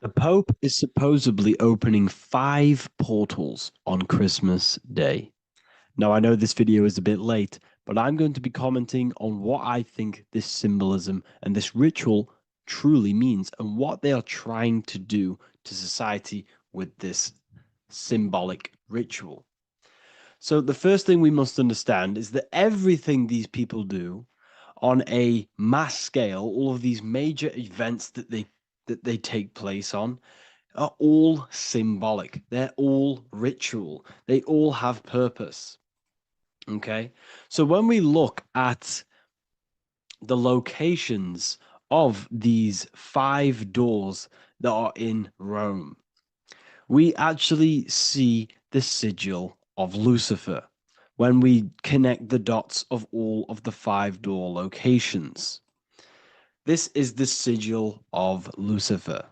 The Pope is supposedly opening 5 portals on Christmas Day. Now, I know this video is a bit late, but I'm going to be commenting on what I think this symbolism and this ritual truly means and what they are trying to do to society with this symbolic ritual. So, the first thing we must understand is that everything these people do on a mass scale, all of these major events that they take place on are all symbolic. They're all ritual. They all have purpose. Okay. So when we look at the locations of these 5 doors that are in Rome, we actually see the sigil of Lucifer when we connect the dots of all of the 5 door locations. This is the sigil of Lucifer.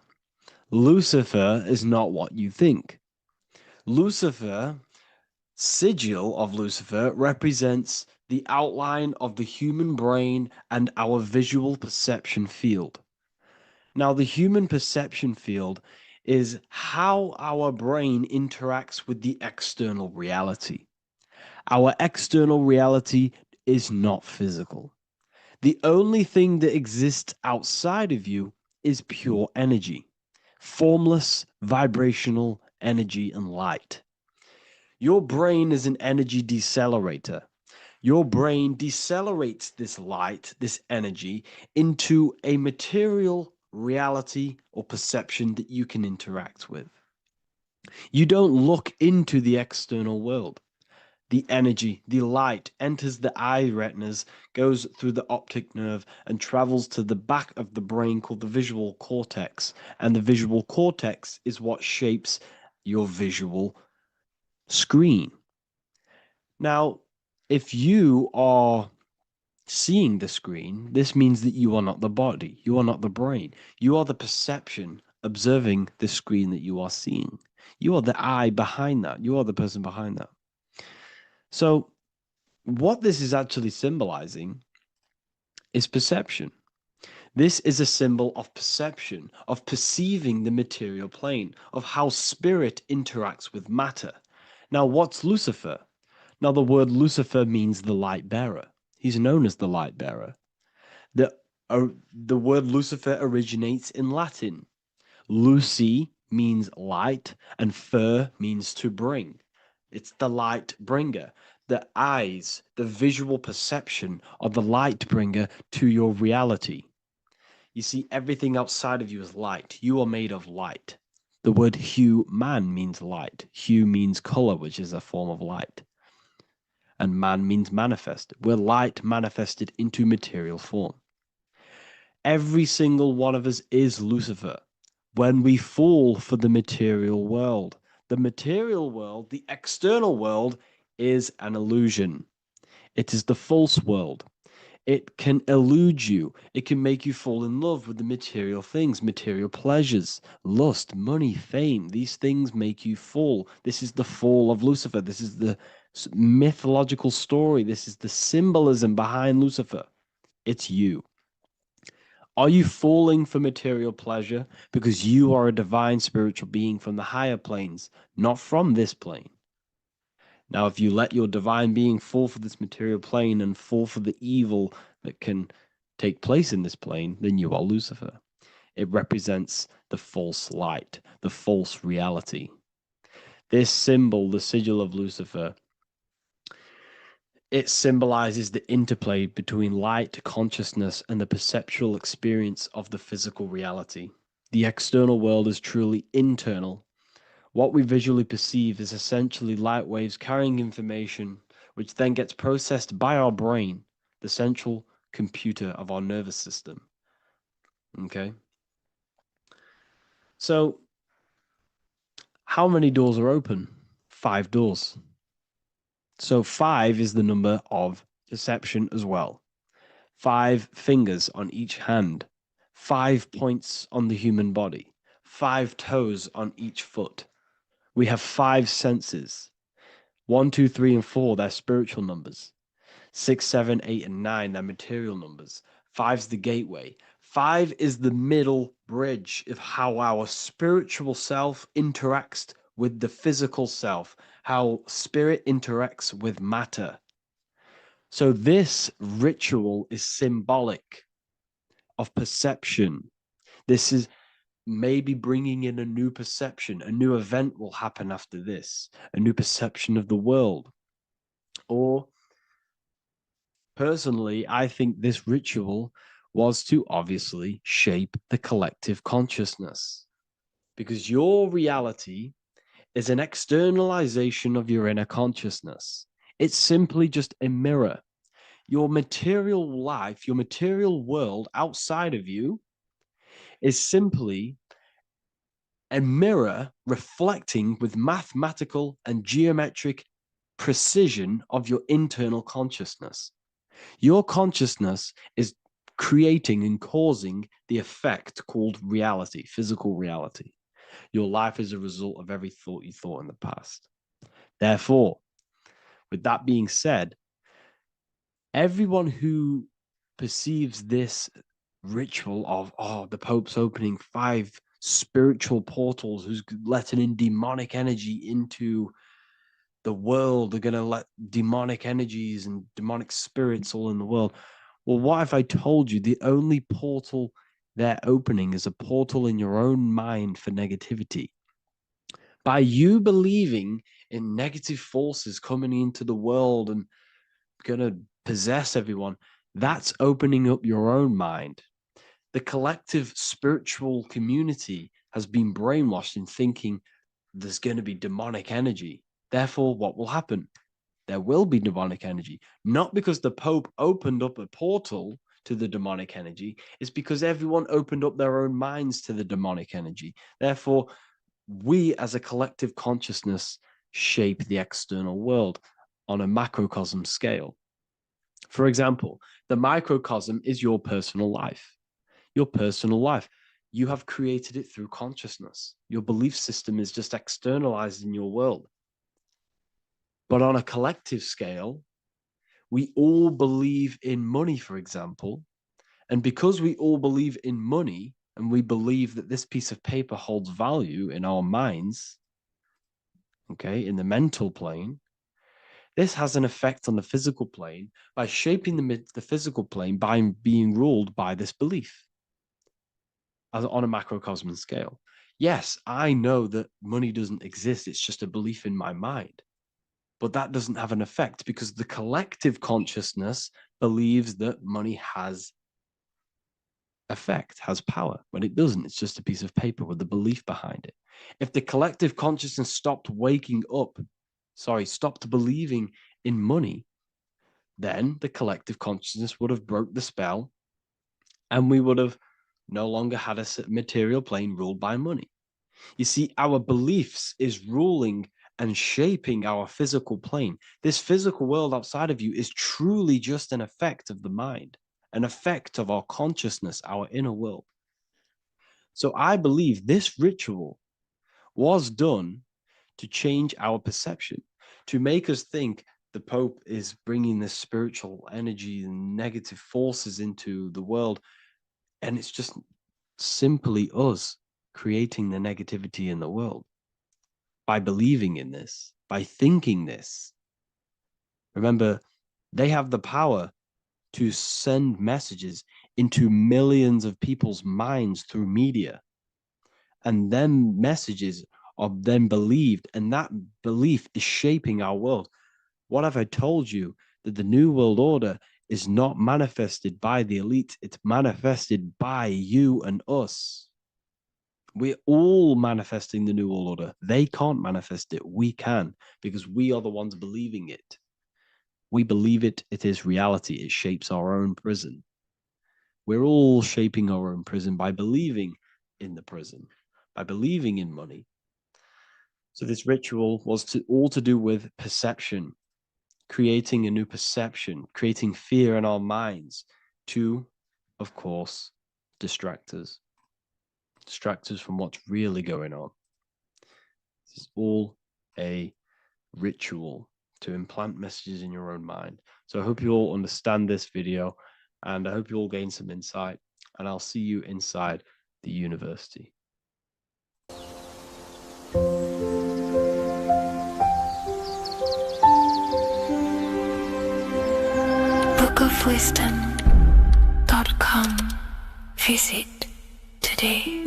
Lucifer is not what you think. Lucifer, sigil of Lucifer, represents the outline of the human brain and our visual perception field. Now, the human perception field is how our brain interacts with the external reality. Our external reality is not physical. The only thing that exists outside of you is pure energy, formless, vibrational energy and light. Your brain is an energy decelerator. Your brain decelerates this light, this energy, into a material reality or perception that you can interact with. You don't look into the external world. The energy, the light enters the eye retinas, goes through the optic nerve, and travels to the back of the brain called the visual cortex. And the visual cortex is what shapes your visual screen. Now, if you are seeing the screen, this means that you are not the body, you are not the brain, you are the perception observing the screen that you are seeing. You are the eye behind that, you are the person behind that. So, what this is actually symbolizing is perception. This is a symbol of perception, of perceiving the material plane, of how spirit interacts with matter. Now, what's Lucifer? Now, the word Lucifer means the light bearer. He's known as the light bearer. The, the word Lucifer originates in Latin. Luci means light, and fer means to bring. It's the light bringer. The eyes, the visual perception of the light bringer to your reality. You see, everything outside of you is light. You are made of light. The word hue man means light. Hue means color, which is a form of light. And man means manifest. We're light manifested into material form. Every single one of us is Lucifer when we fall for the material world. The material world, the external world, is an illusion. It is the false world. It can elude you. It can make you fall in love with the material things, material pleasures, lust, money, fame. These things make you fall. This is the fall of Lucifer. This is the mythological story. This is the symbolism behind Lucifer. It's you. Are you falling for material pleasure because you are a divine spiritual being from the higher planes, not from this plane? Now, if you let your divine being fall for this material plane and fall for the evil that can take place in this plane, then you are Lucifer. It represents the false light, the false reality. This symbol, the sigil of Lucifer, it symbolizes the interplay between light, consciousness, and the perceptual experience of the physical reality. The external world is truly internal. What we visually perceive is essentially light waves carrying information, which then gets processed by our brain, the central computer of our nervous system. Okay? So, how many doors are open? 5 doors. So, 5 is the number of perception as well. 5 fingers on each hand, 5 points on the human body, 5 toes on each foot. We have 5 senses. 1, 2, 3, and 4, they're spiritual numbers. 6, 7, 8, and 9, they're material numbers. Five's the gateway. 5 is the middle bridge of how our spiritual self interacts with the physical self, how spirit interacts with matter. So this ritual is symbolic of perception. This is maybe bringing in a new perception. A new event will happen after this, a new perception of the world. Or personally, I think this ritual was to obviously shape the collective consciousness, because your reality is an externalization of your inner consciousness. It's simply just a mirror. Your material life, your material world outside of you is simply a mirror reflecting with mathematical and geometric precision of your internal consciousness. Your consciousness is creating and causing the effect called reality, physical reality. Your life is a result of every thought you thought in the past. Therefore, with that being said, everyone who perceives this ritual of, oh, the Pope's opening 5 spiritual portals, who's letting in demonic energy into the world, they're going to let demonic energies and demonic spirits all in the world. Well, what if I told you the only portal they're opening is a portal in your own mind for negativity? By you believing in negative forces coming into the world and going to possess everyone, that's opening up your own mind. The collective spiritual community has been brainwashed in thinking there's going to be demonic energy. Therefore, what will happen? There will be demonic energy. Not because the Pope opened up a portal to the demonic energy, it's because everyone opened up their own minds to the demonic energy. Therefore, we as a collective consciousness shape the external world on a macrocosm scale. For example, the microcosm is your personal life. Your personal life. You have created it through consciousness. Your belief system is just externalized in your world. But on a collective scale, we all believe in money, for example. And because we all believe in money and we believe that this piece of paper holds value in our minds, okay, in the mental plane, this has an effect on the physical plane by shaping the physical plane by being ruled by this belief as on a macrocosm scale. Yes, I know that money doesn't exist. It's just a belief in my mind. But that doesn't have an effect because the collective consciousness believes that money has effect, has power. When it doesn't, it's just a piece of paper with a belief behind it. If the collective consciousness stopped stopped believing in money, then the collective consciousness would have broke the spell and we would have no longer had a material plane ruled by money. You see, our beliefs is ruling and shaping our physical plane. This physical world outside of you is truly just an effect of the mind, an effect of our consciousness, our inner world. So I believe this ritual was done to change our perception, to make us think the Pope is bringing this spiritual energy and negative forces into the world. And it's just simply us creating the negativity in the world by believing in this, by thinking this. Remember, they have the power to send messages into millions of people's minds through media. And then messages are then believed, and that belief is shaping our world. What have I told you? That the New World Order is not manifested by the elite, it's manifested by you and us. We're all manifesting the New World Order. They can't manifest it. We can, because we are the ones believing it. We believe it. It is reality. It shapes our own prison. We're all shaping our own prison by believing in the prison, by believing in money. So this ritual was all to do with perception, creating a new perception, creating fear in our minds to, of course, distract us from what's really going on. This is all a ritual to implant messages in your own mind. So I hope you all understand this video and I hope you all gain some insight. and I'll see you inside the university. bookofwisdom.com. Visit today.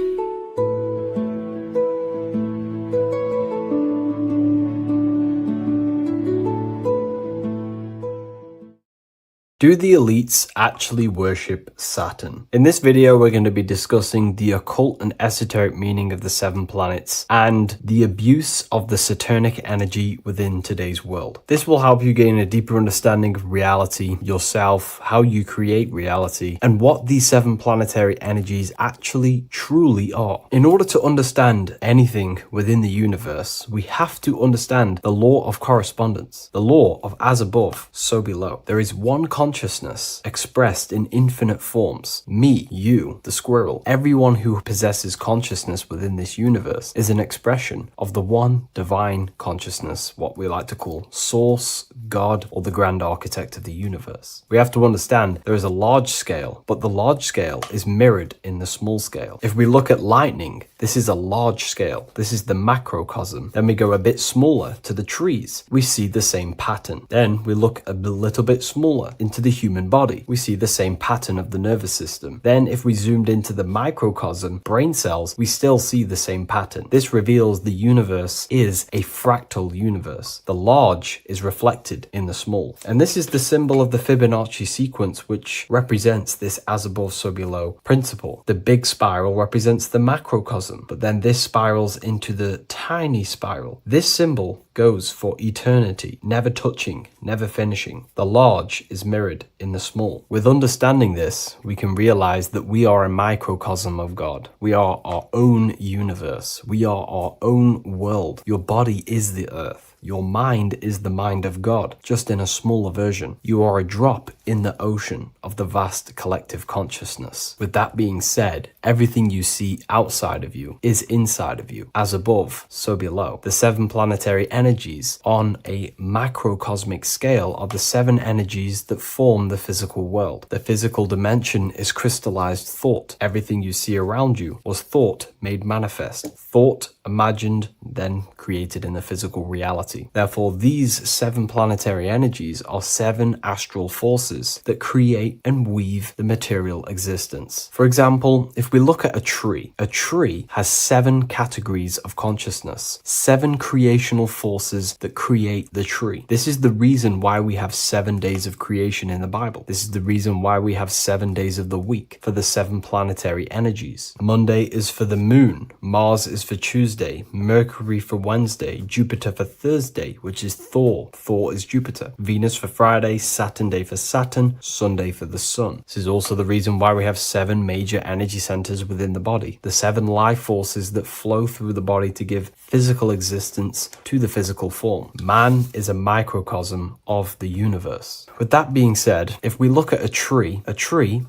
Do the elites actually worship Saturn? In this video, we're going to be discussing the occult and esoteric meaning of the 7 planets and the abuse of the Saturnic energy within today's world. This will help you gain a deeper understanding of reality, yourself, how you create reality, and what these 7 planetary energies actually truly are. In order to understand anything within the universe, we have to understand the law of correspondence, the law of as above, so below. There is one consciousness expressed in infinite forms. Me, you, the squirrel, everyone who possesses consciousness within this universe is an expression of the one divine consciousness, what we like to call Source, God, or the grand architect of the universe. We have to understand there is a large scale, but the large scale is mirrored in the small scale. If we look at lightning, this is a large scale. This is the macrocosm. Then we go a bit smaller to the trees. We see the same pattern. Then we look a little bit smaller into the human body. We see the same pattern of the nervous system. Then if we zoomed into the microcosm, brain cells, we still see the same pattern. This reveals the universe is a fractal universe. The large is reflected in the small. And this is the symbol of the Fibonacci sequence, which represents this as above, so below principle. The big spiral represents the macrocosm, but then this spirals into the tiny spiral. This symbol goes for eternity, never touching, never finishing. The large is mirrored in the small. With understanding this, we can realize that we are a microcosm of God. We are our own universe. We are our own world. Your body is the earth. Your mind is the mind of God, just in a smaller version. You are a drop in the ocean of the vast collective consciousness. With that being said, everything you see outside of you is inside of you. As above, so below. The 7 planetary energies on a macrocosmic scale are the 7 energies that form the physical world. The physical dimension is crystallized thought. Everything you see around you was thought made manifest. Thought imagined, then created in the physical reality. Therefore, these 7 planetary energies are 7 astral forces that create and weave the material existence. For example, if we look at a tree has 7 categories of consciousness, 7 creational forces that create the tree. This is the reason why we have 7 days of creation in the Bible. This is the reason why we have 7 days of the week for the 7 planetary energies. Monday is for the moon, Mars is for Tuesday, Mercury for Wednesday, Jupiter for Thursday, which is Thor. Thor is Jupiter. Venus for Friday, Saturn day for Saturn, Sunday for the sun. This is also the reason why we have 7 major energy centers within the body. The 7 life forces that flow through the body to give physical existence to the physical form. Man is a microcosm of the universe. With that being said, if we look at a tree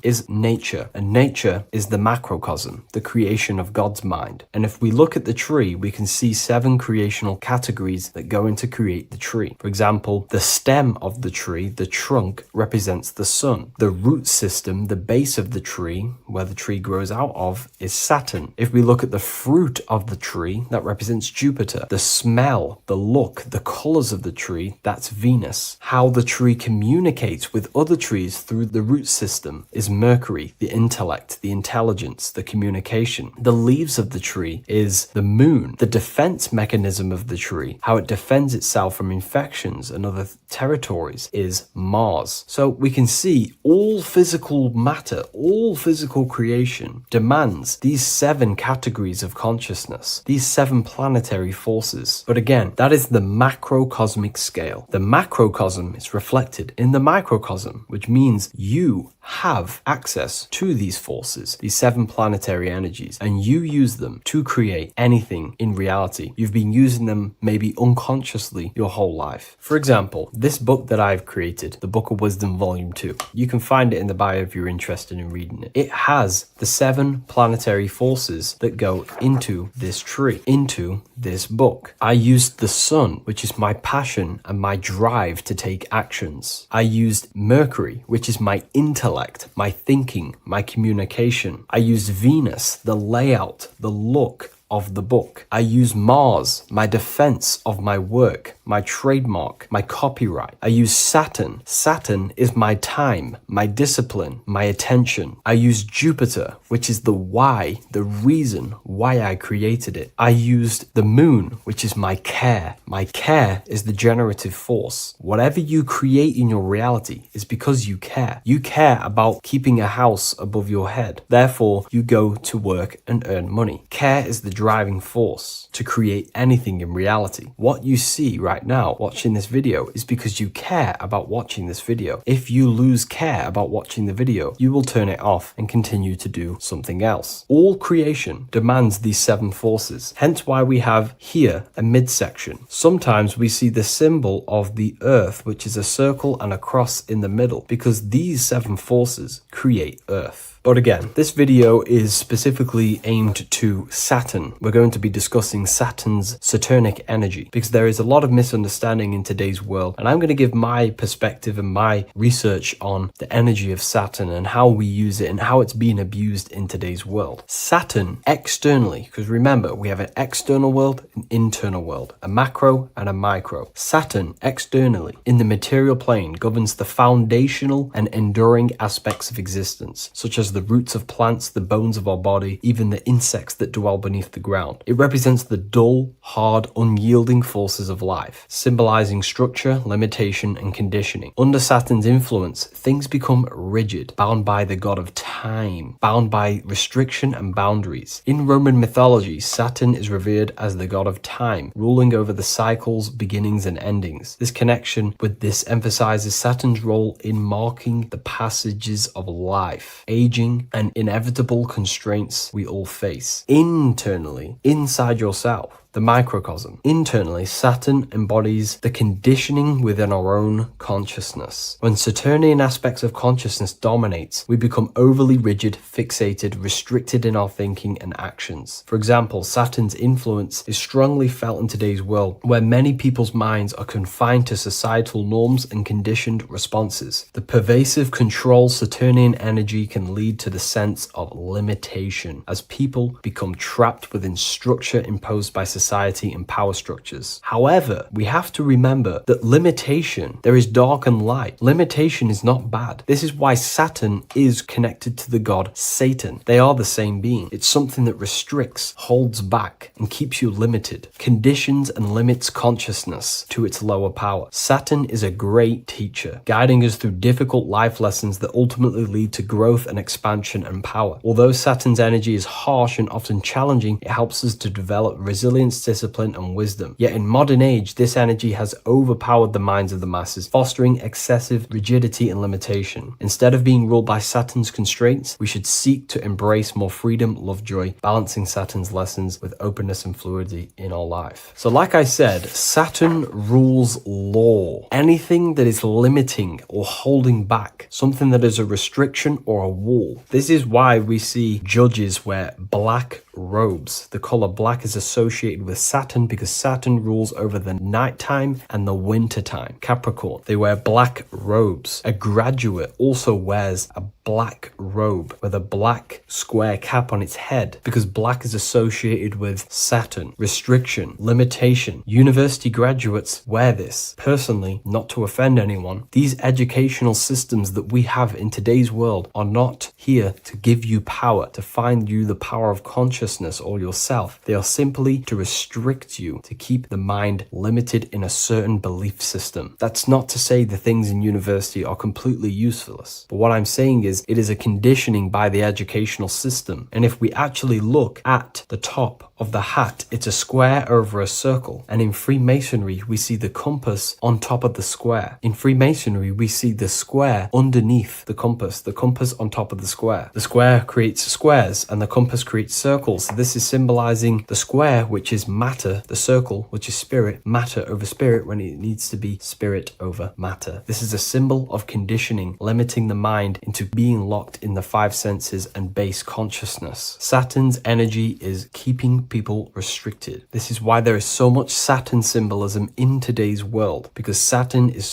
is nature, and nature is the macrocosm, the creation of God's mind. And if we look at the tree, we can see 7 creational categories that go into create the tree. For example, the stem of the tree, the trunk, represents the sun. The root system, the base of the tree, where the tree grows out of, is Saturn. If we look at the fruit of the tree, that represents Jupiter. The smell, the look, the colors of the tree, that's Venus. How the tree communicates with other trees through the root system is Mercury, the intellect, the intelligence, the communication. The leaves of the tree is the moon. The defense mechanism of the tree, how it defends itself from infections and other territories, is Mars. So we can see all physical matter, all physical creation demands these 7 categories of consciousness, these 7 planetary forces. But again, that is the macrocosmic scale. The macrocosm is reflected in the microcosm, which means you have access to these forces, these 7 planetary energies, and you use them to create anything in reality. You've been using them maybe unconsciously your whole life. For example, this book that I've created, the Book of Wisdom Volume 2, you can find it in the bio if you're interested in reading it. It has the 7 planetary forces that go into this tree, into this book. I used the sun, which is my passion and my drive to take actions. I used Mercury, which is my intellect, my thinking, my communication. I used Venus, the layout, the look of the book. I use Mars, my defense of my work, my trademark, my copyright. I use Saturn. Saturn is my time, my discipline, my attention. I use Jupiter, which is the why, the reason why I created it. I used the moon, which is my care. My care is the generative force. Whatever you create in your reality is because you care. You care about keeping a house above your head. Therefore, you go to work and earn money. Care is the driving force to create anything in reality. What you see right now watching this video is because you care about watching this video. If you lose care about watching the video, you will turn it off and continue to do something else. All creation demands these 7 forces, hence why we have here a midsection. Sometimes we see the symbol of the earth, which is a circle and a cross in the middle, because these 7 forces create earth. But again, this video is specifically aimed to Saturn. We're going to be discussing Saturn's Saturnic energy because there is a lot of misunderstanding in today's world. And I'm going to give my perspective and my research on the energy of Saturn and how we use it and how it's being abused in today's world. Saturn externally, because remember, we have an external world, an internal world, a macro and a micro. Saturn externally in the material plane governs the foundational and enduring aspects of existence, such as the roots of plants, the bones of our body, even the insects that dwell beneath the ground. It represents the dull, hard, unyielding forces of life, symbolizing structure, limitation, and conditioning. Under Saturn's influence, things become rigid, bound by the god of time, bound by restriction and boundaries. In Roman mythology, Saturn is revered as the god of time, ruling over the cycles, beginnings, and endings. This connection with this emphasizes Saturn's role in marking the passages of life, aging, and inevitable constraints we all face. Internally, inside yourself, the microcosm. Internally, Saturn embodies the conditioning within our own consciousness. When Saturnian aspects of consciousness dominates, we become overly rigid, fixated, restricted in our thinking and actions. For example, Saturn's influence is strongly felt in today's world, where many people's minds are confined to societal norms and conditioned responses. The pervasive control Saturnian energy can lead to the sense of limitation, as people become trapped within structure imposed by society and power structures. However, we have to remember that limitation, there is dark and light. Limitation is not bad. This is why Saturn is connected to the god Satan. They are the same being. It's something that restricts, holds back, and keeps you limited, conditions and limits consciousness to its lower power. Saturn is a great teacher, guiding us through difficult life lessons that ultimately lead to growth and expansion and power. Although Saturn's energy is harsh and often challenging, it helps us to develop resilience, discipline, and wisdom. Yet in modern age, this energy has overpowered the minds of the masses, fostering excessive rigidity and limitation. Instead of being ruled by Saturn's constraints, we should seek to embrace more freedom, love, joy, balancing Saturn's lessons with openness and fluidity in our life. So like I said, Saturn rules law. Anything that is limiting or holding back, something that is a restriction or a wall. This is why we see judges wear black robes. The color black is associated with Saturn because Saturn rules over the nighttime and the winter time. Capricorn, they wear black robes. A graduate also wears a black robe with a black square cap on its head because black is associated with Saturn, restriction, limitation. University graduates wear this. Personally, not to offend anyone, these educational systems that we have in today's world are not here to give you power, to find you the power of consciousness or yourself. They are simply to restrict you, to keep the mind limited in a certain belief system. That's not to say the things in university are completely useless, but what I'm saying is it is a conditioning by the educational system. And if we actually look at the top of the hat, it's a square over a circle. And in Freemasonry, we see the compass on top of the square. In Freemasonry, we see the square underneath the compass on top of the square. The square creates squares and the compass creates circles. So this is symbolizing the square, which is is matter, the circle, which is spirit, matter over spirit when it needs to be spirit over matter. This is a symbol of conditioning, limiting the mind into being locked in the five senses and base consciousness. Saturn's energy is keeping people restricted. This is why there is so much Saturn symbolism in today's world, because Saturn is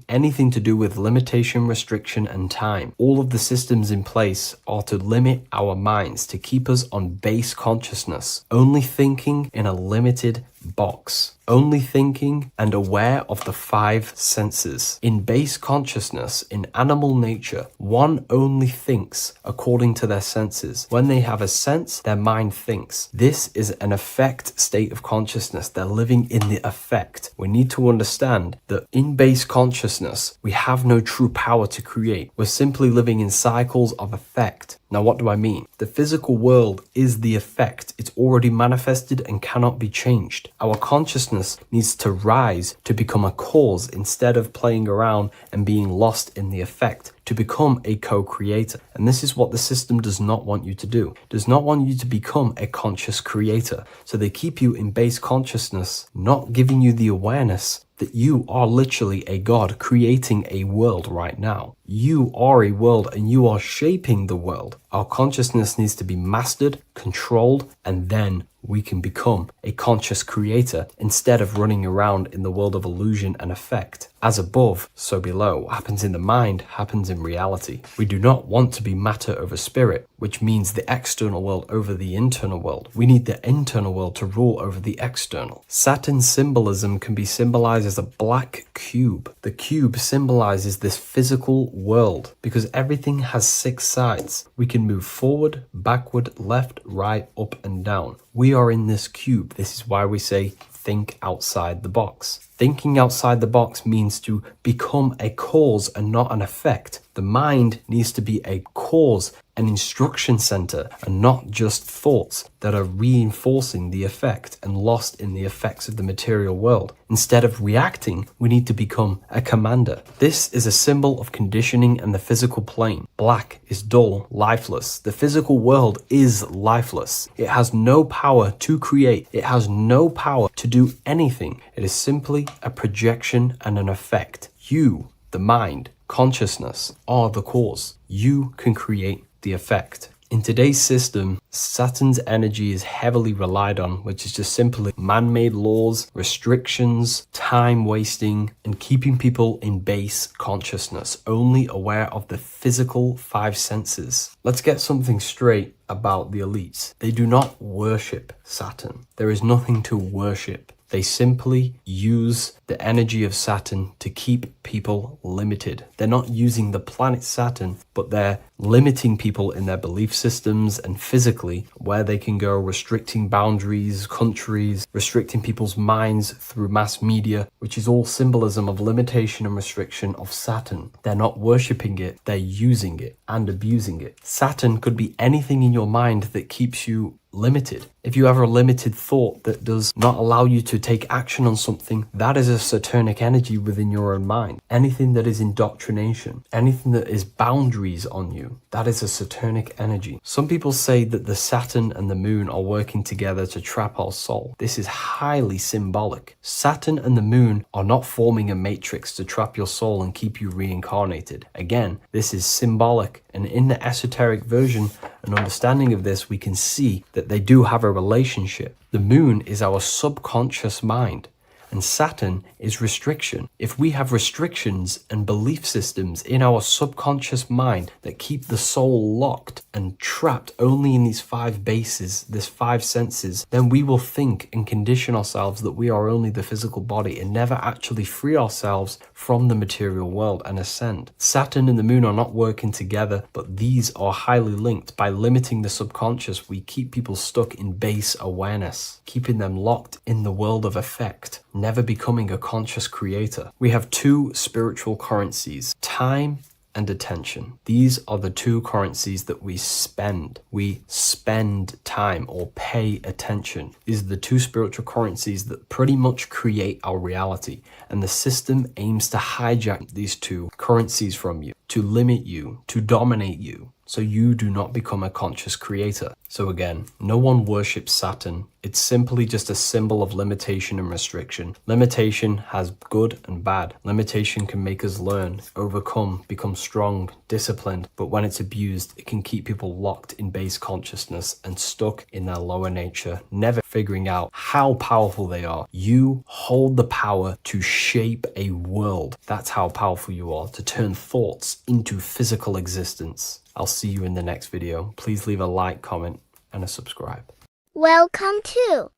anything to do with limitation, restriction, and time. All of the systems in place are to limit our minds, to keep us on base consciousness, only thinking in a limited box, only thinking and aware of the five senses. In base consciousness, in animal nature, one only thinks according to their senses. When they have a sense, their mind thinks. This is an affect state of consciousness. They're living in the affect. We need to understand that in base consciousness, we have no true power to create. We're simply living in cycles of affect. Now, what do I mean? The physical world is the effect. It's already manifested and cannot be changed. Our consciousness needs to rise to become a cause instead of playing around and being lost in the effect, to become a co-creator. And this is what the system does not want you to do. It does not want you to become a conscious creator. So they keep you in base consciousness, not giving you the awareness that you are literally a god creating a world right now. You are a world and you are shaping the world. Our consciousness needs to be mastered, controlled, and then we can become a conscious creator instead of running around in the world of illusion and effect. As above, so below. What happens in the mind happens in reality. We do not want to be matter over spirit, which means the external world over the internal world. We need the internal world to rule over the external. Saturn symbolism can be symbolized as a black cube. The cube symbolizes this physical world because everything has 6 sides. We can move forward, backward, left, right, up, and down. We are in this cube. This is why we say think outside the box. Thinking outside the box means to become a cause and not an effect. The mind needs to be a cause, an instruction center, and not just thoughts that are reinforcing the effect and lost in the effects of the material world. Instead of reacting, we need to become a commander. This is a symbol of conditioning and the physical plane. Black is dull, lifeless. The physical world is lifeless. It has no power to create. It has no power to do anything. It is simply a projection and an effect. You, the mind, consciousness, are the cause. You can create the effect. In today's system, Saturn's energy is heavily relied on, which is just simply man-made laws, restrictions, time wasting, and keeping people in base consciousness, only aware of the physical 5 senses. Let's get something straight about the elites. They do not worship Saturn. There is nothing to worship. They simply use the energy of Saturn to keep people limited. They're not using the planet Saturn, but they're limiting people in their belief systems and physically where they can go, restricting boundaries, countries, restricting people's minds through mass media, which is all symbolism of limitation and restriction of Saturn. They're not worshipping it, they're using it and abusing it. Saturn could be anything in your mind that keeps you limited. If you have a limited thought that does not allow you to take action on something, that is a Saturnic energy within your own mind. Anything that is indoctrination, anything that is boundaries on you, that is a Saturnic energy. Some people say that the Saturn and the moon are working together to trap our soul. This is highly symbolic. Saturn and the moon are not forming a matrix to trap your soul and keep you reincarnated. Again, this is symbolic, and in the esoteric version and understanding of this, we can see that they do have a relationship. The moon is our subconscious mind, and Saturn is restriction. If we have restrictions and belief systems in our subconscious mind that keep the soul locked and trapped only in these 5 bases, these 5 senses, then we will think and condition ourselves that we are only the physical body and never actually free ourselves from the material world and ascend. Saturn and the moon are not working together, but these are highly linked. By limiting the subconscious, we keep people stuck in base awareness, keeping them locked in the world of effect, never becoming a conscious creator. We have 2 spiritual currencies, time and attention. These are the 2 currencies that we spend. We spend time or pay attention. These are the 2 spiritual currencies that pretty much create our reality. And the system aims to hijack these 2 currencies from you. to limit you, to dominate you, so you do not become a conscious creator. So again, no one worships Saturn. It's simply just a symbol of limitation and restriction. Limitation has good and bad. Limitation can make us learn, overcome, become strong, disciplined, but when it's abused, it can keep people locked in base consciousness and stuck in their lower nature, never figuring out how powerful they are. You hold the power to shape a world. That's how powerful you are, to turn thoughts into physical existence. I'll see you in the next video. Please leave a like, comment, and a subscribe. Welcome to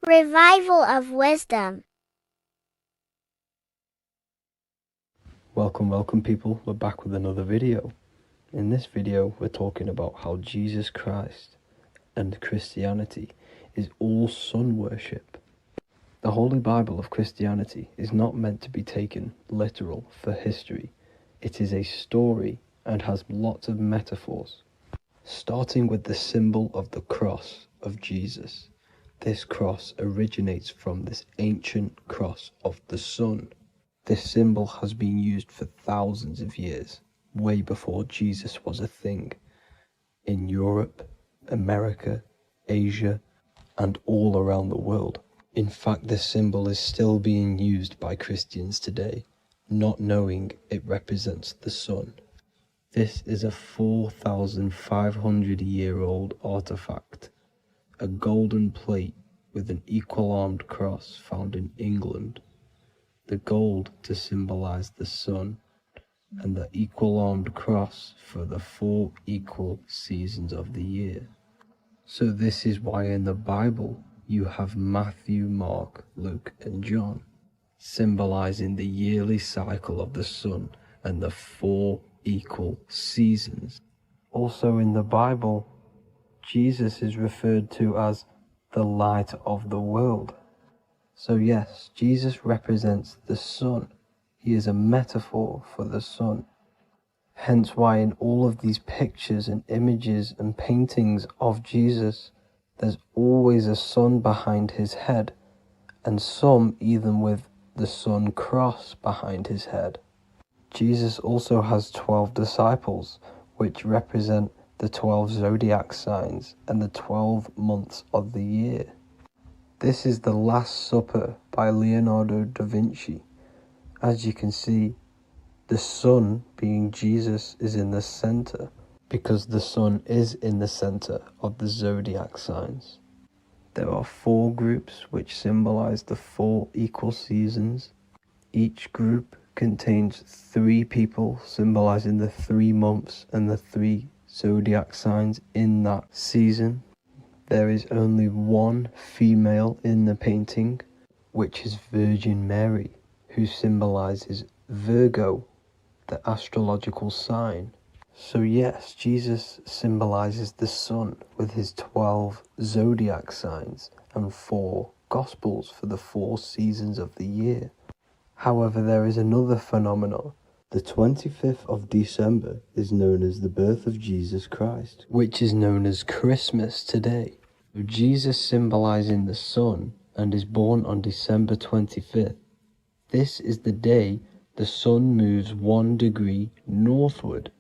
Revival of Wisdom. Welcome people, we're back with another video. In this video we're talking about how Jesus Christ and Christianity is all sun worship. The Holy Bible of Christianity is not meant to be taken literal for history. It is a story and has lots of metaphors. Starting with the symbol of the cross of Jesus. This cross originates from this ancient cross of the sun. This symbol has been used for thousands of years, way before Jesus was a thing, in Europe, America, Asia, and all around the world. In fact, this symbol is still being used by Christians today, not knowing it represents the sun. This is a 4,500-year-old artifact, a golden plate with an equal-armed cross found in England. The gold to symbolize the sun, and the equal-armed cross for the 4 equal seasons of the year. So this is why in the Bible you have Matthew, Mark, Luke, and John, symbolizing the yearly cycle of the sun and the 4 equal seasons. Also in the Bible, Jesus is referred to as the light of the world. So yes, Jesus represents the sun. He is a metaphor for the sun. Hence why in all of these pictures and images and paintings of Jesus, there's always a sun behind his head, and some even with the sun cross behind his head. Jesus also has 12 disciples, which represent the 12 zodiac signs and the 12 months of the year. This is the Last Supper by Leonardo da Vinci. As you can see, the sun, being Jesus, is in the center, because the sun is in the center of the zodiac signs. There are 4 groups which symbolize the 4 equal seasons. Each group contains 3 people symbolizing the 3 months and the 3 zodiac signs in that season. There is only 1 female in the painting, which is Virgin Mary, who symbolizes Virgo, the astrological sign. So yes, Jesus symbolizes the sun with his 12 zodiac signs and 4 gospels for the 4 seasons of the year. However, there is another phenomenon. The 25th of December is known as the birth of Jesus Christ, which is known as Christmas today. Jesus symbolizing the sun and is born on December 25th. This is the day the sun moves 1 degree northward,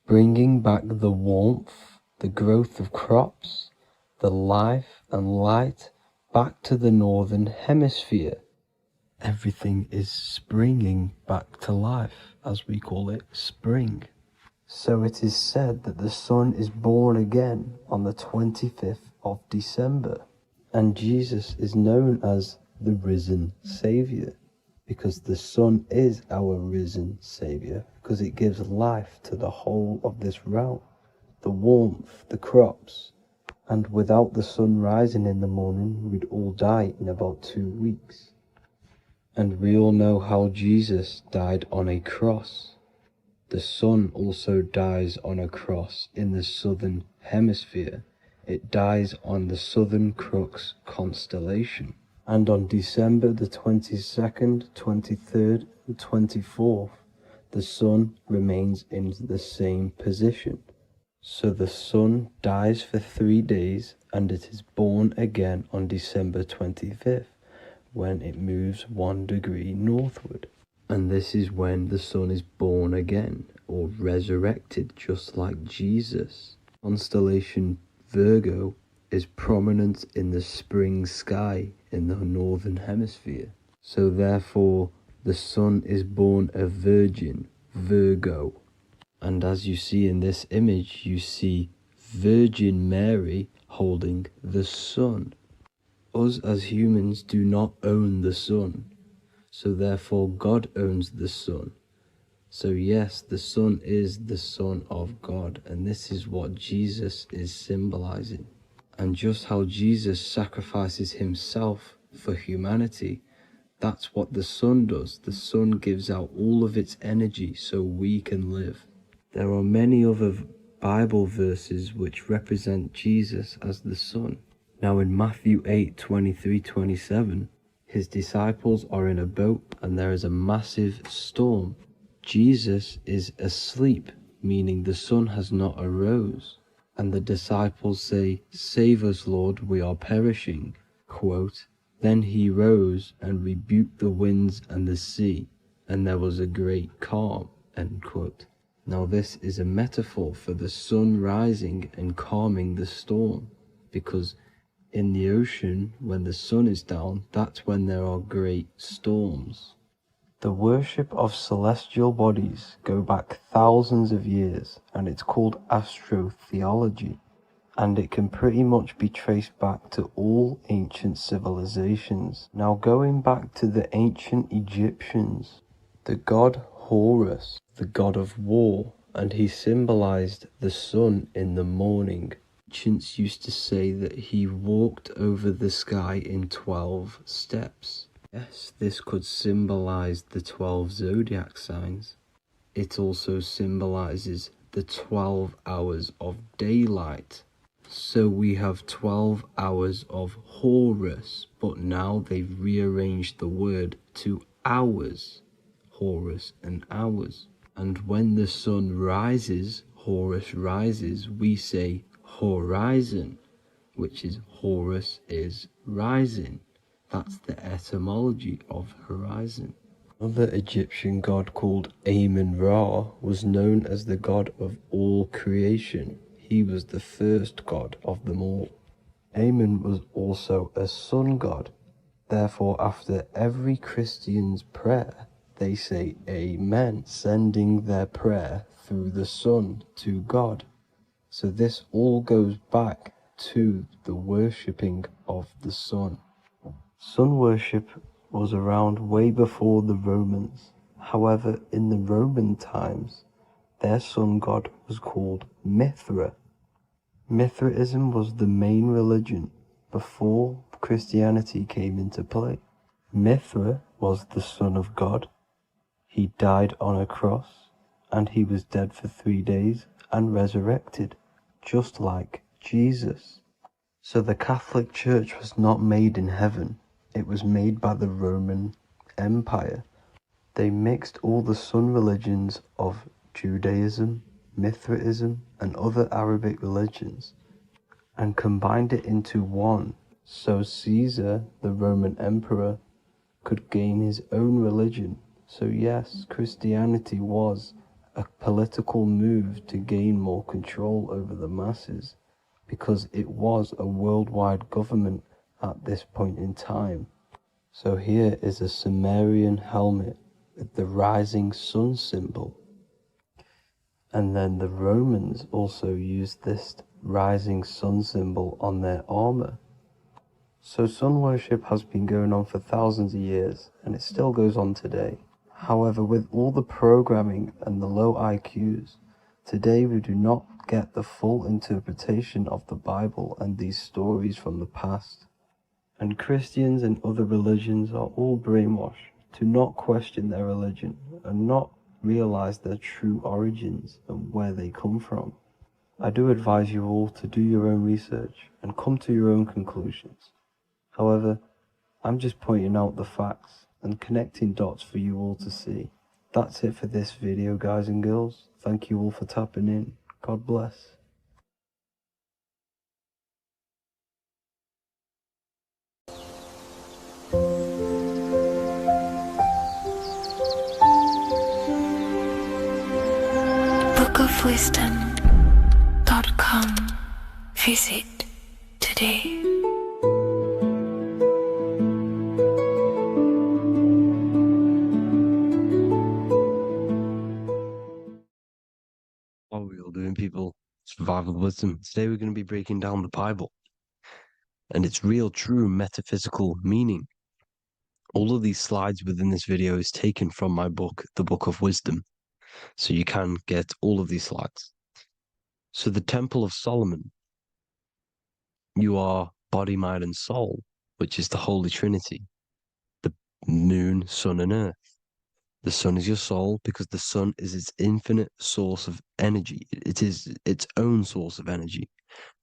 bringing back the warmth, the growth of crops, the life and light back to the northern hemisphere. Everything is springing back to life, as we call it, spring. So it is said that the sun is born again on the 25th of December, and Jesus is known as the risen Savior, because the sun is our risen Savior, because it gives life to the whole of this realm, the warmth, the crops, and without the sun rising in the morning, we'd all die in about 2 weeks. And we all know how Jesus died on a cross. The sun also dies on a cross in the southern hemisphere. It dies on the Southern Crux constellation. And on December the 22nd, 23rd, and 24th, the sun remains in the same position. So the sun dies for 3 days, and it is born again on December 25th, when it moves 1 degree northward. And this is when the sun is born again, or resurrected, just like Jesus. Constellation Virgo is prominent in the spring sky in the northern hemisphere. So therefore, the sun is born a virgin, Virgo. And as you see in this image, you see Virgin Mary holding the sun. Us as humans do not own the sun, so therefore God owns the sun. So yes, the sun is the Son of God, and this is what Jesus is symbolizing. And just how Jesus sacrifices himself for humanity, that's what the sun does. The sun gives out all of its energy so we can live. There are many other Bible verses which represent Jesus as the sun. Now in Matthew 8:23-27, his disciples are in a boat and there is a massive storm. Jesus is asleep, meaning the sun has not arose. And the disciples say, "Save us, Lord, we are perishing." Quote, "Then he rose and rebuked the winds and the sea, and there was a great calm." End quote. Now this is a metaphor for the sun rising and calming the storm, because in the ocean, when the sun is down, that's when there are great storms. The worship of celestial bodies go back thousands of years, and it's called astrotheology, and it can pretty much be traced back to all ancient civilizations. Now going back to the ancient Egyptians, the god Horus, the god of war, and he symbolized the sun in the morning. Ancients used to say that he walked over the sky in 12 steps. Yes, this could symbolize the 12 zodiac signs. It also symbolizes the 12 hours of daylight. So we have 12 hours of Horus, but now they've rearranged the word to hours. Horus and hours. And when the sun rises, Horus rises, we say horizon, which is Horus is rising. That's the etymology of horizon. Another Egyptian god called Amun-Ra was known as the god of all creation. He was the first god of them all. Amun was also a sun god. Therefore, after every Christian's prayer, they say Amen, sending their prayer through the sun to God. So this all goes back to the worshipping of the sun. Sun worship was around way before the Romans. However, in the Roman times, their sun god was called Mithra. Mithraism was the main religion before Christianity came into play. Mithra was the son of God. He died on a cross, and he was dead for 3 days and resurrected, just like Jesus. So the Catholic Church was not made in heaven. It was made by the Roman Empire. They mixed all the sun religions of Judaism, Mithraism, and other Arabic religions, and combined it into one, so Caesar, the Roman emperor, could gain his own religion. So yes, Christianity was a political move to gain more control over the masses, because it was a worldwide government at this point in time. So here is a Sumerian helmet with the rising sun symbol. And then the Romans also used this rising sun symbol on their armor. So sun worship has been going on for thousands of years, and it still goes on today. However, with all the programming and the low IQs, today we do not get the full interpretation of the Bible and these stories from the past. And Christians and other religions are all brainwashed to not question their religion and not realize their true origins and where they come from. I do advise you all to do your own research and come to your own conclusions. However, I'm just pointing out the facts and connecting dots for you all to see. That's it for this video, guys and girls. Thank you all for tapping in. God bless. bookofwisdom.com. Visit today. What are we all doing, people? Survival wisdom. Today we're going to be breaking down the Bible and its real, true metaphysical meaning. All of these slides within this video is taken from my book, The Book of Wisdom, so you can get all of these slides. So the Temple of Solomon, you are body, mind, and soul, which is the Holy Trinity, the moon, sun, and earth. The sun is your soul because the sun is its infinite source of energy. It is its own source of energy.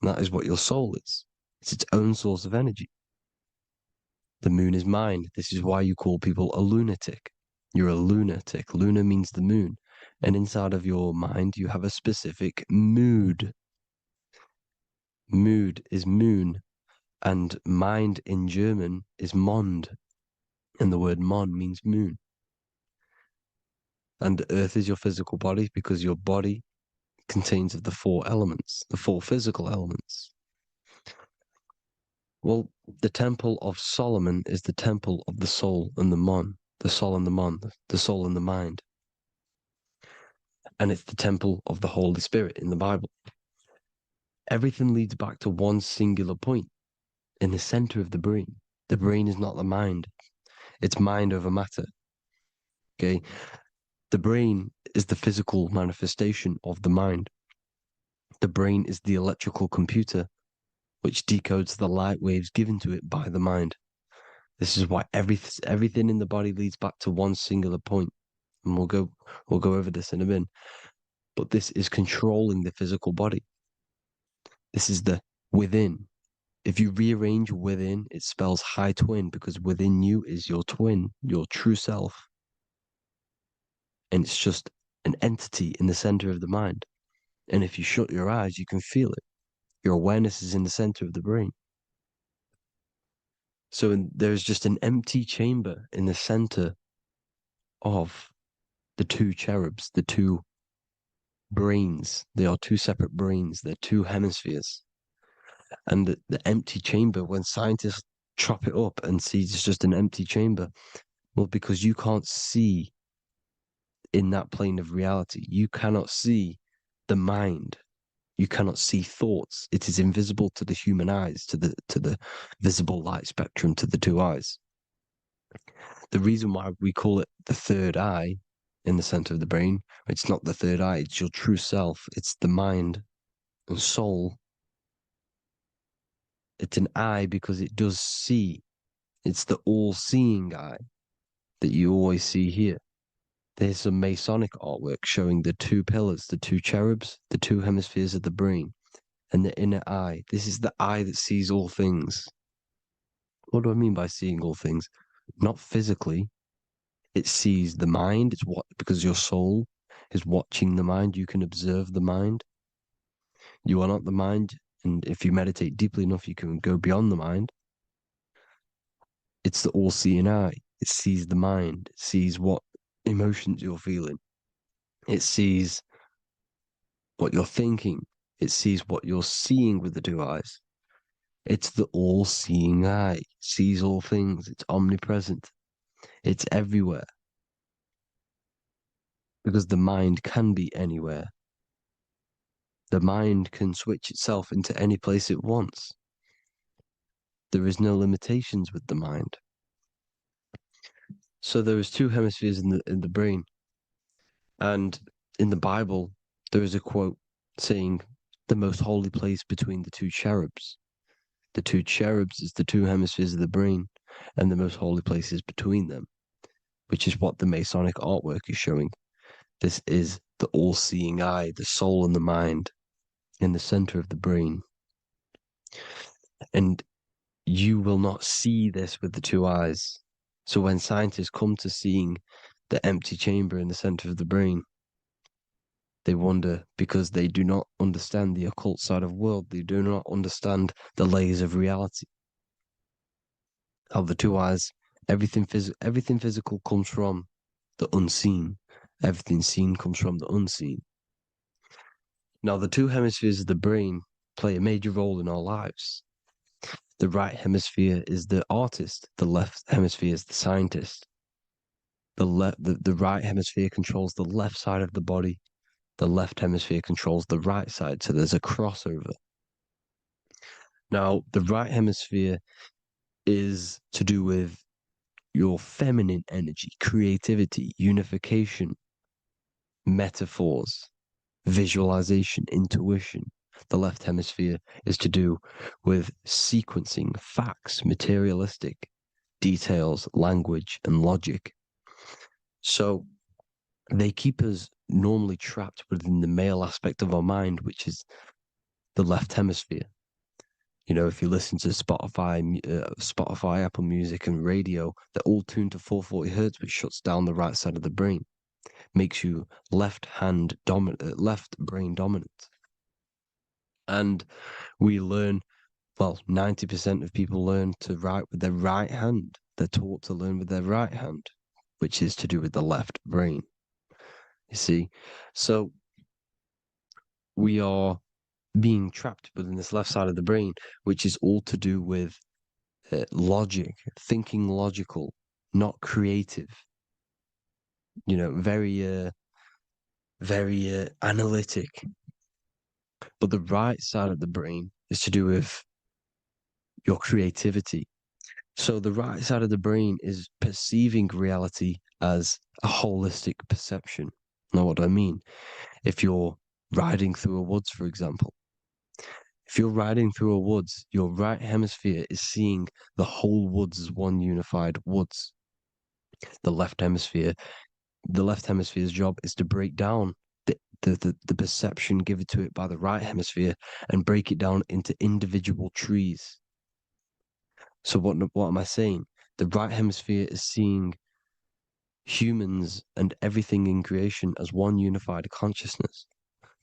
And that is what your soul is. It's its own source of energy. The moon is mind. This is why you call people a lunatic. You're a lunatic. Luna means the moon. And inside of your mind, you have a specific mood. Mood is moon. And mind in German is Mond. And the word Mon means moon. And earth is your physical body because your body contains of the four elements, the four physical elements. Well, the Temple of Solomon is the temple of the soul and the Mon, the soul and the Mon, the soul and the mind. And it's the temple of the Holy Spirit in the Bible. Everything leads back to one singular point in the center of the brain. The brain is not the mind. It's mind over matter. Okay? The brain is the physical manifestation of the mind. The brain is the electrical computer which decodes the light waves given to it by the mind. This is why everything in the body leads back to one singular point. And we'll go over this in a minute. But this is controlling the physical body. This is the within. If you rearrange within, it spells high twin because within you is your twin, your true self. And it's just an entity in the center of the mind. And if you shut your eyes, you can feel it. Your awareness is in the center of the brain. So there's just an empty chamber in the center of the two cherubs, the two brains. They are two separate brains. They're two hemispheres. And the empty chamber, when scientists chop it up and see it's just an empty chamber, well, because you can't see in that plane of reality. You cannot see the mind. You cannot see thoughts. It is invisible to the human eyes, to the visible light spectrum, to the two eyes. The reason why we call it the third eye in the center of the brain, it's not the third eye, it's your true self. It's the mind and soul. It's an eye because it does see. It's the all-seeing eye that you always see here. There's some Masonic artwork showing the two pillars, the two cherubs, the two hemispheres of the brain, and the inner eye. This is the eye that sees all things. What do I mean by seeing all things? Not physically. It sees the mind. It's what, because your soul is watching the mind. You can observe the mind. You are not the mind. And if you meditate deeply enough, you can go beyond the mind. It's the all-seeing eye. It sees the mind. It sees what emotions you're feeling. It sees what you're thinking. It sees what you're seeing with the two eyes. It's the all-seeing eye. It sees all things. It's omnipresent. It's everywhere. Because the mind can be anywhere. The mind can switch itself into any place it wants. There is no limitations with the mind. So there is two hemispheres in the brain. And in the Bible, there is a quote saying, the most holy place between the two cherubs. The two cherubs is the two hemispheres of the brain, and the most holy place is between them, which is what the Masonic artwork is showing. This is the all-seeing eye, the soul and the mind in the center of the brain. And you will not see this with the two eyes. So when scientists come to seeing the empty chamber in the center of the brain, they wonder because they do not understand the occult side of the world. They do not understand the layers of reality. How the two eyes, everything physical comes from the unseen. Everything seen comes from the unseen. Now, the two hemispheres of the brain play a major role in our lives. The right hemisphere is the artist, the left hemisphere is the scientist. The right hemisphere controls the left side of the body, the left hemisphere controls the right side, so there's a crossover. Now, the right hemisphere is to do with your feminine energy, creativity, unification, metaphors, visualization, intuition. The left hemisphere is to do with sequencing, facts, materialistic details, language, and logic. So they keep us normally trapped within the male aspect of our mind, which is the left hemisphere. You know, if you listen to Spotify, Apple Music, and radio, they're all tuned to 440 hertz, which shuts down the right side of the brain, makes you left brain dominant. And we learn, well, 90% of people learn to write with their right hand. They're taught to learn with their right hand, which is to do with the left brain. You see, so we are being trapped within this left side of the brain, which is all to do with logic, thinking logical, not creative. You know, very analytic. But the right side of the brain is to do with your creativity. So the right side of the brain is perceiving reality as a holistic perception. Now, what do I mean? If you're riding through a woods, for example, if you're riding through a woods, your right hemisphere is seeing the whole woods as one unified woods. The left hemisphere's job is to break down the perception given to it by the right hemisphere and break it down into individual trees. So what am I saying? The right hemisphere is seeing humans and everything in creation as one unified consciousness.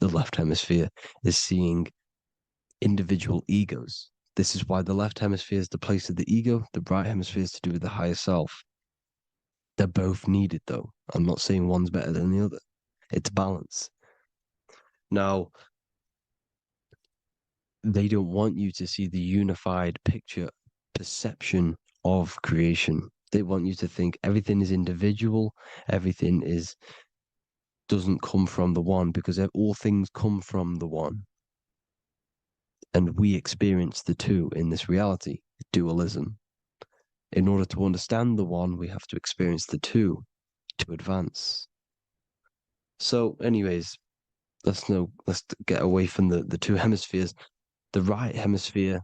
The left hemisphere is seeing individual egos. This is why the left hemisphere is the place of the ego, the right hemisphere is to do with the higher self. They're both needed, though. I'm not saying one's better than the other. It's balance. Now, they don't want you to see the unified picture, perception of creation. They want you to think everything is individual, everything doesn't come from the one, because all things come from the one. And we experience the two in this reality, dualism. In order to understand the one, we have to experience the two to advance. So, anyways, let's get away from the two hemispheres. The right hemisphere,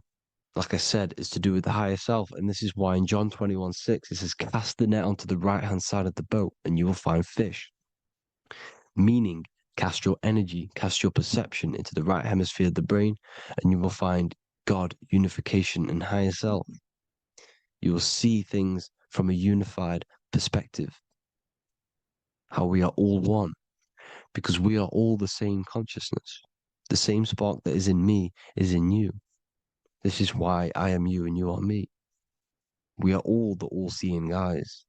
like I said, is to do with the higher self. And this is why in John 21:6, it says, cast the net onto the right-hand side of the boat and you will find fish. Meaning, cast your energy, cast your perception into the right hemisphere of the brain, and you will find God, unification, and higher self. You will see things from a unified perspective. How we are all one, because we are all the same consciousness. The same spark that is in me is in you. This is why I am you and you are me. We are all the all-seeing eyes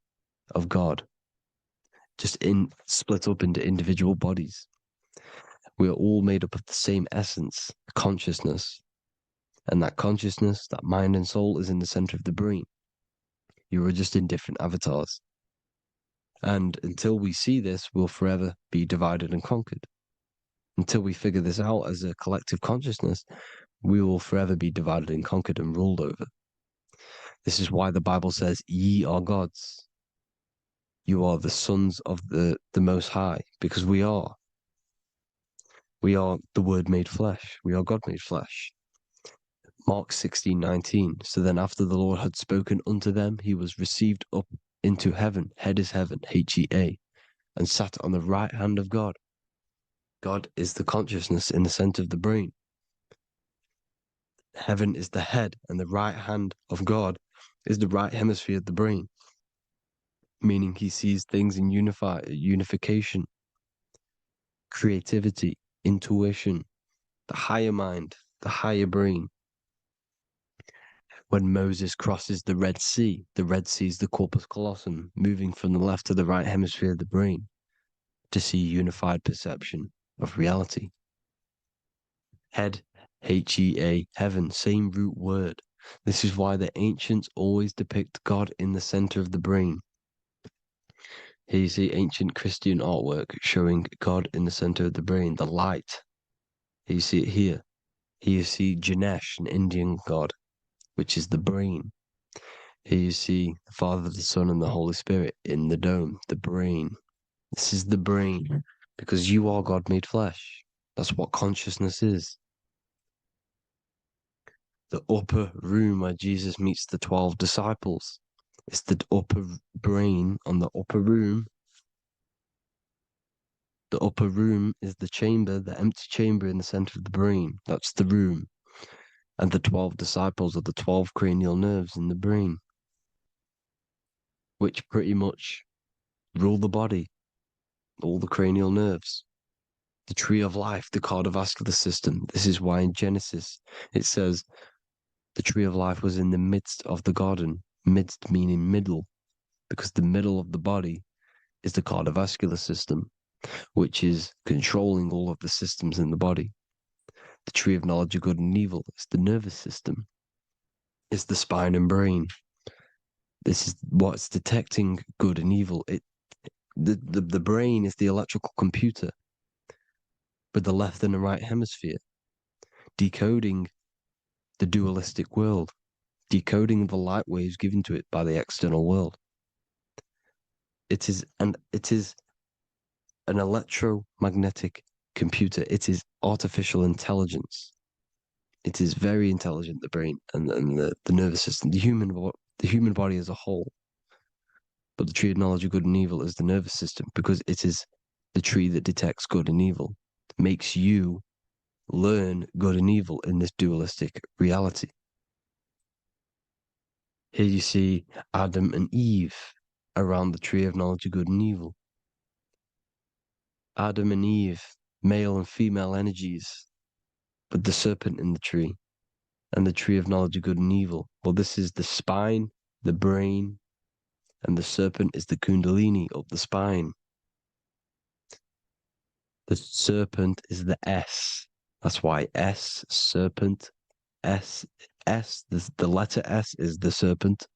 of God, just split up into individual bodies. We are all made up of the same essence, consciousness. And that consciousness, that mind and soul, is in the center of the brain. You are just in different avatars. And until we see this, we'll forever be divided and conquered. Until we figure this out as a collective consciousness, we will forever be divided and conquered and ruled over. This is why the Bible says, ye are gods. You are the sons of the Most High, because we are. We are the Word made flesh. We are God made flesh. Mark 16:19. So then after the Lord had spoken unto them, he was received up into heaven, head is heaven, H-E-A, and sat on the right hand of God. God is the consciousness in the center of the brain. Heaven is the head, and the right hand of God is the right hemisphere of the brain, meaning he sees things in unification, creativity, intuition, the higher mind, the higher brain. When Moses crosses the Red Sea is the corpus callosum, moving from the left to the right hemisphere of the brain to see unified perception of reality. Head, H-E-A, heaven, same root word. This is why the ancients always depict God in the center of the brain. Here you see ancient Christian artwork showing God in the center of the brain, the light. Here you see it here. Here you see Ganesh, an Indian god, which is the brain. Here you see the Father, the Son, and the Holy Spirit in the dome, the brain. This is the brain, because you are God made flesh. That's what consciousness is. The upper room where Jesus meets the 12 disciples. It's the upper brain on the upper room. The upper room is the chamber, the empty chamber in the center of the brain. That's the room. And the 12 disciples are the 12 cranial nerves in the brain, which pretty much rule the body, all the cranial nerves. The tree of life, the cardiovascular system. This is why in Genesis it says the tree of life was in the midst of the garden. Midst meaning middle, because the middle of the body is the cardiovascular system, which is controlling all of the systems in the body. The tree of knowledge of good and evil is the nervous system. It's the spine and brain. This is what's detecting good and evil. The brain is the electrical computer with the left and the right hemisphere, decoding the dualistic world, decoding the light waves given to it by the external world. It is an electromagnetic computer. It is artificial intelligence. It is very intelligent, the brain and the nervous system, the human body as a whole. But the tree of knowledge of good and evil is the nervous system, because it is the tree that detects good and evil, makes you learn good and evil in this dualistic reality. Here you see Adam and Eve around the tree of knowledge of good and evil. Adam and Eve, male and female energies, with the serpent in the tree, and the tree of knowledge of good and evil. Well, this is the spine, the brain, and the serpent is the kundalini up the spine. The serpent is the S. That's why S, serpent, the letter S is the serpent.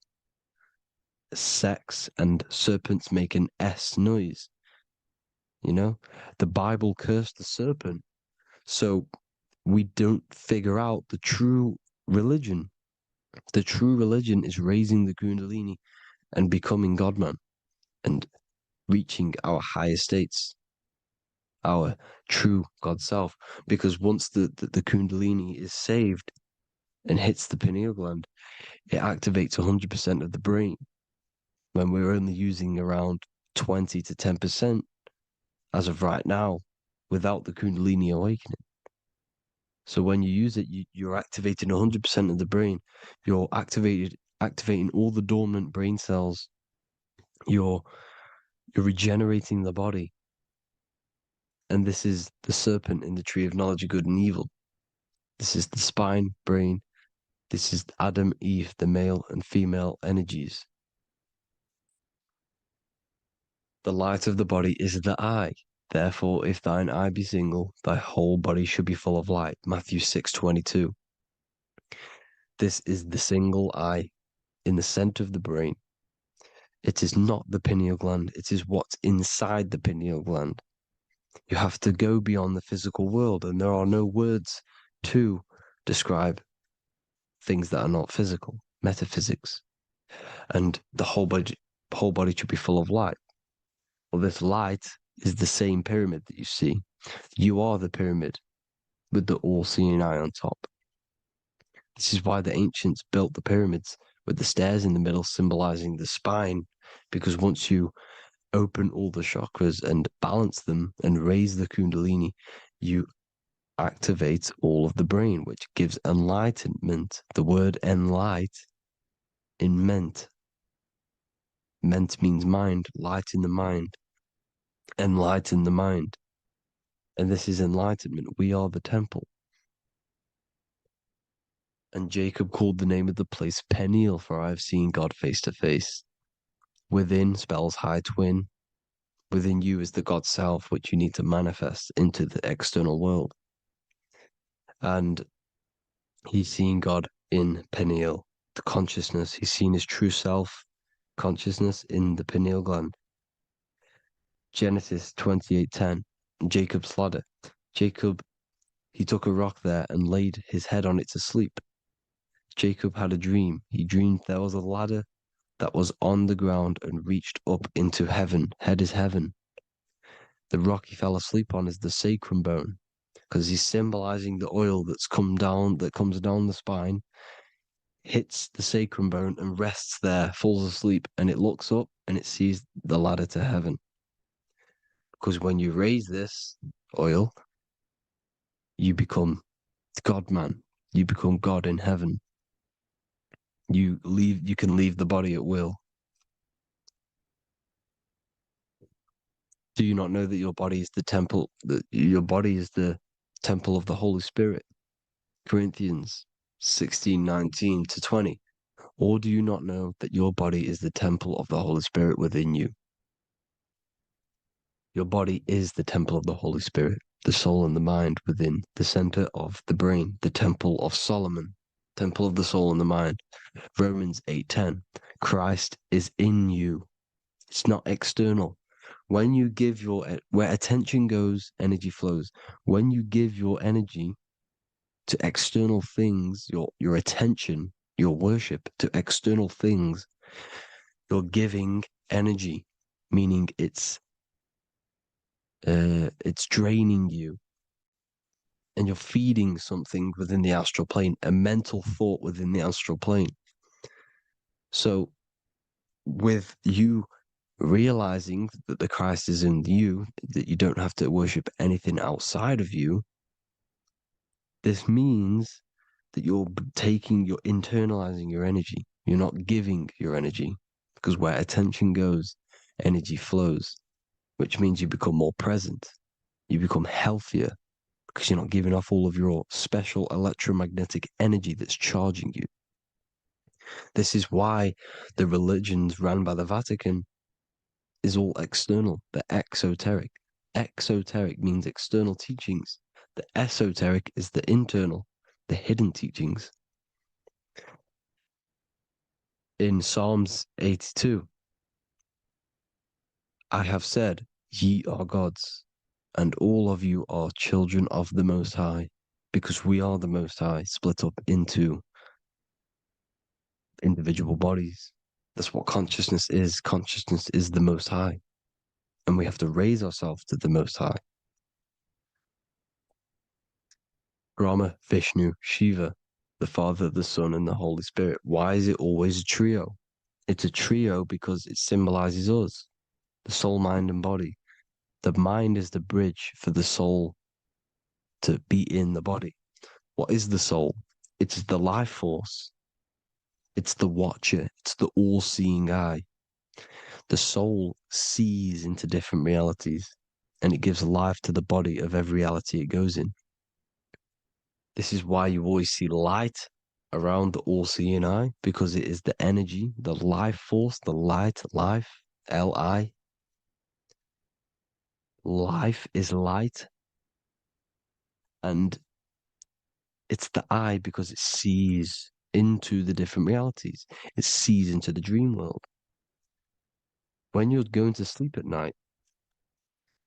Sex and serpents make an S noise. You know, the Bible cursed the serpent. So we don't figure out the true religion. The true religion is raising the kundalini and becoming God-man and reaching our higher states, our true God self. Because once the kundalini is saved and hits the pineal gland, it activates 100% of the brain, when we're only using around 20 to 10% as of right now without the kundalini awakening. So when you use it, you're activating 100% of the brain. You're activating all the dormant brain cells. You're regenerating the body. And this is the serpent in the tree of knowledge of good and evil. This is the spine, brain. This is Adam, Eve, the male and female energies. The light of the body is the eye. Therefore, if thine eye be single, thy whole body should be full of light. Matthew 6:22. This is the single eye in the center of the brain. It is not the pineal gland. It is what's inside the pineal gland. You have to go beyond the physical world, and there are no words to describe things that are not physical, metaphysics. And the whole body should be full of light. Well, this light is the same pyramid that you see. You are the pyramid with the all-seeing eye on top. This is why the ancients built the pyramids with the stairs in the middle symbolizing the spine, because once you open all the chakras and balance them and raise the kundalini, you activate all of the brain, which gives enlightenment. The word enlight in ment. Ment means mind, light in the mind. Enlighten the mind. And this is enlightenment. We are the temple. And Jacob called the name of the place Peniel, for I have seen God face to face. Within spells high twin. Within you is the God self, which you need to manifest into the external world. And he's seeing God in pineal, the consciousness. He's seen his true self consciousness in the pineal gland. Genesis 28:10, Jacob's ladder. Jacob, he took a rock there and laid his head on it to sleep. Jacob had a dream. He dreamed there was a ladder that was on the ground and reached up into heaven. Head is heaven. The rock he fell asleep on is the sacrum bone, because he's symbolizing the oil that comes down the spine, hits the sacrum bone and rests there, falls asleep, and it looks up and it sees the ladder to heaven. Because when you raise this oil, you become God man. You become God in heaven. You can leave the body at will. Do you not know that your body is the temple, that your body is the temple of the Holy Spirit? Corinthians 16:19-20. Or do you not know that your body is the temple of the Holy Spirit within you? Your body is the temple of the Holy Spirit, the soul and the mind within, the center of the brain, the temple of Solomon, temple of the soul and the mind. Romans 8:10. Christ is in you. It's not external. When you give where attention goes, energy flows. When you give your energy to external things, your attention, your worship to external things, you're giving energy, meaning it's draining you, and you're feeding something within the astral plane, a mental thought within the astral plane. So with you realizing that the Christ is in you, that you don't have to worship anything outside of you, this means that you're internalizing your energy. You're not giving your energy, because where attention goes, energy flows, which means you become more present. You become healthier because you're not giving off all of your special electromagnetic energy that's charging you. This is why the religions run by the Vatican is all external. They're exoteric. Exoteric means external teachings. The esoteric is the internal, the hidden teachings. In Psalms 82, I have said, ye are gods, and all of you are children of the Most High, because we are the Most High, split up into individual bodies. That's what consciousness is. Consciousness is the Most High, and we have to raise ourselves to the Most High. Brahma, Vishnu, Shiva, the Father, the Son, and the Holy Spirit. Why is it always a trio? It's a trio because it symbolizes us, the soul, mind, and body. The mind is the bridge for the soul to be in the body. What is the soul? It's the life force. It's the watcher. It's the all-seeing eye. The soul sees into different realities, and it gives life to the body of every reality it goes in. This is why you always see light around the all-seeing eye, because it is the energy, the life force, the light, life, L-I. Life is light, and it's the eye because it sees into the different realities. It sees into the dream world. When you're going to sleep at night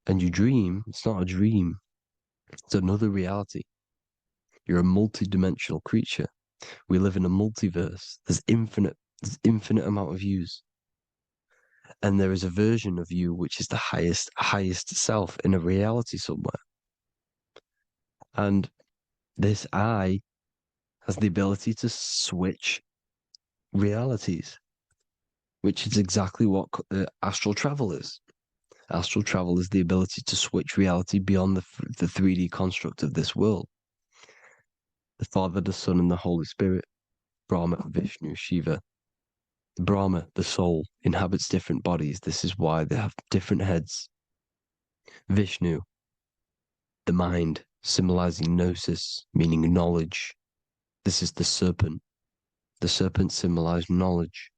and you dream, it's not a dream. It's another reality. You're a multi-dimensional creature. We live in a multiverse. There's infinite amount of yous. And there is a version of you which is the highest self in a reality somewhere. And this eye has the ability to switch realities, which is exactly what astral travel is. Astral travel is the ability to switch reality beyond the 3D construct of this world. The Father, the Son, and the Holy Spirit, Brahma, Vishnu, Shiva. Brahma, the soul, inhabits different bodies. This is why they have different heads. Vishnu, the mind, symbolizing gnosis, meaning knowledge. This is the serpent. The serpent symbolized knowledge.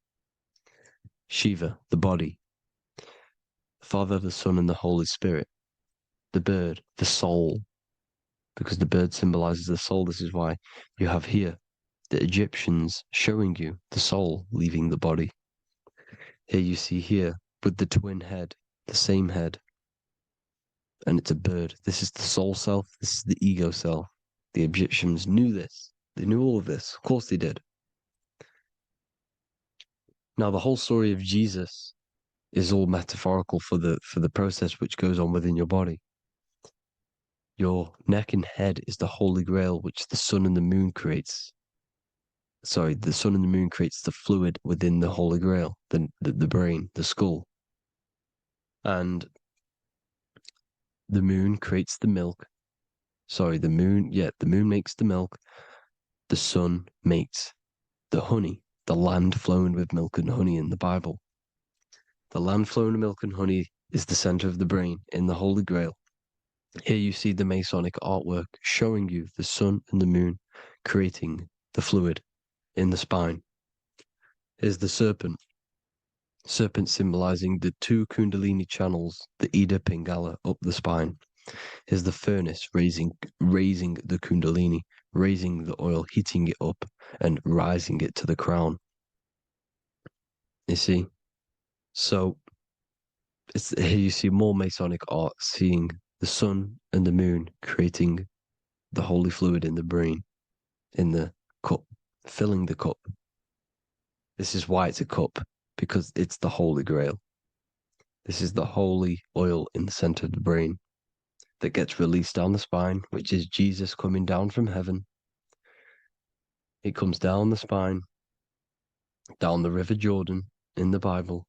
Shiva, the body. The Father, the Son, and the Holy Spirit. The bird, the soul. because the bird symbolizes the soul. This is why you have here the Egyptians showing you the soul leaving the body. Here you see here with the twin head, the same head, and it's a bird. This is the soul self. This is the ego self. The Egyptians knew this. They knew all of this. Of course they did. Now, the whole story of Jesus is all metaphorical for the process which goes on within your body. Your neck and head is the Holy Grail, which the sun and the moon creates. Sorry, the sun and the moon creates the fluid within the Holy Grail, the brain, the skull. And the moon creates the milk. Sorry, the moon makes the milk. The sun makes the honey, the land flowing with milk and honey in the Bible. The land flowing with milk and honey is the center of the brain in the Holy Grail. Here you see the Masonic artwork showing you the sun and the moon creating the fluid in the spine. Here's the serpent. Serpent symbolizing the two Kundalini channels, the Ida Pingala up the spine. Here's the furnace raising the Kundalini, raising the oil, heating it up, and rising it to the crown. You see? So here you see more Masonic art, seeing the sun and the moon creating the holy fluid in the brain, in the cup, filling the cup. This is why it's a cup, because it's the Holy Grail. This is the holy oil in the center of the brain that gets released down the spine, which is Jesus coming down from heaven. It comes down the spine, down the River Jordan in the Bible.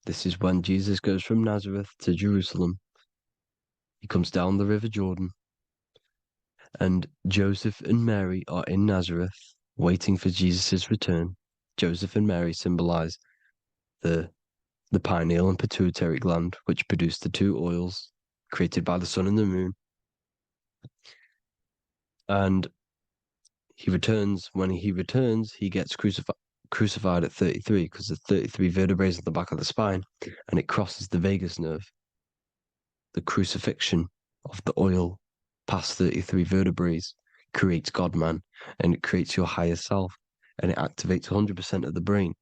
This is when Jesus goes from Nazareth to Jerusalem. He comes down the River Jordan, and Joseph and Mary are in Nazareth waiting for Jesus' return. Joseph and Mary symbolize the pineal and pituitary gland, which produce the two oils created by the sun and the moon. And he returns. When he returns, he gets crucified at 33, because there's 33 vertebrae at the back of the spine, and it crosses the vagus nerve. The crucifixion of the oil past 33 vertebrae creates God-man, and it creates your higher self, and it activates 100% of the brain.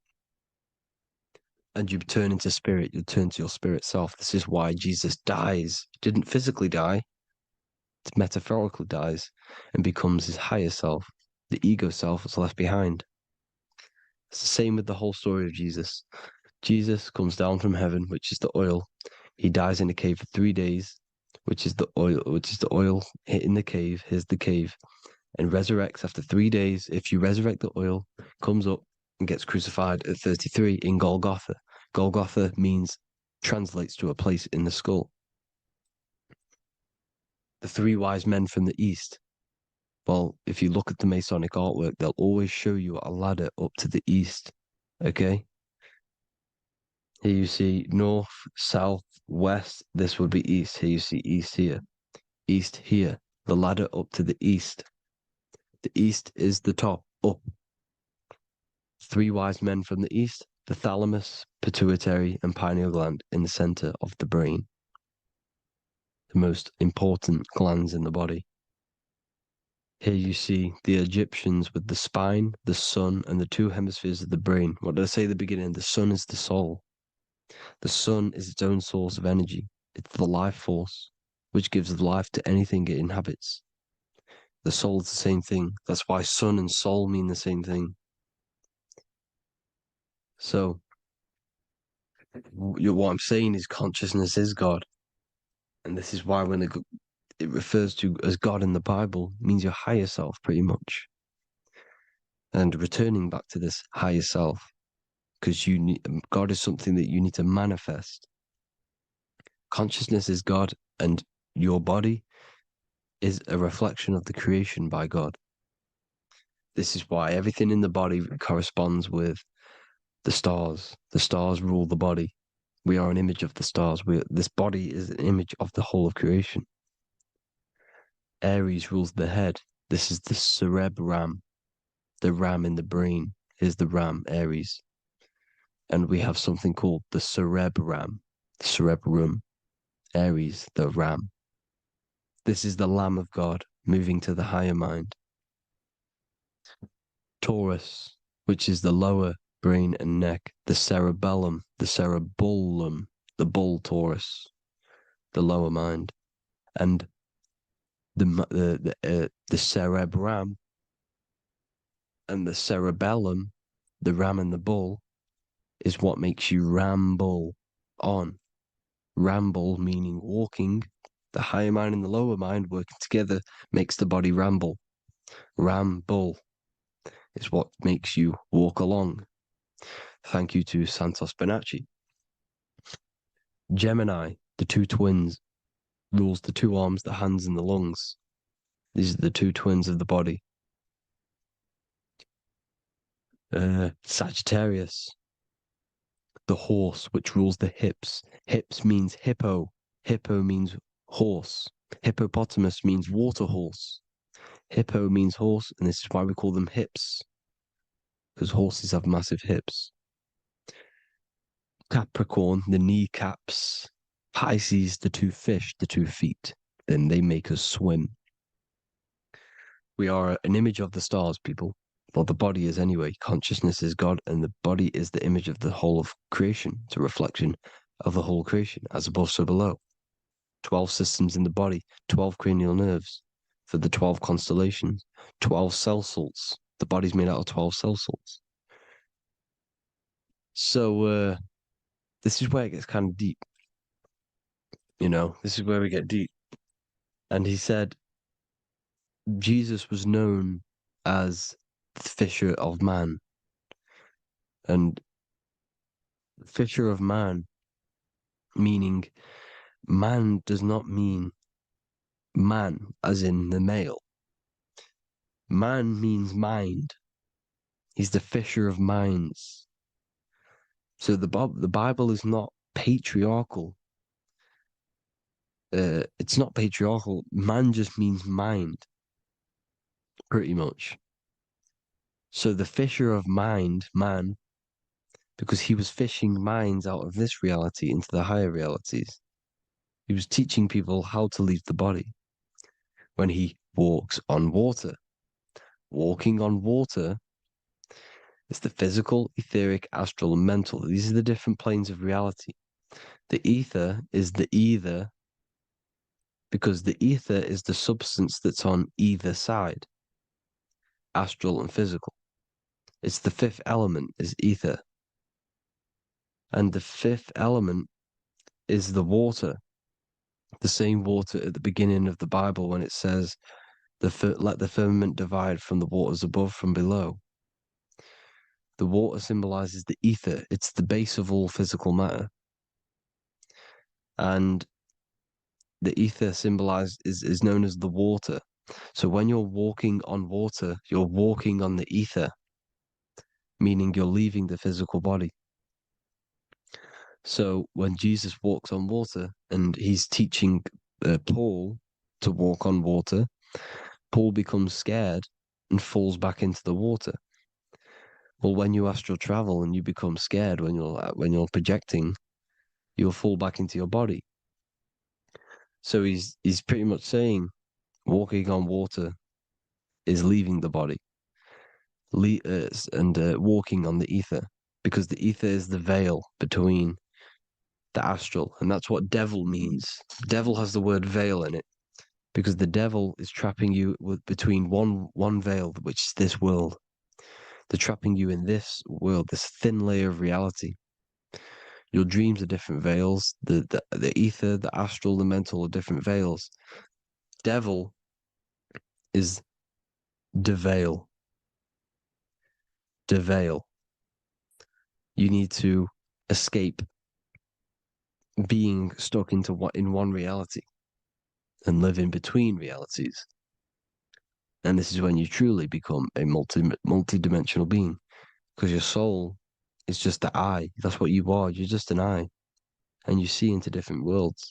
And you turn into spirit, you turn to your spirit self. This is why Jesus dies. He didn't physically die, it metaphorically dies, and becomes his higher self. The ego self is left behind. It's the same with the whole story of Jesus. Jesus comes down from heaven, which is the oil. He dies in a cave for 3 days, which is the oil hitting the cave. Here's the cave, and resurrects after 3 days. If you resurrect the oil, comes up and gets crucified at 33 in Golgotha. Golgotha translates to a place in the skull. The three wise men from the east. Well, if you look at the Masonic artwork, they'll always show you a ladder up to the east. Okay? Here you see north, south, west. This would be east. Here you see east here. East here. The ladder up to the east. The east is the top, up. Three wise men from the east, the thalamus, pituitary, and pineal gland in the center of the brain. The most important glands in the body. Here you see the Egyptians with the spine, the sun, and the two hemispheres of the brain. What did I say at the beginning? The sun is the soul. The sun is its own source of energy. It's the life force, which gives life to anything it inhabits. The soul is the same thing. That's why sun and soul mean the same thing. So, what I'm saying is consciousness is God. And this is why when it refers to as God in the Bible, means your higher self, pretty much. And returning back to this higher self, because God is something that you need to manifest. Consciousness is God, and your body is a reflection of the creation by God. This is why everything in the body corresponds with the stars. The stars rule the body. We are an image of the stars. This body is an image of the whole of creation. Aries rules the head. This is the cerebrum, the ram in the brain. Here's the ram, Aries. And we have something called the cerebrum, Aries, the ram. This is the Lamb of God, moving to the higher mind. Taurus, which is the lower brain and neck, the cerebellum, the bull Taurus, the lower mind, and the cerebrum and the cerebellum, the ram and the bull, is what makes you ramble on. Ramble meaning walking. The higher mind and the lower mind working together makes the body ramble. Ramble is what makes you walk along. Thank you to Santos Bonacci. Gemini, the two twins, rules the two arms, the hands, and the lungs. These are the two twins of the body. Sagittarius, the horse, which rules the hips. Hips means hippo. Hippo means horse. Hippopotamus means water horse. Hippo means horse, and this is why we call them hips, because horses have massive hips. Capricorn, the kneecaps. Pisces, the two fish, the 2 feet. Then they make us swim. We are an image of the stars, people. Well, the body is anyway. Consciousness is God, and the body is the image of the whole of creation. It's a reflection of the whole creation, as above, so below. 12 systems in the body, 12 cranial nerves for the 12 constellations, 12 cell salts. The body's made out of 12 cell salts. So, this is where it gets kind of deep. You know, this is where we get deep. And he said Jesus was known as the fisher of man. And fisher of man, meaning man does not mean man as in the male. Man means mind. He's the fisher of minds. So the Bible is not patriarchal. It's not patriarchal. Man just means mind, pretty much. So the fisher of mind, man, because he was fishing minds out of this reality into the higher realities. He was teaching people how to leave the body when he walks on water. Walking on water is the physical, etheric, astral, and mental. These are the different planes of reality. The ether is the either, because the ether is the substance that's on either side, astral and physical. It's the fifth element, is ether. And the fifth element is the water. The same water at the beginning of the Bible when it says, let the firmament divide from the waters above from below. The water symbolizes the ether. It's the base of all physical matter. And the ether symbolized is known as the water. So when you're walking on water, you're walking on the ether, meaning you're leaving the physical body. So when Jesus walks on water and he's teaching Paul to walk on water, Paul becomes scared and falls back into the water. Well, when you astral travel and you become scared when you're projecting, you'll fall back into your body. So he's pretty much saying walking on water is leaving the body, and walking on the ether, because the ether is the veil between the astral, and that's what devil means. Devil has the word veil in it, because the devil is trapping you between one veil, which is this world. They're trapping you in this world, this thin layer of reality. Your dreams are different veils. The ether, the astral, the mental are different veils. Devil is the veil. The veil. You need to escape being stuck in one reality and live in between realities. And this is when you truly become a multi-dimensional being, because your soul is just the eye. That's what you are. You're just an eye, and you see into different worlds.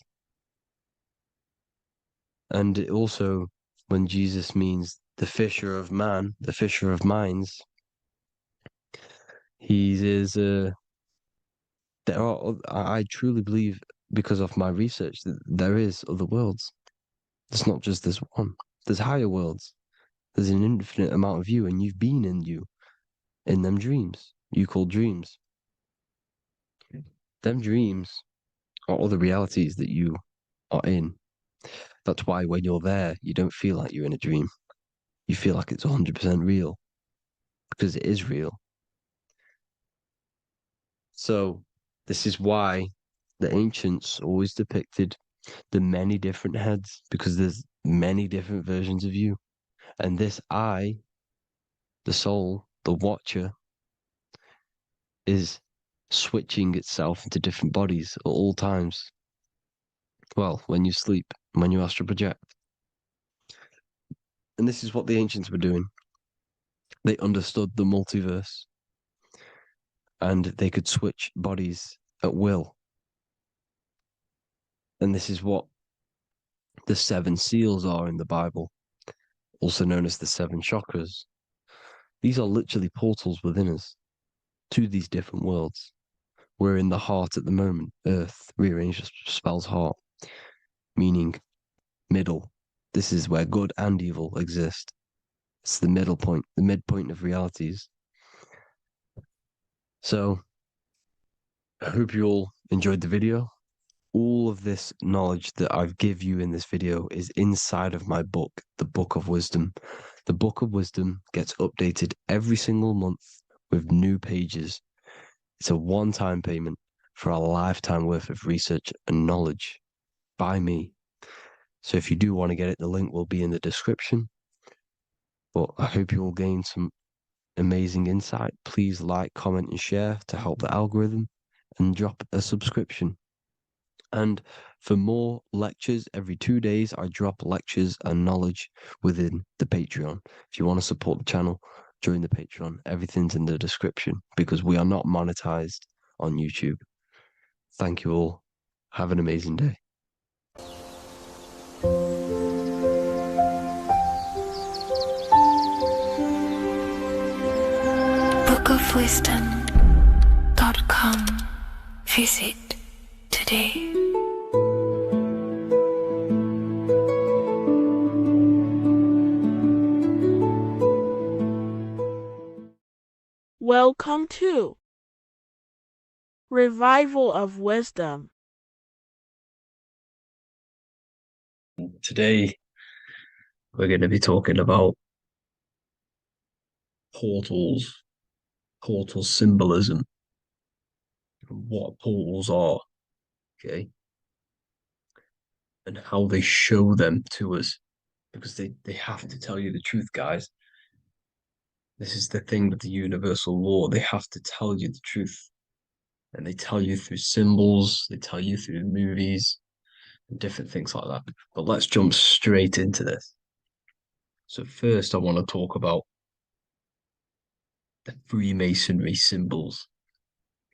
And it also, when Jesus means the fisher of man, the fisher of minds, he is. I truly believe, because of my research, that there is other worlds. It's not just this one. There's higher worlds. There's an infinite amount of you, and you've been in you, in them dreams. You call dreams. Them dreams are other realities that you are in. That's why when you're there, you don't feel like you're in a dream. You feel like it's 100% real, because it is real. So this is why the ancients always depicted the many different heads, because there's many different versions of you. And this I, the soul, the watcher, is switching itself into different bodies at all times. Well, when you sleep, when you astral project. And this is what the ancients were doing. They understood the multiverse, and they could switch bodies at will. And this is what the 7 seals are in the Bible, also known as the 7 chakras. These are literally portals within us to these different worlds. We're in the heart at the moment. Earth, rearranged spells heart, meaning middle. This is where good and evil exist. It's the middle point, the midpoint of realities. So, I hope you all enjoyed the video. All of this knowledge that I've give you in this video is inside of my book, the Book of Wisdom. The Book of Wisdom gets updated every single month with new pages. It's a one-time payment for a lifetime worth of research and knowledge by me. So if you do want to get it, the link will be in the description. But I hope you will gain some amazing insight. Please like, comment, and share to help the algorithm, and drop a subscription. And for more lectures, every 2 days, I drop lectures and knowledge within the Patreon. If you want to support the channel, join the Patreon. Everything's in the description, because we are not monetized on YouTube. Thank you all. Have an amazing day. bookofwisdom.com. Visit today. Welcome to Revival of Wisdom. Today, we're going to be talking about portals, portal symbolism, what portals are, okay, and how they show them to us, because they have to tell you the truth, guys. This is the thing with the universal law. They have to tell you the truth. And they tell you through symbols, they tell you through movies, and different things like that. But let's jump straight into this. So first, I want to talk about the Freemasonry symbols.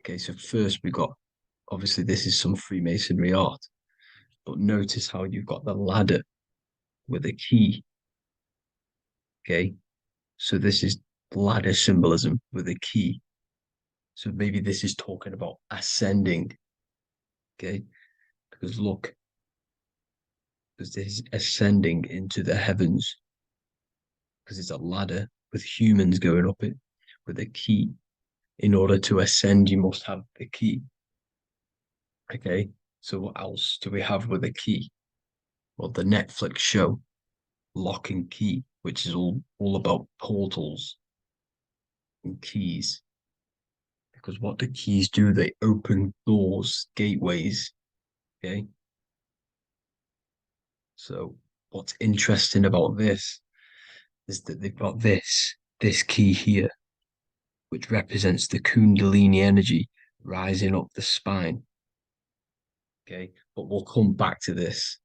Okay, so first we got, obviously this is some Freemasonry art, but notice how you've got the ladder with a key. Okay, so this is ladder symbolism with a key. So maybe this is talking about ascending. Okay, because look, because this is ascending into the heavens, because it's a ladder with humans going up it with a key. In order to ascend, you must have the key. Okay, so what else do we have with a key? Well, the Netflix show Lock and Key, which is all about portals and keys. Because what do keys do? They open doors, gateways. Okay, so what's interesting about this is that they've got this key here, which represents the Kundalini energy rising up the spine. Okay, but we'll come back to this.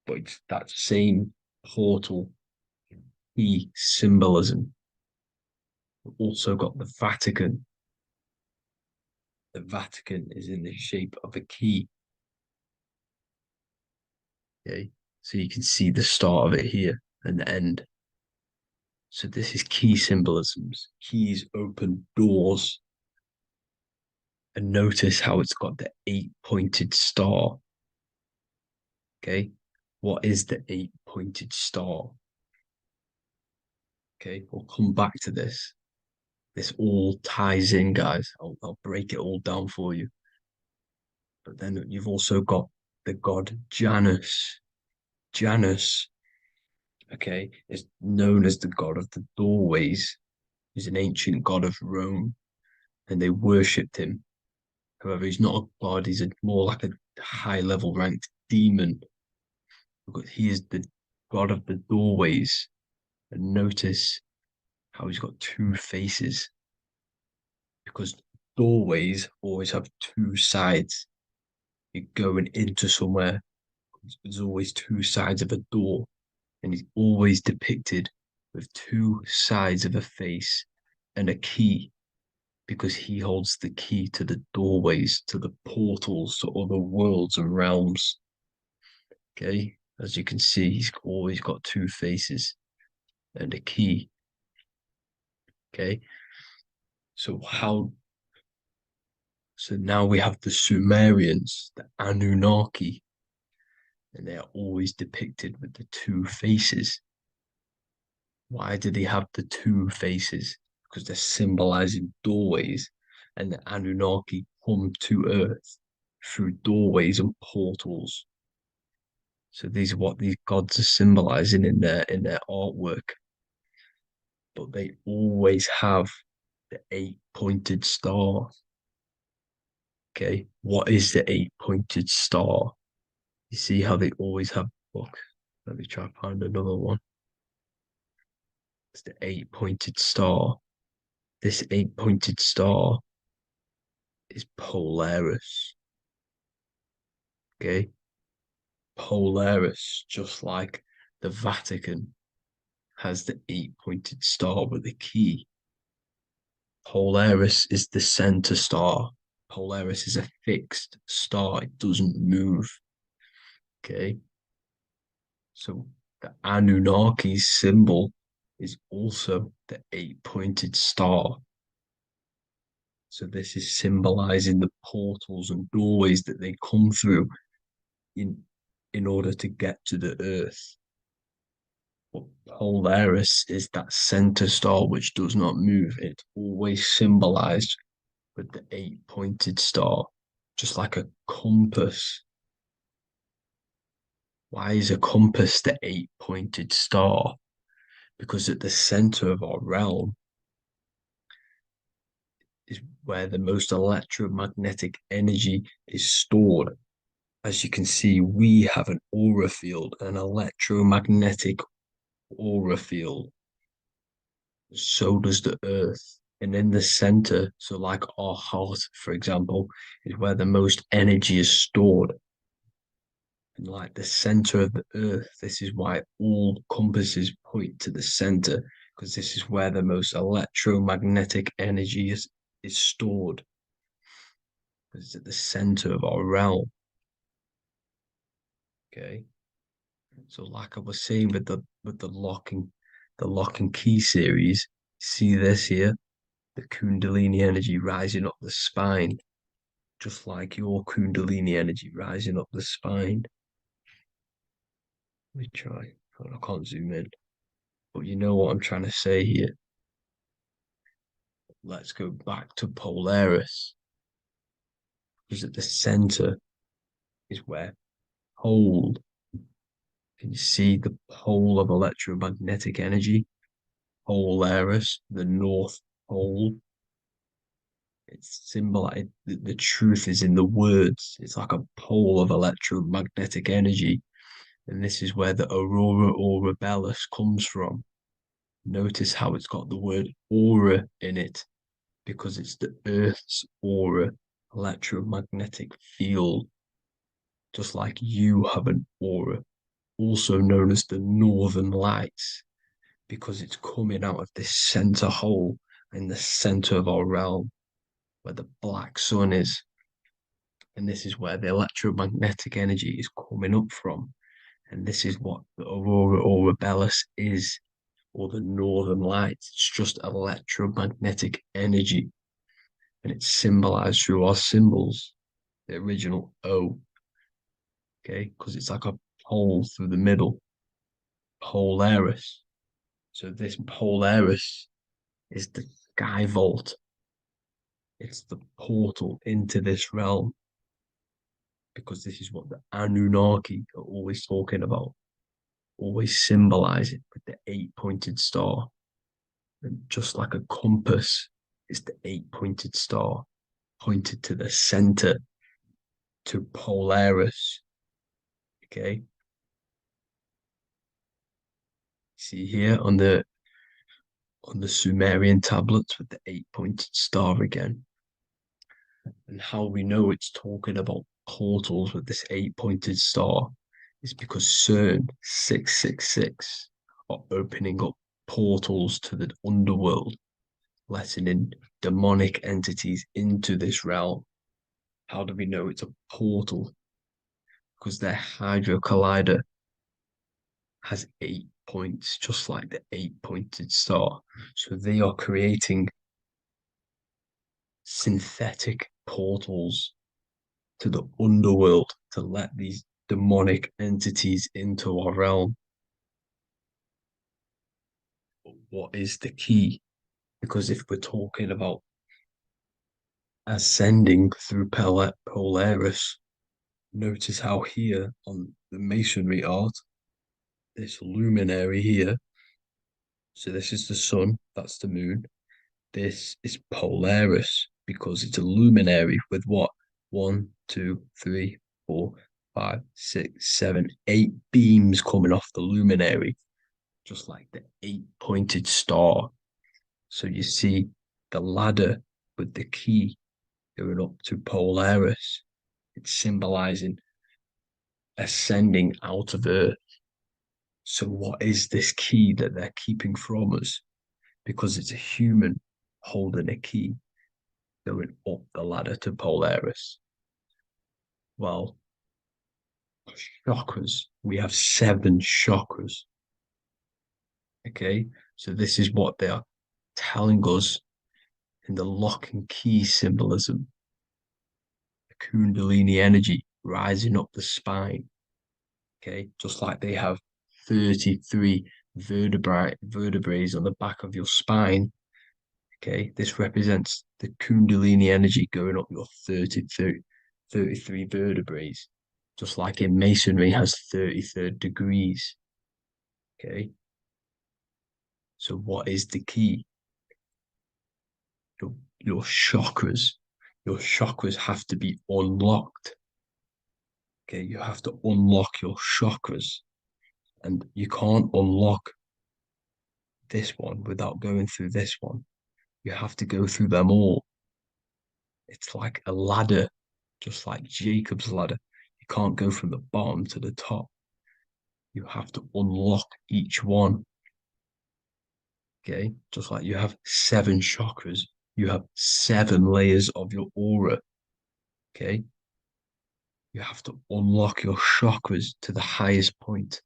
But it's that same portal key symbolism. We've also got the Vatican. The Vatican is in the shape of a key. Okay, so you can see the start of it here and the end. So this is key symbolisms. Keys open doors. And notice how it's got the 8-pointed star. Okay, what is the 8-pointed star? Okay, we'll come back to this. This all ties in, guys. I'll break it all down for you. But then you've also got the god Janus. Janus, okay, is known as the god of the doorways. He's an ancient god of Rome, and they worshipped him. However, he's not a god, he's more like a high-level ranked demon. Because he is the god of the doorways. And notice how he's got two faces. Because doorways always have two sides. You're going into somewhere, there's always two sides of a door. And he's always depicted with two sides of a face and a key, because he holds the key to the doorways, to the portals to other worlds and realms. Okay, as you can see, he's always got two faces and a key. Okay, so now we have the Sumerians, the Anunnaki, and they are always depicted with the two faces. Why do they have the two faces? Because they're symbolizing doorways, and the Anunnaki come to Earth through doorways and portals. So these are what these gods are symbolizing in their artwork. But they always have the 8-pointed star. Okay, what is the 8-pointed star? You see how they always have. Look, let me try to find another one. It's the 8-pointed star. This 8-pointed star is Polaris. Okay, Polaris, just like the Vatican has the 8-pointed star with a key. Polaris is the center star. Polaris is a fixed star, it doesn't move. Okay, so the Anunnaki's symbol is also the 8-pointed star. So this is symbolizing the portals and doorways that they come through in order to get to the Earth. But Polaris is that center star which does not move. It's always symbolized with the 8-pointed star, just like a compass. Why is a compass the 8-pointed star? Because at the center of our realm is where the most electromagnetic energy is stored. As you can see, we have an aura field, an electromagnetic aura field. So does the Earth. And in the center, so like our heart, for example, is where the most energy is stored. And like the center of the Earth, this is why all compasses point to the center, because this is where the most electromagnetic energy is stored. It's at the center of our realm. Okay. So like I was saying with the lock and key series, see this here, the Kundalini energy rising up the spine, just like your Kundalini energy rising up the spine. Let me try. Oh, I can't zoom in, but you know what I'm trying to say here. Let's go back to Polaris, because at the center is where hold. Can you see the pole of electromagnetic energy? Polaris, the North Pole. It's symbolized. The truth is in the words. It's like a pole of electromagnetic energy. And this is where the aurora borealis comes from. Notice how it's got the word aura in it, because it's the Earth's aura, electromagnetic field. Just like you have an aura, also known as the northern lights, because it's coming out of this center hole in the center of our realm, where the black sun is. And this is where the electromagnetic energy is coming up from. And this is what the aurora borealis is, or the northern lights. It's just electromagnetic energy. And it's symbolized through our symbols, the original O. Okay, because it's like a hole through the middle, Polaris. So this Polaris is the sky vault. It's the portal into this realm, because this is what the Anunnaki are always talking about, always symbolize it with the 8-pointed star. And just like a compass, it's the 8-pointed star pointed to the center, to Polaris. Okay. See here on the Sumerian tablets with the 8-pointed star again. And how we know it's talking about portals with this 8-pointed star is because CERN 666 are opening up portals to the underworld, letting in demonic entities into this realm. How do we know it's a portal? Because their Hydra Collider has 8 points, just like the 8-pointed star. So they are creating synthetic portals to the underworld to let these demonic entities into our realm. But what is the key? Because if we're talking about ascending through Polaris, notice how here on the masonry art, this luminary here, so this is the sun, that's the moon. This is Polaris because it's a luminary with what? 1, 2, 3, 4, 5, 6, 7, 8 beams coming off the luminary, just like the 8-pointed star. So you see the ladder with the key going up to Polaris. It's symbolizing ascending out of Earth. So what is this key that they're keeping from us? Because it's a human holding a key going up the ladder to Polaris. Well, chakras. We have 7 chakras. Okay, so this is what they are telling us in the lock and key symbolism. The Kundalini energy rising up the spine. Okay, just like they have 33 vertebrae on the back of your spine. Okay, this represents the Kundalini energy going up your 33 vertebrae, just like in Masonry has 33rd degrees. Okay, so what is the key? Your chakras. Your chakras have to be unlocked. Okay, you have to unlock your chakras, and you can't unlock this one without going through this one. You have to go through them all. It's like a ladder, just like Jacob's ladder. You can't go from the bottom to the top. You have to unlock each one. Okay, just like you have 7 chakras, you have 7 layers of your aura. Okay, you have to unlock your chakras to the highest point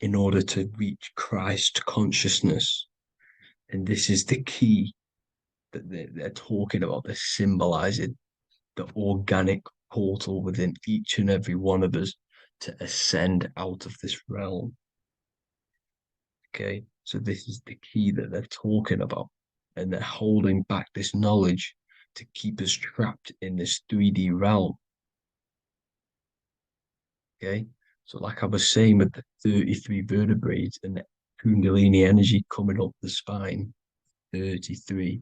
in order to reach Christ consciousness. And this is the key that they're talking about. They're symbolizing the organic portal within each and every one of us to ascend out of this realm. Okay, so this is the key that they're talking about, and they're holding back this knowledge to keep us trapped in this 3D realm. Okay, so like I was saying with the 33 vertebrae and the Kundalini energy coming up the spine, 33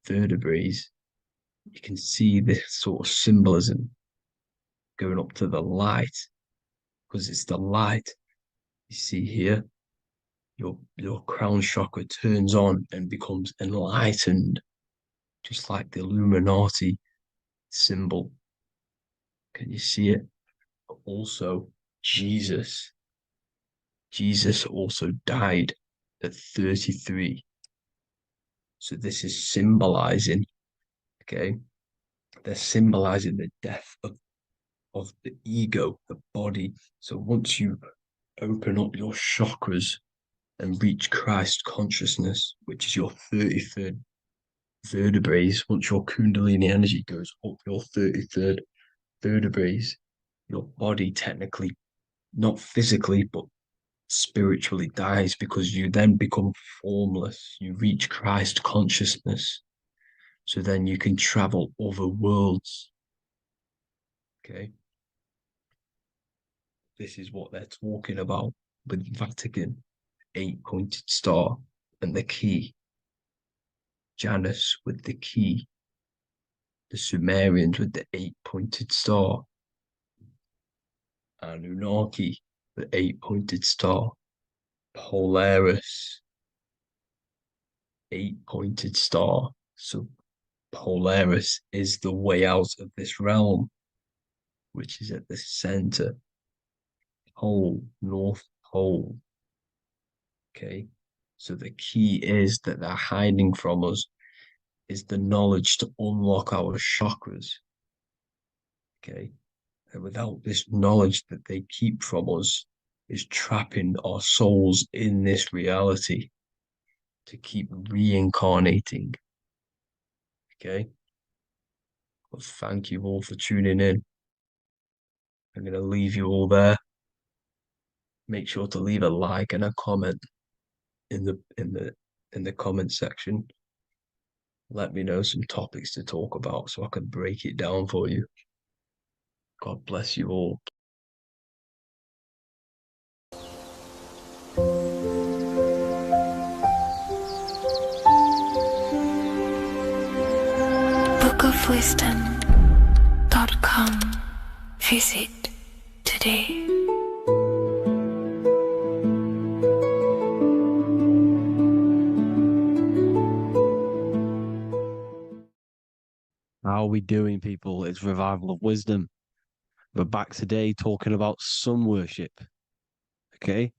vertebrae, you can see this sort of symbolism going up to the light, because it's the light. You see here, your crown chakra turns on and becomes enlightened, just like the Illuminati symbol. Can you see it? But also, Jesus also died at 33. So this is symbolizing, okay, they're symbolizing the death of the ego, the body. So once you open up your chakras and reach Christ consciousness, which is your 33rd vertebrae, once your Kundalini energy goes up your 33rd vertebrae, your body technically not physically, but spiritually dies, because you then become formless. You reach Christ consciousness. So then you can travel other worlds. Okay. This is what they're talking about with Vatican, 8-pointed star, and the key. Janus with the key. The Sumerians with the 8-pointed star. Anunnaki, the 8-pointed star. Polaris, 8-pointed star. So Polaris is the way out of this realm, which is at the center. Pole, North Pole. Okay. So the key is that they're hiding from us is the knowledge to unlock our chakras. Okay. And without this knowledge that they keep from us, is trapping our souls in this reality to keep reincarnating. Okay. Well, thank you all for tuning in. I'm going to leave you all there. Make sure to leave a like and a comment in the comment section. Let me know some topics to talk about so I can break it down for you. God bless you all. bookofwisdom.com. Visit today. How are we doing, people? It's Revival of Wisdom. We're back today talking about sun worship. Okay?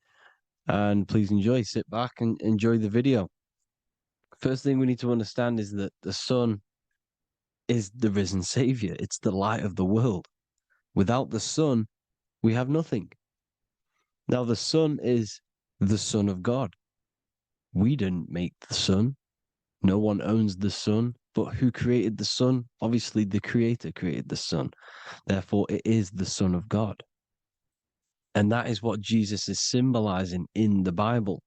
And please enjoy, sit back and enjoy the video. First thing we need to understand is that the sun is the risen savior. It's the light of the world. Without the sun, we have nothing. Now, the sun is the Son of God. We didn't make the sun. No one owns the sun. But who created the sun? Obviously, the Creator created the sun. Therefore, it is the Son of God. And that is what Jesus is symbolizing in the Bible.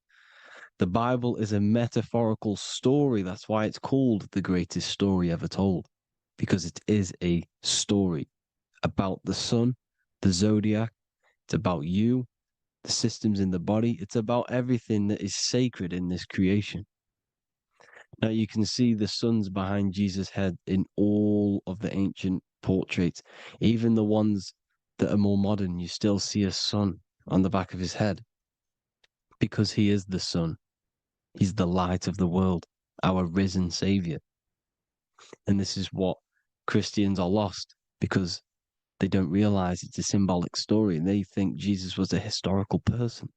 The Bible is a metaphorical story. That's why it's called the greatest story ever told, because it is a story about the sun, the zodiac. It's about you, the systems in the body. It's about everything that is sacred in this creation. Now you can see the suns behind Jesus' head in all of the ancient portraits, even the ones that are more modern. You still see a sun on the back of his head because he is the sun. He's the light of the world, our risen savior. And this is what Christians are lost because they don't realize it's a symbolic story and they think Jesus was a historical person.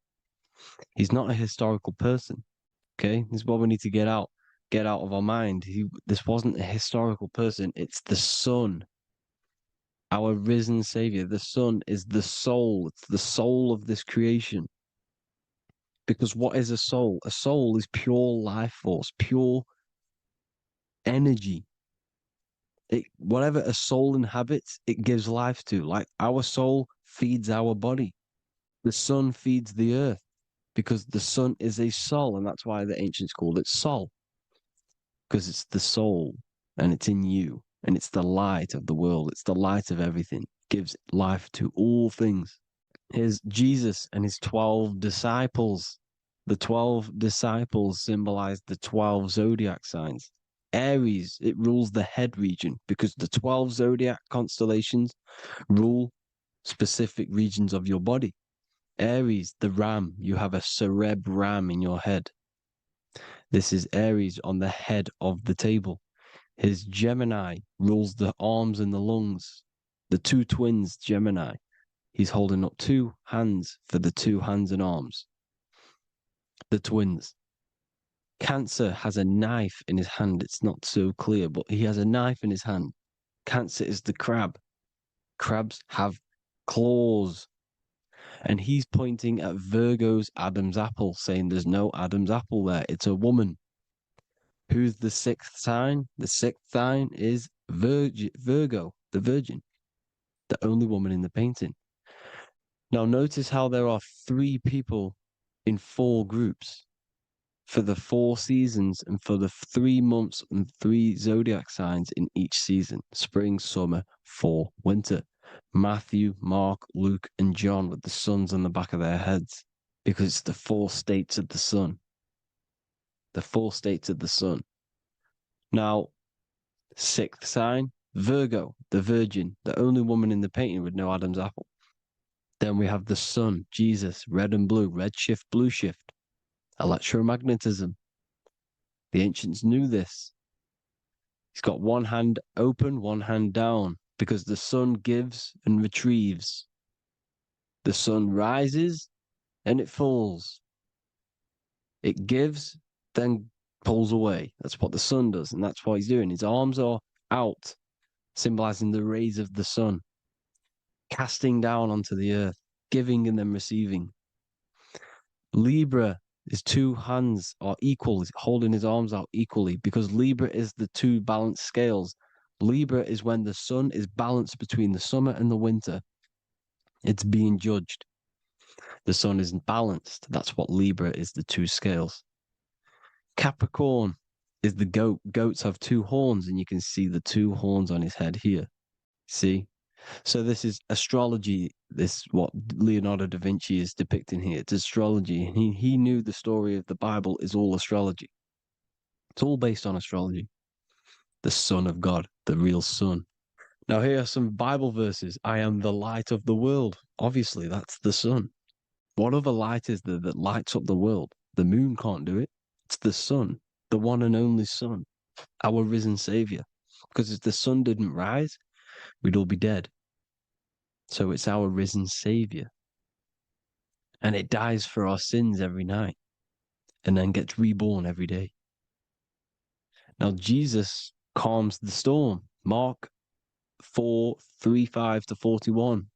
He's not a historical person. Okay, this is what we need to get out of our mind. This wasn't a historical person. It's the Son, our risen Savior. The Son is the soul. It's the soul of this creation. Because what is a soul? A soul is pure life force, pure energy. Whatever a soul inhabits, it gives life to. Like our soul feeds our body. The sun feeds the earth because the sun is a soul, and that's why the ancients called it Sol. Because it's the soul and it's in you and it's the light of the world. It's the light of everything. It gives life to all things. Here's Jesus and his 12 disciples. The 12 disciples symbolize the 12 zodiac signs. Aries, it rules the head region because the 12 zodiac constellations rule specific regions of your body. Aries, the ram, you have a cerebram in your head. This is Aries on the head of the table. His Gemini rules the arms and the lungs. The two twins, Gemini. He's holding up 2 hands for the 2 hands and arms. The twins. Cancer has a knife in his hand. It's not so clear, but he has a knife in his hand. Cancer is the crab. Crabs have claws. And he's pointing at Virgo's Adam's apple, saying there's no Adam's apple there. It's a woman. Who's the 6th sign? The 6th sign is Virgo, the Virgin, the only woman in the painting. Now, notice how there are 3 people in 4 groups for the 4 seasons and for the 3 months and 3 zodiac signs in each season: spring, summer, fall, winter. Matthew, Mark, Luke, and John with the suns on the back of their heads, because it's the 4 states of the sun. The 4 states of the sun. Now, 6th sign, Virgo, the virgin, the only woman in the painting with no Adam's apple. Then we have the sun, Jesus, red and blue, red shift, blue shift, electromagnetism. The ancients knew this. He's got one hand open, one hand down, because the sun gives and retrieves. The sun rises and it falls. It gives, then pulls away. That's what the sun does, and that's what he's doing. His arms are out, symbolizing the rays of the sun, casting down onto the earth, giving and then receiving. Libra, his 2 hands are equal, he's holding his arms out equally, because Libra is the 2 balanced scales. Libra is when the sun is balanced between the summer and the winter. It's being judged. The sun isn't balanced. That's what Libra is, the 2 scales. Capricorn is the goat. Goats have 2 horns, and you can see the 2 horns on his head here. See? So this is astrology. This is what Leonardo da Vinci is depicting here. It's astrology. He knew the story of the Bible is all astrology. It's all based on astrology. The Son of God, the real sun. Now here are some Bible verses. I am the light of the world. Obviously, that's the sun. What other light is there that lights up the world? The moon can't do it. It's the sun, the one and only sun, our risen Savior. Because if the sun didn't rise, we'd all be dead. So it's our risen Savior. And it dies for our sins every night and then gets reborn every day. Now, Jesus calms the storm. Mark 4:35-41.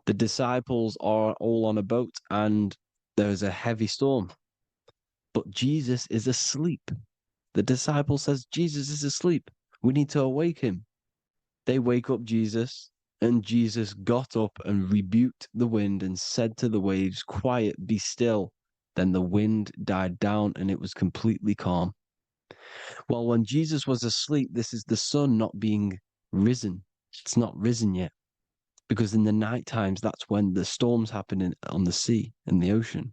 The disciples are all on a boat and there's a heavy storm. But Jesus is asleep. The disciple says, Jesus is asleep. We need to awake him. They wake up Jesus, and Jesus got up and rebuked the wind and said to the waves, quiet, be still. Then the wind died down and it was completely calm. Well, when Jesus was asleep, this is the sun not being risen. It's not risen yet. Because in the night times, that's when the storms happen on the sea, in the ocean.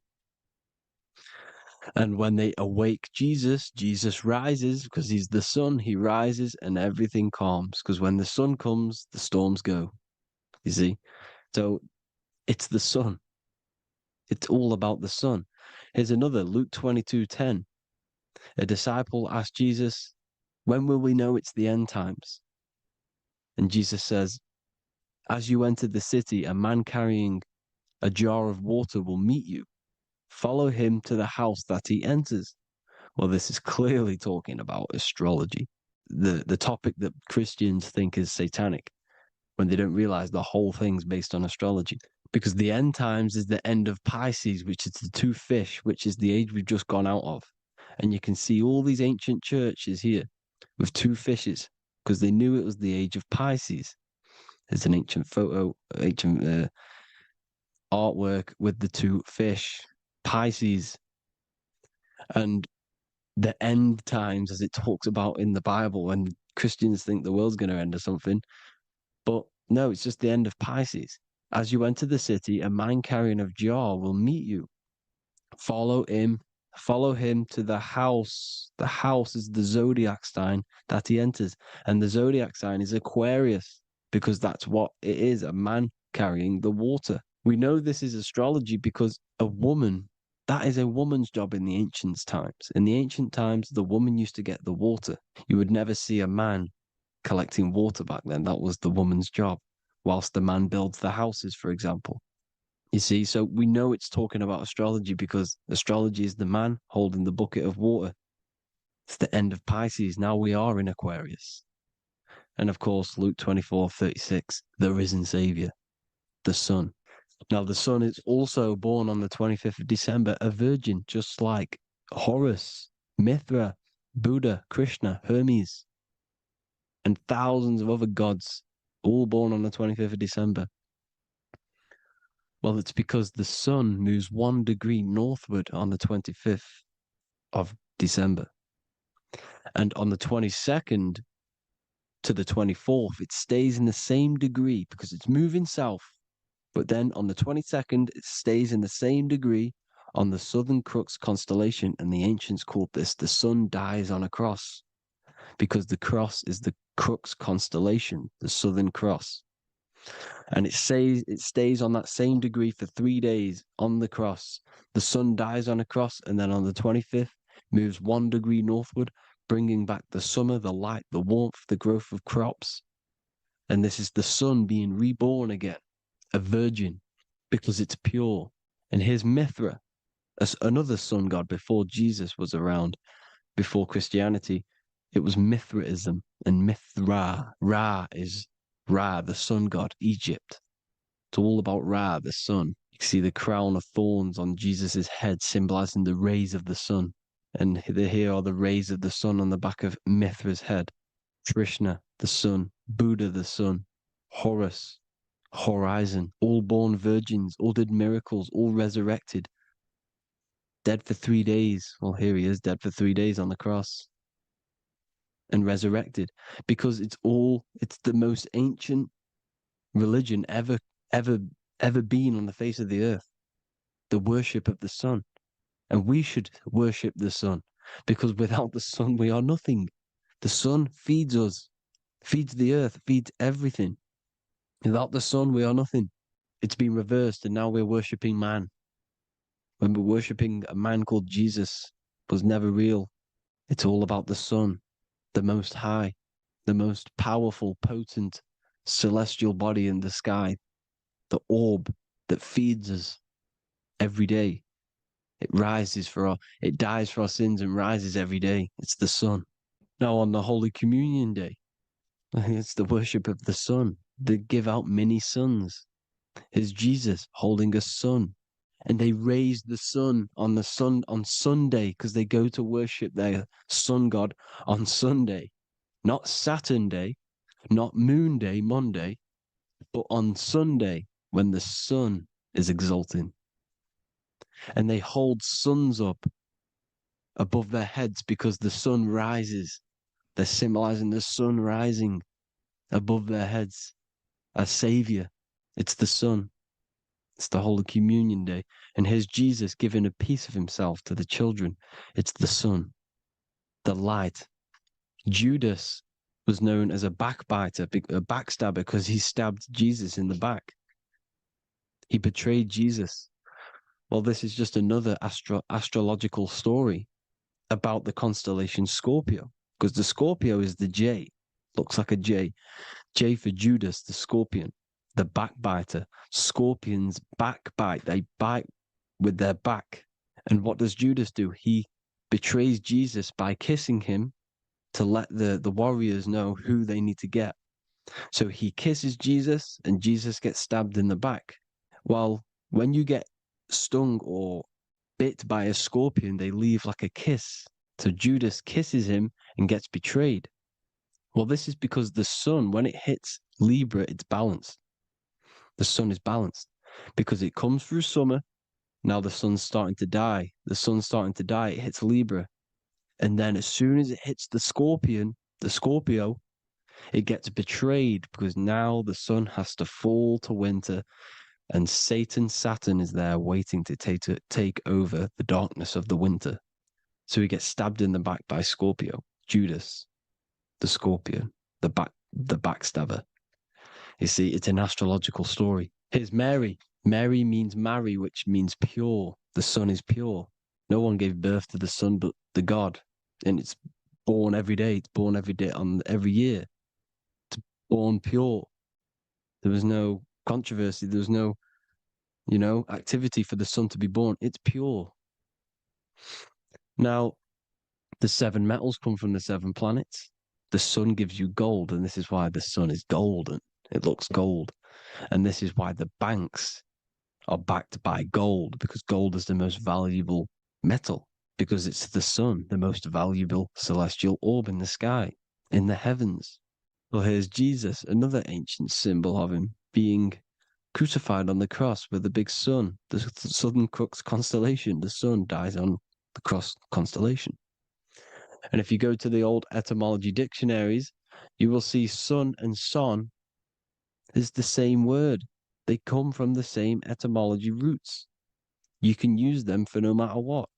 And when they awake Jesus, Jesus rises because he's the sun. He rises and everything calms. Because when the sun comes, the storms go. You see? So it's the sun. It's all about the sun. Here's another, Luke 22:10. A disciple asked Jesus, when will we know it's the end times? And Jesus says, as you enter the city, a man carrying a jar of water will meet you. Follow him to the house that he enters. Well, this is clearly talking about astrology, the topic that Christians think is satanic, when they don't realize the whole thing's based on astrology. Because the end times is the end of Pisces, which is the 2 fish, which is the age we've just gone out of. And you can see all these ancient churches here with 2 fishes, because they knew it was the age of Pisces. There's an ancient photo, ancient artwork with the 2 fish, Pisces. And the end times, as it talks about in the Bible, when Christians think the world's going to end or something. But no, it's just the end of Pisces. As you enter the city, a man carrying a jar will meet you. Follow him to the house. The house is the zodiac sign that he enters. And the zodiac sign is Aquarius, because that's what it is, a man carrying the water. We know this is astrology because a woman, that is a woman's job in the ancient times. In the ancient times, the woman used to get the water. You would never see a man collecting water back then. That was the woman's job, whilst the man builds the houses, for example. You see, so we know it's talking about astrology because astrology is the man holding the bucket of water. It's the end of Pisces. Now we are in Aquarius. And of course, Luke 24:36, the risen Savior, the sun. Now, the sun is also born on the 25th of December, a virgin, just like Horus, Mithra, Buddha, Krishna, Hermes, and thousands of other gods, all born on the 25th of December. Well, it's because the sun moves 1 degree northward on the 25th of December. And on the 22nd to the 24th, it stays in the same degree because it's moving south. But then on the 22nd, it stays in the same degree on the Southern Crux constellation. And the ancients called this the sun dies on a cross because the cross is the Crux constellation, the Southern Cross. And it stays on that same degree for 3 days on the cross. The sun dies on a cross, and then on the 25th, moves 1 degree northward, bringing back the summer, the light, the warmth, the growth of crops. And this is the sun being reborn again, a virgin, because it's pure. And here's Mithra, another sun god before Jesus was around, before Christianity. It was Mithraism, and Mithra, Ra is Ra, the sun god, Egypt. It's all about Ra, the sun. You can see the crown of thorns on Jesus' head, symbolizing the rays of the sun. And here are the rays of the sun on the back of Mithra's head. Krishna, the sun. Buddha, the sun. Horus, horizon. All born virgins, all did miracles, all resurrected. Dead for 3 days. Well, here he is, dead for 3 days on the cross. And resurrected. Because it's the most ancient religion ever been on the face of the earth. The worship of the sun. And we should worship the sun, because without the sun, we are nothing. The sun feeds us, feeds the earth, feeds everything. Without the sun, we are nothing. It's been reversed, and now we're worshipping man. When we're worshipping a man called Jesus, was never real. It's all about the sun, the most high, the most powerful, potent, celestial body in the sky, the orb that feeds us every day. It dies for our sins and rises every day. It's the sun. Now on the Holy Communion Day, it's the worship of the sun. They give out mini suns. Here's Jesus holding a sun. And they raise the sun on Sunday because they go to worship their sun god on Sunday. Not Saturn Day, not Moon Day, Monday, but on Sunday when the sun is exalting. And they hold suns up above their heads because the sun rises. They're symbolizing the sun rising above their heads as savior. It's the sun. It's the Holy Communion Day. And here's Jesus giving a piece of himself to the children. It's the sun, the light. Judas was known as a backbiter, a backstabber, because he stabbed Jesus in the back. He betrayed Jesus. Well, this is just another astrological story about the constellation Scorpio, because the Scorpio is the J, looks like a J. J for Judas, the scorpion, the backbiter. Scorpions backbite, they bite with their back. And what does Judas do? He betrays Jesus by kissing him to let the warriors know who they need to get. So he kisses Jesus, and Jesus gets stabbed in the back. Well, when you get stung or bit by a scorpion, they leave like a kiss. So Judas kisses him and gets betrayed. Well, this is because the sun, when it hits Libra, it's balanced. The sun is balanced because it comes through summer. Now the sun's starting to die. The sun's starting to die. It hits Libra. And then as soon as it hits the Scorpio, it gets betrayed because now the sun has to fall to winter. And Saturn is there waiting to take over the darkness of the winter. So he gets stabbed in the back by Scorpio, Judas, the scorpion, the backstabber. You see, it's an astrological story. Here's Mary. Mary means marry, which means pure. The sun is pure. No one gave birth to the sun but the God. And it's born every day. It's born every day on every year. It's born pure. There was no controversy. There was no, activity for the sun to be born. It's pure. Now, the 7 metals come from the 7 planets. The sun gives you gold, and this is why the sun is golden. It looks gold. And this is why the banks are backed by gold, because gold is the most valuable metal, because it's the sun, the most valuable celestial orb in the sky, in the heavens. Well, here's Jesus, another ancient symbol of him being crucified on the cross with the big sun, the Southern Crux constellation. The sun dies on the cross constellation. And if you go to the old etymology dictionaries, you will see sun and son is the same word. They come from the same etymology roots. You can use them for no matter what,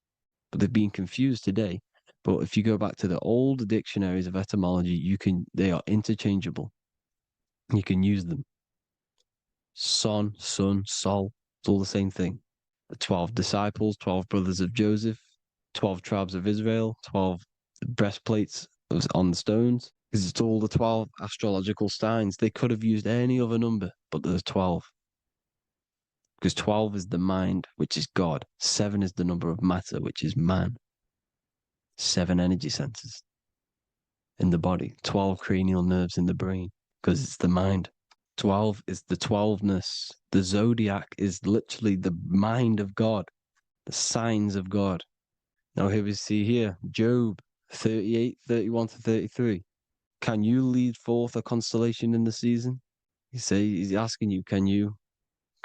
but they've been confused today. But if you go back to the old dictionaries of etymology, they are interchangeable. You can use them. Son, sun, sol, it's all the same thing. The 12 disciples, 12 brothers of Joseph, 12 tribes of Israel, 12 breastplates on the stones, because it's all the 12 astrological signs. They could have used any other number, but there's 12. Because 12 is the mind, which is God. 7 is the number of matter, which is man. 7 energy centers in the body. 12 cranial nerves in the brain, because it's the mind. 12 is the 12ness. The zodiac is literally the mind of God, the signs of God. Now here we see here, Job 38, 31 to 33. Can you lead forth a constellation in the season? He's asking you, can you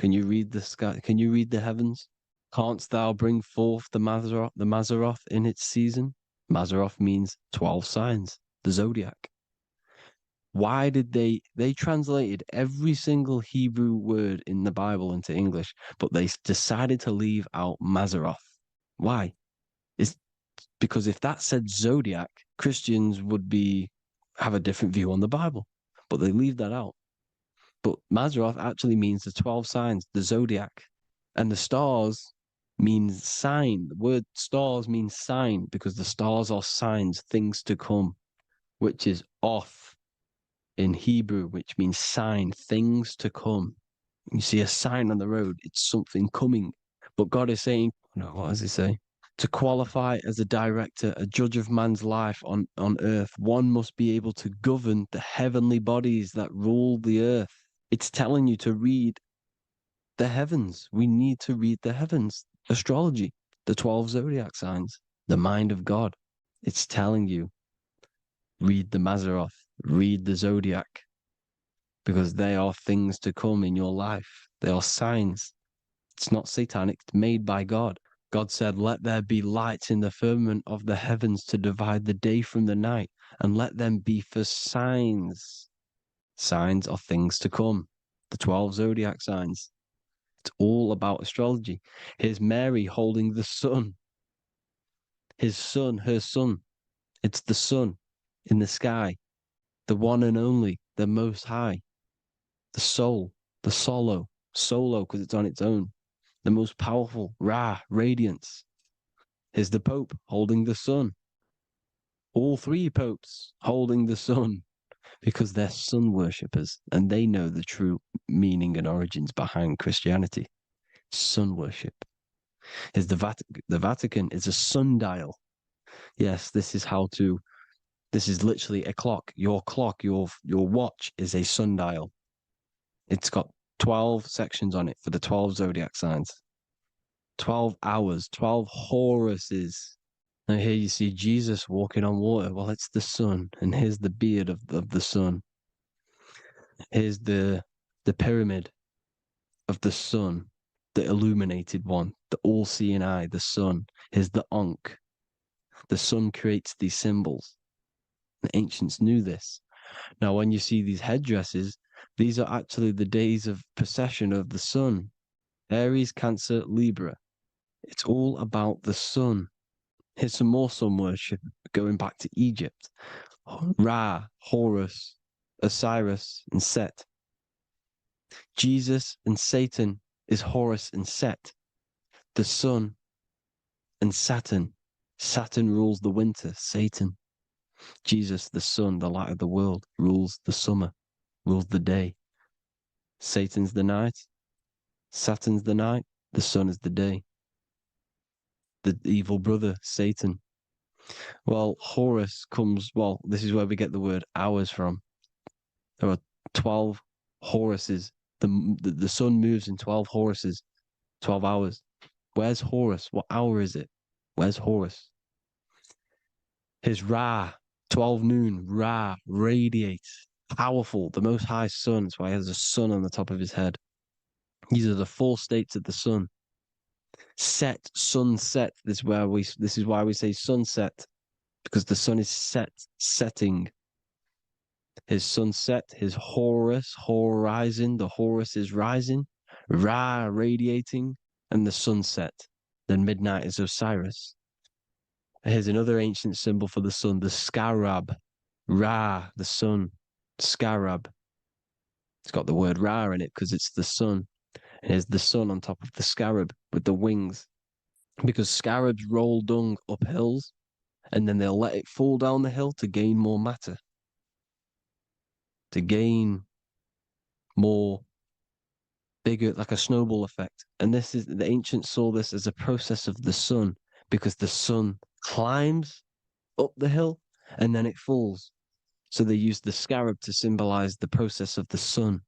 read the sky? Can you read the heavens? Canst thou bring forth the Mazzaroth in its season? Mazzaroth means 12 signs, the zodiac. Why did they translated every single Hebrew word in the Bible into English, but they decided to leave out Mazzaroth? Why? It's because if that said zodiac, Christians would have a different view on the Bible, but they leave that out. But Mazzaroth actually means the 12 signs, the zodiac, and the stars means sign. The word stars means sign because the stars are signs, things to come, which is off in Hebrew, which means sign, things to come. You see a sign on the road, it's something coming. But God is saying, no, what does he say? To qualify as a director, a judge of man's life on earth, one must be able to govern the heavenly bodies that rule the earth. It's telling you to read the heavens. We need to read the heavens. Astrology, the 12 zodiac signs, the mind of God. It's telling you, read the Mazzaroth, read the zodiac, because they are things to come in your life. They are signs. It's not satanic, it's made by God. God said, let there be lights in the firmament of the heavens to divide the day from the night, and let them be for signs. Signs are things to come. The 12 zodiac signs. It's all about astrology. Here's Mary holding the sun. His son, her son. It's the sun in the sky. The one and only, the most high. The soul, the solo because it's on its own. The most powerful, Ra, radiance. Here's the Pope holding the sun. All 3 popes holding the sun because they're sun worshippers and they know the true meaning and origins behind Christianity. Sun worship. Here's the Vatican is a sundial. Yes, this is literally a clock. Your clock, your watch is a sundial. It's got 12 sections on it for the 12 zodiac signs. 12 hours, 12 Horuses. Now here you see Jesus walking on water. Well, it's the sun, and here's the beard of the sun. Here's the pyramid of the sun, the illuminated one, the all-seeing eye, the sun. Here's the Ankh. The sun creates these symbols. The ancients knew this. Now, when you see these headdresses, these are actually the days of procession of the sun. Aries, Cancer, Libra. It's all about the sun. Here's some more sun worship going back to Egypt. Ra, Horus, Osiris, and Set. Jesus and Satan is Horus and Set. The sun and Saturn. Saturn rules the winter, Satan. Jesus, the sun, the light of the world, rules the summer, rules the day. Satan's the night, Saturn's the night, the sun is the day. The evil brother, Satan. Well, Horus this is where we get the word hours from. There are 12 Horuses. The sun moves in 12 Horuses, 12 hours. Where's Horus? What hour is it? Where's Horus? His Ra, 12 noon, Ra, radiates, powerful, the most high sun. That's why he has a sun on the top of his head. These are the four states of the sun. Set, sunset. This is why we say sunset, because the sun is setting. His sunset, his Horus, horizon, the Horus is rising, Ra radiating, and the sunset. Then midnight is Osiris. Here's another ancient symbol for the sun, the scarab. Ra, the sun, scarab. It's got the word Ra in it because it's the sun. Here's the sun on top of the scarab with the wings. Because scarabs roll dung up hills and then they'll let it fall down the hill to gain more matter, to gain more bigger, like a snowball effect. And this is, the ancients saw this as a process of the sun, because the sun climbs up the hill and then it falls. So they used the scarab to symbolize the process of the sun.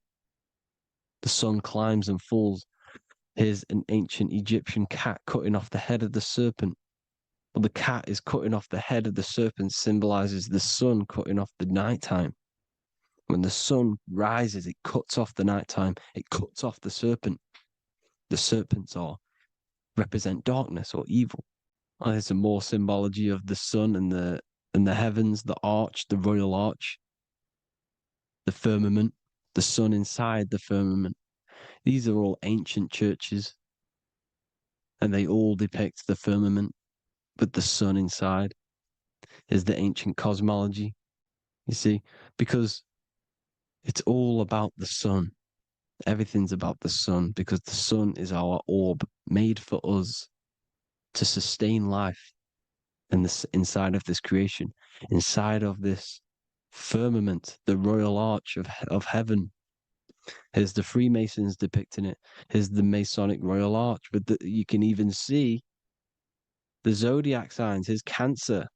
The sun climbs and falls. Here's an ancient Egyptian cat cutting off the head of the serpent. Well, the cat is cutting off the head of the serpent, symbolizes the sun cutting off the nighttime. When the sun rises, it cuts off the nighttime. It cuts off the serpent. The serpents represent darkness or evil. Oh, there's some more symbology of the sun and the heavens, the arch, the royal arch, the firmament, the sun inside the firmament. These are all ancient churches, and they all depict the firmament with the sun inside. Is the ancient cosmology, you see, because it's all about the sun. Everything's about the sun, because the sun is our orb made for us to sustain life in this, inside of this creation, inside of this firmament, the royal arch of heaven. Here's the Freemasons depicting it. Here's the Masonic royal arch, but you can even see the zodiac signs. Here's Cancer,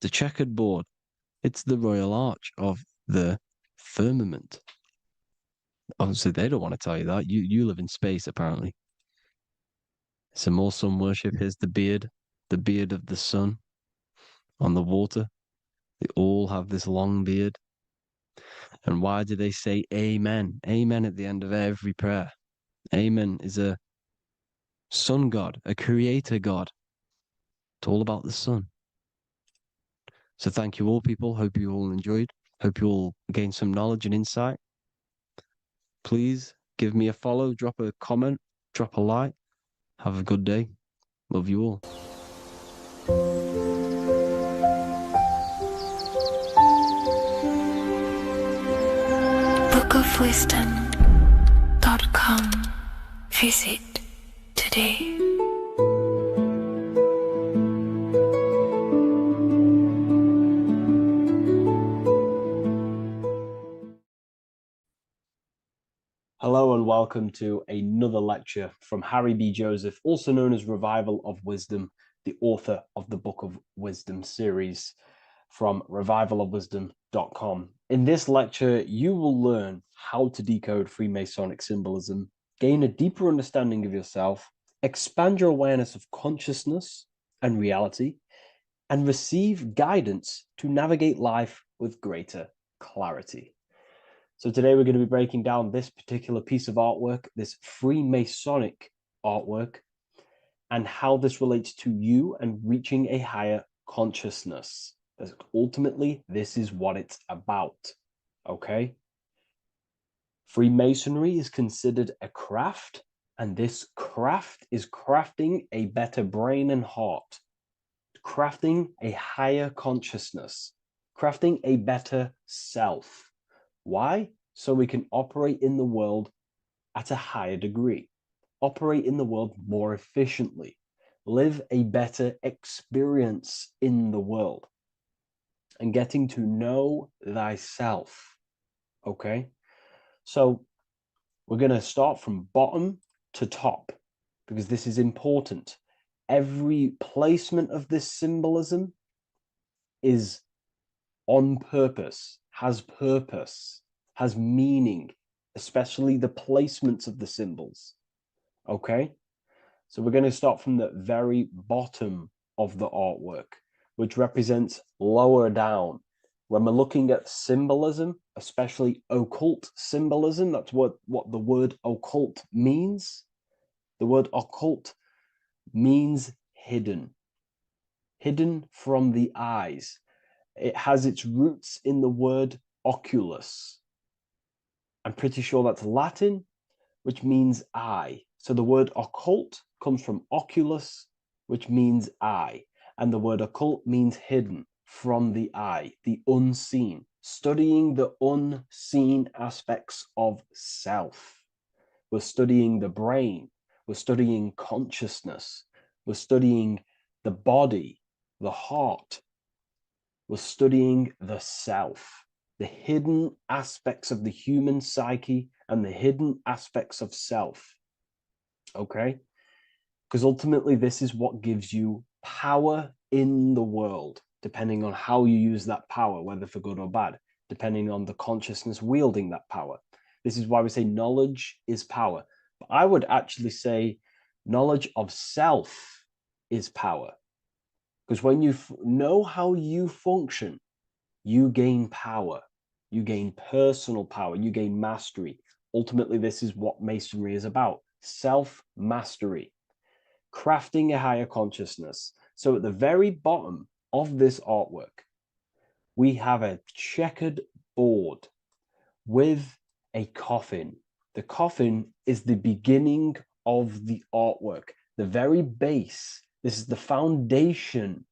the checkered board. It's the royal arch of the firmament. Obviously, they don't want to tell you that. You live in space, apparently. Some more sun worship. Here's the beard of the sun on the water. They all have this long beard. And why do they say amen? Amen at the end of every prayer. Amen is a sun god, a creator god. It's all about the sun. So thank you all, people. Hope you all enjoyed. Hope you all gained some knowledge and insight. Please give me a follow, drop a comment, drop a like. Have a good day. Love you all. bookofwisdom.com. Visit today. Hello and welcome to another lecture from Harry B. Joseph, also known as Revival of Wisdom, the author of the Book of Wisdom series from revivalofwisdom.com. In this lecture, you will learn how to decode Freemasonic symbolism, gain a deeper understanding of yourself, expand your awareness of consciousness and reality, and receive guidance to navigate life with greater clarity. So today we're going to be breaking down this particular piece of artwork, this Freemasonic artwork, and how this relates to you and reaching a higher consciousness. Because ultimately, this is what it's about, okay? Freemasonry is considered a craft, and this craft is crafting a better brain and heart, crafting a higher consciousness, crafting a better self. Why? So we can operate in the world at a higher degree, operate in the world more efficiently, live a better experience in the world, and getting to know thyself, okay? So we're going to start from bottom to top, because this is important. Every placement of this symbolism is on purpose, has meaning, especially the placements of the symbols, okay? So we're going to start from the very bottom of the artwork, which represents lower down. When we're looking at symbolism, especially occult symbolism, that's what the word occult means. The word occult means hidden, hidden from the eyes. It has its roots in the word oculus. I'm pretty sure that's Latin, which means eye. So the word occult comes from oculus, which means eye. And the word occult means hidden, from the eye, the unseen, studying the unseen aspects of self. We're studying the brain, we're studying consciousness, we're studying the body, the heart, we're studying the self, the hidden aspects of the human psyche and the hidden aspects of self. Okay? Because ultimately, this is what gives you power in the world, depending on how you use that power, whether for good or bad, depending on the consciousness wielding that power. This is why we say knowledge is power. But I would actually say knowledge of self is power. Because when you know how you function, you gain power. You gain personal power. You gain mastery. Ultimately, this is what Masonry is about. Self-mastery. Crafting a higher consciousness. So at the very bottom of this artwork, we have a checkered board with a coffin. The coffin is the beginning of the artwork, the very base. This is the foundation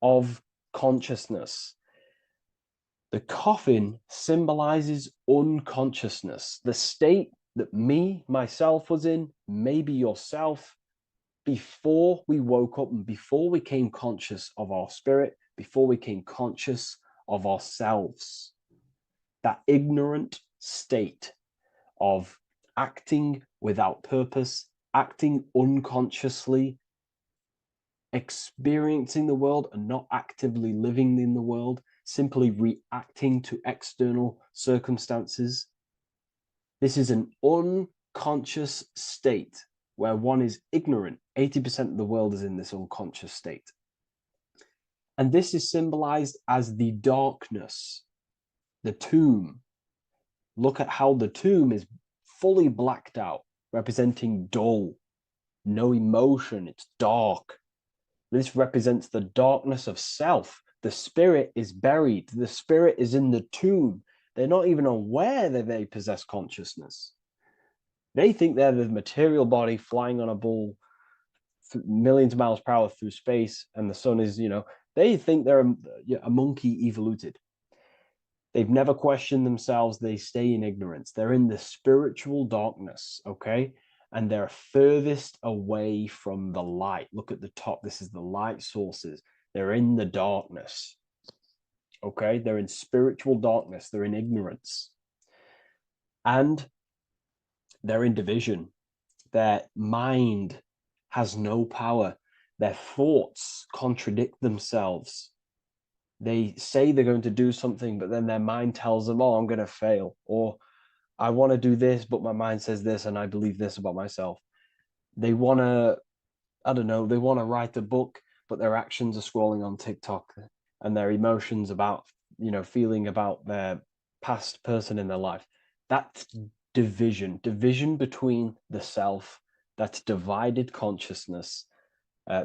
of consciousness. The coffin symbolizes unconsciousness, the state that myself was in, maybe yourself, before we woke up and before we came conscious of our spirit, before we came conscious of ourselves. That ignorant state of acting without purpose, acting unconsciously, experiencing the world and not actively living in the world, simply reacting to external circumstances. This is an unconscious state where one is ignorant. 80% of the world is in this unconscious state. And this is symbolized as the darkness, the tomb. Look at how the tomb is fully blacked out, representing dull, no emotion, it's dark. This represents the darkness of self. The spirit is buried. The spirit is in the tomb. They're not even aware that they possess consciousness. They think they're the material body flying on a ball millions of miles per hour through space, and the sun is, they think they're a monkey evoluted. They've never questioned themselves. They stay in ignorance. They're in the spiritual darkness, okay? And they're furthest away from the light. Look at the top. This is the light sources. They're in the darkness, okay? They're in spiritual darkness. They're in ignorance. And they're in division. Their mind has no power. Their thoughts contradict themselves. They say they're going to do something, but then their mind tells them, oh, I'm going to fail. Or I want to do this, but my mind says this, and I believe this about myself. They want to, they want to write a book, but their actions are scrolling on TikTok, and their emotions about, feeling about their past person in their life. That's division between the self, that's divided consciousness.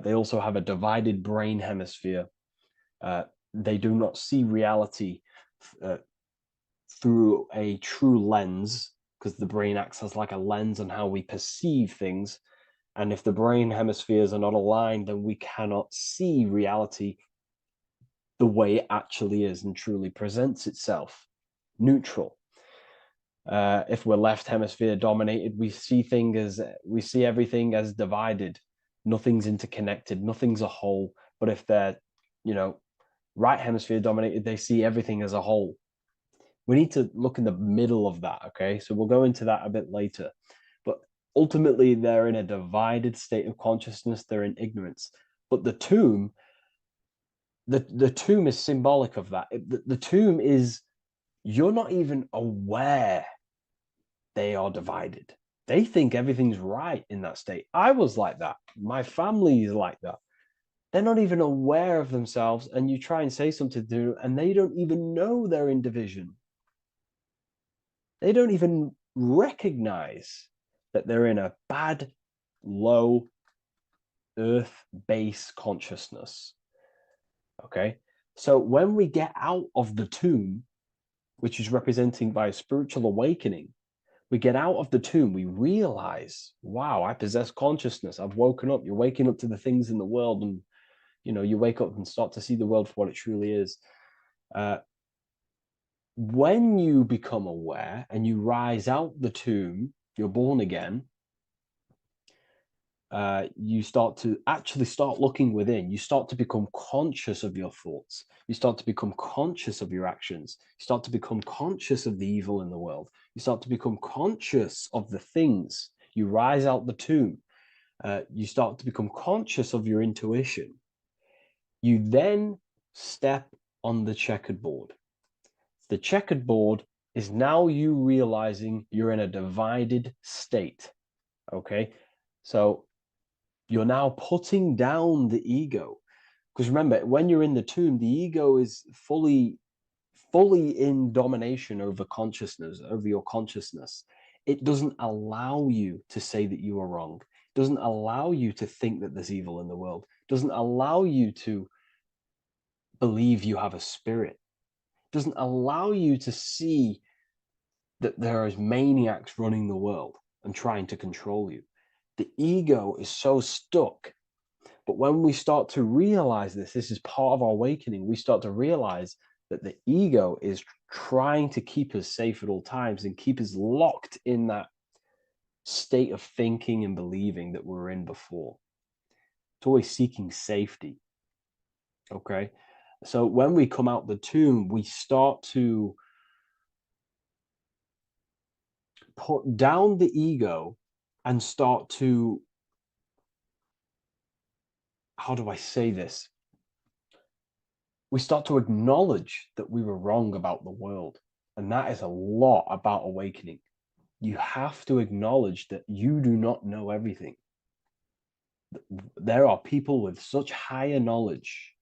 They also have a divided brain hemisphere. They do not see reality through a true lens, because the brain acts as like a lens on how we perceive things. And if the brain hemispheres are not aligned, then we cannot see reality the way it actually is and truly presents itself, neutral. If we're left hemisphere dominated, we see everything as divided. Nothing's interconnected, nothing's a whole. But if they're, right hemisphere dominated, they see everything as a whole. We need to look in the middle of that, okay? So we'll go into that a bit later. But ultimately, they're in a divided state of consciousness. They're in ignorance. But the tomb, the tomb is symbolic of that. The tomb is, you're not even aware they are divided. They think everything's right in that state. I was like that. My family is like that. They're not even aware of themselves, and you try and say something to them, and they don't even know they're in division. They don't even recognize that they're in a bad, low earth base consciousness. Okay, so when we get out of the tomb, which is representing by a spiritual awakening, we get out of the tomb, we realize, wow, I possess consciousness. I've woken up. You're waking up to the things in the world, and you wake up and start to see the world for what it truly is. When you become aware and you rise out the tomb, you're born again. You start to actually start looking within. You start to become conscious of your thoughts. You start to become conscious of your actions. You start to become conscious of the evil in the world. You start to become conscious of the things. You rise out the tomb. You start to become conscious of your intuition. You then step on the checkered board. The checkered board is now you realizing you're in a divided state. Okay, so you're now putting down the ego, because remember, when you're in the tomb, the ego is fully in domination over consciousness, over your consciousness. It doesn't allow you to say that you are wrong. It doesn't allow you to think that there's evil in the world. It doesn't allow you to believe you have a spirit. It doesn't allow you to see that there is maniacs running the world and trying to control you. The ego is so stuck. But when we start to realize this is part of our awakening, we start to realize that the ego is trying to keep us safe at all times and keep us locked in that state of thinking and believing that we were in before. It's always seeking safety. Okay? So when we come out the tomb, we start to put down the ego and start to, how do I say this? We start to acknowledge that we were wrong about the world. And that is a lot about awakening. You have to acknowledge that you do not know everything. There are people with such higher knowledge.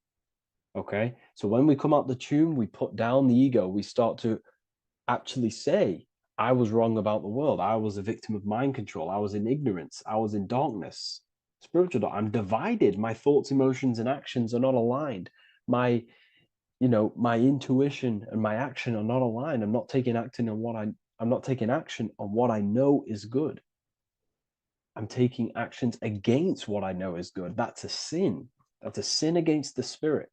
Okay? So when we come out the tomb, we put down the ego. We start to actually say, I was wrong about the world. I was a victim of mind control. I was in ignorance. I was in darkness. Spiritual, I'm divided. My thoughts, emotions, and actions are not aligned. My intuition and my action are not aligned. I'm not taking action on what I know is good. I'm taking actions against what I know is good. That's a sin. That's a sin against the spirit.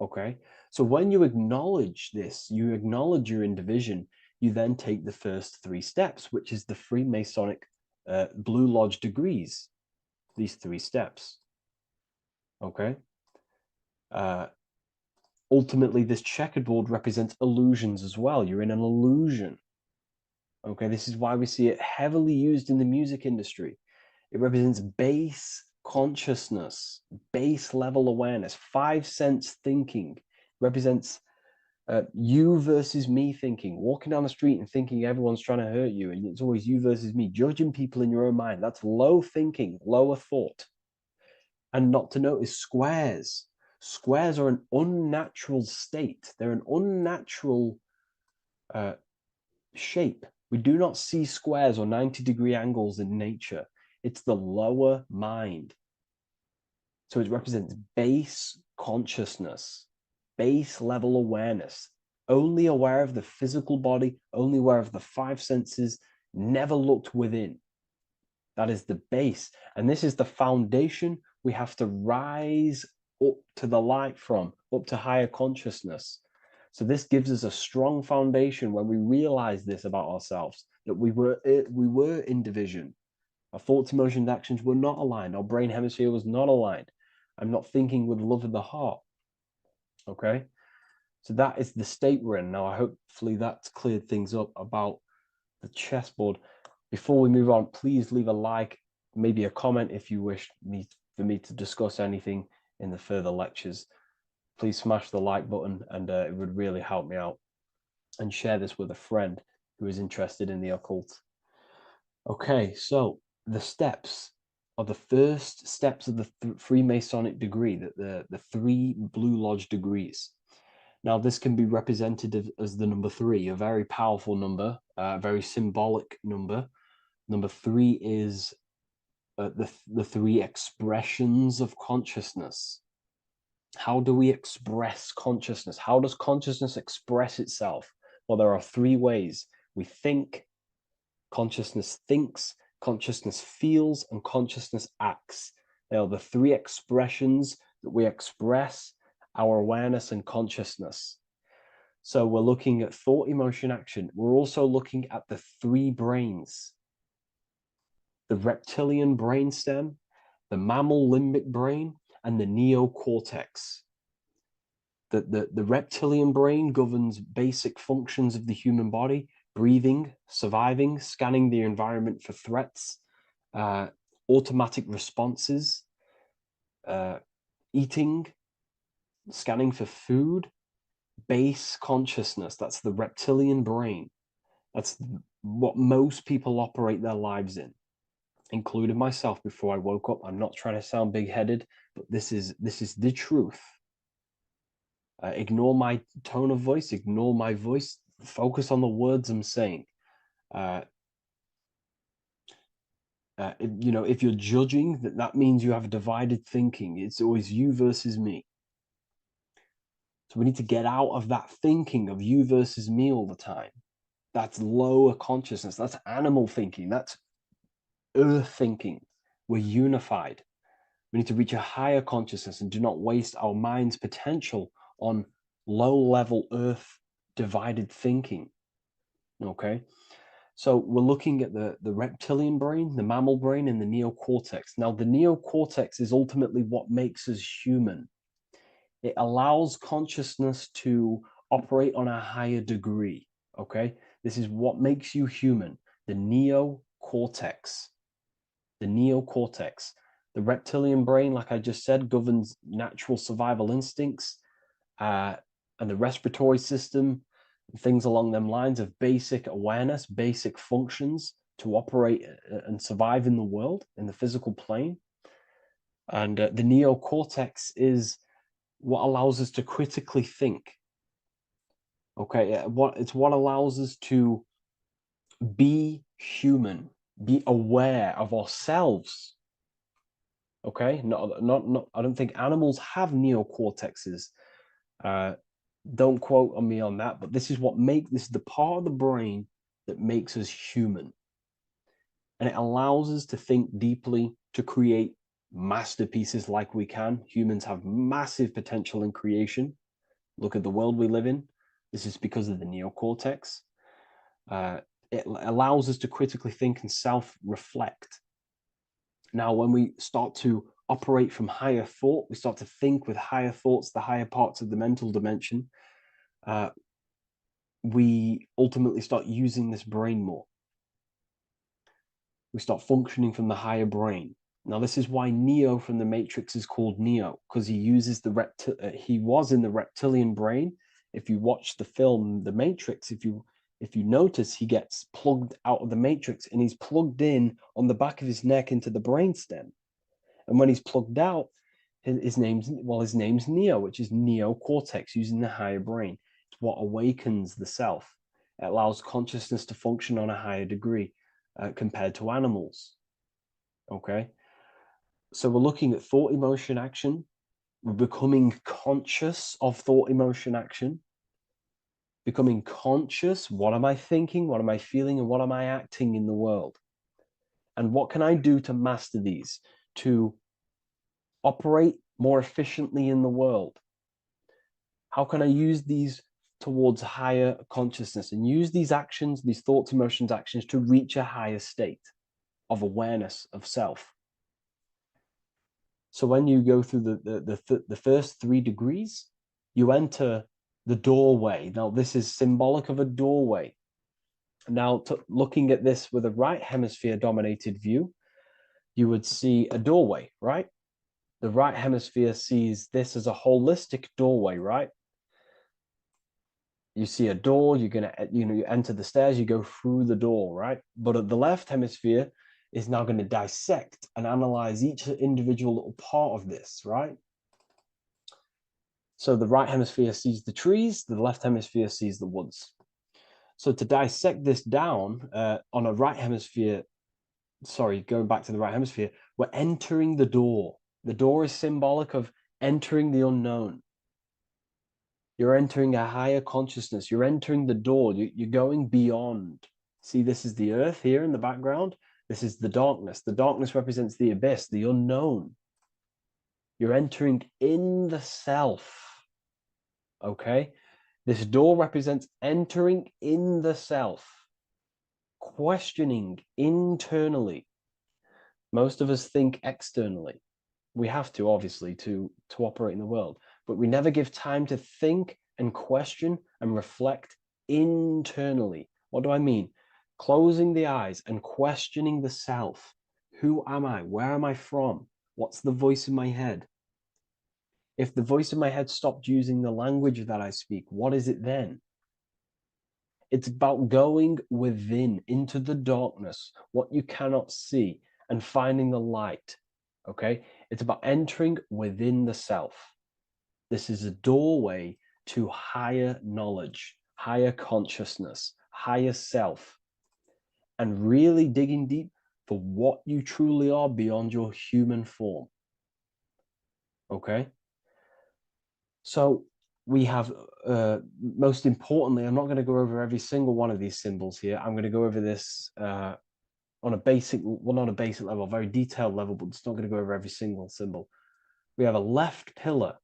Okay. So when you acknowledge this, you acknowledge you're in division, you then take the first 3 steps, which is the Freemasonic Blue Lodge degrees. These 3 steps. Okay. Ultimately, this checkerboard represents illusions as well. You're in an illusion. Okay, this is why we see it heavily used in the music industry. It represents base consciousness, base level awareness, 5 sense thinking. It represents you versus me thinking, walking down the street and thinking everyone's trying to hurt you, and it's always you versus me, judging people in your own mind. That's low thinking, lower thought. And not to notice squares. Squares are an unnatural state. They're an unnatural shape. We do not see squares or 90-degree angles in nature. It's the lower mind. So it represents base consciousness, base level awareness, only aware of the physical body, only aware of the 5 senses, never looked within. That is the base. And this is the foundation we have to rise up to the light from, up to higher consciousness. So this gives us a strong foundation when we realize this about ourselves, that we were in division. Our thoughts, emotions, actions were not aligned. Our brain hemisphere was not aligned. I'm not thinking with love of the heart. Okay? So that is the state we're in. Now, hopefully that's cleared things up about the chessboard. Before we move on, please leave a like, maybe a comment if you wish for me to discuss anything in the further lectures. Please smash the like button, and it would really help me out. And share this with a friend who is interested in the occult. Okay, so the steps. are the first steps of the Freemasonic degree, the 3 Blue Lodge degrees. Now, this can be represented as the number 3, a very powerful number, a very symbolic number. Number 3 is the 3 expressions of consciousness. How do we express consciousness? How does consciousness express itself? Well, there are 3 ways. We think, consciousness thinks, consciousness feels, and consciousness acts. They are the 3 expressions that we express our awareness and consciousness. So we're looking at thought, emotion, action. We're also looking at the 3 brains: the reptilian brainstem, the mammal limbic brain, and the neocortex. The reptilian brain governs basic functions of the human body: breathing, surviving, scanning the environment for threats, automatic responses, eating, scanning for food, base consciousness. That's the reptilian brain. That's what most people operate their lives in, including myself before I woke up. I'm not trying to sound big-headed, but this is the truth. Ignore my tone of voice, ignore my voice, focus on the words I'm saying. You know, if you're judging, that means you have divided thinking. It's always you versus me. So we need to get out of that thinking of you versus me all the time. That's lower consciousness. That's animal thinking. That's earth thinking. We're unified. We need to reach a higher consciousness and do not waste our mind's potential on low-level earth divided thinking. Okay? So we're looking at the reptilian brain, the mammal brain, and the neocortex. Now, the neocortex is ultimately what makes us human. It allows consciousness to operate on a higher degree. Okay? This is what makes you human, the neocortex. The neocortex. The reptilian brain, like I just said, governs natural survival instincts and the respiratory system, things along them lines of basic awareness, basic functions to operate and survive in the world, in the physical plane. And the neocortex is what allows us to critically think. Okay, it's what allows us to be human, be aware of ourselves. Okay, not. I don't think animals have neocortexes. Don't quote on me on that, but this is the part of the brain that makes us human. And it allows us to think deeply, to create masterpieces like we can. Humans have massive potential in creation. Look at the world we live in. This is because of the neocortex. It allows us to critically think and self-reflect. Now, when we start to operate from higher thought, we start to think with higher thoughts, the higher parts of the mental dimension, we ultimately start using this brain more. We start functioning from the higher brain. Now, this is why Neo from the Matrix is called Neo, because he uses he was in the reptilian brain. If you watch the film The Matrix, if you notice, he gets plugged out of the Matrix and he's plugged in on the back of his neck into the brainstem. And when he's plugged out, his name's Neo, which is neocortex, using the higher brain. It's what awakens the self. It allows consciousness to function on a higher degree compared to animals. Okay? So we're looking at thought, emotion, action. We're becoming conscious of thought, emotion, action. Becoming conscious, what am I thinking, what am I feeling, and what am I acting in the world? And what can I do to master these, to operate more efficiently in the world? How can I use these towards higher consciousness and use these actions, these thoughts, emotions, actions to reach a higher state of awareness of self? So when you go through the first 3 degrees, you enter the doorway. Now, this is symbolic of a doorway. Now, looking at this with a right hemisphere dominated view, you would see a doorway, right? The right hemisphere sees this as a holistic doorway, right? You see a door, you enter the stairs, you go through the door, right? But at the left hemisphere, is now going to dissect and analyze each individual little part of this, right? So the right hemisphere sees the trees, the left hemisphere sees the woods. So to dissect this down on a right hemisphere, sorry, going back to the right hemisphere, we're entering the door. The door is symbolic of entering the unknown. You're entering a higher consciousness. You're entering the door. You're going beyond. See, this is the earth here in the background. This is the darkness. The darkness represents the abyss, the unknown. You're entering in the self. Okay? This door represents entering in the self, questioning internally. Most of us think externally. We have to, obviously, to operate in the world, but we never give time to think and question and reflect internally. What do I mean? Closing the eyes and questioning the self. Who am I? Where am I from? What's the voice in my head? If the voice in my head stopped using the language that I speak, what is it then? It's about going within, into the darkness, what you cannot see, and finding the light, okay? It's about entering within the self. This is a doorway to higher knowledge, higher consciousness, higher self, and really digging deep for what you truly are beyond your human form, okay? So we have, most importantly, I'm not going to go over every single one of these symbols here. I'm going to go over this on a basic, well, not a basic level, very detailed level, but it's not going to go over every single symbol. We have a left pillar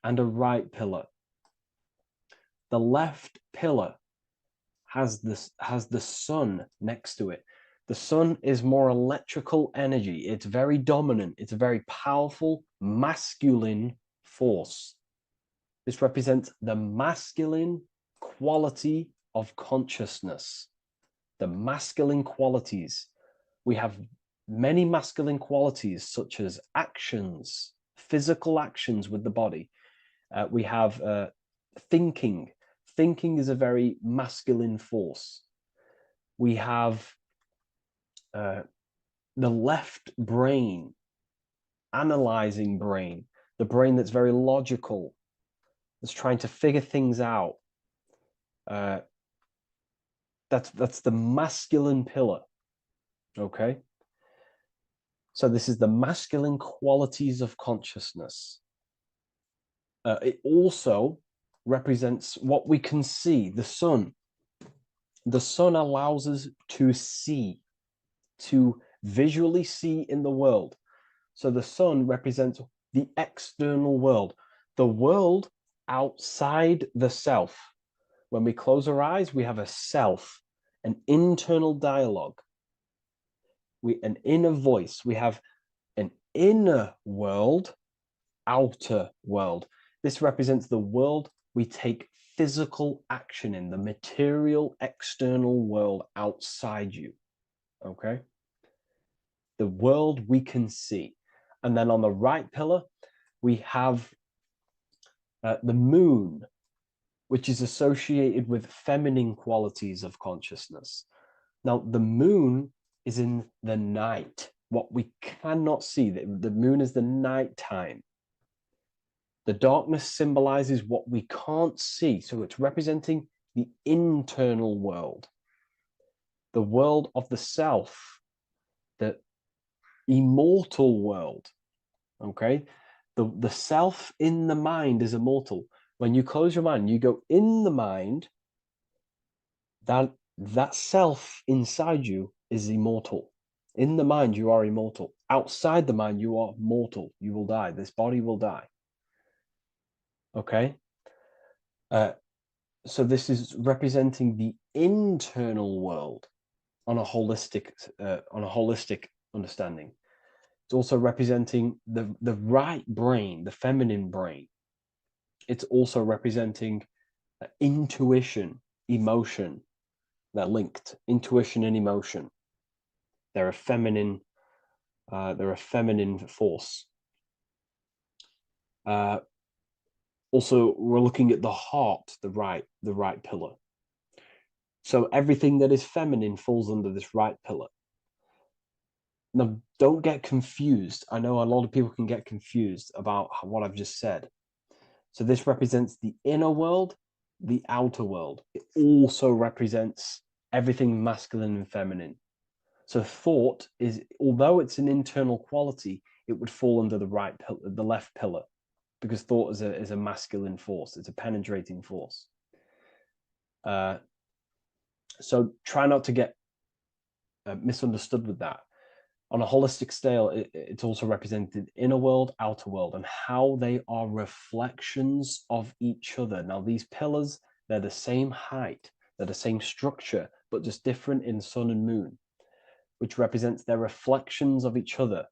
and a right pillar. The left pillar has the sun next to it. The sun is more electrical energy. It's very dominant. It's a very powerful masculine force. This represents the masculine quality of consciousness. The masculine qualities. We have many masculine qualities, such as actions, physical actions with the body. We have thinking. Thinking is a very masculine force. We have the left brain, analyzing brain, the brain that's very logical, that's trying to figure things out. That's the masculine pillar, okay? So this is the masculine qualities of consciousness. It also represents what we can see, the sun. The sun allows us to see, to visually see in the world. So the sun represents the external world, the world outside the self. When we close our eyes, we have a self, an internal dialogue, an inner voice. We have an inner world, outer world. This represents the world we take physical action in, the material external world outside you, okay? The world we can see. And then on the right pillar, we have the moon, which is associated with feminine qualities of consciousness. Now, the moon is in the night, what we cannot see. The moon is the nighttime. The darkness symbolizes what we can't see. So it's representing the internal world, the world of the self, the immortal world, okay? The self in the mind is immortal. When you close your mind, you go in the mind, that self inside you is immortal. In the mind, you are immortal. Outside the mind, you are mortal. You will die. This body will die. Okay? So this is representing the internal world on a holistic understanding. It's also representing the right brain, the feminine brain. It's also representing intuition, emotion. They're linked. Intuition and emotion. They're a feminine force. Also, we're looking at the heart, the right pillar. So everything that is feminine falls under this right pillar. Now, don't get confused. I know a lot of people can get confused about what I've just said. So this represents the inner world, the outer world. It also represents everything masculine and feminine. So thought is, although it's an internal quality, it would fall under the left pillar, because thought is a masculine force. It's a penetrating force. So try not to get misunderstood with that. On a holistic scale, it's also represented inner world, outer world, and how they are reflections of each other. Now, these pillars, they're the same height, they're the same structure, but just different in sun and moon, which represents their reflections of each other.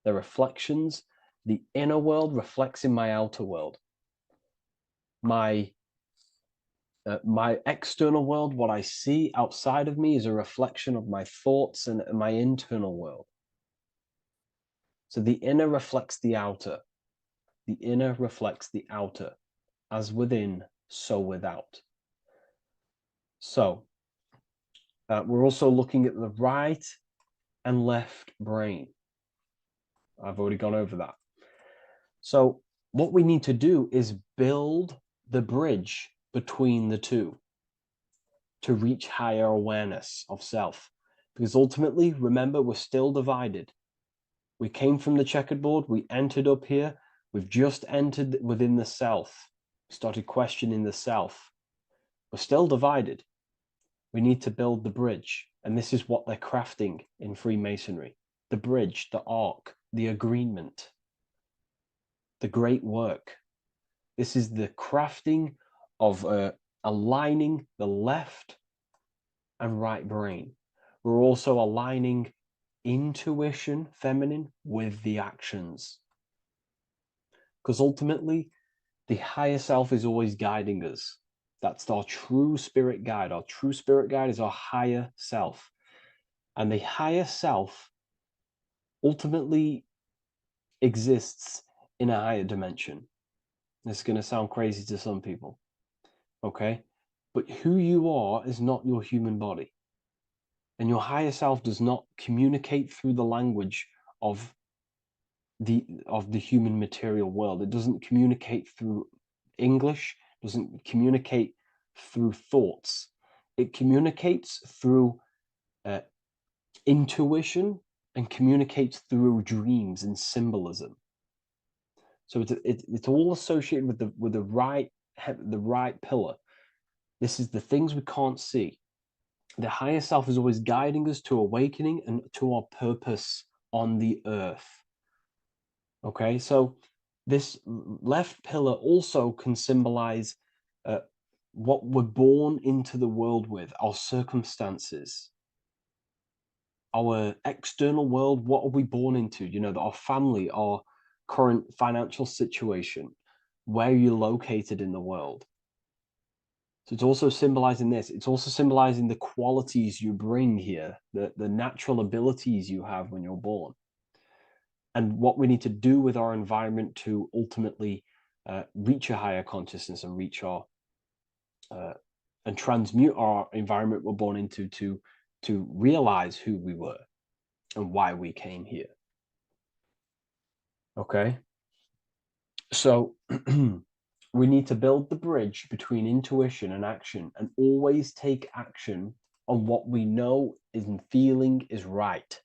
Their reflections, the inner world reflects in my outer world. My external world, what I see outside of me, is a reflection of my thoughts and my internal world. So the inner reflects the outer. The inner reflects the outer. As within, so without. So we're also looking at the right and left brain. I've already gone over that. So what we need to do is build the bridge between the two to reach higher awareness of self. Because ultimately, remember, we're still divided. We came from the checkerboard, we entered up here, we've just entered within the self, started questioning the self. We're still divided. We need to build the bridge. And this is what they're crafting in Freemasonry. The bridge, the arc, the agreement, the great work. This is the crafting of aligning the left and right brain. We're also aligning intuition, feminine, with the actions. Because ultimately, the higher self is always guiding us. That's our true spirit guide. Our true spirit guide is our higher self. And the higher self ultimately exists in a higher dimension. This is going to sound crazy to some people, okay? But who you are is not your human body. And your higher self does not communicate through the language of the human material world. It doesn't communicate through English, doesn't communicate through thoughts. It communicates through intuition and communicates through dreams and symbolism. So it's all associated with the right pillar. This is the things we can't see. The higher self is always guiding us to awakening and to our purpose on the earth. Okay, so this left pillar also can symbolize what we're born into the world with, our circumstances, our external world. What are we born into? You know, our family, our current financial situation, where you're located in the world. So it's also symbolizing this. It's also symbolizing the qualities you bring here, the natural abilities you have when you're born, and what we need to do with our environment to ultimately reach a higher consciousness and reach our and transmute our environment we're born into to realize who we were and why we came here. Okay, so we need to build the bridge between intuition and action, and always take action on what we know and feeling is right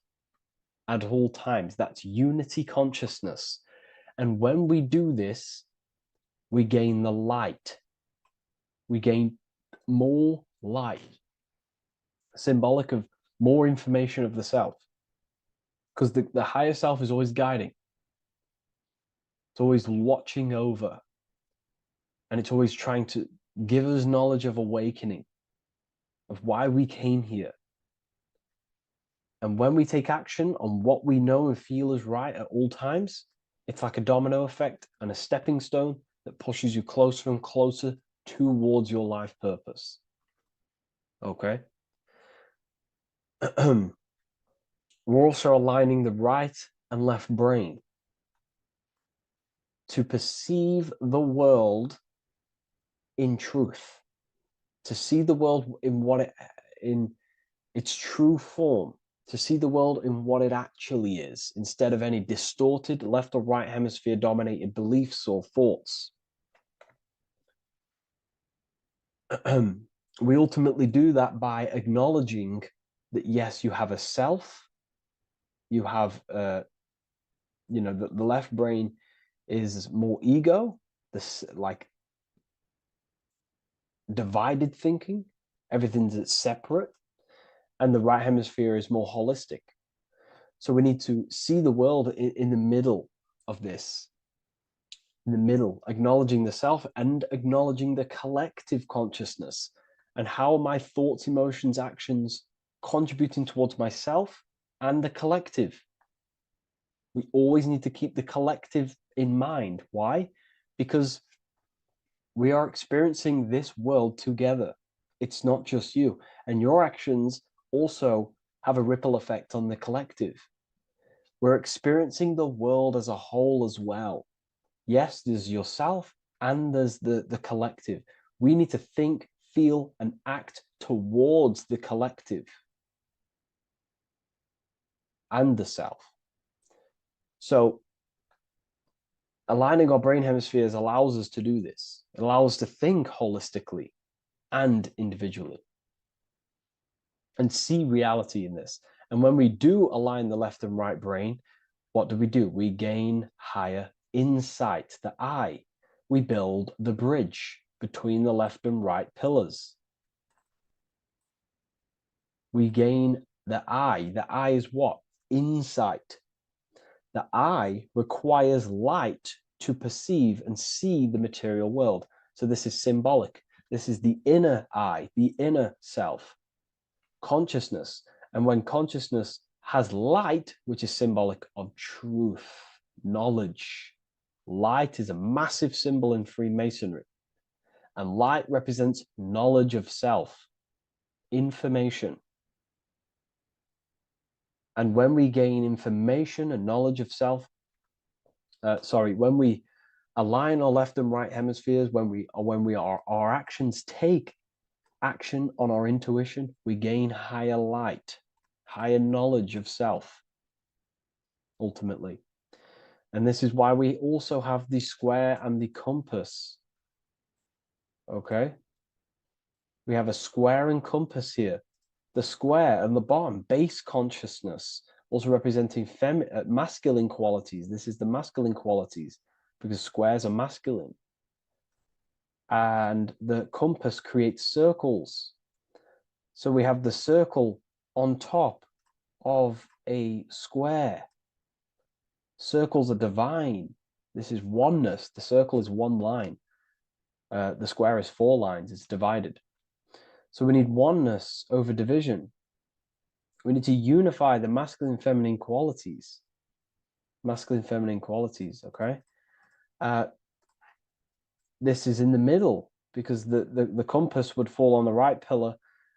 at all times. That's unity consciousness. And when we do this, we gain the light. We gain more light, symbolic of more information of the self. Because the higher self is always guiding. It's always watching over. And it's always trying to give us knowledge of awakening, of why we came here. And when we take action on what we know and feel is right at all times, it's like a domino effect and a stepping stone that pushes you closer and closer towards your life purpose. Okay? We're also aligning the right and left brain to perceive the world in truth, to see the world in its true form, to see the world in what it actually is, instead of any distorted left or right hemisphere dominated beliefs or thoughts. We ultimately do that by acknowledging that, yes, you have a self, you have, you know, the left brain is more ego, this like divided thinking, everything's separate, and the right hemisphere is more holistic. So we need to see the world in the middle of this, in the middle, acknowledging the self and acknowledging the collective consciousness and how my thoughts, emotions, actions contributing towards myself and the collective. We always need to keep the collective in mind. Why? Because we are experiencing this world together. It's not just you. And your actions also have a ripple effect on the collective. We're experiencing the world as a whole as well. Yes, there's yourself and there's the collective. We need to think, feel, and act towards the collective and the self. So aligning our brain hemispheres allows us to do this. It allows us to think holistically and individually and see reality in this. And when we do align the left and right brain, what do? We gain higher insight, the eye. We build the bridge between the left and right pillars. We gain the eye. The eye is what? Insight. The eye requires light to perceive and see the material world. So this is symbolic. This is the inner eye, the inner self, consciousness. And when consciousness has light, which is symbolic of truth, knowledge. Light is a massive symbol in Freemasonry. And light represents knowledge of self, information. And when we gain information and knowledge of self, when we align our left and right hemispheres, our actions take action on our intuition, we gain higher light, higher knowledge of self, ultimately. And this is why we also have the square and the compass. Okay? We have a square and compass here. The square and the bottom, base consciousness, also representing masculine qualities. This is the masculine qualities because squares are masculine. And the compass creates circles. So we have the circle on top of a square. Circles are divine. This is oneness. The circle is one line. The square is 4 lines. It's divided. So we need oneness over division. We need to unify the masculine and feminine qualities. Masculine and feminine qualities, okay? This is in the middle because the compass would fall on the right pillar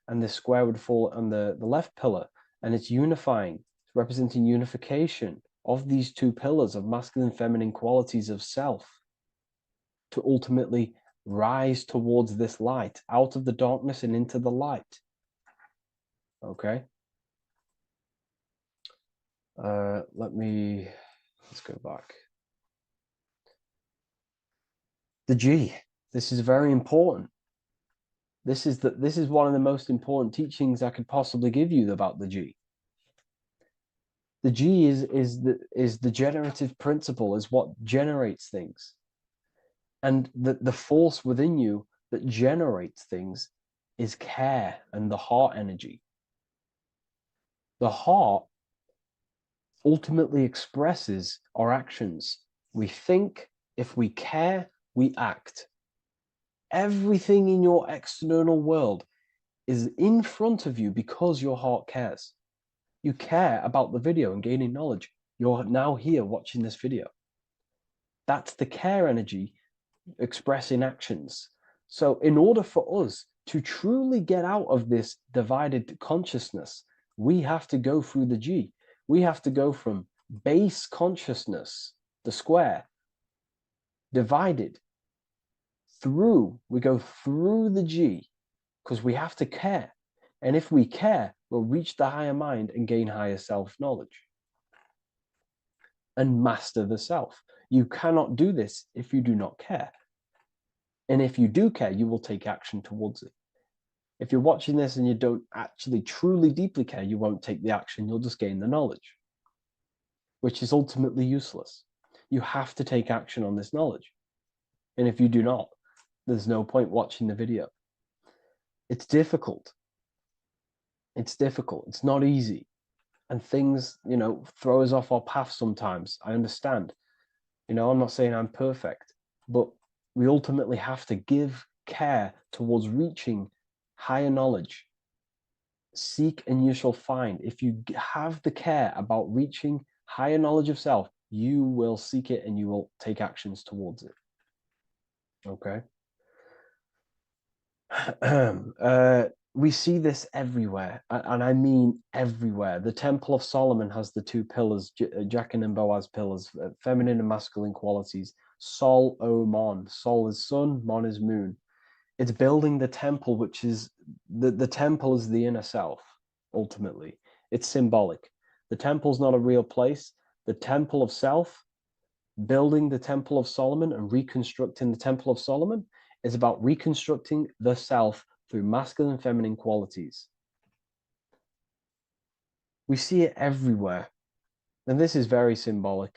and the square would fall on the left pillar. And it's unifying. It's representing unification of these 2 pillars of masculine and feminine qualities of self to ultimately rise towards this light, out of the darkness and into the light. Okay. Let's go back. The G. This is very important. This is one of the most important teachings I could possibly give you about the G. The G is the generative principle, is what generates things. And the force within you that generates things is care and the heart energy. The heart ultimately expresses our actions. We think, if we care, we act. Everything in your external world is in front of you because your heart cares. You care about the video and gaining knowledge. You're now here watching this video. That's the care energy expressing actions. So in order for us to truly get out of this divided consciousness, we have to go through the G. We have to go from base consciousness, the square, divided, we go through the G, because we have to care. And if we care, we'll reach the higher mind and gain higher self-knowledge and master the self. You cannot do this if you do not care. And if you do care, you will take action towards it. If you're watching this and you don't actually truly deeply care, you won't take the action, you'll just gain the knowledge, which is ultimately useless. You have to take action on this knowledge. And if you do not, there's no point watching the video. It's difficult. It's difficult. It's not easy. And things, throw us off our path sometimes. I understand. I'm not saying I'm perfect, but we ultimately have to give care towards reaching higher knowledge. Seek and you shall find. If you have the care about reaching higher knowledge of self, you will seek it and you will take actions towards it. Okay. We see this everywhere, and I mean everywhere. The Temple of Solomon has the two pillars, Jachin and Boaz pillars, feminine and masculine qualities. Sol, O, Mon. Sol is sun, Mon is moon. It's building the temple, which is the temple is the inner self, ultimately. It's symbolic. The temple's not a real place. The temple of self, building the Temple of Solomon and reconstructing the Temple of Solomon, is about reconstructing the self through masculine and feminine qualities. We see it everywhere. And this is very symbolic,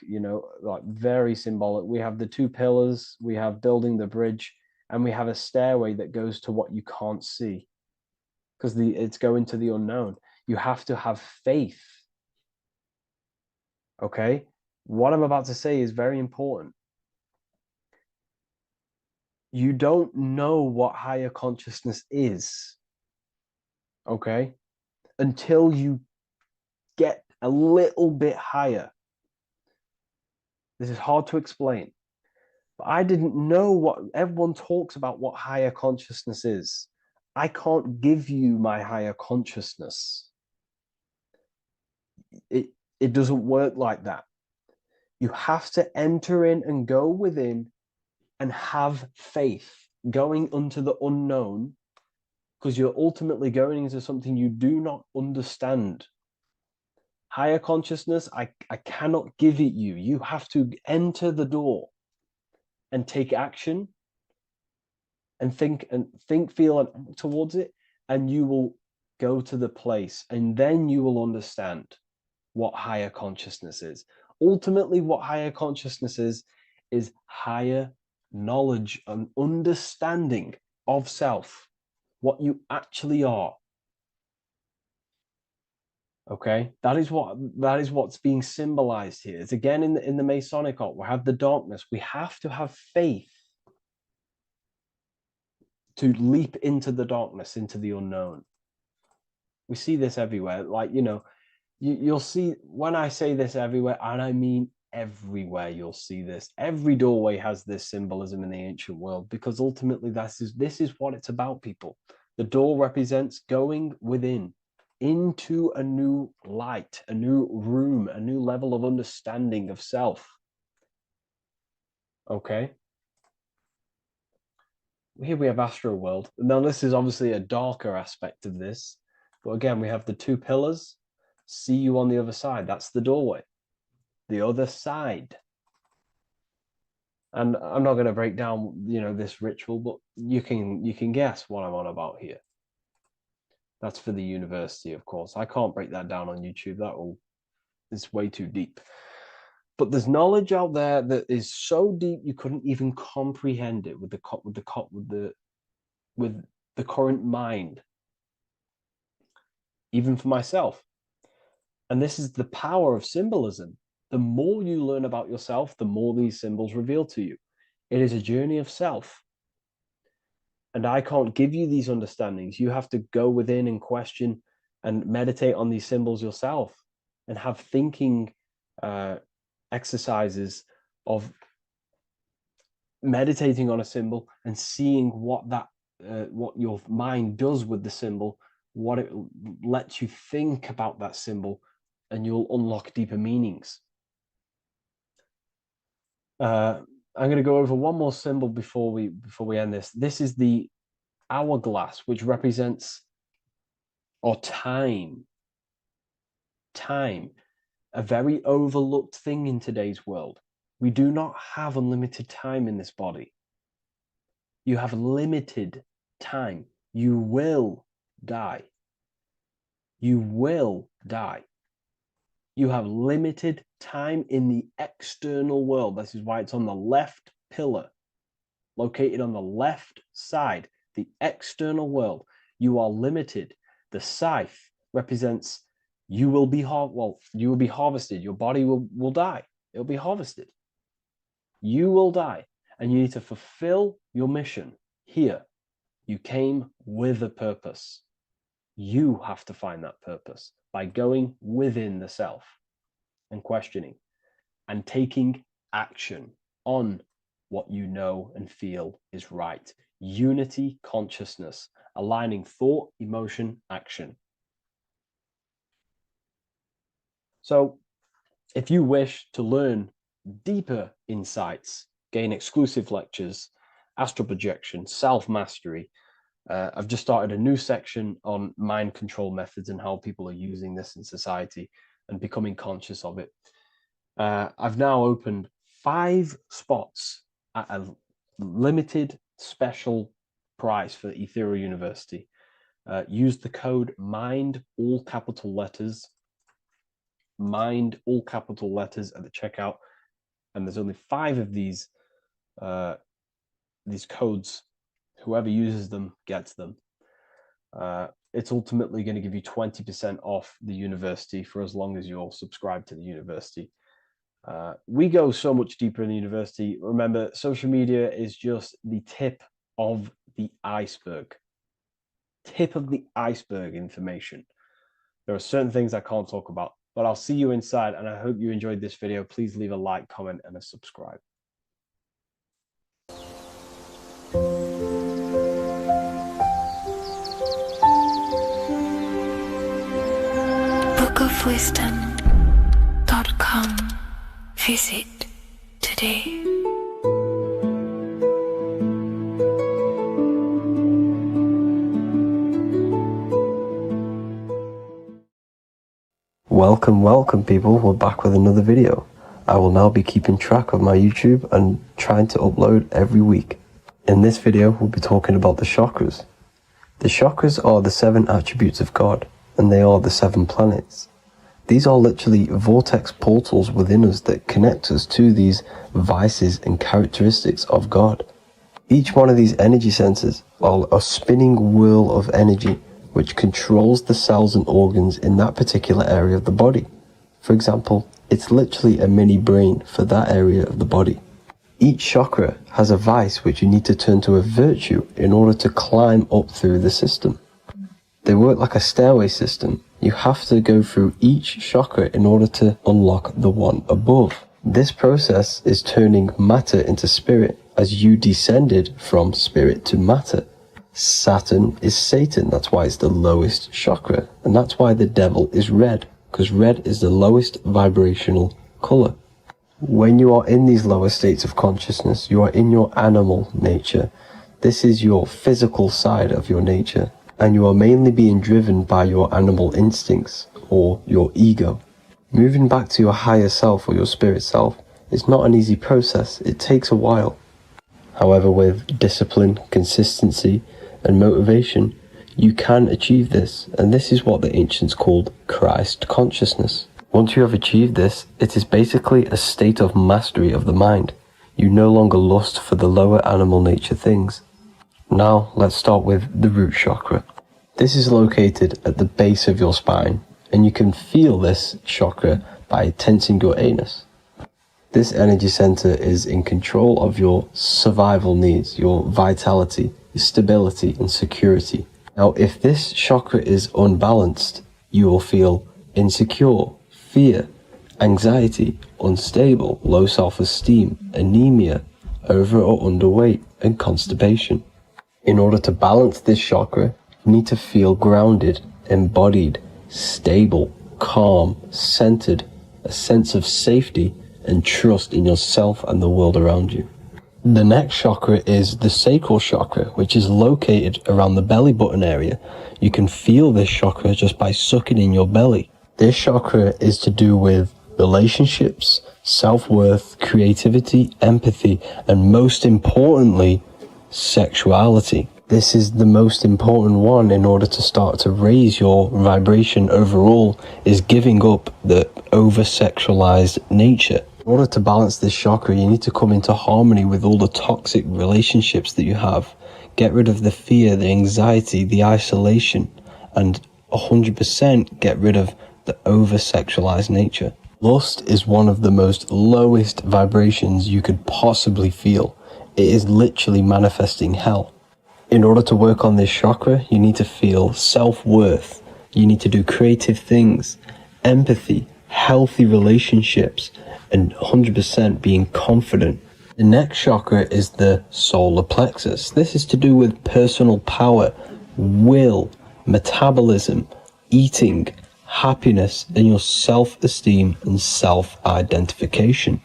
like very symbolic. We have the two pillars, we have building the bridge, and we have a stairway that goes to what you can't see because it's going to the unknown. You have to have faith. Okay? What I'm about to say is very important. You don't know what higher consciousness is, okay, until you get a little bit higher. This is hard to explain, but I didn't know what everyone talks about, what higher consciousness is. I can't give you my higher consciousness. It doesn't work like that. You have to enter in and go within and have faith, going into the unknown, because you're ultimately going into something you do not understand. Higher consciousness, I cannot give it you. You have to enter the door and take action and think, feel, and act towards it, and you will go to the place, and then you will understand what higher consciousness is. Ultimately, what higher consciousness is higher knowledge and understanding of self, what you actually are. Okay, that is what's being symbolized here. It's again in the Masonic art. We have the darkness. We have to have faith to leap into the darkness, into the unknown. We see this everywhere. Like, you'll see, when I say this everywhere, and I mean everywhere, you'll see this. Every doorway has this symbolism in the ancient world, because ultimately this is what it's about, people. The door represents going within, into a new light, a new room, a new level of understanding of self. Okay. Here we have Astro World. Now, this is obviously a darker aspect of this, but again, we have the two pillars. See you on the other side. That's the doorway. The other side. And I'm not going to break down, this ritual, but you can guess what I'm on about here. That's for the university, of course. I can't break that down on YouTube. It's way too deep. But there's knowledge out there that is so deep you couldn't even comprehend it with the current mind, even for myself. And this is the power of symbolism. The more you learn about yourself, the more these symbols reveal to you. It is a journey of self. And I can't give you these understandings. You have to go within and question and meditate on these symbols yourself, and have thinking exercises of meditating on a symbol and seeing what your mind does with the symbol, what it lets you think about that symbol, and you'll unlock deeper meanings. I'm going to go over one more symbol before we end this. This is the hourglass, which represents or time. Time, a very overlooked thing in today's world. We do not have unlimited time in this body. You have limited time. You will die. You will die. You have limited time in the external world. This is why it's on the left pillar, located on the left side, the external world. You are limited. The scythe represents you will be harvested. Your body will die. It'll be harvested. You will die, and you need to fulfill your mission here. You came with a purpose. You have to find that purpose by going within the self and questioning and taking action on what you know and feel is right. Unity consciousness, aligning thought, emotion, action. So if you wish to learn deeper insights, gain exclusive lectures, astral projection, self-mastery, I've just started a new section on mind control methods and how people are using this in society and becoming conscious of it. I've now opened 5 spots at a limited special price for Ethereal University. Use the code MIND, all capital letters, MIND, all capital letters at the checkout. And there's only 5 of these codes. Whoever uses them gets them. It's ultimately going to give you 20% off the university for as long as you're subscribed to the university. We go so much deeper in the university. Remember, social media is just the tip of the iceberg. Tip of the iceberg information. There are certain things I can't talk about, but I'll see you inside, and I hope you enjoyed this video. Please leave a like, comment, and a subscribe. bookofwisdom.com. Visit today. Welcome people, we're back with another video. I will now be keeping track of my YouTube and trying to upload every week. In this video we'll be talking about the chakras. The chakras are the 7 attributes of God, and they are the 7 planets. These are literally vortex portals within us that connect us to these vices and characteristics of God. Each one of these energy centers are a spinning wheel of energy which controls the cells and organs in that particular area of the body. For example, it's literally a mini brain for that area of the body. Each chakra has a vice which you need to turn to a virtue in order to climb up through the system. They work like a stairway system. You have to go through each chakra in order to unlock the one above. This process is turning matter into spirit as you descended from spirit to matter. Saturn is Satan, that's why it's the lowest chakra, and that's why the devil is red, because red is the lowest vibrational color. When you are in these lower states of consciousness, you are in your animal nature. This is your physical side of your nature, and you are mainly being driven by your animal instincts or your ego. Moving back to your higher self or your spirit self is not an easy process. It takes a while. However, with discipline, consistency, and motivation, you can achieve this, and this is what the ancients called Christ consciousness. Once you have achieved this, it is basically a state of mastery of the mind. You no longer lust for the lower animal nature things. Now let's start with the root chakra. This is located at the base of your spine, and you can feel this chakra by tensing your anus. This energy center is in control of your survival needs, your vitality, stability, and security. Now, if this chakra is unbalanced, you will feel insecure, fear, anxiety, unstable, low self-esteem, anemia, over or underweight, and constipation. In order to balance this chakra, you need to feel grounded, embodied, stable, calm, centered, a sense of safety, and trust in yourself and the world around you. The next chakra is the sacral chakra, which is located around the belly button area. You can feel this chakra just by sucking in your belly. This chakra is to do with relationships, self-worth, creativity, empathy, and most importantly, sexuality. This is the most important one in order to start to raise your vibration overall, is giving up the over-sexualized nature. In order to balance this chakra, you need to come into harmony with all the toxic relationships that you have. Get rid of the fear, the anxiety, the isolation, and 100% get rid of the over-sexualized nature. Lust is one of the most lowest vibrations you could possibly feel. It is literally manifesting hell. In order to work on this chakra, you need to feel self-worth. You need to do creative things, empathy, healthy relationships, and 100% being confident. The next chakra is the solar plexus. This is to do with personal power, will, metabolism, eating, happiness, and your self-esteem and self-identification.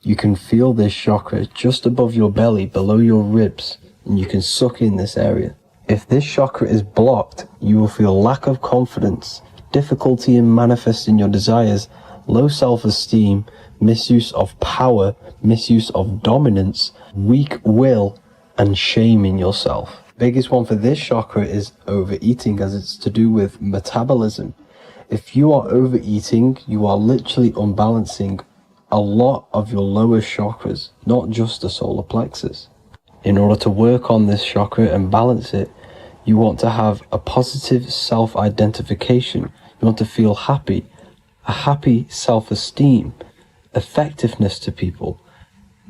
You can feel this chakra just above your belly, below your ribs, and you can suck in this area. If this chakra is blocked, you will feel lack of confidence, difficulty in manifesting your desires, low self-esteem, misuse of power, misuse of dominance, weak will, and shame in yourself. Biggest one for this chakra is overeating, as it's to do with metabolism. If you are overeating, you are literally unbalancing a lot of your lower chakras, not just the solar plexus. In order to work on this chakra and balance it, you want to have a positive self-identification. You want to feel happy, a happy self-esteem, effectiveness to people,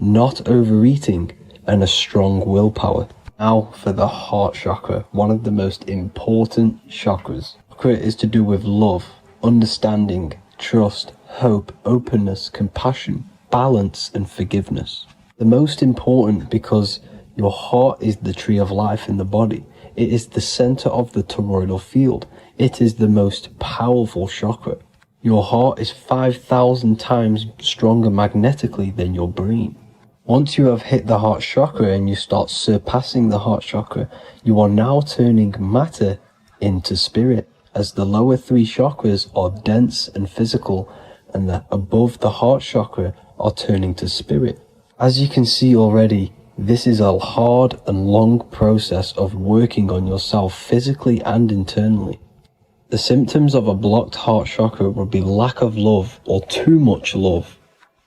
not overeating, and a strong willpower. Now for the heart chakra, one of the most important chakras. Chakra is to do with love, understanding, trust, hope, openness, compassion, balance, and forgiveness. The most important because your heart is the tree of life in the body. It is the center of the toroidal field. It is the most powerful chakra. Your heart is 5,000 times stronger magnetically than your brain. Once you have hit the heart chakra and you start surpassing the heart chakra, you are now turning matter into spirit, as the lower three chakras are dense and physical, and the above the heart chakra are turning to spirit. As you can see already, this is a hard and long process of working on yourself physically and internally. The symptoms of a blocked heart chakra would be lack of love or too much love,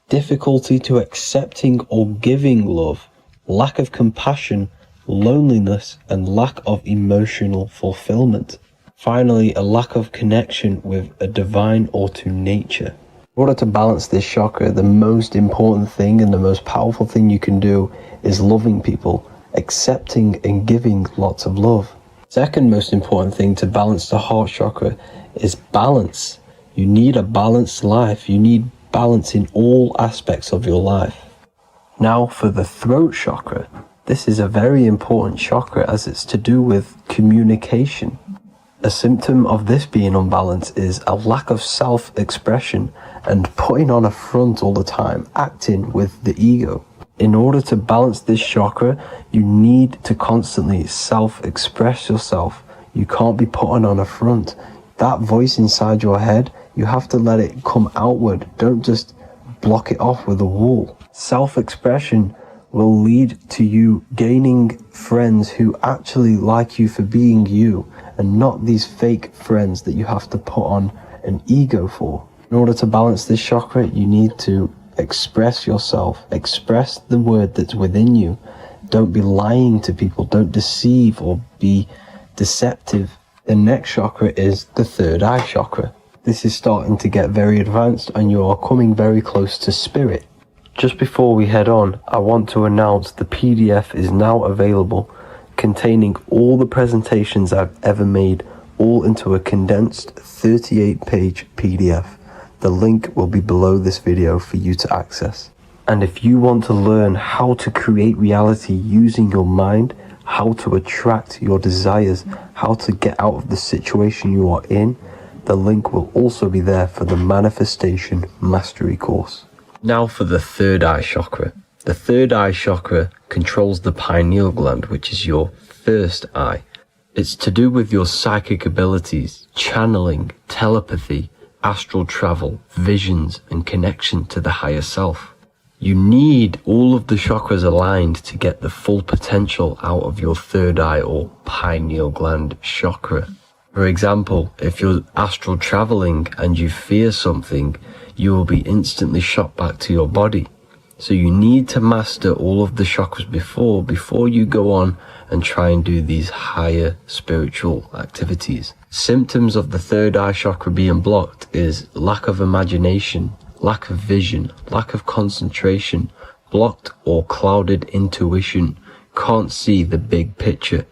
difficulty to accepting or giving love, lack of compassion, loneliness, and lack of emotional fulfillment. Finally, a lack of connection with a divine or to nature. In order to balance this chakra, the most important thing and the most powerful thing you can do is loving people, accepting and giving lots of love. Second most important thing to balance the heart chakra is balance. You need a balanced life. You need balance in all aspects of your life. Now for the throat chakra. This is a very important chakra as it's to do with communication. A symptom of this being unbalanced is a lack of self-expression and putting on a front all the time, acting with the ego. In order to balance this chakra, you need to constantly self-express yourself. You can't be putting on a front. That voice inside your head, you have to let it come outward. Don't just block it off with a wall. Self-expression will lead to you gaining friends who actually like you for being you, and not these fake friends that you have to put on an ego for. In order to balance this chakra, you need to express yourself, express the word that's within you. Don't be lying to people, don't deceive or be deceptive. The next chakra is the third eye chakra. This is starting to get very advanced and you are coming very close to spirit. Just before we head on, I want to announce the PDF is now available, containing all the presentations I've ever made, all into a condensed 38-page PDF. The link will be below this video for you to access. And if you want to learn how to create reality using your mind, how to attract your desires, how to get out of the situation you are in, the link will also be there for the Manifestation Mastery course. Now for the third eye chakra. The third eye chakra controls the pineal gland, which is your first eye. It's to do with your psychic abilities, channeling, telepathy, astral travel, visions, and connection to the higher self. You need all of the chakras aligned to get the full potential out of your third eye or pineal gland chakra. For example, if you're astral traveling and you fear something, you will be instantly shot back to your body. So you need to master all of the chakras before you go on and try and do these higher spiritual activities. Symptoms of the third eye chakra being blocked is lack of imagination, lack of vision, lack of concentration, blocked or clouded intuition, can't see the big picture,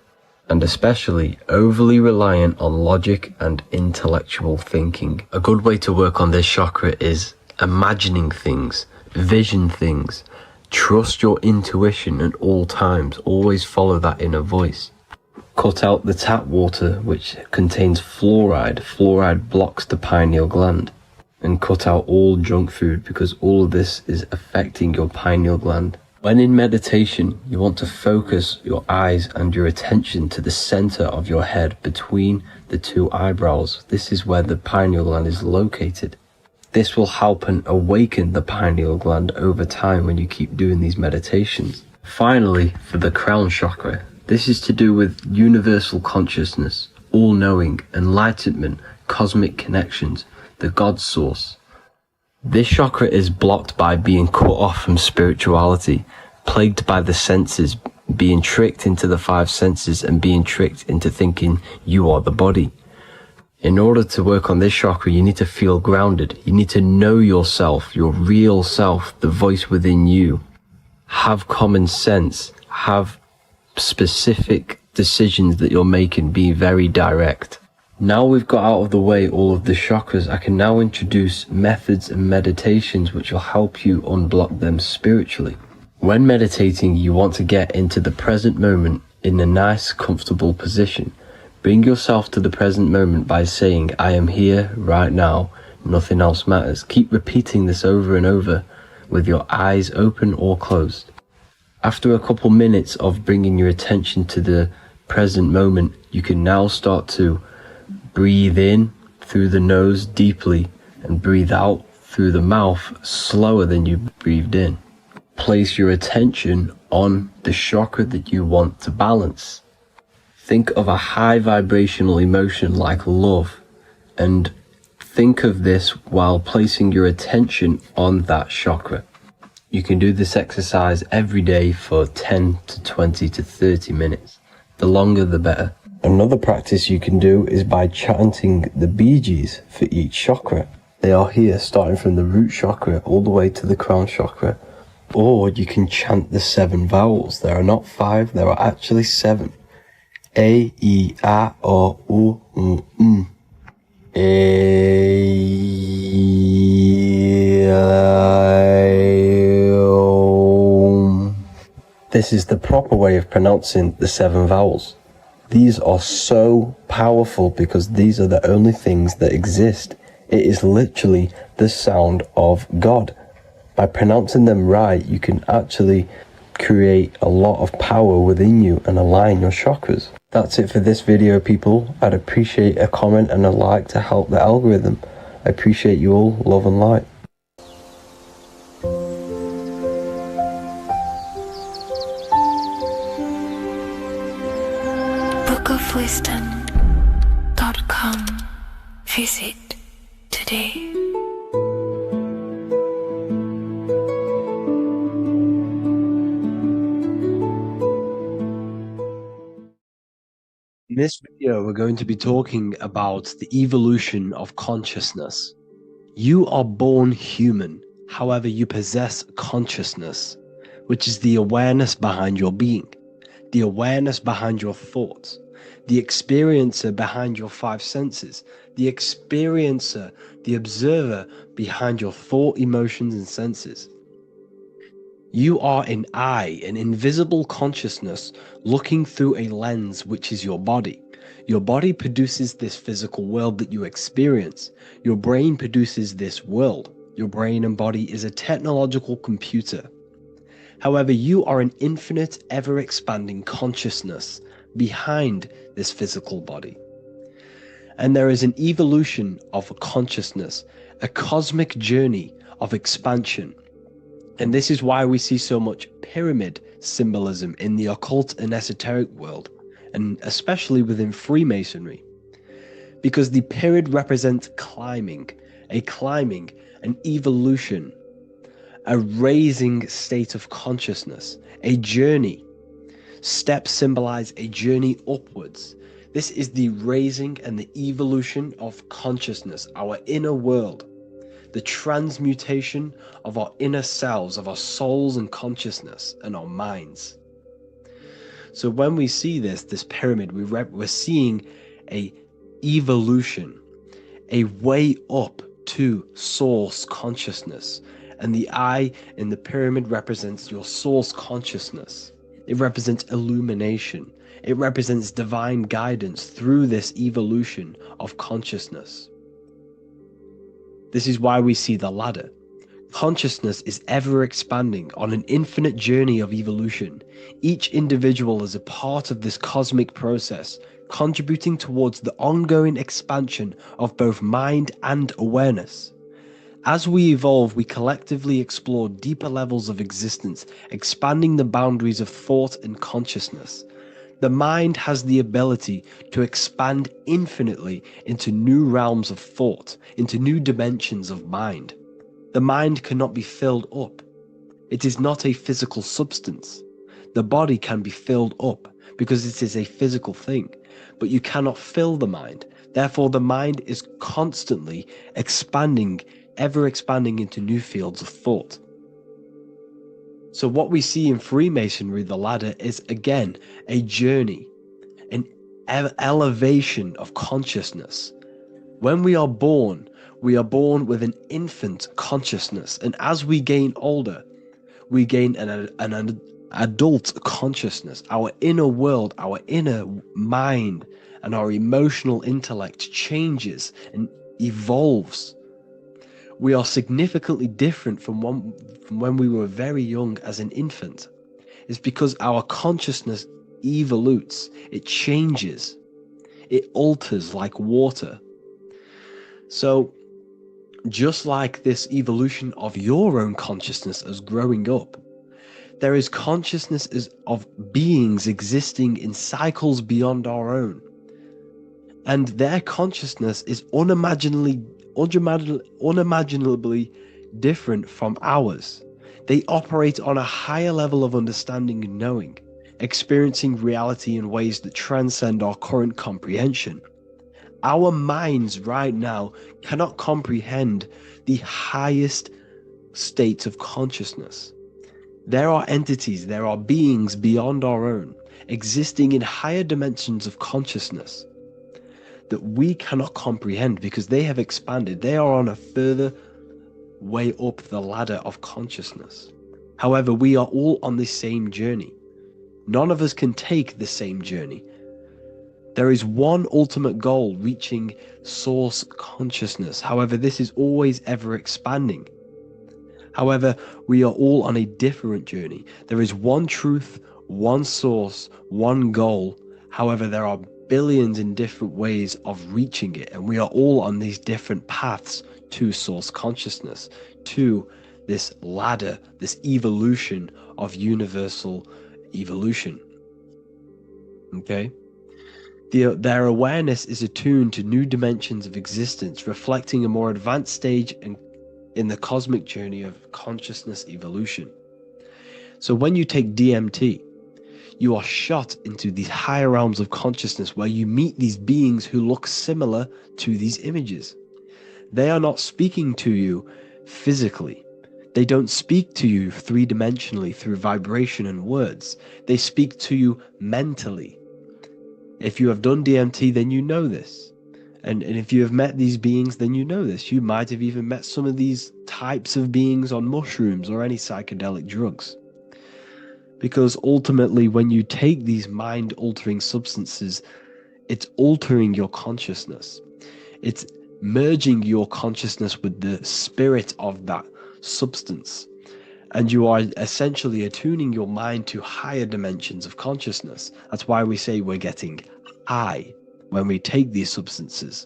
and especially overly reliant on logic and intellectual thinking. A good way to work on this chakra is imagining things, vision things, trust your intuition at all times, always follow that inner voice. Cut out the tap water which contains fluoride. Fluoride blocks the pineal gland. And cut out all junk food because all of this is affecting your pineal gland. When in meditation, you want to focus your eyes and your attention to the center of your head between the two eyebrows. This is where the pineal gland is located. This will help and awaken the pineal gland over time when you keep doing these meditations. Finally, for the crown chakra, this is to do with universal consciousness, all-knowing, enlightenment, cosmic connections, the God source. This chakra is blocked by being cut off from spirituality, plagued by the senses, being tricked into the five senses and being tricked into thinking you are the body. In order to work on this chakra, you need to feel grounded. You need to know yourself, your real self, the voice within you. Have common sense, have specific decisions that you're making, be very direct. Now we've got out of the way all of the chakras, I can now introduce methods and meditations which will help you unblock them spiritually. When meditating, you want to get into the present moment in a nice, comfortable position. Bring yourself to the present moment by saying, I am here right now, nothing else matters. Keep repeating this over and over with your eyes open or closed. After a couple minutes of bringing your attention to the present moment, you can now start to breathe in through the nose deeply and breathe out through the mouth slower than you breathed in. Place your attention on the chakra that you want to balance. Think of a high vibrational emotion like love, and think of this while placing your attention on that chakra. You can do this exercise every day for 10 to 20 to 30 minutes. The longer the better. Another practice you can do is by chanting the Bijis for each chakra. They are here starting from the root chakra all the way to the crown chakra. Or you can chant the 7 vowels. There are not 5, there are actually 7. A, I, A, O, U, M. A, I, O. This is the proper way of pronouncing the 7 vowels. These are so powerful because these are the only things that exist. It is literally the sound of God. By pronouncing them right, you can actually create a lot of power within you and align your chakras. That's it for this video, people. I'd appreciate a comment and a like to help the algorithm. I appreciate you all. Love and light. bookofwisdom.com. Visit today. In this video, we're going to be talking about the evolution of consciousness. You are born human, however, you possess consciousness, which is the awareness behind your being, the awareness behind your thoughts, the experiencer behind your 5 senses, the experiencer, the observer behind your thought, emotions, and senses. You are an eye, an invisible consciousness looking through a lens which is your body. Your body produces this physical world that you experience. Your brain produces this world. Your brain and body is a technological computer. However, you are an infinite, ever-expanding consciousness behind this physical body. And there is an evolution of consciousness, a cosmic journey of expansion. And this is why we see so much pyramid symbolism in the occult and esoteric world, and especially within Freemasonry. Because the pyramid represents climbing, an evolution, a raising state of consciousness, a journey. Steps symbolize a journey upwards. This is the raising and the evolution of consciousness, our inner world, the transmutation of our inner selves, of our souls and consciousness and our minds. So when we see this pyramid, we're seeing a evolution, a way up to source consciousness. And the eye in the pyramid represents your source consciousness. It represents illumination. It represents divine guidance through this evolution of consciousness. This is why we see the ladder. Consciousness is ever expanding on an infinite journey of evolution. Each individual is a part of this cosmic process, contributing towards the ongoing expansion of both mind and awareness. As we evolve, we collectively explore deeper levels of existence, expanding the boundaries of thought and consciousness. The mind has the ability to expand infinitely into new realms of thought, into new dimensions of mind. The mind cannot be filled up. It is not a physical substance. The body can be filled up because it is a physical thing, but you cannot fill the mind. Therefore, the mind is constantly expanding, ever expanding into new fields of thought. So what we see in Freemasonry, the ladder, is again a journey, an elevation of consciousness. When we are born with an infant consciousness, and as we gain older, we gain an adult consciousness. Our inner world, our inner mind, and our emotional intellect changes and evolves. We are significantly different from when we were very young as an infant. It's because our consciousness evolutes, it changes, it alters like water. So just like this evolution of your own consciousness as growing up, there is consciousness of beings existing in cycles beyond our own. And their consciousness is unimaginably different from ours. They operate on a higher level of understanding and knowing, experiencing reality in ways that transcend our current comprehension. Our minds right now cannot comprehend the highest states of consciousness. There are entities, there are beings beyond our own, existing in higher dimensions of consciousness that we cannot comprehend because they have expanded. They are on a further way up the ladder of consciousness. However, we are all on the same journey. None of us can take the same journey. There is one ultimate goal, reaching source consciousness. However, this is always ever expanding. However, we are all on a different journey. There is one truth, one source, one goal. However, there are billions in different ways of reaching it, and we are all on these different paths to source consciousness, to this ladder, this evolution of universal evolution. Okay? Their awareness is attuned to new dimensions of existence, reflecting a more advanced stage in the cosmic journey of consciousness evolution. So when you take DMT, you are shot into these higher realms of consciousness where you meet these beings who look similar to these images. They are not speaking to you physically. They don't speak to you three-dimensionally through vibration and words. They speak to you mentally. If you have done DMT, then you know this. And if you have met these beings, then you know this. You might have even met some of these types of beings on mushrooms or any psychedelic drugs. Because ultimately, when you take these mind-altering substances, it's altering your consciousness. It's merging your consciousness with the spirit of that substance. And you are essentially attuning your mind to higher dimensions of consciousness. That's why we say we're getting high when we take these substances.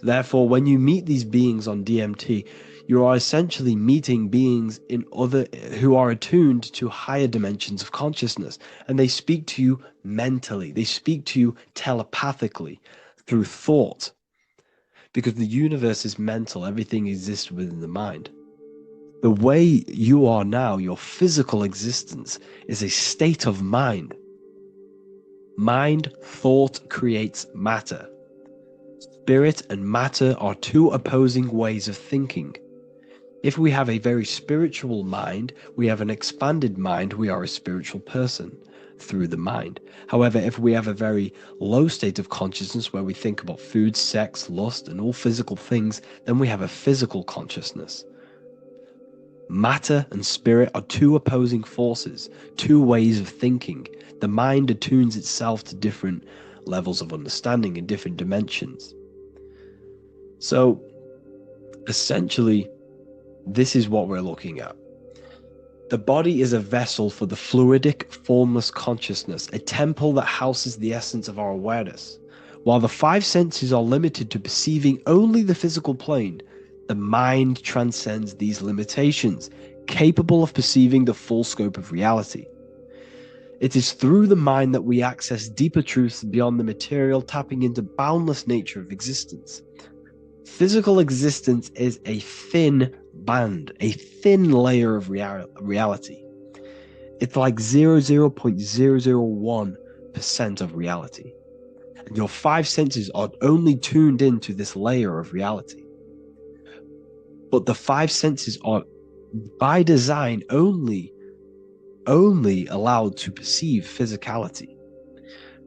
Therefore, when you meet these beings on DMT, you are essentially meeting beings who are attuned to higher dimensions of consciousness, and they speak to you mentally. They speak to you telepathically through thought, because the universe is mental. Everything exists within the mind. The way you are now, your physical existence, is a state of mind. Mind, thought creates matter. Spirit and matter are two opposing ways of thinking. If we have a very spiritual mind, we have an expanded mind, we are a spiritual person through the mind. However, if we have a very low state of consciousness where we think about food, sex, lust, and all physical things, then we have a physical consciousness. Matter and spirit are two opposing forces, two ways of thinking. The mind attunes itself to different levels of understanding in different dimensions. So, essentially, this is what we're looking at. The body is a vessel for the fluidic, formless consciousness, a temple that houses the essence of our awareness. While the five senses are limited to perceiving only the physical plane, the mind transcends these limitations, capable of perceiving the full scope of reality. It is through the mind that we access deeper truths beyond the material, tapping into boundless nature of existence. Physical existence is a thin band, a thin layer of reality. It's like 0.001% of reality. And your five senses are only tuned into this layer of reality. But the five senses are, by design, only allowed to perceive physicality.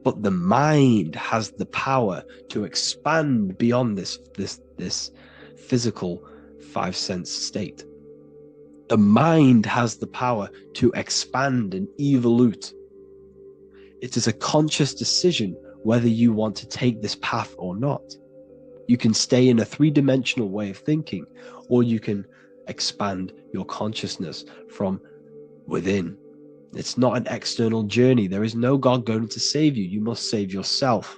But the mind has the power to expand beyond this physical five sense state. The mind has the power to expand and evolute. It is a conscious decision whether you want to take this path or not. You can stay in a three-dimensional way of thinking, or you can expand your consciousness from within. It's not an external journey. There is no God going to save you. You must save yourself.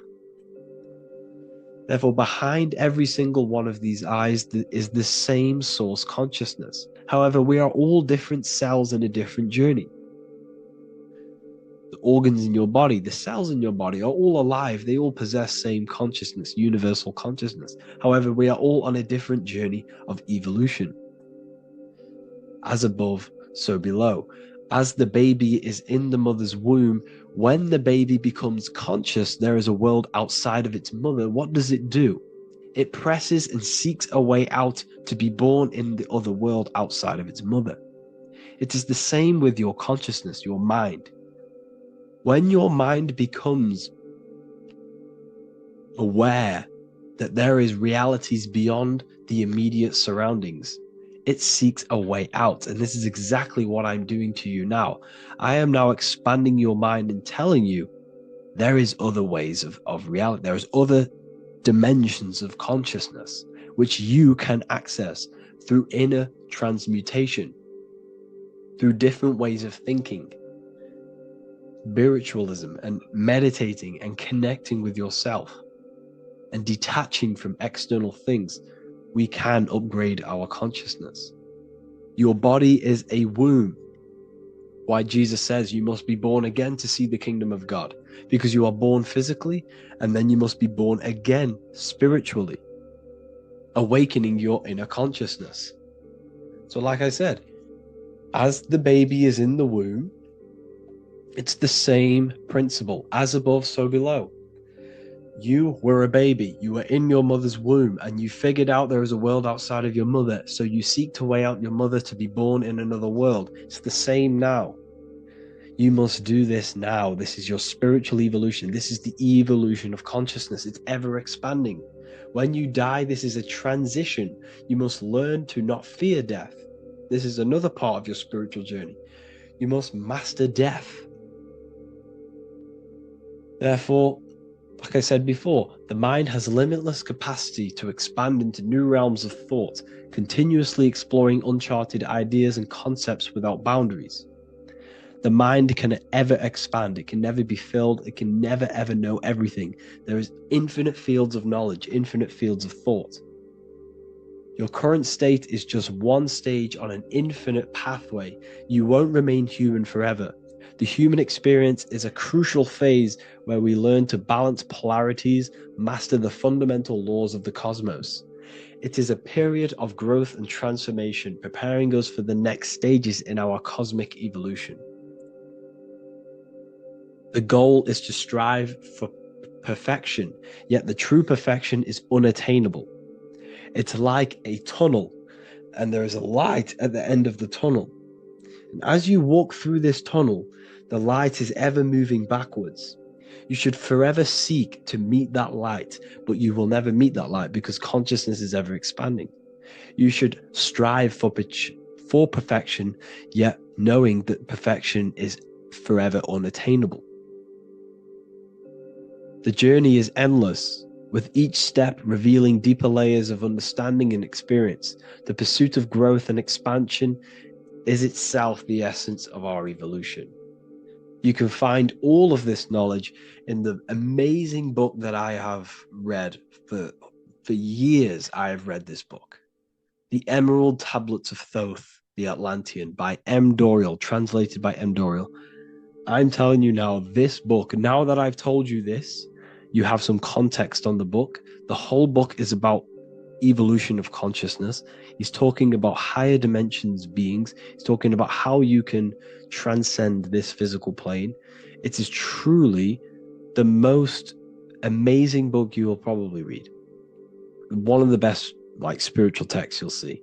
Therefore, behind every single one of these eyes is the same source consciousness. However, we are all different cells in a different journey. The organs in your body, the cells in your body are all alive. They all possess same consciousness, universal consciousness. However, we are all on a different journey of evolution. As above, so below. As the baby is in the mother's womb, when the baby becomes conscious, there is a world outside of its mother. What does it do? It presses and seeks a way out to be born in the other world outside of its mother. It is the same with your consciousness, your mind. When your mind becomes aware that there is realities beyond the immediate surroundings, it seeks a way out. And this is exactly what I'm doing to you now. I am now expanding your mind and telling you there is other ways of reality. There is other dimensions of consciousness which you can access through inner transmutation, through different ways of thinking, spiritualism, and meditating and connecting with yourself and detaching from external things. We can upgrade our consciousness. Your body is a womb. Why Jesus says you must be born again to see the kingdom of God, because you are born physically and then you must be born again spiritually, awakening your inner consciousness. So like I said, as the baby is in the womb, it's the same principle. As above, so below. You were a baby, you were in your mother's womb, and you figured out there is a world outside of your mother, so you seek to weigh out your mother to be born in another world. It's the same now. You must do this now. This is your spiritual evolution. This is the evolution of consciousness. It's ever expanding. When you die, this is a transition. You must learn to not fear death. This is another part of your spiritual journey. You must master death. Therefore, Like I said before, the mind has limitless capacity to expand into new realms of thought, continuously exploring uncharted ideas and concepts without boundaries. The mind can ever expand, it can never be filled, it can never ever know everything. There is infinite fields of knowledge, infinite fields of thought. Your current state is just one stage on an infinite pathway. You won't remain human forever. The human experience is a crucial phase where we learn to balance polarities, master the fundamental laws of the cosmos. It is a period of growth and transformation, preparing us for the next stages in our cosmic evolution. The goal is to strive for perfection, yet the true perfection is unattainable. It's like a tunnel, and there is a light at the end of the tunnel. And as you walk through this tunnel, the light is ever moving backwards. You should forever seek to meet that light, but you will never meet that light because consciousness is ever expanding. You should strive for perfection, yet knowing that perfection is forever unattainable. The journey is endless, with each step revealing deeper layers of understanding and experience. The pursuit of growth and expansion is itself the essence of our evolution. You can find all of this knowledge in the amazing book that I have read for years. I have read this book, The Emerald Tablets of Thoth, the Atlantean, by M. Dorial, translated by M. Dorial. I'm telling you now, this book, now that I've told you this, you have some context on the book. The whole book is about evolution of consciousness. He's talking about higher dimensions beings. He's talking about how you can transcend this physical plane. It is truly the most amazing book you will probably read. One of the best spiritual texts you'll see.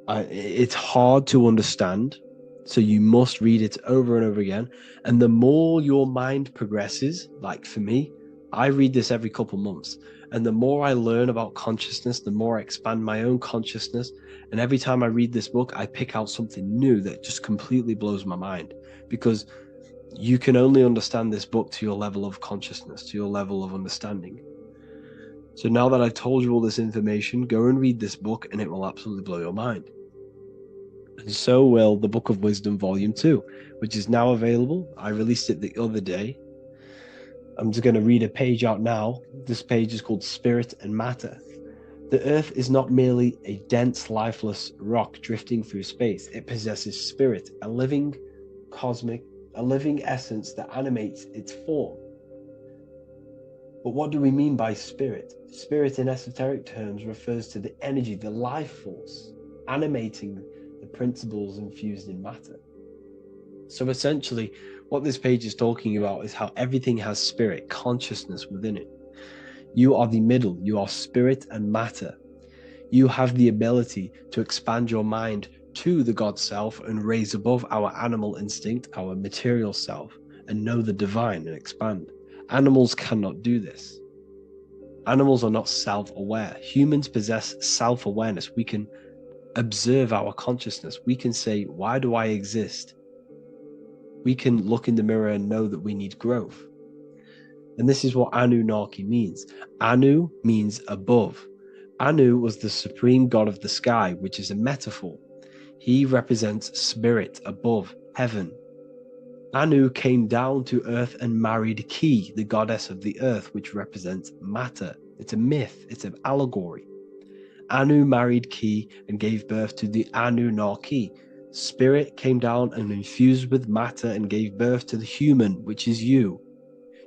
It's hard to understand, so you must read it over and over again. And the more your mind progresses, like for me, I read this every couple months. And the more I learn about consciousness, the more I expand my own consciousness. And every time I read this book, I pick out something new that just completely blows my mind. Because you can only understand this book to your level of consciousness, to your level of understanding. So now that I've told you all this information, go and read this book and it will absolutely blow your mind. And so will the Book of Wisdom Volume 2, which is now available. I released it the other day. I'm just going to read a page out now. This page is called Spirit and Matter. The Earth is not merely a dense, lifeless rock drifting through space. It possesses spirit, a living essence that animates its form. But what do we mean by spirit? Spirit in esoteric terms refers to the energy, the life force, animating the principles infused in matter. So essentially, what this page is talking about is how everything has spirit, consciousness within it. You are the middle, you are spirit and matter. You have the ability to expand your mind to the God self and raise above our animal instinct, our material self, and know the divine and expand. Animals cannot do this. Animals are not self-aware. Humans possess self-awareness. We can observe our consciousness. We can say, why do I exist? We can look in the mirror and know that we need growth. And this is what Anunnaki means. Anu means above. Anu was the supreme god of the sky, which is a metaphor. He represents spirit above, heaven. Anu came down to earth and married Ki, the goddess of the earth, which represents matter. It's a myth, it's an allegory. Anu married Ki and gave birth to the Anunnaki. Spirit came down and infused with matter and gave birth to the human, which is you.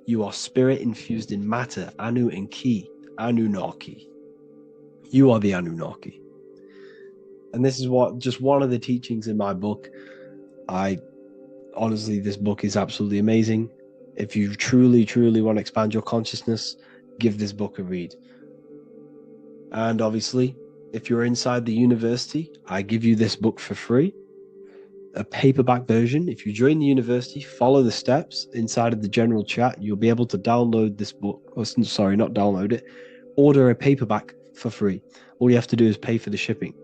You are spirit infused in matter, Anu and Ki, Anunnaki. You are the Anunnaki. And this is just one of the teachings in my book. Honestly, this book is absolutely amazing. If you truly, truly want to expand your consciousness, give this book a read. And obviously, if you're inside the university, I give you this book for free, a paperback version. If you join the university, follow the steps inside of the general chat, you'll be able to download this book, not download it, order a paperback for free. All you have to do is pay for the shipping.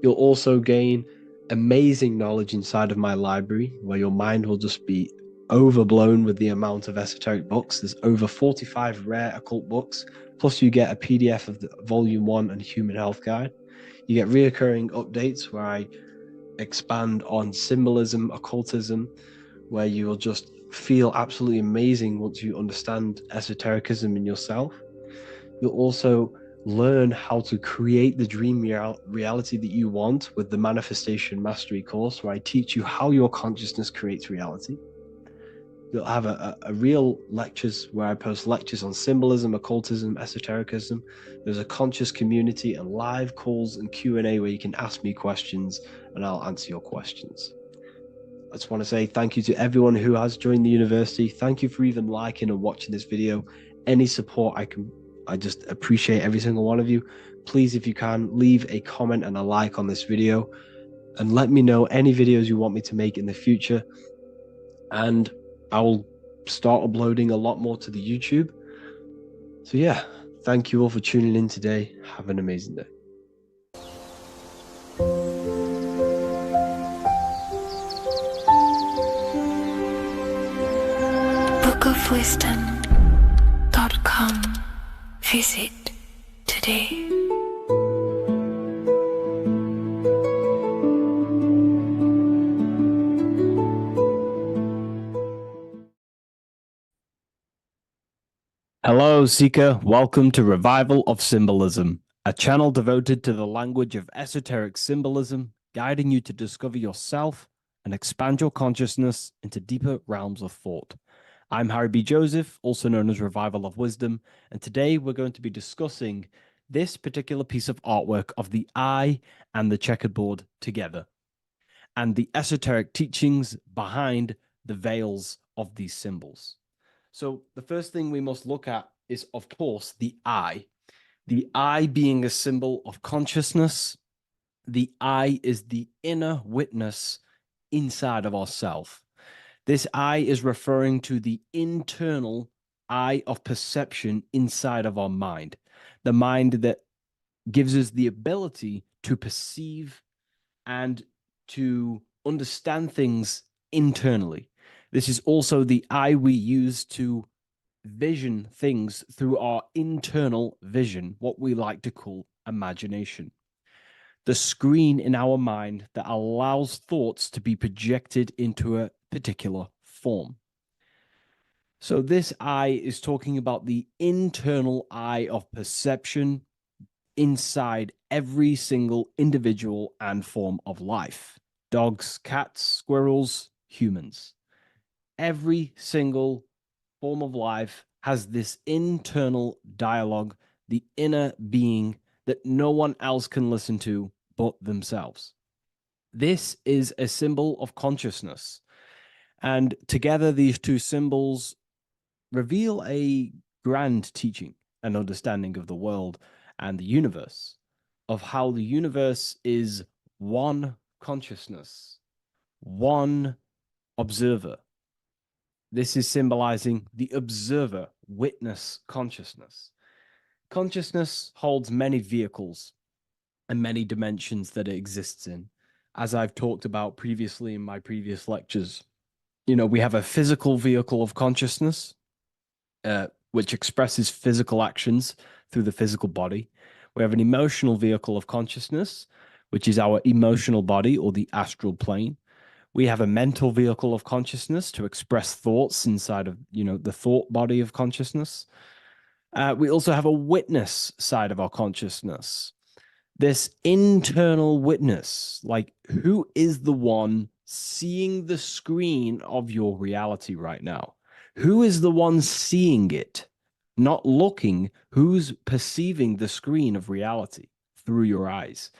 You'll also gain amazing knowledge inside of my library, where your mind will just be overblown with the amount of esoteric books. There's over 45 rare occult books, plus you get a PDF of the Volume 1 and Human Health Guide. You get reoccurring updates where I expand on symbolism, occultism, where you will just feel absolutely amazing once you understand esotericism in yourself. You'll also learn how to create the dream reality that you want with the Manifestation Mastery course, where I teach you how your consciousness creates reality. You'll have a real lectures where I post lectures on symbolism, occultism, esotericism. There's a conscious community and live calls and Q&A where you can ask me questions and I'll answer your questions. I just want to say thank you to everyone who has joined the university. Thank you for even liking and watching this video. Any support I just appreciate every single one of you. Please, if you can, leave a comment and a like on this video and let me know any videos you want me to make in the future. And I will start uploading a lot more to the YouTube. So yeah, thank you all for tuning in today. Have an amazing day. bookofwisdom.com. Visit today. Hello, Seeker. Welcome to Revival of Symbolism, a channel devoted to the language of esoteric symbolism, guiding you to discover yourself and expand your consciousness into deeper realms of thought. I'm Harry B. Joseph, also known as Revival of Wisdom, and today we're going to be discussing this particular piece of artwork of the eye and the checkerboard together, and the esoteric teachings behind the veils of these symbols. So the first thing we must look at is, of course, the eye. The eye being a symbol of consciousness. The eye is the inner witness inside of ourself. This eye is referring to the internal eye of perception inside of our mind. The mind that gives us the ability to perceive and to understand things internally. This is also the eye we use to vision things through our internal vision, what we like to call imagination. The screen in our mind that allows thoughts to be projected into a particular form. So this eye is talking about the internal eye of perception inside every single individual and form of life. Dogs, cats, squirrels, humans. Every single form of life has this internal dialogue, the inner being that no one else can listen to but themselves. This is a symbol of consciousness. And together, these two symbols reveal a grand teaching and understanding of the world and the universe, of how the universe is one consciousness, one observer. This is symbolizing the observer, witness consciousness. Consciousness holds many vehicles and many dimensions that it exists in. As I've talked about previously in my previous lectures, we have a physical vehicle of consciousness, which expresses physical actions through the physical body. We have an emotional vehicle of consciousness, which is our emotional body or the astral plane. We have a mental vehicle of consciousness to express thoughts inside of, the thought body of consciousness. We also have a witness side of our consciousness. This internal witness, like who is the one seeing the screen of your reality right now? Who is the one seeing it? Not looking, who's perceiving the screen of reality through your eyes?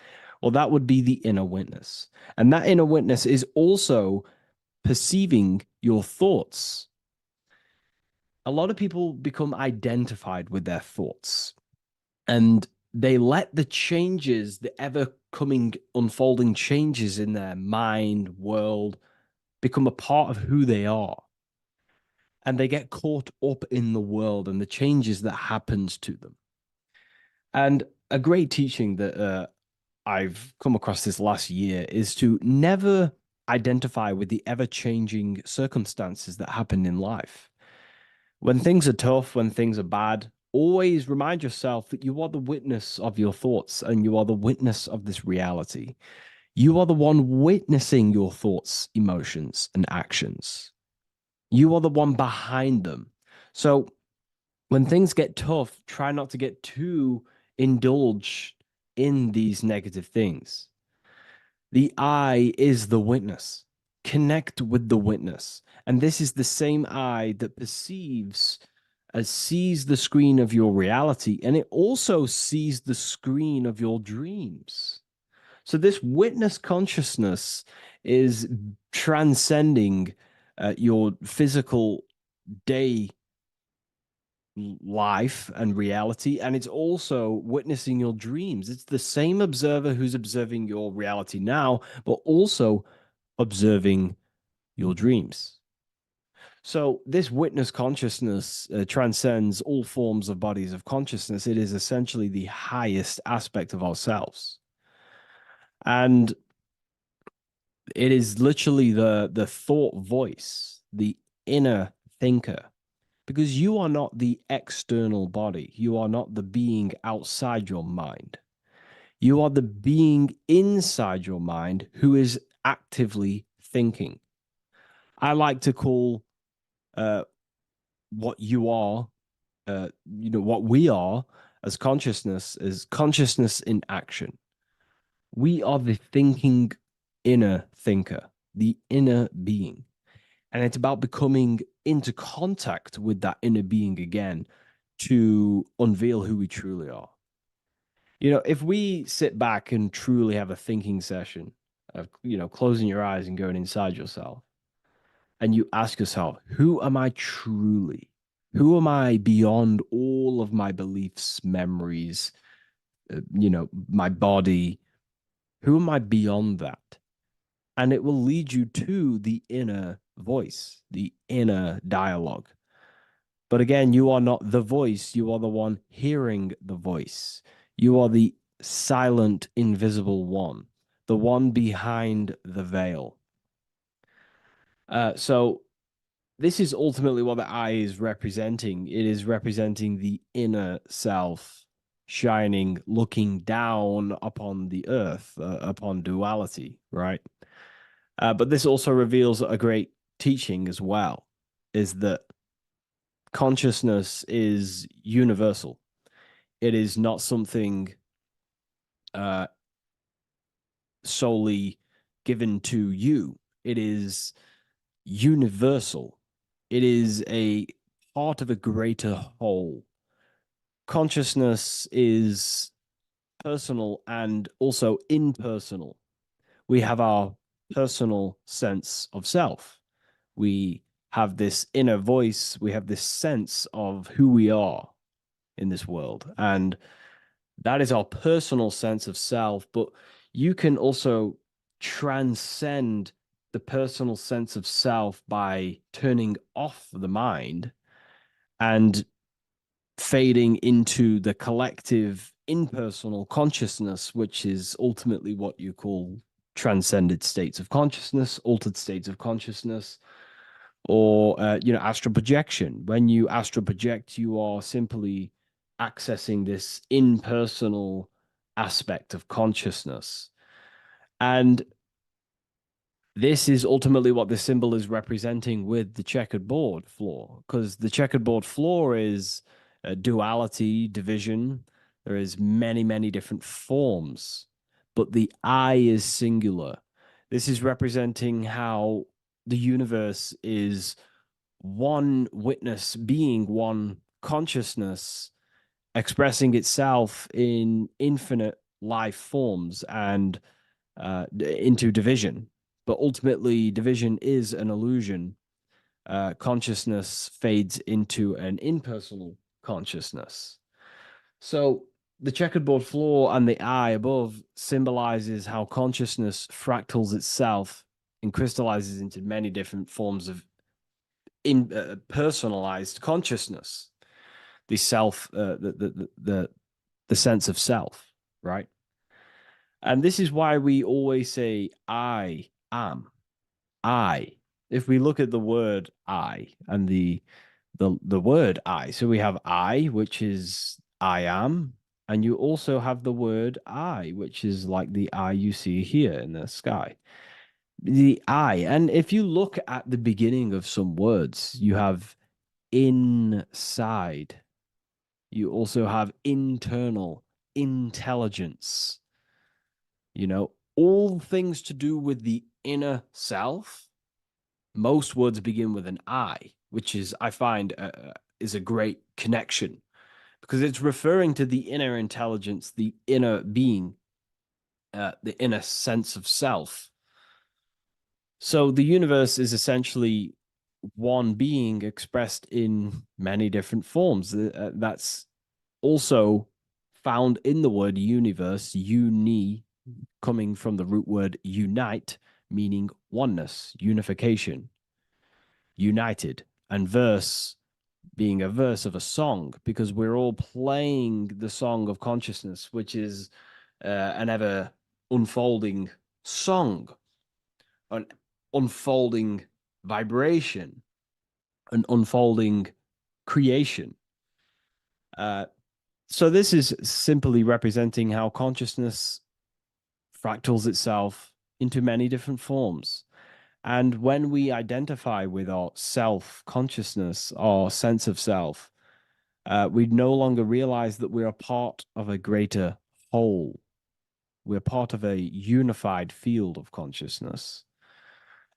Well, that would be the inner witness. And that inner witness is also perceiving your thoughts. A lot of people become identified with their thoughts, and they let the changes, the ever-coming, unfolding changes in their mind, world, become a part of who they are. And they get caught up in the world and the changes that happens to them. And a great teaching that I've come across this last year is to never identify with the ever-changing circumstances that happen in life. When things are tough, when things are bad, always remind yourself that you are the witness of your thoughts and you are the witness of this reality. You are the one witnessing your thoughts, emotions, and actions. You are the one behind them. So when things get tough, try not to get too indulged in these negative things. The eye is the witness. Connect with the witness. And this is the same eye that sees the screen of your reality, and it also sees the screen of your dreams. So this witness consciousness is transcending your physical day life and reality, and it's also witnessing your dreams. It's the same observer who's observing your reality now, but also observing your dreams. So this witness consciousness transcends all forms of bodies of consciousness. It is essentially the highest aspect of ourselves. And it is literally the thought voice, the inner thinker, because you are not the external body. You are not the being outside your mind. You are the being inside your mind who is actively thinking. I like to call what you are, what we are as consciousness is consciousness in action. We are the thinking inner thinker, the inner being. And it's about becoming into contact with that inner being again to unveil who we truly are. If we sit back and truly have a thinking session of, closing your eyes and going inside yourself, and you ask yourself, who am I truly? Who am I beyond all of my beliefs, memories, my body? Who am I beyond that? And it will lead you to the inner voice, the inner dialogue. But again, you are not the voice. You are the one hearing the voice. You are the silent, invisible one, the one behind the veil. So this is ultimately what the eye is representing. It is representing the inner self shining, looking down upon the earth, upon duality, right? But this also reveals a great teaching as well, is that consciousness is universal. It is not something solely given to you. It is universal. It is a part of a greater whole. Consciousness is personal and also impersonal. We have our personal sense of self. We have this inner voice. We have this sense of who we are in this world. And that is our personal sense of self. But you can also transcend the personal sense of self by turning off the mind and fading into the collective impersonal consciousness, which is ultimately what you call transcended states of consciousness, altered states of consciousness, or astral projection. When you astral project, you are simply accessing this impersonal aspect of consciousness. And this is ultimately what the symbol is representing with the checkered board floor, because the checkered board floor is duality, division. There is many, many different forms, but the I is singular. This is representing how the universe is one witness being, one consciousness expressing itself in infinite life forms and into division. But ultimately, division is an illusion. Consciousness fades into an impersonal consciousness. So the checkerboard floor and the eye above symbolizes how consciousness fractals itself and crystallizes into many different forms of personalized consciousness. The self, the sense of self, right? And this is why we always say, I am. I. If we look at the word I and the word I, so we have I, which is I am, and you also have the word I, which is like the I you see here in the sky. The I, and if you look at the beginning of some words, you have inside. You also have internal, intelligence, all things to do with the inner self. Most words begin with an I, which is, I find, is a great connection because it's referring to the inner intelligence, the inner being, the inner sense of self. So the universe is essentially one being expressed in many different forms. That's also found in the word universe, uni, coming from the root word unite, meaning oneness, unification, united, and verse being a verse of a song, because we're all playing the song of consciousness, which is an ever unfolding song, an unfolding vibration, an unfolding creation. So this is simply representing how consciousness fractals itself into many different forms. And when we identify with our self consciousness, our sense of self, we no longer realize that we're a part of a greater whole. We're part of a unified field of consciousness.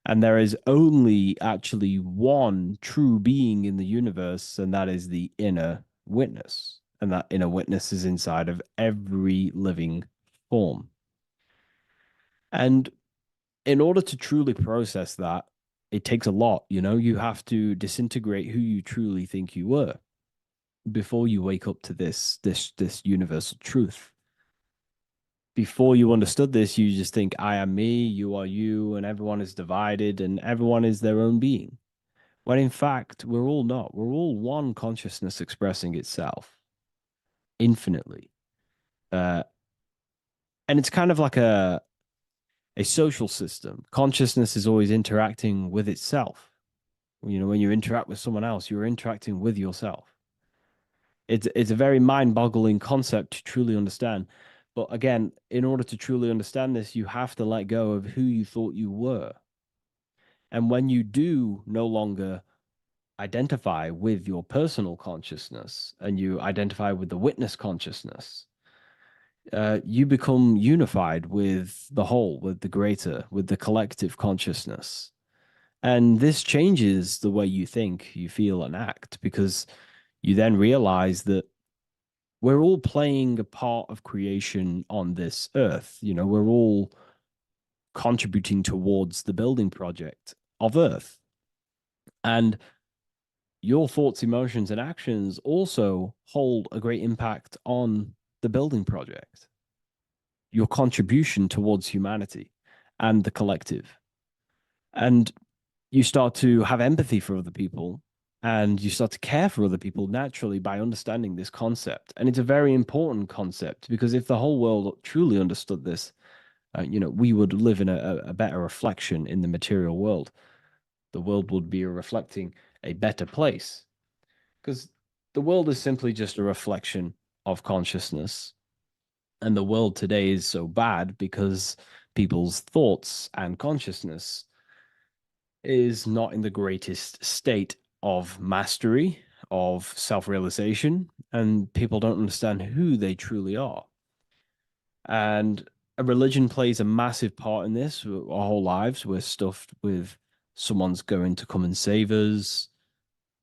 And there is only actually one true being in the universe, and that is the inner witness. And that inner witness is inside of every living form. And in order to truly process that, it takes a lot. You have to disintegrate who you truly think you were before you wake up to this universal truth. Before you understood this, you just think, I am me, you are you, and everyone is divided and everyone is their own being. When in fact, we're all not. We're all one consciousness expressing itself infinitely. And it's kind of like a social system. Consciousness is always interacting with itself. When you interact with someone else, you're interacting with yourself. It's a very mind-boggling concept to truly understand. But again, in order to truly understand this, you have to let go of who you thought you were. And when you do no longer identify with your personal consciousness and you identify with the witness consciousness, you become unified with the whole, with the greater, with the collective consciousness. And this changes the way you think, you feel, and act, because you then realize that we're all playing a part of creation on this earth. We're all contributing towards the building project of Earth. And your thoughts, emotions, and actions also hold a great impact on the building project, your contribution towards humanity and the collective. And you start to have empathy for other people and you start to care for other people naturally by understanding this concept. And it's a very important concept because if the whole world truly understood this, we would live in a better reflection in the material world. The world would be reflecting a better place because the world is simply just a reflection of consciousness. And the world today is so bad because people's thoughts and consciousness is not in the greatest state of mastery, of self-realization, and people don't understand who they truly are. And a religion plays a massive part in this. Our whole lives, we're stuffed with someone's going to come and save us.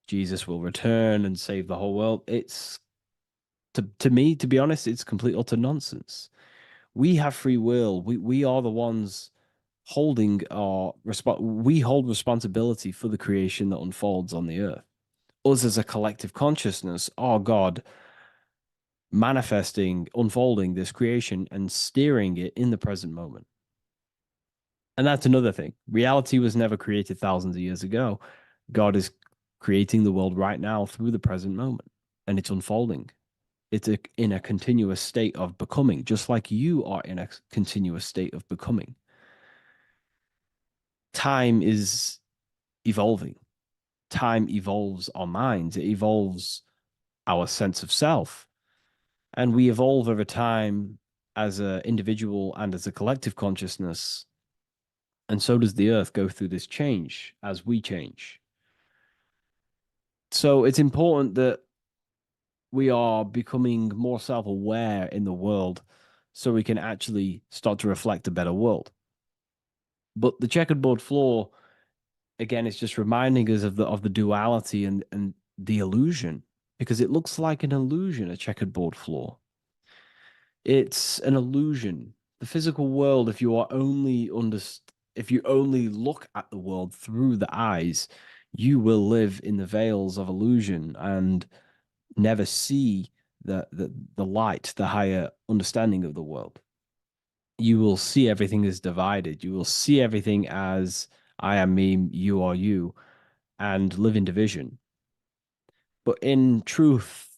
Jesus will return and save the whole world. It's, to me, to be honest, it's complete utter nonsense. We have free will. We are the ones holding we hold responsibility for the creation that unfolds on the earth. Us as a collective consciousness, our God manifesting, unfolding this creation and steering it in the present moment. And that's another thing. Reality was never created thousands of years ago. God is creating the world right now through the present moment, and it's unfolding. It's in a continuous state of becoming, just like you are in a continuous state of becoming. time is evolving. Time evolves our minds, it evolves our sense of self. And we evolve over time as an individual and as a collective consciousness. And so does the earth go through this change as we change. So it's important that we are becoming more self-aware in the world so we can actually start to reflect a better world. But the checkerboard floor, again, is just reminding us of the duality and the illusion, because it looks like an illusion, a checkerboard floor. It's an illusion. The physical world, if you only look at the world through the eyes, you will live in the veils of illusion and never see the light, the higher understanding of the world. You will see everything as divided. You will see everything as I am me, you are you, and live in division. But in truth,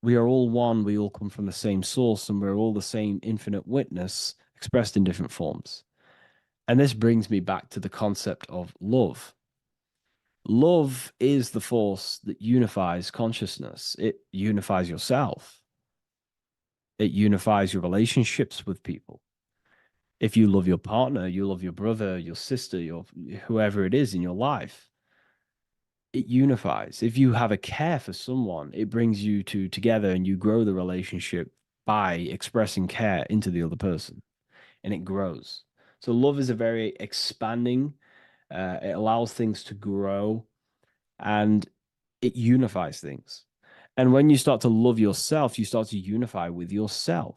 we are all one. We all come from the same source, and we're all the same infinite witness expressed in different forms. And this brings me back to the concept of love. Love is the force that unifies consciousness. It unifies yourself. It unifies your relationships with people. If you love your partner, you love your brother, your sister, whoever it is in your life, it unifies. If you have a care for someone, it brings you two together and you grow the relationship by expressing care into the other person, and it grows. So love is a very expanding, it allows things to grow, and it unifies things. And when you start to love yourself, you start to unify with yourself.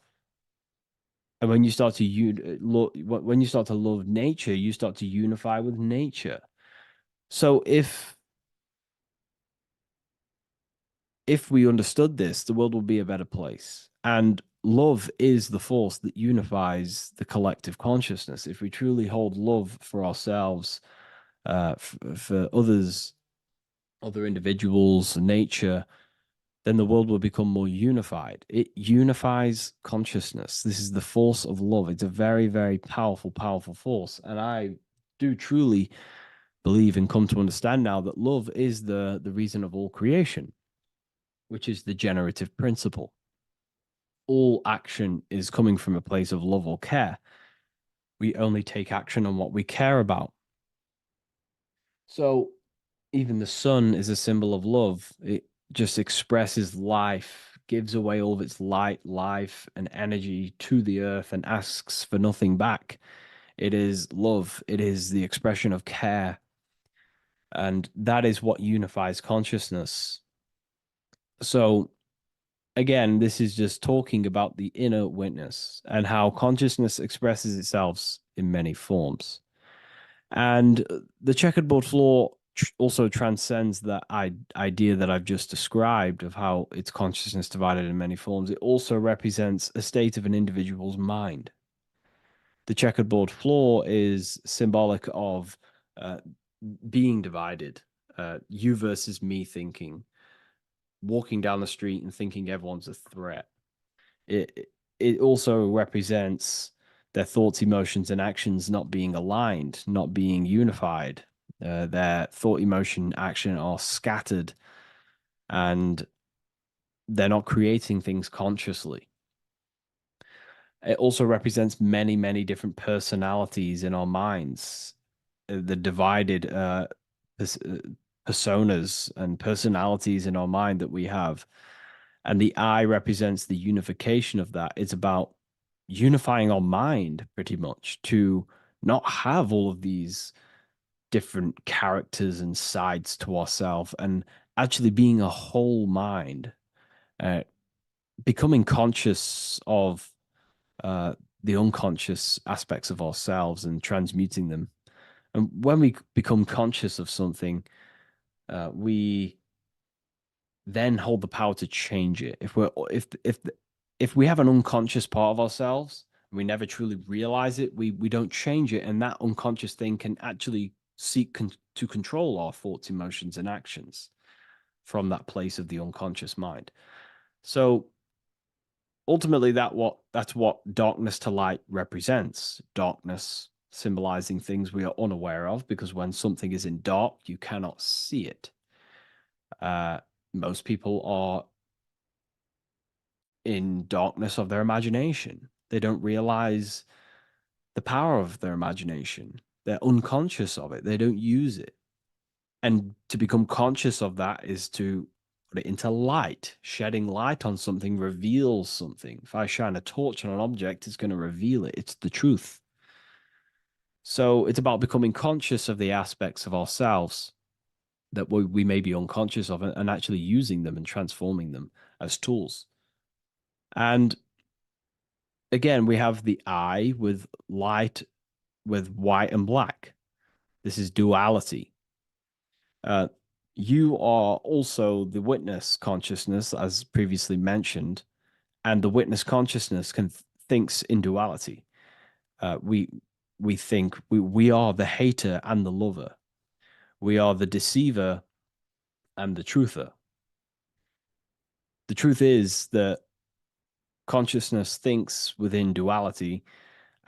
And when you start to love nature, you start to unify with nature. So if we understood this, the world would be a better place. And love is the force that unifies the collective consciousness. If we truly hold love for ourselves, for others, other individuals, nature, then the world will become more unified. It unifies consciousness. This is the force of love. It's a very, very powerful, powerful force. And I do truly believe and come to understand now that love is the reason of all creation, which is the generative principle. All action is coming from a place of love or care. We only take action on what we care about. So even the sun is a symbol of love. It just expresses life, gives away all of its light, life, and energy to the earth and asks for nothing back. It is love. It is the expression of care. And that is what unifies consciousness. So again, this is just talking about the inner witness and how consciousness expresses itself in many forms. And the checkerboard floor also transcends that idea that I've just described of how it's consciousness divided in many forms. It also represents a state of an individual's mind. The checkerboard floor is symbolic of being divided, you versus me thinking, walking down the street and thinking everyone's a threat. It also represents their thoughts, emotions, and actions not being aligned, not being unified. Their thought, emotion, action are scattered, and they're not creating things consciously. It also represents many, many different personalities in our minds, the divided personas and personalities in our mind that we have. And the eye represents the unification of that. It's about unifying our mind pretty much to not have all of these different characters and sides to ourselves and actually being a whole mind, uh, becoming conscious of the unconscious aspects of ourselves and transmuting them. And when we become conscious of something, we then hold the power to change it. If we have an unconscious part of ourselves, and we never truly realize it, we don't change it, and that unconscious thing can actually seek to control our thoughts, emotions, and actions from that place of the unconscious mind. So ultimately, that's what darkness to light represents. Darkness symbolizing things we are unaware of, because when something is in dark, you cannot see it. Most people are in darkness of their imagination. They don't realize the power of their imagination. They're unconscious of it. They don't use it. And to become conscious of that is to put it into light. Shedding light on something reveals something. If I shine a torch on an object, it's going to reveal it. It's the truth. So it's about becoming conscious of the aspects of ourselves that we may be unconscious of, and actually using them and transforming them as tools. And again, we have the eye with light, with white and black. This is duality. You are also the witness consciousness, as previously mentioned, and the witness consciousness thinks in duality. We think we are the hater and the lover. We are the deceiver and the truther. The truth is that consciousness thinks within duality,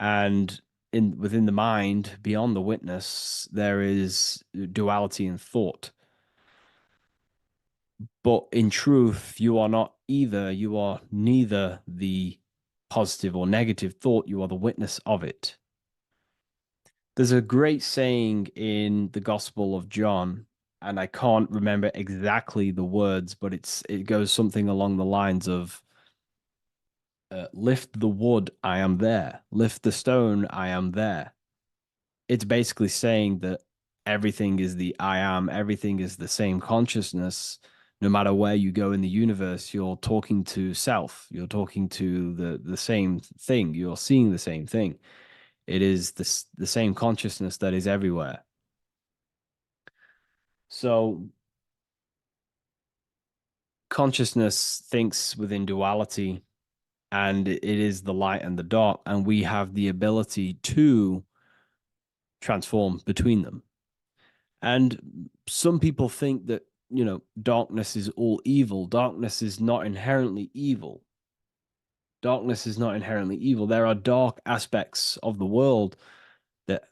and within the mind, beyond the witness, there is duality in thought. But in truth, you are not either. You are neither the positive or negative thought. You are the witness of it. There's a great saying in the Gospel of John, and I can't remember exactly the words, but it goes something along the lines of, lift the wood, I am there. Lift the stone, I am there. It's basically saying that everything is the I am, everything is the same consciousness. No matter where you go in the universe, you're talking to self. You're talking to the same thing. You're seeing the same thing. It is the same consciousness that is everywhere. So consciousness thinks within duality, and it is the light and the dark, and we have the ability to transform between them. And some people think that, darkness is all evil. Darkness is not inherently evil. Darkness is not inherently evil. There are dark aspects of the world that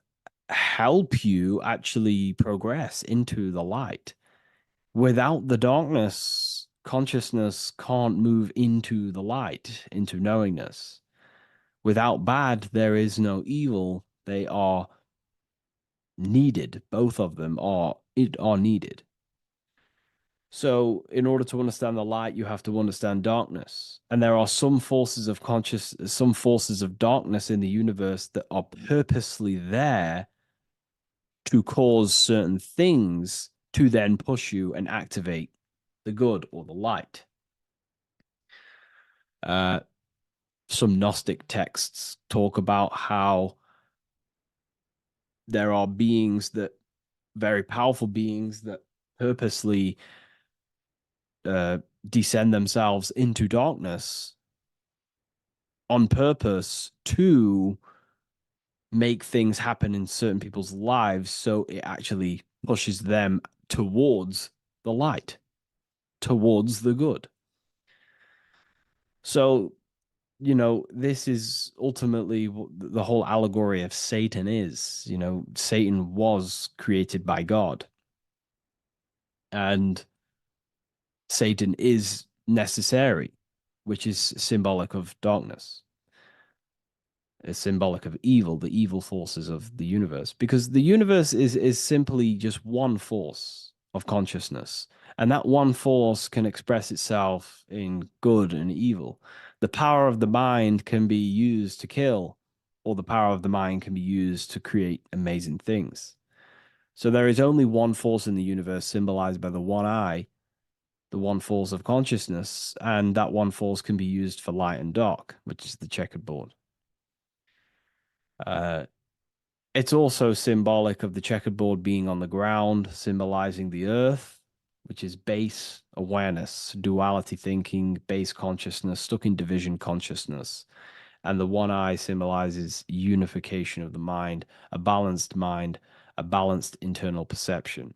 help you actually progress into the light. Without the darkness, consciousness can't move into the light, into knowingness. Without bad, there is no evil. They are needed. Both of them are needed. So in order to understand the light, you have to understand darkness. And there are some forces of some forces of darkness in the universe that are purposely there to cause certain things to then push you and activate the good or the light. Some Gnostic texts talk about how there are beings that, very powerful beings, that purposely descend themselves into darkness on purpose to make things happen in certain people's lives, so it actually pushes them towards the light, towards the good. So, this is ultimately the whole allegory of Satan is. Satan was created by God, and Satan is necessary, which is symbolic of darkness. It's symbolic of evil, the evil forces of the universe, because the universe is simply just one force of consciousness, and that one force can express itself in good and evil. The power of the mind can be used to kill, or the power of the mind can be used to create amazing things. So there is only one force in the universe, symbolized by the one eye, the one force of consciousness, and that one force can be used for light and dark, which is the checkered board. It's also symbolic of the checkered board being on the ground, symbolizing the earth, which is base awareness, duality thinking, base consciousness, stuck in division consciousness. And the one eye symbolizes unification of the mind, a balanced internal perception.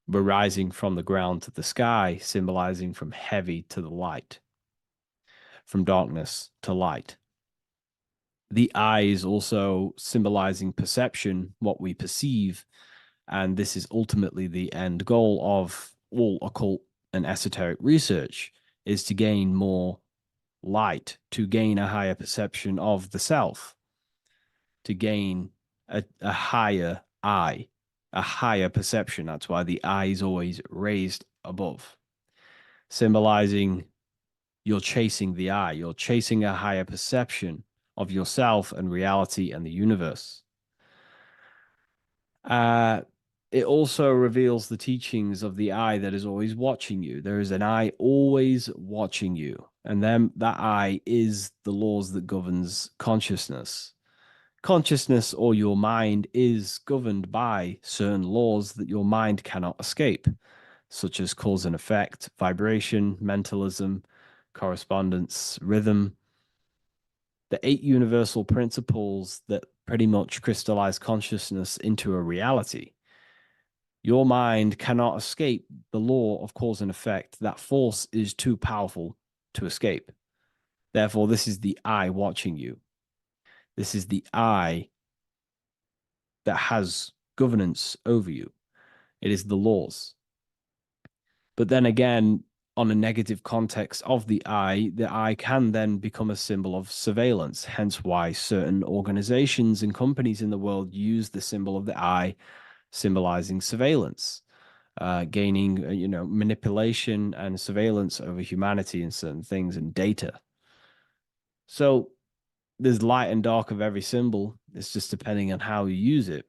We're rising from the ground to the sky, symbolizing from heavy to the light, from darkness to light. The eye is also symbolizing perception, what we perceive. And this is ultimately the end goal of all occult and esoteric research, is to gain more light, to gain a higher perception of the self, to gain a higher eye, a higher perception. That's why the eye is always raised above, symbolizing you're chasing the eye, you're chasing a higher perception of yourself and reality and the universe. It also reveals the teachings of the eye that is always watching you. There is an eye always watching you. And then that eye is the laws that governs consciousness. Consciousness, or your mind, is governed by certain laws that your mind cannot escape, such as cause and effect, vibration, mentalism, correspondence, rhythm. The 8 universal principles that pretty much crystallize consciousness into a reality. Your mind cannot escape the law of cause and effect. That force is too powerful to escape. Therefore, this is the eye watching you. This is the eye that has governance over you. It is the laws. But then again, on a negative context of the eye can then become a symbol of surveillance. Hence why certain organizations and companies in the world use the symbol of the eye, symbolizing surveillance, gaining, manipulation and surveillance over humanity and certain things and data. So there's light and dark of every symbol. It's just depending on how you use it.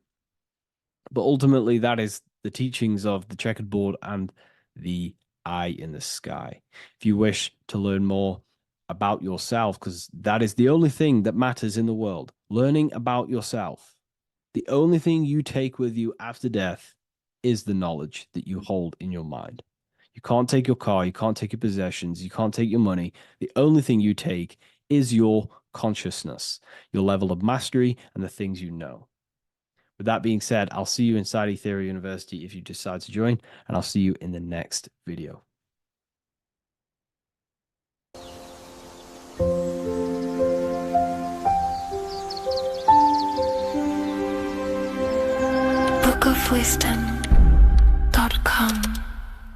But ultimately, that is the teachings of the checkered board and the eye in the sky. If you wish to learn more about yourself, because that is the only thing that matters in the world, learning about yourself. The only thing you take with you after death is the knowledge that you hold in your mind. You can't take your car, you can't take your possessions, you can't take your money. The only thing you take is your consciousness, your level of mastery, and the things you know. With that being said, I'll see you inside Ethereal University if you decide to join, and I'll see you in the next video. bookofwisdom.com.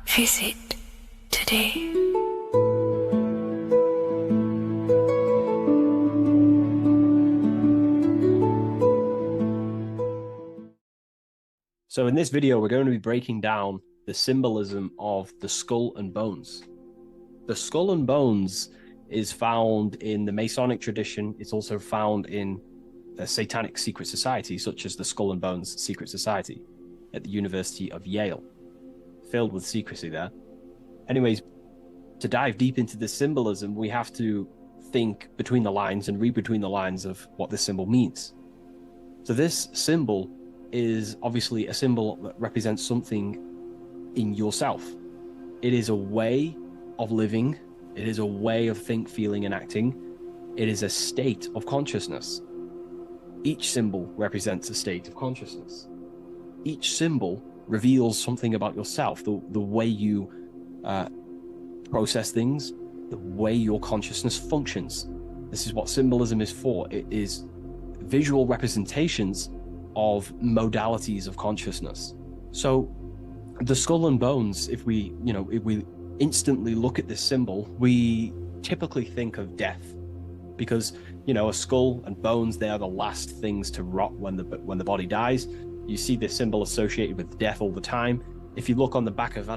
Visit today. So in this video, we're going to be breaking down the symbolism of the skull and bones. The skull and bones is found in the Masonic tradition. It's also found in a satanic secret society, such as the Skull and Bones Secret Society at the University of Yale, filled with secrecy there. Anyways, to dive deep into the symbolism, we have to think between the lines and read between the lines of what this symbol means. So this symbol is obviously a symbol that represents something in yourself. It is a way of living. It is a way of think, feeling, and acting. It is a state of consciousness. Each symbol represents a state of consciousness. Each symbol reveals something about yourself, the way you process things, the way your consciousness functions. This is what symbolism is for. It is visual representations of modalities of consciousness. So the skull and bones, if we instantly look at this symbol, we typically think of death, because a skull and bones, they are the last things to rot when the body dies. You see this symbol associated with death all the time. If you look on the back of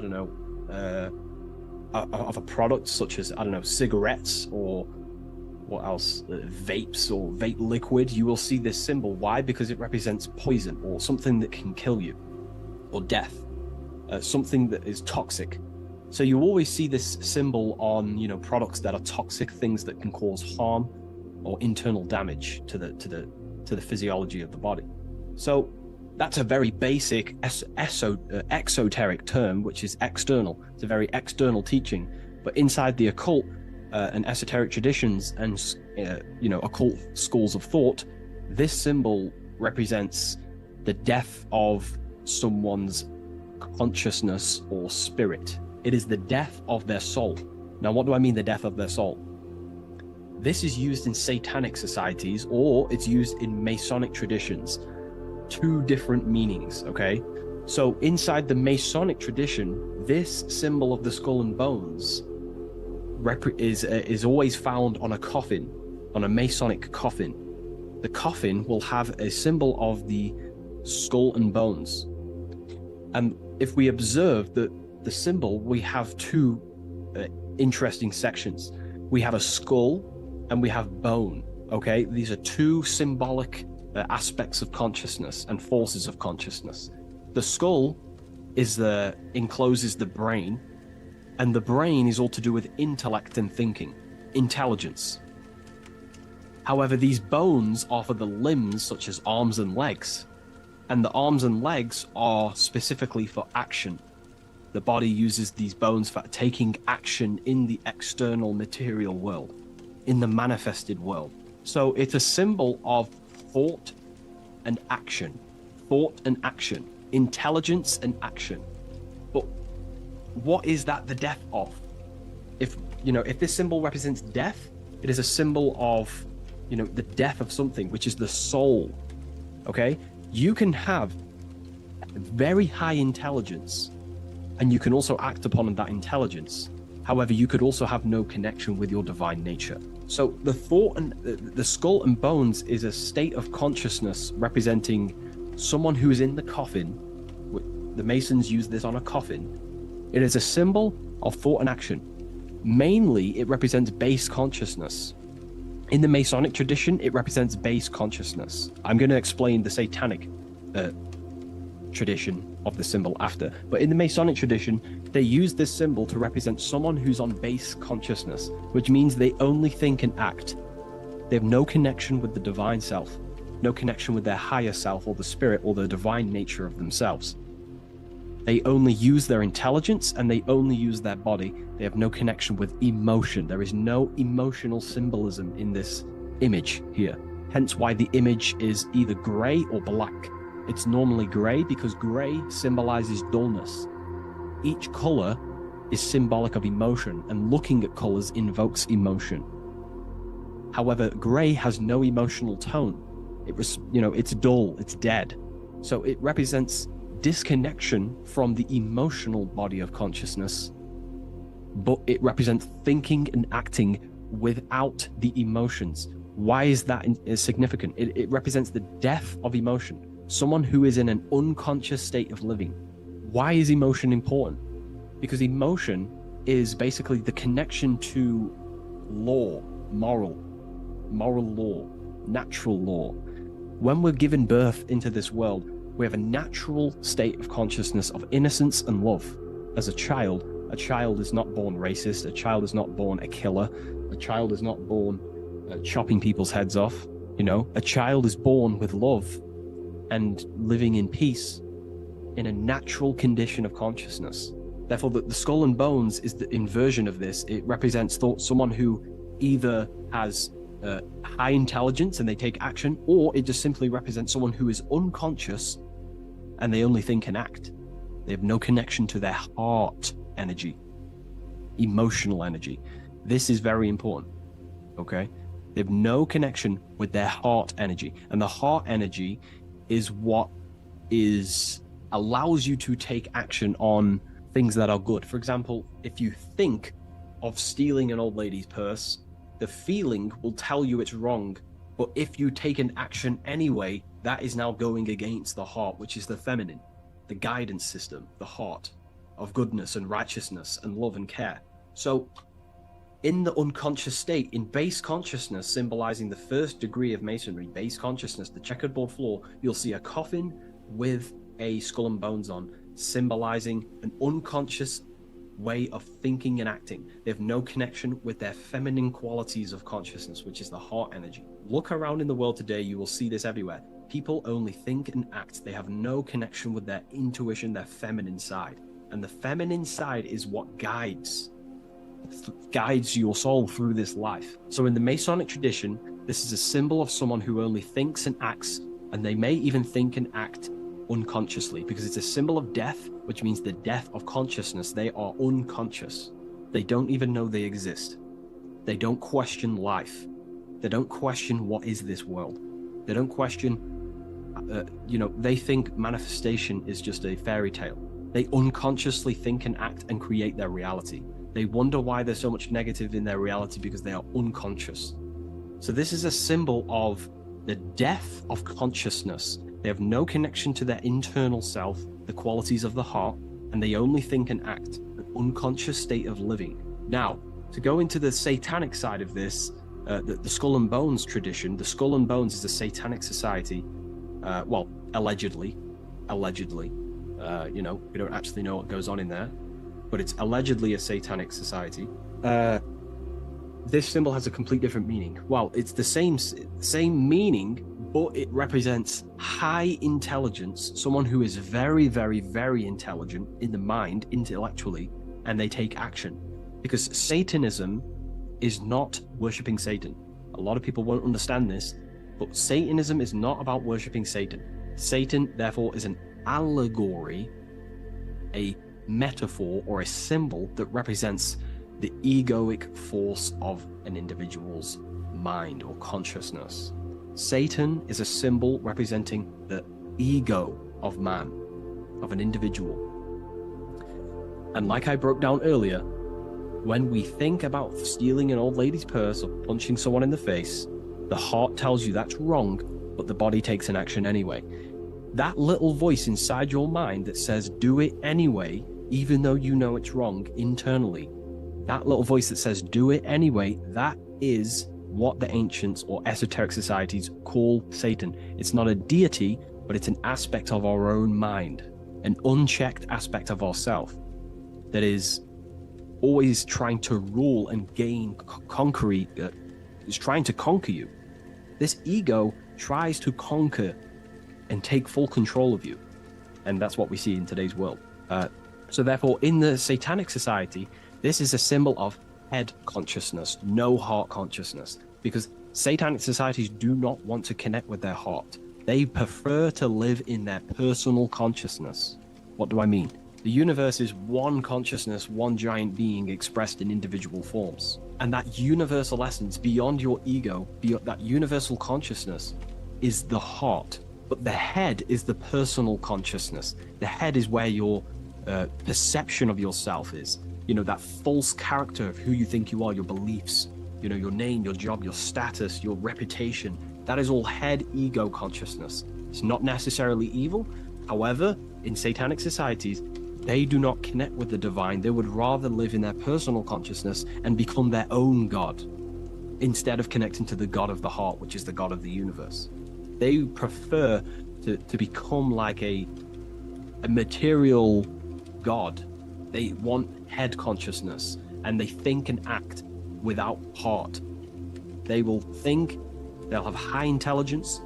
of a product such as cigarettes or what else, vapes or vape liquid, you will see this symbol. Why? Because it represents poison or something that can kill you, or death, something that is toxic. So you always see this symbol on products that are toxic, things that can cause harm or internal damage to the physiology of the body. So that's a very basic exoteric term, which is external. It's a very external teaching. But inside the occult and esoteric traditions and occult schools of thought, this symbol represents the death of someone's consciousness or spirit. It is the death of their soul. Now, what do I mean, the death of their soul? This is used in satanic societies, or it's used in Masonic traditions. Two different meanings, okay? So inside the Masonic tradition, this symbol of the skull and bones is always found on a coffin, on a Masonic coffin. The coffin will have a symbol of the skull and bones. And if we observe the symbol, we have two interesting sections. We have a skull and we have bone, okay? These are two symbolic aspects of consciousness and forces of consciousness. The skull encloses the brain, and the brain is all to do with intellect and thinking, intelligence. However, these bones are for the limbs, such as arms and legs, and the arms and legs are specifically for action. The body uses these bones for taking action in the external material world, in the manifested world. So it's a symbol of thought and action, intelligence and action. But what is that the death of? If this symbol represents death, it is a symbol of, the death of something, which is the soul. Okay? You can have very high intelligence, and you can also act upon that intelligence. However, you could also have no connection with your divine nature. So the thought and the skull and bones is a state of consciousness representing someone who is in the coffin. The Masons use this on a coffin. It is a symbol of thought and action. Mainly, it represents base consciousness. In the Masonic tradition, it represents base consciousness. I'm going to explain the satanic tradition of the symbol after. But in the Masonic tradition, they use this symbol to represent someone who's on base consciousness, which means they only think and act. They have no connection with the divine self, no connection with their higher self or the spirit or the divine nature of themselves. They only use their intelligence and they only use their body. They have no connection with emotion. There is no emotional symbolism in this image here. Hence why the image is either gray or black. It's normally gray because gray symbolizes dullness. Each color is symbolic of emotion, and looking at colors invokes emotion. However, gray has no emotional tone. It's dull, it's dead. So it represents disconnection from the emotional body of consciousness, but it represents thinking and acting without the emotions. Why is that significant? It represents the death of emotion. Someone who is in an unconscious state of living. Why is emotion important? Because emotion is basically the connection to law, moral law, natural law. When we're given birth into this world, we have a natural state of consciousness of innocence and love. As a child is not born racist. A child is not born a killer. A child is not born chopping people's heads off. A child is born with love and living in peace in a natural condition of consciousness. Therefore, the skull and bones is the inversion of this. It represents someone who either has high intelligence and they take action, or it just simply represents someone who is unconscious and they only think and act. They have no connection to their heart energy, emotional energy. This is very important, okay? They have no connection with their heart energy. And the heart energy is what allows you to take action on things that are good. For example, if you think of stealing an old lady's purse, the feeling will tell you it's wrong. But if you take an action anyway, that is now going against the heart, which is the feminine, the guidance system, the heart of goodness and righteousness and love and care. So in the unconscious state, in base consciousness, symbolizing the first degree of masonry, base consciousness, the checkerboard floor, you'll see a coffin with a skull and bones on, symbolizing an unconscious way of thinking and acting. They have no connection with their feminine qualities of consciousness, which is the heart energy. Look around in the world today, you will see this everywhere. People only think and act. They have no connection with their intuition, their feminine side. And the feminine side is what guides your soul through this life. So in the Masonic tradition, this is a symbol of someone who only thinks and acts, and they may even think and act unconsciously, because it's a symbol of death, which means the death of consciousness. They are unconscious. They don't even know they exist. They don't question life. They don't question what is this world. They don't question, they think manifestation is just a fairy tale. They unconsciously think and act and create their reality. They wonder why there's so much negative in their reality because they are unconscious. So this is a symbol of the death of consciousness. They have no connection to their internal self, the qualities of the heart, and they only think and act, an unconscious state of living. Now, to go into the satanic side of this, the Skull and Bones tradition, the Skull and Bones is a satanic society. Allegedly. We don't actually know what goes on in there, but it's allegedly a satanic society. This symbol has a complete different meaning. Well, it's the same meaning, but it represents high intelligence, someone who is very, very, very intelligent in the mind, intellectually, and they take action. Because Satanism is not worshipping Satan. A lot of people won't understand this, but Satanism is not about worshipping Satan. Satan, therefore, is an allegory, a metaphor, or a symbol that represents the egoic force of an individual's mind or consciousness. Satan is a symbol representing the ego of man, of an individual. And like I broke down earlier, when we think about stealing an old lady's purse or punching someone in the face, the heart tells you that's wrong, but the body takes an action anyway. That little voice inside your mind that says, do it anyway, even though you know it's wrong internally, that little voice that says, do it anyway, that is what the ancients or esoteric societies call Satan. It's not a deity, but it's an aspect of our own mind, an unchecked aspect of ourself that is always trying to rule and gain, is trying to conquer you. This ego tries to conquer and take full control of you. And that's what we see in today's world. So therefore, in the satanic society, this is a symbol of head consciousness, no heart consciousness, because satanic societies do not want to connect with their heart. They prefer to live in their personal consciousness. What do I mean? The universe is one consciousness, one giant being expressed in individual forms. And that universal essence beyond your ego, beyond that universal consciousness, is the heart. But the head is the personal consciousness. The head is where your perception of yourself is. That false character of who you think you are, your beliefs, your name, your job, your status, your reputation. That is all head ego consciousness. It's not necessarily evil. However, in satanic societies, they do not connect with the divine. They would rather live in their personal consciousness and become their own God instead of connecting to the God of the heart, which is the God of the universe. They prefer to become like a material God. They want head consciousness, and they think and act without heart. They will think, they'll have high intelligence,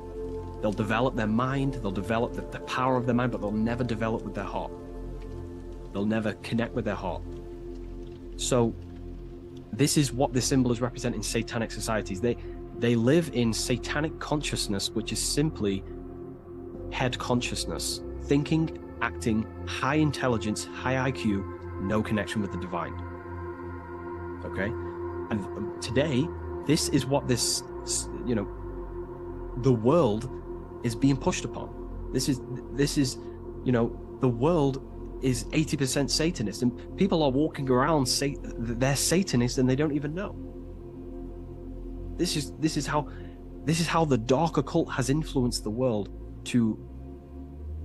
they'll develop their mind, they'll develop the power of their mind, but they'll never develop with their heart. They'll never connect with their heart. So this is what this symbol is representing in satanic societies. They live in satanic consciousness, which is simply head consciousness, thinking, acting, high intelligence, high IQ, no connection with the divine. Okay? And today, this is what the world is being pushed upon. This is the world is 80% Satanist, and people are walking around they're Satanists and they don't even know. This is how the dark occult has influenced the world to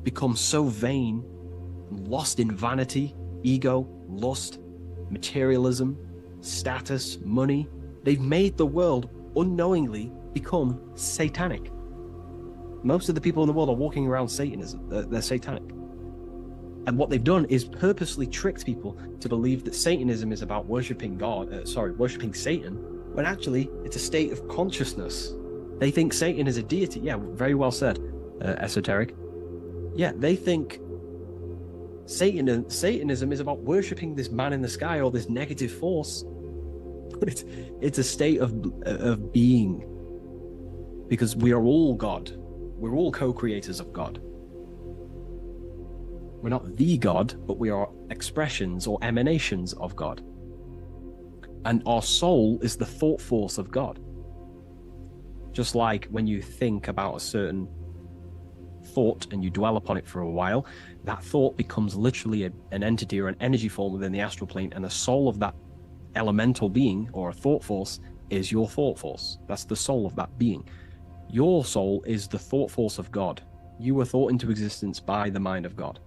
become so vain, lost in vanity, ego, lust, materialism, status, money. They've made the world unknowingly become satanic. Most of the people in the world are walking around Satanism. They're satanic. And what they've done is purposely tricked people to believe that Satanism is about worshipping worshipping Satan, when actually it's a state of consciousness. They think Satan is a deity. Yeah, very well said, esoteric. Yeah, they think Satanism is about worshipping this man in the sky or this negative force. But it's a state of being, because we are all God. We're all co-creators of God. We're not the God, but we are expressions or emanations of God. And our soul is the thought force of God. Just like when you think about a certain thought and you dwell upon it for a while, that thought becomes literally an entity or an energy form within the astral plane, and the soul of that elemental being or a thought force is your thought force. That's the soul of that being. Your soul is the thought force of God. You were thought into existence by the mind of God.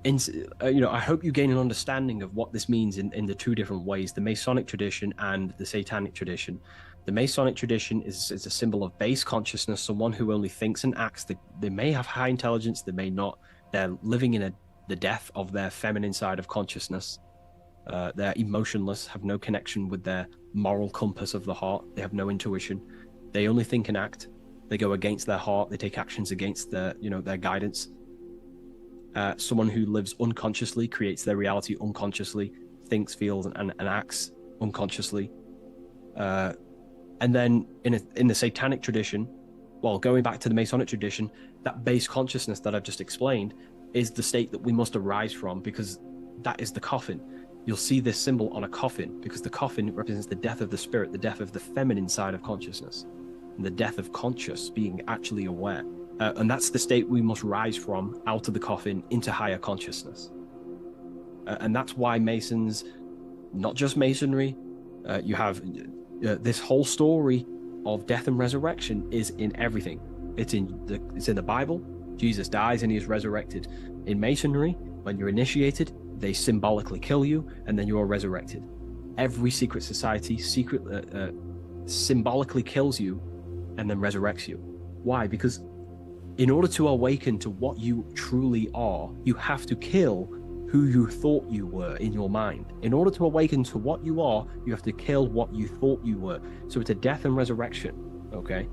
I hope you gain an understanding of what this means in the two different ways, the Masonic tradition and the Satanic tradition. The Masonic tradition is a symbol of base consciousness, someone who only thinks and acts. They may have high intelligence, they may not. They're living in the death of their feminine side of consciousness. They're emotionless, have no connection with their moral compass of the heart. They have no intuition. They only think and act. They go against their heart. They take actions against their guidance. Someone who lives unconsciously creates their reality unconsciously, thinks, feels, and acts unconsciously. And then in the Satanic tradition, well, going back to the Masonic tradition, that base consciousness that I've just explained is the state that we must arise from, because that is the coffin. You'll see this symbol on a coffin because the coffin represents the death of the spirit, the death of the feminine side of consciousness, and the death of conscious, being actually aware. And that's the state we must rise from, out of the coffin into higher consciousness. And that's why Masons, not just Masonry, you have this whole story of death and resurrection is in everything. It's in the Bible. Jesus dies and he is resurrected. In Masonry, when you're initiated, they symbolically kill you and then you are resurrected. Every secret society symbolically kills you and then resurrects you. Why? Because in order to awaken to what you truly are, you have to kill who you thought you were in your mind. In order to awaken to what you are, you have to kill what you thought you were. So it's a death and resurrection. Okay,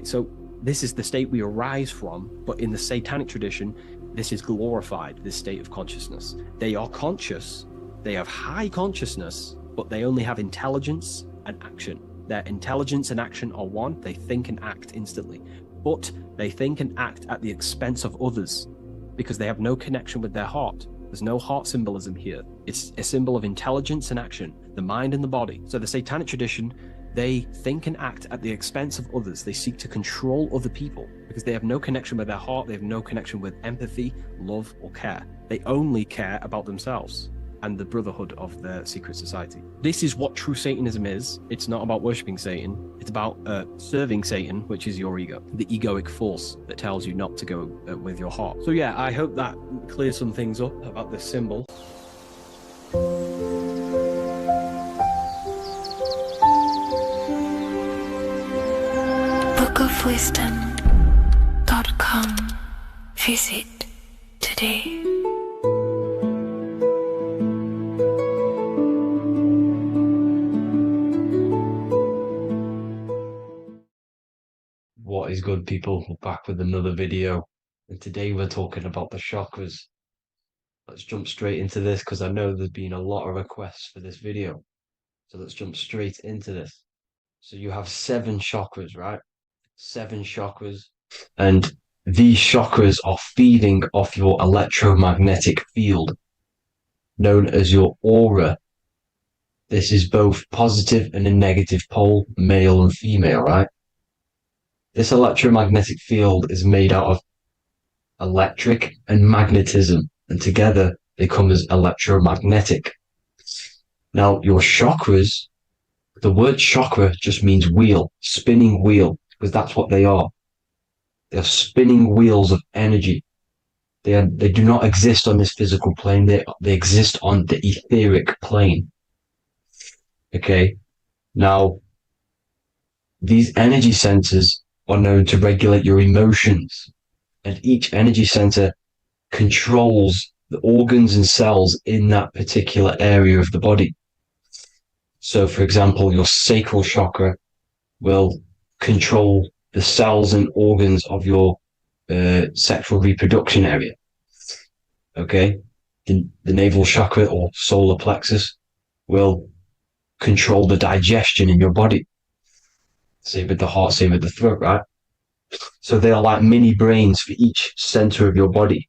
so this is the state we arise from, but in the Satanic tradition, this is glorified, this state of consciousness. They are conscious, they have high consciousness, but they only have intelligence and action. Their intelligence and action are one, they think and act instantly. But they think and act at the expense of others because they have no connection with their heart. There's no heart symbolism here. It's a symbol of intelligence and action, the mind and the body. So the Satanic tradition, they think and act at the expense of others. They seek to control other people because they have no connection with their heart. They have no connection with empathy, love, or care. They only care about themselves and the brotherhood of their secret society. This is what true Satanism is. It's not about worshipping Satan. It's about serving Satan, which is your ego, the egoic force that tells you not to go with your heart. So yeah, I hope that clears some things up about this symbol. bookofwisdom.com. Visit today. What is good, people? We're back with another video, and today we're talking about the chakras. Let's jump straight into this because I know there's been a lot of requests for this video. So let's jump straight into this. So you have 7 chakras, right? 7 chakras, and these chakras are feeding off your electromagnetic field, known as your aura. This is both positive and a negative pole, male and female, right? This electromagnetic field is made out of electric and magnetism, and together they come as electromagnetic. Now, your chakras, the word chakra just means wheel, spinning wheel, because that's what they are. They're spinning wheels of energy. They do not exist on this physical plane. They exist on the etheric plane. Okay. Now, these energy centers are known to regulate your emotions, and each energy center controls the organs and cells in that particular area of the body. So, for example, your sacral chakra will control the cells and organs of your sexual reproduction area. Okay, the navel chakra or solar plexus will control the digestion in your body. Same with the heart, same with the throat, right? So they are like mini brains for each center of your body.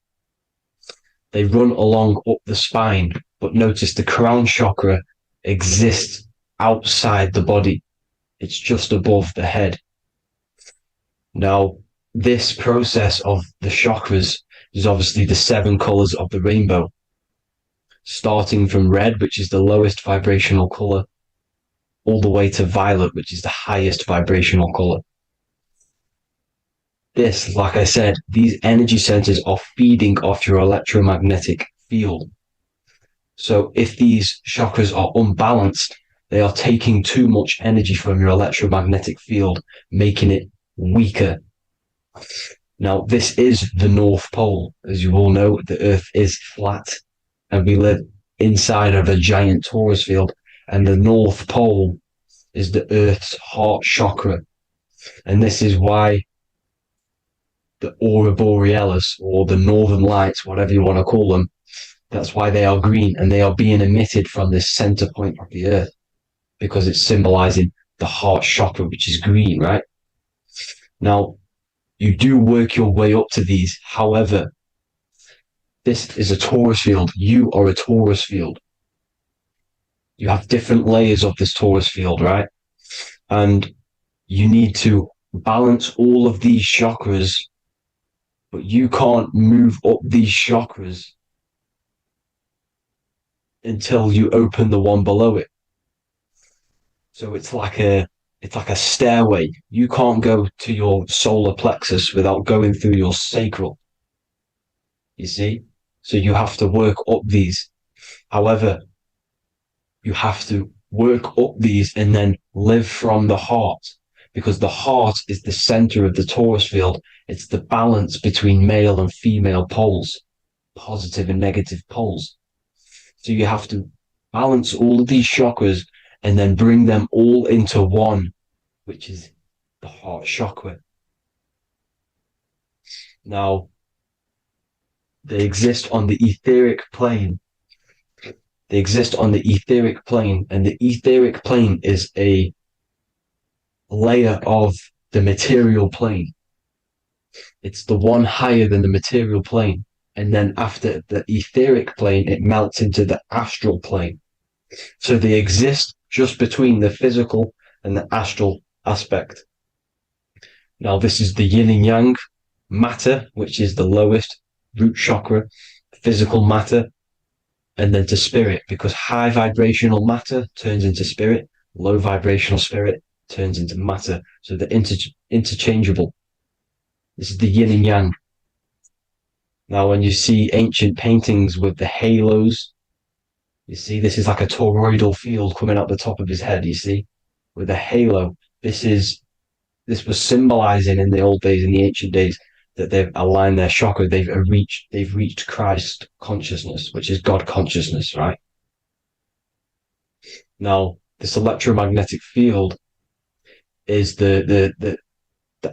They run along up the spine, but notice the crown chakra exists outside the body. It's just above the head. Now, this process of the chakras is obviously the 7 colors of the rainbow, starting from red, which is the lowest vibrational color, all the way to violet, which is the highest vibrational color. This, like I said, these energy centers are feeding off your electromagnetic field. So if these chakras are unbalanced, they are taking too much energy from your electromagnetic field, making it weaker. Now, this is the North Pole. As you all know, the Earth is flat and we live inside of a giant torus field, and the North Pole is the Earth's heart chakra. And this is why the aurora borealis, or the northern lights, whatever you want to call them, that's why they are green, and they are being emitted from this center point of the Earth, because it's symbolizing the heart chakra, which is green, right? Now, you do work your way up to these. However, this is a torus field. You are a torus field. You have different layers of this torus field, right? And you need to balance all of these chakras, but you can't move up these chakras until you open the one below it. So it's like a stairway. You can't go to your solar plexus without going through your sacral. You see? So you have to work up these. However, you have to work up these and then live from the heart, because the heart is the center of the torus field. It's the balance between male and female poles, positive and negative poles. So you have to balance all of these chakras and then bring them all into one, which is the heart chakra. Now, they exist on the etheric plane. They exist on the etheric plane, and the etheric plane is a layer of the material plane. It's the one higher than the material plane. And then after the etheric plane, it melts into the astral plane. So they exist just between the physical and the astral aspect. Now, this is the yin and yang matter, which is the lowest root chakra, physical matter, and then to spirit, because high vibrational matter turns into spirit, low vibrational spirit turns into matter. So they're interchangeable. This is the yin and yang. Now, when you see ancient paintings with the halos, you see this is like a toroidal field coming out the top of his head, you see, with a halo. This was symbolizing in the old days, in the ancient days, that they've aligned their chakra, they've reached Christ consciousness, which is God consciousness, right? Now, this electromagnetic field is the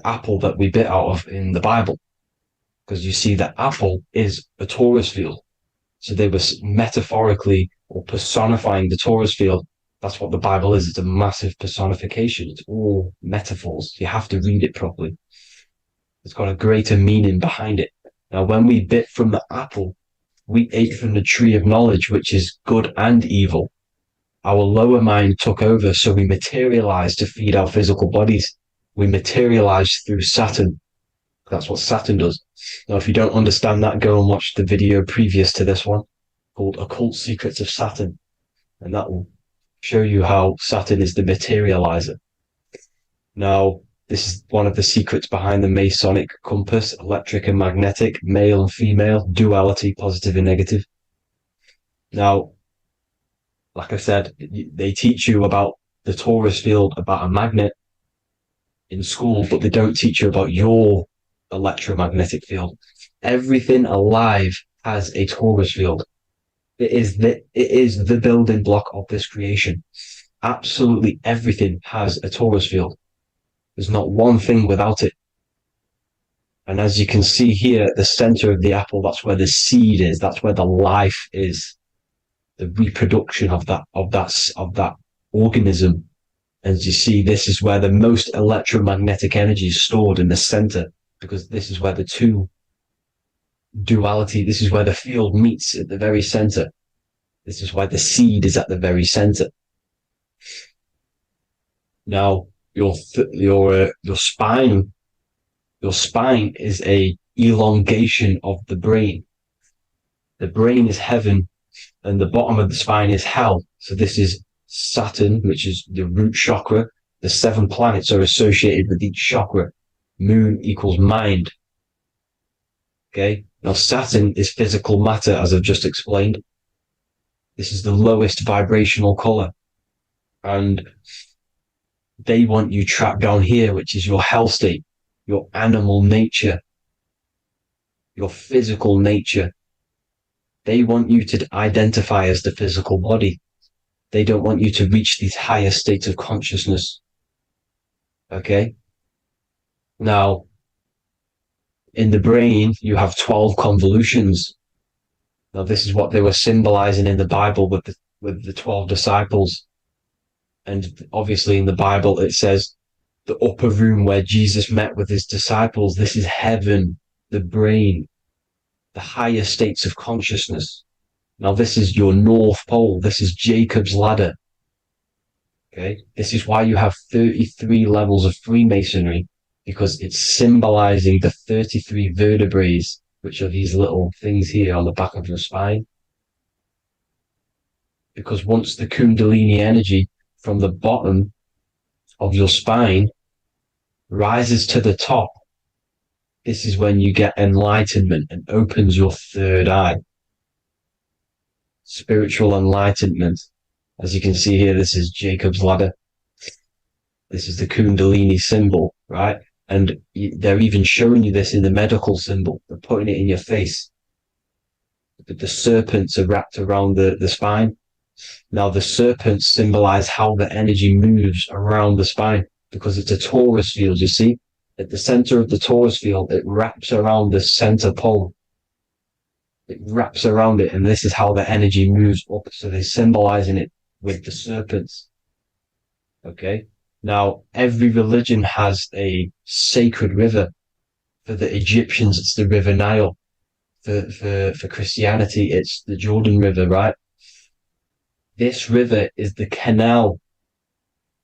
apple that we bit out of in the Bible, because you see that apple is a torus field. So they were metaphorically or personifying the torus field. That's what the Bible is. It's a massive personification. It's all metaphors. You have to read it properly. It's got a greater meaning behind it. Now, when we bit from the apple, we ate from the tree of knowledge, which is good and evil. Our lower mind took over, so we materialized to feed our physical bodies. We materialized through Saturn. That's what Saturn does. Now, if you don't understand that, go and watch the video previous to this one called Occult Secrets of Saturn. And that will show you how Saturn is the materializer. Now, this is one of the secrets behind the Masonic compass, electric and magnetic, male and female, duality, positive and negative. Now, like I said, they teach you about the torus field, about a magnet in school, but they don't teach you about your electromagnetic field. Everything alive has a torus field. It is the building block of this creation. Absolutely everything has a torus field. There's not one thing without it. And as you can see here at the center of the apple, that's where the seed is. That's where the life is. The reproduction of that organism. As you see, this is where the most electromagnetic energy is stored, in the center, because this is where the two duality, this is where the field meets at the very center. This is why the seed is at the very center. Now, your spine is a elongation of the brain. The brain is heaven, and the bottom of the spine is hell. So this is Saturn, which is the root chakra. The 7 planets are associated with each chakra. Moon equals mind. Okay. Now Saturn is physical matter, as I've just explained. This is the lowest vibrational color. And they want you trapped down here, which is your hell state, your animal nature, your physical nature. They want you to identify as the physical body. They don't want you to reach these higher states of consciousness. Okay? Now, in the brain, you have 12 convolutions. Now, this is what they were symbolizing in the Bible with the 12 disciples. And obviously in the Bible, it says the upper room where Jesus met with his disciples. This is heaven, the brain, the higher states of consciousness. Now, this is your North Pole. This is Jacob's ladder. Okay. This is why you have 33 levels of Freemasonry, because it's symbolizing the 33 vertebrae, which are these little things here on the back of your spine. Because once the Kundalini energy from the bottom of your spine rises to the top, this is when you get enlightenment and opens your third eye. Spiritual enlightenment. As you can see here, this is Jacob's ladder. This is the Kundalini symbol, right? And they're even showing you this in the medical symbol. They're putting it in your face. But the serpents are wrapped around the spine. Now, the serpents symbolize how the energy moves around the spine, because it's a torus field, you see? At the center of the torus field, it wraps around the center pole. It wraps around it, and this is how the energy moves up. So they're symbolizing it with the serpents. Okay? Now, every religion has a sacred river. For the Egyptians, it's the River Nile. For Christianity, it's the Jordan River, right? This river is the canal,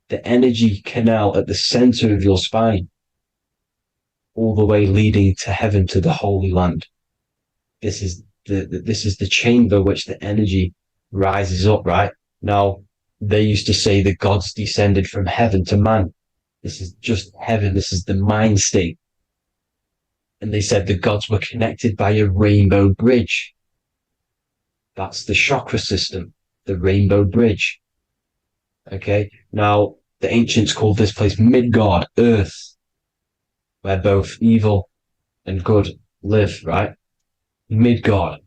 the energy canal at the center of your spine, all the way leading to heaven, to the Holy Land. This is the chamber which the energy rises up, right? Now, they used to say the gods descended from heaven to man. This is just heaven. This is the mind state. And they said the gods were connected by a rainbow bridge. That's the chakra system, the rainbow bridge. Okay. Now, the ancients called this place Midgard, Earth, where both evil and good live, right? Midgard.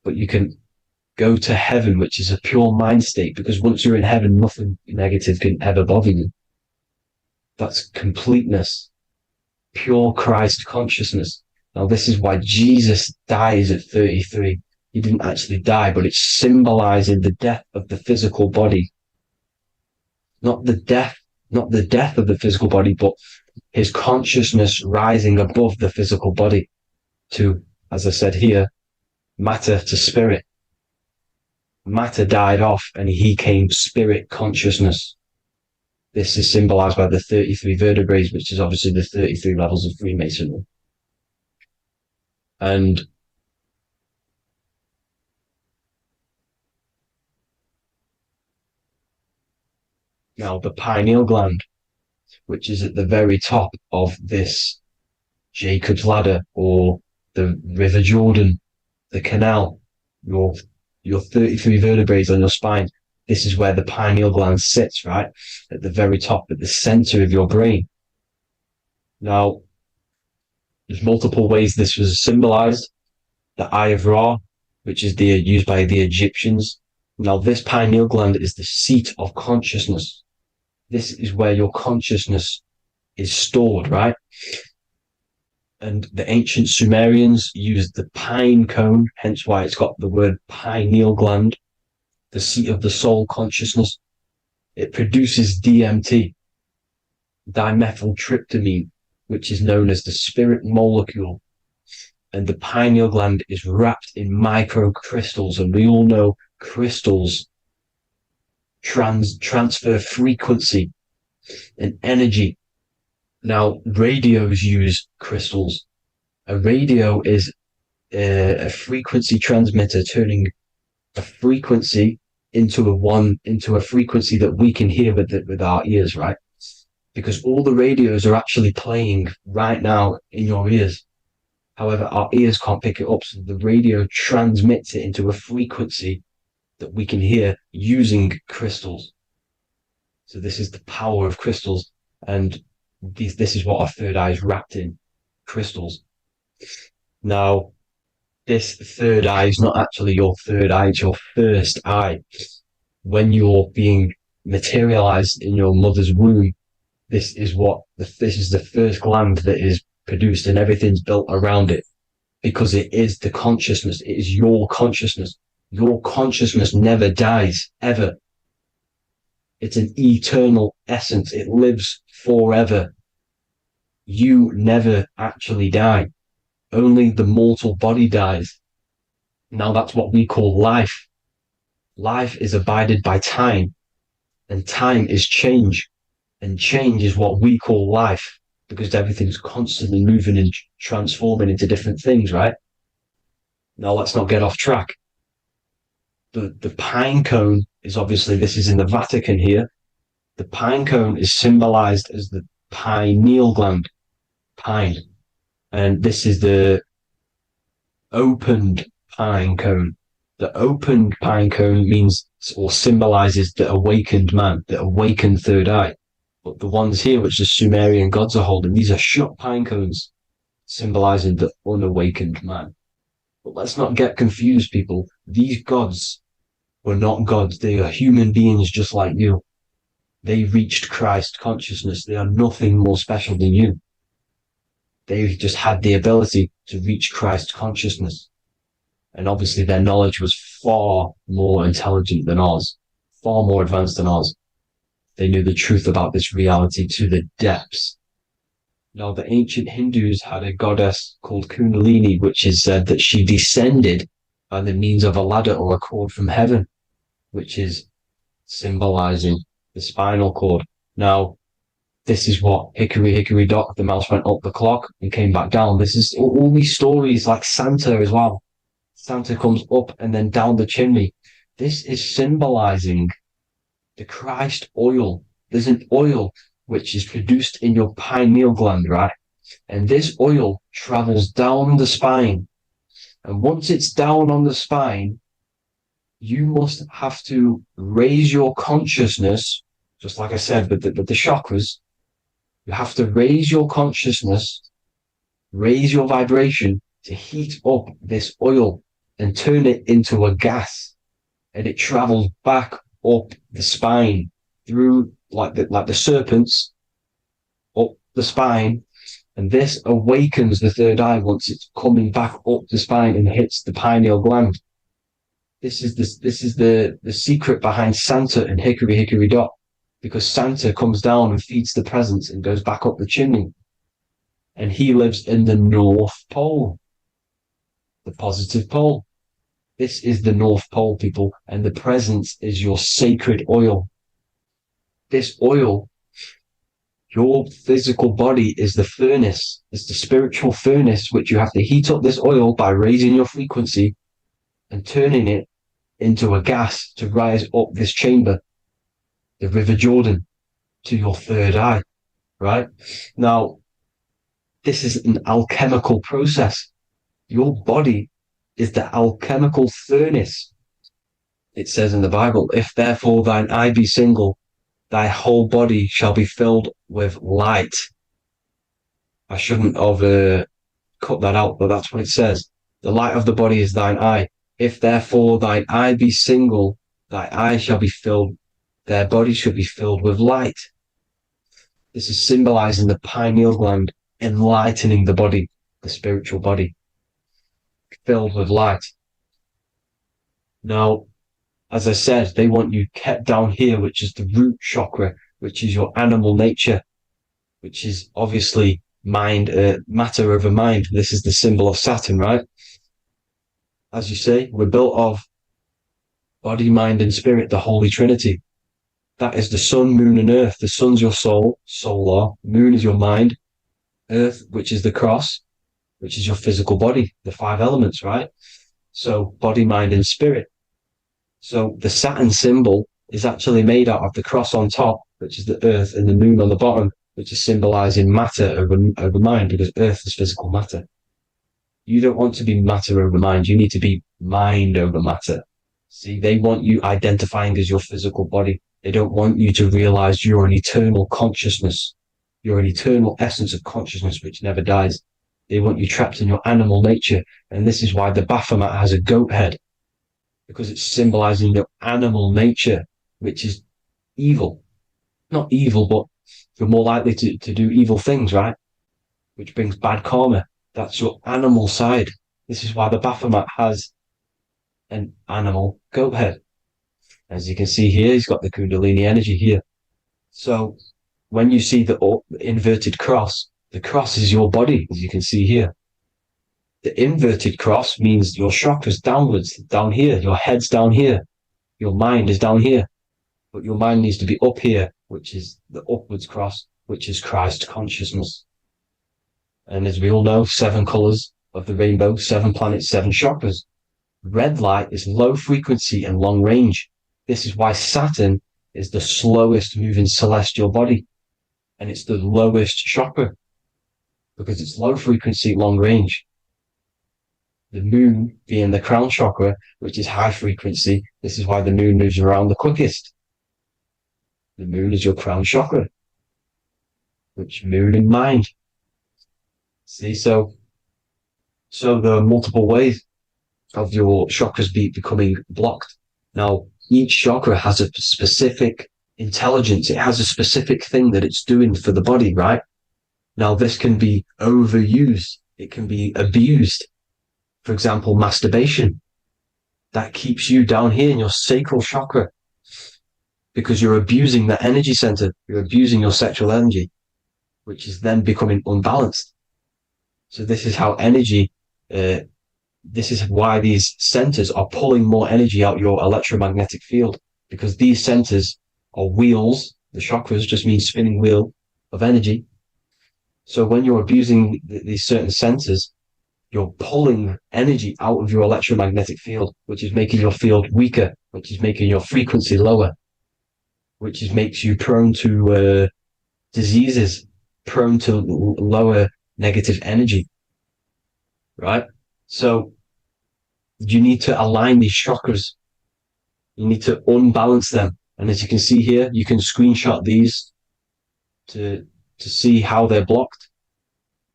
But you can go to heaven, which is a pure mind state, because once you're in heaven, nothing negative can ever bother you. That's completeness, pure Christ consciousness. Now, this is why Jesus dies at 33. He didn't actually die, but it's symbolizing the death of the physical body. Not the death of the physical body, but his consciousness rising above the physical body to, as I said here, matter to spirit. Matter died off and he came spirit consciousness. This is symbolized by the 33 vertebrae, which is obviously the 33 levels of Freemasonry. And now the pineal gland, which is at the very top of this Jacob's ladder, or the River Jordan, the canal, your 33 vertebrae on your spine. This is where the pineal gland sits, right? At the very top, at the center of your brain. Now, there's multiple ways this was symbolized. The Eye of Ra, which is used by the Egyptians. Now, this pineal gland is the seat of consciousness. This is where your consciousness is stored, right? And the ancient Sumerians used the pine cone, hence why it's got the word pineal gland, the seat of the soul consciousness. It produces DMT, dimethyltryptamine, which is known as the spirit molecule. And the pineal gland is wrapped in microcrystals, and we all know crystals transfer frequency. and energy. Now, radios use crystals. A radio is a frequency transmitter, turning a frequency into a frequency that we can hear with our ears, right? Because all the radios are actually playing right now in your ears. However, our ears can't pick it up, so the radio transmits it into a frequency that we can hear using crystals. So this is the power of crystals, and this is what our third eye is wrapped in, crystals. Now, this third eye is not actually your third eye, it's your first eye. When you're being materialized in your mother's womb, this is the first gland that is produced, and everything's built around it, because it is the consciousness. It is your consciousness. Your consciousness never dies, ever. It's an eternal essence. It lives forever. You never actually die. Only the mortal body dies. Now that's what we call life. Life is abided by time, and time is change. And change is what we call life, because everything's constantly moving and transforming into different things, right? Now let's not get off track. The pine cone is obviously, this is in the Vatican here. The pine cone is symbolized as the pineal gland, pine. And this is the opened pine cone. The opened pine cone means, or symbolizes, the awakened man, the awakened third eye. But the ones here, which the Sumerian gods are holding, these are shut pine cones, symbolizing the unawakened man. But let's not get confused, people. These gods were not gods. They are human beings just like you. They reached Christ consciousness. They are nothing more special than you. They just had the ability to reach Christ consciousness. And obviously their knowledge was far more intelligent than ours, far more advanced than ours. They knew the truth about this reality to the depths. Now, the ancient Hindus had a goddess called Kundalini, which is said that she descended by the means of a ladder or a cord from heaven, which is symbolizing the spinal cord. Now, this is what hickory, hickory dock, the mouse went up the clock and came back down. This is all these stories, like Santa as well. Santa comes up and then down the chimney. This is symbolizing the Christ oil. There's an oil which is produced in your pineal gland, right? And this oil travels down the spine. And once it's down on the spine, you must have to raise your consciousness, just like I said, with the chakras. You have to raise your consciousness, raise your vibration to heat up this oil and turn it into a gas. And it travels back up the spine through like the serpents up the spine, and this awakens the third eye once it's coming back up the spine and hits the pineal gland. This is the secret behind Santa and hickory hickory dock, because Santa comes down and feeds the presents and goes back up the chimney, and he lives in the North Pole, the positive pole. This is the North Pole, people, and the presence is your sacred oil. This oil, your physical body is the furnace. It's the spiritual furnace, which you have to heat up this oil by raising your frequency and turning it into a gas to rise up this chamber, the River Jordan, to your third eye, right? Now, this is an alchemical process. Your body is the alchemical furnace. It says in the Bible, if therefore thine eye be single, thy whole body shall be filled with light. I shouldn't have cut that out, but that's what it says. The light of the body is thine eye. If therefore thine eye be single, thy eye shall be filled, their body should be filled with light. This is symbolizing the pineal gland, enlightening the body, the spiritual body, filled with light. Now, as I said, they want you kept down here, which is the root chakra, which is your animal nature, which is obviously mind, matter over mind. This is the symbol of Saturn, right? As you say, we're built of body, mind, and spirit, the Holy Trinity. That is the sun, moon, and earth. The sun's your soul, solar. Moon is your mind. Earth, which is the cross, which is your physical body, the five elements, right? So body, mind, and spirit. So the Saturn symbol is actually made out of the cross on top, which is the earth, and the moon on the bottom, which is symbolizing matter over mind, because earth is physical matter. You don't want to be matter over mind. You need to be mind over matter. See, they want you identifying as your physical body. They don't want you to realize you're an eternal consciousness. You're an eternal essence of consciousness which never dies. They want you trapped in your animal nature. And this is why the Baphomet has a goat head, because it's symbolizing your animal nature, which is evil. Not evil, but you're more likely to do evil things, right? Which brings bad karma. That's your animal side. This is why the Baphomet has an animal goat head. As you can see here, he's got the Kundalini energy here. So when you see the inverted cross, the cross is your body, as you can see here. The inverted cross means your chakras downwards, down here. Your head's down here. Your mind is down here. But your mind needs to be up here, which is the upwards cross, which is Christ consciousness. And as we all know, 7 colors of the rainbow, 7 planets, 7 chakras. Red light is low frequency and long range. This is why Saturn is the slowest moving celestial body. And it's the lowest chakra, because it's low frequency, long range. The moon being the crown chakra, which is high frequency. This is why the moon moves around the quickest. The moon is your crown chakra, which moon in mind. See, so there are multiple ways of your chakras becoming blocked. Now, each chakra has a specific intelligence. It has a specific thing that it's doing for the body, right? Now, this can be overused. It can be abused. For example, masturbation. That keeps you down here in your sacral chakra, because you're abusing that energy center. You're abusing your sexual energy, which is then becoming unbalanced. So this is how energy, this is why these centers are pulling more energy out your electromagnetic field, because these centers are wheels. The chakras just mean spinning wheel of energy. So when you're abusing these certain centers, you're pulling energy out of your electromagnetic field, which is making your field weaker, which is making your frequency lower, which makes you prone to diseases, prone to lower negative energy, right? So you need to align these chakras. You need to unbalance them. And as you can see here, you can screenshot these to see how they're blocked.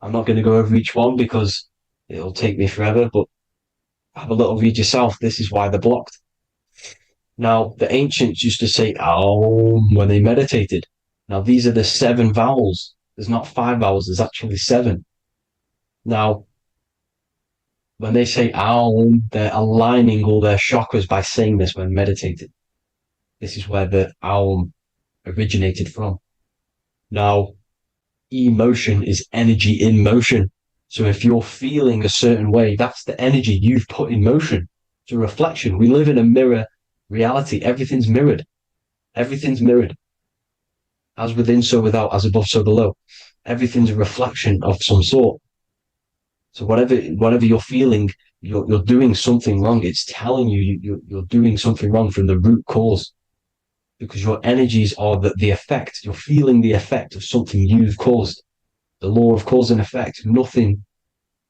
I'm not going to go over each one because it'll take me forever, but have a little read yourself. This is why they're blocked. Now, the ancients used to say Aum when they meditated. Now, these are the 7 vowels. There's not 5 vowels, there's actually 7. Now, when they say Aum, they're aligning all their chakras by saying this when meditated. This is where the Aum originated from. Now, emotion is energy in motion. So if you're feeling a certain way, that's the energy you've put in motion. It's a reflection. We live in a mirror reality. Everything's mirrored. Everything's mirrored. As within, so without, as above, so below. Everything's a reflection of some sort. So whatever you're feeling, you're doing something wrong. It's telling you you're doing something wrong from the root cause, because your energies are the effect. You're feeling the effect of something you've caused. The law of cause and effect. Nothing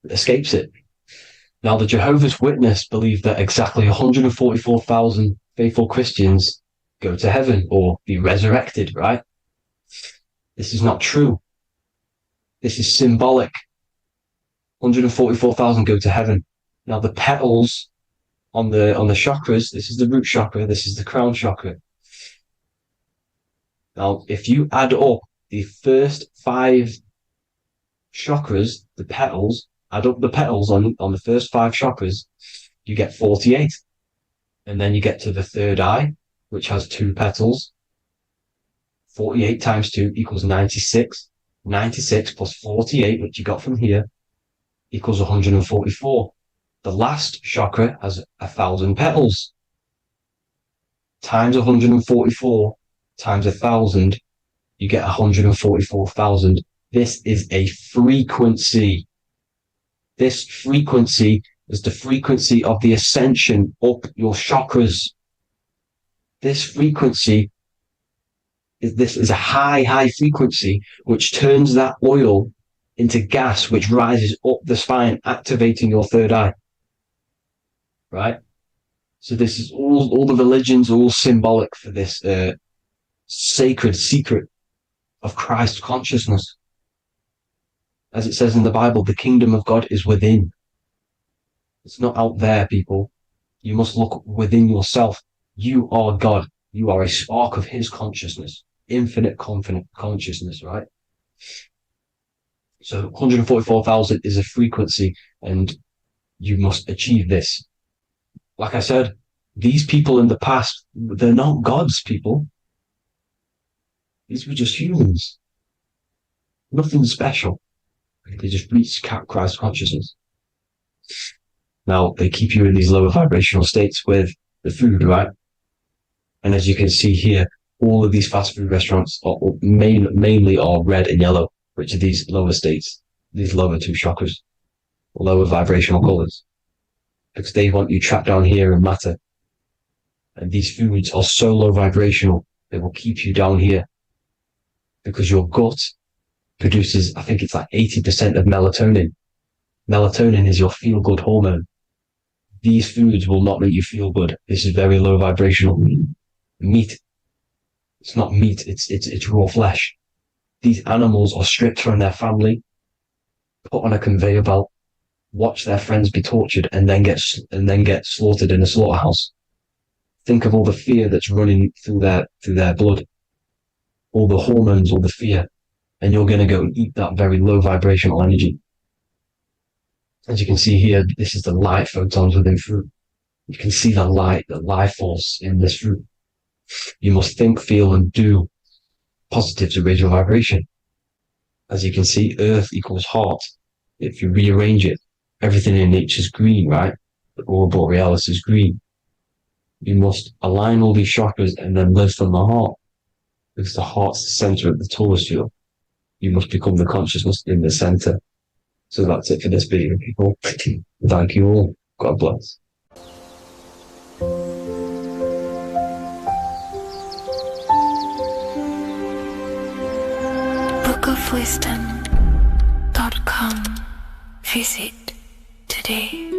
escapes it. Now, the Jehovah's Witness believe that exactly 144,000 faithful Christians go to heaven or be resurrected, right? This is not true. This is symbolic. 144,000 go to heaven. Now, the petals on the chakras, this is the root chakra, this is the crown chakra. Now, if you add up the first 5 chakras, the petals, add up the petals on the first 5 chakras, you get 48. And then you get to the third eye, which has 2 petals. 48 times 2 equals 96. 96 plus 48, which you got from here, equals 144. The last chakra has 1,000 petals. Times 144 times 1,000, you get 144,000. This is a frequency. This frequency is the frequency of the ascension up your chakras. This frequency is a high frequency, which turns that oil into gas, which rises up the spine, activating your third eye. Right? So this is all the religions are all symbolic for this sacred secret of Christ consciousness. As it says in the Bible, the kingdom of God is within. It's not out there, people. You must look within yourself. You are God. You are a spark of his consciousness, infinite consciousness, right? So 144,000 is a frequency, and you must achieve this. Like I said, these people in the past, they're not gods, people. These were just humans. Nothing special. They just reach Christ consciousness. Now, they keep you in these lower vibrational states with the food, right? And as you can see here, all of these fast food restaurants are mainly are red and yellow, which are these lower states, these lower two chakras, lower vibrational colors, because they want you trapped down here in matter. And these foods are so low vibrational, they will keep you down here, because your gut produces, I think it's like 80% of melatonin. Melatonin is your feel-good hormone. These foods will not make you feel good. This is very low vibrational. Meat. It's not meat, it's raw flesh. These animals are stripped from their family, put on a conveyor belt, watch their friends be tortured, and then get slaughtered in a slaughterhouse. Think of all the fear that's running through their blood, all the hormones, all the fear, and you're going to go and eat that very low vibrational energy. As you can see here, this is the light photons within fruit. You can see the life force in this fruit. You must think, feel, and do positive to raise your vibration. As you can see, earth equals heart. If you rearrange it, everything in nature is green, right? The aurora borealis is green. You must align all these chakras and then live from the heart, because the heart's the center of the Taurus field. You must become the consciousness in the center. So that's it for this video, people. Thank you all. God bless. bookofwisdom.com. Visit today.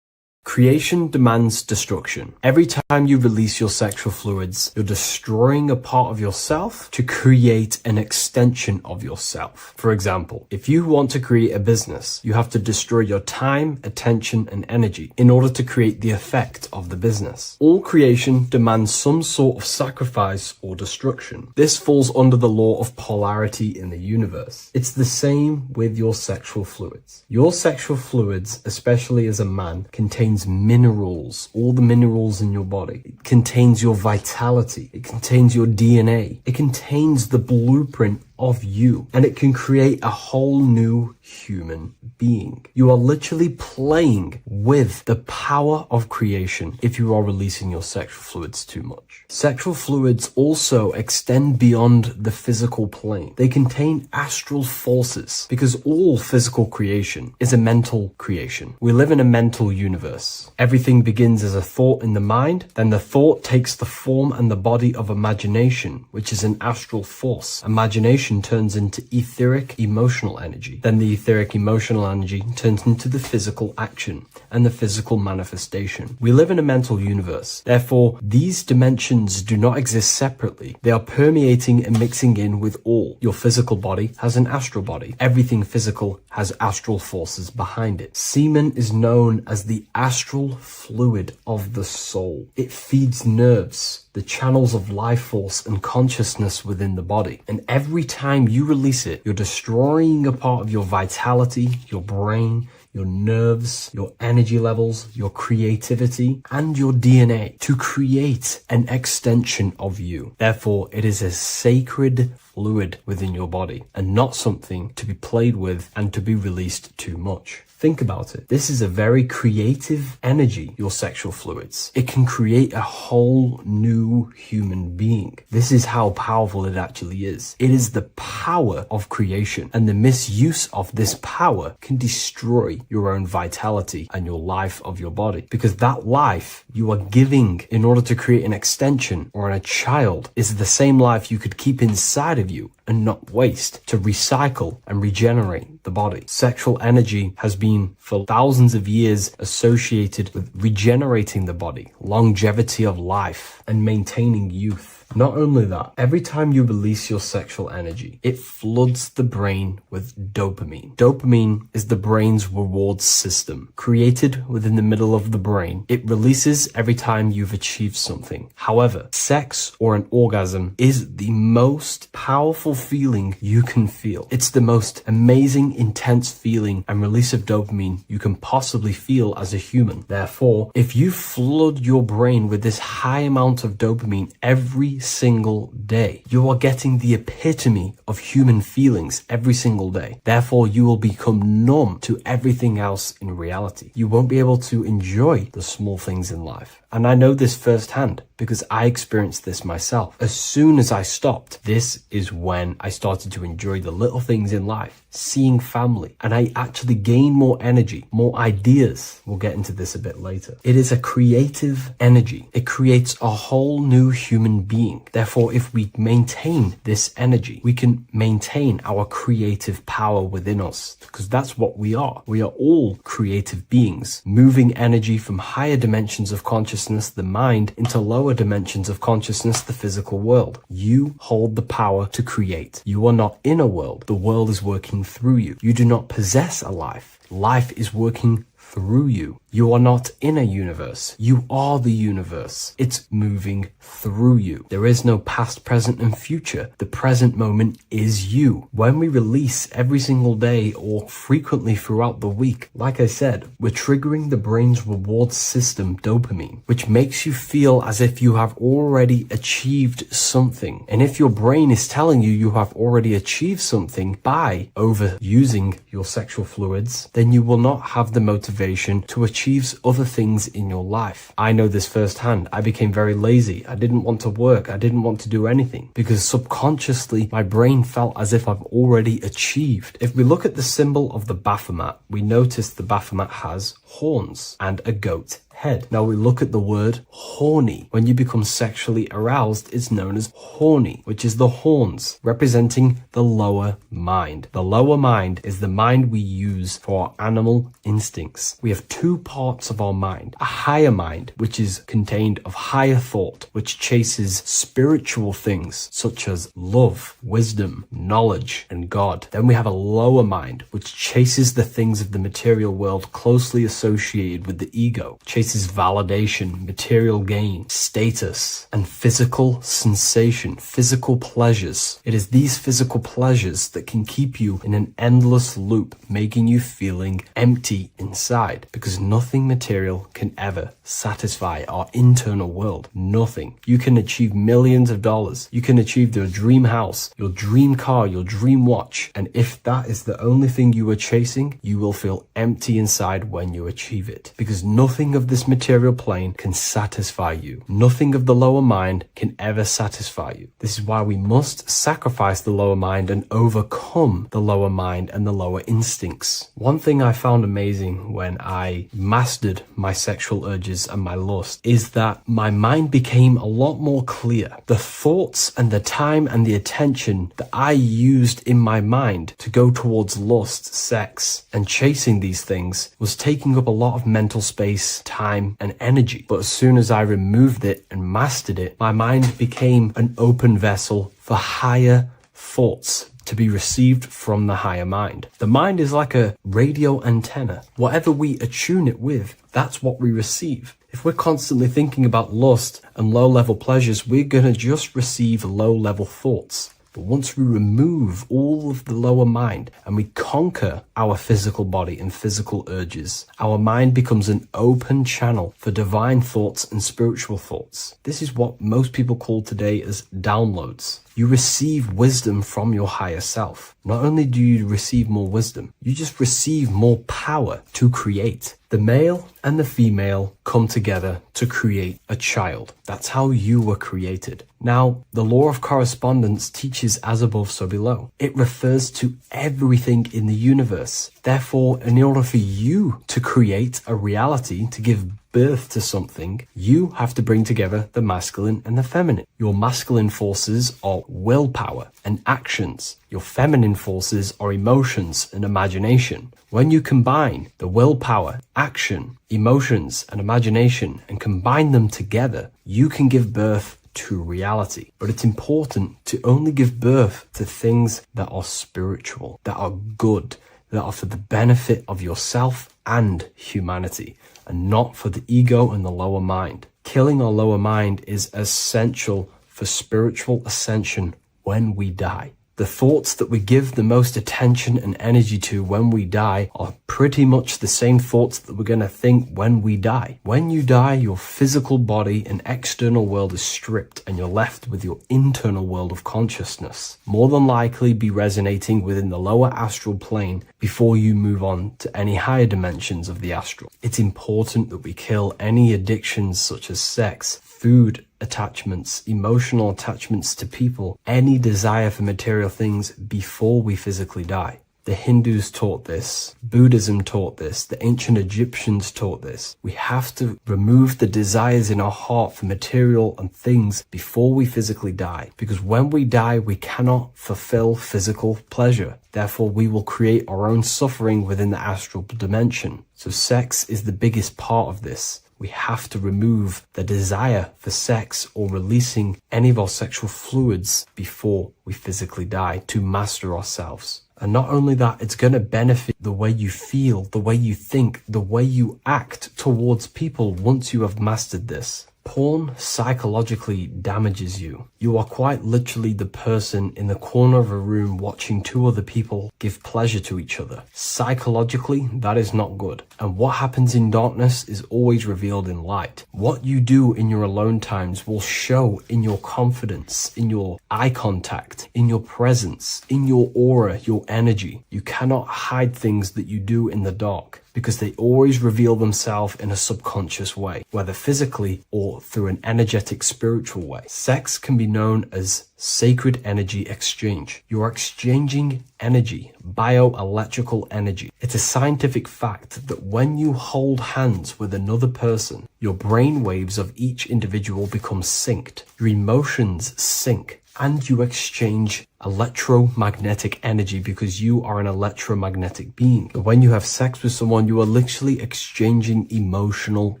Creation demands destruction. Every time you release your sexual fluids, you're destroying a part of yourself to create an extension of yourself. For example, if you want to create a business, you have to destroy your time, attention, and energy in order to create the effect of the business. All creation demands some sort of sacrifice or destruction. This falls under the law of polarity in the universe. It's the same with your sexual fluids. Your sexual fluids, especially as a man, contains minerals, all the minerals in your body. It contains your vitality. It contains your DNA. It contains the blueprint of you, and it can create a whole new human being. You are literally playing with the power of creation if you are releasing your sexual fluids too much. Sexual fluids also extend beyond the physical plane. They contain astral forces, because all physical creation is a mental creation. We live in a mental universe. Everything begins as a thought in the mind, then the thought takes the form and the body of imagination, which is an astral force. Imagination turns into etheric emotional energy. Then the etheric emotional energy turns into the physical action and the physical manifestation. We live in a mental universe. Therefore, these dimensions do not exist separately. They are permeating and mixing in with all. Your physical body has an astral body. Everything physical has astral forces behind it. Semen is known as the astral fluid of the soul. It feeds nerves, the channels of life force and consciousness within the body. And every time you release it, you're destroying a part of your vitality, your brain, your nerves, your energy levels, your creativity, and your DNA to create an extension of you. Therefore, it is a sacred fluid within your body and not something to be played with and to be released too much. Think about it. This is a very creative energy, your sexual fluids. It can create a whole new human being. This is how powerful it actually is. It is the power of creation, and the misuse of this power can destroy your own vitality and your life of your body, because that life you are giving in order to create an extension or a child is the same life you could keep inside of you and not waste to recycle and regenerate the body. Sexual energy has been for thousands of years associated with regenerating the body, longevity of life, and maintaining youth. Not only that, every time you release your sexual energy, it floods the brain with dopamine. Dopamine is the brain's reward system, created within the middle of the brain. It releases every time you've achieved something. However, sex or an orgasm is the most powerful feeling you can feel. It's the most amazing, intense feeling and release of dopamine you can possibly feel as a human. Therefore, if you flood your brain with this high amount of dopamine every single day, you are getting the epitome of human feelings every single day. Therefore, you will become numb to everything else in reality. You won't be able to enjoy the small things in life. And I know this firsthand because I experienced this myself. As soon as I stopped, this is when I started to enjoy the little things in life, seeing family, and I actually gained more energy, more ideas. We'll get into this a bit later. It is a creative energy. It creates a whole new human being. Therefore, if we maintain this energy, we can maintain our creative power within us, because that's what we are. We are all creative beings, moving energy from higher dimensions of consciousness, the mind, into lower dimensions of consciousness, the physical world. You hold the power to create. You are not in a world. The world is working through you. You do not possess a life. Life is working through you. You are not in a universe. You are the universe. It's moving through you. There is no past, present, and future. The present moment is you. When we release every single day or frequently throughout the week, like I said, we're triggering the brain's reward system, dopamine, which makes you feel as if you have already achieved something. And if your brain is telling you you have already achieved something by overusing your sexual fluids, then you will not have the motivation to achieve other things in your life. I know this firsthand. I became very lazy. I didn't want to work. I didn't want to do anything because subconsciously my brain felt as if I've already achieved. If we look at the symbol of the Baphomet, we notice the Baphomet has horns and a goat head. Now we look at the word horny. When you become sexually aroused, it's known as horny, which is the horns, representing the lower mind. The lower mind is the mind we use for our animal instincts. We have two parts of our mind. A higher mind, which is contained of higher thought, which chases spiritual things such as love, wisdom, knowledge, and God. Then we have a lower mind, which chases the things of the material world closely associated with the ego, chases validation, material gain, status, and physical sensation, physical pleasures. It is these physical pleasures that can keep you in an endless loop, making you feeling empty inside, because nothing material can ever satisfy our internal world. Nothing. You can achieve millions of dollars. You can achieve your dream house, your dream car, your dream watch. And if that is the only thing you are chasing, you will feel empty inside when you achieve it, because nothing of this material plane can satisfy you. Nothing of the lower mind can ever satisfy you. This is why we must sacrifice the lower mind and overcome the lower mind and the lower instincts. One thing I found amazing when I mastered my sexual urges and my lust is that my mind became a lot more clear. The thoughts and the time and the attention that I used in my mind to go towards lust, sex, and chasing these things was taking up a lot of mental space, time, and energy. But as soon as I removed it and mastered it, my mind became an open vessel for higher thoughts to be received from the higher mind. The mind is like a radio antenna. Whatever we attune it with, that's what we receive. If we're constantly thinking about lust and low-level pleasures, we're going to just receive low-level thoughts. But once we remove all of the lower mind and we conquer our physical body and physical urges, our mind becomes an open channel for divine thoughts and spiritual thoughts. This is what most people call today as downloads. You receive wisdom from your higher self. Not only do you receive more wisdom, you just receive more power to create. The male and the female come together to create a child. That's how you were created. Now, the law of correspondence teaches as above, so below. It refers to everything in the universe. Therefore, in order for you to create a reality, to give birth to something, you have to bring together the masculine and the feminine. Your masculine forces are willpower and actions. Your feminine forces are emotions and imagination. When you combine the willpower, action, emotions, and imagination and combine them together, you can give birth to reality. But it's important to only give birth to things that are spiritual, that are good, that are for the benefit of yourself and humanity, and not for the ego and the lower mind. Killing our lower mind is essential for spiritual ascension when we die. The thoughts that we give the most attention and energy to when we die are pretty much the same thoughts that we're going to think when we die. When you die, your physical body and external world is stripped and you're left with your internal world of consciousness, more than likely be resonating within the lower astral plane before you move on to any higher dimensions of the astral. It's important that we kill any addictions such as sex, food, attachments, emotional attachments to people, any desire for material things before we physically die. The Hindus taught this, Buddhism taught this, the ancient Egyptians taught this. We have to remove the desires in our heart for material and things before we physically die, because when we die, we cannot fulfill physical pleasure. Therefore, we will create our own suffering within the astral dimension. So sex is the biggest part of this. We have to remove the desire for sex or releasing any of our sexual fluids before we physically die to master ourselves. And not only that, it's going to benefit the way you feel, the way you think, the way you act towards people once you have mastered this. Porn psychologically damages you. You are quite literally the person in the corner of a room watching two other people give pleasure to each other. Psychologically, that is not good. And what happens in darkness is always revealed in light. What you do in your alone times will show in your confidence, in your eye contact, in your presence, in your aura, your energy. You cannot hide things that you do in the dark, because they always reveal themselves in a subconscious way, whether physically or through an energetic spiritual way. Sex can be known as sacred energy exchange. You are exchanging energy, bioelectrical energy. It's a scientific fact that when you hold hands with another person, your brain waves of each individual become synced. Your emotions sync. And you exchange electromagnetic energy because you are an electromagnetic being. When you have sex with someone, you are literally exchanging emotional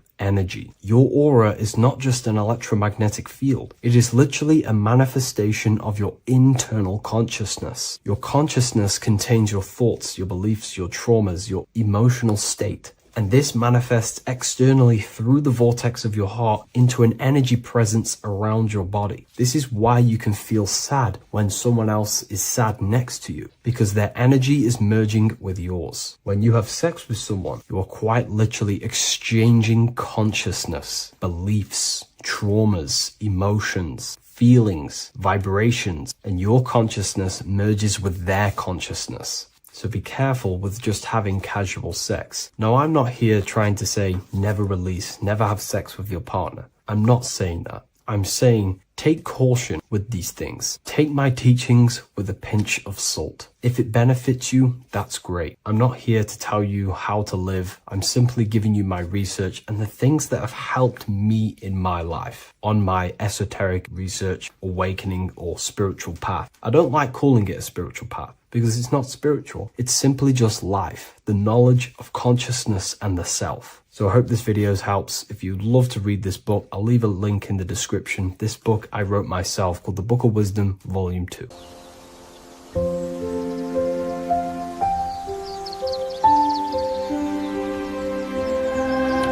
energy. Your aura is not just an electromagnetic field. It is literally a manifestation of your internal consciousness. Your consciousness contains your thoughts, your beliefs, your traumas, your emotional state. And this manifests externally through the vortex of your heart into an energy presence around your body. This is why you can feel sad when someone else is sad next to you, because their energy is merging with yours. When you have sex with someone, you are quite literally exchanging consciousness, beliefs, traumas, emotions, feelings, vibrations, and your consciousness merges with their consciousness. So be careful with just having casual sex. Now, I'm not here trying to say never release, never have sex with your partner. I'm not saying that. I'm saying take caution with these things. Take my teachings with a pinch of salt. If it benefits you, that's great. I'm not here to tell you how to live. I'm simply giving you my research and the things that have helped me in my life on my esoteric research, awakening, or spiritual path. I don't like calling it a spiritual path, because it's not spiritual. It's simply just life, the knowledge of consciousness and the self. So I hope this video helps. If you'd love to read this book, I'll leave a link in the description. This book I wrote myself called The Book of Wisdom, Volume 2.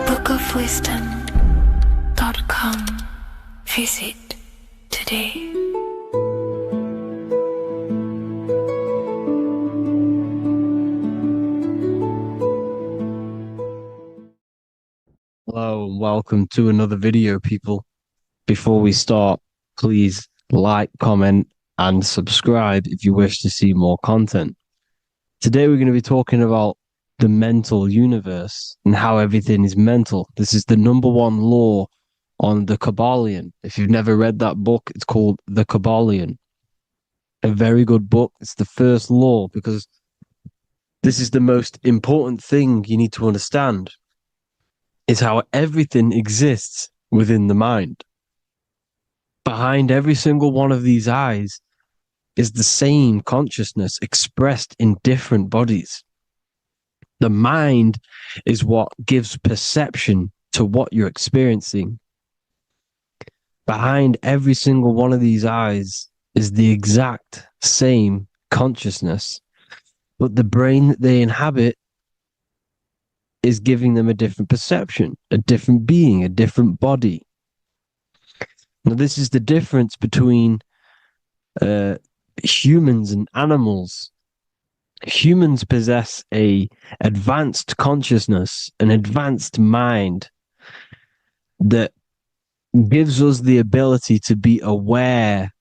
bookofwisdom.com. Visit today. welcome to another video, people. Before we start, please like, comment, and subscribe if you wish to see more content. Today, we're going to be talking about the mental universe and how everything is mental. This is the number one law on the Kabbalion. If you've never read that book, it's called The Kabbalion. A very good book. It's the first law because this is the most important thing you need to understand, is how everything exists within the mind. Behind every single one of these eyes is the same consciousness expressed in different bodies. The mind is what gives perception to what you're experiencing. Behind every single one of these eyes is the exact same consciousness, but the brain that they inhabit is giving them a different perception, a different being, a different body. Now, this is the difference between humans and animals. Humans possess a advanced consciousness, an advanced mind that gives us the ability to be aware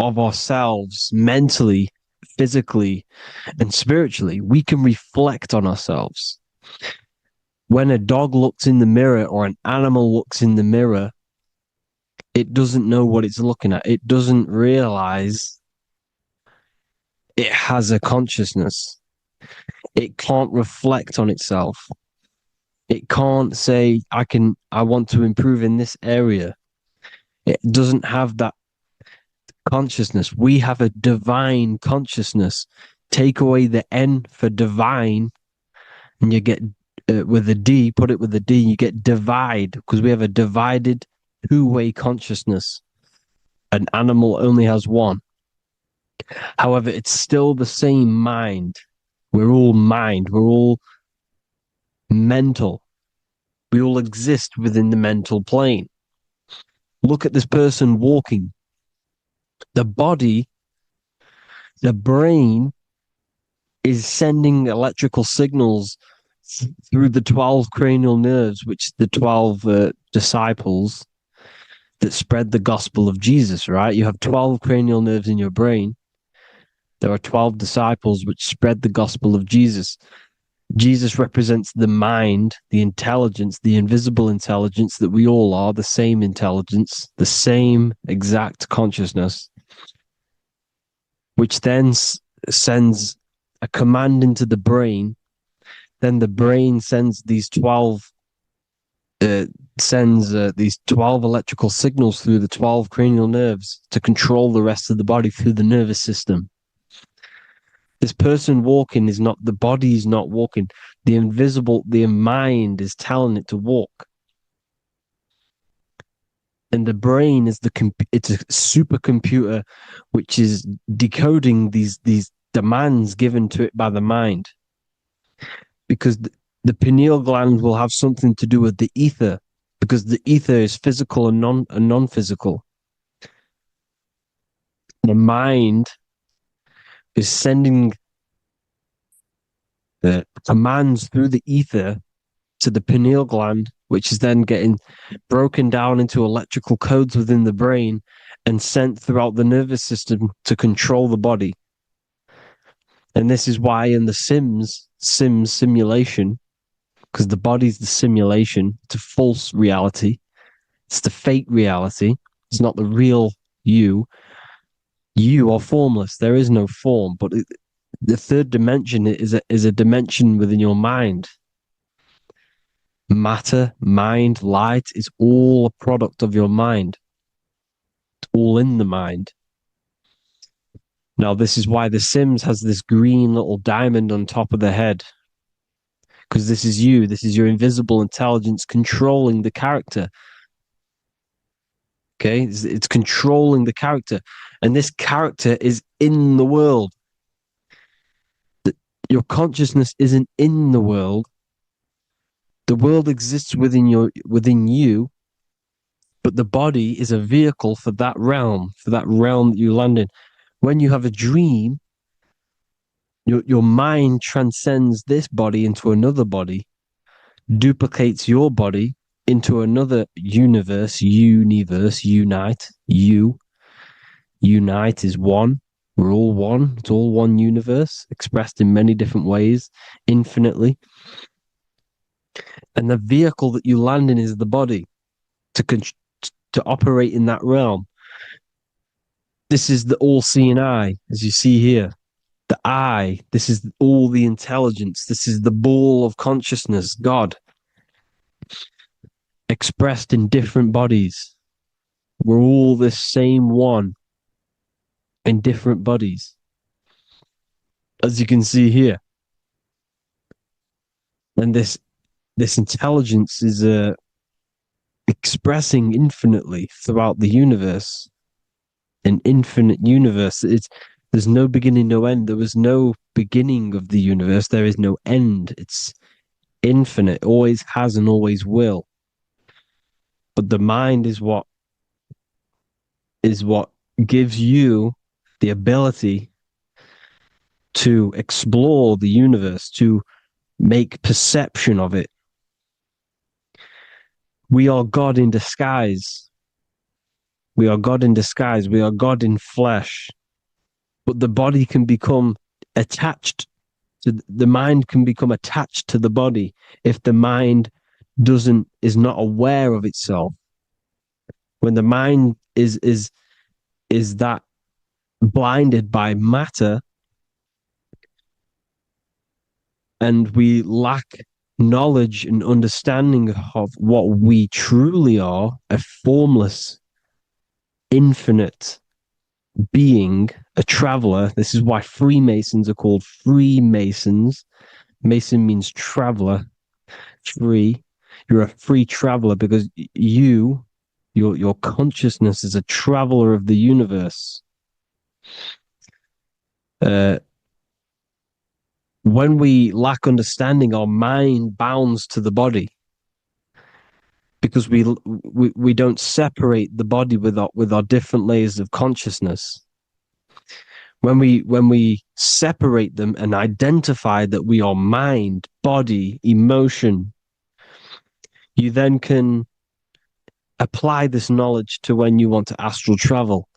of ourselves mentally, physically, and spiritually. We can reflect on ourselves. When a dog looks in the mirror or an animal looks in the mirror, it doesn't know what it's looking at. It doesn't realize it has a consciousness. It can't reflect on itself. It can't say, I want to improve in this area. It doesn't have that consciousness. We have a divine consciousness. Take away the N for divine, and you get with a D, put it with a D, you get divide, because we have a divided two-way consciousness. An animal only has one. However, it's still the same mind. We're all mind. We're all mental. We all exist within the mental plane. Look at this person walking. The body, the brain, is sending electrical signals through the 12 cranial nerves, which the 12 disciples that spread the gospel of Jesus, right? You have 12 cranial nerves in your brain. There are 12 disciples which spread the gospel of Jesus. Jesus represents the mind, the intelligence, the invisible intelligence that we all are, the same intelligence, the same exact consciousness, which then sends a command into the brain. Then the brain sends these 12 electrical signals through the 12 cranial nerves to control the rest of the body through the nervous system. This person walking is not, the body is not walking. The mind is telling it to walk. And the brain is it's a supercomputer which is decoding these demands given to it by the mind. Because the pineal gland will have something to do with the ether, because the ether is physical and non-physical. The mind is sending the commands through the ether to the pineal gland, which is then getting broken down into electrical codes within the brain and sent throughout the nervous system to control the body. And this is why in the Sims simulation, because the body's the simulation, it's a false reality. It's the fake reality. It's not the real you. You are formless. There is no form. But the third dimension is a dimension within your mind. Matter, mind, light is all a product of your mind. It's all in the mind. Now, this is why The Sims has this green little diamond on top of the head. Because this is you. This is your invisible intelligence controlling the character. Okay? It's controlling the character. And this character is in the world. Your consciousness isn't in the world. The world exists within you, but the body is a vehicle for that realm that you land in. When you have a dream, your mind transcends this body into another body, duplicates your body, into another universe, unite. Unite is one. We're all one. It's all one universe, expressed in many different ways, infinitely. And the vehicle that you land in is the body to operate in that realm. This is the all-seeing eye, as you see here. The eye, this is all the intelligence. This is the ball of consciousness, God, expressed in different bodies. We're all this same one in different bodies, as you can see here. And this intelligence is expressing infinitely throughout the universe. An infinite universe. There's no beginning, no end. There was no beginning of the universe. There is no end. It's infinite, always has and always will. But the mind is what gives you the ability to explore the universe, to make perception of it. We are God in disguise. We are God in disguise. We are God in flesh. But the body can become attached to the mind, can become attached to the body if the mind is not aware of itself. When the mind is that blinded by matter, and we lack knowledge and understanding of what we truly are, a formless, infinite being, a traveler. This is why Freemasons are called Freemasons. Mason means traveler, free. You're a free traveler because your consciousness is a traveler of the universe. When we lack understanding, our mind bounds to the body because we don't separate the body with our different layers of consciousness. When we separate them and identify that we are mind, body, emotion, you then can apply this knowledge to when you want to astral travel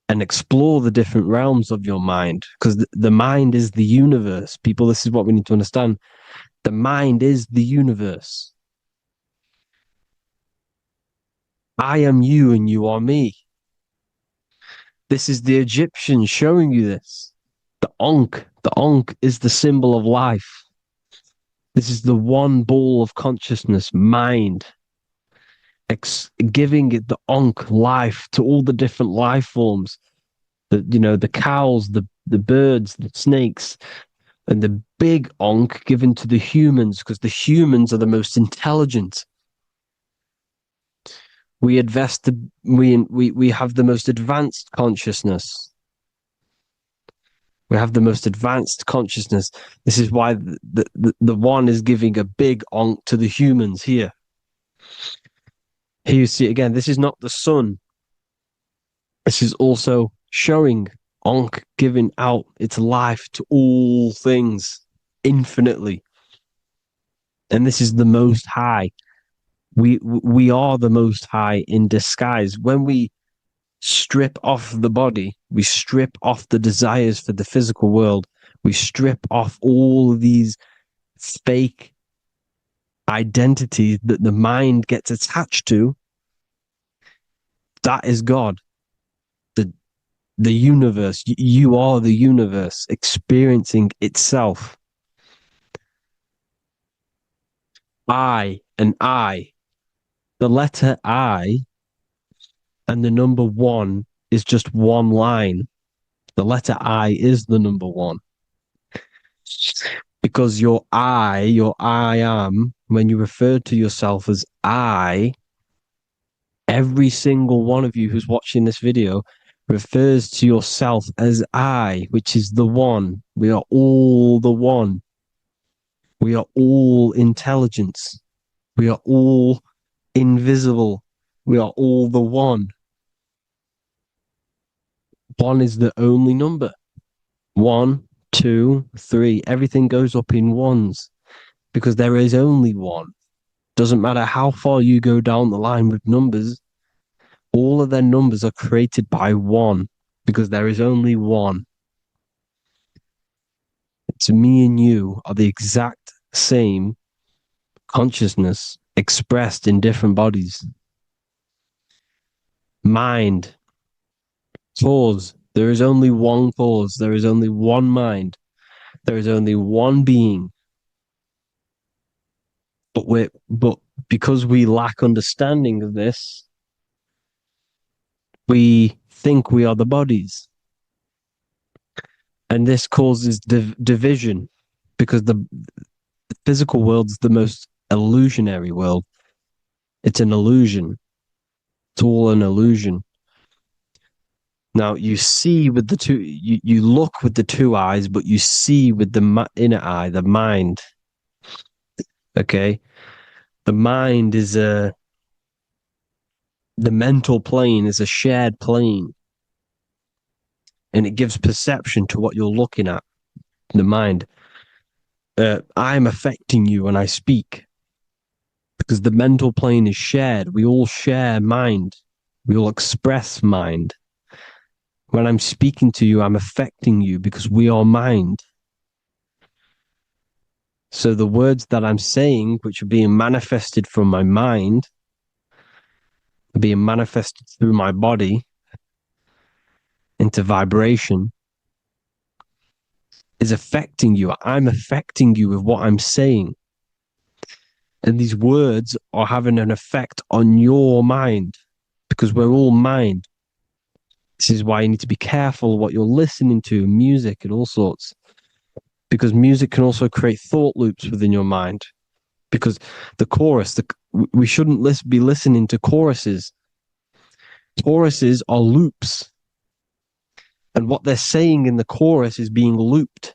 and explore the different realms of your mind, because the mind is the universe. People, this is what we need to understand. The mind is the universe. I am you and you are me. This is the Egyptians showing you this. The Ankh is the symbol of life. This is the one ball of consciousness, mind, giving it the Ankh life to all the different life forms. The cows, the birds, the snakes, and the big Ankh given to the humans, because the humans are the most intelligent. We have the most advanced consciousness. We have the most advanced consciousness. This is why the one is giving a big Ankh to the humans here. Here you see again, this is not the sun. This is also showing Ankh giving out its life to all things infinitely. And this is the Most High. We are the Most High in disguise. When we strip off the body, we strip off the desires for the physical world, we strip off all of these fake identities that the mind gets attached to. That is God. The universe. You are the universe experiencing itself. I and I. The letter I and the number 1 is just one line. The letter I is the number 1. Because your I am, when you refer to yourself as I, every single one of you who's watching this video refers to yourself as I, which is the one. We are all the one. We are all intelligence. We are all invisible. We are all the one. 1 is the only number. 1, 2, 3. Everything goes up in ones because there is only one. Doesn't matter how far you go down the line with numbers, all of their numbers are created by one, because there is only one. It's me and you are the exact same consciousness expressed in different bodies. Mind, cause. There is only one cause. There is only one mind. There is only one being. But because we lack understanding of this, we think we are the bodies. And this causes division, because the physical world is the most illusionary world. It's an illusion. It's all an illusion. Now you see with the two, you look with the two eyes, but you see with the inner eye, the mind. Okay, the mind is the mental plane is a shared plane, and it gives perception to what you're looking at. The mind. I'm affecting you when I speak, because the mental plane is shared. We all share mind. We all express mind. When I'm speaking to you, I'm affecting you because we are mind. So the words that I'm saying, which are being manifested from my mind, are being manifested through my body into vibration, is affecting you. I'm affecting you with what I'm saying. And these words are having an effect on your mind, because we're all mind. This is why you need to be careful what you're listening to, music and all sorts. Because music can also create thought loops within your mind. Because the chorus, we shouldn't be listening to choruses. Choruses are loops. And what they're saying in the chorus is being looped.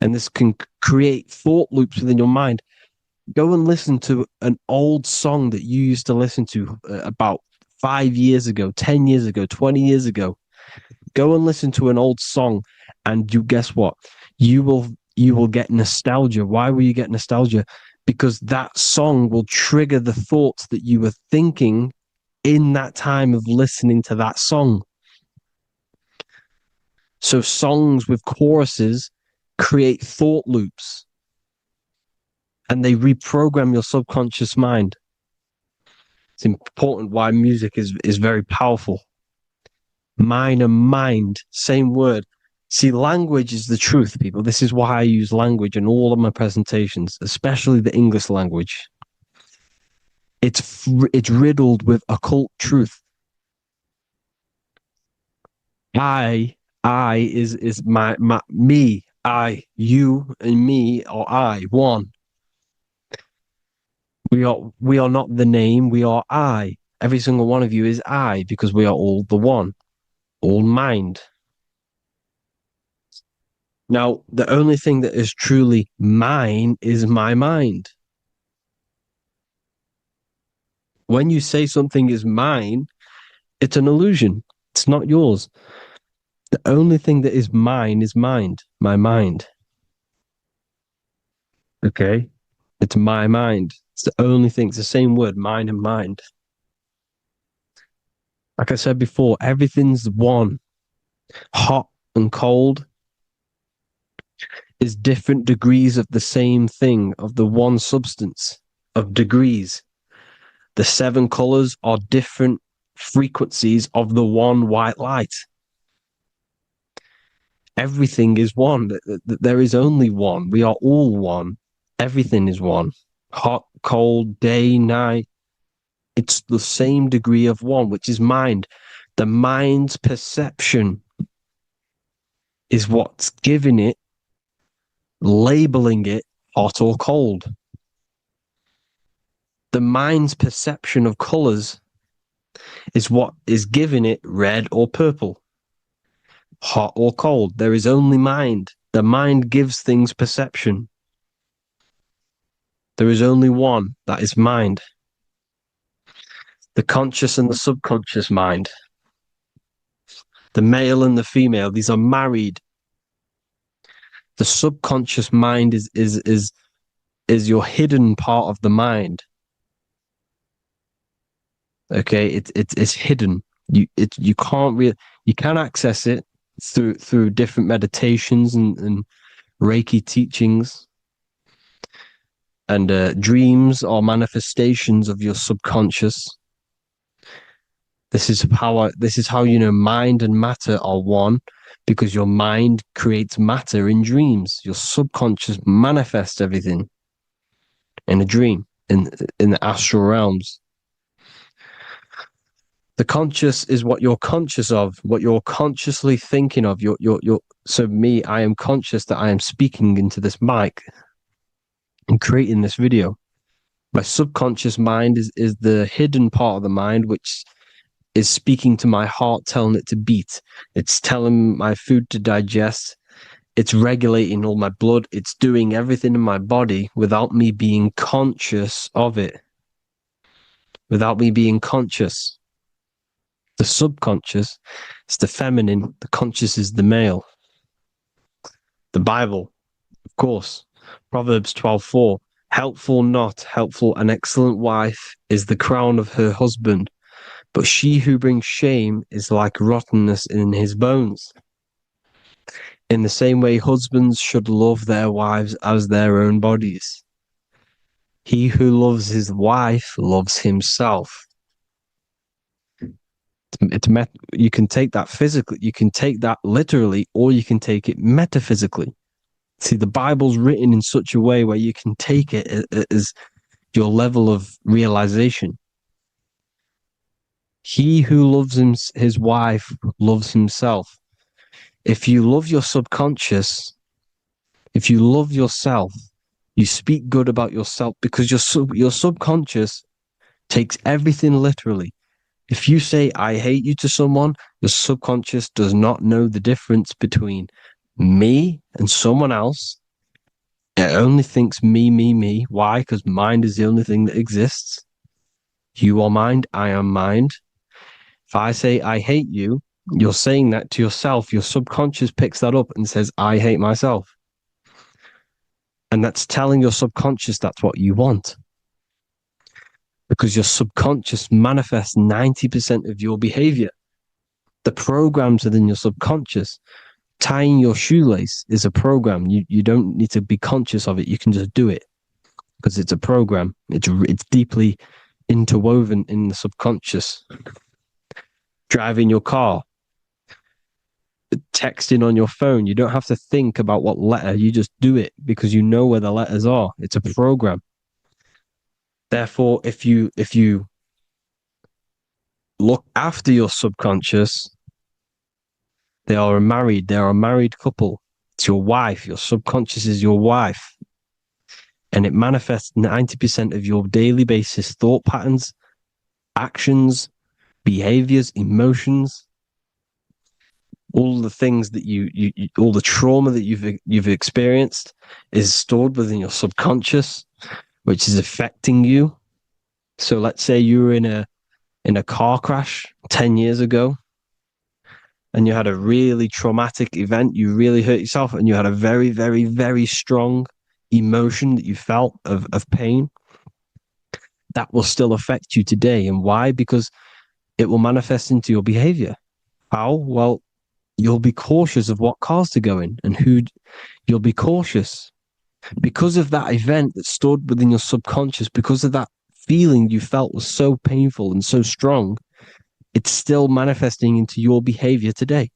And this can create thought loops within your mind. Go and listen to an old song that you used to listen to about 5 years ago, 10 years ago, 20 years ago. Go and listen to an old song, and you guess what? You will get nostalgia. Why will you get nostalgia? Because that song will trigger the thoughts that you were thinking in that time of listening to that song. So songs with choruses create thought loops, and they reprogram your subconscious mind. It's important why music is very powerful. Mind and mind, same word. See, language is the truth, people. This is why I use language in all of my presentations, especially the English language. It's riddled with occult truth. I is my me, I, you, and me, or I, one. We are not the name, we are I. Every single one of you is I, because we are all the one, all mind. Now, the only thing that is truly mine is my mind. When you say something is mine, it's an illusion. It's not yours. The only thing that is mine is mind, my mind. Okay? It's my mind. It's the only thing. It's the same word, mind and mind. Like I said before, everything's one. Hot and cold is different degrees of the same thing, of the one substance, of degrees. The 7 colors are different frequencies of the one white light. Everything is one. There is only one. We are all one. Everything is one. Hot, cold, day, night. It's the same degree of one, which is mind. The mind's perception is what's giving it, labeling it hot or cold. The mind's perception of colors is what is giving it red or purple, hot or cold. There is only mind. The mind gives things perception. There is only one, that is mind. The conscious and the subconscious mind. The male and the female, these are married. The subconscious mind is your hidden part of the mind. Okay, it's hidden. You can't really, you can access it through different meditations and Reiki teachings, and dreams are manifestations of your subconscious. This is how you know mind and matter are one, because your mind creates matter in dreams. Your subconscious manifests everything in a dream, in the astral realms. The conscious is what you're conscious of, what you're consciously thinking of. So me, I am conscious that I am speaking into this mic and creating this video. My subconscious mind is the hidden part of the mind, which is speaking to my heart, telling it to beat. It's telling my food to digest. It's regulating all my blood. It's doing everything in my body without me being conscious of it. Without me being conscious. The subconscious is the feminine. The conscious is the male. The Bible, of course. Proverbs 12:4. Helpful, not helpful, an excellent wife is the crown of her husband, but she who brings shame is like rottenness in his bones. In the same way, husbands should love their wives as their own bodies. He who loves his wife loves himself. You can take that physically, you can take that literally, or you can take it metaphysically. See, the Bible's written in such a way where you can take it as your level of realization. He who loves his wife loves himself. If you love your subconscious, if you love yourself, you speak good about yourself, because your subconscious takes everything literally. If you say, I hate you to someone, your subconscious does not know the difference between me and someone else. It only thinks me, me, me. Why? Because mind is the only thing that exists. You are mind, I am mind. If I say, I hate you, you're saying that to yourself. Your subconscious picks that up and says, I hate myself. And that's telling your subconscious that's what you want. Because your subconscious manifests 90% of your behavior. The programs within your subconscious. Tying your shoelace is a program. You don't need to be conscious of it. You can just do it because it's a program. It's deeply interwoven in the subconscious. Driving your car, texting on your phone. You don't have to think about what letter. You just do it because you know where the letters are. It's a program. Therefore, if you look after your subconscious, they are a married couple. It's your wife. Your subconscious is your wife. And it manifests 90% of your daily basis thought patterns, actions, behaviors, emotions, all the things that you all the trauma that you've experienced is stored within your subconscious, which is affecting you. So let's say you were in a car crash 10 years ago and you had a really traumatic event, you really hurt yourself, and you had a very, very, very strong emotion that you felt of pain. That will still affect you today. And why? Because it will manifest into your behavior. How? Well, you'll be cautious of what cars to go in and who. You'll be cautious because of that event that stored within your subconscious, because of that feeling you felt was so painful and so strong. It's still manifesting into your behavior today.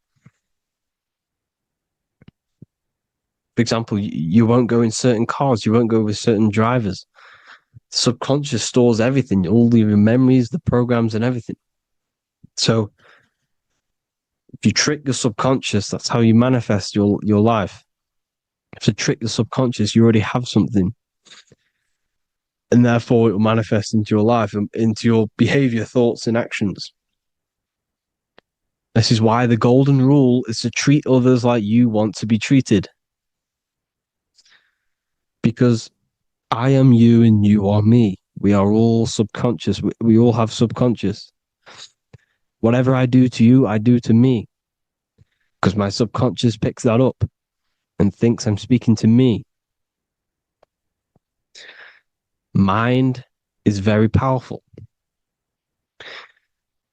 For example, you won't go in certain cars, you won't go with certain drivers. The subconscious stores everything, all your memories, the programs, and everything. So if you trick the subconscious, that's how you manifest your life. If you trick the subconscious, you already have something. And therefore it will manifest into your life, into your behavior, thoughts, and actions. This is why the golden rule is to treat others like you want to be treated. Because I am you and you are me. We are all subconscious. We all have subconscious. Whatever I do to you, I do to me. Because my subconscious picks that up and thinks I'm speaking to me. Mind is very powerful.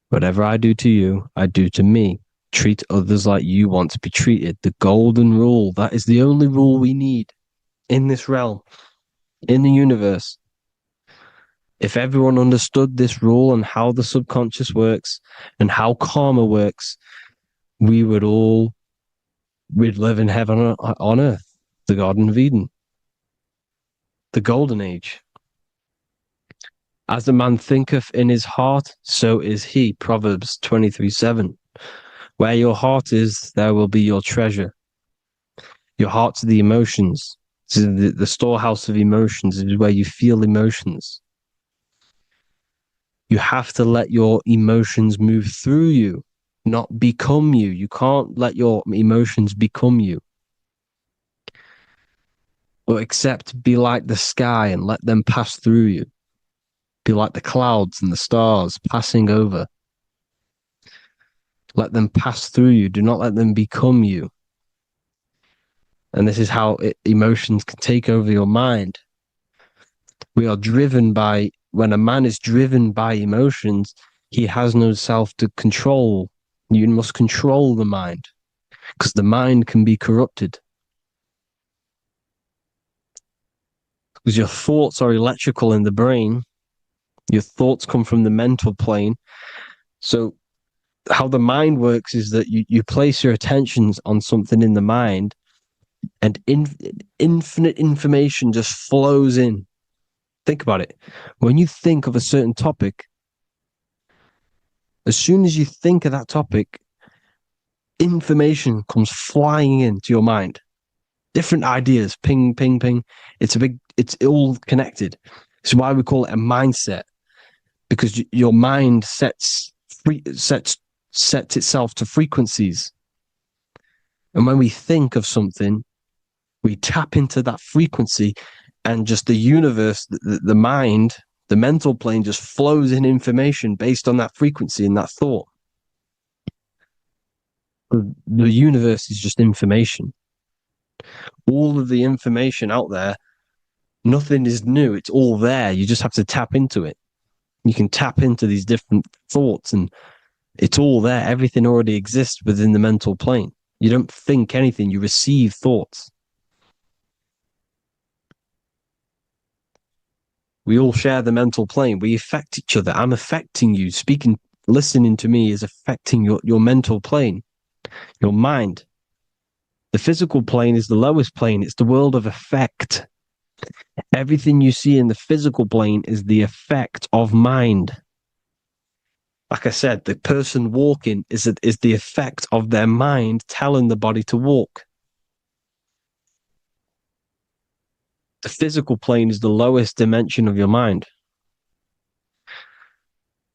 Whatever I do to you, I do to me. Treat others like you want to be treated. The golden rule. That is the only rule we need in this realm, in the universe. If everyone understood this rule and how the subconscious works and how karma works, we'd live in heaven on earth, the Garden of Eden, the golden age. As a man thinketh in his heart, so is he. Proverbs 23:7. Where your heart is, there will be your treasure. Your heart's the emotions. The storehouse of emotions is where you feel emotions. You have to let your emotions move through you, not become you. You can't let your emotions become you. But except be like the sky and let them pass through you. Be like the clouds and the stars passing over. Let them pass through you. Do not let them become you. And this is how emotions can take over your mind. We are driven by, when a man is driven by emotions, he has no self to control. You must control the mind, because the mind can be corrupted. Because your thoughts are electrical in the brain. Your thoughts come from the mental plane. So how the mind works is that you place your attentions on something in the mind, and infinite information just flows in. Think about it. When you think of a certain topic, as soon as you think of that topic, information comes flying into your mind. Different ideas, ping, ping, ping. It's all connected. It's why we call it a mindset, because your mind sets itself to frequencies. And when we think of something, we tap into that frequency, and just the universe, the mind, the mental plane just flows in information based on that frequency and that thought. The universe is just information. All of the information out there, nothing is new. It's all there. You just have to tap into it. You can tap into these different thoughts, and it's all there. Everything already exists within the mental plane. You don't think anything. You receive thoughts. We all share the mental plane. We affect each other. I'm affecting you. Listening to me is affecting your mental plane, your mind. The physical plane is the lowest plane. It's the world of effect. Everything you see in the physical plane is the effect of mind. Like I said, the person walking is the effect of their mind telling the body to walk. The physical plane is the lowest dimension of your mind.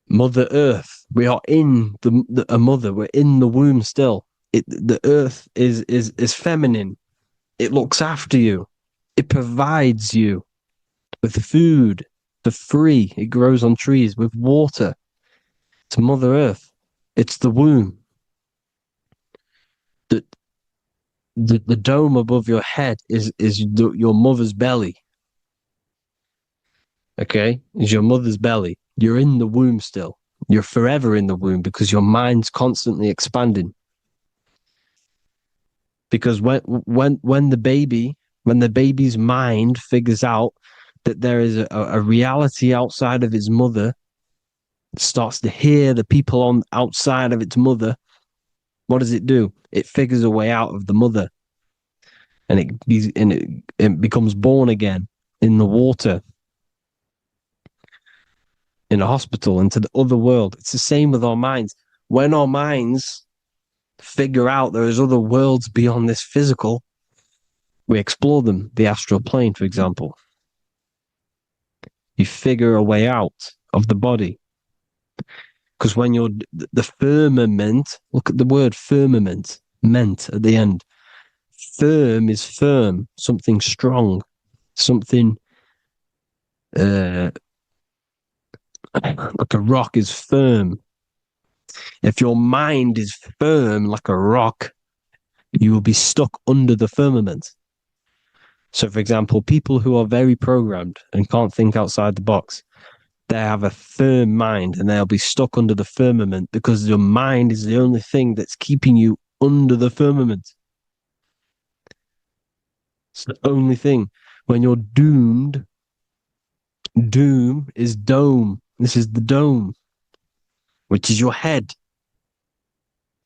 Mother Earth, we are in a mother. We're in the womb still. The Earth is feminine. It looks after you. It provides you with food for free. It grows on trees with water. It's Mother Earth. It's the womb. The dome above your head is your mother's belly. Okay? Is your mother's belly. You're in the womb still. You're forever in the womb because your mind's constantly expanding. Because when the baby's mind figures out that there is a reality outside of its mother, it starts to hear the people on outside of its mother, what does it do? It figures a way out of the mother, and it becomes born again in the water, in a hospital, into the other world. It's the same with our minds. When our minds figure out there is other worlds beyond this physical, we explore them. The astral plane, for example. You figure a way out of the body. Because when you're the firmament, look at the word firmament, meant at the end. Firm is firm, something strong, something like a rock is firm. If your mind is firm like a rock, you will be stuck under the firmament. So, for example, people who are very programmed and can't think outside the box, they have a firm mind and they'll be stuck under the firmament because your mind is the only thing that's keeping you under the firmament. It's the only thing. When you're doomed, doom is dome. This is the dome, which is your head.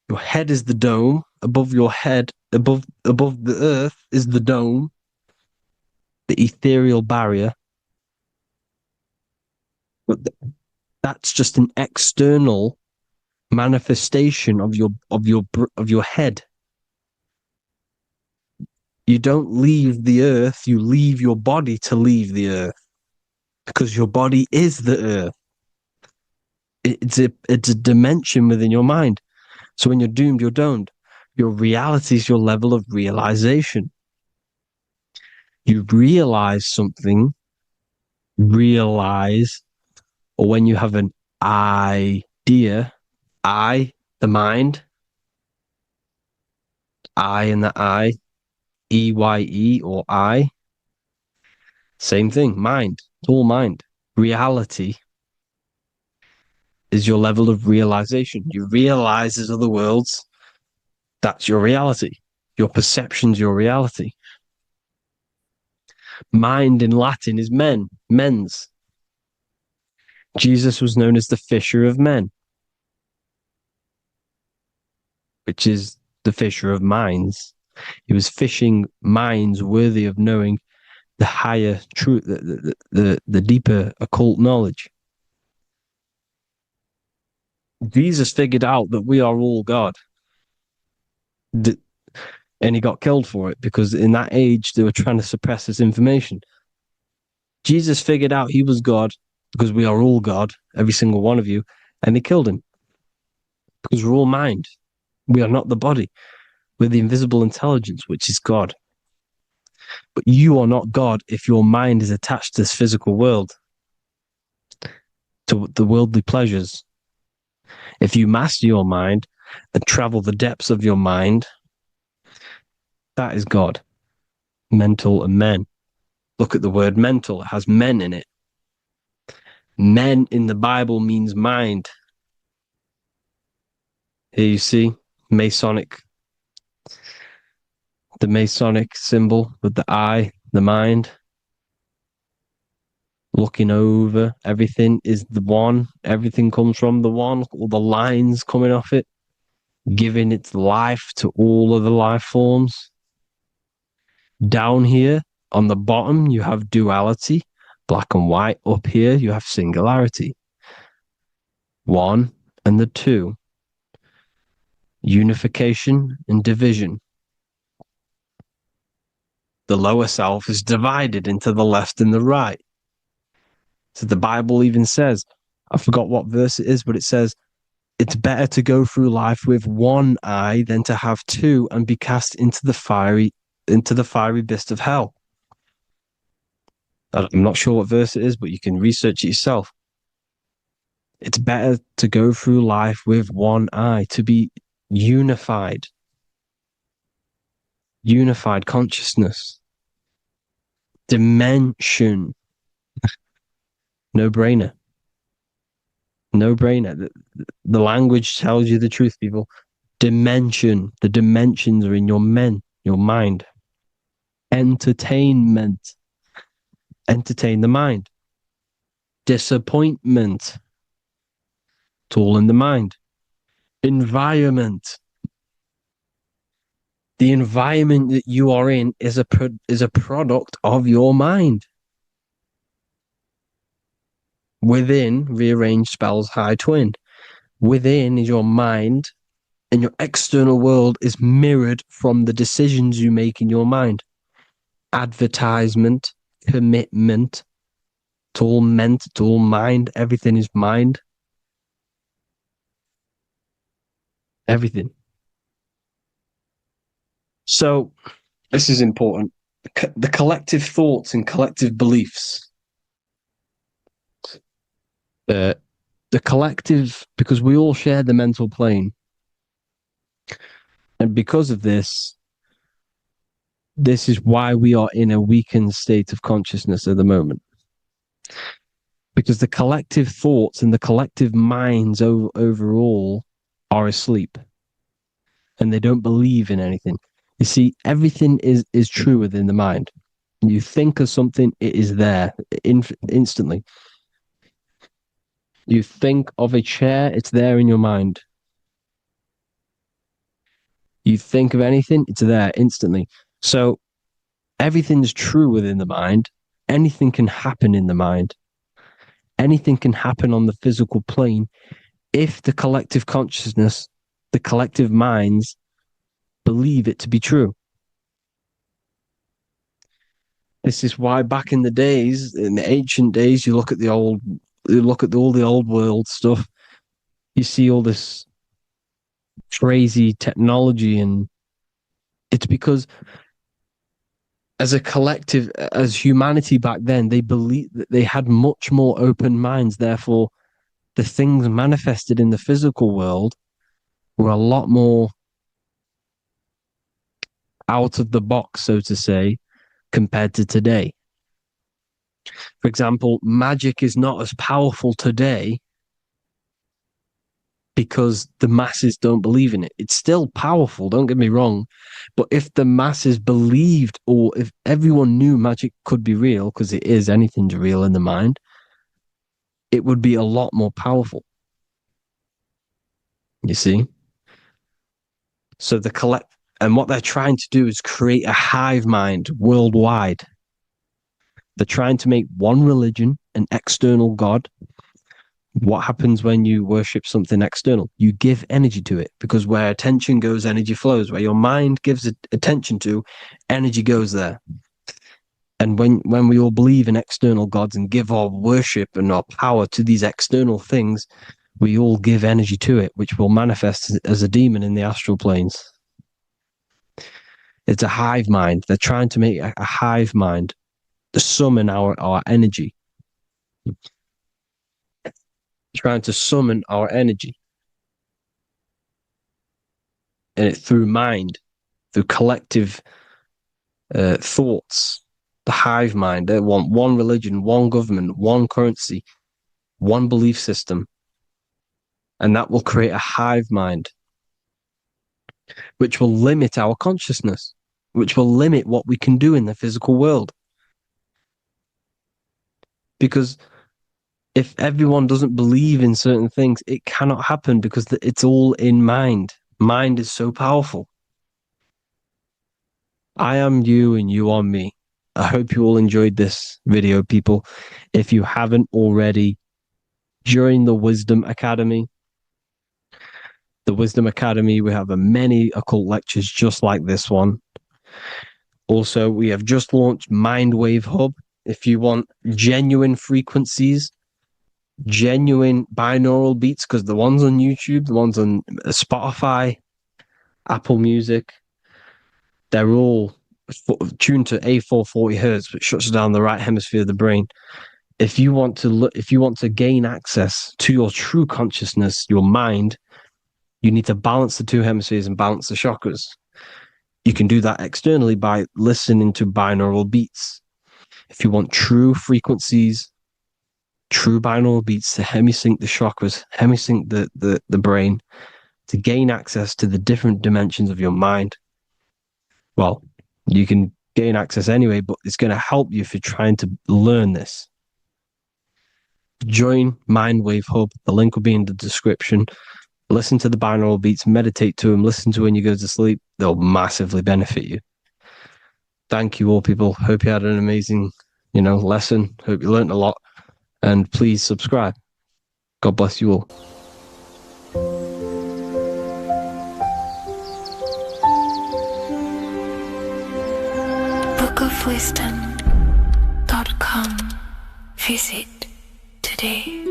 Your head is the dome. Above your head, above the earth is the dome, the ethereal barrier. But that's just an external manifestation of your head. You don't leave the earth, you leave your body to leave the earth, because your body is the earth. It's a dimension within your mind. So when you're doomed, you're domed. Your reality is your level of realization. You realize something, or when you have an idea, the mind, in the EYE or I, same thing, mind, it's all mind. Reality is your level of realization. You realize there's other worlds. That's your reality. Your perception's your reality. Mind in Latin is mens. Jesus was known as the fisher of men, which is the fisher of minds. He was fishing minds worthy of knowing the higher truth, the deeper occult knowledge. Jesus figured out that we are all God. And he got killed for it because in that age they were trying to suppress this information. Jesus figured out he was God because we are all God, every single one of you, and they killed him because we're all mind. We are not the body. We're the invisible intelligence, which is God. But you are not God if your mind is attached to this physical world, to the worldly pleasures. If you master your mind and travel the depths of your mind, that is God. Mental and men. Look at the word mental. It has men in it. Men in the Bible means mind. Here you see the Masonic symbol with the eye, the mind. Looking over, everything is the one. Everything comes from the one. All the lines coming off it, giving its life to all of the life forms. Down here on the bottom, you have duality, black and white. Up here, you have singularity. One and the two. Unification and division. The lower self is divided into the left and the right. So the Bible even says, I forgot what verse it is, but it says, it's better to go through life with one eye than to have two and be cast into the fiery abyss of hell. I'm not sure what verse it is, but you can research it yourself. It's better to go through life with one eye, to be unified consciousness, dimension. No brainer. The language tells you the truth, people. Dimension. The dimensions are in your mind. Entertainment. Entertain the mind. Disappointment. It's all in the mind. Environment. The environment that you are in is a product of your mind. Within, rearranged spells high twin. Within is your mind, and your external world is mirrored from the decisions you make in your mind. Advertisement, commitment, it's all mind. Everything is mind. Everything. So, this is important. The collective thoughts and collective beliefs. The collective, because we all share the mental plane. And because of this is why we are in a weakened state of consciousness at the moment. because the collective thoughts and the collective minds overall are asleep and they don't believe in anything. You see, everything is true within the mind. You think of something, it is there instantly. You think of a chair, it's there in your mind. You think of anything, it's there instantly. So everything's true within the mind. Anything can happen in the mind. Anything can happen on the physical plane if the collective consciousness, the collective minds believe it to be true. This is why back in the days, in the ancient days, you look at all the old world stuff, you see all this crazy technology, and it's because as a collective, as humanity back then, they believed that they had much more open minds. Therefore, the things manifested in the physical world were a lot more out of the box, so to say, compared to today. For example, magic is not as powerful today because the masses don't believe in it. It's still powerful, don't get me wrong. But if the masses believed, or if everyone knew magic could be real, because it is, anything's real in the mind, it would be a lot more powerful. You see? So and what they're trying to do is create a hive mind worldwide. They're trying to make one religion, an external God. What happens when you worship something external? You give energy to it, because where attention goes, energy flows. Where your mind gives attention to, energy goes there. And when we all believe in external gods and give our worship and our power to these external things, we all give energy to it, which will manifest as a demon in the astral planes. It's a hive mind. They're trying to make a hive mind to summon our energy. Trying to summon our energy. And it through mind, through collective thoughts. The hive mind. They want one religion, one government, one currency, one belief system. And that will create a hive mind, which will limit our consciousness, which will limit what we can do in the physical world. Because if everyone doesn't believe in certain things, it cannot happen, because it's all in mind. Mind is so powerful. I am you and you are me. I hope you all enjoyed this video, people. If you haven't already, join the Wisdom Academy. The Wisdom Academy, we have many occult lectures just like this one. Also, we have just launched Mindwave Hub. If you want genuine frequencies, genuine binaural beats, because the ones on YouTube, the ones on Spotify, Apple Music, they're all tuned to A440 hertz, which shuts down the right hemisphere of the brain. If you want to gain access to your true consciousness, your mind, you need to balance the two hemispheres and balance the chakras. You can do that externally by listening to binaural beats. If you want true frequencies, true binaural beats to hemisync the chakras, hemisync the brain, to gain access to the different dimensions of your mind, well, you can gain access anyway, but it's going to help you if you're trying to learn this. Join Mindwave Hub. The link will be in the description. Listen to the binaural beats, meditate to them, listen to when you go to sleep. They'll massively benefit you. Thank you all, people. Hope you had an amazing, lesson. Hope you learned a lot. And please subscribe. God bless you all. bookofwisdom.com. Visit today.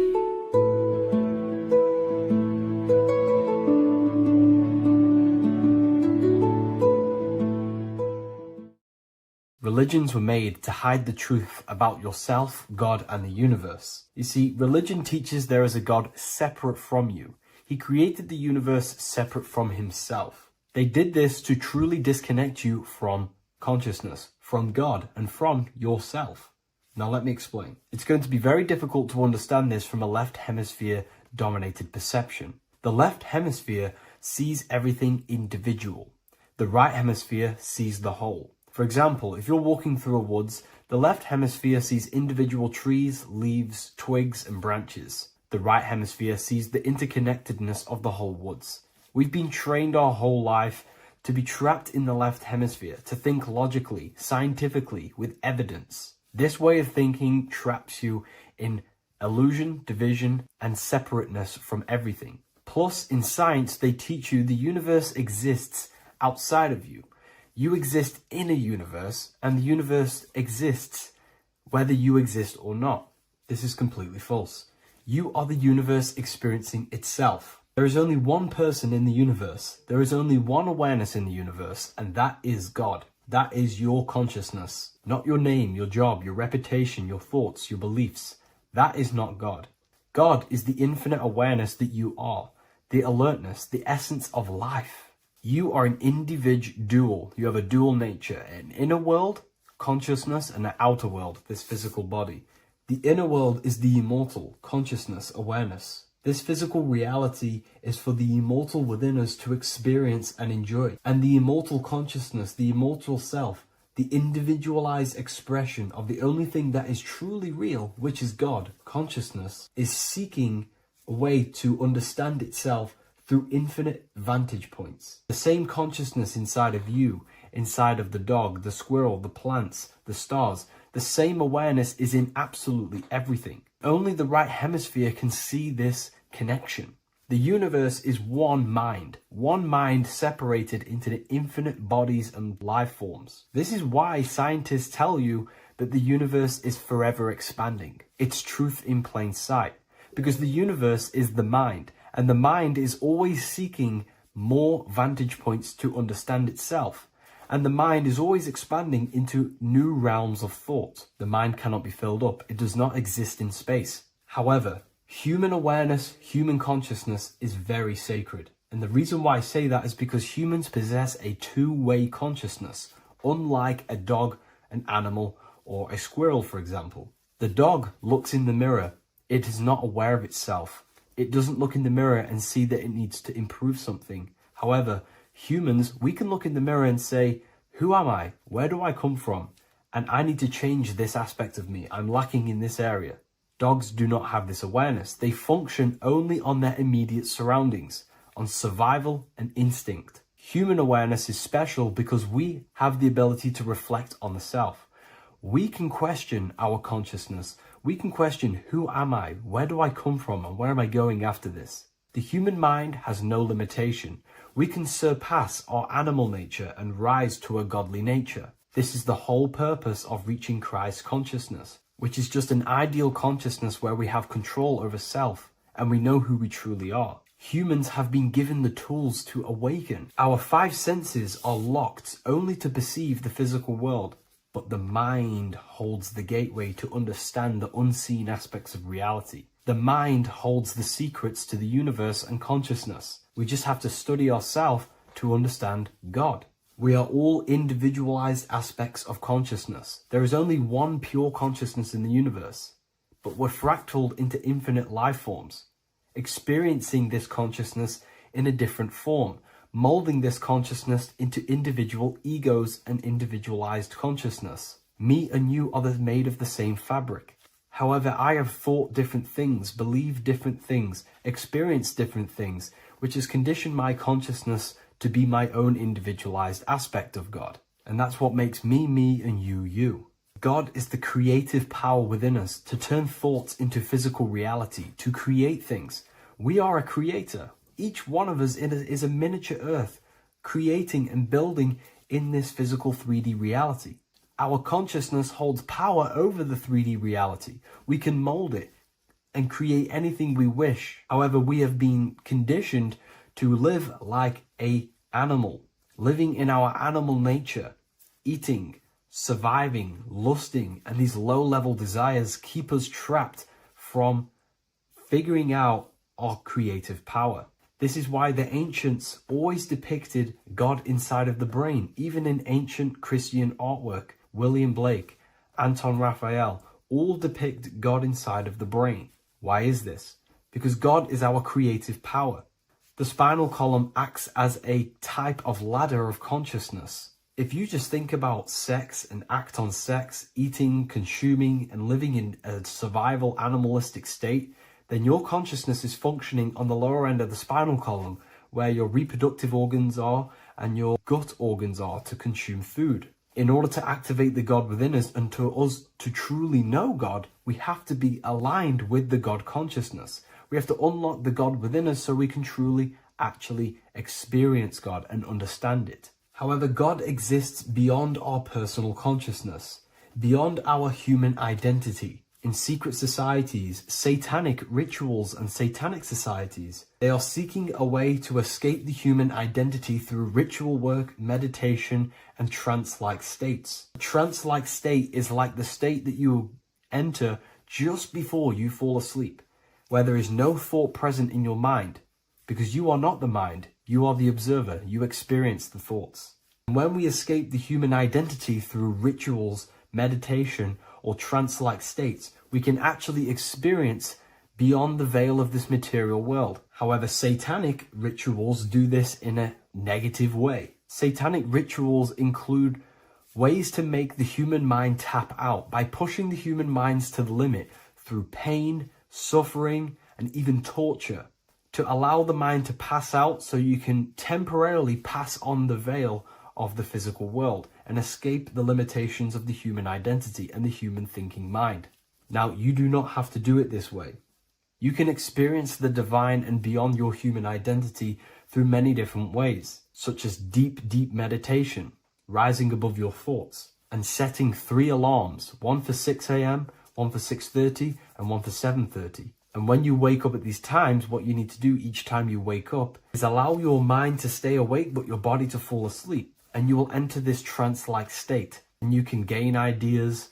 Religions were made to hide the truth about yourself, God, and the universe. You see, religion teaches there is a God separate from you. He created the universe separate from himself. They did this to truly disconnect you from consciousness, from God, and from yourself. Now let me explain. It's going to be very difficult to understand this from a left hemisphere dominated perception. The left hemisphere sees everything individual. The right hemisphere sees the whole. For example, if you're walking through a woods, the left hemisphere sees individual trees, leaves, twigs, and branches. The right hemisphere sees the interconnectedness of the whole woods. We've been trained our whole life to be trapped in the left hemisphere, to think logically, scientifically, with evidence. This way of thinking traps you in illusion, division, and separateness from everything. Plus, in science, they teach you the universe exists outside of you. You exist in a universe, and the universe exists whether you exist or not. This is completely false. You are the universe experiencing itself. There is only one person in the universe. There is only one awareness in the universe, and that is God. That is your consciousness. Not your name, your job, your reputation, your thoughts, your beliefs. That is not God. God is the infinite awareness that you are, the alertness, the essence of life. You are an individual. You have a dual nature, an inner world, consciousness, and an outer world, this physical body. The inner world is the immortal, consciousness, awareness. This physical reality is for the immortal within us to experience and enjoy. And the immortal consciousness, the immortal self, the individualized expression of the only thing that is truly real, which is God, consciousness, is seeking a way to understand itself through infinite vantage points. The same consciousness inside of you, inside of the dog, the squirrel, the plants, the stars, the same awareness is in absolutely everything. Only the right hemisphere can see this connection. The universe is one mind separated into the infinite bodies and life forms. This is why scientists tell you that the universe is forever expanding. It's truth in plain sight. Because the universe is the mind, and the mind is always seeking more vantage points to understand itself. And the mind is always expanding into new realms of thought. The mind cannot be filled up. It does not exist in space. However, human awareness, human consciousness is very sacred. And the reason why I say that is because humans possess a two-way consciousness, unlike a dog, an animal, or a squirrel, for example. The dog looks in the mirror. It is not aware of itself. It doesn't look in the mirror and see that it needs to improve something. However, humans, we can look in the mirror and say, who am I? Where do I come from? And I need to change this aspect of me. I'm lacking in this area. Dogs do not have this awareness. They function only on their immediate surroundings, on survival and instinct. Human awareness is special because we have the ability to reflect on the self. We can question our consciousness. We can question, who am I? Where do I come from? And where am I going after this? The human mind has no limitation. We can surpass our animal nature and rise to a godly nature. This is the whole purpose of reaching Christ consciousness, which is just an ideal consciousness where we have control over self and we know who we truly are. Humans have been given the tools to awaken. Our five senses are locked only to perceive the physical world, but the mind holds the gateway to understand the unseen aspects of reality. The mind holds the secrets to the universe and consciousness. We just have to study ourselves to understand God. We are all individualized aspects of consciousness. There is only one pure consciousness in the universe, but we're fractaled into infinite life forms, experiencing this consciousness in a different form, molding this consciousness into individual egos and individualized consciousness. Me and you are made of the same fabric. However, I have thought different things, believed different things, experienced different things, which has conditioned my consciousness to be my own individualized aspect of God. And that's what makes me, me, and you, you. God is the creative power within us to turn thoughts into physical reality, to create things. We are a creator. Each one of us is a miniature earth, creating and building in this physical 3D reality. Our consciousness holds power over the 3D reality. We can mold it and create anything we wish. However, we have been conditioned to live like an animal, living in our animal nature, eating, surviving, lusting, and these low-level desires keep us trapped from figuring out our creative power. This is why the ancients always depicted God inside of the brain. Even in ancient Christian artwork, William Blake, Anton Raphael, all depict God inside of the brain. Why is this? Because God is our creative power. The spinal column acts as a type of ladder of consciousness. If you just think about sex and act on sex, eating, consuming, and living in a survival animalistic state, then your consciousness is functioning on the lower end of the spinal column, where your reproductive organs are and your gut organs are to consume food. In order to activate the God within us and to us to truly know God, we have to be aligned with the God consciousness. We have to unlock the God within us so we can truly actually experience God and understand it. However, God exists beyond our personal consciousness, beyond our human identity. In secret societies, satanic rituals and satanic societies, they are seeking a way to escape the human identity through ritual work, meditation, and trance-like states. A trance-like state is like the state that you enter just before you fall asleep, where there is no thought present in your mind, because you are not the mind, you are the observer, you experience the thoughts. And when we escape the human identity through rituals, meditation, or trance-like states, we can actually experience beyond the veil of this material world. However, satanic rituals do this in a negative way. Satanic rituals include ways to make the human mind tap out by pushing the human minds to the limit through pain, suffering, and even torture, to allow the mind to pass out so you can temporarily pass on the veil of the physical world and escape the limitations of the human identity and the human thinking mind. Now, you do not have to do it this way. You can experience the divine and beyond your human identity through many different ways, such as deep, deep meditation, rising above your thoughts, and setting 3 alarms, one for 6 a.m., one for 6:30, and one for 7:30. And when you wake up at these times, what you need to do each time you wake up is allow your mind to stay awake but your body to fall asleep. And you will enter this trance-like state. And you can gain ideas,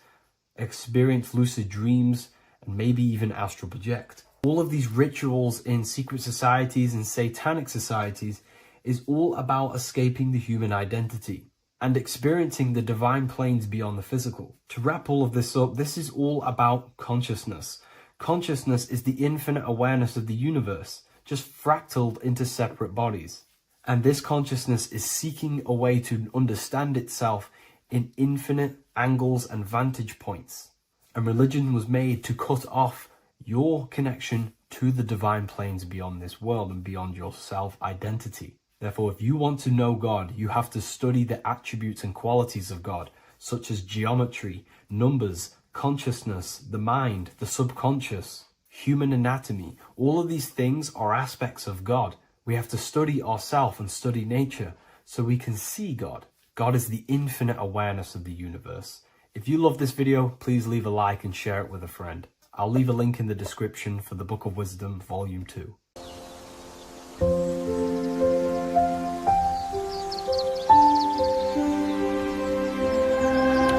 experience lucid dreams, and maybe even astral project. All of these rituals in secret societies and satanic societies is all about escaping the human identity and experiencing the divine planes beyond the physical. To wrap all of this up, this is all about consciousness. Consciousness is the infinite awareness of the universe, just fractaled into separate bodies. And this consciousness is seeking a way to understand itself in infinite angles and vantage points. And religion was made to cut off your connection to the divine planes beyond this world and beyond your self-identity. Therefore, if you want to know God, you have to study the attributes and qualities of God, such as geometry, numbers, consciousness, the mind, the subconscious, human anatomy. All of these things are aspects of God. We have to study ourselves and study nature so we can see God. God is the infinite awareness of the universe. If you love this video, please leave a like and share it with a friend. I'll leave a link in the description for the Book of Wisdom, Volume 2.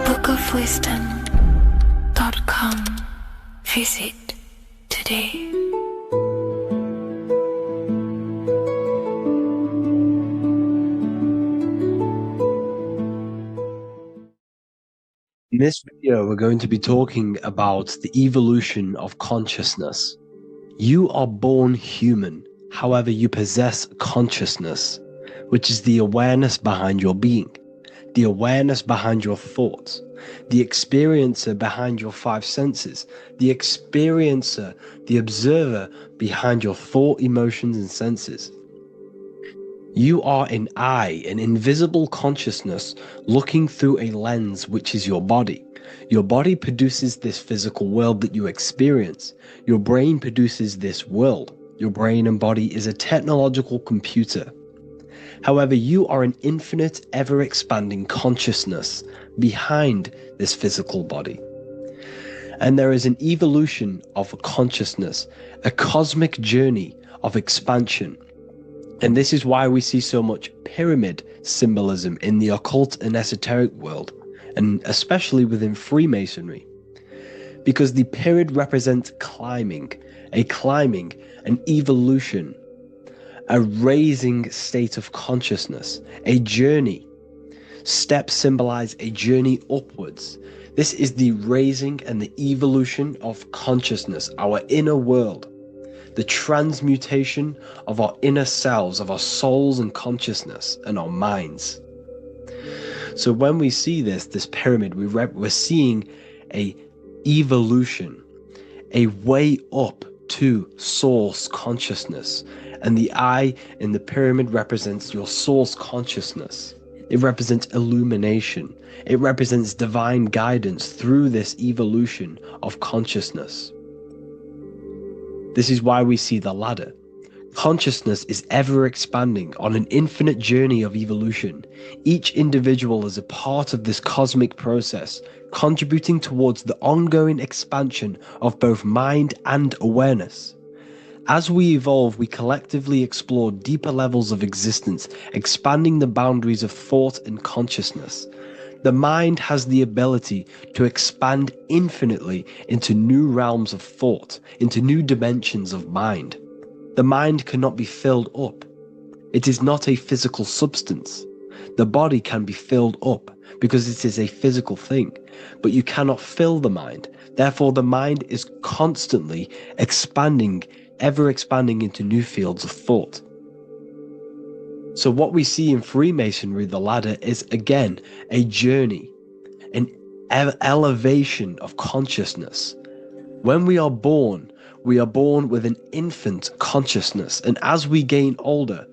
bookofwisdom.com. Visit today. In this video, we're going to be talking about the evolution of consciousness. You are born human, however, you possess consciousness, which is the awareness behind your being, the awareness behind your thoughts, the experiencer behind your 5 senses, the experiencer, the observer behind your thought, emotions, and senses. You are an eye, an invisible consciousness looking through a lens, which is your body. Your body produces this physical world that you experience. Your brain produces this world. Your brain and body is a technological computer. However, you are an infinite, ever-expanding consciousness behind this physical body. And there is an evolution of consciousness, a cosmic journey of expansion. And this is why we see so much pyramid symbolism in the occult and esoteric world, and especially within Freemasonry. Because the pyramid represents climbing, an evolution, a raising state of consciousness, a journey. Steps symbolize a journey upwards. This is the raising and the evolution of consciousness, our inner world, the transmutation of our inner selves, of our souls and consciousness and our minds. So when we see this pyramid, we're seeing a evolution, a way up to source consciousness. And the eye in the pyramid represents your source consciousness. It represents illumination. It represents divine guidance through this evolution of consciousness. This is why we see the ladder. Consciousness is ever expanding on an infinite journey of evolution. Each individual is a part of this cosmic process, contributing towards the ongoing expansion of both mind and awareness. As we evolve, we collectively explore deeper levels of existence, expanding the boundaries of thought and consciousness. The mind has the ability to expand infinitely into new realms of thought, into new dimensions of mind. The mind cannot be filled up. It is not a physical substance. The body can be filled up because it is a physical thing, but you cannot fill the mind. Therefore, the mind is constantly expanding, ever expanding into new fields of thought. So what we see in Freemasonry, the ladder, is again a journey, an elevation of consciousness. When we are born with an infant consciousness, and as we gain older,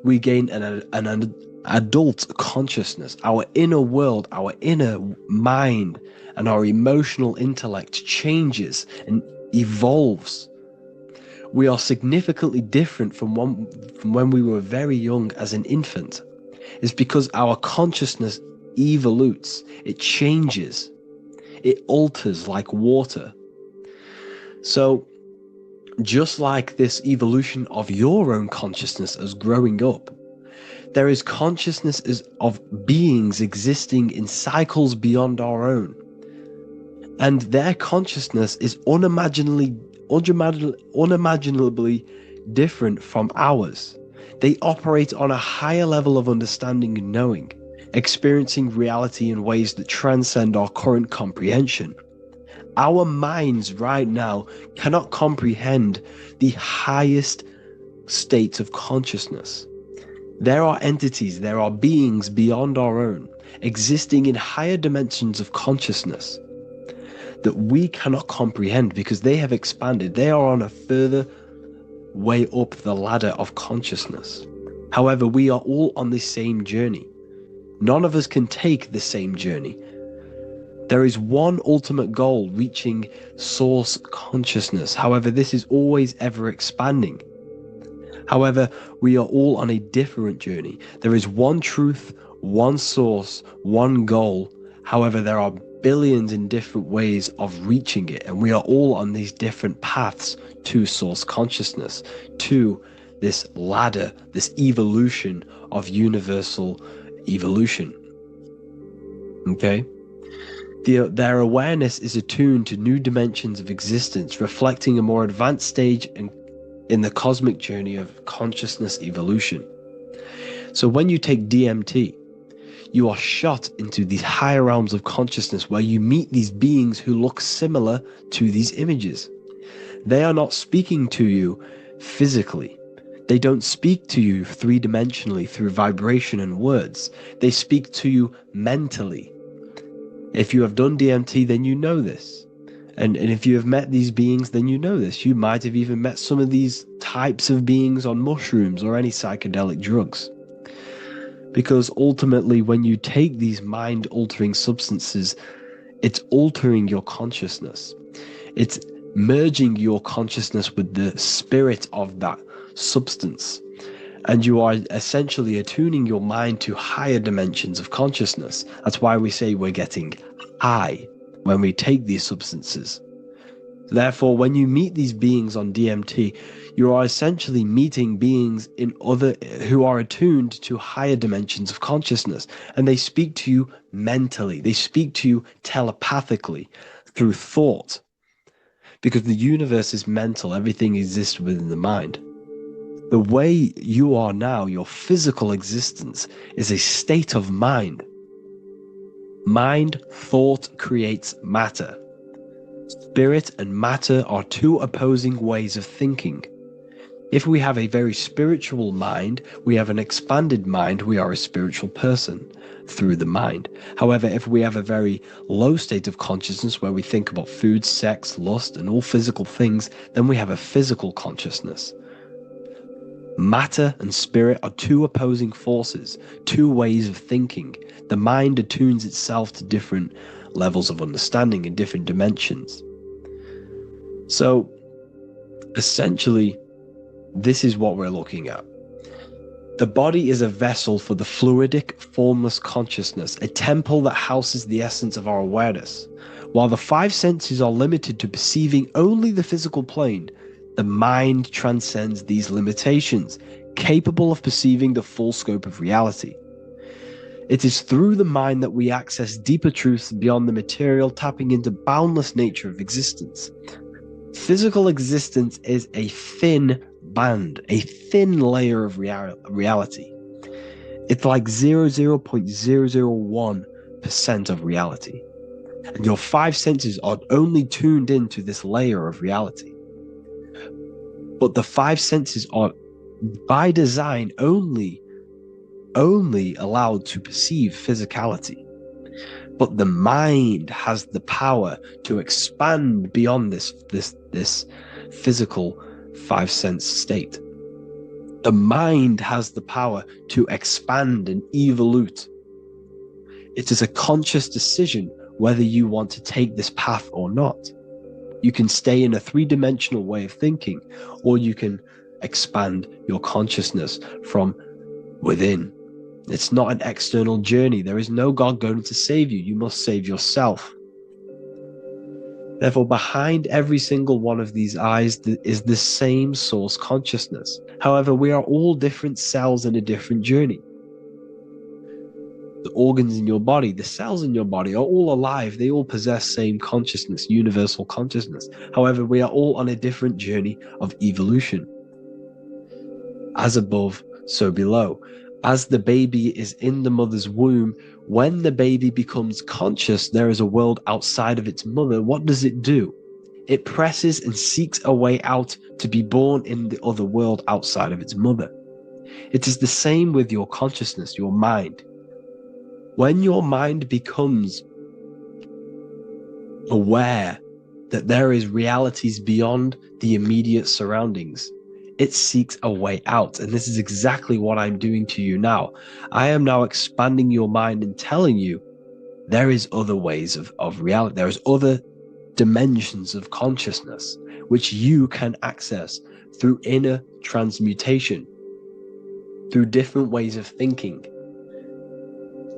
we gain an adult consciousness. Our inner world, our inner mind, and our emotional intellect changes and evolves. We are significantly different from when we were very young as an infant. It's because our consciousness evolutes, it changes, it alters like water. So, just like this evolution of your own consciousness as growing up, there is consciousness of beings existing in cycles beyond our own. And their consciousness is unimaginably different from ours. They operate on a higher level of understanding and knowing, experiencing reality in ways that transcend our current comprehension. Our minds right now cannot comprehend the highest states of consciousness. There are entities, there are beings beyond our own, existing in higher dimensions of consciousness that we cannot comprehend because they have expanded. They are on a further way up the ladder of consciousness. However, we are all on the same journey. None of us can take the same journey. There is one ultimate goal, reaching source consciousness. However, this is always ever expanding. However, we are all on a different journey. There is one truth, one source, one goal. However, there are billions in different ways of reaching it, and we are all on these different paths to source consciousness, to this ladder, this evolution of universal evolution. Okay? Their awareness is attuned to new dimensions of existence, reflecting a more advanced stage in the cosmic journey of consciousness evolution. So when you take DMT, you are shot into these higher realms of consciousness where you meet these beings who look similar to these images. They are not speaking to you physically. They don't speak to you three-dimensionally through vibration and words. They speak to you mentally. If you have done DMT, then you know this. And if you have met these beings, then you know this. You might have even met some of these types of beings on mushrooms or any psychedelic drugs. Because ultimately, when you take these mind-altering substances, it's altering your consciousness. It's merging your consciousness with the spirit of that substance. And you are essentially attuning your mind to higher dimensions of consciousness. That's why we say we're getting high when we take these substances. Therefore, when you meet these beings on DMT, you are essentially meeting beings who are attuned to higher dimensions of consciousness, and they speak to you mentally. They speak to you telepathically through thought, because the universe is mental. Everything exists within the mind. The way you are now, your physical existence, is a state of mind. Mind, thought creates matter. Spirit and matter are two opposing ways of thinking. If we have a very spiritual mind, we have an expanded mind, we are a spiritual person through the mind. However, if we have a very low state of consciousness where we think about food, sex, lust, and all physical things, then we have a physical consciousness. Matter and spirit are two opposing forces, two ways of thinking. The mind attunes itself to different levels of understanding in different dimensions. So, essentially, this is what we're looking at. The body is a vessel for the fluidic, formless consciousness, a temple that houses the essence of our awareness. While the five senses are limited to perceiving only the physical plane, the mind transcends these limitations, capable of perceiving the full scope of reality. It is through the mind that we access deeper truths beyond the material, tapping into boundless nature of existence. Physical existence is a thin band, a thin layer of reality. It's like 0.001% of reality. And your five senses are only tuned into this layer of reality. But the five senses are, by design, only allowed to perceive physicality. But the mind has the power to expand beyond this physical five sense state. The mind has the power to expand and evolute. It is a conscious decision whether you want to take this path or not. You can stay in a three-dimensional way of thinking, or you can expand your consciousness from within. It's not an external journey. There is no God going to save you. You must save yourself. Therefore, behind every single one of these eyes is the same source consciousness. However, we are all different cells in a different journey. The organs in your body, the cells in your body are all alive. They all possess same consciousness, universal consciousness. However, we are all on a different journey of evolution. As above, so below. As the baby is in the mother's womb, when the baby becomes conscious, there is a world outside of its mother. What does it do? It presses and seeks a way out to be born in the other world outside of its mother. It is the same with your consciousness, your mind. When your mind becomes aware that there is realities beyond the immediate surroundings, it seeks a way out. And this is exactly what I'm doing to you now. I am now expanding your mind and telling you there is other ways of reality. There's other dimensions of consciousness which you can access through inner transmutation, through different ways of thinking,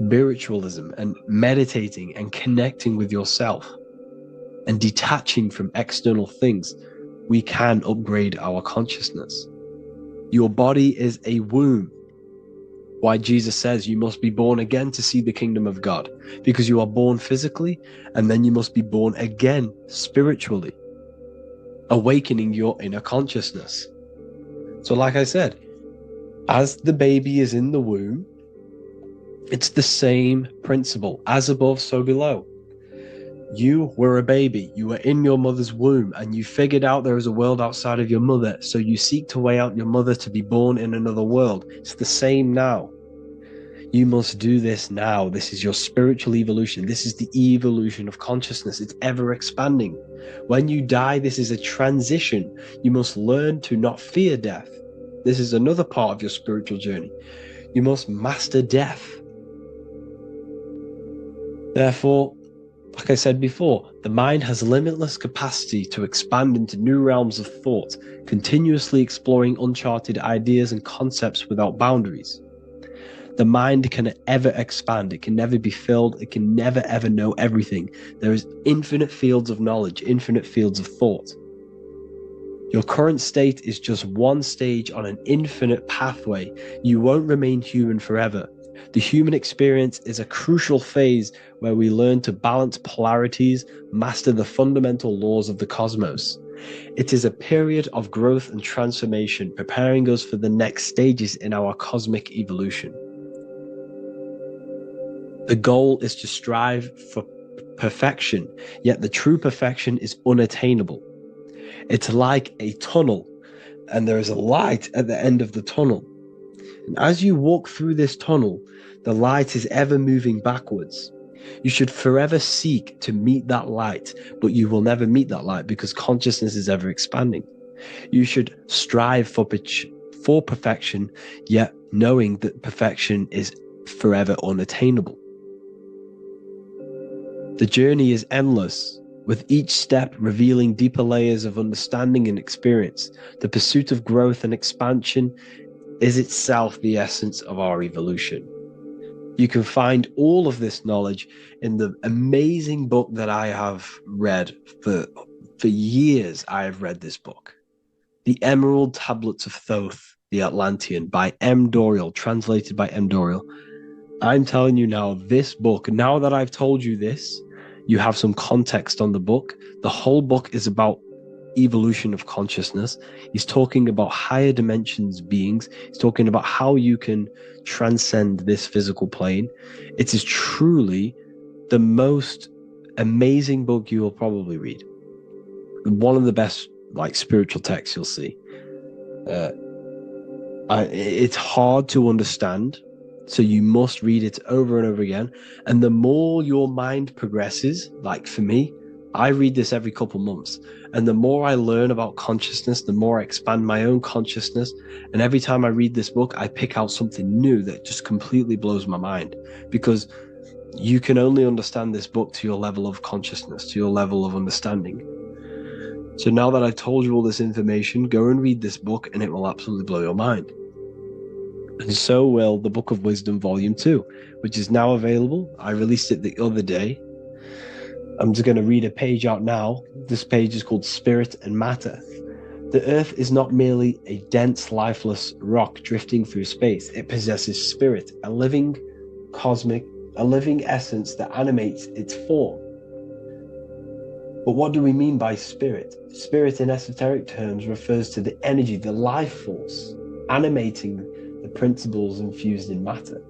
spiritualism, and meditating and connecting with yourself and detaching from external things. We can upgrade our consciousness. Your body is a womb. Why Jesus says you must be born again to see the kingdom of God, because you are born physically and then you must be born again spiritually, awakening your inner consciousness. So like I said, as the baby is in the womb, it's the same principle. As above, so below. You were a baby, you were in your mother's womb, and you figured out there is a world outside of your mother, so you seek to way out your mother to be born in another world. It's the same now. You must do this now. This is your spiritual evolution. This is the evolution of consciousness. It's ever expanding. When you die, this is a transition. You must learn to not fear death. This is another part of your spiritual journey. You must master death. Therefore, like I said before, the mind has limitless capacity to expand into new realms of thought, continuously exploring uncharted ideas and concepts without boundaries. The mind can ever expand. It can never be filled. It can never ever know everything. There is infinite fields of knowledge, infinite fields of thought. Your current state is just one stage on an infinite pathway. You won't remain human forever. The human experience is a crucial phase where we learn to balance polarities, master the fundamental laws of the cosmos. It is a period of growth and transformation, preparing us for the next stages in our cosmic evolution. The goal is to strive for perfection, yet the true perfection is unattainable. It's like a tunnel, and there is a light at the end of the tunnel. And as you walk through this tunnel, the light is ever moving backwards. You should forever seek to meet that light, but you will never meet that light because consciousness is ever expanding. You should strive for perfection, yet knowing that perfection is forever unattainable. The journey is endless, with each step revealing deeper layers of understanding and experience. The pursuit of growth and expansion is itself the essence of our evolution. You can find all of this knowledge in the amazing book that I have read for years. I have read this book, The Emerald Tablets of Thoth, the Atlantean, by M. Dorial, translated by M. Dorial. I'm telling you now, this book, now that I've told you this, you have some context on the book. The whole book is about evolution of consciousness. He's talking about higher dimensions beings. He's talking about how you can transcend this physical plane. It is truly the most amazing book you will probably read. One of the best spiritual texts you'll see. It's hard to understand, so you must read it over and over again. And the more your mind progresses, like for me, I read this every couple months. And the more I learn about consciousness, the more I expand my own consciousness. And every time I read this book, I pick out something new that just completely blows my mind. Because you can only understand this book to your level of consciousness, to your level of understanding. So now that I've told you all this information, go and read this book and it will absolutely blow your mind. And so will the Book of Wisdom Volume 2, which is now available. I released it the other day. I'm just going to read a page out now. This page is called Spirit and Matter. The Earth is not merely a dense, lifeless rock drifting through space. It possesses spirit, a living essence that animates its form. But what do we mean by spirit? Spirit in esoteric terms refers to the energy, the life force, animating the principles infused in matter.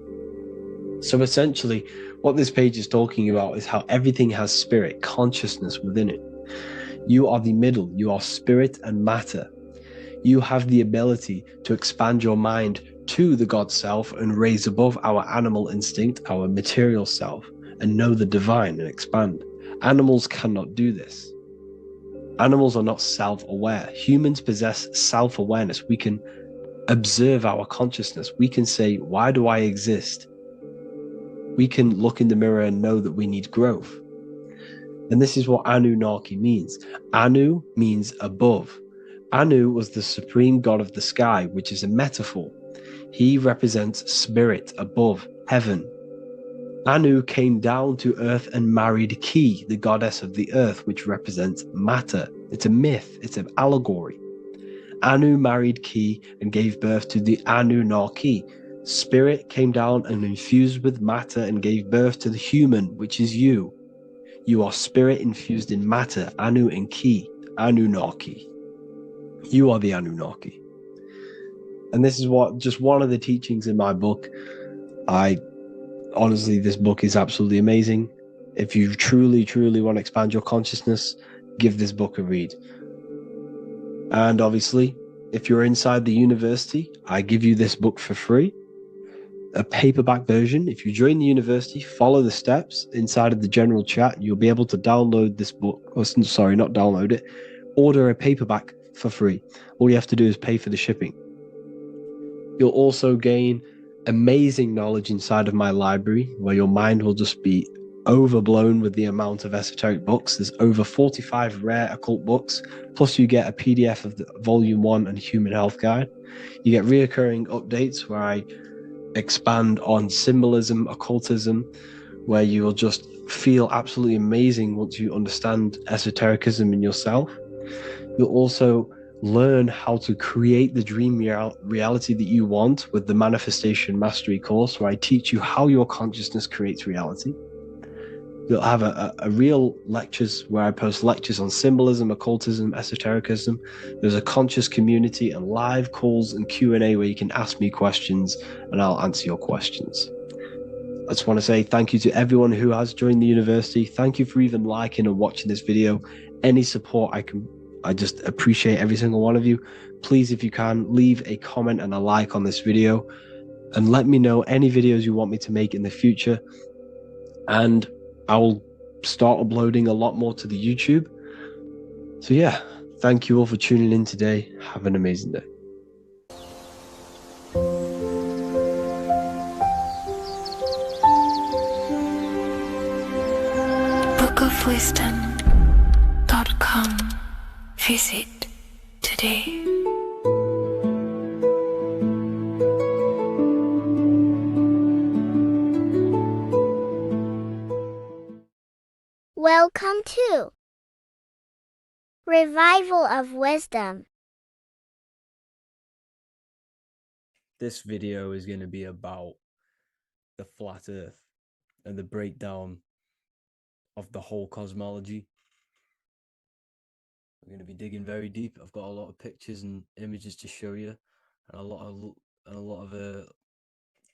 So essentially, what this page is talking about is how everything has spirit, consciousness within it. You are the middle, you are spirit and matter. You have the ability to expand your mind to the God self and raise above our animal instinct, our material self, and know the divine and expand. Animals cannot do this. Animals are not self-aware. Humans possess self-awareness. We can observe our consciousness. We can say, why do I exist? We can look in the mirror and know that we need growth. And this is what Anunnaki means. Anu means above. Anu was the supreme god of the sky, which is a metaphor. He represents spirit above, heaven. Anu came down to earth and married Ki, the goddess of the earth, which represents matter. It's a myth, it's an allegory. Anu married Ki and gave birth to the Anunnaki. Spirit came down and infused with matter and gave birth to the human, which is you. You are spirit infused in matter, Anu and Ki, Anunnaki. You are the Anunnaki. And this is just one of the teachings in my book. Honestly, this book is absolutely amazing. If you truly, truly want to expand your consciousness, give this book a read. And obviously, if you're inside the university, I give you this book for free. A paperback version. If you join the university, follow the steps inside of the general chat, you'll be able to download this book. Sorry, not download it. Order a paperback for free. All you have to do is pay for the shipping. You'll also gain amazing knowledge inside of my library, where your mind will just be overblown with the amount of esoteric books. There's over 45 rare occult books, plus you get a PDF of the Volume 1 and Human Health Guide. You get reoccurring updates where I expand on symbolism, occultism, where you will just feel absolutely amazing once you understand esotericism in yourself. You'll also learn how to create the dream reality that you want with the Manifestation Mastery course, where I teach you how your consciousness creates reality. You'll have a real lectures where I post lectures on symbolism, occultism, esotericism. There's a conscious community and live calls and Q&A where you can ask me questions and I'll answer your questions. I just want to say thank you to everyone who has joined the university. Thank you for even liking and watching this video. Any support I just appreciate every single one of you. Please, if you can, leave a comment and a like on this video and let me know any videos you want me to make in the future. And I will start uploading a lot more to the YouTube. So yeah, thank you all for tuning in today. Have an amazing day. bookofwisdom.com. Visit today. Welcome to Revival of Wisdom. This video is going to be about the flat earth and the breakdown of the whole cosmology. We're going to be digging very deep. I've got a lot of pictures and images to show you, and a lot of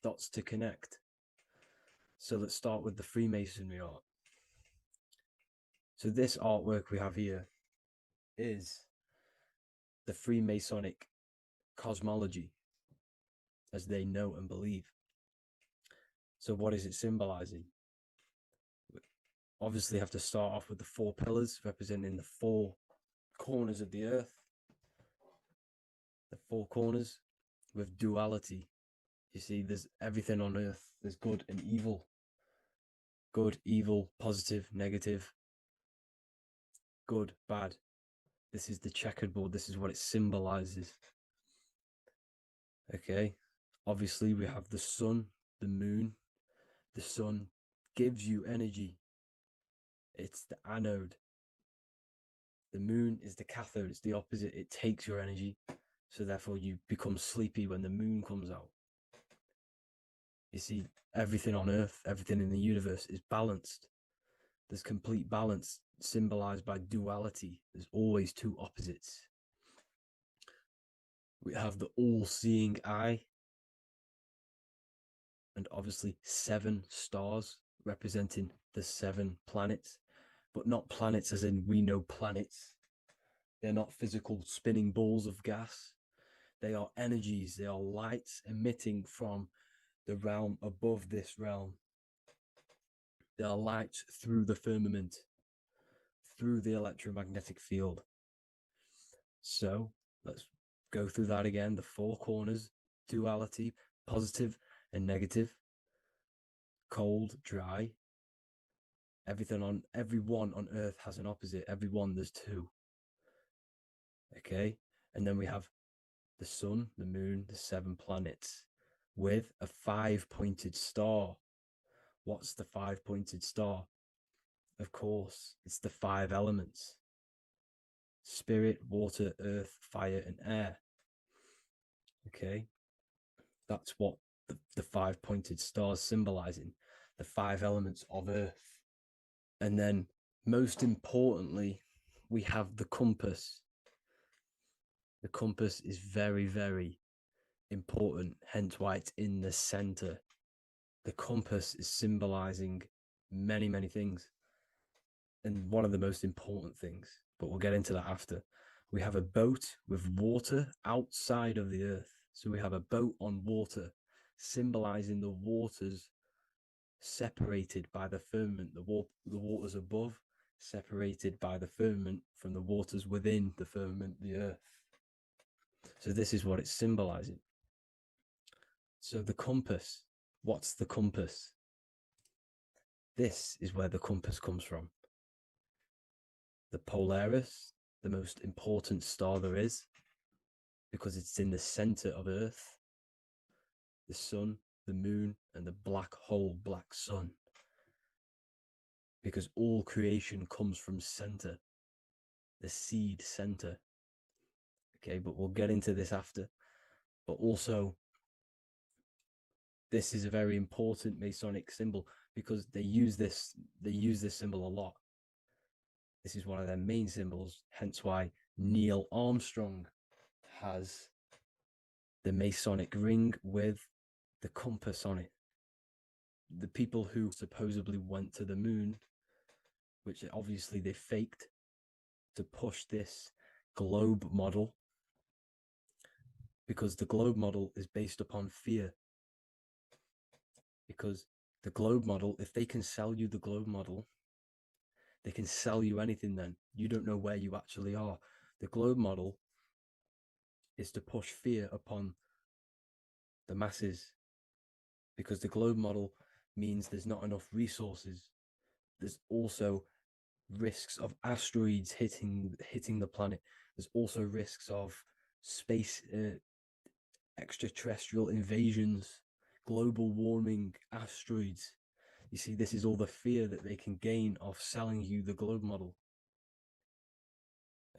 dots to connect. So let's start with the Freemasonry art. So this artwork we have here is the Freemasonic cosmology as they know and believe. So what is it symbolizing? We obviously have to start off with the 4 pillars representing the 4 corners of the earth. The 4 corners with duality. You see, there's everything on earth. There's good and evil. Good, evil, positive, negative. Good, bad. This is the checkerboard. This is what it symbolizes. Okay. Obviously, we have the sun, the moon. The sun gives you energy. It's the anode. The moon is the cathode. It's the opposite. It takes your energy. So therefore, you become sleepy when the moon comes out. You see, everything on Earth, everything in the universe is balanced. There's complete balance symbolized by duality. There's always 2 opposites. We have the all-seeing eye. And obviously 7 stars representing the 7 planets. But not planets as in we know planets. They're not physical spinning balls of gas. They are energies. They are lights emitting from the realm above this realm. They are lights through the firmament, through the electromagnetic field. So let's go through that again. The 4 corners, duality, positive and negative, cold, dry. Everyone on Earth has an opposite. Everyone, there's 2. Okay, and then we have the sun, the moon, the 7 planets with a 5-pointed star. What's the 5-pointed star? Of course, it's the 5 elements: spirit, water, earth, fire, and air. Okay, that's what the 5-pointed star is symbolizing, the 5 elements of Earth. And then, most importantly, we have the compass. The compass is very, very important, hence why it's in the center. The compass is symbolizing many, many things. And one of the most important things, but we'll get into that after. We have a boat with water outside of the earth. So we have a boat on water, symbolizing the waters separated by the firmament, the waters above, separated by the firmament from the waters within the firmament, the earth. So this is what it's symbolizing. So the compass, what's the compass? This is where the compass comes from. The Polaris, the most important star there is, because it's in the center of Earth, the sun, the moon, and the black hole, black sun. Because all creation comes from center, the seed center. Okay, but we'll get into this after. But also, this is a very important Masonic symbol because they use this symbol a lot. This is one of their main symbols, hence why Neil Armstrong has the Masonic ring with the compass on it. the people who supposedly went to the moon, which obviously they faked to push this globe model, because the globe model is based upon fear. Because the globe model, if they can sell you the globe model, they can sell you anything. Then you don't know where you actually are. The globe model is to push fear upon the masses, because the globe model means there's not enough resources. There's also risks of asteroids hitting the planet. There's also risks of space extraterrestrial invasions, global warming, asteroids. You see, this is all the fear that they can gain off selling you the globe model.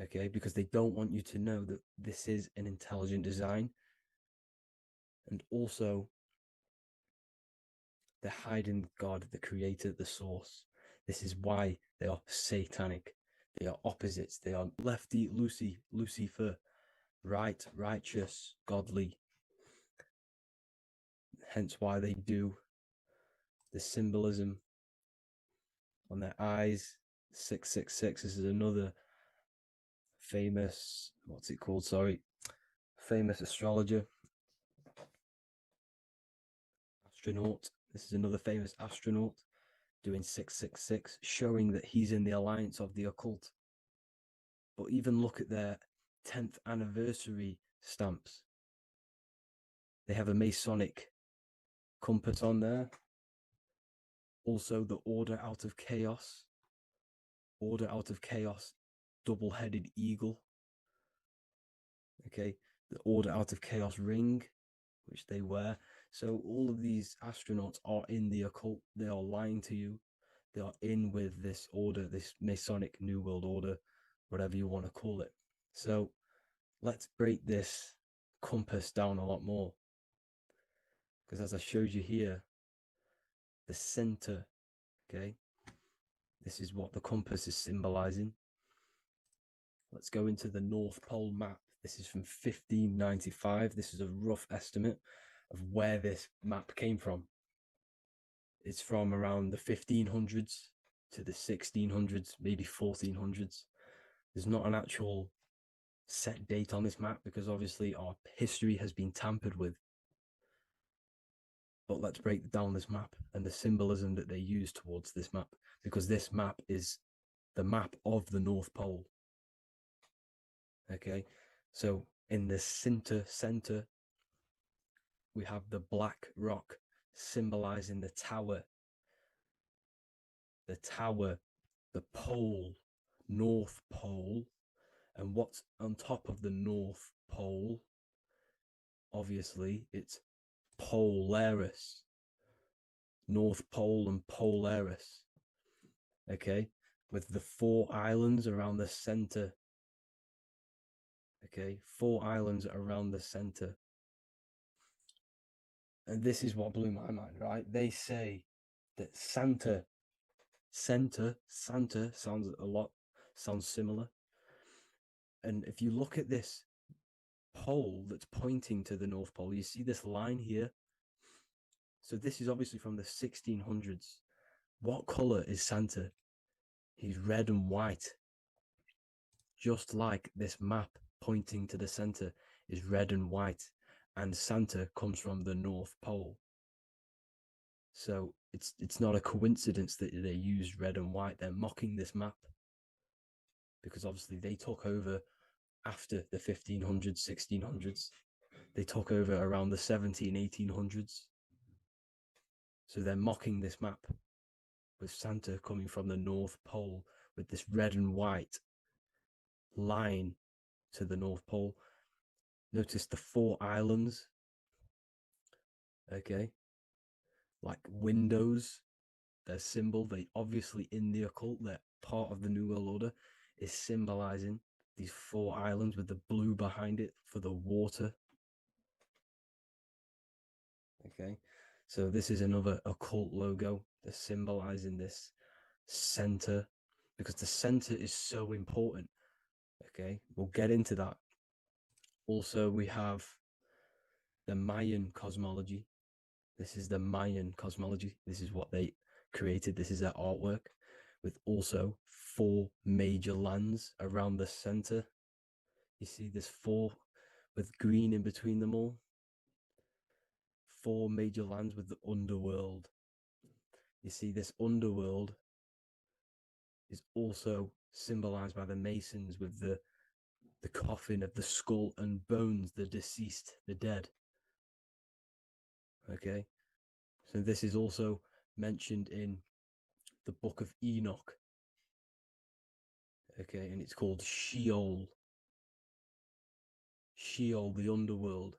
Okay, because they don't want you to know that this is an intelligent design. And also, they're hiding God, the creator, the source. This is why they are satanic. They are opposites. They are lefty, Lucifer, right, righteous, godly. Hence why they do the symbolism on their eyes. 666. This is another famous, what's it called? Sorry, famous astrologer, astronaut. This is another famous astronaut doing 666, showing that he's in the alliance of the occult. But even look at their 10th anniversary stamps. They have a Masonic compass on there. Also, the Order Out of Chaos. Order Out of Chaos, double-headed eagle. Okay, the Order Out of Chaos ring, which they wear. So all of these astronauts are in the occult. They are lying to you. They are in with this order, this Masonic New World Order, whatever you want to call it. So let's break this compass down a lot more. Because as I showed you here, the center, okay, this is what the compass is symbolizing. Let's go into the North Pole map. This is from 1595. This is a rough estimate of where this map came from. It's from around the 1500s to the 1600s, maybe 1400s. There's not an actual set date on this map because obviously our history has been tampered with. But let's break down this map and the symbolism that they use towards this map, because this map is the map of the North Pole. Okay, so in the center, we have the black rock symbolizing the tower, the pole, North Pole. And what's on top of the North Pole? Obviously, it's Polaris. North Pole and Polaris. Okay, with the 4 islands around the center. Okay, 4 islands around the center. And this is what blew my mind, right? They say that Santa sounds similar. And if you look at this pole that's pointing to the North Pole, you see this line here. So this is obviously from the 1600s. What color is Santa? He's red and white. Just like this map pointing to the center is red and white, and Santa comes from the North Pole. So it's not a coincidence that they use red and white. They're mocking this map because obviously they took over after the 1500s, 1600s. They took over around the 1800s. So they're mocking this map with Santa coming from the North Pole with this red and white line to the North Pole. Notice the 4 islands. Okay. Like windows, their symbol, they obviously in the occult, they're part of the New World Order, is symbolizing these 4 islands with the blue behind it for the water. Okay, so this is another occult logo. They're symbolizing this center because the center is so important. Okay, we'll get into that. Also, we have the Mayan cosmology. This is the Mayan cosmology. This is what they created. This is their artwork, with also 4 major lands around the center. You see this 4 with green in between them all. 4 major lands with the underworld. You see this underworld is also symbolized by the Masons with the coffin of the skull and bones, the deceased, the dead. Okay, so this is also mentioned in the book of Enoch. Okay, and it's called Sheol. Sheol, the underworld.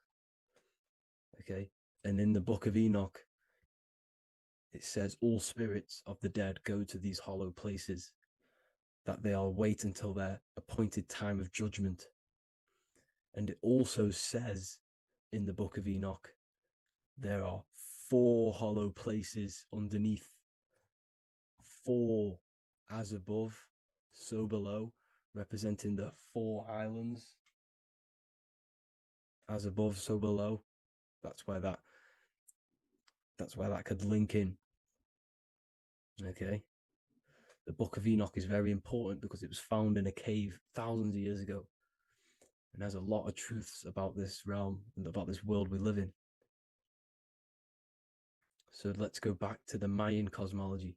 Okay, and in the book of Enoch, it says all spirits of the dead go to these hollow places, that they are wait until their appointed time of judgment. And it also says in the book of Enoch, there are 4 hollow places underneath. 4 as above, so below, representing the 4 islands. As above, so below. That's where that could link in. Okay. The book of Enoch is very important because it was found in a cave thousands of years ago, and has a lot of truths about this realm and about this world we live in. So let's go back to the Mayan cosmology.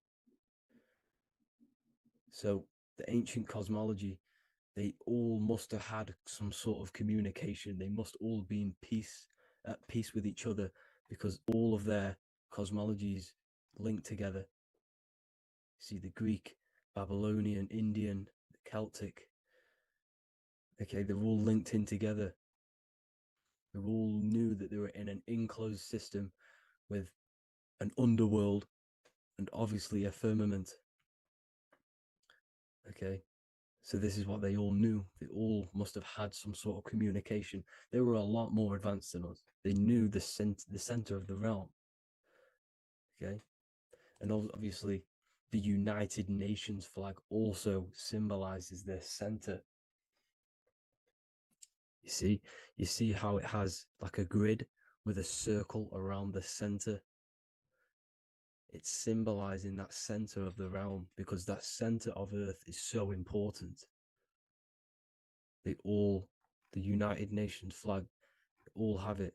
So the ancient cosmology, they all must have had some sort of communication. They must all be in peace, at peace with each other, because all of their cosmologies link together. See, the Greek, Babylonian, Indian, the Celtic. Okay, they're all linked in together. They all knew that they were in an enclosed system with an underworld and obviously a firmament. Okay, so this is what they all knew. They all must have had some sort of communication. They were a lot more advanced than us. They knew the center of the realm. Okay, and obviously the United Nations flag also symbolizes their center. You see how it has like a grid with a circle around the center. It's symbolizing that center of the realm, because that center of Earth is so important. The United Nations flag, all have it.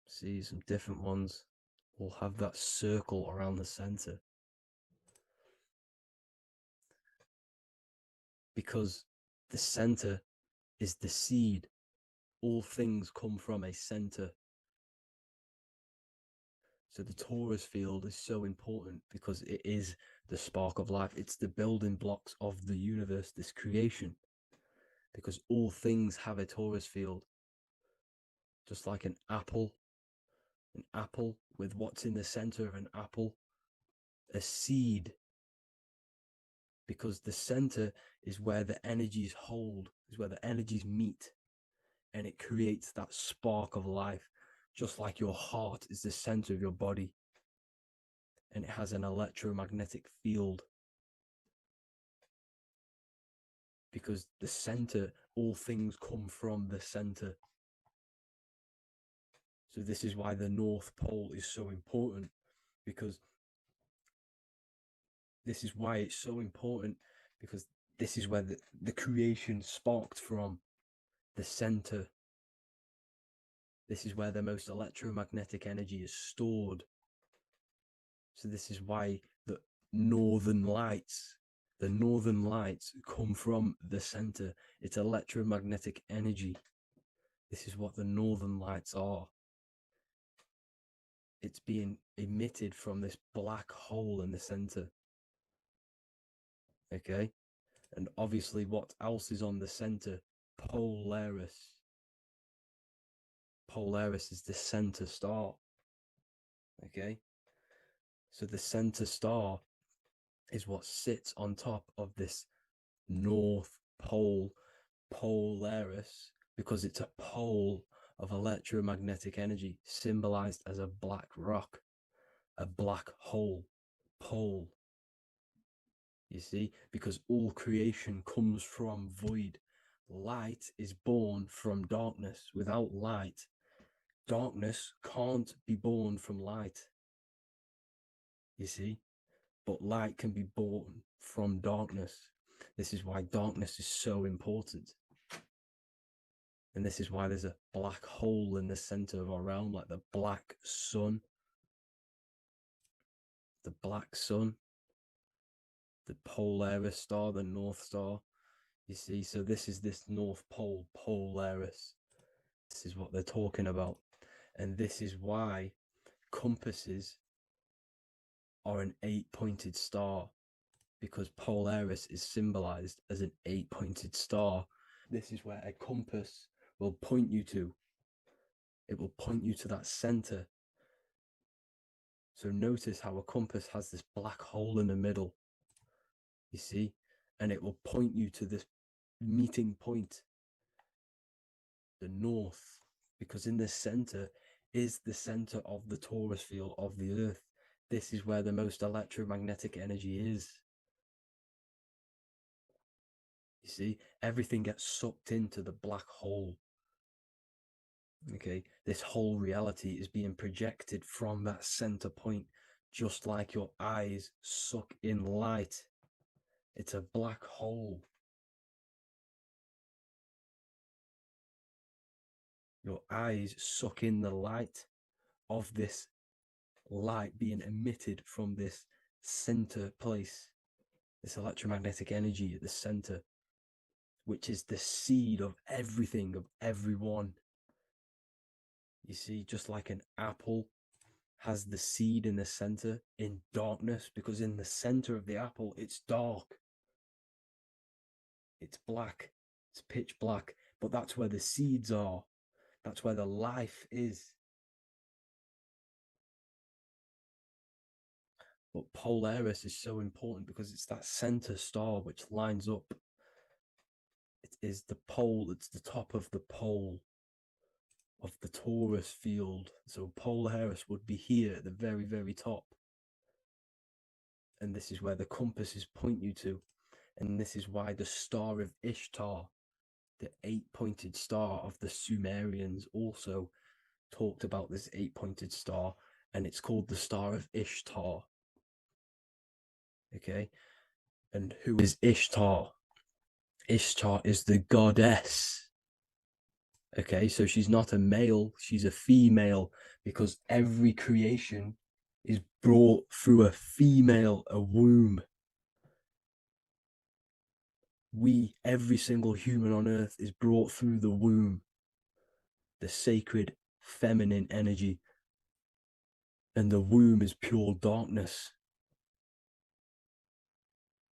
See, some different ones will have that circle around the center, because the center is the seed. All things come from a center. So the torus field is so important because it is the spark of life. It's the building blocks of the universe, this creation, because all things have a torus field. Just like an apple with what's in the center of an apple, a seed, because the center is where the energies hold, is where the energies meet, and it creates that spark of life. Just like your heart is the center of your body, and it has an electromagnetic field, because the center, all things come from the center. So this is why the North Pole is so important, because this is why it's so important, because this is where the creation sparked from, the center. This is where the most electromagnetic energy is stored. So this is why the northern lights come from the center. It's electromagnetic energy. This is what the northern lights are. It's being emitted from this black hole in the center. Okay, and obviously what else is on the center? Polaris. Polaris is the center star. Okay, so the center star is what sits on top of this North Pole, Polaris, because it's a pole of electromagnetic energy, symbolized as a black rock, a black hole, pole. You see, because all creation comes from void. Light is born from darkness. Without light, darkness can't be born from light. You see? But light can be born from darkness. This is why darkness is so important. And this is why there's a black hole in the center of our realm, like the black sun. The black sun, the Polaris star, the North Star. You see, so this is this North Pole, Polaris. This is what they're talking about. And this is why compasses are an 8-pointed star, because Polaris is symbolized as an 8-pointed star. This is where a compass will point you to. It will point you to that center. So notice how a compass has this black hole in the middle, you see, and it will point you to this meeting point, the north, because in the center is the center of the torus field of the earth. This is where the most electromagnetic energy is. You see, everything gets sucked into the black hole. Okay, this whole reality is being projected from that center point, just like your eyes suck in light. It's a black hole. Your eyes suck in the light of this light being emitted from this center place, this electromagnetic energy at the center, which is the seed of everything, of everyone. You see, just like an apple has the seed in the center in darkness, because in the center of the apple, it's dark. It's black. It's pitch black. But that's where the seeds are. That's where the life is. But Polaris is so important because it's that center star which lines up. It is the pole, it's the top of the pole of the torus field. So Polaris would be here at the very, very top. And this is where the compasses point you to. And this is why the star of Ishtar, the 8-pointed star of the Sumerians, also talked about this 8-pointed star, and it's called the star of Ishtar. Okay, and who is Ishtar? Ishtar is the goddess. Okay, so she's not a male, she's a female, because every creation is brought through a female, a womb. Every single human on earth is brought through the womb, the sacred feminine energy. And the womb is pure darkness.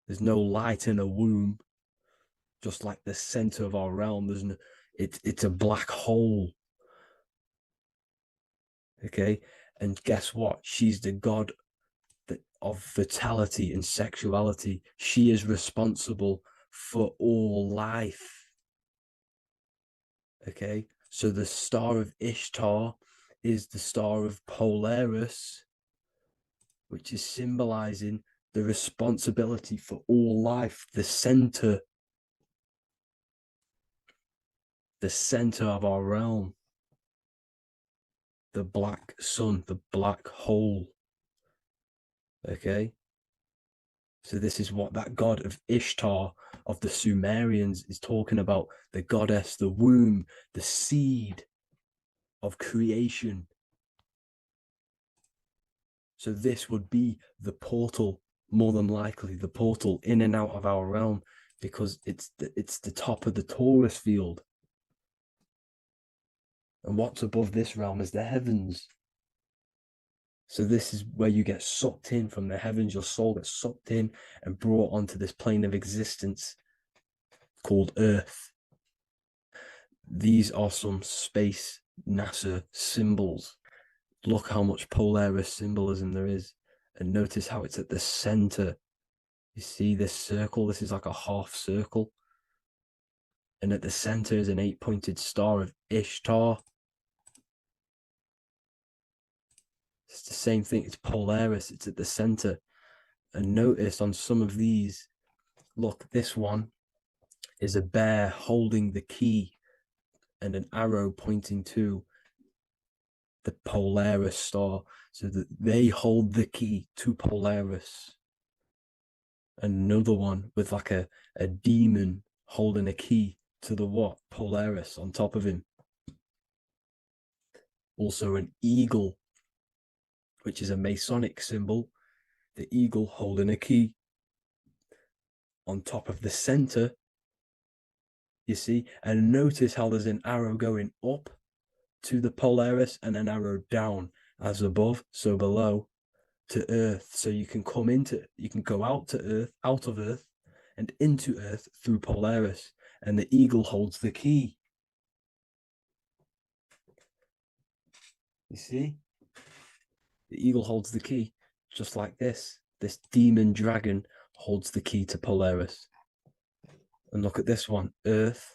There's no light in a womb, just like the center of our realm. There's no, it's a black hole. Okay, and guess what? She's the god of fertility and sexuality. She is responsible for all life. Okay, so the star of Ishtar is the star of Polaris, which is symbolizing the responsibility for all life, the center of our realm, the black sun, the black hole. Okay, so this is what that god of Ishtar of the Sumerians is talking about, the goddess, the womb, the seed of creation. So this would be the portal, more than likely the portal in and out of our realm, because it's the top of the torus field. And what's above this realm is the heavens. So this is where you get sucked in from the heavens. Your soul gets sucked in and brought onto this plane of existence called Earth. These are some space NASA symbols. Look how much Polaris symbolism there is. And notice how it's at the center. You see this circle? This is like a half circle. And at the center is an 8-pointed star of Ishtar. It's the same thing. It's Polaris. It's at the center. And notice on some of these, look, this one is a bear holding the key and an arrow pointing to the Polaris star, so that they hold the key to Polaris. Another one with like a demon holding a key to the what? Polaris on top of him. Also an eagle, which is a Masonic symbol. The eagle holding a key on top of the center. You see, and notice how there's an arrow going up to the Polaris and an arrow down, as above, so below, to Earth. So you can go out of Earth and into Earth through Polaris, and the eagle holds the key. You see? The eagle holds the key, just like this. This demon dragon holds the key to Polaris. And look at this one, Earth,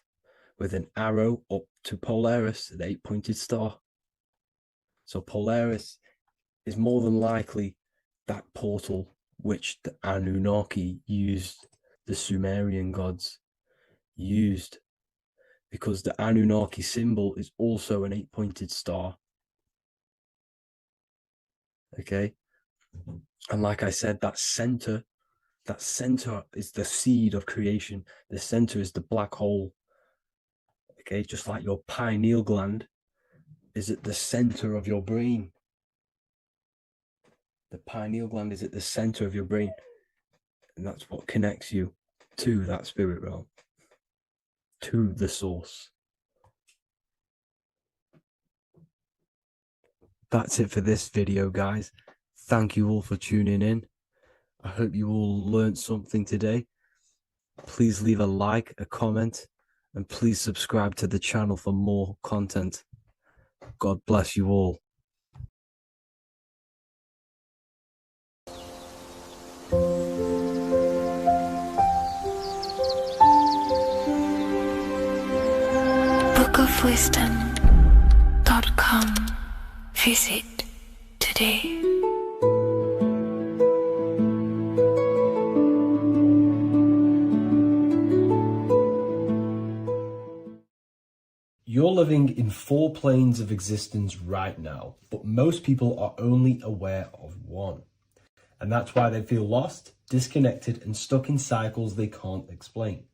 with an arrow up to Polaris, an 8-pointed star. So Polaris is more than likely that portal which the Anunnaki used, the Sumerian gods used, because the Anunnaki symbol is also an 8-pointed star. Okay, and like I said, that center is the seed of creation. The center is the black hole. Okay, just like your pineal gland is at the center of your brain. The pineal gland is at the center of your brain, and that's what connects you to that spirit realm, to the source. That's it for this video, guys. Thank you all for tuning in. I hope you all learned something today. Please leave a like, a comment, and please subscribe to the channel for more content. God bless you all. bookofwisdom.com. Visit today. You're living in 4 planes of existence right now, but most people are only aware of one. And that's why they feel lost, disconnected, and stuck in cycles they can't explain.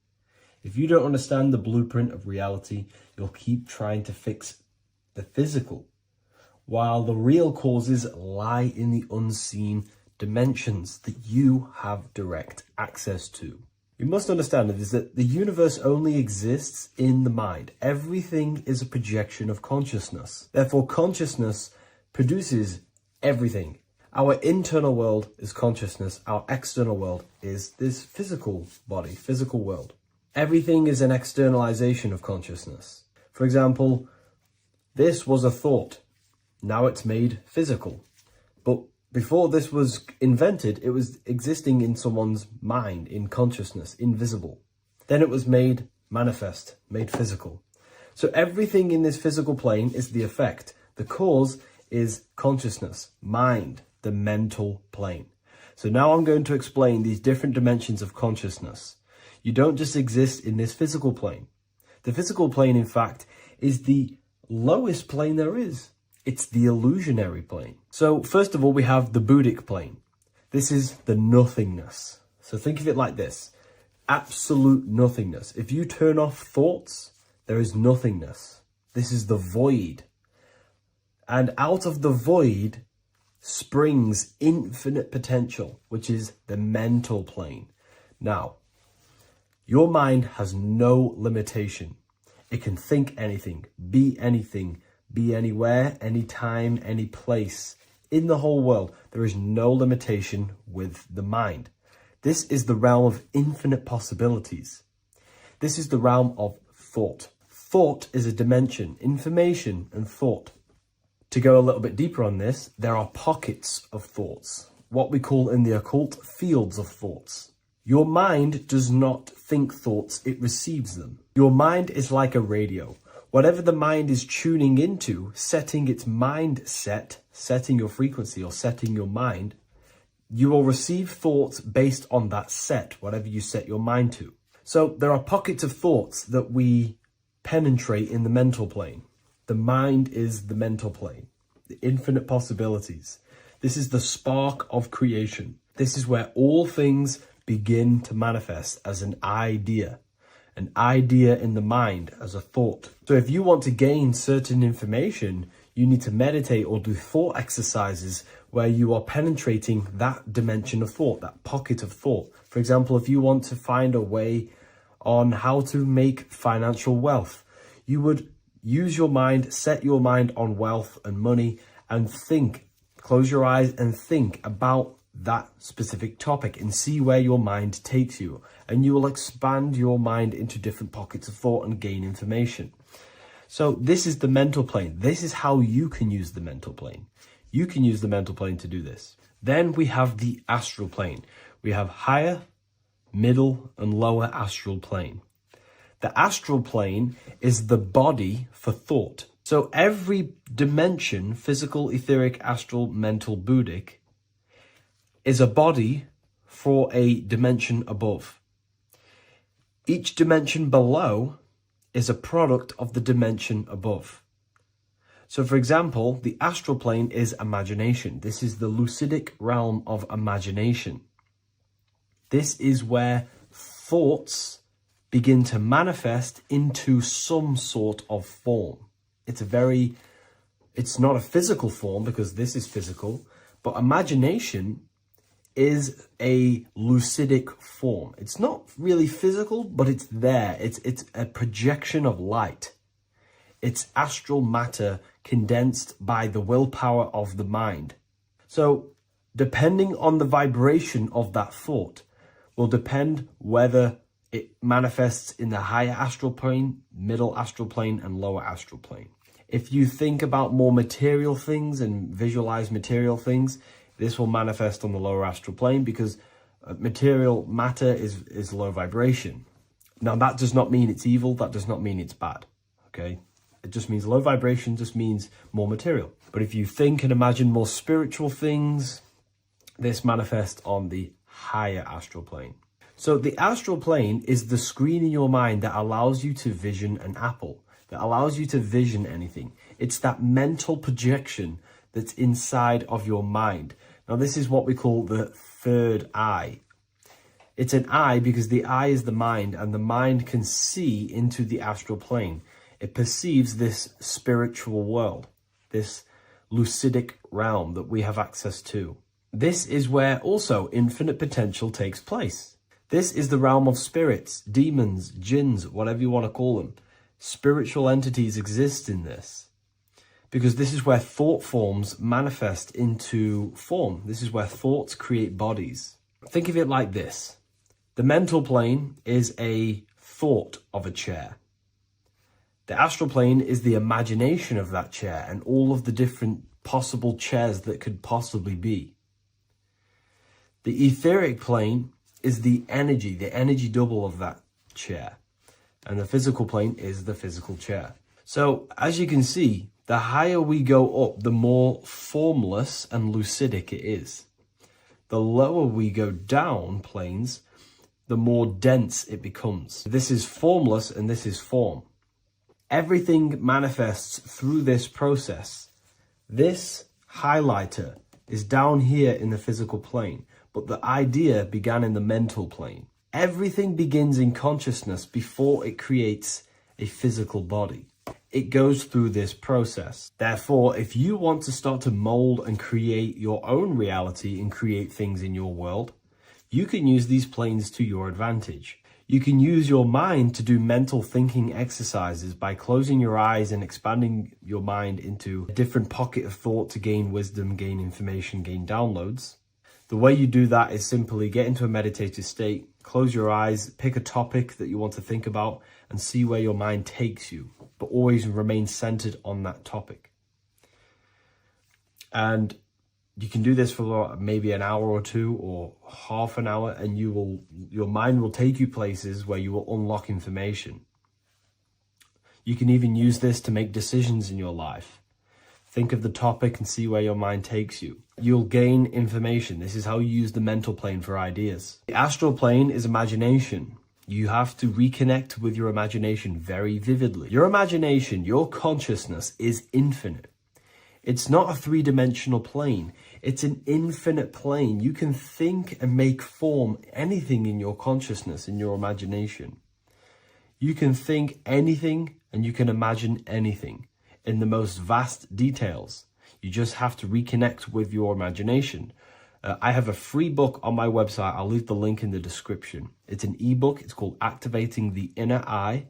If you don't understand the blueprint of reality, you'll keep trying to fix the physical, while the real causes lie in the unseen dimensions that you have direct access to. You must understand is that the universe only exists in the mind. Everything is a projection of consciousness. Therefore, consciousness produces everything. Our internal world is consciousness. Our external world is this physical body, physical world. Everything is an externalization of consciousness. For example, this was a thought. Now it's made physical. But before this was invented, it was existing in someone's mind, in consciousness, invisible. Then it was made manifest, made physical. So everything in this physical plane is the effect. The cause is consciousness, mind, the mental plane. So now I'm going to explain these different dimensions of consciousness. You don't just exist in this physical plane. The physical plane, in fact, is the lowest plane there is. It's the illusionary plane. So first of all, we have the Buddhic plane. This is the nothingness. So think of it like this. Absolute nothingness. If you turn off thoughts, there is nothingness. This is the void. And out of the void springs infinite potential, which is the mental plane. Now, your mind has no limitation. It can think anything, be anywhere, anytime, any place. In the whole world, there is no limitation with the mind. This is the realm of infinite possibilities. This is the realm of thought. Thought is a dimension, information and thought. To go a little bit deeper on this, there are pockets of thoughts, what we call in the occult fields of thoughts. Your mind does not think thoughts, it receives them. Your mind is like a radio. Whatever the mind is tuning into, setting its mindset, setting your frequency or setting your mind, you will receive thoughts based on that set, whatever you set your mind to. So there are pockets of thoughts that we penetrate in the mental plane. The mind is the mental plane. the infinite possibilities. This is the spark of creation. This is where all things begin to manifest as an idea in the mind, as a thought. So if you want to gain certain information, you need to meditate or do thought exercises where you are penetrating that dimension of thought, that pocket of thought. For example, if you want to find a way on how to make financial wealth, you would use your mind, set your mind on wealth and money, and think, close your eyes and think about that specific topic and see where your mind takes you. And you will expand your mind into different pockets of thought and gain information. So this is the mental plane. This is how you can use the mental plane. You can use the mental plane to do this. Then we have the astral plane. We have higher, middle, and lower astral plane. The astral plane is the body for thought. So every dimension, physical, etheric, astral, mental, Buddhic, is a body for a dimension above. Each dimension below is a product of the dimension above. So for example, the astral plane is imagination. This is the lucidic realm of imagination. This is where thoughts begin to manifest into some sort of form. It's not a physical form because this is physical, but imagination is a lucidic form. It's not really physical, but it's there. It's a projection of light. It's astral matter condensed by the willpower of the mind. So depending on the vibration of that thought will depend whether it manifests in the higher astral plane, middle astral plane, and lower astral plane. If you think about more material things and visualize material things, this will manifest on the lower astral plane because material matter is low vibration. Now, that does not mean it's evil. That does not mean it's bad. Okay? It just means low vibration just means more material. But if you think and imagine more spiritual things, this manifests on the higher astral plane. So the astral plane is the screen in your mind that allows you to vision an apple, that allows you to vision anything. It's that mental projection that's inside of your mind. Now, this is what we call the third eye. It's an eye because the eye is the mind, and the mind can see into the astral plane. It perceives this spiritual world, this lucidic realm that we have access to. This is where also infinite potential takes place. This is the realm of spirits, demons, jinns, whatever you want to call them. Spiritual entities exist in this. Because this is where thought forms manifest into form. This is where thoughts create bodies. Think of it like this. The mental plane is a thought of a chair. The astral plane is the imagination of that chair and all of the different possible chairs that could possibly be. The etheric plane is the energy double of that chair. And the physical plane is the physical chair. So, as you can see, the higher we go up, the more formless and lucidic it is. The lower we go down planes, the more dense it becomes. This is formless and this is form. Everything manifests through this process. This highlighter is down here in the physical plane, but the idea began in the mental plane. Everything begins in consciousness before it creates a physical body. It goes through this process. Therefore, if you want to start to mold and create your own reality and create things in your world, you can use these planes to your advantage. You can use your mind to do mental thinking exercises by closing your eyes and expanding your mind into a different pocket of thought to gain wisdom, gain information, gain downloads. The way you do that is simply get into a meditative state, close your eyes, pick a topic that you want to think about, and see where your mind takes you, but always remain centered on that topic. And you can do this for maybe an hour or two or half an hour, and your mind will take you places where you will unlock information. You can even use this to make decisions in your life. Think of the topic and see where your mind takes you. You'll gain information. This is how you use the mental plane for ideas. The astral plane is imagination. You have to reconnect with your imagination very vividly. Your imagination, your consciousness is infinite. It's not a three-dimensional plane. It's an infinite plane. You can think and make form anything in your consciousness, in your imagination. You can think anything and you can imagine anything in the most vast details. You just have to reconnect with your imagination. I have a free book on my website. I'll leave the link in the description. It's an ebook. It's called Activating the Inner Eye.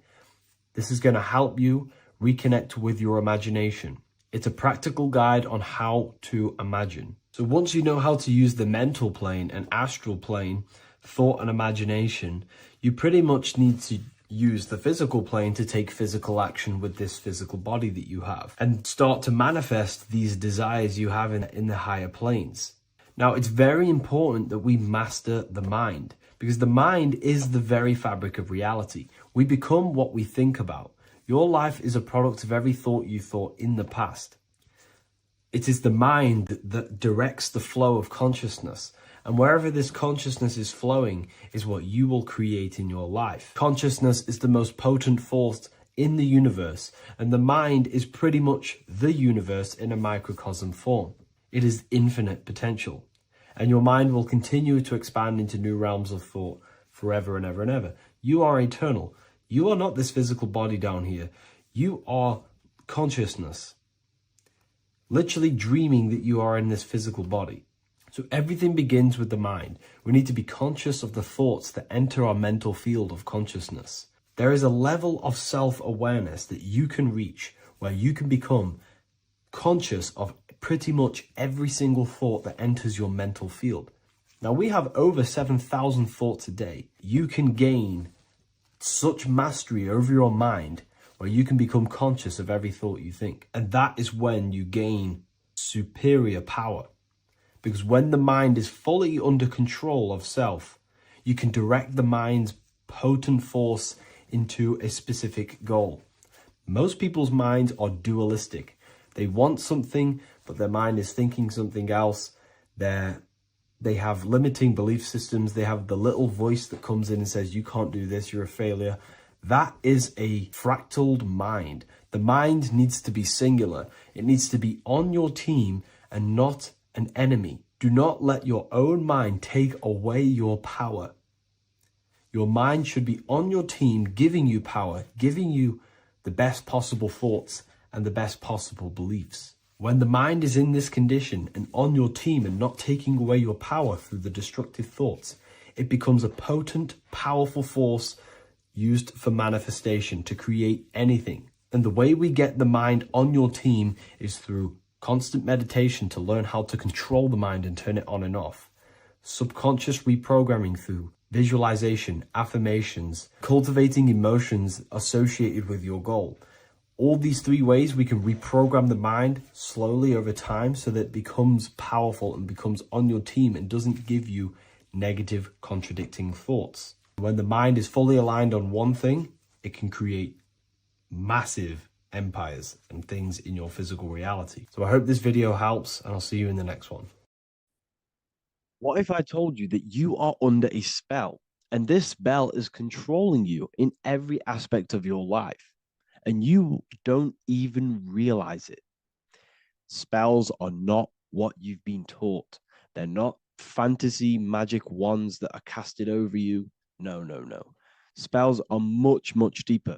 This is going to help you reconnect with your imagination. It's a practical guide on how to imagine. So once you know how to use the mental plane and astral plane, thought and imagination, you pretty much need to use the physical plane to take physical action with this physical body that you have and start to manifest these desires you have in the higher planes. Now, it's very important that we master the mind, because the mind is the very fabric of reality. We become what we think about. Your life is a product of every thought you thought in the past. It is the mind that directs the flow of consciousness. And wherever this consciousness is flowing is what you will create in your life. Consciousness is the most potent force in the universe, and the mind is pretty much the universe in a microcosm form. It is infinite potential, and your mind will continue to expand into new realms of thought forever and ever and ever. You are eternal. You are not this physical body down here. You are consciousness, literally dreaming that you are in this physical body. So everything begins with the mind. We need to be conscious of the thoughts that enter our mental field of consciousness. There is a level of self-awareness that you can reach where you can become conscious of pretty much every single thought that enters your mental field. Now, we have over 7,000 thoughts a day. You can gain such mastery over your mind where you can become conscious of every thought you think. And that is when you gain superior power. Because when the mind is fully under control of self, you can direct the mind's potent force into a specific goal. Most people's minds are dualistic. They want something, but their mind is thinking something else. They have limiting belief systems. They have the little voice that comes in and says, you can't do this, you're a failure. That is a fractaled mind. The mind needs to be singular. It needs to be on your team and not an enemy. Do not let your own mind take away your power. Your mind should be on your team, giving you power, giving you the best possible thoughts and the best possible beliefs. When the mind is in this condition and on your team and not taking away your power through the destructive thoughts, it becomes a potent, powerful force used for manifestation to create anything. And the way we get the mind on your team is through constant meditation to learn how to control the mind and turn it on and off. Subconscious reprogramming through visualization, affirmations, cultivating emotions associated with your goal. All these three ways we can reprogram the mind slowly over time so that it becomes powerful and becomes on your team and doesn't give you negative contradicting thoughts. When the mind is fully aligned on one thing, it can create massive empires and things in your physical reality. So I hope this video helps, and I'll see you in the next one. What if I told you that you are under a spell, and this spell is controlling you in every aspect of your life, and you don't even realize it? Spells are not what you've been taught. They're not fantasy magic wands that are casted over you. No, no, no. Spells are much, much deeper.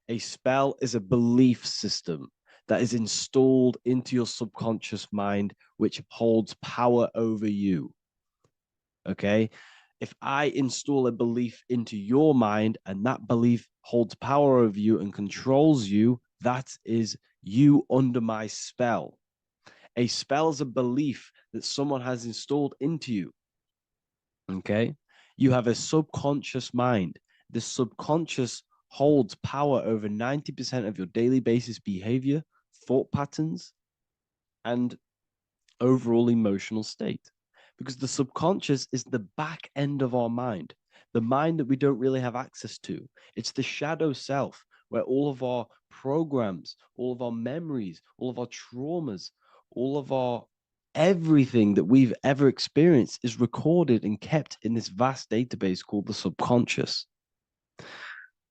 A spell is a belief system that is installed into your subconscious mind, which holds power over you. Okay? If I install a belief into your mind and that belief holds power over you and controls you, that is you under my spell. A spell is a belief that someone has installed into you. Okay? You have a subconscious mind. The subconscious holds power over 90% of your daily basis behavior, thought patterns, and overall emotional state. Because the subconscious is the back end of our mind, the mind that we don't really have access to. It's the shadow self, where all of our programs, all of our memories, all of our traumas, all of our everything that we've ever experienced is recorded and kept in this vast database called the subconscious.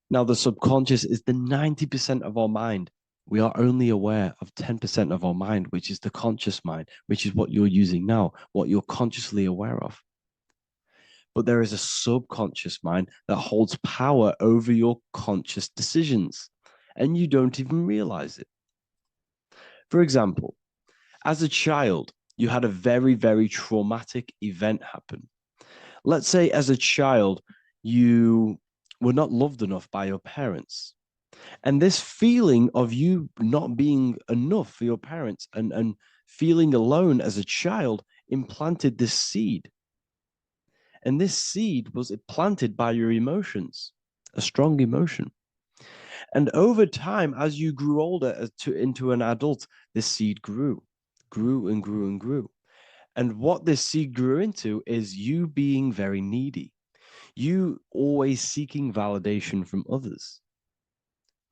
Now, the subconscious is the 90% of our mind. We are only aware of 10% of our mind, which is the conscious mind, which is what you're using now, what you're consciously aware of. But there is a subconscious mind that holds power over your conscious decisions, and you don't even realize it. For example, as a child, you had a very, very traumatic event happen. Let's say as a child, you were not loved enough by your parents. And this feeling of you not being enough for your parents and feeling alone as a child implanted this seed. And this seed was planted by your emotions, a strong emotion. And over time, as you grew older into an adult, this seed grew and grew and grew. And what this seed grew into is you being very needy, you always seeking validation from others.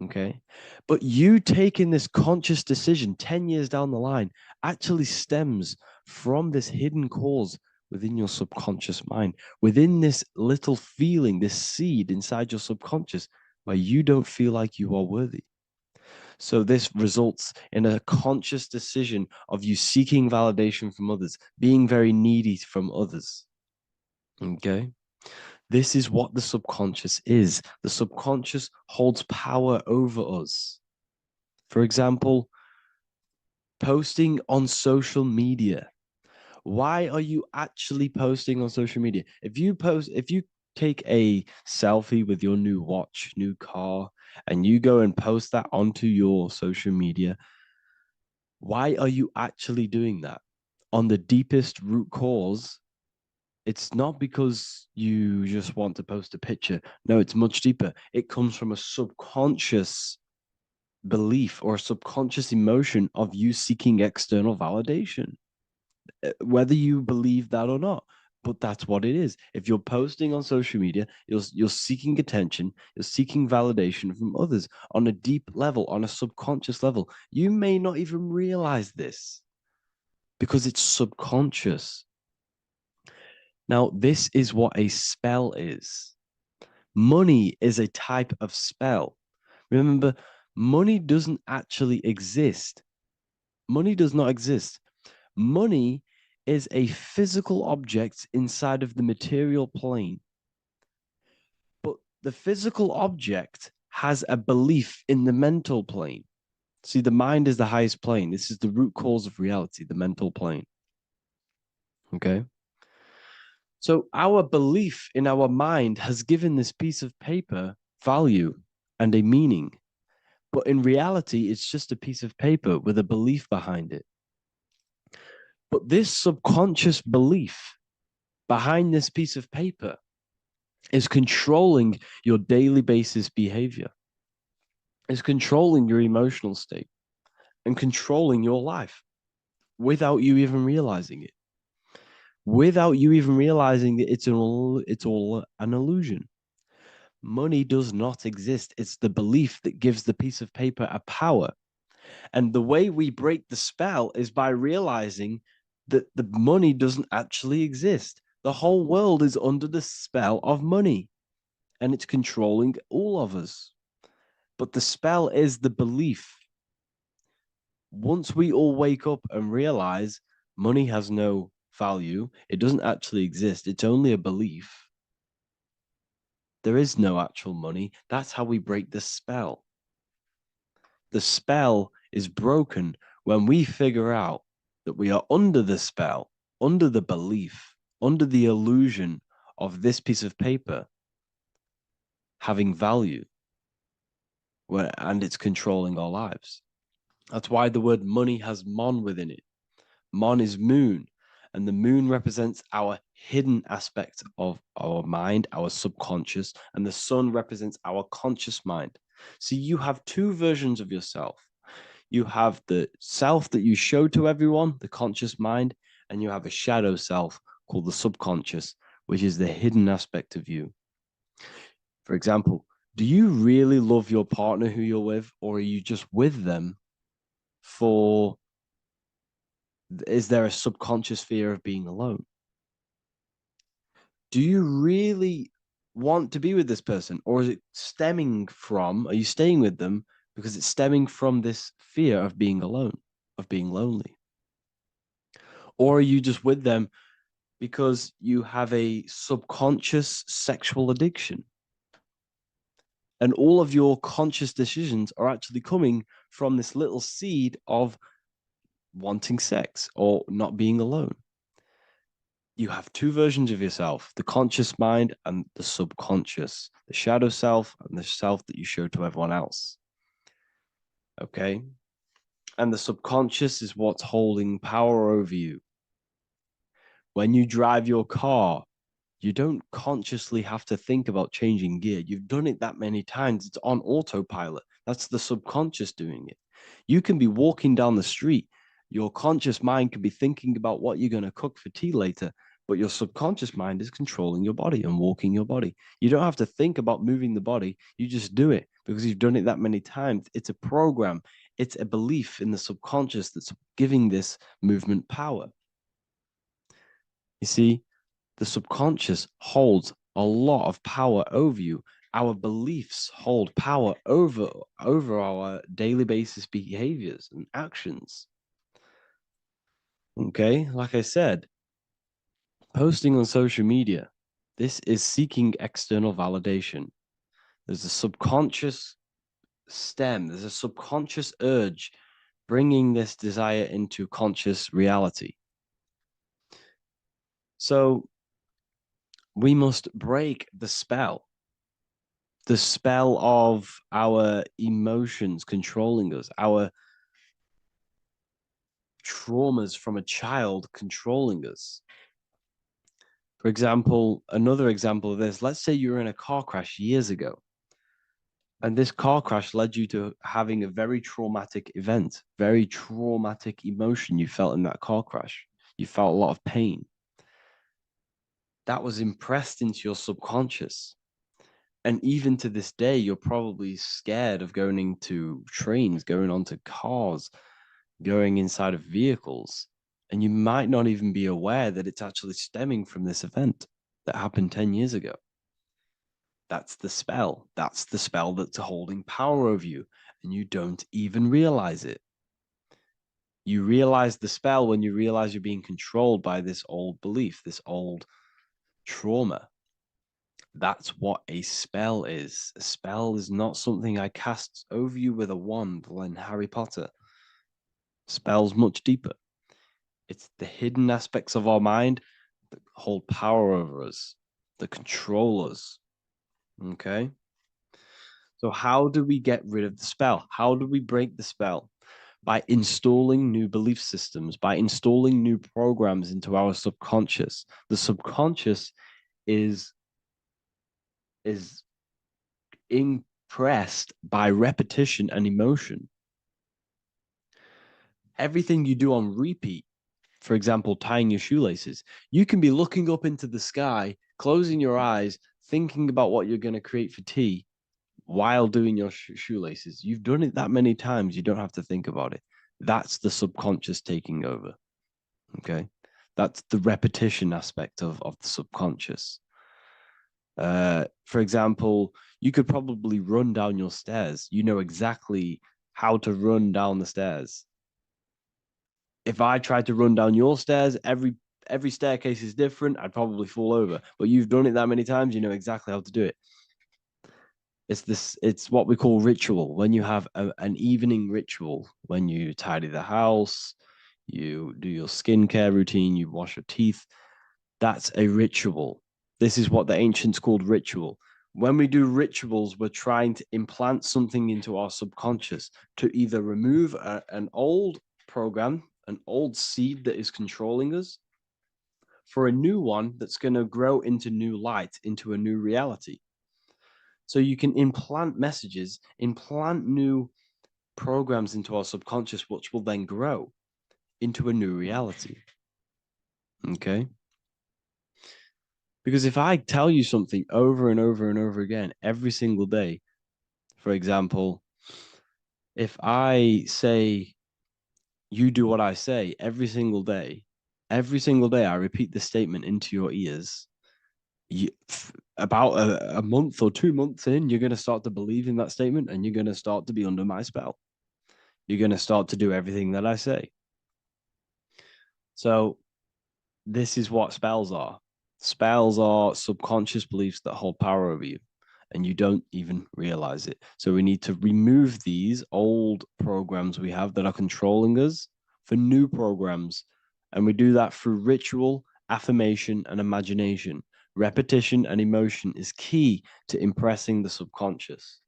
Okay. But you taking this conscious decision 10 years down the line actually stems from this hidden cause within your subconscious mind, within this little feeling, this seed inside your subconscious where you don't feel like you are worthy. So this results in a conscious decision of you seeking validation from others, being very needy from others. Okay. This is what the subconscious is. The subconscious holds power over us. For example, posting on social media. Why are you actually posting on social media? If you take a selfie with your new watch, new car, and you go and post that onto your social media, why are you actually doing that? On the deepest root cause, it's not because you just want to post a picture. No, it's much deeper. It comes from a subconscious belief or a subconscious emotion of you seeking external validation, whether you believe that or not. But that's what it is. If you're posting on social media, you're seeking attention, you're seeking validation from others on a deep level, on a subconscious level. You may not even realize this because it's subconscious. Now, this is what a spell is. Money is a type of spell. Remember, money doesn't actually exist. Money does not exist. Money is a physical object inside of the material plane. But the physical object has a belief in the mental plane. See, the mind is the highest plane. This is the root cause of reality, the mental plane. Okay? So our belief in our mind has given this piece of paper value and a meaning. But in reality, it's just a piece of paper with a belief behind it. But this subconscious belief behind this piece of paper is controlling your daily basis behavior, is controlling your emotional state and controlling your life without you even realizing it. Without you even realizing that it's all an illusion. Money does not exist. It's the belief that gives the piece of paper a power. And the way we break the spell is by realizing that the money doesn't actually exist. The whole world is under the spell of money, and it's controlling all of us. But the spell is the belief. Once we all wake up and realize money has no value, it doesn't actually exist, it's only a belief. There is no actual money. That's how we break the spell. The spell is broken when we figure out that we are under the spell, under the belief, under the illusion of this piece of paper having value, and it's controlling our lives. That's why the word money has mon within it. Mon is moon, and the moon represents our hidden aspect of our mind, our subconscious, and the sun represents our conscious mind. So you have two versions of yourself. You have the self that you show to everyone, the conscious mind, and you have a shadow self called the subconscious, which is the hidden aspect of you. For example, do you really love your partner who you're with, or are you just with them for, is there a subconscious fear of being alone? Do you really want to be with this person, or is it stemming from, are you staying with them because it's stemming from this fear of being alone, of being lonely. Or are you just with them because you have a subconscious sexual addiction? And all of your conscious decisions are actually coming from this little seed of wanting sex or not being alone. You have two versions of yourself, the conscious mind and the subconscious, the shadow self and the self that you show to everyone else. Okay? And the subconscious is what's holding power over you. When you drive your car, you don't consciously have to think about changing gear. You've done it that many times. It's on autopilot. That's the subconscious doing it. You can be walking down the street. Your conscious mind can be thinking about what you're going to cook for tea later, but your subconscious mind is controlling your body and walking your body. You don't have to think about moving the body. You just do it because you've done it that many times. It's a program. It's a belief in the subconscious that's giving this movement power. You see, the subconscious holds a lot of power over you. Our beliefs hold power over our daily basis behaviors and actions. Okay, like I said, posting on social media, this is seeking external validation. There's a subconscious stem, there's a subconscious urge bringing this desire into conscious reality. So we must break the spell of our emotions controlling us, our traumas from a child controlling us. For example, another example of this, let's say you were in a car crash years ago, and this car crash led you to having a very traumatic event, very traumatic emotion you felt in that car crash. You felt a lot of pain. That was impressed into your subconscious. And even to this day, you're probably scared of going into trains, going onto cars, going inside of vehicles. And you might not even be aware that it's actually stemming from this event that happened 10 years ago. That's the spell. That's the spell that's holding power over you. And you don't even realize it. You realize the spell when you realize you're being controlled by this old belief, this old trauma. That's what a spell is. A spell is not something I cast over you with a wand like Harry Potter. Spell's much deeper. It's the hidden aspects of our mind that hold power over us, that control us. Okay? So how do we get rid of the spell? How do we break the spell? By installing new belief systems, by installing new programs into our subconscious. The subconscious is impressed by repetition and emotion. Everything you do on repeat, for example, tying your shoelaces, you can be looking up into the sky, closing your eyes, thinking about what you're going to create for tea while doing your shoelaces. You've done it that many times, you don't have to think about it. That's the subconscious taking over. Okay? That's the repetition aspect of the subconscious. For example, you could probably run down your stairs. You know exactly how to run down the stairs. If I tried to run down your stairs, every staircase is different. I'd probably fall over. But you've done it that many times, you know exactly how to do it. It's what we call ritual. When you have an evening ritual, when you tidy the house, you do your skincare routine, you wash your teeth, that's a ritual. This is what the ancients called ritual. When we do rituals, we're trying to implant something into our subconscious to either remove an old program, an old seed that is controlling us, for a new one that's going to grow into new light, into a new reality. So you can implant messages, implant new programs into our subconscious, which will then grow into a new reality. Okay? Because if I tell you something over and over and over again every single day, for example, if I say, you do what I say every single day I repeat this statement into your ears, About a month or 2 months in, you're going to start to believe in that statement, and you're going to start to be under my spell. You're going to start to do everything that I say. So this is what spells are. Spells are subconscious beliefs that hold power over you, and you don't even realize it. So we need to remove these old programs we have that are controlling us for new programs. And we do that through ritual, affirmation, and imagination. Repetition and emotion is key to impressing the subconscious.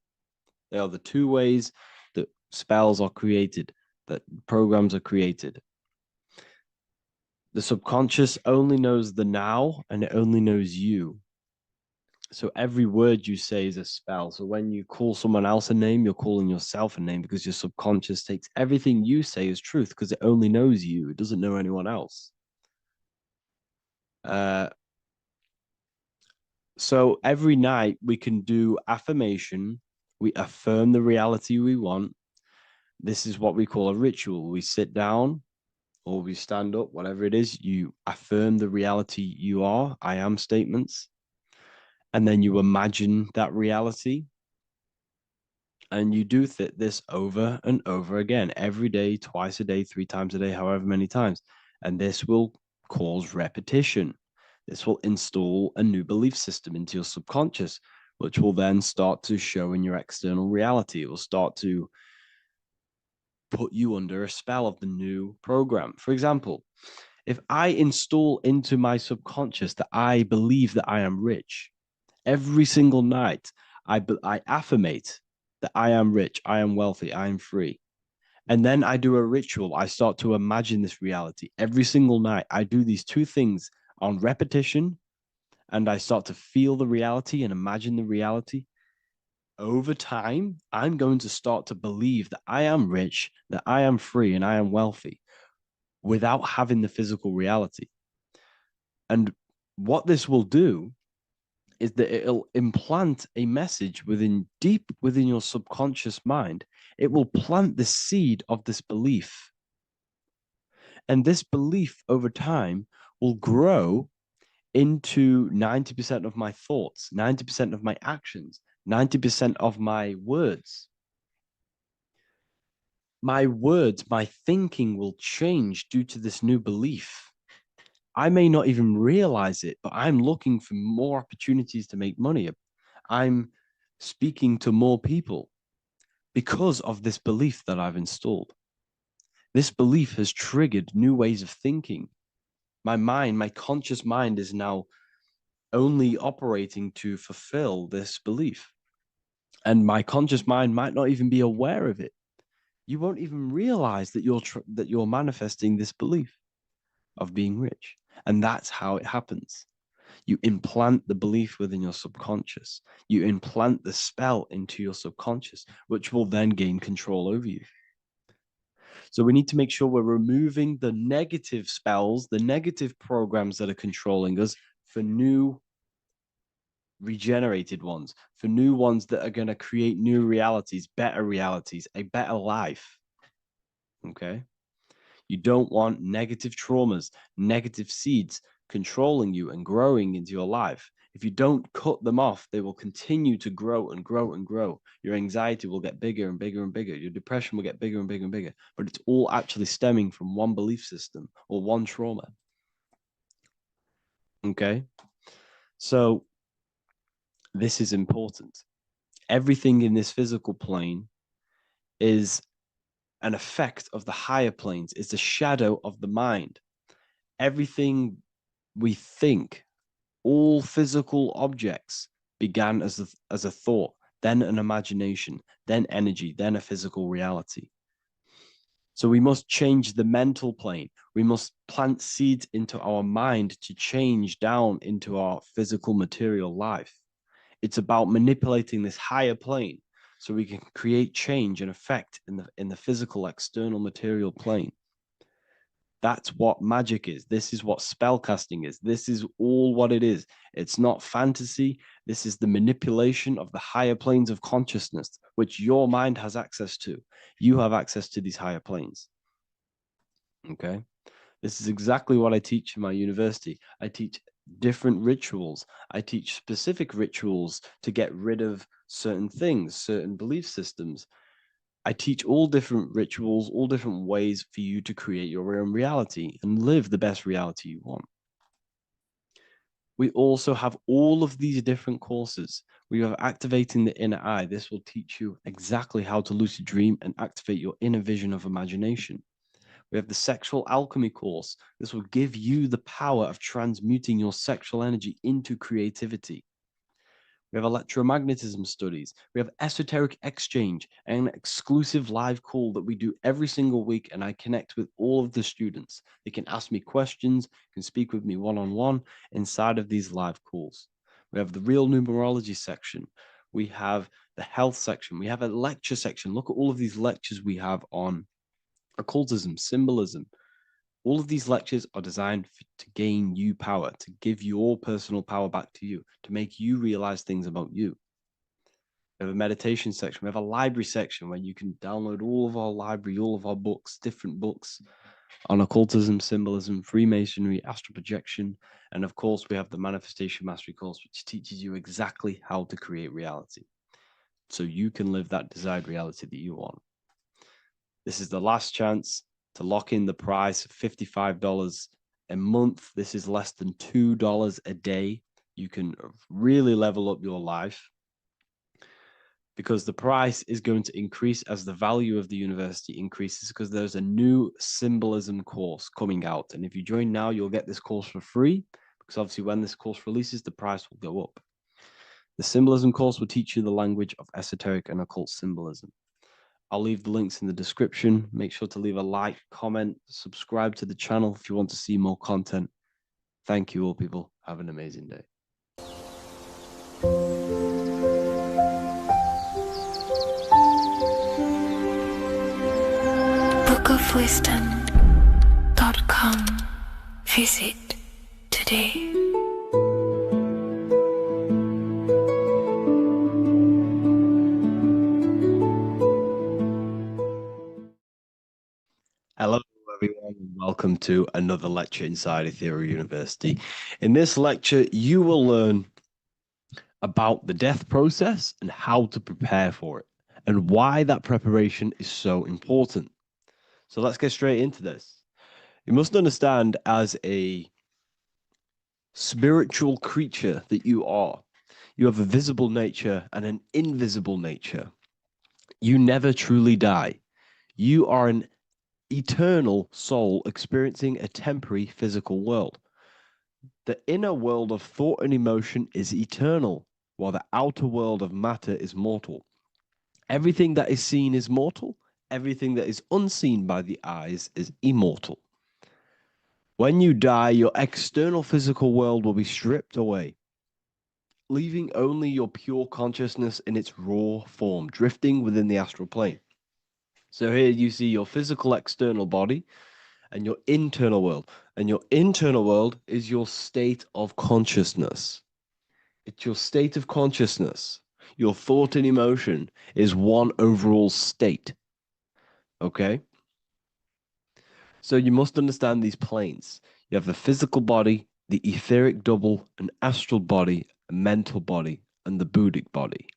They are the two ways that spells are created, that programs are created. The subconscious only knows the now, and it only knows you. So every word you say is a spell. So when you call someone else a name, you're calling yourself a name, because your subconscious takes everything you say as truth, because it only knows you. It doesn't know anyone else. So every night we can do affirmation. We affirm the reality we want. This is what we call a ritual. We sit down or we stand up, whatever it is. You affirm the reality you are, I am statements. And then you imagine that reality. And you do this over and over again, every day, twice a day, 3 times a day, however many times. And this will cause repetition. This will install a new belief system into your subconscious, which will then start to show in your external reality. It will start to put you under a spell of the new program. For example, if I install into my subconscious that I believe that I am rich, every single night I affirmate that I am rich, I am wealthy, I am free. And then I do a ritual. I start to imagine this reality every single night. I do these two things on repetition, and I start to feel the reality and imagine the reality. Over time, I'm going to start to believe that I am rich, that I am free, and I am wealthy without having the physical reality. And what this will do is that it'll implant a message deep within your subconscious mind. It will plant the seed of this belief. And this belief over time will grow into 90% of my thoughts, 90% of my actions, 90% of my words. My words, my thinking will change due to this new belief. I may not even realize it, but I'm looking for more opportunities to make money. I'm speaking to more people because of this belief that I've installed. This belief has triggered new ways of thinking. My mind, my conscious mind, is now only operating to fulfill this belief. And my conscious mind might not even be aware of it. You won't even realize that you're manifesting this belief of being rich. And that's how it happens. You implant the belief within your subconscious. You implant the spell into your subconscious, which will then gain control over you. So we need to make sure we're removing the negative spells, the negative programs that are controlling us, for new regenerated ones, for new ones that are going to create new realities, a better life. Okay? You don't want negative traumas, negative seeds controlling you and growing into your life. If you don't cut them off, they will continue to grow and grow and grow. Your anxiety will get bigger and bigger and bigger. Your depression will get bigger and bigger and bigger. But it's all actually stemming from one belief system or one trauma. Okay? So this is important. Everything in this physical plane is an effect of the higher planes, is the shadow of the mind. Everything we think, all physical objects, began as a thought, then an imagination, then energy, then a physical reality. So we must change the mental plane. We must plant seeds into our mind to change down into our physical material life. It's about manipulating this higher plane so we can create change and effect in the physical external material plane. That's what magic is. This is what spellcasting is. This is all what it is. It's not fantasy. This is the manipulation of the higher planes of consciousness, which your mind has access to. You have access to these higher planes. Okay? This is exactly what I teach in my university. I teach different rituals. I teach specific rituals to get rid of certain things, certain belief systems. I teach all different rituals, all different ways for you to create your own reality and live the best reality you want. We also have all of these different courses. We have activating the inner eye. This will teach you exactly how to lucid dream and activate your inner vision of imagination. We have the sexual alchemy course. This will give you the power of transmuting your sexual energy into creativity. We have electromagnetism studies. We have esoteric exchange and an exclusive live call that we do every single week. And I connect with all of the students. They can ask me questions, can speak with me one-on-one inside of these live calls. We have the real numerology section. We have the health section. We have a lecture section. Look at all of these lectures we have on occultism, symbolism. All of these lectures are designed to gain you power, to give your personal power back to you, to make you realize things about you. We have a meditation section. We have a library section where you can download all of our library, all of our books, different books on occultism, symbolism, Freemasonry, astral projection. And of course, we have the Manifestation Mastery course, which teaches you exactly how to create reality so you can live that desired reality that you want. This is the last chance to lock in the price of $55 a month. This is less than $2 a day. You can really level up your life because the price is going to increase as the value of the university increases, because there's a new symbolism course coming out. And if you join now, you'll get this course for free, because obviously when this course releases, the price will go up. The symbolism course will teach you the language of esoteric and occult symbolism. I'll leave the links in the description. Make sure to leave a like, comment, subscribe to the channel if you want to see more content. Thank you all, people. Have an amazing day. bookofwisdom.com. Visit today. Hello, everyone, and welcome to another lecture inside Ethereal University. In this lecture, you will learn about the death process and how to prepare for it, and why that preparation is so important. So let's get straight into this. You must understand, as a spiritual creature that you are, you have a visible nature and an invisible nature. You never truly die. You are an eternal soul experiencing a temporary physical world. The inner world of thought and emotion is eternal, while the outer world of matter is mortal. Everything that is seen is mortal. Everything that is unseen by the eyes is immortal. When you die, your external physical world will be stripped away, leaving only your pure consciousness in its raw form, drifting within the astral plane. So here you see your physical external body and your internal world. And your internal world is your state of consciousness. It's your state of consciousness. Your thought and emotion is one overall state. Okay? So you must understand these planes. You have the physical body, the etheric double, an astral body, a mental body, and the Buddhic body.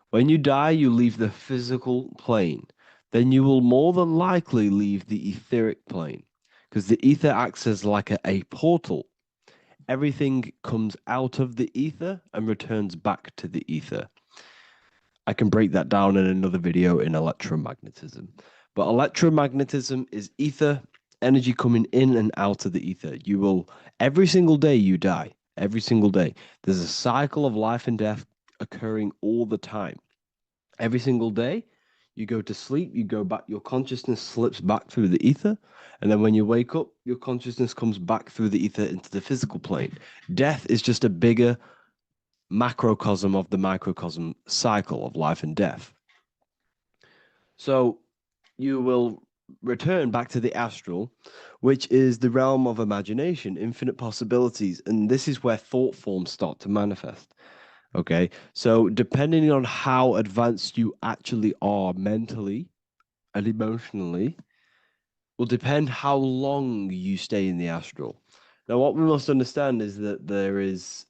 When you die, you leave the physical plane. Then you will more than likely leave the etheric plane, because the ether acts as like a portal. Everything comes out of the ether and returns back to the ether. I can break that down in another video in electromagnetism. But electromagnetism is ether, energy coming in and out of the ether. You will, every single day you die, every single day. There's a cycle of life and death occurring all the time. Every single day, you go to sleep, you go back, your consciousness slips back through the ether. And then when you wake up, your consciousness comes back through the ether into the physical plane. Death is just a bigger macrocosm of the microcosm cycle of life and death. So you will return back to the astral, which is the realm of imagination, infinite possibilities. And this is where thought forms start to manifest. Okay, so depending on how advanced you actually are mentally and emotionally will depend how long you stay in the astral. Now, what we must understand is that there is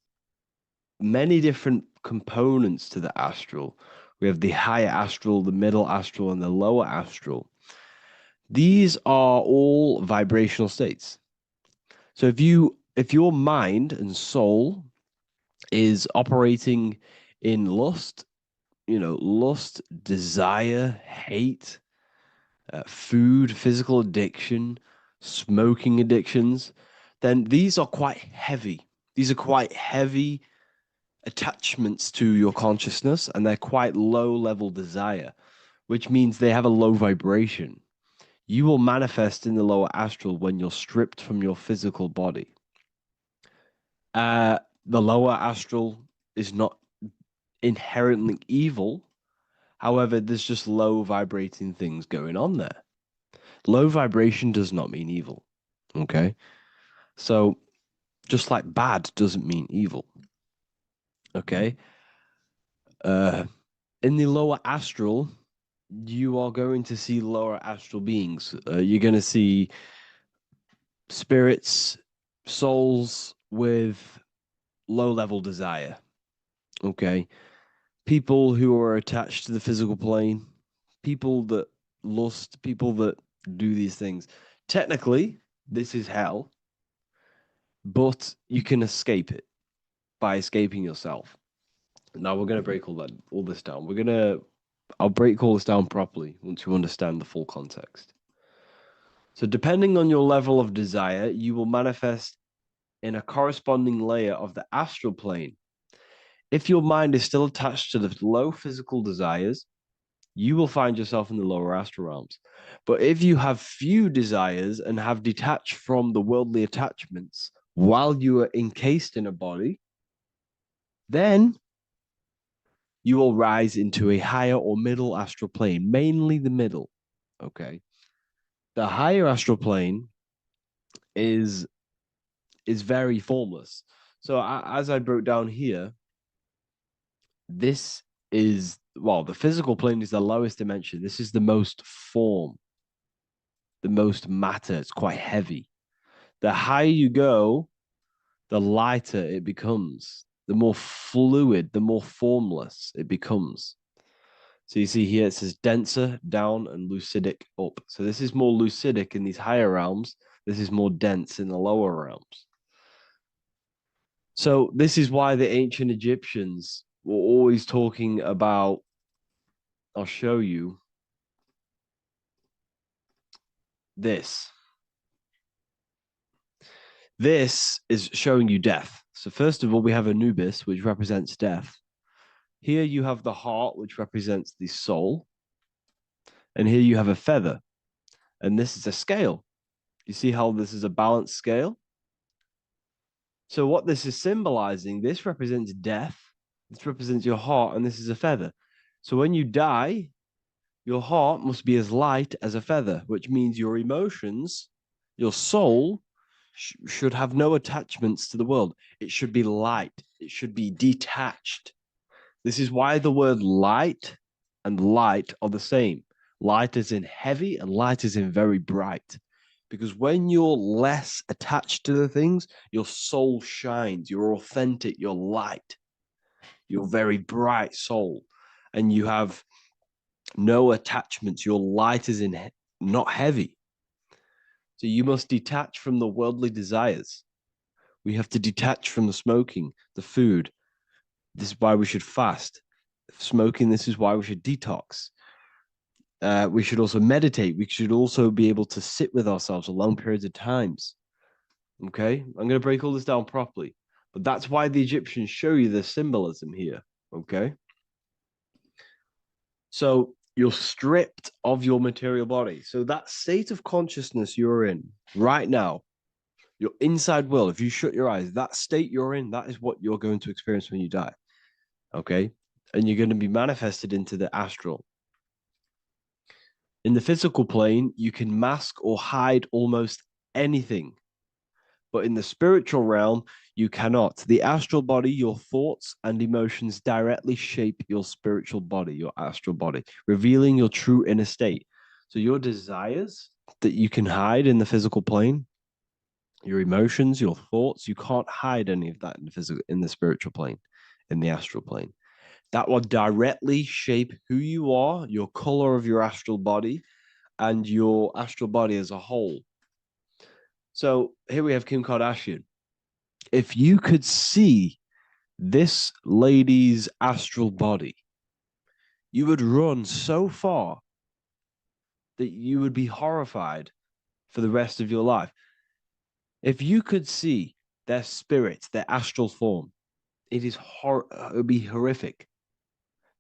many different components to the astral. We have the higher astral, the middle astral, and the lower astral. These are all vibrational states. So if your mind and soul is operating in lust, lust, desire, hate, food, physical addiction, smoking addictions, then these are quite heavy. These are quite heavy attachments to your consciousness, and they're quite low level desire, which means they have a low vibration. You will manifest in the lower astral when you're stripped from your physical body. The lower astral is not inherently evil. However, there's just low vibrating things going on there. Low vibration does not mean evil. Okay. So just like bad doesn't mean evil. Okay. In the lower astral, you are going to see lower astral beings. You're going to see spirits, souls with low level desire. Okay. People who are attached to the physical plane, people that lust, people that do these things. Technically, this is hell, but you can escape it by escaping yourself. Now we're going to break all this down. I'll break all this down properly once you understand the full context. So depending on your level of desire, you will manifest in a corresponding layer of the astral plane. If your mind is still attached to the low physical desires, you will find yourself in the lower astral realms. But if you have few desires and have detached from the worldly attachments while you are encased in a body, then you will rise into a higher or middle astral plane, mainly the middle. Okay. The higher astral plane is very formless. So as I broke down here, this is, well, the physical plane is the lowest dimension. This is the most form, the most matter. It's quite heavy. The higher you go, the lighter it becomes, the more fluid, the more formless it becomes. So you see here, it says denser down and lucidic up. So this is more lucidic in these higher realms. This is more dense in the lower realms. So this is why the ancient Egyptians were always talking about, I'll show you this. This is showing you death. So first of all, we have Anubis, which represents death. Here you have the heart, which represents the soul. And here you have a feather. And this is a scale. You see how this is a balanced scale? So what this is symbolizing, this represents death, this represents your heart, and this is a feather. So when you die, your heart must be as light as a feather, which means your emotions, your soul, should have no attachments to the world. It should be light. It should be detached. This is why the word light and light are the same. Light is in heavy and light is in very bright. Because when you're less attached to the things, your soul shines, you're authentic, you're light, you're very bright soul, and you have no attachments. Your light is in not heavy. So you must detach from the worldly desires. We have to detach from the smoking, the food. This is why we should fast. Smoking, this is why we should detox. We should also meditate. We should also be able to sit with ourselves for long periods of times. Okay, I'm going to break all this down properly. But that's why the Egyptians show you the symbolism here. Okay. So you're stripped of your material body. So that state of consciousness you're in right now, your inside world, if you shut your eyes, that state you're in, that is what you're going to experience when you die. Okay. And you're going to be manifested into the astral. In the physical plane, you can mask or hide almost anything. But in the spiritual realm, you cannot. The astral body, your thoughts and emotions directly shape your spiritual body, your astral body, revealing your true inner state. So your desires that you can hide in the physical plane, your emotions, your thoughts. You can't hide any of that in the physical, in the spiritual plane, in the astral plane. That will directly shape who you are, your color of your astral body, and your astral body as a whole. So here we have Kim Kardashian. If you could see this lady's astral body, you would run so far that you would be horrified for the rest of your life. If you could see their spirit, their astral form, it would be horrific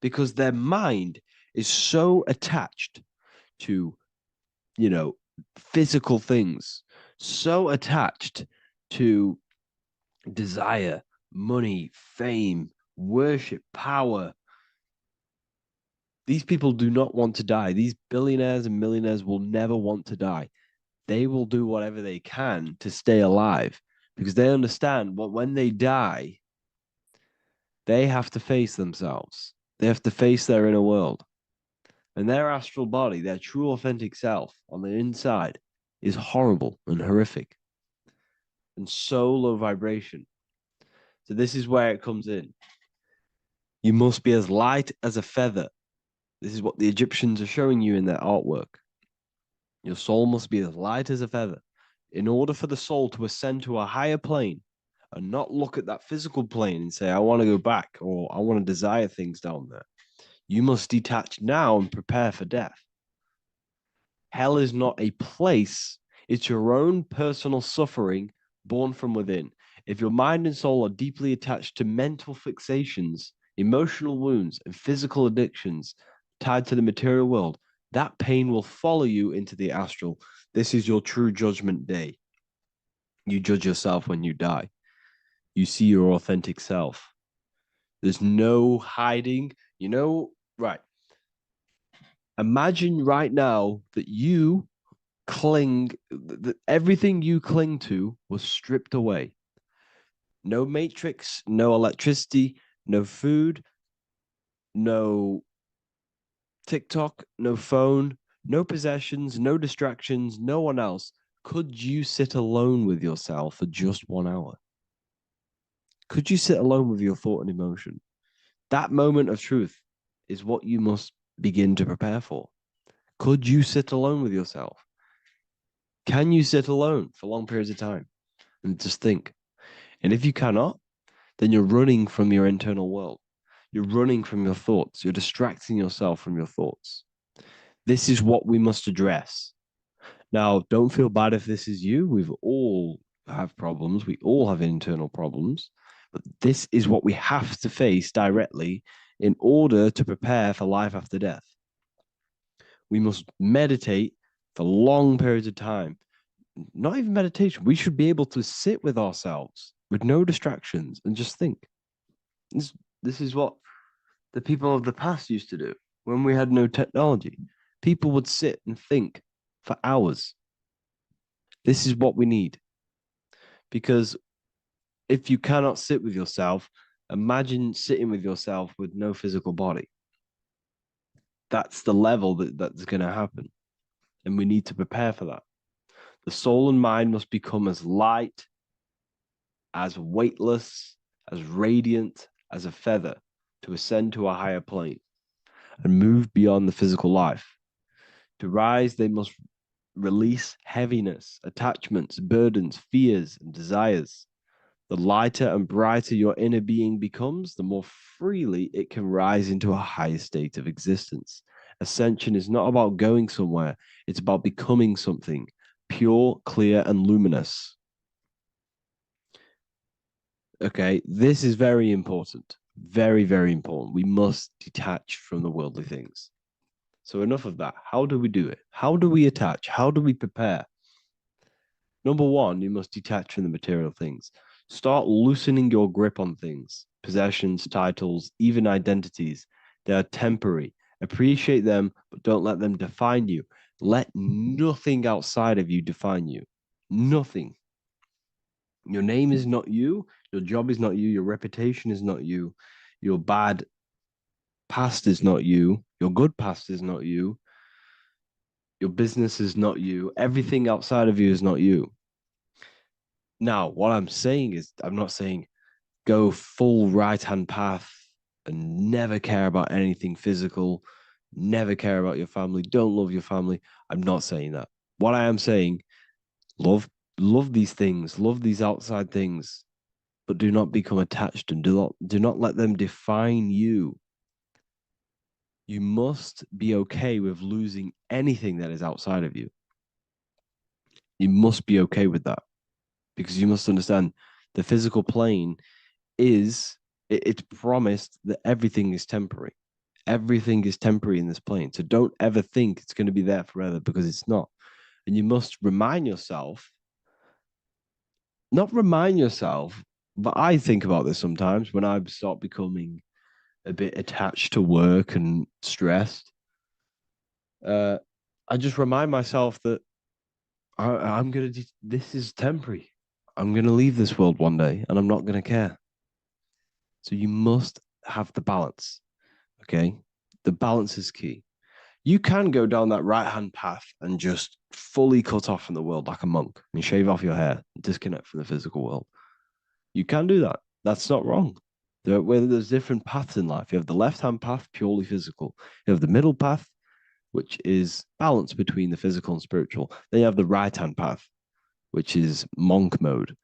because their mind is so attached to, you know, physical things, so attached to desire, money, fame, worship, power. These people do not want to die. These billionaires and millionaires will never want to die. They will do whatever they can to stay alive because they understand what when they die, they have to face themselves. They have to face their inner world. And their astral body, their true authentic self on the inside, is horrible and horrific and so low vibration. So this is where it comes in. You must be as light as a feather. This is what the Egyptians are showing you in their artwork. Your soul must be as light as a feather. In order for the soul to ascend to a higher plane and not look at that physical plane and say, I want to go back or I want to desire things down there, you must detach now and prepare for death. Hell is not a place, it's your own personal suffering born from within. If your mind and soul are deeply attached to mental fixations, emotional wounds, and physical addictions tied to the material world, that pain will follow you into the astral. This is your true judgment day. You judge yourself when you die. You see your authentic self. There's no hiding. Right. Imagine right now that you that everything you cling to was stripped away. No matrix, no electricity, no food, no TikTok, no phone, no possessions, no distractions, no one else. Could you sit alone with yourself for just 1 hour? Could you sit alone with your thought and emotion? That moment of truth is what you must begin to prepare for. Could you sit alone with yourself? Can you sit alone for long periods of time and just think? And if you cannot, then you're running from your internal world. You're running from your thoughts. You're distracting yourself from your thoughts. This is what we must address. Now, don't feel bad if this is you. We've all have problems. We all have internal problems. But this is what we have to face directly in order to prepare for life after death. We must meditate for long periods of time. Not even meditation. We should be able to sit with ourselves with no distractions and just think. This is what the people of the past used to do when we had no technology. People would sit and think for hours. This is what we need. Because if you cannot sit with yourself, imagine sitting with yourself with no physical body. That's the level that's going to happen. And we need to prepare for that. The soul and mind must become as light, as weightless, as radiant as a feather to ascend to a higher plane and move beyond the physical life. To rise, they must release heaviness, attachments, burdens, fears, and desires. The lighter and brighter your inner being becomes, the more freely it can rise into a higher state of existence. Ascension is not about going somewhere, it's about becoming something pure, clear, and luminous. Okay, this is very important. Very, very important. We must detach from the worldly things. So enough of that. How do we do it? How do we attach? How do we prepare? Number one, you must detach from the material things. Start loosening your grip on things, possessions, titles, even identities. They are temporary. Appreciate them, but don't let them define you. Let nothing outside of you define you. Nothing. Your name is not you. Your job is not you. Your reputation is not you. Your bad past is not you. Your good past is not you. Your business is not you. Everything outside of you is not you. Now, what I'm saying is, I'm not saying go full right-hand path and never care about anything physical, never care about your family, don't love your family. I'm not saying that. What I am saying, love these things, love these outside things, but do not become attached and do not let them define you. You must be okay with losing anything that is outside of you. You must be okay with that, because you must understand the physical plane is it's promised that everything is temporary. Everything is temporary in this plane. So don't ever think it's going to be there forever, because it's not. And you must remind yourself, not remind yourself, but I think about this sometimes when I start becoming a bit attached to work and stressed. I just remind myself that I'm going to, this is temporary. I'm going to leave this world one day and I'm not going to care. So you must have the balance. Okay. The balance is key. You can go down that right hand path and just fully cut off from the world like a monk and shave off your hair, disconnect from the physical world. You can do that. That's not wrong. There's different paths in life. You have the left hand path, purely physical. You have the middle path, which is balance between the physical and spiritual. Then you have the right hand path, which is monk mode,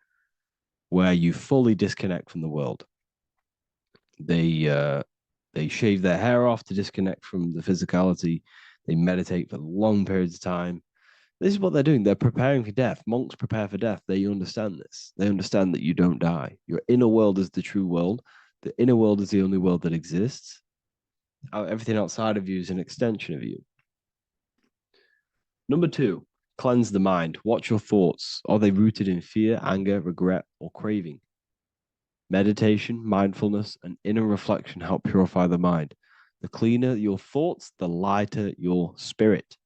where you fully disconnect from the world. They shave their hair off to disconnect from the physicality. They meditate for long periods of time. This is what they're doing. They're preparing for death. Monks prepare for death. They understand this. They understand that you don't die. Your inner world is the true world. The inner world is the only world that exists. Everything outside of you is an extension of you. Number 2, cleanse the mind. Watch your thoughts. Are they rooted in fear, anger, regret, or craving? Meditation, mindfulness, and inner reflection help purify the mind. The cleaner your thoughts, the lighter your spirit.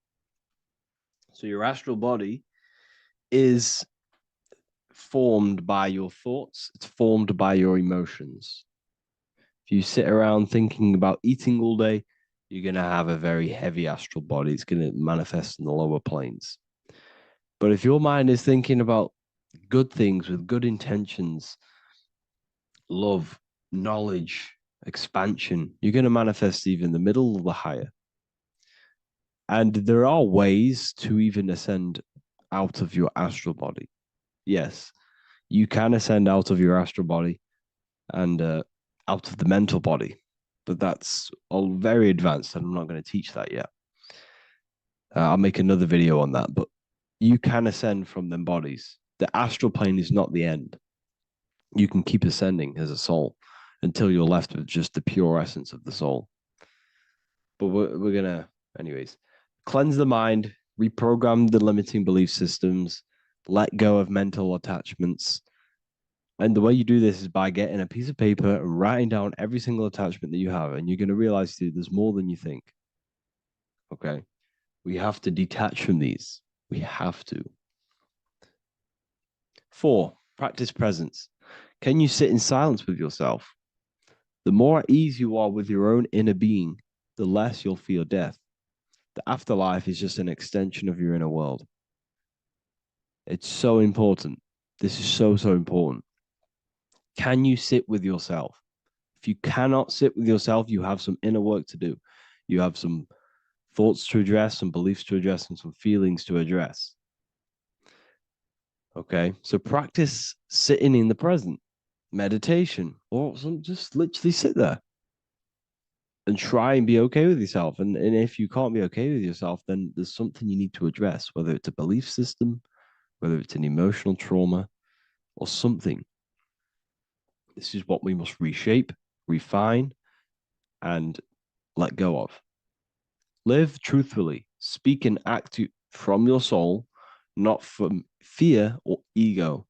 So your astral body is formed by your thoughts. It's formed by your emotions. If you sit around thinking about eating all day, you're going to have a very heavy astral body. It's going to manifest in the lower planes. But if your mind is thinking about good things with good intentions, love, knowledge, expansion, you're going to manifest even the middle or the higher. And there are ways to even ascend out of your astral body. Yes, you can ascend out of your astral body and out of the mental body, but that's all very advanced, and I'm not going to teach that yet. I'll make another video on that, but you can ascend from them bodies. The astral plane is not the end. You can keep ascending as a soul until you're left with just the pure essence of the soul. But we're gonna, anyways, cleanse the mind, reprogram the limiting belief systems, let go of mental attachments. And the way you do this is by getting a piece of paper and writing down every single attachment that you have. And you're going to realize, dude, there's more than you think. Okay. We have to detach from these. We have to. 4, practice presence. Can you sit in silence with yourself? The more at ease you are with your own inner being, the less you'll feel death. The afterlife is just an extension of your inner world. It's so important. This is so, so important. Can you sit with yourself? If you cannot sit with yourself, you have some inner work to do. You have some thoughts to address, some beliefs to address, and some feelings to address. Okay, so practice sitting in the present, meditation, or just literally sit there and try and be okay with yourself. And if you can't be okay with yourself, then there's something you need to address, whether it's a belief system, whether it's an emotional trauma, or something. This is what we must reshape, refine, and let go of. Live truthfully, speak and act from your soul, not from fear or ego.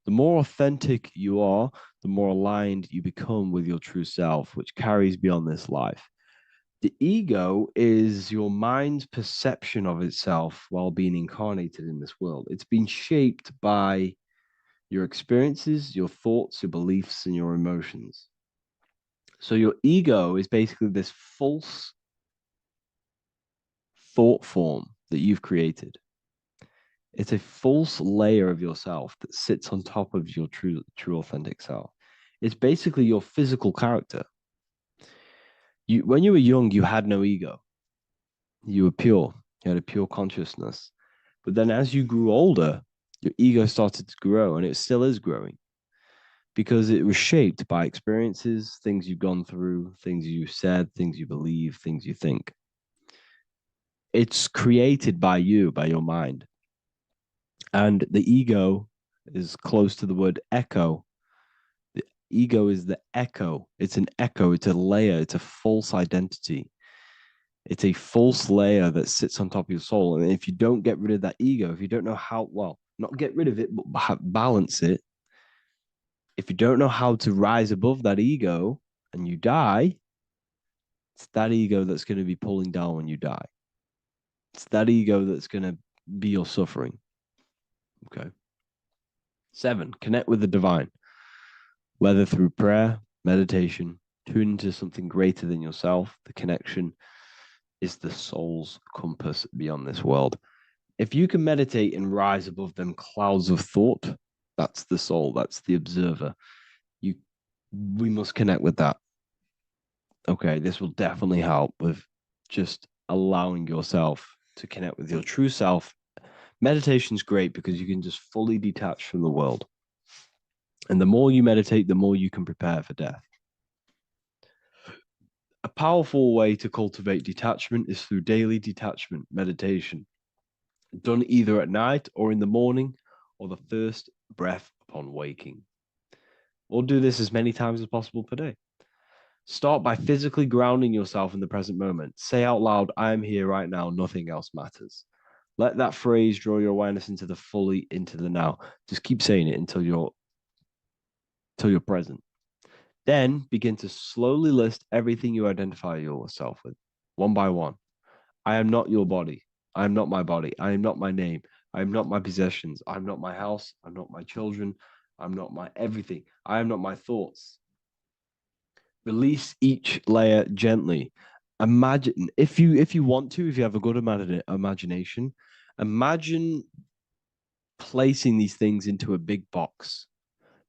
The more authentic you are, the more aligned you become with your true self, which carries beyond this life. The ego is your mind's perception of itself while being incarnated in this world. It's been shaped by your experiences, your thoughts, your beliefs, and your emotions. So your ego is basically this false thought form that you've created. It's a false layer of yourself that sits on top of your true authentic self. It's basically your physical character. When you were young, you had no ego. You were pure. You had a pure consciousness. But then as you grew older, your ego started to grow, and it still is growing because it was shaped by experiences, things you've gone through, things you said, things you believe, things you think. It's created by you, by your mind. And the ego is close to the word echo. The ego is the echo. It's an echo. It's a layer. It's a false identity. It's a false layer that sits on top of your soul. And if you don't get rid of that ego, if you don't know how, well, not get rid of it, but balance it, if you don't know how to rise above that ego and you die, it's that ego that's going to be pulling down when you die. It's that ego that's going to be your suffering. Okay. 7, connect with the divine, whether through prayer, meditation, tune into something greater than yourself. The connection is the soul's compass beyond this world. If you can meditate and rise above them clouds of thought, that's the soul, that's the observer. We must connect with that. Okay, this will definitely help with just allowing yourself to connect with your true self. Meditation's great because you can just fully detach from the world. And the more you meditate, the more you can prepare for death. A powerful way to cultivate detachment is through daily detachment meditation, done either at night or in the morning or the first breath upon waking. Or do this as many times as possible per day. Start by physically grounding yourself in the present moment. Say out loud, I am here right now, nothing else matters. Let that phrase draw your awareness into the now. Just keep saying it until you're present. Then begin to slowly list everything you identify yourself with, one by one. I am not your body. I am not my body. I am not my name. I am not my possessions. I'm not my house. I'm not my children. I'm not my everything. I am not my thoughts. Release each layer gently. Imagine, if you want to, if you have a good imagination, imagine placing these things into a big box.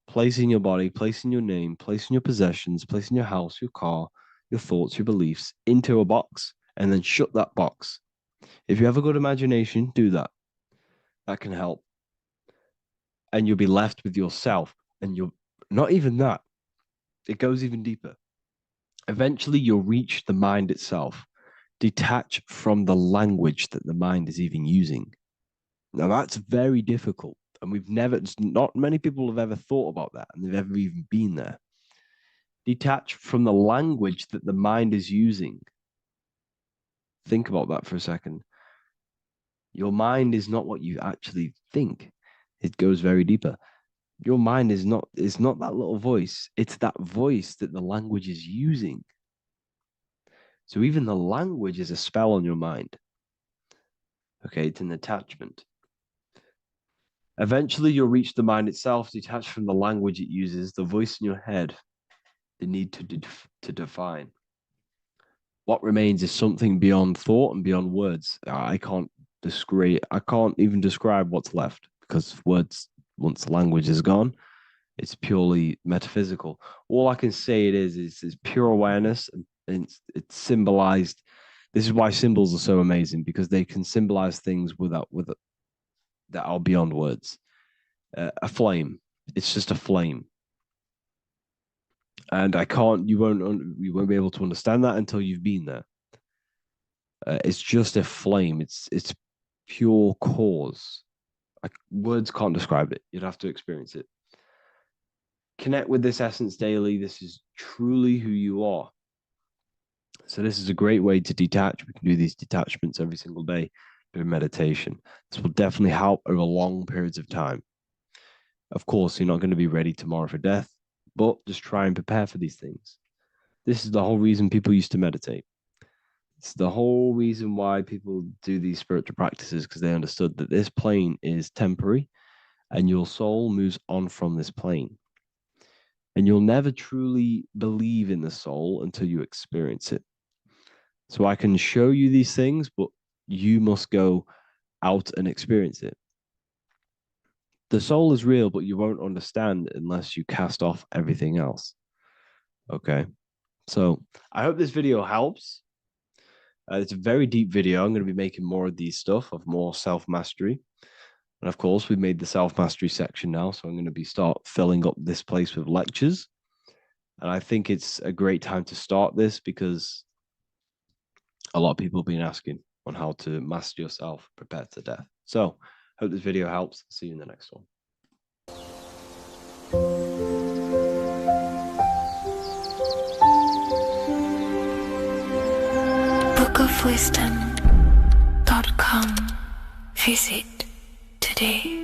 Placing your body, placing your name, placing your possessions, placing your house, your car, your thoughts, your beliefs into a box, and then shut that box. If you have a good imagination, do that. That can help. And you'll be left with yourself. And you're not even that. It goes even deeper. Eventually, you'll reach the mind itself. Detach from the language that the mind is even using. Now, that's very difficult. And not many people have ever thought about that, and they've ever even been there. Detach from the language that the mind is using. Think about that for a second. Your mind is not what you actually think. It goes very deeper. Your mind is not that little voice. It's that voice that the language is using. So even the language is a spell on your mind. Okay, it's an attachment. Eventually, you'll reach the mind itself, detached from the language it uses, the voice in your head, the need to define. What remains is something beyond thought and beyond words. I can't even describe what's left because words, once the language is gone, it's purely metaphysical. All I can say it is pure awareness, and it's symbolized. This is why symbols are so amazing, because they can symbolize things that are beyond words. A flame, it's just a flame, and you won't be able to understand that until you've been there. It's just a flame. It's pure cause. Words can't describe it. You'd have to experience it. Connect with this essence daily. This is truly who you are. So this is a great way to detach. We can do these detachments every single day during meditation. This will definitely help over long periods of time. Of course, you're not going to be ready tomorrow for death, but just try and prepare for these things. This is the whole reason people used to meditate. It's the whole reason why people do these spiritual practices, because they understood that this plane is temporary and your soul moves on from this plane. And you'll never truly believe in the soul until you experience it. So I can show you these things, but you must go out and experience it. The soul is real, but you won't understand unless you cast off everything else. Okay. So I hope this video helps. It's a very deep video. I'm going to be making more of these stuff, of more self-mastery. And of course, we made the self-mastery section now. So I'm going to be start filling up this place with lectures. And I think it's a great time to start this because a lot of people have been asking on how to master yourself, prepare to death. So hope this video helps. See you in the next one. bookofwisdom.com. Visit today.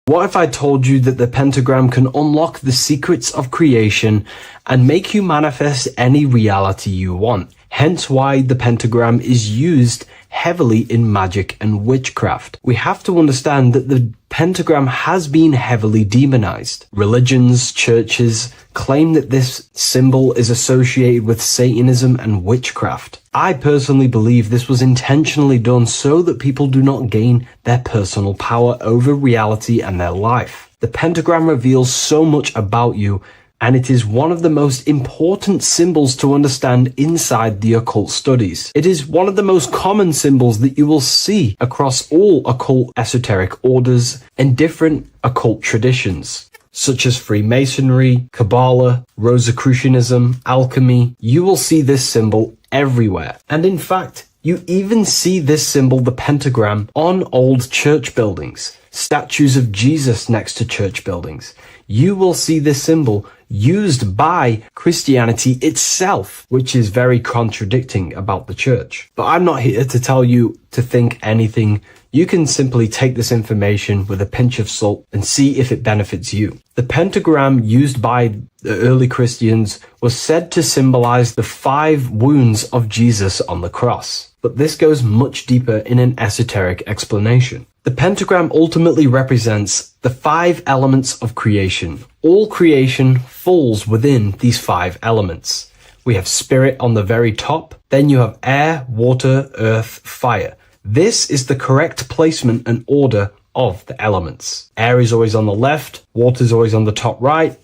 What if I told you that the pentagram can unlock the secrets of creation and make you manifest any reality you want? Hence why the pentagram is used heavily in magic and witchcraft. We have to understand that the pentagram has been heavily demonized. Religions, churches claim that this symbol is associated with Satanism and witchcraft. I personally believe this was intentionally done so that people do not gain their personal power over reality and their life. The pentagram reveals so much about you, and it is one of the most important symbols to understand inside the occult studies. It is one of the most common symbols that you will see across all occult esoteric orders and different occult traditions, such as Freemasonry, Kabbalah, Rosicrucianism, alchemy. You will see this symbol everywhere. And in fact, you even see this symbol, the pentagram, on old church buildings, statues of Jesus next to church buildings. You will see this symbol used by Christianity itself, which is very contradicting about the church. But I'm not here to tell you to think anything. You can simply take this information with a pinch of salt and see if it benefits you. The pentagram used by the early Christians was said to symbolize the 5 wounds of Jesus on the cross. But this goes much deeper in an esoteric explanation. The pentagram ultimately represents the 5 elements of creation. All creation falls within these 5 elements. We have spirit on the very top, then you have air, water, earth, fire. This is the correct placement and order of the elements. Air is always on the left, water is always on the top right,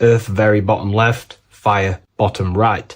earth very bottom left, fire bottom right,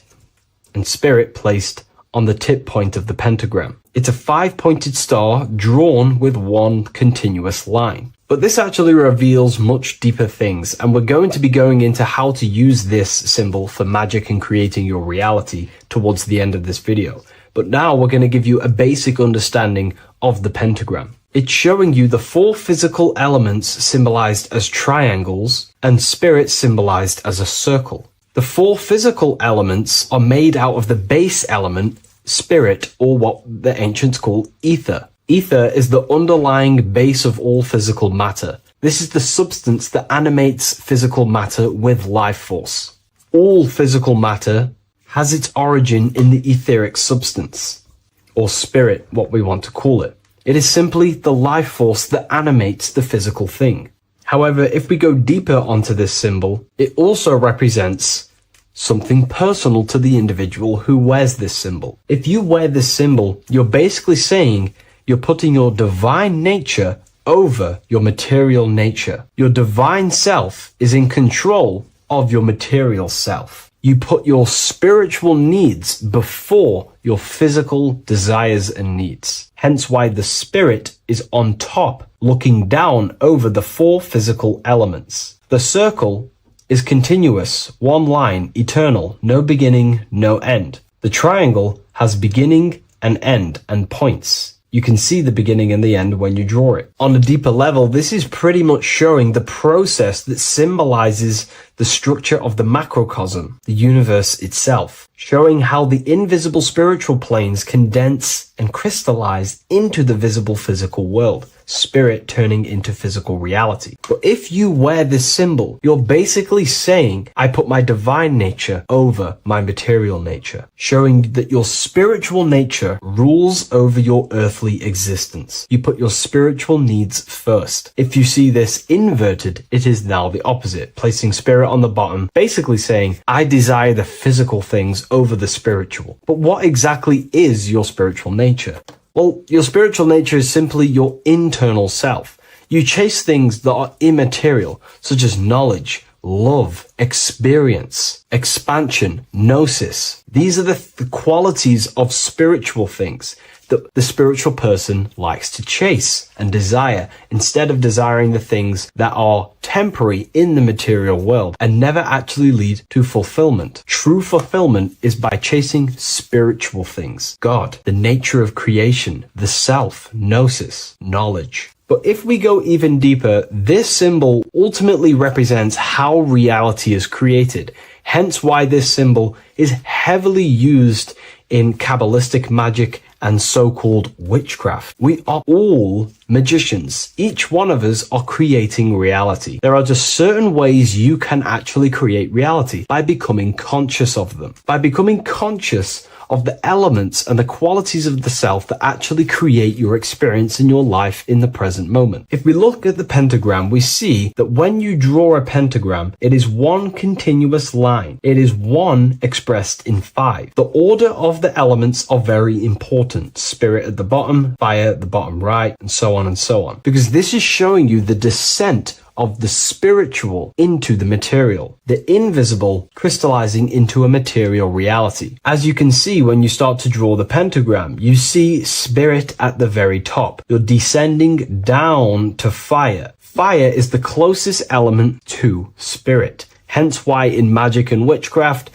and spirit placed on the tip point of the pentagram. It's a 5-pointed star drawn with one continuous line. But this actually reveals much deeper things, and we're going to be going into how to use this symbol for magic and creating your reality towards the end of this video. But now we're going to give you a basic understanding of the pentagram. It's showing you the 4 physical elements symbolized as triangles and spirit symbolized as a circle. The 4 physical elements are made out of the base element, spirit, or what the ancients call ether. Ether is the underlying base of all physical matter. This is the substance that animates physical matter with life force. All physical matter has its origin in the etheric substance, or spirit, what we want to call it. It is simply the life force that animates the physical thing. However, if we go deeper onto this symbol, it also represents something personal to the individual who wears this symbol. If you wear this symbol, you're basically saying you're putting your divine nature over your material nature. Your divine self is in control of your material self. You put your spiritual needs before your physical desires and needs. Hence why the spirit is on top, looking down over the 4 physical elements. The circle is continuous, one line, eternal, no beginning, no end. The triangle has beginning and end and points. You can see the beginning and the end when you draw it. On a deeper level, this is pretty much showing the process that symbolizes the structure of the macrocosm, the universe itself, showing how the invisible spiritual planes condense and crystallize into the visible physical world, spirit turning into physical reality. But if you wear this symbol, you're basically saying, I put my divine nature over my material nature, showing that your spiritual nature rules over your earthly existence. You put your spiritual needs first. If you see this inverted, it is now the opposite, placing spirit spirit on the bottom, basically saying, I desire the physical things over the spiritual. But what exactly is your spiritual nature? Well, your spiritual nature is simply your internal self. You chase things that are immaterial, such as knowledge, love, experience, expansion, gnosis. These are the qualities of spiritual things that the spiritual person likes to chase and desire, instead of desiring the things that are temporary in the material world and never actually lead to fulfillment. True fulfillment is by chasing spiritual things: God, the nature of creation, the self, gnosis, knowledge. But if we go even deeper, this symbol ultimately represents how reality is created. Hence why this symbol is heavily used in Kabbalistic magic and so-called witchcraft. We are all magicians. Each one of us are creating reality. There are just certain ways you can actually create reality: by becoming conscious of them, by becoming conscious of the elements and the qualities of the self that actually create your experience in your life in the present moment. If we look at the pentagram, we see that when you draw a pentagram, it is one continuous line. It is one expressed in 5. The order of the elements are very important. Spirit at the bottom, fire at the bottom right, and so on and so on. Because this is showing you the descent of the spiritual into the material, the invisible crystallizing into a material reality. As you can see, when you start to draw the pentagram, you see spirit at the very top. You're descending down to fire. Fire is the closest element to spirit. Hence why in magic and witchcraft,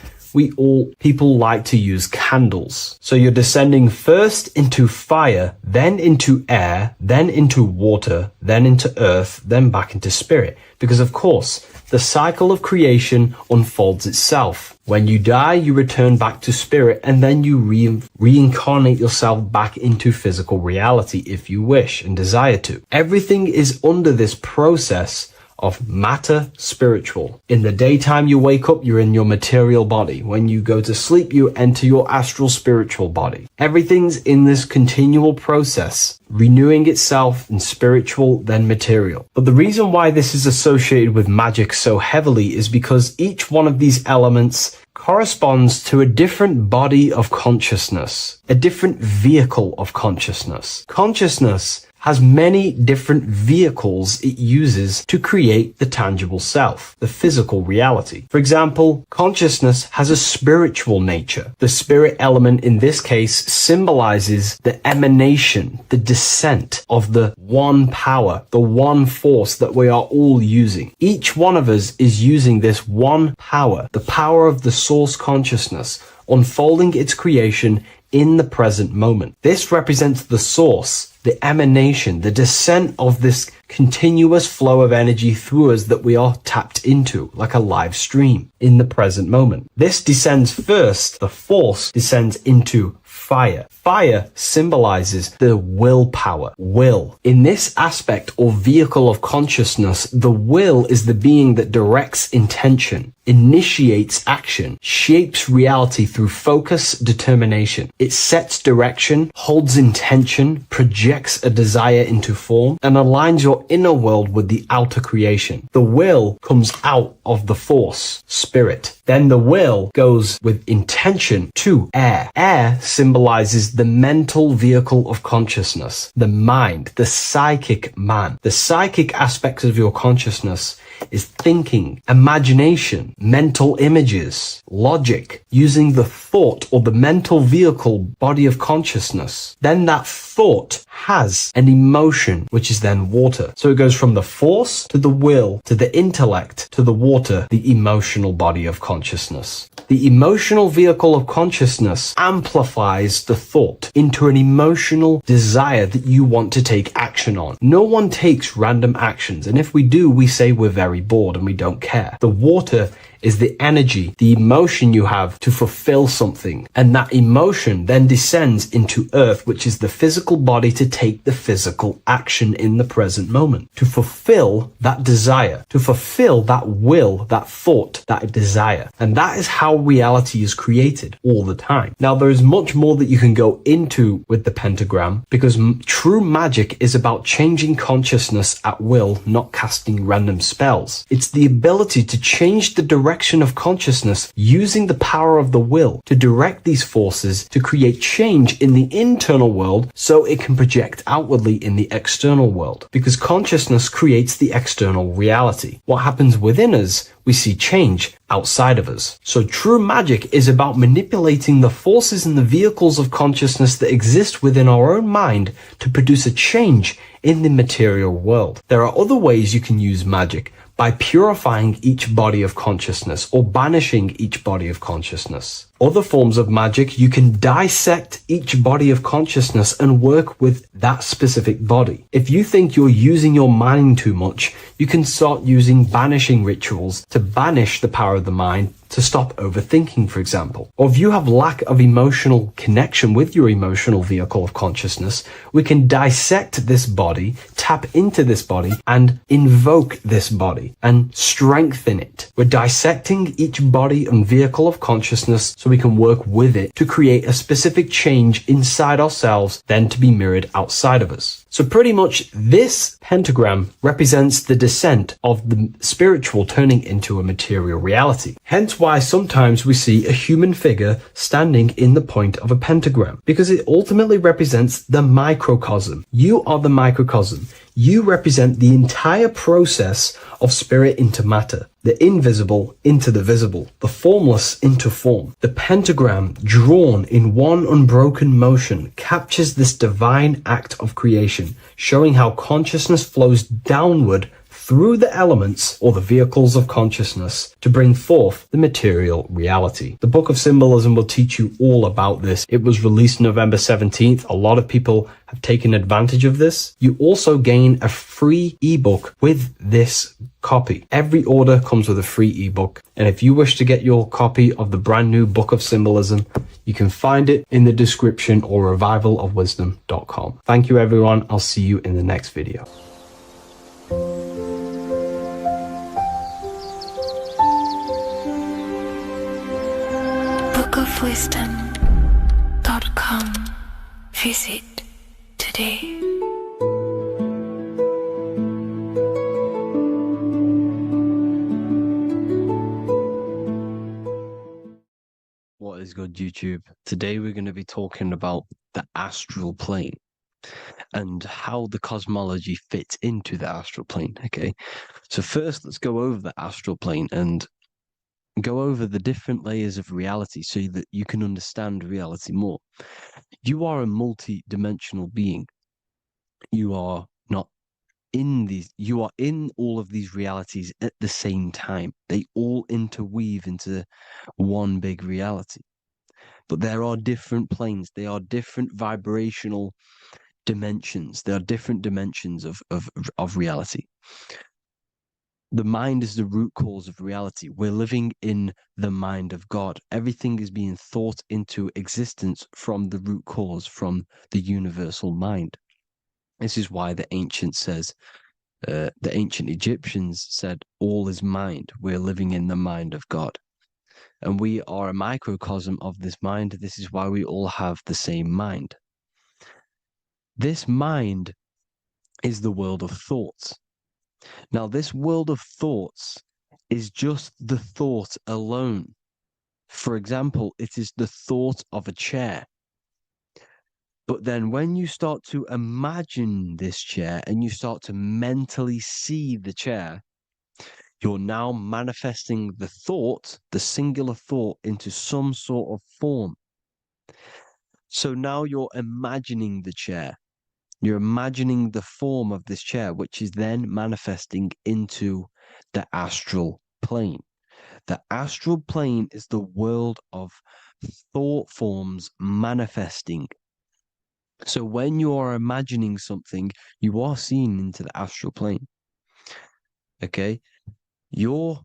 people like to use candles. So you're descending first into fire, then into air, then into water, then into earth, then back into spirit. Because of course, the cycle of creation unfolds itself. When you die, you return back to spirit, and then you reincarnate yourself back into physical reality if you wish and desire to. Everything is under this process of matter spiritual. In the daytime you wake up, you're in your material body. When you go to sleep, you enter your astral spiritual body. Everything's in this continual process, renewing itself in spiritual, then material. But the reason why this is associated with magic so heavily is because each one of these elements corresponds to a different body of consciousness, a different vehicle of consciousness. Consciousness has many different vehicles it uses to create the tangible self, the physical reality. For example, consciousness has a spiritual nature. The spirit element in this case symbolizes the emanation, the descent of the one power, the one force that we are all using. Each one of us is using this one power, the power of the source consciousness, unfolding its creation in the present moment. This represents the source, the emanation, the descent of this continuous flow of energy through us that we are tapped into, like a live stream in the present moment. This descends first, the force descends into fire. Fire symbolizes the willpower, will. In this aspect or vehicle of consciousness, the will is the being that directs intention, initiates action, shapes reality through focus, determination. It sets direction, holds intention, projects a desire into form, and aligns your inner world with the outer creation. The will comes out of the force, spirit. Then the will goes with intention to air. Air symbolizes the mental vehicle of consciousness, the mind, the psychic man. The psychic aspects of your consciousness is thinking, imagination, mental images, logic, using the thought or the mental vehicle body of consciousness. Then that thought has an emotion, which is then water. So it goes from the force to the will to the intellect to the water, the emotional body of consciousness. The emotional vehicle of consciousness amplifies the thought into an emotional desire that you want to take action on. No one takes random actions, and if we do, we say we're very bored and we don't care. The water is the energy, the emotion you have to fulfill something. And that emotion then descends into earth, which is the physical body to take the physical action in the present moment, to fulfill that desire, to fulfill that will, that thought, that desire. And that is how reality is created all the time. Now, there is much more that you can go into with the pentagram, because true magic is about changing consciousness at will, not casting random spells. It's the ability to change the direction of consciousness using the power of the will to direct these forces to create change in the internal world so it can project outwardly in the external world. Because consciousness creates the external reality. What happens within us, we see change outside of us. So true magic is about manipulating the forces and the vehicles of consciousness that exist within our own mind to produce a change in the material world. There are other ways you can use magic, by purifying each body of consciousness or banishing each body of consciousness. Other forms of magic, you can dissect each body of consciousness and work with that specific body. If you think you're using your mind too much, you can start using banishing rituals to banish the power of the mind, to stop overthinking, for example. Or if you have lack of emotional connection with your emotional vehicle of consciousness, we can dissect this body, tap into this body, and invoke this body and strengthen it. We're dissecting each body and vehicle of consciousness so we can work with it to create a specific change inside ourselves, then to be mirrored outside of us. So pretty much this pentagram represents the descent of the spiritual turning into a material reality. Hence why sometimes we see a human figure standing in the point of a pentagram, because it ultimately represents the microcosm. You are the microcosm. You represent the entire process of spirit into matter, the invisible into the visible, the formless into form. The pentagram, drawn in one unbroken motion, captures this divine act of creation, showing how consciousness flows downward through the elements or the vehicles of consciousness to bring forth the material reality. The Book of Symbolism will teach you all about this. It was released November 17th. A lot of people have taken advantage of this. You also gain a free ebook with this copy. Every order comes with a free ebook. And if you wish to get your copy of the brand new Book of Symbolism, you can find it in the description or revivalofwisdom.com. Thank you, everyone. I'll see you in the next video. bookofwisdom.com. Visit today. What is good, YouTube? Today we're going to be talking about the astral plane and how the cosmology fits into the astral plane. Okay, so first let's go over the astral plane and go over the different layers of reality so that you can understand reality more. You are a multi-dimensional being. You are not in these, you are in all of these realities at the same time. They all interweave into one big reality. But there are different planes. They are different vibrational dimensions. There are different dimensions of reality. The mind is the root cause of reality. We're living in the mind of God. Everything is being thought into existence from the root cause, from the universal mind. This is why the ancient Egyptians said, all is mind. We're living in the mind of God. And we are a microcosm of this mind. This is why we all have the same mind. This mind is the world of thoughts. Now, this world of thoughts is just the thought alone. For example, it is the thought of a chair. But then when you start to imagine this chair and you start to mentally see the chair, you're now manifesting the thought, the singular thought, into some sort of form. So now you're imagining the chair. You're imagining the form of this chair, which is then manifesting into the astral plane. The astral plane is the world of thought forms manifesting. So when you are imagining something, you are seeing into the astral plane. Okay? Your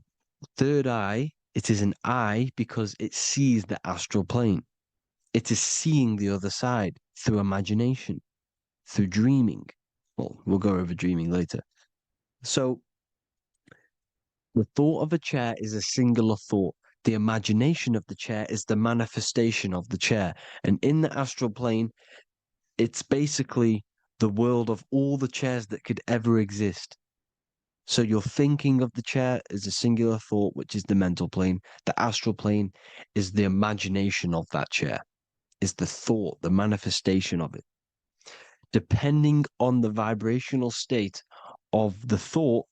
third eye It is an eye because it sees the astral plane. It is seeing the other side through imagination, through dreaming. Well, we'll go over dreaming later. So the thought of a chair is a singular thought. The imagination of the chair is the manifestation of the chair. And in the astral plane, it's basically the world of all the chairs that could ever exist. So you're thinking of the chair as a singular thought, which is the mental plane. The astral plane is the imagination of that chair, is the thought, the manifestation of it. Depending on the vibrational state of the thought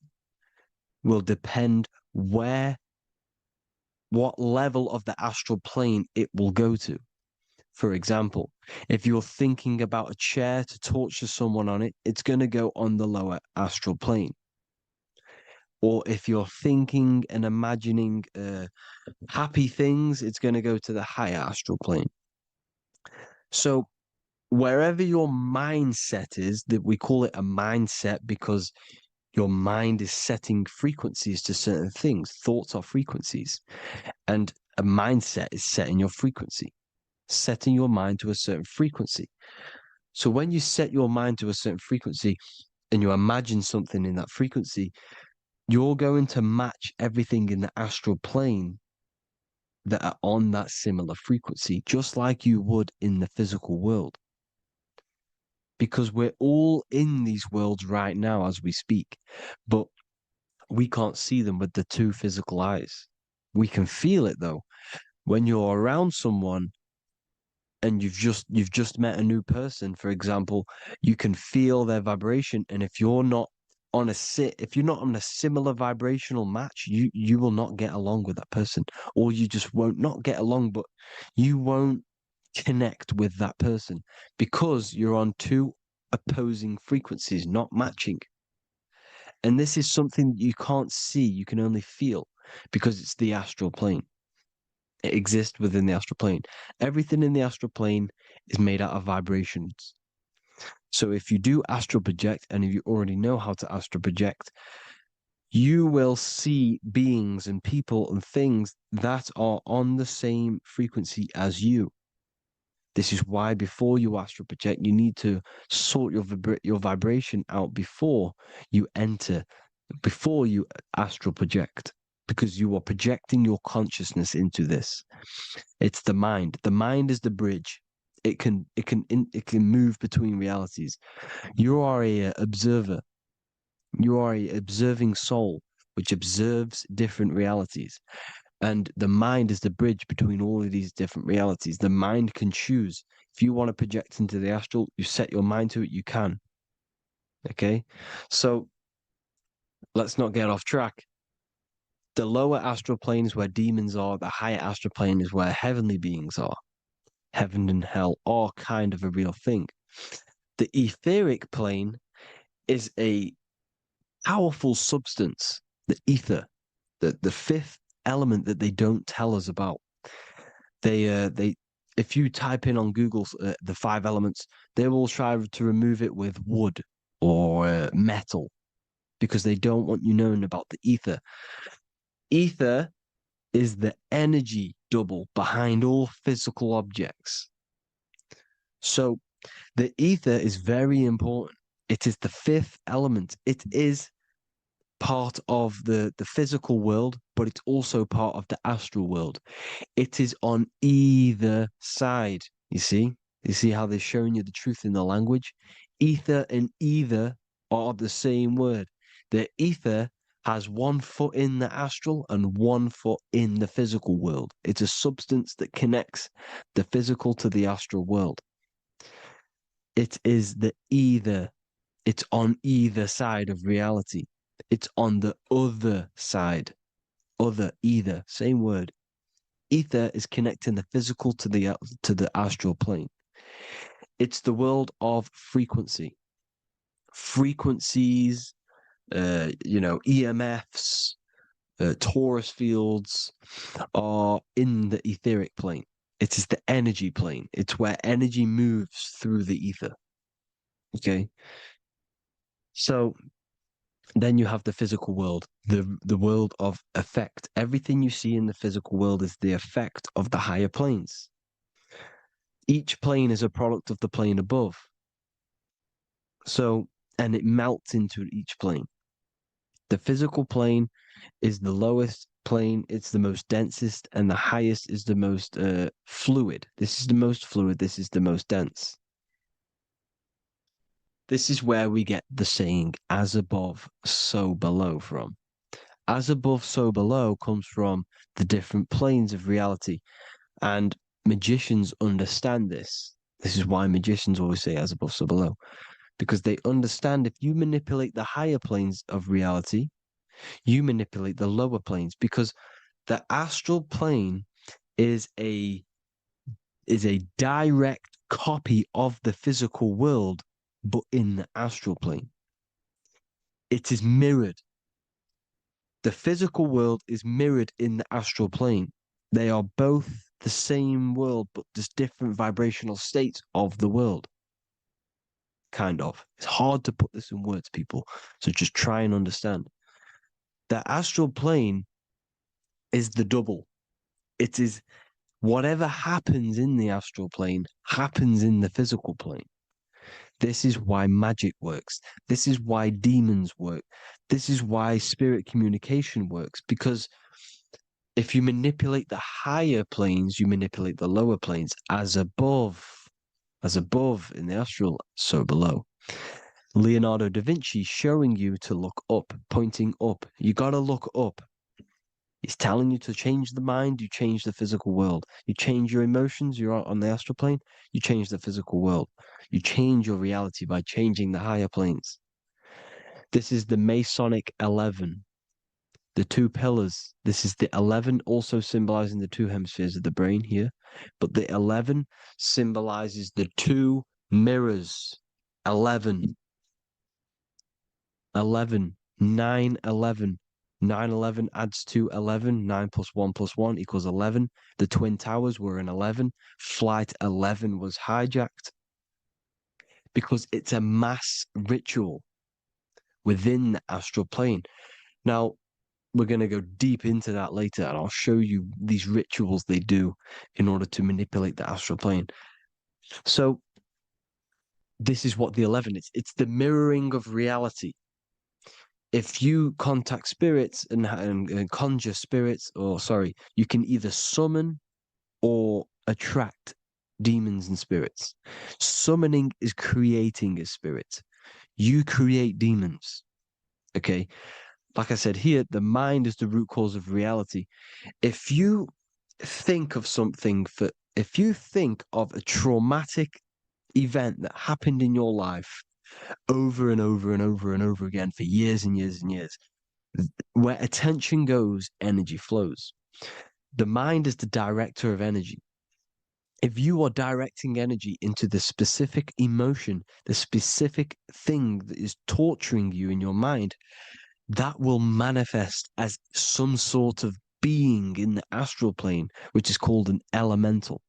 will depend what level of the astral plane it will go to. For example, if you're thinking about a chair to torture someone on it, it's going to go on the lower astral plane. Or if you're thinking and imagining happy things, it's going to go to the higher astral plane. So wherever your mindset is, that we call it a mindset because your mind is setting frequencies to certain things. Thoughts are frequencies. And a mindset is setting your frequency, setting your mind to a certain frequency. So when you set your mind to a certain frequency and you imagine something in that frequency, you're going to match everything in the astral plane that are on that similar frequency, just like you would in the physical world. Because we're all in these worlds right now as we speak, but we can't see them with the two physical eyes. We can feel it though. When you're around someone and you've just met a new person, for example, you can feel their vibration. And if you're not on a similar vibrational match, you will not get along with that person, or you just won't not get along, but you won't connect with that person because you're on two opposing frequencies, not matching. And this is something that you can't see, you can only feel because it's the astral plane. It exists within the astral plane. Everything in the astral plane is made out of vibrations. So if you do astral project, and if you already know how to astral project, you will see beings and people and things that are on the same frequency as you. This is why before you astral project, you need to sort your vibration out before you astral project, because you are projecting your consciousness into this. It's the mind. The mind is the bridge. It can move between realities. You are a observer. You are a observing soul which observes different realities. And the mind is the bridge between all of these different realities. The mind can choose. If you want to project into the astral, you set your mind to it, you can. Okay? So let's not get off track. The lower astral plane is where demons are. The higher astral plane is where heavenly beings are. Heaven and hell are kind of a real thing. The etheric plane is a powerful substance, the ether, the fifth element that they don't tell us about. If you type in on Google the 5 elements, they will try to remove it with wood or metal because they don't want you knowing about the ether. Ether is the energy double behind all physical objects. So the ether is very important. It is the 5th element. It is part of the physical world, but it's also part of the astral world. It is on either side. You see how they're showing you the truth in the language? Ether and either are the same word. The ether has 1 foot in the astral and 1 foot in the physical world. It's a substance that connects the physical to the astral world. It is the either. It's on either side of reality. It's on the other side. Other, either, same word. Ether is connecting the physical to the astral plane. It's the world of frequency. Frequencies, EMFs, torus fields are in the etheric plane. It is the energy plane. It's where energy moves through the ether. Okay? So Then you have the physical world, the world of effect. Everything you see in the physical world is the effect of the higher planes. Each plane is a product of the plane above. So, and it melts into each plane. The physical plane is the lowest plane, it's the most densest, and the highest is the most fluid. This is the most fluid, this is the most dense. This is where we get the saying, as above, so below from. As above, so below comes from the different planes of reality. And magicians understand this. This is why magicians always say as above, so below. Because they understand if you manipulate the higher planes of reality, you manipulate the lower planes. Because the astral plane is a direct copy of the physical world, but in the astral plane. It is mirrored. The physical world is mirrored in the astral plane. They are both the same world, but just different vibrational states of the world. Kind of. It's hard to put this in words, people. So just try and understand. The astral plane is the double. It is whatever happens in the astral plane happens in the physical plane. This is why magic works. This is why demons work. This is why spirit communication works. Because if you manipulate the higher planes, you manipulate the lower planes. As above in the astral, so below. Leonardo da Vinci showing you to look up, pointing up. You got to look up. He's telling you to change the mind, you change the physical world. You change your emotions, you're on the astral plane, you change the physical world. You change your reality by changing the higher planes. This is the Masonic 11, the two pillars. This is the 11 also symbolizing the two hemispheres of the brain here. But the 11 symbolizes the two mirrors. 11, 9, 11. 9, 11 adds to 11. 9 plus 1 plus 1 equals 11. The Twin Towers were in 11. Flight 11 was hijacked because it's a mass ritual within the astral plane. Now, we're going to go deep into that later, and I'll show you these rituals they do in order to manipulate the astral plane. So, this is what the 11 is. It's the mirroring of reality. If you contact spirits and conjure spirits, you can either summon or attract demons and spirits. Summoning is creating a spirit. You create demons. Okay? Like I said here, the mind is the root cause of reality. If you think of if you think of a traumatic event that happened in your life over and over and over and over again for years and years and years, where attention goes, energy flows. The mind is the director of energy. If you are directing energy into the specific emotion, the specific thing that is torturing you in your mind, that will manifest as some sort of being in the astral plane, which is called an elemental.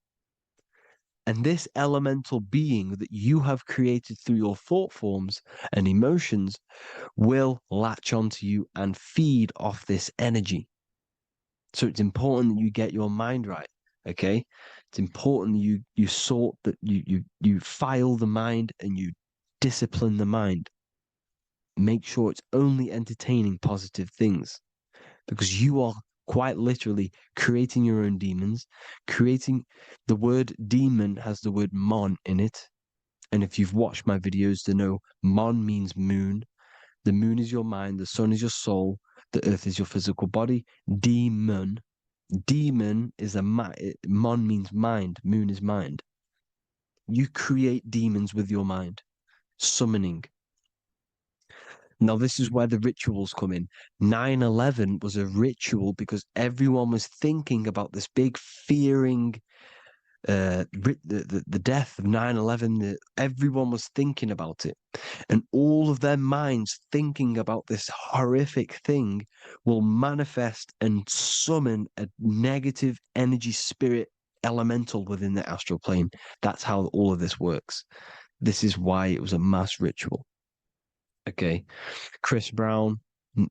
And this elemental being that you have created through your thought forms and emotions will latch onto you and feed off this energy. So it's important that you get your mind right, okay? It's important that you sort that you file the mind and you discipline the mind. Make sure it's only entertaining positive things, because you are quite literally creating your own demons. The word demon has the word mon in it. And if you've watched my videos to know, mon means moon. The moon is your mind, the sun is your soul, the earth is your physical body. Demon is mon means mind, moon is mind. You create demons with your mind. Summoning. Now, this is where the rituals come in. 9/11 was a ritual because everyone was thinking about this big fearing, the death of 9/11. Everyone was thinking about it. And all of their minds thinking about this horrific thing will manifest and summon a negative energy spirit elemental within the astral plane. That's how all of this works. This is why it was a mass ritual. Okay. Chris Brown,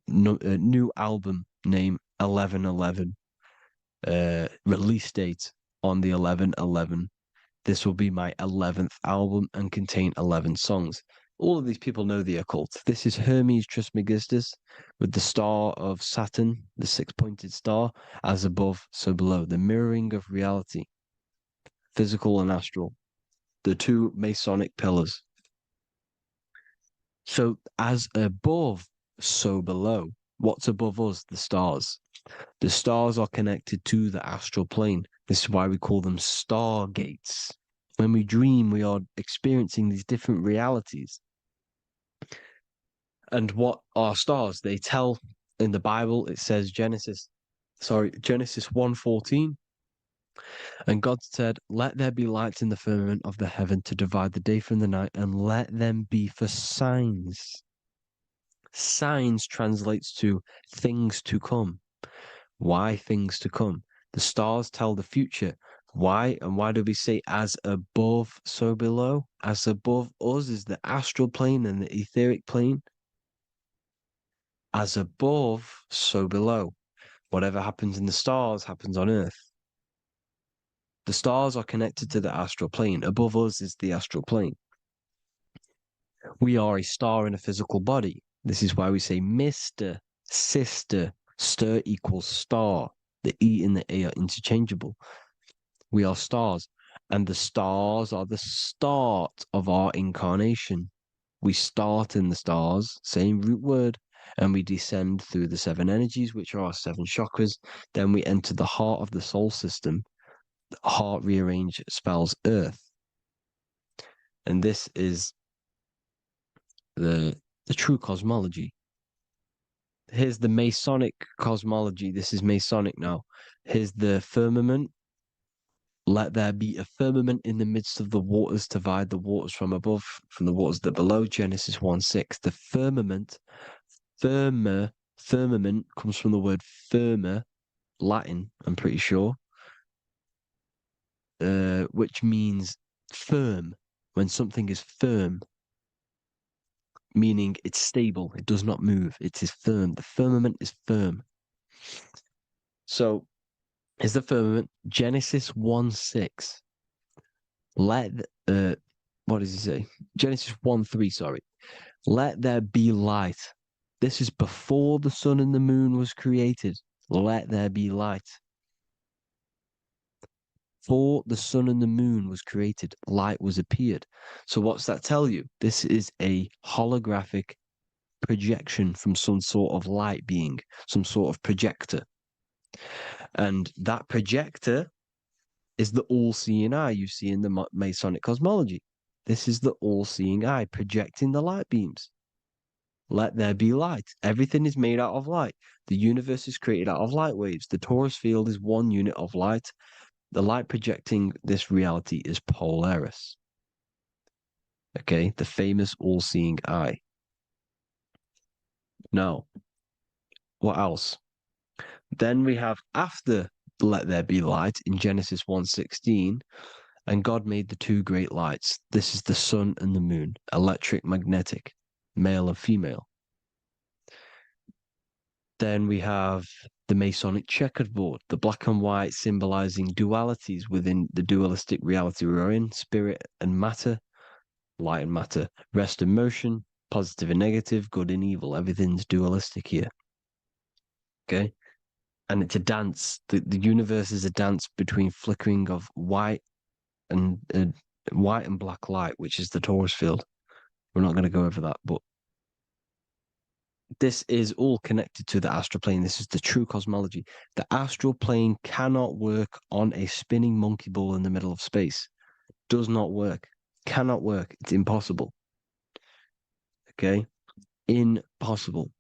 new album name 1111. Release date on the 11/11. This will be my 11th album and contain 11 songs. All of these people know the occult. This is Hermes Trismegistus with the star of Saturn, the six-pointed star, as above, so below. The mirroring of reality, physical and astral. The two Masonic pillars. So as above, so below. What's above us? The stars. The stars are connected to the astral plane. This is why we call them stargates. When we dream, we are experiencing these different realities. And what are stars? They tell in the Bible, it says Genesis 1:14. And God said, "Let there be lights in the firmament of the heaven to divide the day from the night, and let them be for signs." Signs translates to things to come. Why things to come? The stars tell the future. Why? And why do we say as above, so below? As above us is the astral plane and the etheric plane. As above, so below. Whatever happens in the stars happens on Earth. The stars are connected to the astral plane. Above us is the astral plane. We are a star in a physical body. This is why we say Mr., Sister, stir equals star. The E and the A are interchangeable. We are stars, and the stars are the start of our incarnation. We start in the stars, same root word, and we descend through the seven energies, which are our seven chakras. Then we enter the heart of the soul system. The heart rearranged spells earth. And this is the true cosmology. Here's the Masonic cosmology. This is Masonic now. Here's the firmament. Let there be a firmament in the midst of the waters to divide the waters from above, from the waters that below. Genesis 1:6. The firmament, firmament comes from the word firma, Latin, I'm pretty sure, which means firm. When something is firm, meaning it's stable, it does not move, it is firm. The firmament is firm. So, is the firmament Genesis 1:6. What does he say? Genesis 1:3, sorry. Let there be light. This is before the sun and the moon was created. Let there be light. Before the sun and the moon was created, light was appeared. So what's that tell you? This is a holographic projection from some sort of light being, some sort of projector. And that projector is the all-seeing eye you see in the Masonic cosmology. This is the all-seeing eye projecting the light beams. Let there be light. Everything is made out of light. The universe is created out of light waves. The torus field is one unit of light. The light projecting this reality is Polaris. Okay, the famous all-seeing eye. Now, what else? Then we have after let there be light in Genesis 1:16, and God made the two great lights. This is the sun and the moon, electric, magnetic, male and female. Then we have the Masonic checkered board, the black and white symbolizing dualities within the dualistic reality we're in, spirit and matter, light and matter, rest and motion, positive and negative, good and evil. Everything's dualistic here. Okay? And it's a dance. The universe is a dance between flickering of white and black light, which is the torus field. We're not going to go over that, but this is all connected to the astral plane. This is the true cosmology. The astral plane cannot work on a spinning monkey ball in the middle of space. Does not work. Cannot work. It's impossible. Okay? Impossible.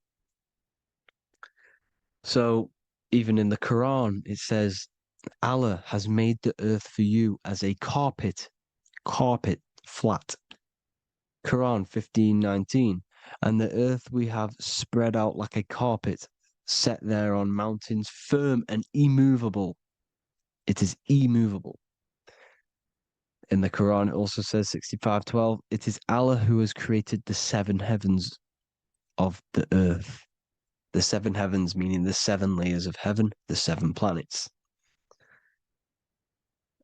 So, even in the Quran, it says, Allah has made the earth for you as a carpet, flat. Quran 15:19. And the earth we have spread out like a carpet, set there on mountains, firm and immovable. It is immovable. In the Quran, it also says 65:12, it is Allah who has created the seven heavens of the earth. The seven heavens, meaning the 7 layers of heaven, the 7 planets.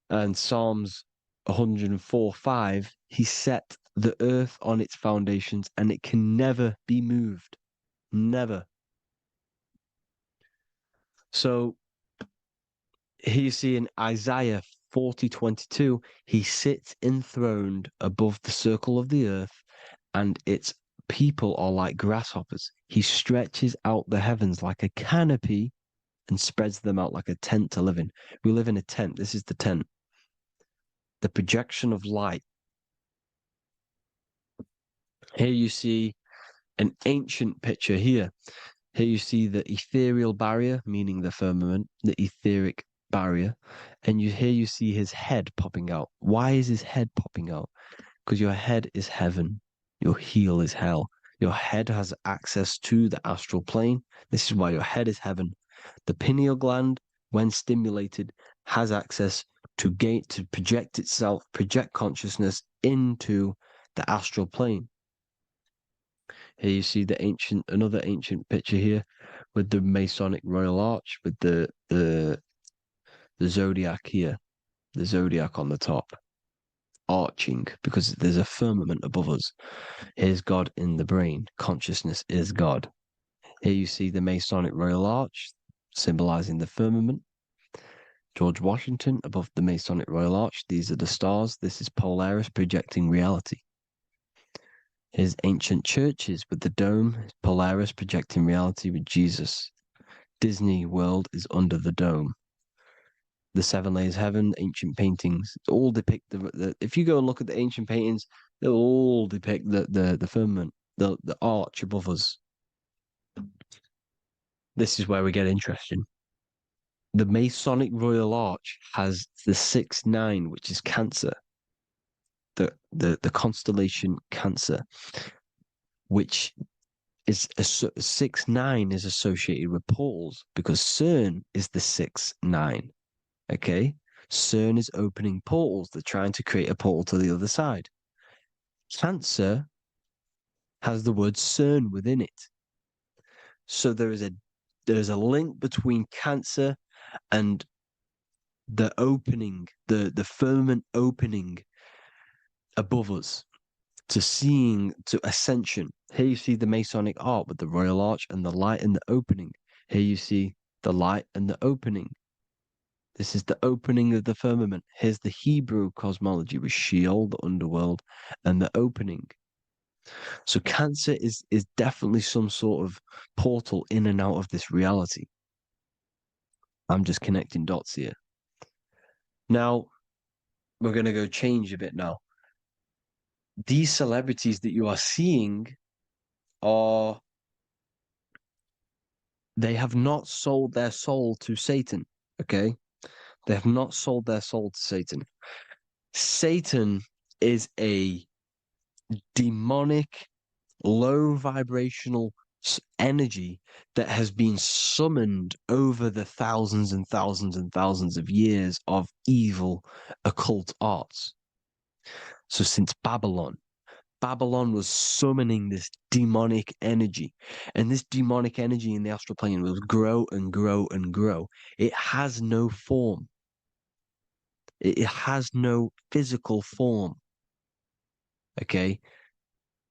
And Psalms 104:5, he set the earth on its foundations and it can never be moved. Never. So here you see in Isaiah 40:22, he sits enthroned above the circle of the earth, and its people are like grasshoppers. He stretches out the heavens like a canopy and spreads them out like a tent to live in. We live in a tent. This is the tent. The projection of light. Here you see an ancient picture here. Here you see the ethereal barrier, meaning the firmament, the etheric barrier. And here you see his head popping out. Why is his head popping out? Because your head is heaven. Your heel is hell. Your head has access to the astral plane. This is why your head is heaven. The pineal gland, when stimulated, has access to project itself, project consciousness into the astral plane. Here you see another ancient picture here with the Masonic Royal Arch, with the zodiac here, the zodiac on the top, arching, because there's a firmament above us. Here's God in the brain. Consciousness is God. Here you see the Masonic Royal Arch, symbolizing the firmament. George Washington above the Masonic Royal Arch. These are the stars. This is Polaris projecting reality. Here's ancient churches with the dome. Polaris projecting reality with Jesus. Disney World is under the dome. The 7 layers of heaven, ancient paintings, all depict if you go and look at the ancient paintings, they'll all depict the firmament, the arch above us. This is where we get interesting. The Masonic Royal Arch has the 6-9, which is Cancer. The constellation Cancer, which is 6-9 is associated with portals, because CERN is the 6-9. Okay, CERN is opening portals. They're trying to create a portal to the other side. Cancer has the word CERN within it, so there's a link between Cancer and the opening, the firmament opening above us to ascension. Here you see the Masonic art with the Royal Arch and the light and the opening. Here you see the light and the opening. This is the opening of the firmament. Here's the Hebrew cosmology with Sheol, the underworld, and the opening. So Cancer is definitely some sort of portal in and out of this reality. I'm just connecting dots here. Now, we're going to go change a bit now. These celebrities that you are seeing they have not sold their soul to Satan, okay? They have not sold their soul to Satan. Satan is a demonic, low vibrational energy that has been summoned over the thousands and thousands and thousands of years of evil occult arts. So since Babylon was summoning this demonic energy, and this demonic energy in the astral plane will grow and grow and grow. It has no form. It has no physical form. Okay?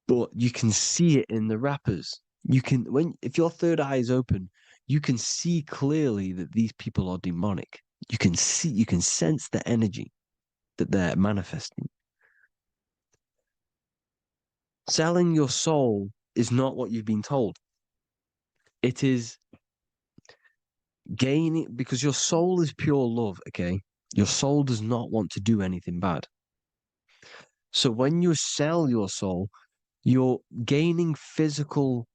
But you can see it in the rappers. If your third eye is open, you can see clearly that these people are demonic. You can sense the energy that they're manifesting. Selling your soul is not what you've been told. It is gaining, because your soul is pure love, okay? Your soul does not want to do anything bad. So when you sell your soul, you're gaining physical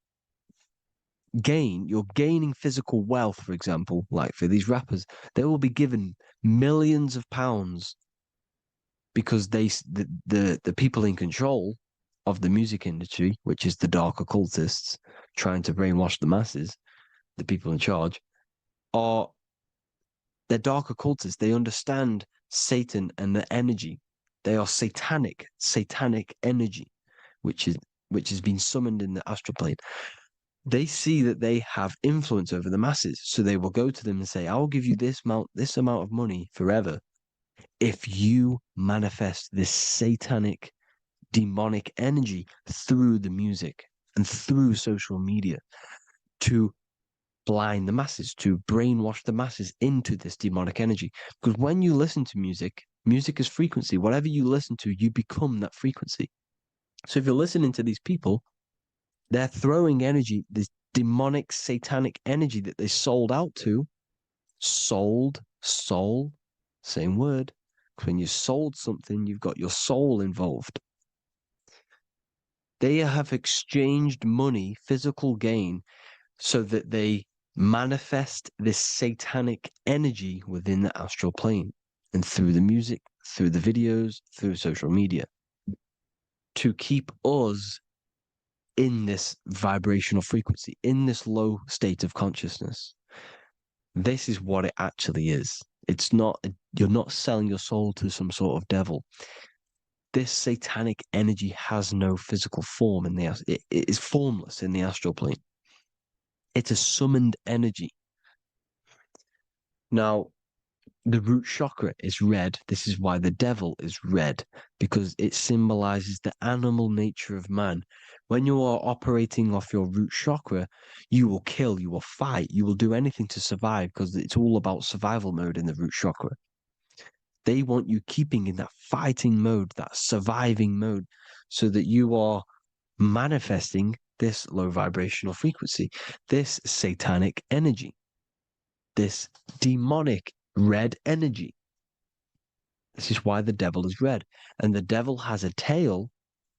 gain, you're gaining physical wealth, for example, like for these rappers, they will be given millions of pounds because the people in control of the music industry, which is the dark occultists trying to brainwash the masses, the people in charge, they're dark occultists. They understand Satan and the energy. They are satanic energy, which is which has been summoned in the astral plane, they see that they have influence over the masses. So they will go to them and say, I will give you this amount of money forever if you manifest this satanic, demonic energy through the music and through social media to blind the masses, to brainwash the masses into this demonic energy. Because when you listen to music, music is frequency. Whatever you listen to, you become that frequency. So if you're listening to these people, they're throwing energy, this demonic, satanic energy that they sold out to. Sold, soul, same word. When you sold something, you've got your soul involved. They have exchanged money, physical gain, so that they manifest this satanic energy within the astral plane and through the music, through the videos, through social media to keep us in this vibrational frequency, in this low state of consciousness. This is what it actually is. It's not, you're not selling your soul to some sort of devil. This satanic energy has no physical form in it is formless in the astral plane. It's a summoned energy. Now, the root chakra is red. This is why the devil is red, because it symbolizes the animal nature of man. When you are operating off your root chakra, you will kill, you will fight, you will do anything to survive, because it's all about survival mode in the root chakra. They want you keeping in that fighting mode, that surviving mode, so that you are manifesting this low vibrational frequency, this satanic energy, this demonic red energy. This is why the devil is red. And the devil has a tail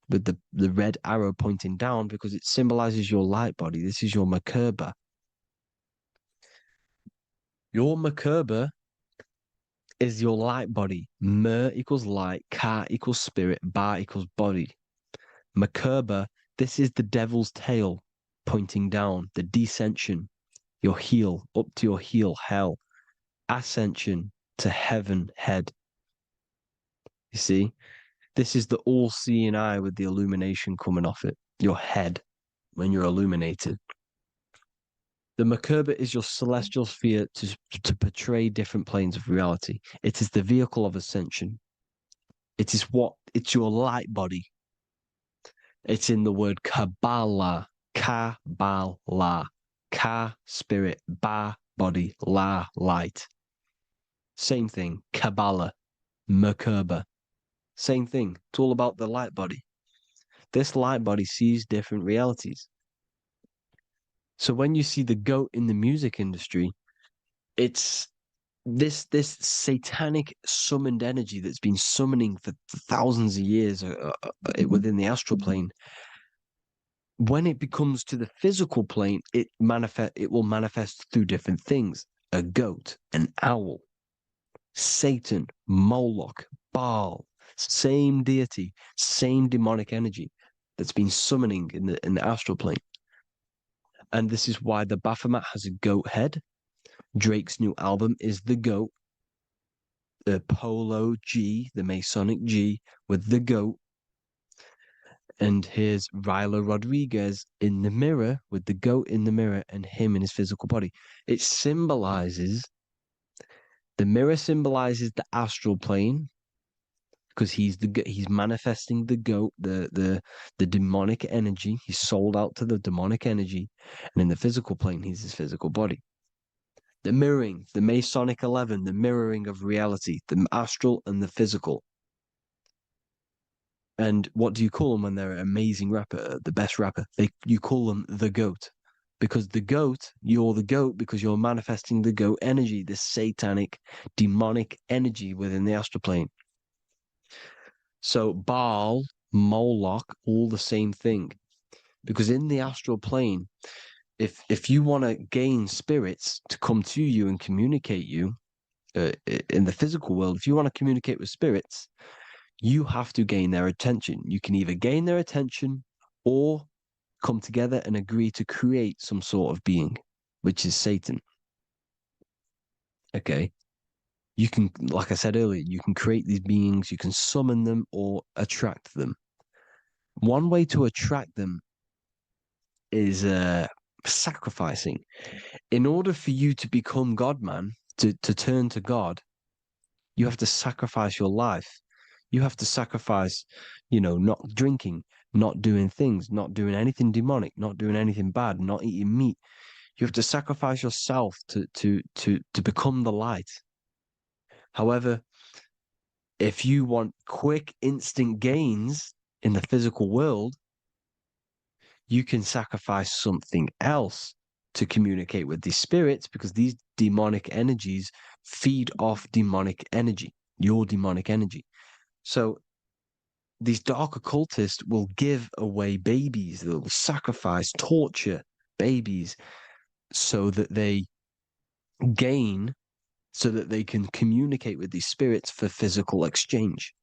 with the red arrow pointing down because it symbolizes your light body. This is your Merkaba. Your Merkaba is your light body. Mer equals light, Ka equals spirit, Ba equals body. Merkaba, this is the devil's tail pointing down, the descension, your heel, up to your heel, hell. Ascension to heaven, head. You see, this is the all-seeing eye with the illumination coming off it, your head, when you're illuminated. The Merkaba is your celestial sphere to portray different planes of reality. It is the vehicle of ascension. It's your light body. It's in the word Kabbalah, Kabbalah, Ka, spirit, Ba, body, La, light. Same thing, Kabbalah, Merkaba. Same thing. It's all about the light body. This light body sees different realities. So when you see the goat in the music industry, it's this satanic summoned energy that's been summoning for thousands of years within the astral plane. When it becomes to the physical plane, it will manifest through different things. A goat, an owl, Satan, Moloch, Baal, same deity, same demonic energy that's been summoning in the astral plane. And this is why the Baphomet has a goat head. Drake's new album is the goat. The Polo G, the Masonic G, with the goat. And here's Ryla Rodriguez in the mirror with the goat in the mirror and him in his physical body. It symbolizes, the mirror symbolizes the astral plane because he's manifesting the goat, the demonic energy. He's sold out to the demonic energy. And in the physical plane, he's his physical body. The mirroring, the Masonic 11, the mirroring of reality, the astral and the physical. And what do you call them when they're an amazing rapper, the best rapper? You call them the GOAT. Because the GOAT, you're the GOAT because you're manifesting the GOAT energy, the satanic, demonic energy within the astral plane. So Baal, Moloch, all the same thing. Because in the astral plane, if you want to gain spirits to come to you and communicate you in the physical world, if you want to communicate with spirits, you have to gain their attention. You can either gain their attention or come together and agree to create some sort of being, which is Satan. Okay. You can, like I said earlier, you can create these beings, you can summon them or attract them. One way to attract them is sacrificing. In order for you to become God, man, to turn to God, you have to sacrifice your life. You have to sacrifice, not drinking, not doing things, not doing anything demonic, not doing anything bad, not eating meat. You have to sacrifice yourself to become the light. However, if you want quick, instant gains in the physical world, you can sacrifice something else to communicate with these spirits, because these demonic energies feed off demonic energy, your demonic energy. So these dark occultists will give away babies, they'll sacrifice, torture babies so that they gain, so that they can communicate with these spirits for physical exchange.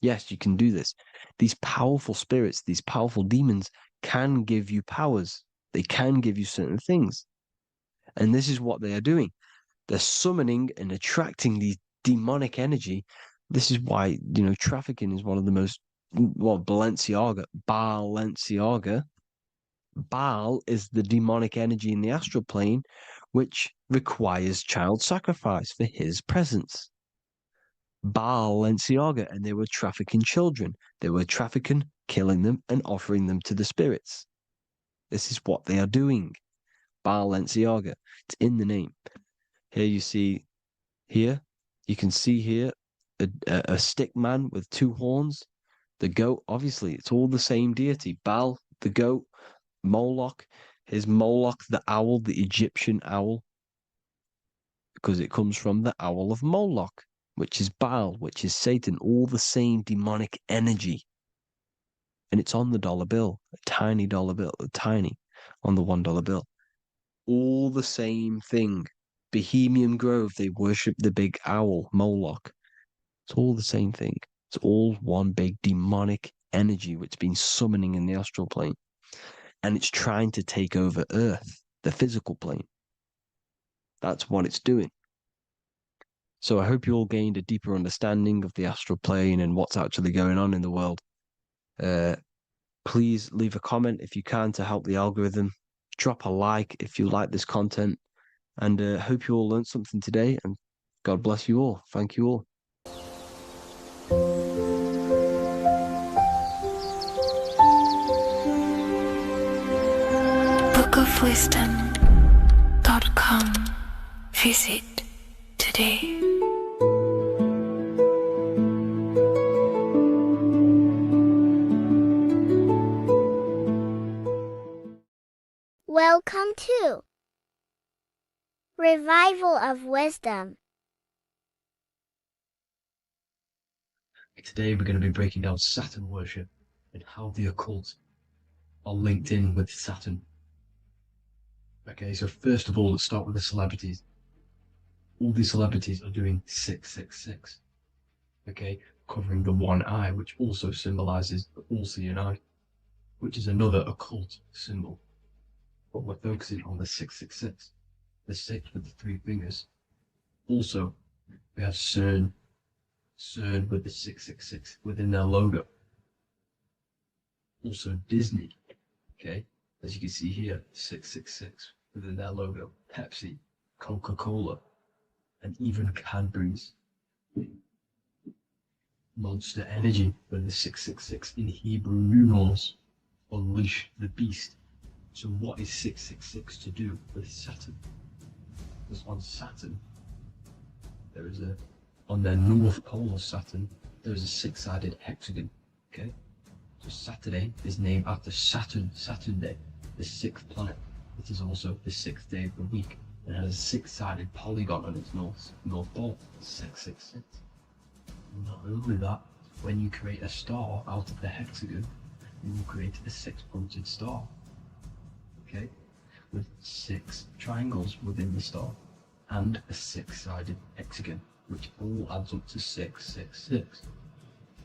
Yes, you can do this. These powerful spirits, these powerful demons can give you powers. They can give you certain things. And this is what they are doing. They're summoning and attracting these demonic energy. This is why, trafficking is one of the most, Balenciaga. Baal is the demonic energy in the astral plane, which requires child sacrifice for his presence. Balenciaga, and they were trafficking children. They were trafficking, killing them, and offering them to the spirits. This is what they are doing. Balenciaga. It's in the name. Here you see, you can see here a stick man with two horns. The goat, obviously, it's all the same deity. Baal, the goat. Moloch, is Moloch the owl, the Egyptian owl, because it comes from the owl of Moloch, which is Baal, which is Satan, all the same demonic energy. And it's on the dollar bill, a tiny dollar bill, tiny, on the $1 bill. All the same thing. Bohemian Grove, they worship the big owl, Moloch. It's all the same thing. It's all one big demonic energy which has been summoning in the astral plane. And it's trying to take over Earth, the physical plane. That's what it's doing. So I hope you all gained a deeper understanding of the astral plane and what's actually going on in the world. Please leave a comment if you can to help the algorithm. Drop a like if you like this content. And hope you all learned something today. And God bless you all. Thank you all. bookofwisdom.com. Visit today. Welcome to Revival of Wisdom. Today we're going to be breaking down Saturn worship and how the occult are linked in with Saturn. Okay, so first of all, let's start with the celebrities. All these celebrities are doing 666. Okay, covering the one eye, which also symbolizes the all-seeing eye, which is another occult symbol. But we're focusing on the 666, the 6 with the 3 fingers. Also, we have CERN with the 666 within their logo. Also Disney, okay, as you can see here, 666 within their logo. Pepsi, Coca-Cola, and even Cadbury's. Monster Energy with the 666 in Hebrew numerals. Unleash the beast. So what is 666 to do with Saturn? Because on Saturn, there is on their north pole of Saturn, there is a 6-sided hexagon, okay? So Saturday is named after Saturn Day, the 6th planet. It is also the 6th day of the week, and has a 6-sided polygon on its north pole, 666. Not only that, when you create a star out of the hexagon, you will create a 6-pointed star, okay? With 6 triangles within the star, and a 6-sided hexagon, which all adds up to 666.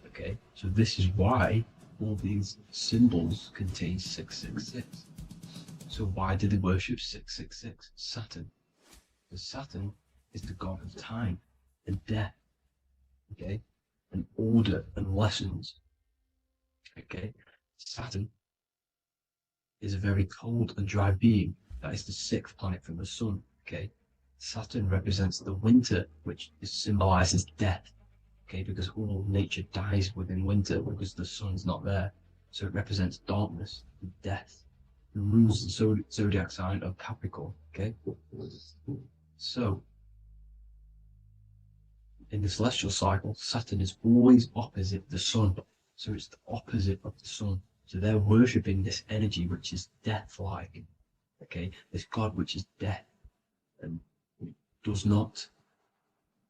Okay, so this is why all these symbols contain 666. So why do they worship 666? Saturn. Because Saturn is the god of time and death, okay, and order and lessons. Okay, Saturn is a very cold and dry being. That is the sixth planet from the sun. Okay, Saturn represents the winter, which symbolizes death. Okay, because all nature dies within winter because the sun's not there. So it represents darkness and death. It rules the zodiac sign of Capricorn. Okay, so in the celestial cycle, Saturn is always opposite the sun. So it's the opposite of the sun. So they're worshipping this energy which is death-like. Okay, this god which is death and does not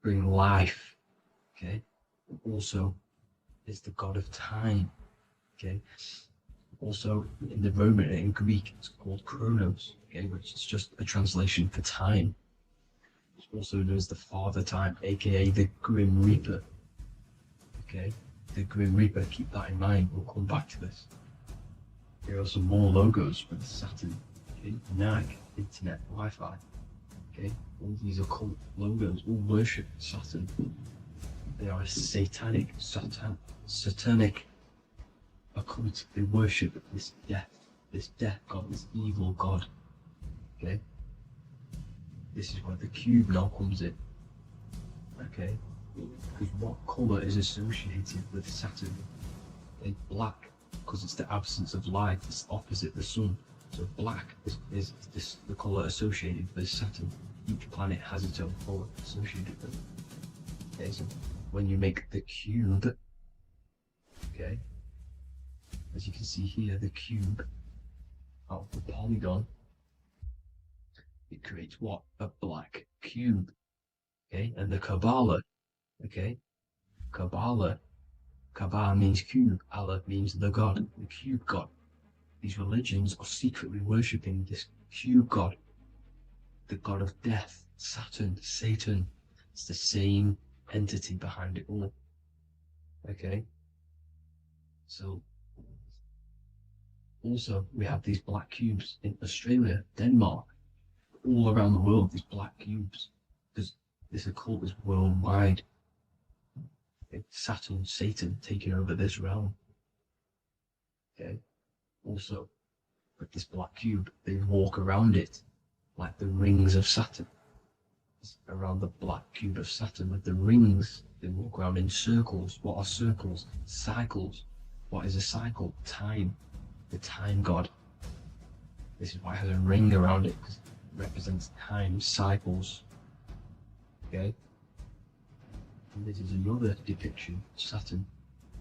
bring life. Okay, also is the god of time. Okay, also in the Roman and in Greek it's called Chronos. Okay, which is just a translation for time. It's also known as the Father Time, aka the Grim Reaper. Okay, the Grim Reaper. Keep that in mind. We'll come back to this. Here are some more logos for the Saturn. Okay, NAG, Internet, Wi-Fi. Okay, all these occult logos all worship Saturn. They are a satanic occult. They worship this death god, this evil god. Okay, this is where the cube now comes in. Okay, because what colour is associated with Saturn? It's black, because it's the absence of light. It's opposite the sun. So black is the colour associated with Saturn. Each planet has its own colour associated with it. Okay, so when you make the cube, okay, as you can see here, the cube out of the polygon, it creates what? A black cube. Okay, and the Kabbalah, okay, Kabbalah means cube, Allah means the god, the cube god. These religions are secretly worshipping this cube god, the god of death, Saturn, Satan. It's the same entity behind it all. Okay, so also we have these black cubes in Australia, Denmark, all around the world, these black cubes, because this occult is worldwide. It's Saturn, Satan taking over this realm. Okay, also with this black cube, they walk around it like the rings of Saturn. Around the black cube of Saturn with the rings, they walk around in circles. What are circles? Cycles. What is a cycle? Time. The time god. This is why it has a ring around it, because it represents time, cycles. Okay, and this is another depiction. Saturn,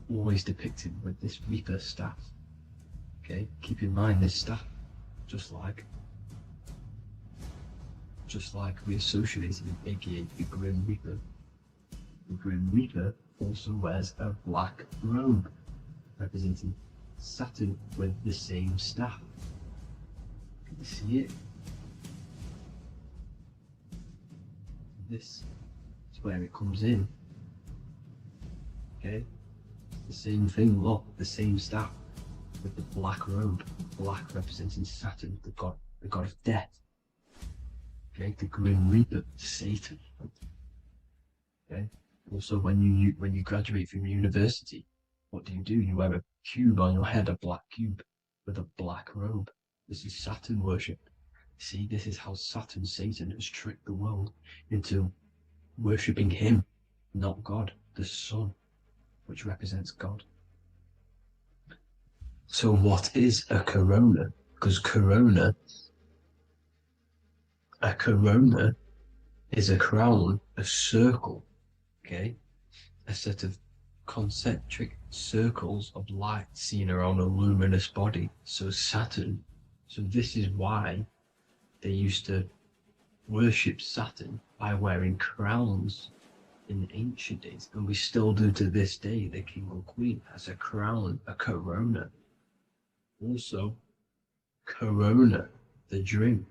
always depicted with this Reaper staff. Okay, keep in mind this staff, just like we associated it, aka the Grim Reaper. The Grim Reaper also wears a black robe, representing Saturn with the same staff. Can you see it? This is where it comes in. Okay, the same thing. Look, the same staff with the black robe. Black representing Saturn, the god of death. Okay, the Grim Reaper, Satan. Okay. Also, when you graduate from university, what do? You wear a cube on your head, a black cube with a black robe. This is Saturn worship. See, this is how Saturn, Satan, has tricked the world into worshipping him, not God, the sun, which represents God. So what is a corona? Because a corona is a crown, a circle, okay? A set of concentric circles of light seen around a luminous body. So Saturn, so this is why they used to worship Saturn by wearing crowns in ancient days, and we still do to this day. The king or queen has a crown, a corona. Also, corona, the drink.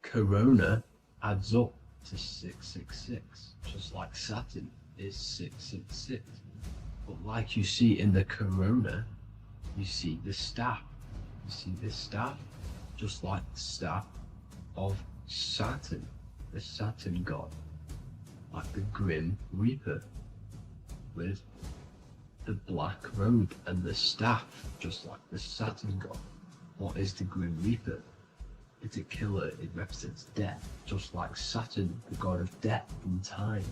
Corona adds up to 666, just like Saturn is 666. But like you see in the corona, you see the staff. You see this staff, just like the staff of Saturn, the Saturn god, like the Grim Reaper, with the black robe and the staff, just like the Saturn god. What is the Grim Reaper? It's a killer, it represents death, just like Saturn, the god of death and time.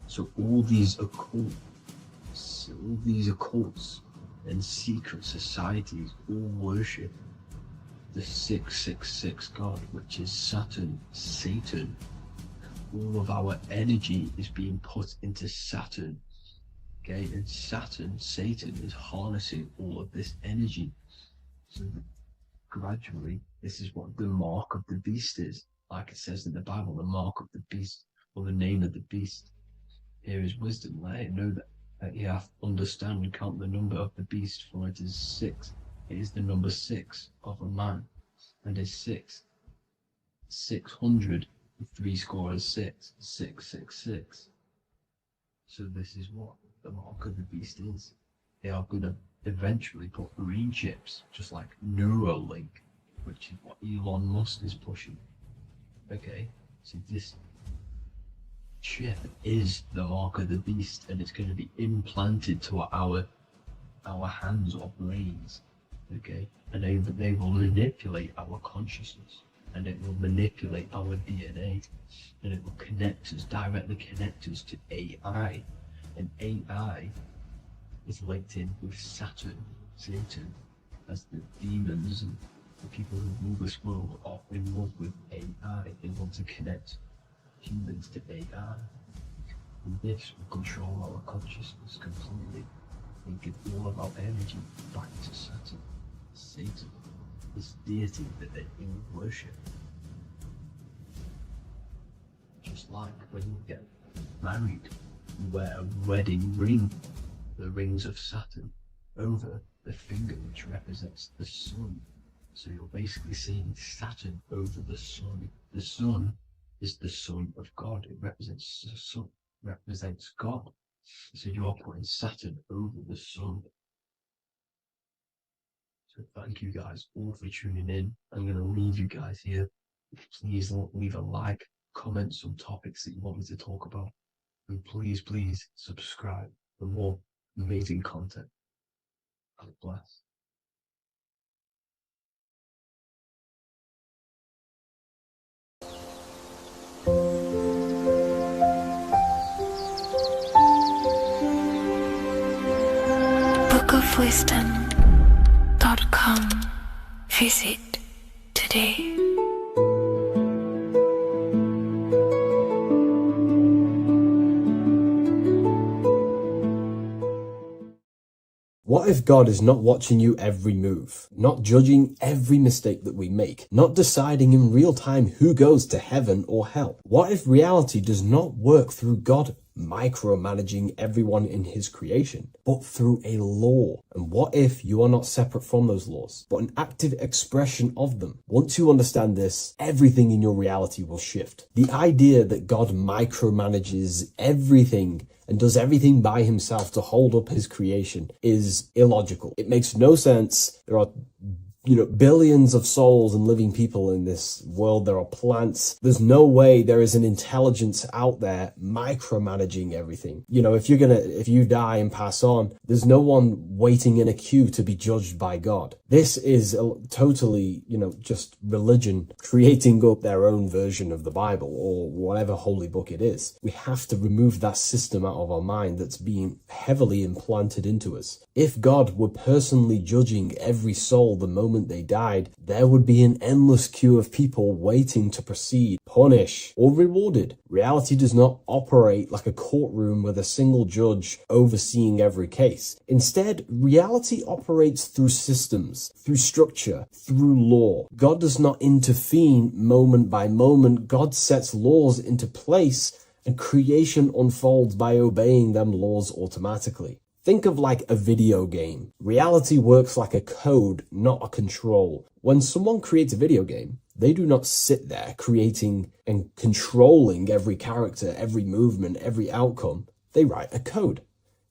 So all these occults and secret societies all worship the 666 god, which is Saturn, Satan. All of our energy is being put into Saturn. Okay, and Saturn, Satan, is harnessing all of this energy. So gradually, this is what the mark of the beast is. Like it says in the Bible, the mark of the beast, or the name of the beast. Here is wisdom, let him know that you have to understand and count the number of the beast, for it is 6. It is the number 6 of a man, and is 600, 3 score is 6, 666. So this is what the mark of the beast is. They are going to eventually put green chips, just like Neuralink, which is what Elon Musk is pushing. Okay, so this chip is the mark of the beast, and it's going to be implanted to our hands or brains. Okay, and they will manipulate our consciousness, and it will manipulate our DNA, and it will directly connect us to AI, and AI is linked in with Saturn, Satan, as the demons and the people who rule this world are in love with AI. They want to connect humans to AI, and this will control our consciousness completely and give all of our energy back to Saturn, Satan, this deity that they all worship. Just like when you get married, you wear a wedding ring, the rings of Saturn, over the finger, which represents the sun. So you're basically seeing Saturn over the sun. The sun is the son of God. It represents the sun, represents God. So you're putting Saturn over the sun. So thank you guys all for tuning in. I'm going to leave you guys here. Please leave a like, comment some topics that you want me to talk about. And please subscribe for more amazing content. God bless. bookofwisdom.com. Visit today. What if God is not watching you every move, not judging every mistake that we make, not deciding in real time who goes to heaven or hell? What if reality does not work through God micromanaging everyone in his creation, but through a law? And what if you are not separate from those laws, but an active expression of them? Once you understand this, everything in your reality will shift. The idea that God micromanages everything and does everything by himself to hold up his creation is illogical. It makes no sense. There are billions of souls and living people in this world. There are plants. There's no way there is an intelligence out there micromanaging everything. If you die and pass on, there's no one waiting in a queue to be judged by God. This is totally, just religion creating up their own version of the Bible or whatever holy book it is. We have to remove that system out of our mind that's being heavily implanted into us. If God were personally judging every soul the moment they died, there would be an endless queue of people waiting to proceed, punish, or rewarded. Reality does not operate like a courtroom with a single judge overseeing every case. Instead, reality operates through systems, through structure, through law. God does not intervene moment by moment. God sets laws into place, and creation unfolds by obeying them laws automatically. Think of like a video game. Reality works like a code, not a control. When someone creates a video game, they do not sit there creating and controlling every character, every movement, every outcome. They write a code.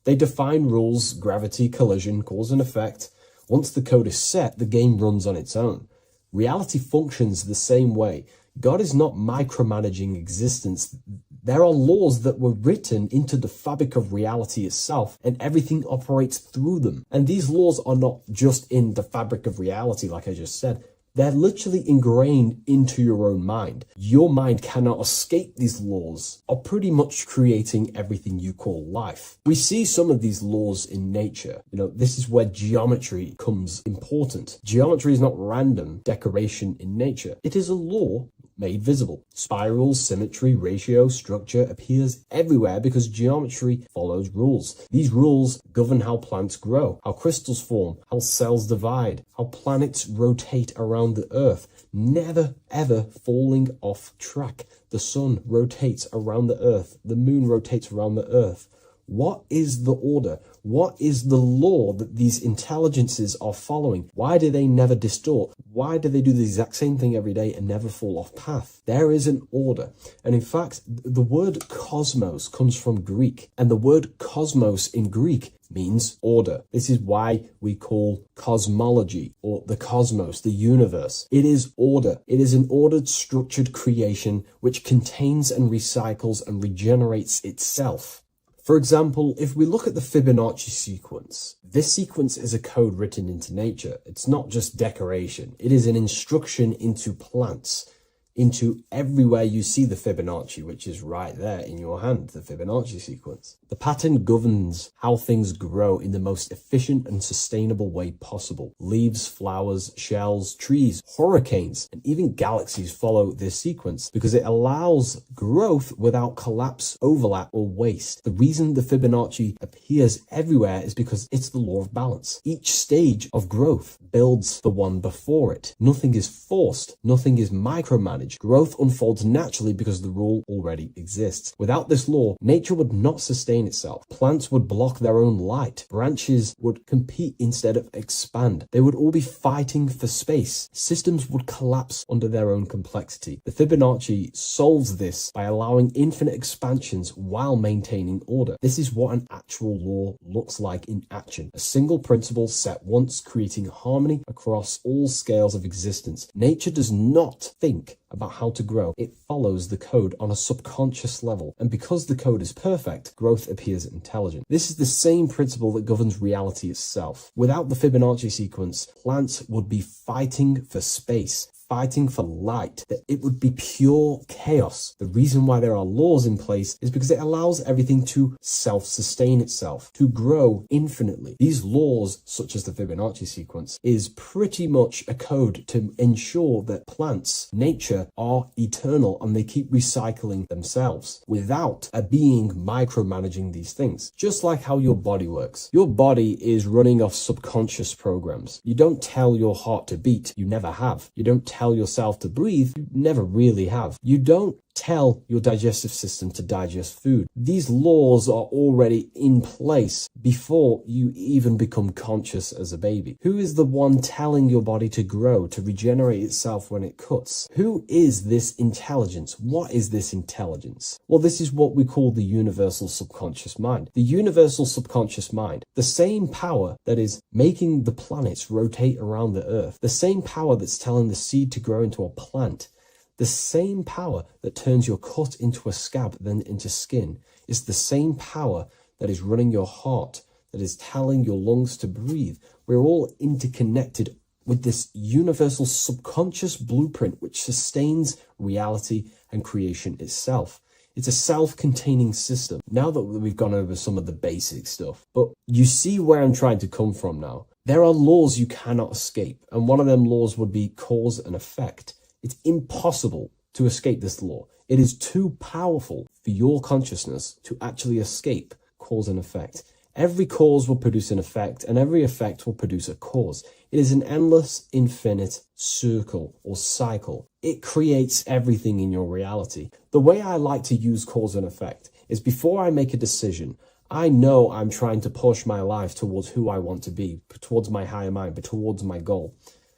They define rules, gravity, collision, cause and effect. Once the code is set, the game runs on its own. Reality functions the same way. God is not micromanaging existence. There are laws that were written into the fabric of reality itself, and everything operates through them. And these laws are not just in the fabric of reality, like I just said. They're literally ingrained into your own mind. Your mind cannot escape these laws, are pretty much creating everything you call life. We see some of these laws in nature. This is where geometry comes important. Geometry is not random decoration in nature. It is a law made visible. Spirals, symmetry, ratio, structure appears everywhere because geometry follows rules. These rules govern how plants grow, how crystals form, how cells divide, how planets rotate around the Earth, never ever falling off track. The sun rotates around the Earth. The moon rotates around the Earth. What is the order? What is the law that these intelligences are following? Why do they never distort? Why do they do the exact same thing every day and never fall off path? There is an order. And in fact, the word cosmos comes from Greek. And the word cosmos in Greek means order. This is why we call cosmology or the cosmos, the universe. It is order. It is an ordered, structured creation which contains and recycles and regenerates itself. For example, if we look at the Fibonacci sequence, this sequence is a code written into nature. It's not just decoration. It is an instruction into plants, into everywhere you see the Fibonacci, which is right there in your hand, the Fibonacci sequence. The pattern governs how things grow in the most efficient and sustainable way possible. Leaves, flowers, shells, trees, hurricanes, and even galaxies follow this sequence because it allows growth without collapse, overlap, or waste. The reason the Fibonacci appears everywhere is because it's the law of balance. Each stage of growth builds the one before it. Nothing is forced. Nothing is micromanaged. Growth unfolds naturally because the rule already exists. Without this law, nature would not sustain itself. Plants would block their own light. Branches would compete instead of expand. They would all be fighting for space. Systems would collapse under their own complexity. The Fibonacci solves this by allowing infinite expansions while maintaining order. This is what an actual law looks like in action. A single principle set once, creating harmony across all scales of existence. Nature does not think about how to grow. It follows the code on a subconscious level. And because the code is perfect, growth appears intelligent. This is the same principle that governs reality itself. Without the Fibonacci sequence, plants would be fighting for space, fighting for light, that it would be pure chaos. The reason why there are laws in place is because it allows everything to self-sustain itself, to grow infinitely. These laws, such as the Fibonacci sequence, is pretty much a code to ensure that plants, nature, are eternal and they keep recycling themselves without a being micromanaging these things. Just like how your body works. Your body is running off subconscious programs. You don't tell your heart to beat, you never have. You don't tell yourself to breathe, you never really have. You don't tell your digestive system to digest food. These laws are already in place before you even become conscious as a baby. Who is the one telling your body to grow, to regenerate itself when it cuts? Who is this intelligence? What is this intelligence? Well, this is what we call the universal subconscious mind. The universal subconscious mind, the same power that is making the planets rotate around the earth, the same power that's telling the seed to grow into a plant, the same power that turns your cut into a scab, then into skin, is the same power that is running your heart, that is telling your lungs to breathe. We're all interconnected with this universal subconscious blueprint which sustains reality and creation itself. It's a self-containing system. Now that we've gone over some of the basic stuff, but you see where I'm trying to come from now. There are laws you cannot escape, and one of them laws would be cause and effect. It's impossible to escape this law. It is too powerful for your consciousness to actually escape cause and effect. Every cause will produce an effect, and every effect will produce a cause. It is an endless, infinite circle or cycle. It creates everything in your reality. The way I like to use cause and effect is before I make a decision, I know I'm trying to push my life towards who I want to be, towards my higher mind, but towards my goal.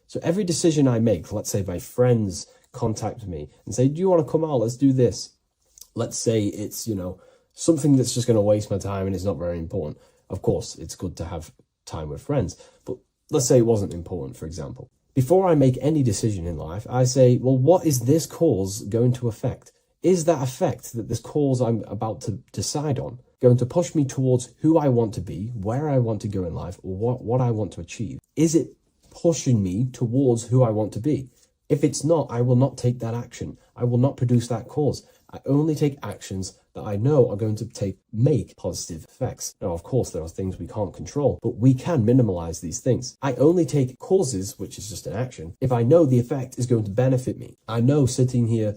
So every decision I make, let's say my friends contact me and say, do you want to come out? Let's do this. Let's say it's, something that's just going to waste my time and it's not very important. Of course, it's good to have time with friends, but let's say it wasn't important, for example. Before I make any decision in life, I say, well, what is this cause going to affect? Is that effect, that this cause I'm about to decide on, going to push me towards who I want to be, where I want to go in life, or what I want to achieve? Is it pushing me towards who I want to be? If it's not, I will not take that action. I will not produce that cause. I only take actions that I know are going to make positive effects. Now, of course, there are things we can't control, but we can minimize these things. I only take causes, which is just an action, if I know the effect is going to benefit me. I know sitting here,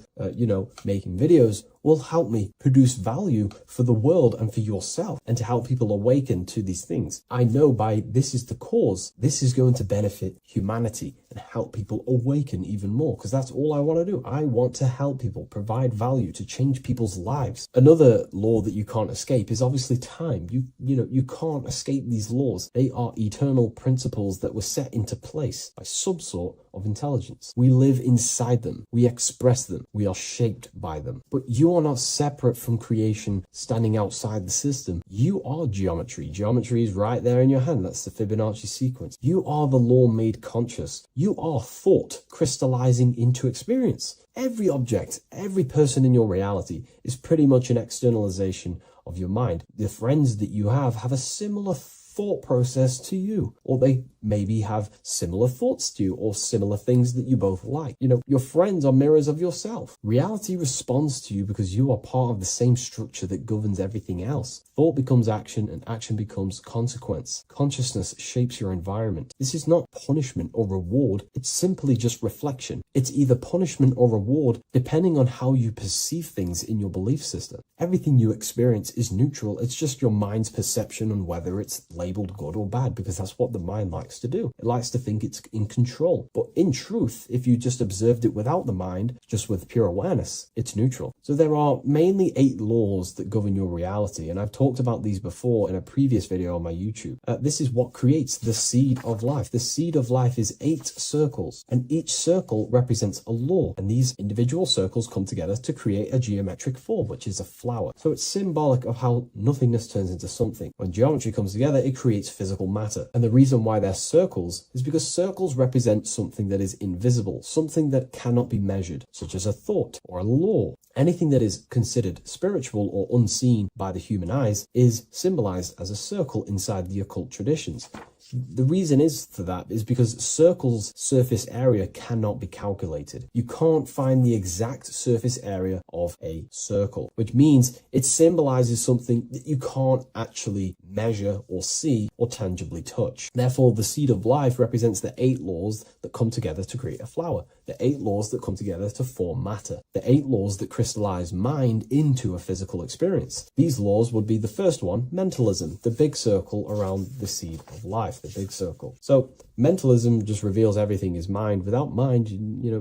making videos will help me produce value for the world and for yourself, and to help people awaken to these things. I know by this is the cause, this is going to benefit humanity and help people awaken even more, because that's all I want to do. I want to help people, provide value, to change people's lives. Another law that you can't escape is obviously time. You can't escape these laws. They are eternal principles that were set into place by some sort of intelligence. We live inside them. We express them. We are shaped by them. But you are not separate from creation, standing outside the system. You are geometry. Geometry is right there in your hand. That's the Fibonacci sequence. You are the law made conscious. You are thought crystallizing into experience. Every object, every person in your reality is pretty much an externalization of your mind. The friends that you have a similar thought process to you, or they maybe have similar thoughts to you, or similar things that you both like. Your friends are mirrors of yourself. Reality responds to you because you are part of the same structure that governs everything else. Thought becomes action, and action becomes consequence. Consciousness shapes your environment. This is not punishment or reward. It's simply just reflection. It's either punishment or reward depending on how you perceive things in your belief system. Everything you experience is neutral. It's just your mind's perception on whether it's labeled good or bad, because that's what the mind likes to do. It likes to think it's in control. But in truth, if you just observed it without the mind, just with pure awareness, it's neutral. So there are mainly 8 laws that govern your reality, and I've talked about these before in a previous video on my YouTube. This is what creates the seed of life. The seed of life is 8 circles, and each circle represents a law, and these individual circles come together to create a geometric form, which is a flower. So it's symbolic of how nothingness turns into something. When geometry comes together, it creates physical matter. And the reason why they're circles is because circles represent something that is invisible, something that cannot be measured, such as a thought or a law. Anything that is considered spiritual or unseen by the human eyes is symbolized as a circle inside the occult traditions. The reason for that is because circles' surface area cannot be calculated. You can't find the exact surface area of a circle, which means it symbolizes something that you can't actually measure or see or tangibly touch. Therefore, the seed of life represents the 8 laws that come together to create a flower, the 8 laws that come together to form matter, the 8 laws that crystallize mind into a physical experience. These laws would be the first one, mentalism, the big circle around the seed of life. The big circle. So mentalism just reveals everything is mind. Without mind,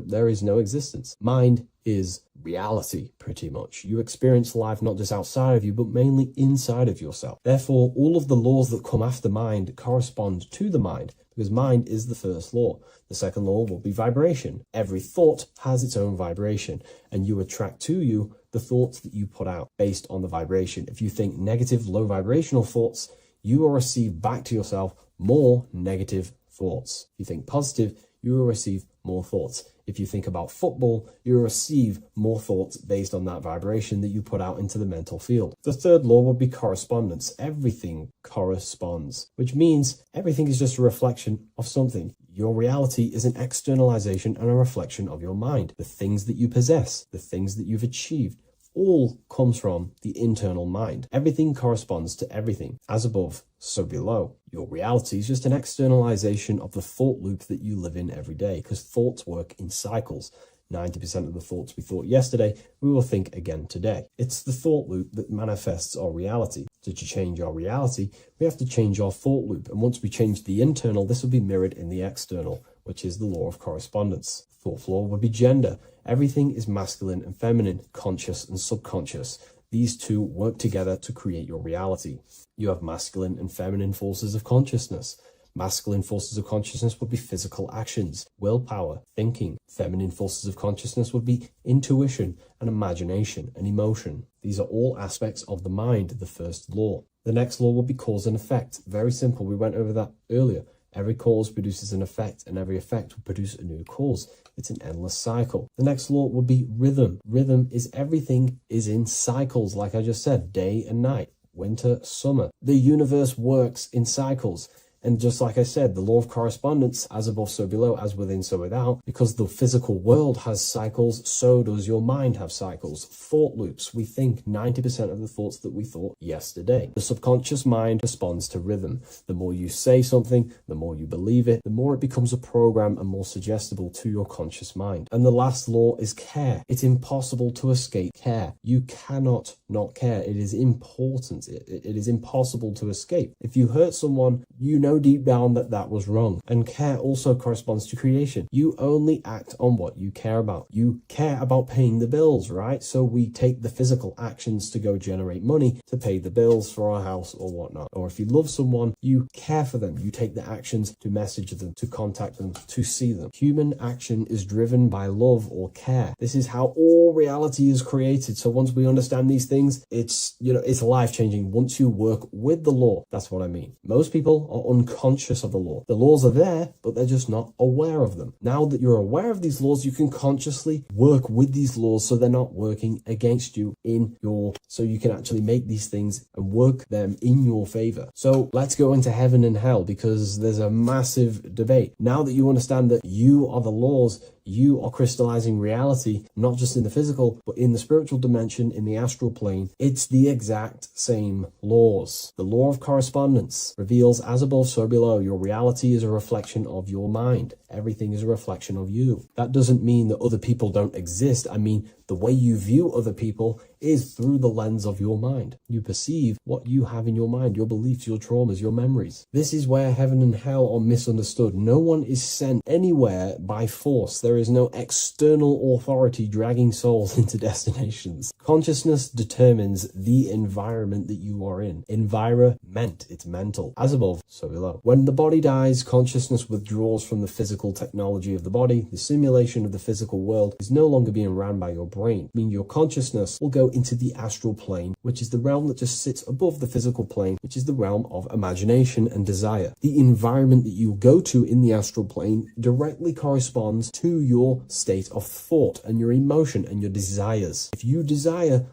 there is no existence. Mind is reality, pretty much. You experience life not just outside of you, but mainly inside of yourself. Therefore, all of the laws that come after mind correspond to the mind, because mind is the first law. The second law will be vibration. Every thought has its own vibration, and you attract to you the thoughts that you put out based on the vibration. If you think negative, low vibrational thoughts, you will receive back to yourself more negative thoughts. If you think positive, you will receive more thoughts. If you think about football, you will receive more thoughts based on that vibration that you put out into the mental field. The third law would be correspondence. Everything corresponds, which means everything is just a reflection of something. Your reality is an externalization and a reflection of your mind. The things that you possess, the things that you've achieved, all comes from the internal mind. Everything corresponds to everything. As above, so below. Your reality is just an externalization of the thought loop that you live in every day, because thoughts work in cycles. 90% of the thoughts we thought yesterday, we will think again today. It's the thought loop that manifests our reality. To change our reality, we have to change our thought loop. And once we change the internal, this will be mirrored in the external, which is the law of correspondence. Fourth law would be gender. Everything is masculine and feminine, conscious and subconscious. These two work together to create your reality. You have masculine and feminine forces of consciousness. Masculine forces of consciousness would be physical actions, willpower, thinking. Feminine forces of consciousness would be intuition and imagination and emotion. These are all aspects of the mind, the first law. The next law would be cause and effect. Very simple. We went over that earlier. Every cause produces an effect, and every effect will produce a new cause. It's an endless cycle. The next law would be rhythm. Rhythm is everything is in cycles, like I just said, day and night, winter, summer. The universe works in cycles. And just like I said, the law of correspondence, as above, so below, as within, so without, because the physical world has cycles, so does your mind have cycles. Thought loops. We think 90% of the thoughts that we thought yesterday. The subconscious mind responds to rhythm. The more you say something, the more you believe it, the more it becomes a program and more suggestible to your conscious mind. And the last law is care. It's impossible to escape care. You cannot not care. It is important. It is impossible to escape. If you hurt someone, you know deep down that that was wrong. And care also corresponds to creation. You only act on what you care about. You care about paying the bills, right? So we take the physical actions to go generate money to pay the bills for our house or whatnot. Or if you love someone, you care for them. You take the actions to message them, to contact them, to see them. Human action is driven by love or care. This is how all reality is created. So once we understand these things, it's life-changing once you work with the law. That's what I mean. Most people are unconscious of the law. The laws are there, but they're just not aware of them. Now that you're aware of these laws, you can consciously work with these laws so they're not working against you so you can actually make these things and work them in your favor. So let's go into heaven and hell, because there's a massive debate. Now that you understand that you are the laws, you are crystallizing reality, not just in the physical, but in the spiritual dimension, in the astral plane. It's the exact same laws. The law of correspondence reveals, as above, so below. Your reality is a reflection of your mind. Everything is a reflection of you. That doesn't mean that other people don't exist. I mean, the way you view other people is through the lens of your mind. You perceive what you have in your mind, your beliefs, your traumas, your memories. This is where heaven and hell are misunderstood. No one is sent anywhere by force. There is no external authority dragging souls into destinations. Consciousness determines the environment that you are in. Environment, it's mental. As above, so below. When the body dies, consciousness withdraws from the physical technology of the body. The simulation of the physical world is no longer being ran by your brain. I mean, your consciousness will go into the astral plane, which is the realm that just sits above the physical plane, which is the realm of imagination and desire. The environment that you go to in the astral plane directly corresponds to your state of thought and your emotion and your desires. If you desire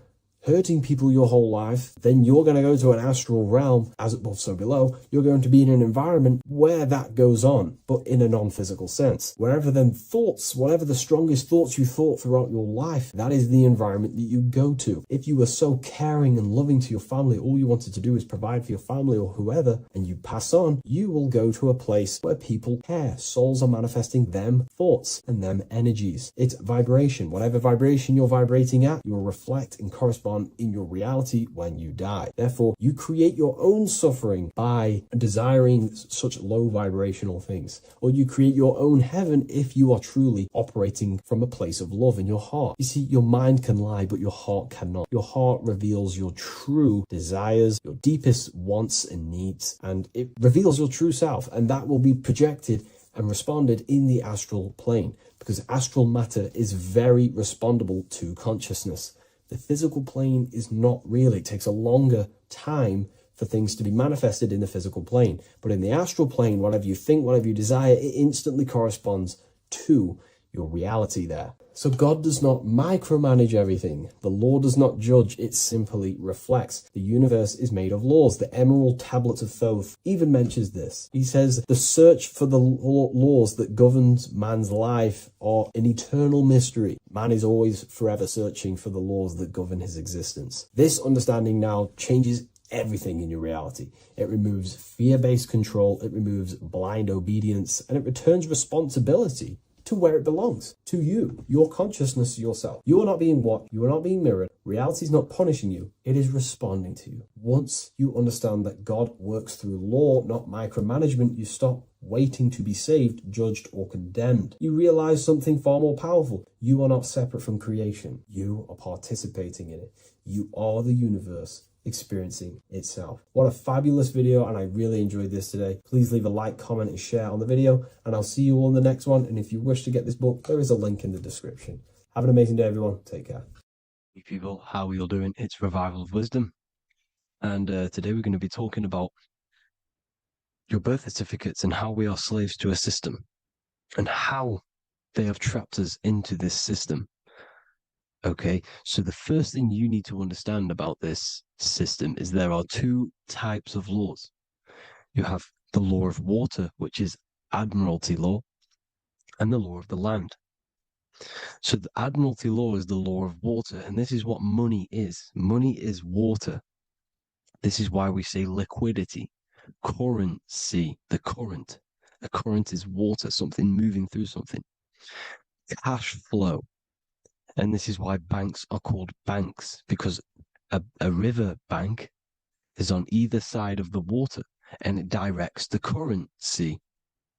hurting people your whole life, then you're going to go to an astral realm, as above, so below. You're going to be in an environment where that goes on, but in a non-physical sense. Wherever then thoughts, whatever the strongest thoughts you thought throughout your life, that is the environment that you go to. If you were so caring and loving to your family, all you wanted to do is provide for your family or whoever, and you pass on, you will go to a place where people care. Souls are manifesting them thoughts and them energies. It's vibration. Whatever vibration you're vibrating at, you will reflect and correspond in your reality when you die. Therefore, you create your own suffering by desiring such low vibrational things, or you create your own heaven if you are truly operating from a place of love in your heart. You see, your mind can lie, but your heart cannot. Your heart reveals your true desires, your deepest wants and needs, and it reveals your true self, and that will be projected and responded in the astral plane, because astral matter is very respondable to consciousness. The physical plane is not real. It takes a longer time for things to be manifested in the physical plane. But in the astral plane, whatever you think, whatever you desire, it instantly corresponds to your reality there. So God does not micromanage everything. The law does not judge, it simply reflects. The universe is made of laws. The Emerald Tablet of Thoth even mentions this. He says, the search for the laws that governs man's life are an eternal mystery. Man is always forever searching for the laws that govern his existence. This understanding now changes everything in your reality. It removes fear-based control, it removes blind obedience, and it returns responsibility to where it belongs, to you, your consciousness, yourself. You are not being watched, you are not being mirrored. Reality is not punishing you, it is responding to you. Once you understand that God works through law, not micromanagement, you stop waiting to be saved, judged, or condemned. You realize something far more powerful. You are not separate from creation. You are participating in it. You are the universe experiencing itself. What a fabulous video, and I really enjoyed this today. Please leave a like, comment, and share on the video, and I'll see you all in the next one. And if you wish to get this book, there is a link in the description. Have an amazing day, everyone. Take care. Hey people, how are you all doing? It's Revival of Wisdom, and today we're going to be talking about your birth certificates and how we are slaves to a system and how they have trapped us into this system. Okay, so the first thing you need to understand about this system is there are two types of laws. You have the law of water, which is admiralty law, and the law of the land. So the admiralty law is the law of water, and this is what money is. Money is water. This is why we say liquidity, currency, the current. A current is water, something moving through something. Cash flow. And this is why banks are called banks, because a river bank is on either side of the water and it directs the currency.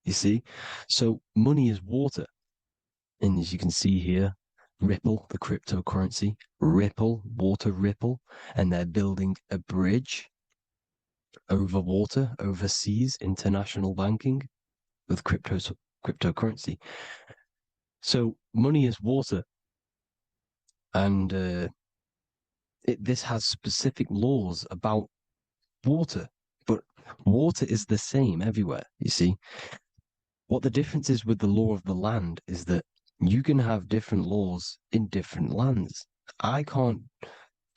You see? So money is water. And as you can see here, Ripple, the cryptocurrency, Ripple, water Ripple, and they're building a bridge over water, overseas, international banking with cryptocurrency. So money is water. And this has specific laws about water, but water is the same everywhere, you see. What the difference is with the law of the land is that you can have different laws in different lands. I can't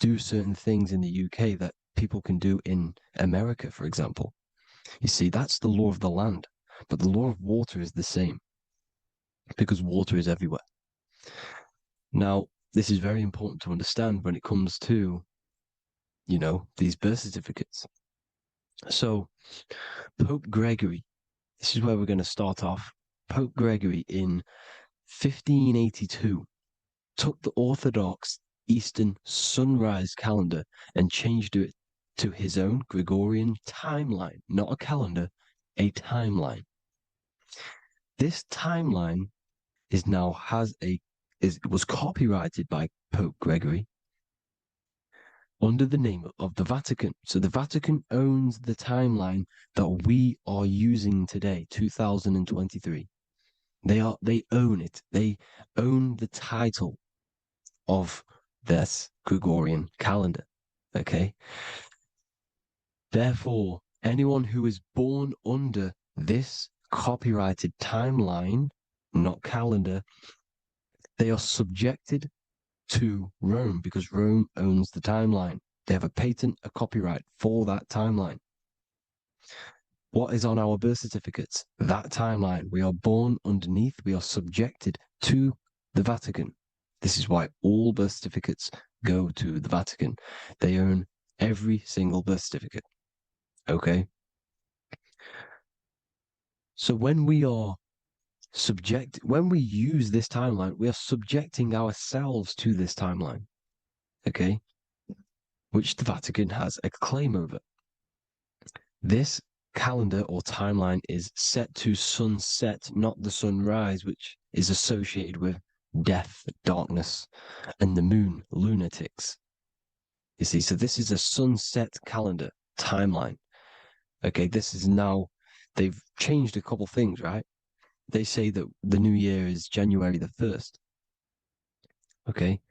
do certain things in the UK that people can do in America, for example. You see, that's the law of the land, but the law of water is the same because water is everywhere. Now, this is very important to understand when it comes to, you know, these birth certificates. So, Pope Gregory, this is where we're going to start off. Pope Gregory in 1582 took the Orthodox Eastern sunrise calendar and changed it to his own Gregorian timeline, not a calendar, a timeline. This timeline was copyrighted by Pope Gregory under the name of the Vatican. So the Vatican owns the timeline that we are using today, 2023. They own it. They own the title of this Gregorian calendar. Okay. Therefore, anyone who is born under this copyrighted timeline, not calendar, they are subjected to Rome because Rome owns the timeline. They have a patent, a copyright for that timeline. What is on our birth certificates? That timeline. We are born underneath, we are subjected to the Vatican. This is why all birth certificates go to the Vatican. They own every single birth certificate. Okay? So when we use this timeline, we are subjecting ourselves to this timeline. Okay? Which the Vatican has a claim over. This calendar or timeline is set to sunset, not the sunrise, which is associated with death, darkness, and the moon, lunatics. You see, so this is a sunset calendar timeline. Okay, this is now, they've changed a couple things, right? They say that the new year is January the 1st. Okay,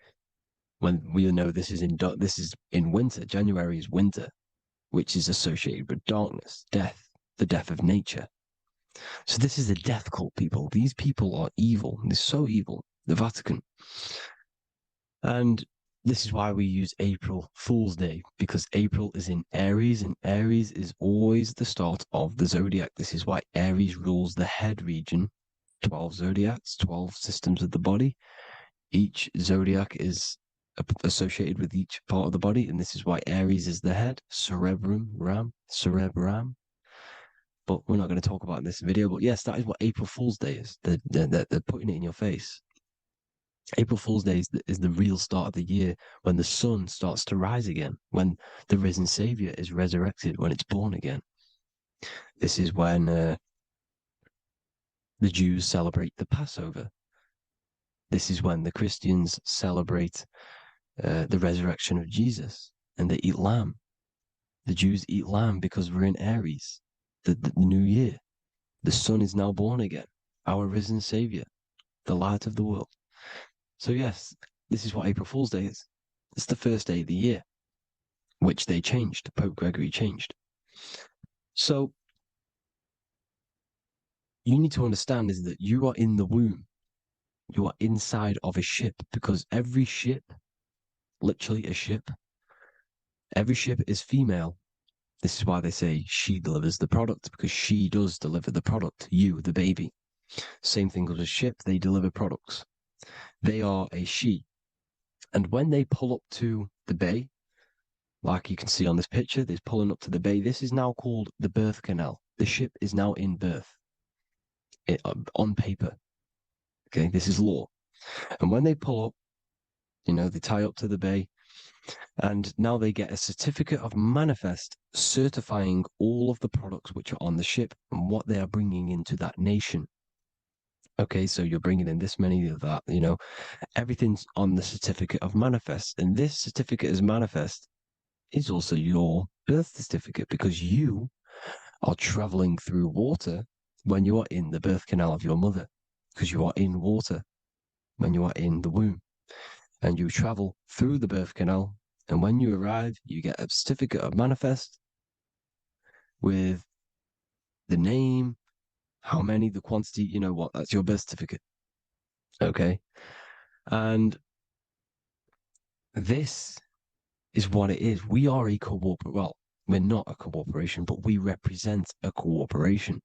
when we know this is in winter. January is winter, which is associated with darkness, death, the death of nature. So this is a death cult, people. These people are evil. They're so evil. The Vatican. And this is why we use April Fool's Day, because April is in Aries, and Aries is always the start of the zodiac. This is why Aries rules the head region. 12 zodiacs, 12 systems of the body. Each zodiac is associated with each part of the body, and this is why Aries is the head, cerebrum. But we're not going to talk about in this video. But yes, that is what April Fool's Day is. They're putting it in your face. April Fool's Day is the real start of the year, when the sun starts to rise again, when the risen Savior is resurrected, when it's born again. This is when the Jews celebrate the Passover. This is when the Christians celebrate the resurrection of Jesus, and they eat lamb. The Jews eat lamb because we're in Aries, the new year. The sun is now born again, our risen Savior, the light of the world. So yes, this is what April Fool's Day is. It's the first day of the year, which they changed. Pope Gregory changed. So you need to understand is that you are in the womb. You are inside of a ship, because every ship, literally a ship, every ship is female. This is why they say she delivers the product, because she does deliver the product, you, the baby. Same thing with a ship, they deliver products. They are a she. And when they pull up to the bay, like you can see on this picture, they're pulling up to the bay. This is now called the birth canal. The ship is now in birth on paper. Okay, this is law. And when they pull up, they tie up to the bay, and now they get a certificate of manifest certifying all of the products which are on the ship and what they are bringing into that nation. Okay, so you're bringing in this many of that, everything's on the certificate of manifest. And this certificate as manifest is also your birth certificate, because you are traveling through water when you are in the birth canal of your mother, because you are in water when you are in the womb, and you travel through the birth canal. And when you arrive, you get a certificate of manifest with the name, how many, the quantity, that's your birth certificate. Okay. And this is what it is. We are a well, we're not a corporation, but we represent a corporation,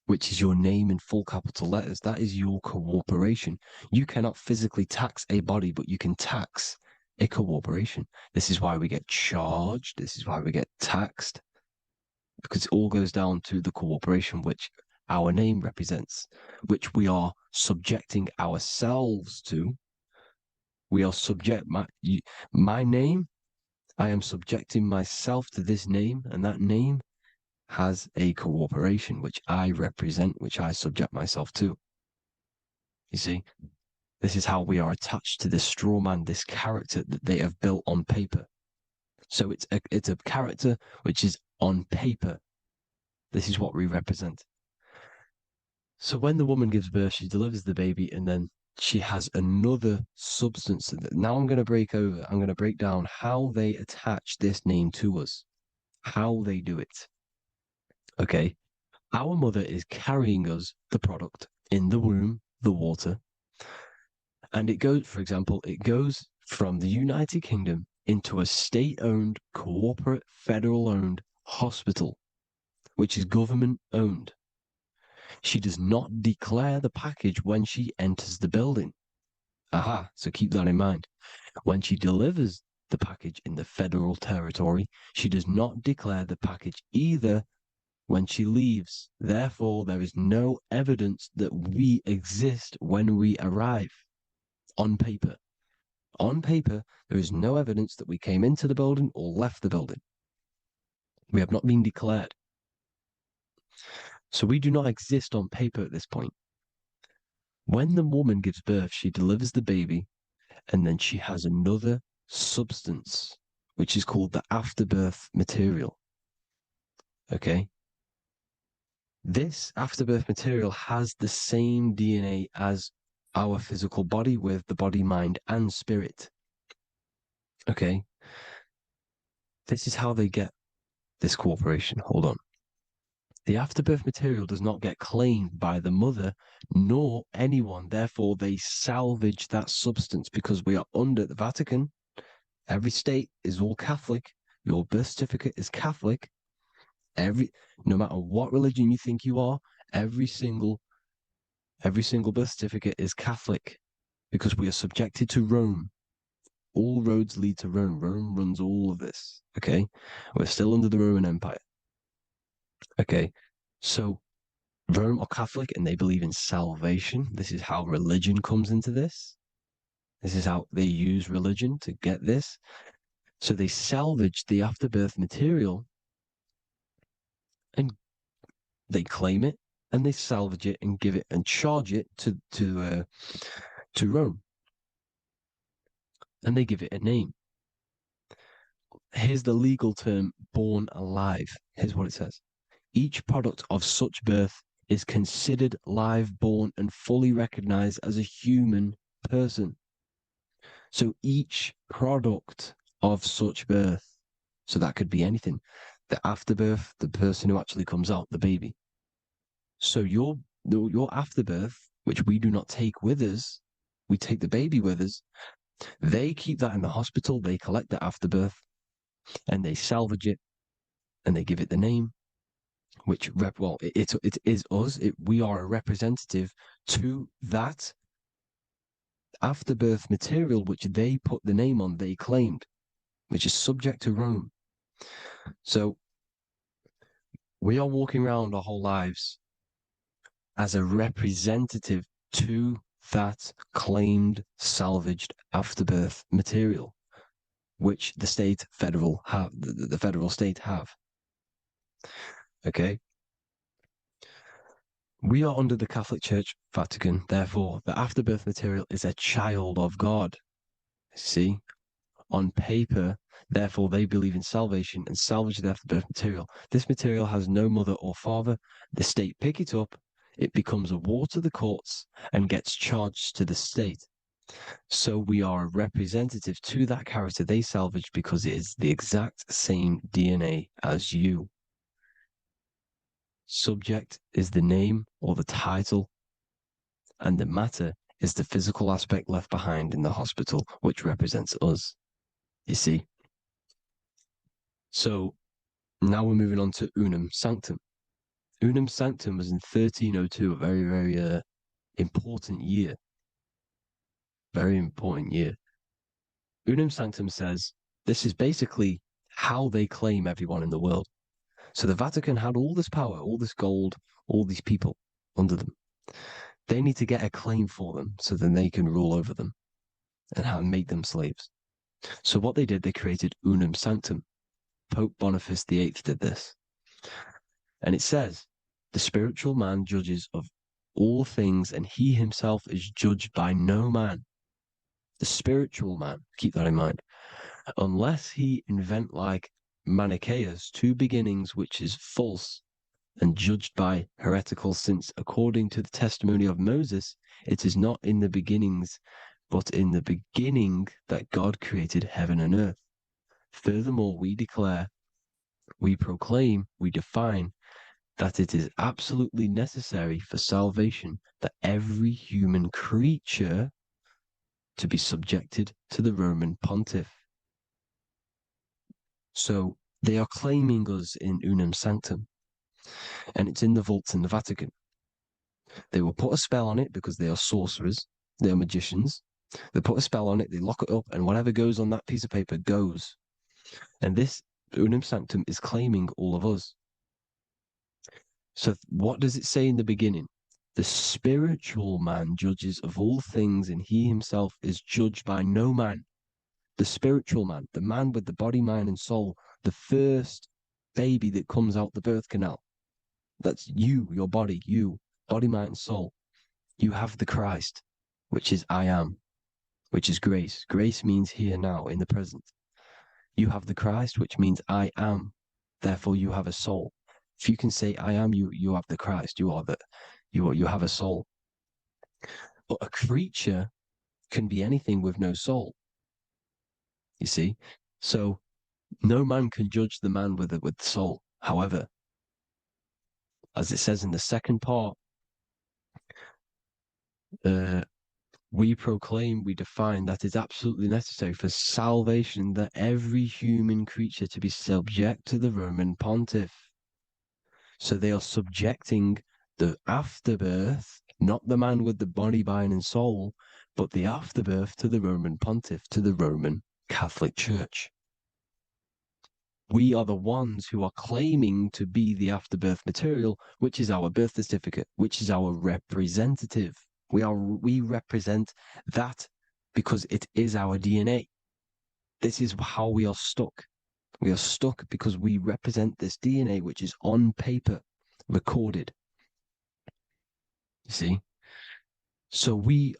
which is your name in full capital letters. That is your corporation. You cannot physically tax a body, but you can tax a corporation. This is why we get charged. This is why we get taxed, because it all goes down to the corporation which our name represents, which we are subjecting ourselves to. We are subject, my name, I am subjecting myself to this name, and that name has a corporation which I represent, which I subject myself to. You see, this is how we are attached to this straw man, this character that they have built on paper. So it's a character which is on paper. This is what we represent. So when the woman gives birth, she delivers the baby, and then she has another substance. Now I'm going to break down how they attach this name to us, how they do it. Okay. Our mother is carrying us the product in the womb, the water. And it goes, for example, it goes from the United Kingdom into a state-owned, corporate, federal-owned hospital, which is government-owned. She does not declare the package when she enters the building. Aha, so keep that in mind. When she delivers the package in the federal territory, she does not declare the package either when she leaves. Therefore, there is no evidence that we exist when we arrive on paper. On paper, there is no evidence that we came into the building or left the building. We have not been declared. So we do not exist on paper at this point. When the woman gives birth, she delivers the baby, and then she has another substance, which is called the afterbirth material. Okay? This afterbirth material has the same DNA as our physical body, with the body, mind, and spirit. Okay? This is how they get this corporation. Hold on. The afterbirth material does not get claimed by the mother nor anyone. Therefore, they salvage that substance, because we are under the Vatican. Every state is all Catholic. Your birth certificate is Catholic. No matter what religion you think you are, every single birth certificate is Catholic, because we are subjected to Rome. All roads lead to Rome. Rome runs all of this. Okay? We're still under the Roman Empire. Okay, so Rome are Catholic and they believe in salvation. This is how religion comes into this. This is how they use religion to get this. So they salvage the afterbirth material and they claim it, and they salvage it and give it and charge it to Rome. And they give it a name. Here's the legal term, born alive. Here's what it says. Each product of such birth is considered live, born, and fully recognized as a human person. So each product of such birth, so that could be anything, the afterbirth, the person who actually comes out, the baby. So your afterbirth, which we do not take with us, we take the baby with us. They keep that in the hospital. They collect the afterbirth, and they salvage it, and they give it the name, which it is us. We are a representative to that afterbirth material, which they put the name on. They claimed, which is subject to Rome. So we are walking around our whole lives as a representative to that claimed salvaged afterbirth material, which the federal state have. Okay. We are under the Catholic Church, Vatican. Therefore, the afterbirth material is a child of God. See, on paper, therefore, they believe in salvation and salvage the afterbirth material. This material has no mother or father. The state pick it up. It becomes a war to the courts and gets charged to the state. So we are a representative to that character they salvaged because it is the exact same DNA as you. Subject is the name or the title, and the matter is the physical aspect left behind in the hospital, which represents us. You see? So now we're moving on to Unum Sanctum. Unum Sanctum was in 1302, a very, very important year. Very important year. Unum Sanctum says this is basically how they claim everyone in the world. So the Vatican had all this power, all this gold, all these people under them. They need to get a claim for them so then they can rule over them and make them slaves. So what they did, they created Unum Sanctum. Pope Boniface VIII did this. And it says, the spiritual man judges of all things, and he himself is judged by no man. The spiritual man, keep that in mind, unless he invent like Manichaeus, two beginnings, which is false and judged by heretical, since according to the testimony of Moses, it is not in the beginnings, but in the beginning that God created heaven and earth. Furthermore, we declare, we proclaim, we define that it is absolutely necessary for salvation that every human creature to be subjected to the Roman pontiff. So they are claiming us in Unum Sanctum, and it's in the vaults in the Vatican. They will put a spell on it because they are sorcerers, they are magicians. They put a spell on it, they lock it up, and whatever goes on that piece of paper goes. And this Unum Sanctum is claiming all of us. So what does it say in the beginning? The spiritual man judges of all things, and he himself is judged by no man. The spiritual man, the man with the body, mind, and soul, the first baby that comes out the birth canal. That's you, your body, you, body, mind, and soul. You have the Christ, which is I am, which is grace. Grace means here, now, in the present. You have the Christ, which means I am. Therefore, you have a soul. If you can say I am, you have the Christ. You have a soul. But a creature can be anything with no soul. You see? So no man can judge the man with soul. However, as it says in the second part, we proclaim, we define that it's absolutely necessary for salvation that every human creature to be subject to the Roman pontiff. So they are subjecting the afterbirth, not the man with the body, mind, and soul, but the afterbirth to the Roman pontiff, to the Roman Catholic Church. We are the ones who are claiming to be the afterbirth material, which is our birth certificate, which is our representative. We represent that because it is our DNA. This is how we are stuck. We are stuck because we represent this DNA, which is on paper, recorded. You see? So we,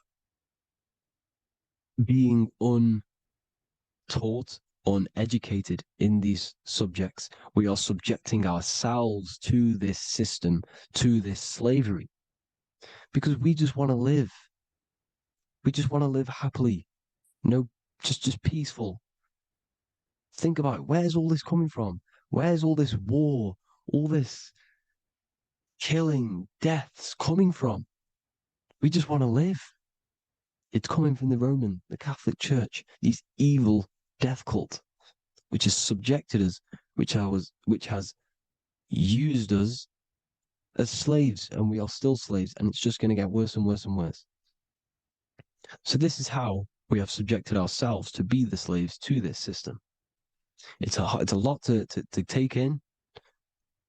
being untaught, uneducated in these subjects, we are subjecting ourselves to this system, to this slavery, because we just want to live. We just want to live happily, just peaceful. Think about it. Where's all this coming from? Where's all this war, all this killing, deaths coming from? We just want to live. It's coming from the Catholic Church, these evil death cult, which has subjected us, which has used us as slaves, and we are still slaves, and it's just going to get worse and worse and worse. So this is how we have subjected ourselves to be the slaves to this system. It's a lot to take in,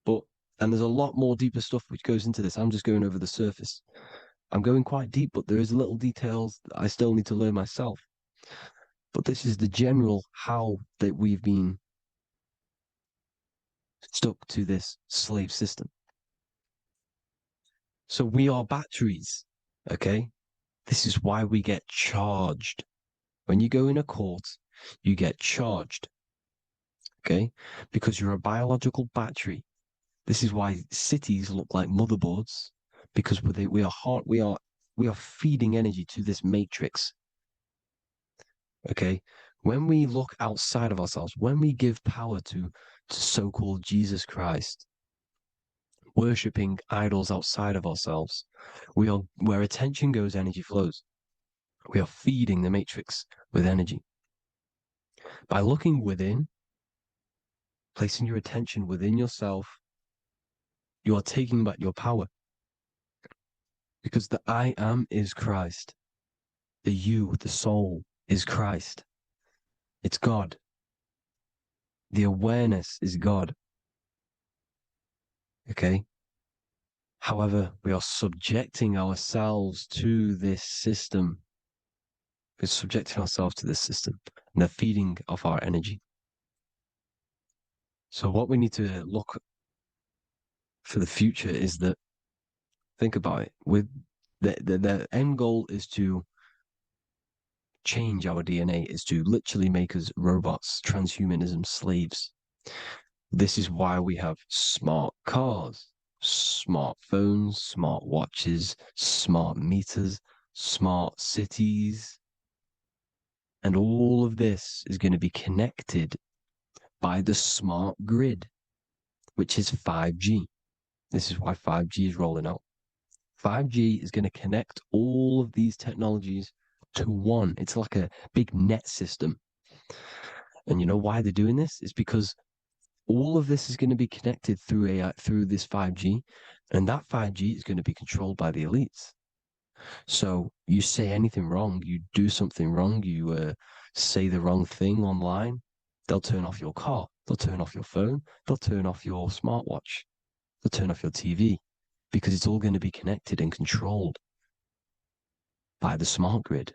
and there's a lot more deeper stuff which goes into this. I'm just going over the surface. I'm going quite deep, but there is little details that I still need to learn myself. But this is the general how that we've been stuck to this slave system. So we are batteries, okay? This is why we get charged. When you go in a court, you get charged, okay? Because you're a biological battery. This is why cities look like motherboards, because we are feeding energy to this matrix. Okay, when we look outside of ourselves, when we give power to so-called Jesus Christ, worshipping idols outside of ourselves, where attention goes, energy flows. We are feeding the matrix with energy. By looking within, placing your attention within yourself, you are taking back your power. Because the I am is Christ. The you, the soul, is Christ. It's God. The awareness is God. Okay? However, we are subjecting ourselves to this system. We're subjecting ourselves to this system and the feeding of our energy. So what we need to look for the future is that, think about it, with the end goal is to change our DNA, is to literally make us robots, transhumanism, slaves. This is why we have smart cars, smartphones, smart watches, smart meters, smart cities. And all of this is going to be connected by the smart grid, which is 5G. This is why 5G is rolling out. 5G is going to connect all of these technologies to one. It's like a big net system. And you know why they're doing this? It's because all of this is going to be connected through AI, through this 5G, and that 5G is going to be controlled by the elites. So you say anything wrong, you do something wrong, you say the wrong thing online, they'll turn off your car, they'll turn off your phone, they'll turn off your smartwatch, they'll turn off your TV, because it's all going to be connected and controlled by the smart grid.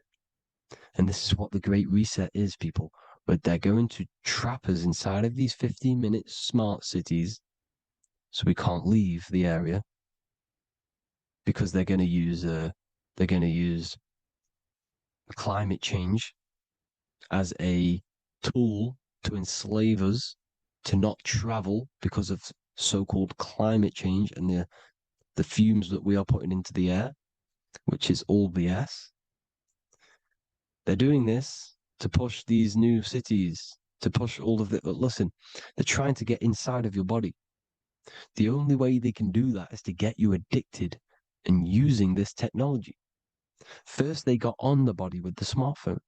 And this is what the Great Reset is, people. But they're going to trap us inside of these 15-minute smart cities so we can't leave the area, because they're going to use climate change as a tool to enslave us to not travel because of so-called climate change and the fumes that we are putting into the air, which is all BS. They're doing this to push these new cities, to push all of it. But listen, they're trying to get inside of your body. The only way they can do that is to get you addicted and using this technology. First, they got on the body with the smartphone.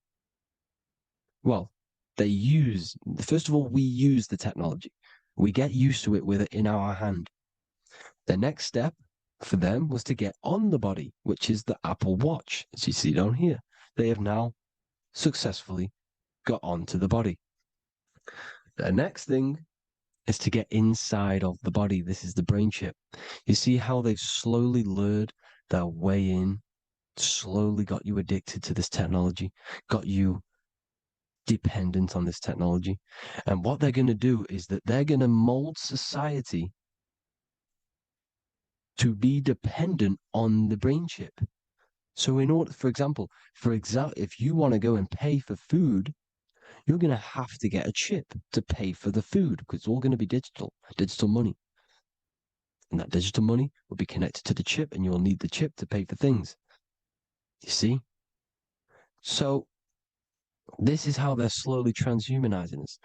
Well, first of all, we use the technology. We get used to it with it in our hand. The next step for them was to get on the body, which is the Apple Watch, as you see down here. They have now successfully got onto the body. The next thing is to get inside of the body. This is the brain chip. You see how they've slowly lured their way in, slowly got you addicted to this technology, got you dependent on this technology. And what they're going to do is that they're going to mold society to be dependent on the brain chip. So in order, for example, if you want to go and pay for food, you're going to have to get a chip to pay for the food, because it's all going to be digital money. And that digital money will be connected to the chip, and you'll need the chip to pay for things. You see? So this is how they're slowly transhumanizing us.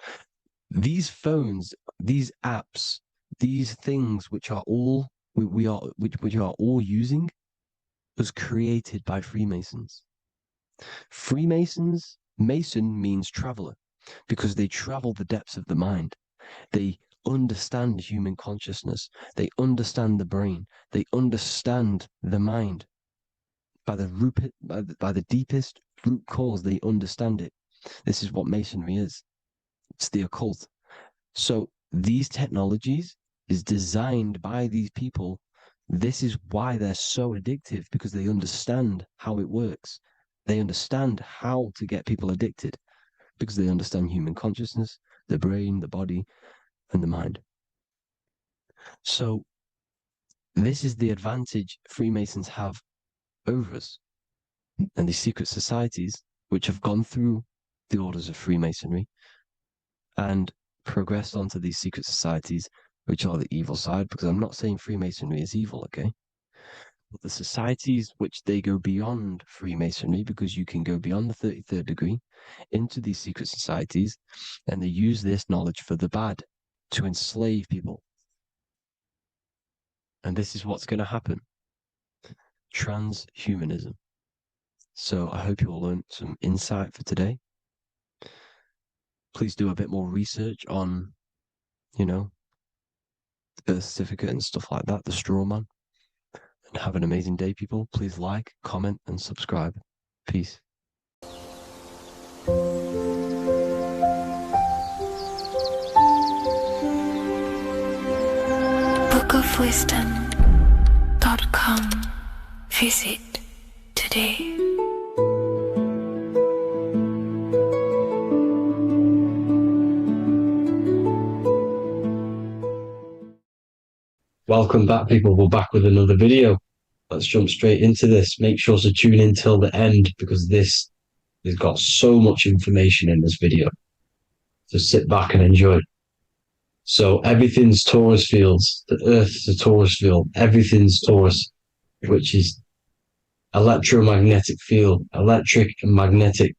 These phones, these apps, these things which are all which we are all using, was created by Freemasons. Mason means traveler, because they travel the depths of the mind. They understand human consciousness. They understand the brain. They understand the mind. By the deepest root cause, they understand it. This is what Masonry is. It's the occult. So these technologies is designed by these people. This is why they're so addictive, because they understand how it works. They understand how to get people addicted, because they understand human consciousness, the brain, the body, and the mind. So this is the advantage Freemasons have over us. And these secret societies, which have gone through the orders of Freemasonry and progressed onto these secret societies, which are the evil side, because I'm not saying Freemasonry is evil, okay? But the societies which they go beyond Freemasonry, because you can go beyond the 33rd degree into these secret societies, and they use this knowledge for the bad, to enslave people. And this is what's going to happen. Transhumanism. So I hope you all learned some insight for today. Please do a bit more research on, the birth certificate and stuff like that, the straw man. And have an amazing day, people. Please like, comment, and subscribe. Peace. bookofwisdom.com. Visit today. Welcome back, people. We're back with another video. Let's jump straight into this. Make sure to tune in till the end, because this has got so much information in this video. So sit back and enjoy. So everything's Taurus fields. The Earth's a Taurus field. Everything's Taurus, which is electromagnetic field, electric and magnetic.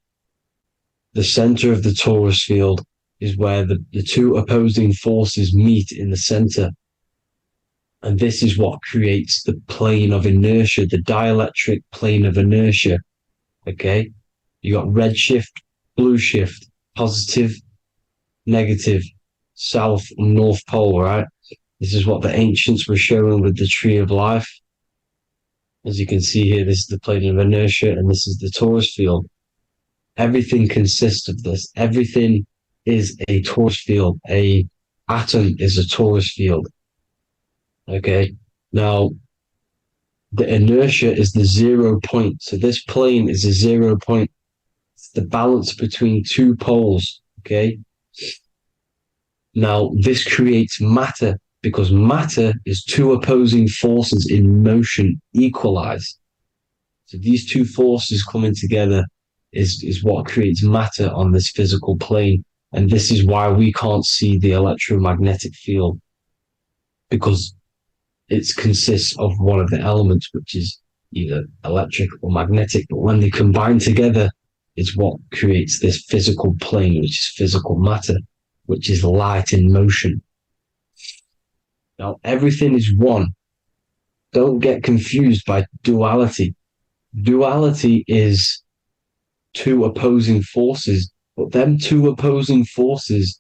The center of the Taurus field is where the two opposing forces meet in the center. And this is what creates the plane of inertia, the dielectric plane of inertia. Okay? You got red shift, blue shift, positive, negative, south and north pole, right? This is what the ancients were showing with the tree of life. As you can see here, this is the plane of inertia, and this is the Taurus field. Everything consists of this. Everything is a Taurus field. A atom is a Taurus field. Okay, now the inertia is the 0 point. So this plane is a 0 point. It's the balance between two poles. Okay, now this creates matter, because matter is two opposing forces in motion equalized. So these two forces coming together is what creates matter on this physical plane. And this is why we can't see the electromagnetic field, because it consists of one of the elements, which is either electric or magnetic. But when they combine together, it's what creates this physical plane, which is physical matter, which is light in motion. Now, everything is one. Don't get confused by duality. Duality is two opposing forces, but them two opposing forces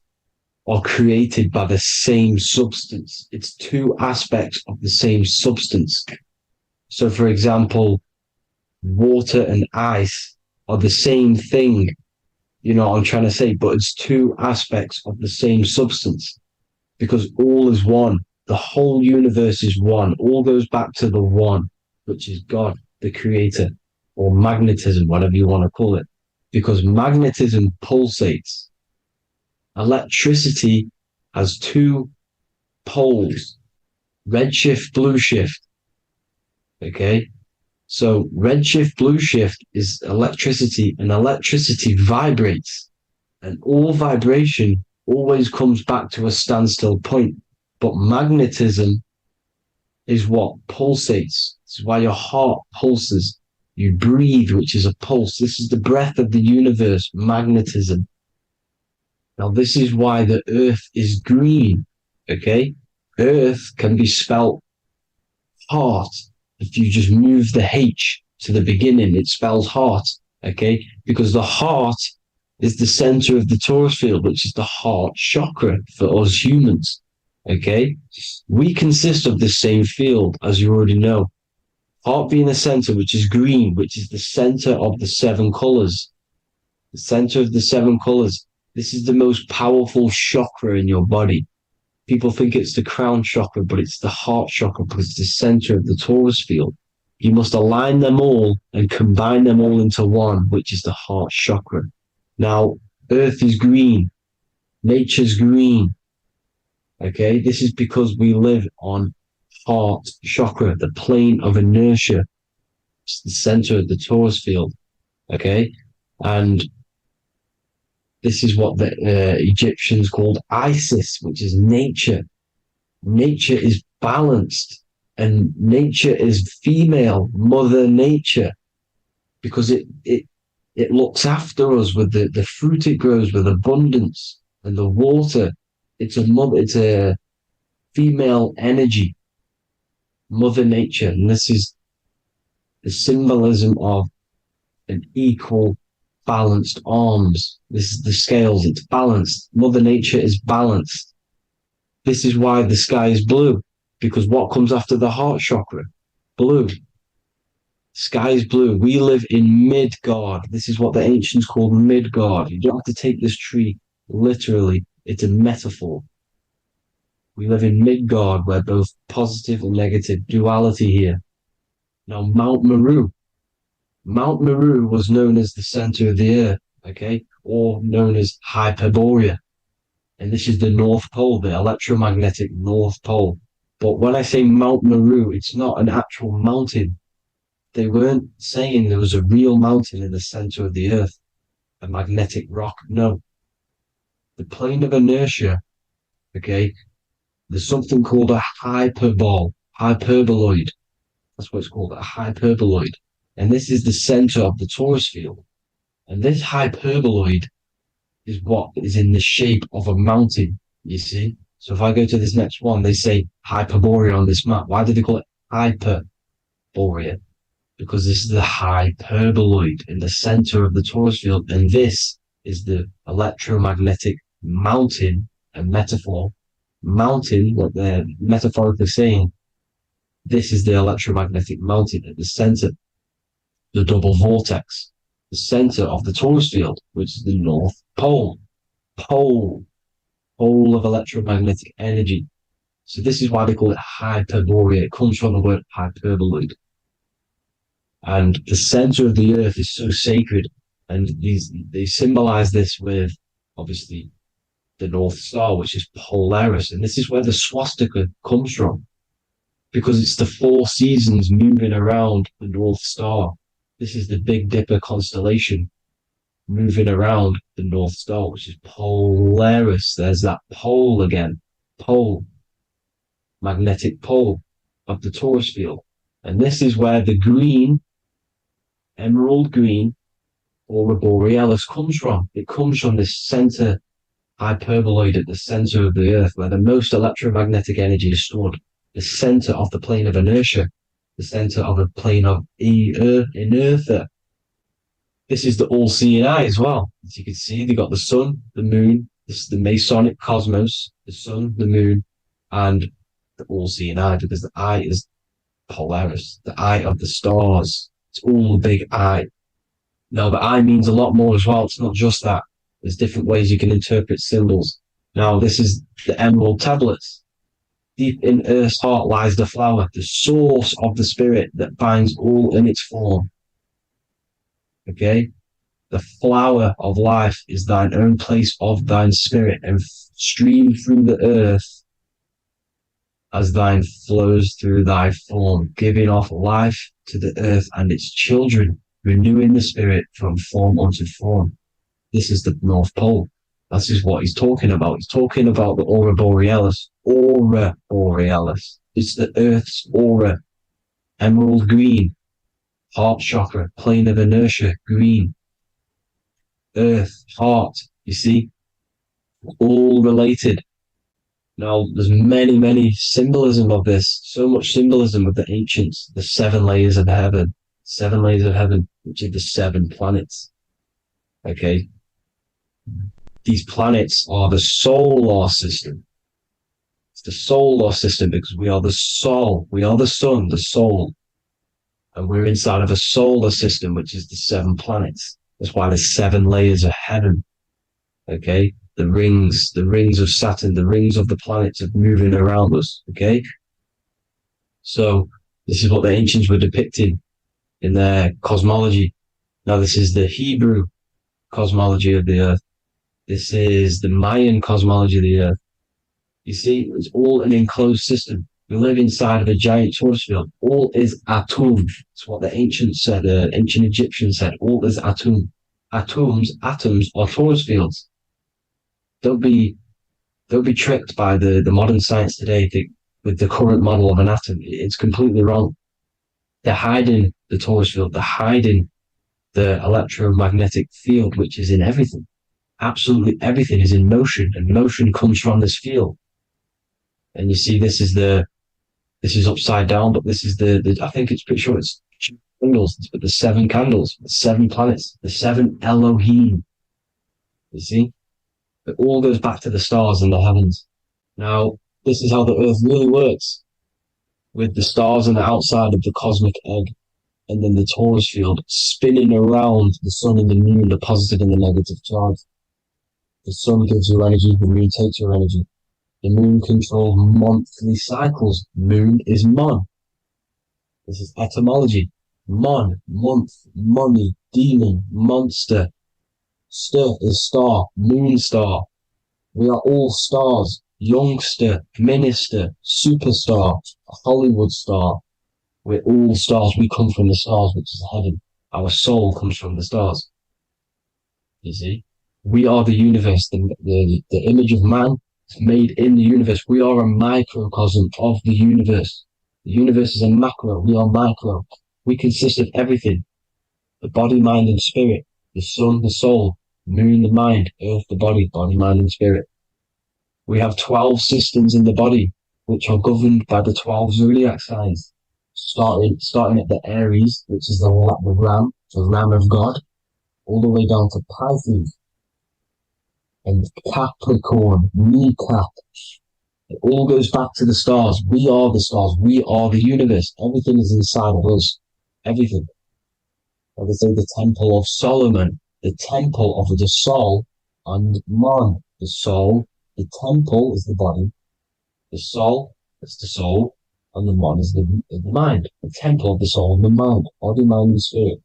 are created by the same substance. It's two aspects of the same substance. So, for example, water and ice are the same thing. You know what I'm trying to say? But it's two aspects of the same substance, because all is one. The whole universe is one. All goes back to the one, which is God, the creator, or magnetism, whatever you want to call it, because magnetism pulsates. Electricity has two poles, red shift, blue shift. Okay, so red shift, blue shift is electricity, and electricity vibrates, and all vibration always comes back to a standstill point. But magnetism is what pulsates. This is why your heart pulses. You breathe, which is a pulse. This is the breath of the universe, magnetism. Now, this is why the earth is green, okay? Earth can be spelt heart. If you just move the H to the beginning, it spells heart, okay? Because the heart is the center of the Taurus field, which is the heart chakra for us humans, okay? We consist of the same field, as you already know. Heart being the center, which is green, which is the center of the 7 colors. The center of the 7 colors. This is the most powerful chakra in your body. People think it's the crown chakra, but it's the heart chakra because it's the center of the Taurus field. You must align them all and combine them all into one, which is the heart chakra. Now, Earth is green. Nature's green. Okay, this is because we live on heart chakra, the plane of inertia. It's the center of the Taurus field. Okay, and this is what the Egyptians called Isis, which is nature. Nature is balanced, and nature is female, Mother Nature, because it looks after us with the fruit it grows with abundance and the water. It's a female energy, Mother Nature, and this is the symbolism of an equal, balanced arms. This is the scales, it's balanced. Mother Nature is balanced. This is why the sky is blue, because what comes after the heart chakra? Blue. Sky is blue. We live in Midgard. This is what the ancients called Midgard. You don't have to take this tree literally. It's a metaphor. We live in Midgard, where both positive and negative duality here. Now, Mount Meru. Mount Meru was known as the center of the earth, okay, or known as Hyperborea. And this is the North Pole, the electromagnetic North Pole. But when I say Mount Meru, it's not an actual mountain. They weren't saying there was a real mountain in the center of the earth, a magnetic rock. No. The plane of inertia, okay, there's something called a hyperboloid. That's what it's called, a hyperboloid. And this is the center of the Taurus field. And this hyperboloid is what is in the shape of a mountain, you see? So if I go to this next one, they say Hyperborea on this map. Why do they call it Hyperborea? Because this is the hyperboloid in the center of the Taurus field. And this is the electromagnetic mountain, a metaphor. Mountain, what they're metaphorically saying, this is the electromagnetic mountain at the center, the double vortex, the center of the Taurus field, which is the North Pole. Pole of electromagnetic energy. So this is why they call it Hyperborea. It comes from the word hyperboloid. And the center of the earth is so sacred. And they symbolize this with, obviously, the North Star, which is Polaris. And this is where the swastika comes from, because it's the 4 seasons moving around the North Star. This is the Big Dipper constellation moving around the North Star, which is Polaris. There's that pole again. Pole. Magnetic pole of the Taurus field. And this is where the green, emerald green, aurora borealis comes from. It comes from this center hyperboloid at the center of the earth, where the most electromagnetic energy is stored. The center of the plane of inertia. The center of the plane of inertia. This is the all-seeing eye as well. As you can see, they got the sun, the moon. This is the Masonic cosmos, the sun, the moon, and the all-seeing eye, because the eye is Polaris, the eye of the stars. It's all a big eye. Now, the eye means a lot more as well. It's not just that. There's different ways you can interpret symbols. Now, this is the emerald tablets. Deep in Earth's heart lies the flower, the source of the spirit that binds all in its form. Okay? The flower of life is thine own place of thine spirit, and stream through the earth as thine flows through thy form, giving off life to the earth and its children, renewing the spirit from form unto form. This is the North Pole. This is what he's talking about. He's talking about the aurora borealis. Aurora borealis. It's the Earth's aura. Emerald green. Heart chakra. Plane of inertia. Green. Earth. Heart. You see? All related. Now, there's many symbolism of this, so much symbolism with the ancients, the 7 layers of heaven, which are the 7 planets. Okay. These planets are the solar system. It's the solar system because we are the soul. We are the sun, the soul. And we're inside of a solar system, which is the 7 planets. That's why there's 7 layers of heaven. Okay. The rings of Saturn, the rings of the planets are moving around us. Okay. So this is what the ancients were depicting in their cosmology. Now, this is the Hebrew cosmology of the earth. This is the Mayan cosmology of the earth. You see, it's all an enclosed system. We live inside of a giant torus field. All is atum. It's what the ancients said, ancient Egyptians said. All is atum. Atoms are torus fields. Don't be tricked by the modern science today with the current model of an atom. It's completely wrong. They're hiding the torus field. They're hiding the electromagnetic field, which is in everything. Absolutely everything is in motion, and motion comes from this field. And you see, this is upside down, but this is I think it's pretty sure it's candles, but the 7 candles, the 7 planets, the 7 Elohim. You see? It all goes back to the stars and the heavens. Now, this is how the earth really works, with the stars on the outside of the cosmic egg, and then the torus field spinning around the sun and the moon, the positive and the negative charge. The sun gives you energy, the moon takes your energy. The moon controls monthly cycles. Moon is mon. This is etymology. Mon, month, money, demon, monster. Stir is star, moon star. We are all stars. Youngster, minister, superstar, Hollywood star. We're all stars. We come from the stars, which is heaven. Our soul comes from the stars. You see? We are the universe, the image of man made in the universe. We are a microcosm of the universe. The universe is a macro. We are micro. We consist of everything. The body, mind, and spirit. The sun, the soul. Moon, the mind. Earth, the body. Body, mind, and spirit. We have 12 systems in the body, which are governed by the 12 zodiac signs. Starting at the Aries, which is the ram, the ram of God, all the way down to Pisces. And Capricorn, kneecap. It all goes back to the stars. We are the stars. We are the universe. Everything is inside of us. Everything. Like they say, the Temple of Solomon, the temple of the soul and man. The soul, the temple is the body. The soul is the soul, and the man is the mind. The temple of the soul and the mind. Body, mind, and spirit.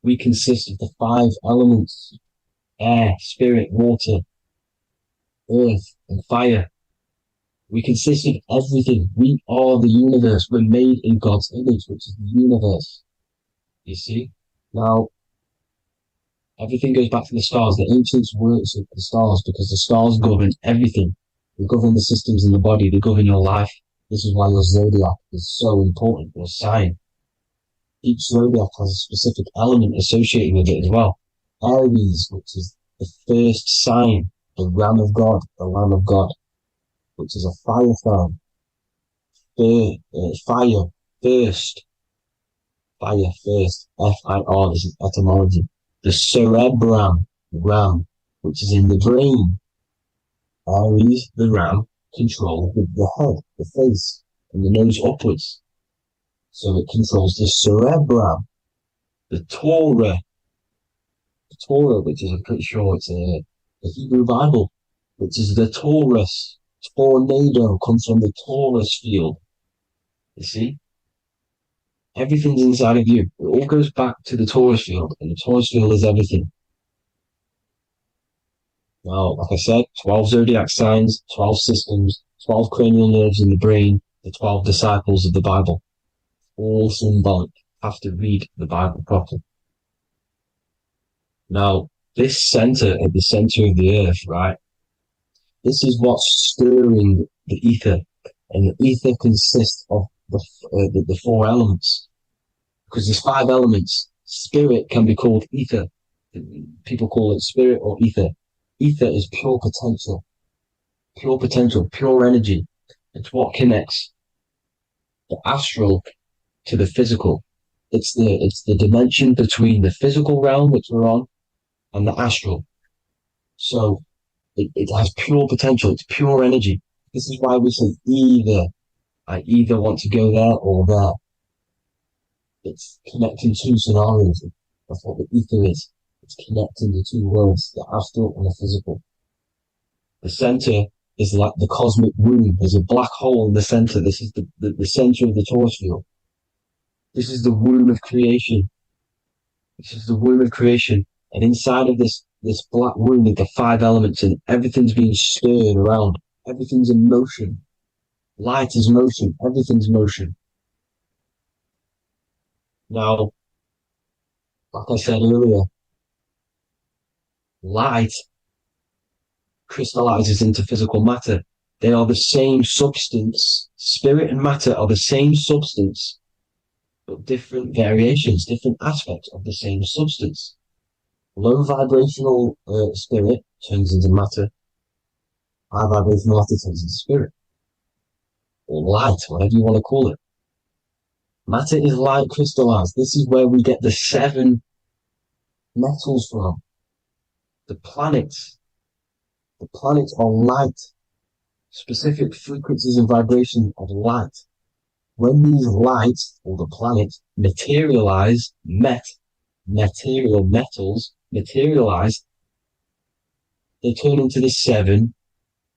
We consist of the 5 elements. Air, spirit, water, earth, and fire. We consist of everything. We are the universe. We're made in God's image, which is the universe. You see? Now, everything goes back to the stars. The ancients worked with the stars because the stars govern everything. They govern the systems in the body. They govern your life. This is why your zodiac is so important, your sign. Each zodiac has a specific element associated with it as well. Aries, which is the first sign, the ram of God, the lamb of God, which is a fire sign. Fire, first. Fire, first. F-I-R, this is etymology. The cerebrum, ram, which is in the brain. Aries, the ram, controls the head, the face, and the nose upwards. So it controls the cerebrum. The Torah, which is, I'm pretty sure it's a Hebrew Bible, which is the Taurus. Tornado comes from the Taurus field. You see? Everything's inside of you. It all goes back to the Taurus field, and the Taurus field is everything. Now, like I said, 12 zodiac signs, 12 systems, 12 cranial nerves in the brain, the 12 disciples of the Bible. All symbolic. Have to read the Bible properly. Now, this center, at the center of the earth, right? This is what's stirring the ether. And the ether consists of the 4 elements. Because there's 5 elements. Spirit can be called ether. People call it spirit or ether. Ether is pure potential. pure potential, pure energy. It's what connects the astral to the physical. It's the dimension between the physical realm which we're on and the astral. So it has pure potential, it's pure energy. This is why we say I either want to go there or there. It's connecting two scenarios. That's what the ether is. It's connecting the two worlds, the astral and the physical. The center is like the cosmic womb. There's a black hole in the center. This is the center of the torus field. This is the womb of creation. This is the womb of creation. And inside of this black womb are the five elements, and everything's being stirred around. Everything's in motion. Light is motion. Everything's motion. Now, like I said earlier, light crystallizes into physical matter. They are the same substance. Spirit and matter are the same substance, but different variations, different aspects of the same substance. Low vibrational spirit turns into matter. High vibrational matter turns into spirit. Or light, whatever you want to call it. Matter is light crystallized. This is where we get the 7 metals from. The planets. The planets are light. Specific frequencies and vibrations of light. When these lights, or the planets, materialize, material metals materialize, they turn into the 7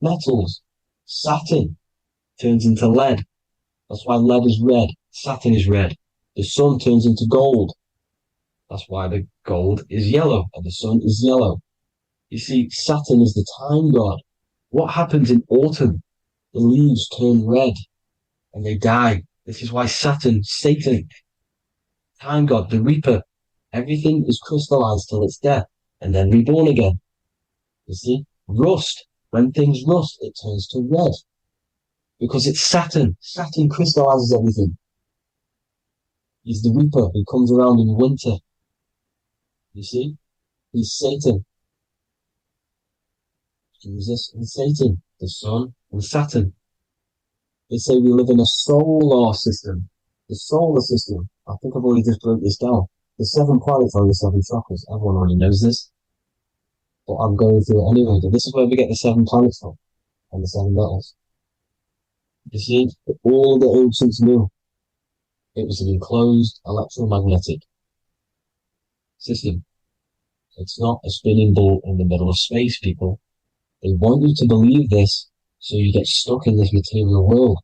metals. Saturn turns into lead. That's why lead is red. Saturn is red. The sun turns into gold. That's why the gold is yellow and the sun is yellow. You see, Saturn is the time god. What happens in autumn? The leaves turn red and they die. This is why Saturn, Satan, time god, the reaper, everything is crystallized till it's death and then reborn again. You see, rust. When things rust, it turns to red. Because it's Saturn. Saturn crystallizes everything. He's the reaper who comes around in winter. You see? He's Satan. Jesus and Satan, the sun and Saturn. They say we live in a solar system. The solar system. I think I've already just broke this down. The 7 planets are the 7 chakras. Everyone already knows this. But I'm going through it anyway. But this is where we get the 7 planets from. And the 7 metals. You see, all the ancients knew it was an enclosed electromagnetic system. It's not a spinning ball in the middle of space, people. They want you to believe this so you get stuck in this material world.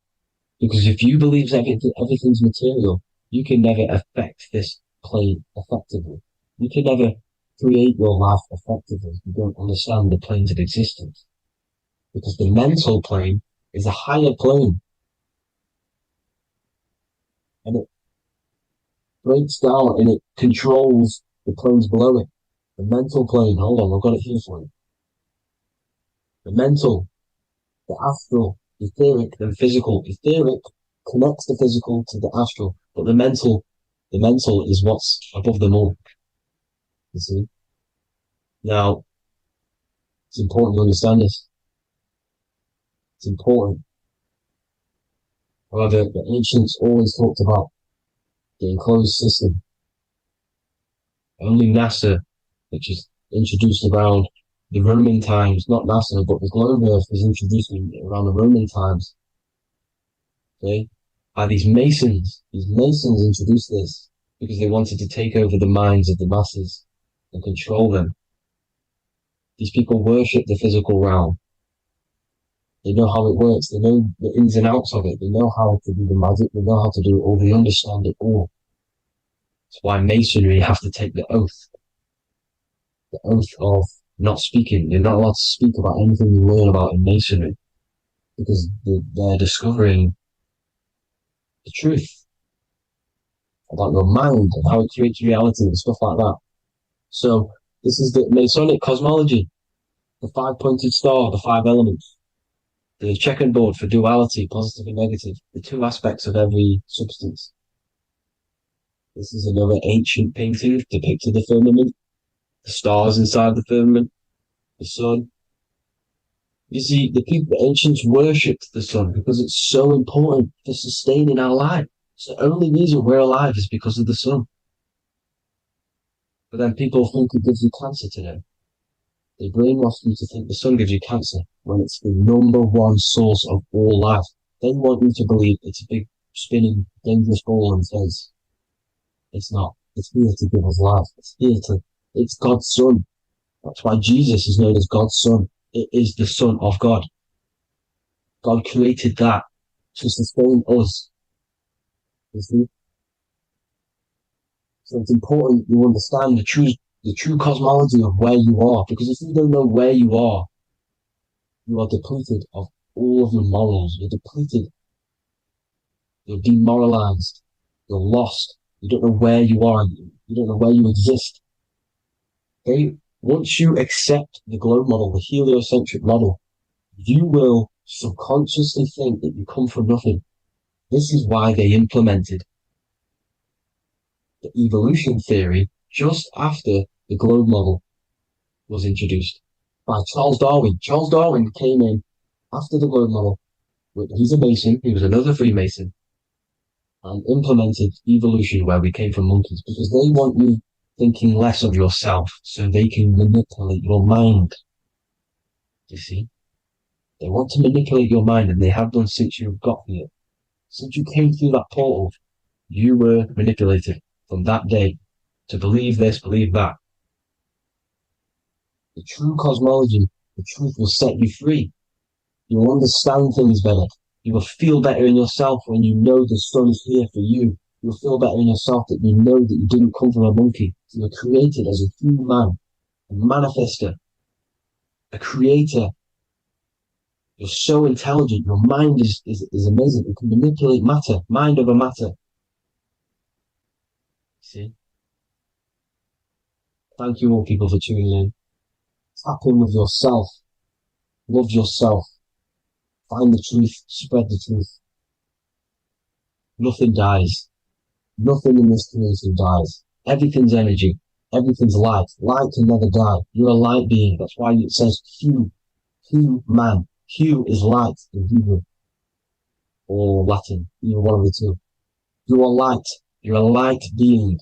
Because if you believe everything's material, you can never affect this plane effectively. You can never create your life effectively if you don't understand the planes of existence. Because the mental plane is a higher plane. And it breaks down and it controls the planes below it. The mental plane, hold on, I've got it here for you. The mental, the astral, etheric, then physical. Etheric connects the physical to the astral, but the mental is what's above them all. You see? Now, it's important to understand this. It's important. However, the ancients always talked about the enclosed system. Only NASA, which is introduced around the Roman times, not NASA, but the globe Earth was introduced around the Roman times. Okay? By these Masons. These Masons introduced this because they wanted to take over the minds of the masses and control them. These people worship the physical realm. They know how it works. They know the ins and outs of it. They know how to do the magic. They know how to do it all. They understand it all. That's why Masonry have to take the oath. The oath of not speaking. You're not allowed to speak about anything you learn about in Masonry. Because they're discovering the truth about your mind and how it creates reality and stuff like that. So this is the Masonic cosmology. The 5-pointed star, the 5 elements. The checking board for duality, positive and negative. The 2 aspects of every substance. This is another ancient painting depicted the firmament. The stars inside the firmament. The sun. You see, the ancients worshipped the sun because it's so important for sustaining our life. It's the only reason we're alive is because of the sun. But then people think it gives you cancer today. They brainwash you to think the sun gives you cancer when it's the number one source of all life. They want you to believe it's a big, spinning, dangerous ball in space. It's not. It's here to give us life. It's God's son. That's why Jesus is known as God's son. It is the Son of God. God created that to sustain us. You see? So it's important you understand the true cosmology of where you are, because if you don't know where you are depleted of all of your morals. You're depleted. You're demoralized. You're lost. You don't know where you are. You don't know where you exist. Okay? Once you accept the globe model, the heliocentric model, you will subconsciously think that you come from nothing. This is why they implemented the evolution theory just after the globe model was introduced by Charles Darwin. Charles Darwin came in after the globe model. He's a Mason, he was another Freemason, and implemented evolution where we came from monkeys, because they want you thinking less of yourself so they can manipulate your mind. You see? They want to manipulate your mind, and they have done since you got here. Since you came through that portal, you were manipulated from that day to believe this, believe that. The true cosmology, the truth will set you free. You will understand things better. You will feel better in yourself when you know the sun is here for you. You'll feel better in yourself that you know that you didn't come from a monkey. You were created as a human, a manifester, a creator. You're so intelligent. Your mind is amazing. It can manipulate matter, mind over matter. See? Thank you all people for tuning in. Tap in with yourself. Love yourself. Find the truth. Spread the truth. Nothing dies. Nothing in this creation dies. Everything's energy. Everything's light. Light can never die. You're a light being. That's why it says Hugh. Hugh man. Hugh is light in Hebrew. Or Latin. Either one of the two. You are light. You're a light being.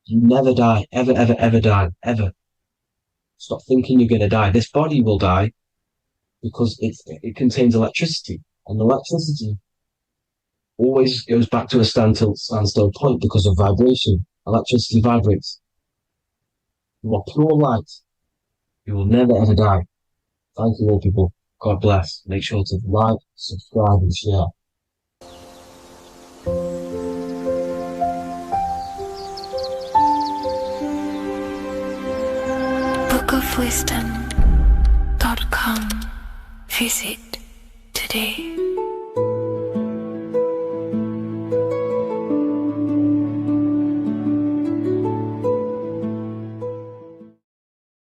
You never die. Ever, ever, ever die. Ever. Stop thinking you're going to die. This body will die because it contains electricity. And electricity always goes back to a standstill point because of vibration. Electricity vibrates. You are pure light. You will never ever die. Thank you all people. God bless. Make sure to like, subscribe and share. bookofwisdom.com. Visit today.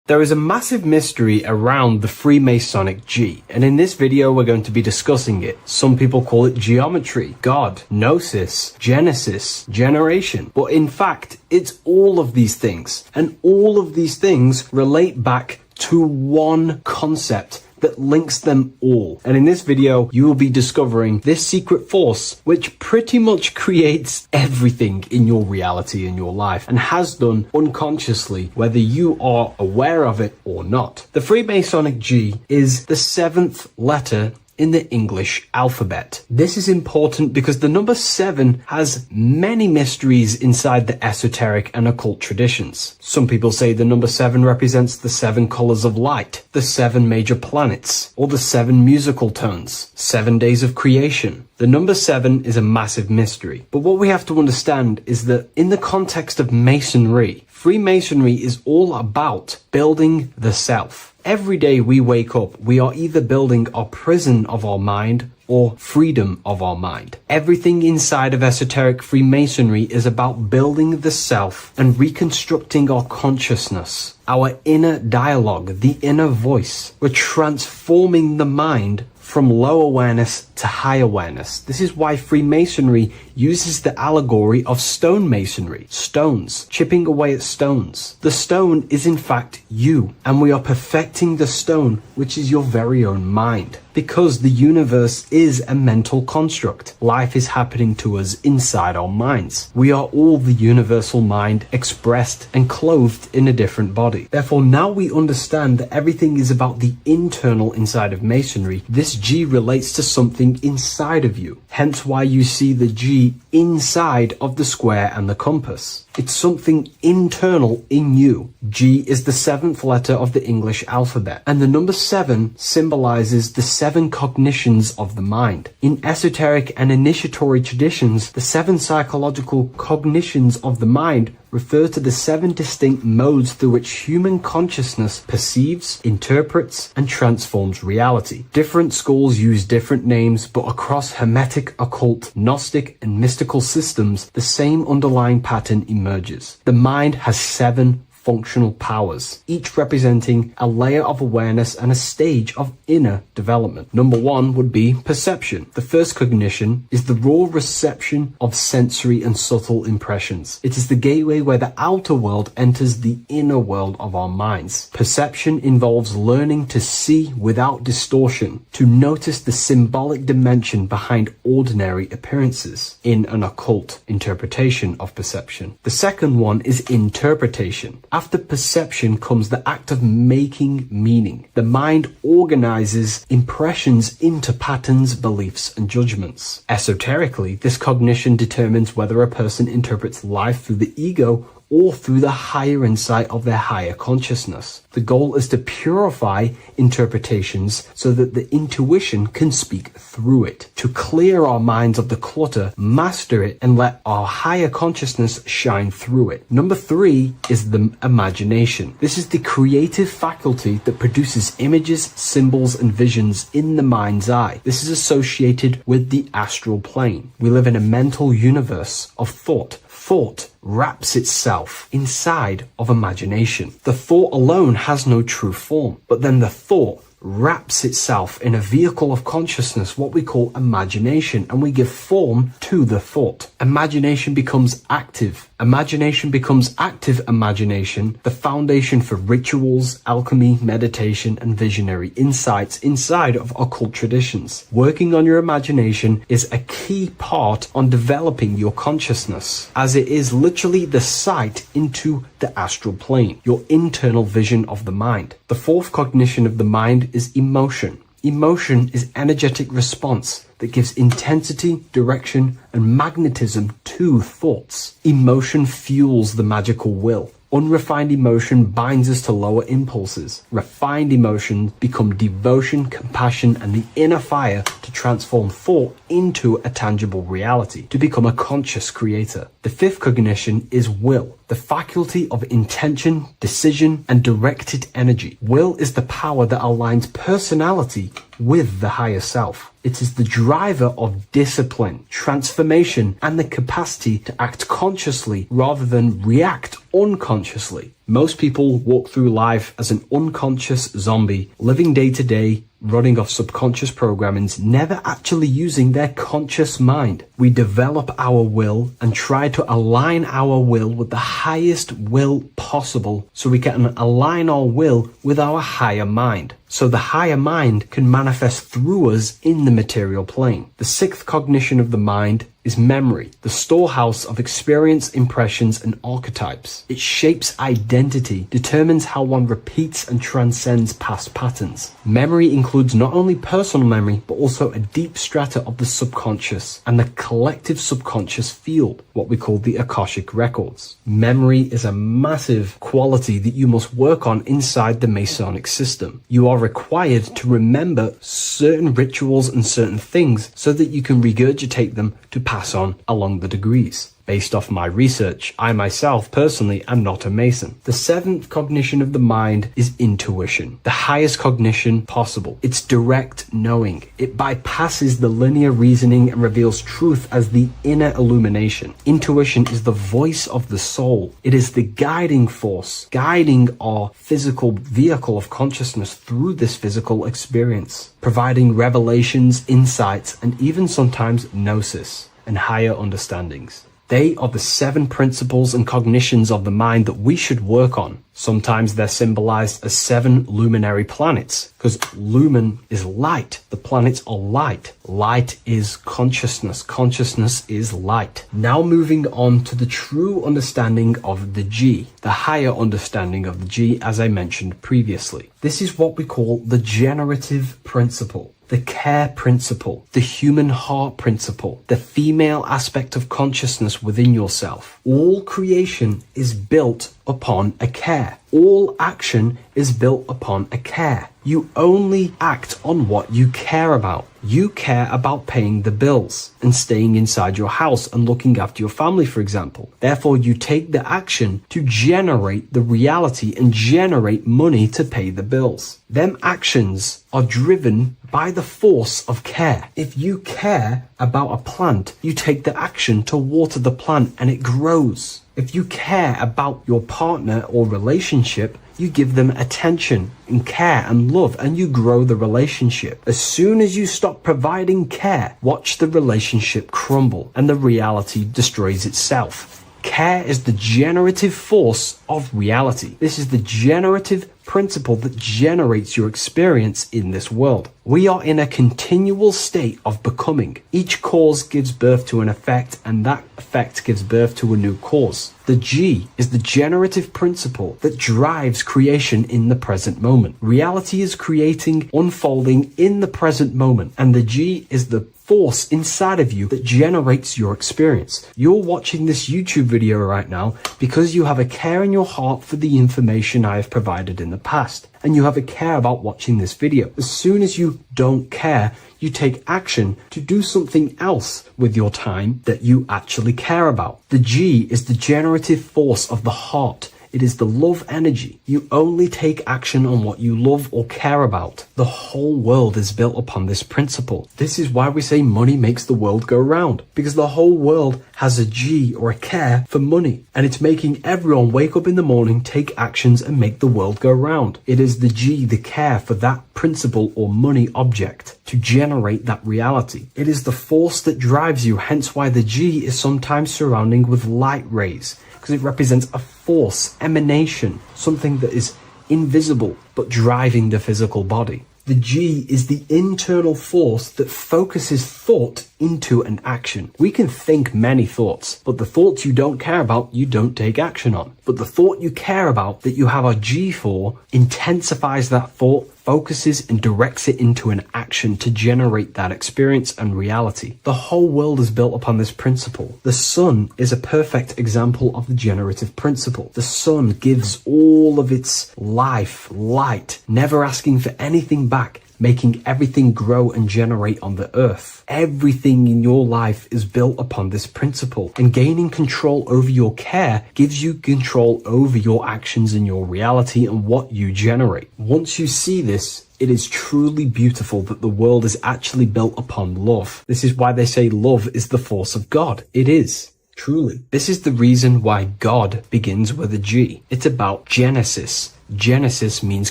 There is a massive mystery around the Freemasonic G, and in this video we're going to be discussing it. Some people call it geometry, God, gnosis, genesis, generation, but in fact it's all of these things, and all of these things relate back to one concept that links them all. And in this video, you will be discovering this secret force, which pretty much creates everything in your reality, in your life, and has done unconsciously, whether you are aware of it or not. The Freemasonic G is the 7th letter in the English alphabet. This is important because the number 7 has many mysteries inside the esoteric and occult traditions. Some people say the number 7 represents the 7 colors of light, the 7 major planets, or the 7 musical tones, 7 days of creation. The number 7 is a massive mystery. But what we have to understand is that in the context of Masonry, Freemasonry is all about building the self. Every day we wake up, we are either building our prison of our mind or freedom of our mind. Everything inside of esoteric Freemasonry is about building the self and reconstructing our consciousness, our inner dialogue, the inner voice. We're transforming the mind from low awareness to high awareness. This is why Freemasonry uses the allegory of stone masonry, stones, chipping away at stones. The stone is in fact you, and we are perfecting the stone, which is your very own mind. Because the universe is a mental construct. Life is happening to us inside our minds. We are all the universal mind expressed and clothed in a different body. Therefore, now we understand that everything is about the internal inside of masonry. This G relates to something inside of you. Hence why you see the G inside of the square and the compass. It's something internal in you. G is the 7th letter of the English alphabet, and the number 7 symbolizes the 7 cognitions of the mind. In esoteric and initiatory traditions, the 7 psychological cognitions of the mind refer to the 7 distinct modes through which human consciousness perceives, interprets, and transforms reality. Different schools use different names, but across Hermetic, occult, Gnostic, and mystical systems, the same underlying pattern emerges. The mind has 7 functional powers, each representing a layer of awareness and a stage of inner development. Number 1 would be perception. The first cognition is the raw reception of sensory and subtle impressions. It is the gateway where the outer world enters the inner world of our minds. Perception involves learning to see without distortion, to notice the symbolic dimension behind ordinary appearances in an occult interpretation of perception. The second one is interpretation. After perception comes the act of making meaning. The mind organizes impressions into patterns, beliefs, and judgments. Esoterically, this cognition determines whether a person interprets life through the ego or through the higher insight of their higher consciousness. The goal is to purify interpretations so that the intuition can speak through it, to clear our minds of the clutter, master it, and let our higher consciousness shine through it. Number 3 is the imagination. This is the creative faculty that produces images, symbols, and visions in the mind's eye. This is associated with the astral plane. We live in a mental universe of thought. Thought wraps itself inside of imagination. The thought alone has no true form, but then the thought wraps itself in a vehicle of consciousness, what we call imagination, and we give form to the thought. Imagination becomes active. Imagination becomes active imagination, the foundation for rituals, alchemy, meditation, and visionary insights inside of occult traditions. Working on your imagination is a key part on developing your consciousness, as it is literally the sight into the astral plane, your internal vision of the mind. The fourth cognition of the mind is emotion. Emotion is energetic response that gives intensity, direction, and magnetism to thoughts. Emotion fuels the magical will. Unrefined emotion binds us to lower impulses. Refined emotions become devotion, compassion, and the inner fire to transform thought into a tangible reality, to become a conscious creator. The fifth cognition is will, the faculty of intention, decision, and directed energy. Will is the power that aligns personality with the higher self. It is the driver of discipline, transformation, and the capacity to act consciously rather than react unconsciously. Most people walk through life as an unconscious zombie, living day to day, running off subconscious programmings, never actually using their conscious mind. We develop our will and try to align our will with the highest will possible so we can align our will with our higher mind. So the higher mind can manifest through us in the material plane. The sixth cognition of the mind is memory, the storehouse of experience, impressions, and archetypes. It shapes identity, determines how one repeats and transcends past patterns. Memory includes not only personal memory, but also a deep strata of the subconscious and the collective subconscious field, what we call the Akashic records. Memory is a massive quality that you must work on inside the Masonic system. You are required to remember certain rituals and certain things so that you can regurgitate them to pass on along the degrees. based off my research. I myself personally am not a Mason. The seventh cognition of the mind is intuition, the highest cognition possible. It's direct knowing. It bypasses the linear reasoning and reveals truth as the inner illumination. Intuition is the voice of the soul. It is the guiding force, guiding our physical vehicle of consciousness through this physical experience, providing revelations, insights, and even sometimes gnosis and higher understandings. They are the seven principles and cognitions of the mind that we should work on. Sometimes they're symbolized as seven luminary planets, because lumen is light. The planets are light. Light is consciousness. Consciousness is light. Now moving on to the true understanding of the G, the higher understanding of the G, as I mentioned previously. This is what we call the generative principle, the care principle, the human heart principle, the female aspect of consciousness within yourself. All creation is built upon a care. All action is built upon a care. You only act on what you care about. You care about paying the bills and staying inside your house and looking after your family, for example. Therefore, you take the action to generate the reality and generate money to pay the bills. Them actions are driven by the force of care. If you care about a plant, you take the action to water the plant and it grows. If you care about your partner or relationship, you give them attention and care and love, and you grow the relationship. As soon as you stop providing care, watch the relationship crumble and the reality destroys itself. Care is the generative force of reality. This is the generative principle that generates your experience in this world. We are in a continual state of becoming. Each cause gives birth to an effect, and that effect gives birth to a new cause. The G is the generative principle that drives creation in the present moment. Reality is creating, unfolding in the present moment, and the G is the force inside of you that generates your experience. You're watching this YouTube video right now because you have a care in your heart for the information I have provided in the past, and you have a care about watching this video. As soon as you don't care, you take action to do something else with your time that you actually care about. The G is the generative force of the heart. It is the love energy. You only take action on what you love or care about. The whole world is built upon this principle. This is why we say money makes the world go round, because the whole world has a G or a care for money, and it's making everyone wake up in the morning, take actions, and make the world go round. It is the G, the care for that principle or money object to generate that reality. It is the force that drives you, hence why the G is sometimes surrounding with light rays, because it represents a force, emanation, something that is invisible but driving the physical body. The G is the internal force that focuses thought into an action. We can think many thoughts, but the thoughts you don't care about, you don't take action on. But the thought you care about, that you have a G for, intensifies that thought, focuses and directs it into an action to generate that experience and reality. The whole world is built upon this principle. The sun is a perfect example of the generative principle. The sun gives all of its life, light, never asking for anything back, making everything grow and generate on the earth. Everything in your life is built upon this principle, and gaining control over your care gives you control over your actions and your reality and what you generate. Once you see this, it is truly beautiful that the world is actually built upon love. This is why they say love is the force of God. It is. Truly. This is the reason why God begins with a G. It's about Genesis. Genesis means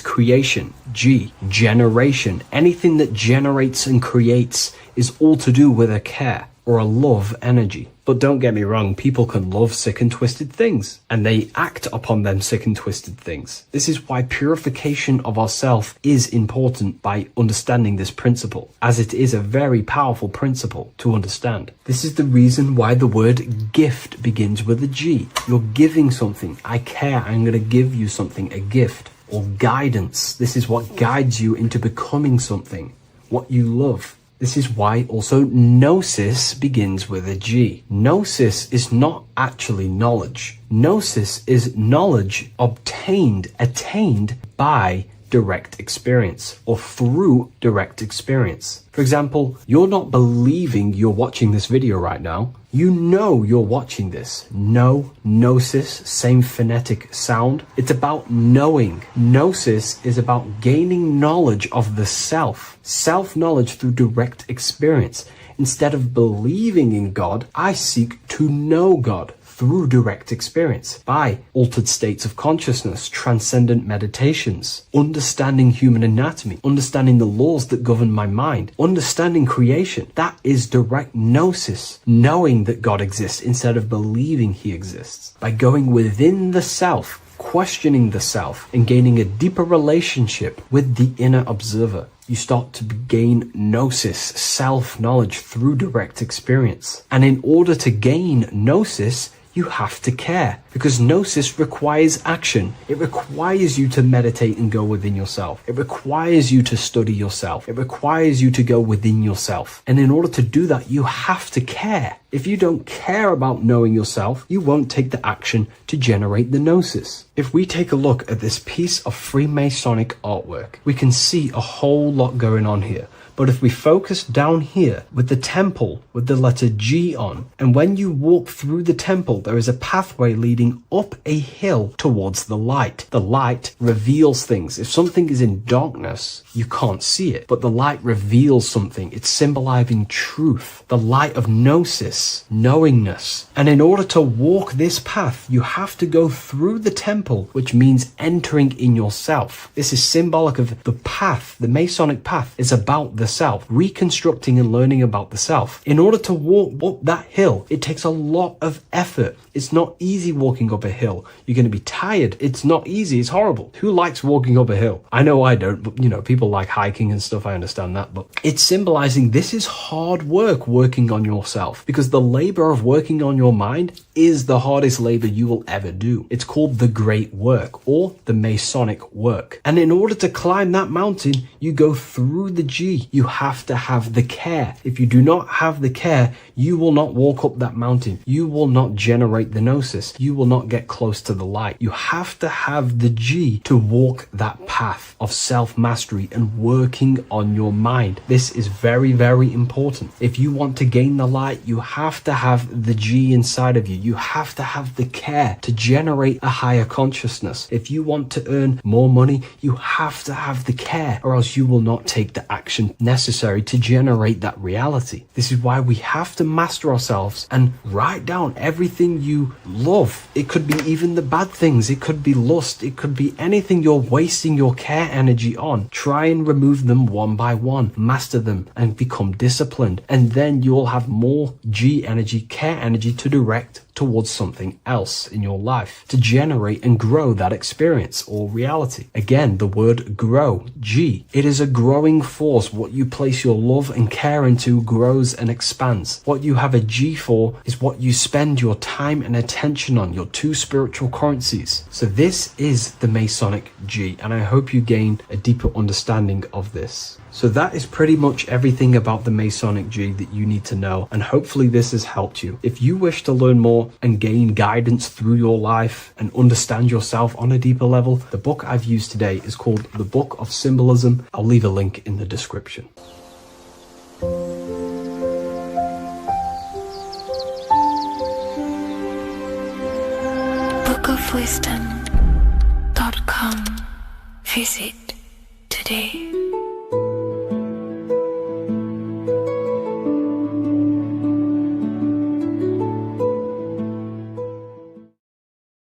creation. G, generation. Anything that generates and creates is all to do with a care or a love energy. But don't get me wrong, people can love sick and twisted things, and they act upon them sick and twisted things. This is why purification of ourself is important by understanding this principle, as it is a very powerful principle to understand. This is the reason why the word gift begins with a G. You're giving something. I care. I'm going to give you something, a gift. Or guidance. This is what guides you into becoming something, what you love. This is why also gnosis begins with a G. Gnosis is not actually knowledge. Gnosis is knowledge obtained, attained by direct experience or through direct experience. For example, you're not believing you're watching this video right now. You know you're watching this. Know, gnosis, same phonetic sound. It's about knowing. Gnosis is about gaining knowledge of the self. Self-knowledge through direct experience. Instead of believing in God, I seek to know God through direct experience by altered states of consciousness, transcendent meditations, understanding human anatomy, understanding the laws that govern my mind, understanding creation. That is direct gnosis, knowing that God exists instead of believing he exists. By going within the self, questioning the self, and gaining a deeper relationship with the inner observer, you start to gain gnosis, self-knowledge through direct experience. And in order to gain gnosis, you have to care, because gnosis requires action. It requires you to meditate and go within yourself. It requires you to study yourself. It requires you to go within yourself. And in order to do that, you have to care. If you don't care about knowing yourself, you won't take the action to generate the gnosis. If we take a look at this piece of Freemasonic artwork, we can see a whole lot going on here. But if we focus down here with the temple with the letter G on, and when you walk through the temple, there is a pathway leading up a hill towards the light. The light reveals things. If something is in darkness, you can't see it, but the light reveals something. It's symbolizing truth, the light of gnosis, knowingness. And in order to walk this path, you have to go through the temple, which means entering in yourself. This is symbolic of the path. The Masonic path is about the self, reconstructing and learning about the self. In order to walk up that hill, it takes a lot of effort. It's not easy walking up a hill. You're going to be tired. It's not easy. It's horrible. Who likes walking up a hill? I know I don't, but people like hiking and stuff. I understand that, but it's symbolizing this is hard work, working on yourself, because the labor of working on your mind is the hardest labor you will ever do. It's called the great work or the Masonic work. And in order to climb that mountain, you go through the G. You have to have the care. If you do not have the care, you will not walk up that mountain. You will not generate the gnosis. You will not get close to the light. You have to have the G to walk that path of self-mastery and working on your mind. This is very, very important. If you want to gain the light, you have to have the G inside of you. You have to have the care to generate a higher consciousness. If you want to earn more money, you have to have the care, or else you will not take the action necessary to generate that reality. This is why we have to master ourselves and write down everything you love. It could be even the bad things. It could be lust. It could be anything you're wasting your care energy on. Try and remove them one by one. Master them and become disciplined. And then you'll have more G energy, care energy to direct towards something else in your life to generate and grow that experience or reality. Again, the word grow, G. It is a growing force. What you place your love and care into grows and expands. What you have a G for is what you spend your time and attention on, your two spiritual currencies. So this is the Masonic G, and I hope you gain a deeper understanding of this. So that is pretty much everything about the Masonic G that you need to know, and hopefully this has helped you. If you wish to learn more and gain guidance through your life and understand yourself on a deeper level, the book I've used today is called The Book of Symbolism. I'll leave a link in the description. bookofwisdom.com. Visit today.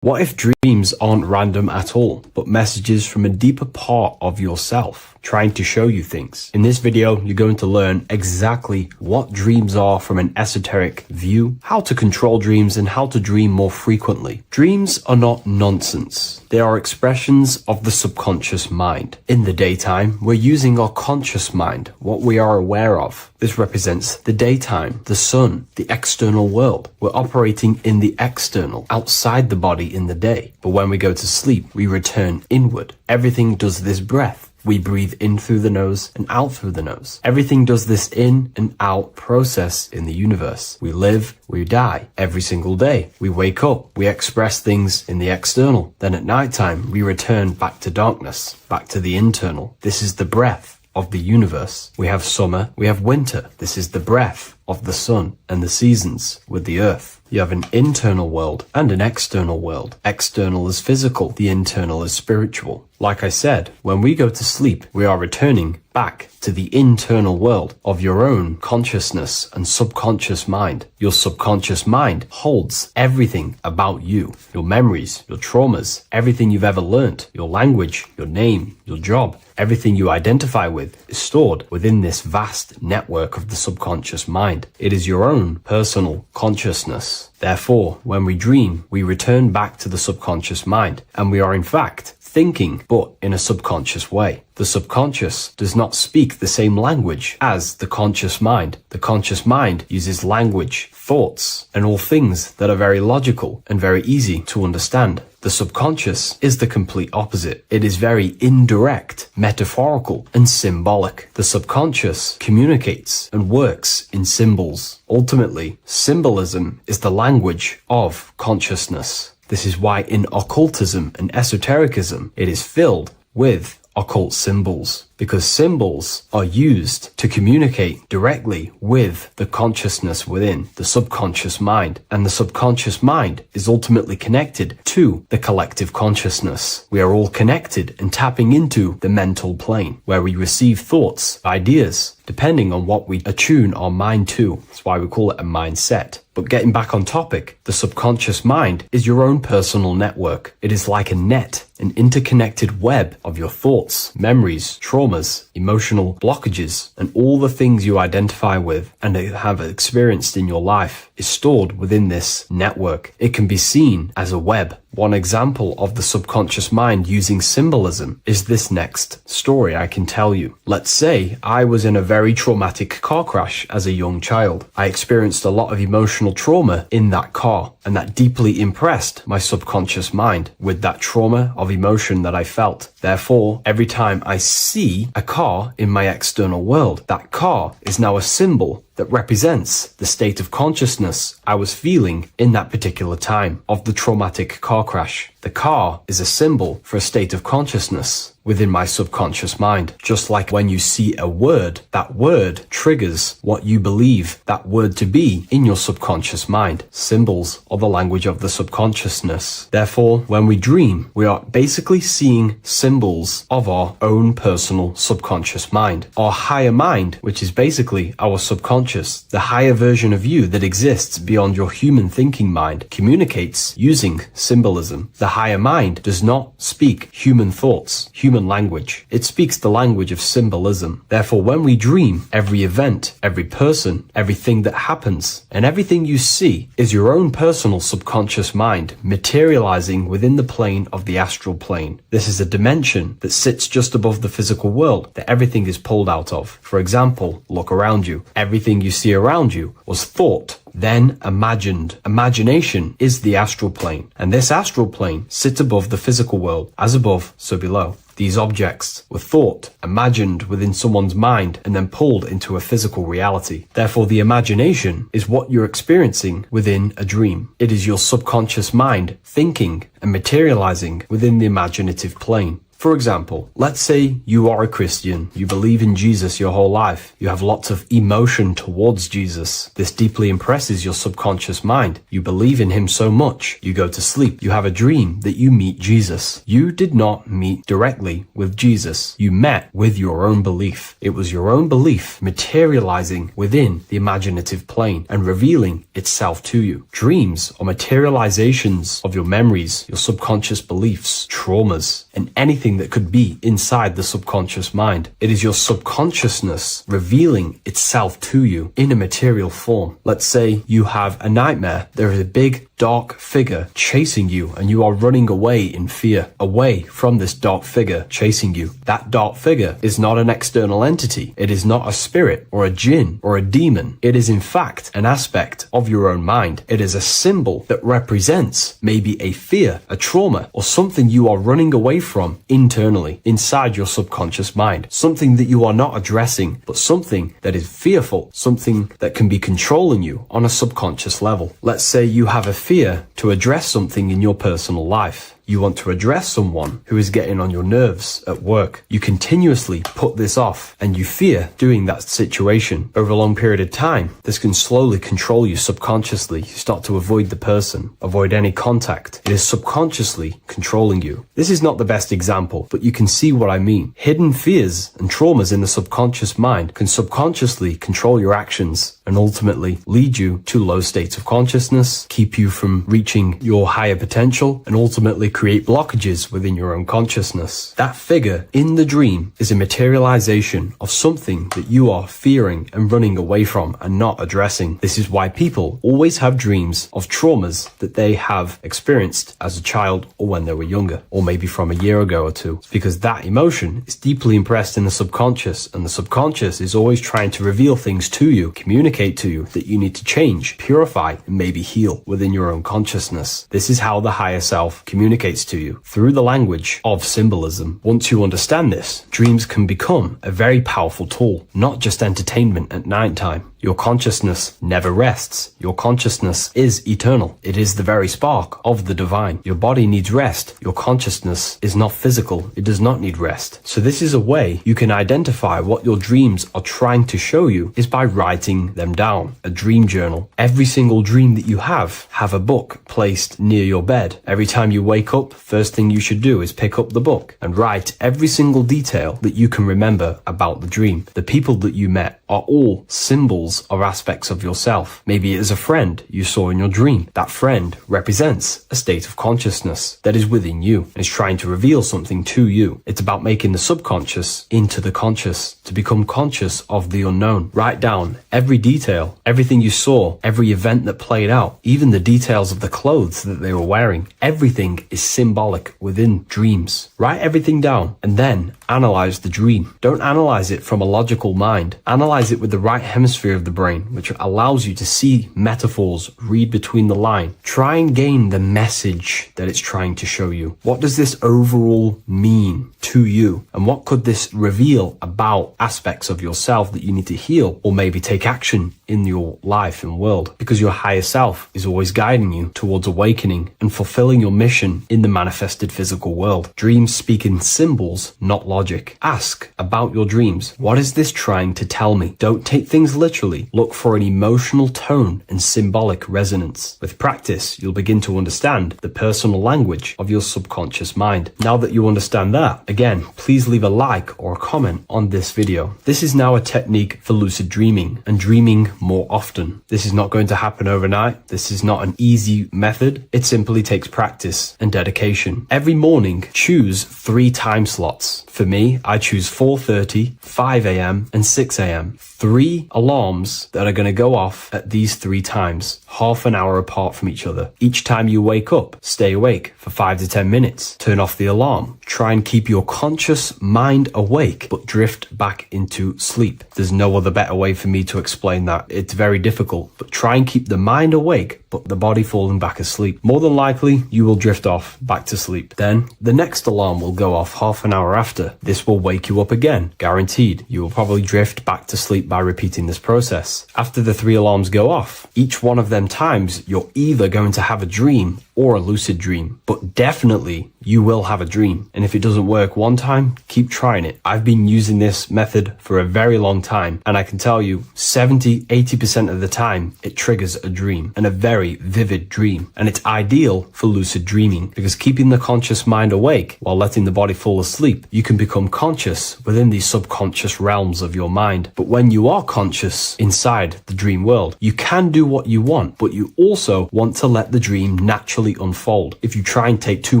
What if dreams aren't random at all, but messages from a deeper part of yourself, trying to show you things? In this video, you're going to learn exactly what dreams are from an esoteric view, how to control dreams, and how to dream more frequently. Dreams are not nonsense. They are expressions of the subconscious mind. In the daytime, we're using our conscious mind, what we are aware of. This represents the daytime, the sun, the external world. We're operating in the external, outside the body in the day. But when we go to sleep, we return inward. Everything does this breath. We breathe in through the nose and out through the nose. Everything does this in and out process in the universe. We live, we die every single day. We wake up, we express things in the external. Then at nighttime, we return back to darkness, back to the internal. This is the breath of the universe. We have summer, we have winter. This is the breath of the sun and the seasons with the earth. You have an internal world and an external world. External is physical, the internal is spiritual. Like I said, when we go to sleep, we are returning back to the internal world of your own consciousness and subconscious mind. Your subconscious mind holds everything about you, your memories, your traumas, everything you've ever learnt, your language, your name, your job, everything you identify with is stored within this vast network of the subconscious mind. It is your own personal consciousness. Therefore, when we dream, we return back to the subconscious mind, and we are in fact thinking, but in a subconscious way. The subconscious does not speak the same language as the conscious mind. The conscious mind uses language, thoughts, and all things that are very logical and very easy to understand. The subconscious is the complete opposite. It is very indirect, metaphorical, and symbolic. The subconscious communicates and works in symbols. Ultimately, symbolism is the language of consciousness. This is why in occultism and esotericism, it is filled with occult symbols, because symbols are used to communicate directly with the consciousness within the subconscious mind, and the subconscious mind is ultimately connected to the collective consciousness. We are all connected and tapping into the mental plane, where we receive thoughts, ideas, depending on what we attune our mind to. That's why we call it a mindset. But getting back on topic, the subconscious mind is your own personal network. It is like a net, an interconnected web of your thoughts, memories, traumas, emotional blockages, and all the things you identify with and have experienced in your life is stored within this network. It can be seen as a web. One example of the subconscious mind using symbolism is this next story I can tell you. Let's say I was in a very traumatic car crash as a young child. I experienced a lot of emotional trauma in that car, and that deeply impressed my subconscious mind with that trauma of emotion that I felt. Therefore, every time I see a car in my external world, that car is now a symbol that represents the state of consciousness I was feeling in that particular time of the traumatic car crash. The car is a symbol for a state of consciousness within my subconscious mind. Just like when you see a word, that word triggers what you believe that word to be in your subconscious mind. Symbols are the language of the subconsciousness. Therefore, when we dream, we are basically seeing symbols of our own personal subconscious mind. Our higher mind, which is basically our subconscious, the higher version of you that exists beyond your human thinking mind, communicates using symbolism. The higher mind does not speak human thoughts, human language. It speaks the language of symbolism. Therefore, when we dream, every event, every person, everything that happens, and everything you see is your own personal subconscious mind materializing within the plane of the astral plane. This is a dimension that sits just above the physical world that everything is pulled out of. For example, look around you. Everything you see around you was thought, then imagined. Imagination is the astral plane, and this astral plane sits above the physical world. As above, so below. These objects were thought, imagined within someone's mind, and then pulled into a physical reality. Therefore, the imagination is what you're experiencing within a dream. It is your subconscious mind thinking and materializing within the imaginative plane. For example, let's say you are a Christian, you believe in Jesus your whole life, you have lots of emotion towards Jesus. This deeply impresses your subconscious mind. You believe in him so much, you go to sleep, you have a dream that you meet Jesus. You did not meet directly with Jesus, you met with your own belief. It was your own belief materializing within the imaginative plane and revealing itself to you. Dreams are materializations of your memories, your subconscious beliefs, traumas, and anything that could be inside the subconscious mind. It is your subconsciousness revealing itself to you in a material form. Let's say you have a nightmare. There is a big dark figure chasing you, and you are running away in fear, away from this dark figure chasing you. That dark figure is not an external entity. It is not a spirit or a jinn or a demon. It is in fact an aspect of your own mind. It is a symbol that represents maybe a fear, a trauma, or something you are running away from internally, inside your subconscious mind. Something that you are not addressing, but something that is fearful, something that can be controlling you on a subconscious level. Let's say you have a fear to address something in your personal life. You want to address someone who is getting on your nerves at work. You continuously put this off and you fear doing that situation. Over a long period of time, this can slowly control you subconsciously. You start to avoid the person, avoid any contact. It is subconsciously controlling you. This is not the best example, but you can see what I mean. Hidden fears and traumas in the subconscious mind can subconsciously control your actions and ultimately lead you to low states of consciousness, keep you from reaching your higher potential, and ultimately create blockages within your own consciousness. That figure in the dream is a materialization of something that you are fearing and running away from and not addressing. This is why people always have dreams of traumas that they have experienced as a child or when they were younger, or maybe from a year ago or two. It's because that emotion is deeply impressed in the subconscious, and the subconscious is always trying to reveal things to you, communicate to you that you need to change, purify, and maybe heal within your own consciousness. This is how the higher self communicates to you, through the language of symbolism. Once you understand this, dreams can become a very powerful tool, not just entertainment at night time. Your consciousness never rests. Your consciousness is eternal. It is the very spark of the divine. Your body needs rest. Your consciousness is not physical. It does not need rest. So this is a way you can identify what your dreams are trying to show you, is by writing them down. A dream journal. Every single dream that you have a book placed near your bed. Every time you wake up, first thing you should do is pick up the book and write every single detail that you can remember about the dream. The people that you met are all symbols or aspects of yourself. Maybe it is a friend you saw in your dream. That friend represents a state of consciousness that is within you and is trying to reveal something to you. It's about making the subconscious into the conscious, to become conscious of the unknown. Write down every detail, everything you saw, every event that played out, even the details of the clothes that they were wearing. Everything is symbolic within dreams. Write everything down and then analyze the dream. Don't analyze it from a logical mind. Analyze it with the right hemisphere of the brain, which allows you to see metaphors, read between the line. Try and gain the message that it's trying to show you. What does this overall mean to you? And what could this reveal about aspects of yourself that you need to heal or maybe take action in your life and world? Because your higher self is always guiding you towards awakening and fulfilling your mission in the manifested physical world. Dreams speak in symbols, not logic. Ask about your dreams. What is this trying to tell me? Don't take things literally. Look for an emotional tone and symbolic resonance. With practice, you'll begin to understand the personal language of your subconscious mind. Now that you understand that, again, please leave a like or a comment on this video. This is now a technique for lucid dreaming and dreaming more often. This is not going to happen overnight. This is not an easy method. It simply takes practice and dedication. Every morning, choose 3 time slots. For me, I choose 4:30, 5 a.m. and 6 a.m. 3 alarms that are going to go off at these 3 times, half an hour apart from each other. Each time you wake up, stay awake for 5 to 10 minutes. Turn off the alarm. Try and keep your conscious mind awake, but drift back into sleep. There's no other better way for me to explain that. It's very difficult, but try and keep the mind awake, but the body falling back asleep. More than likely, you will drift off back to sleep. Then the next alarm will go off half an hour after. This will wake you up again, guaranteed. You will probably drift back to sleep by repeating this process. After the 3 alarms go off, each one of them times, you're either going to have a dream or a lucid dream, but definitely you will have a dream. And if it doesn't work one time, keep trying it. I've been using this method for a very long time, and I can tell you 70-80% of the time it triggers a dream, and a very vivid dream. And it's ideal for lucid dreaming because keeping the conscious mind awake while letting the body fall asleep, you can become conscious within these subconscious realms of your mind. But when you are conscious inside the dream world, you can do what you want, but you also want to let the dream naturally naturally unfold. If you try and take too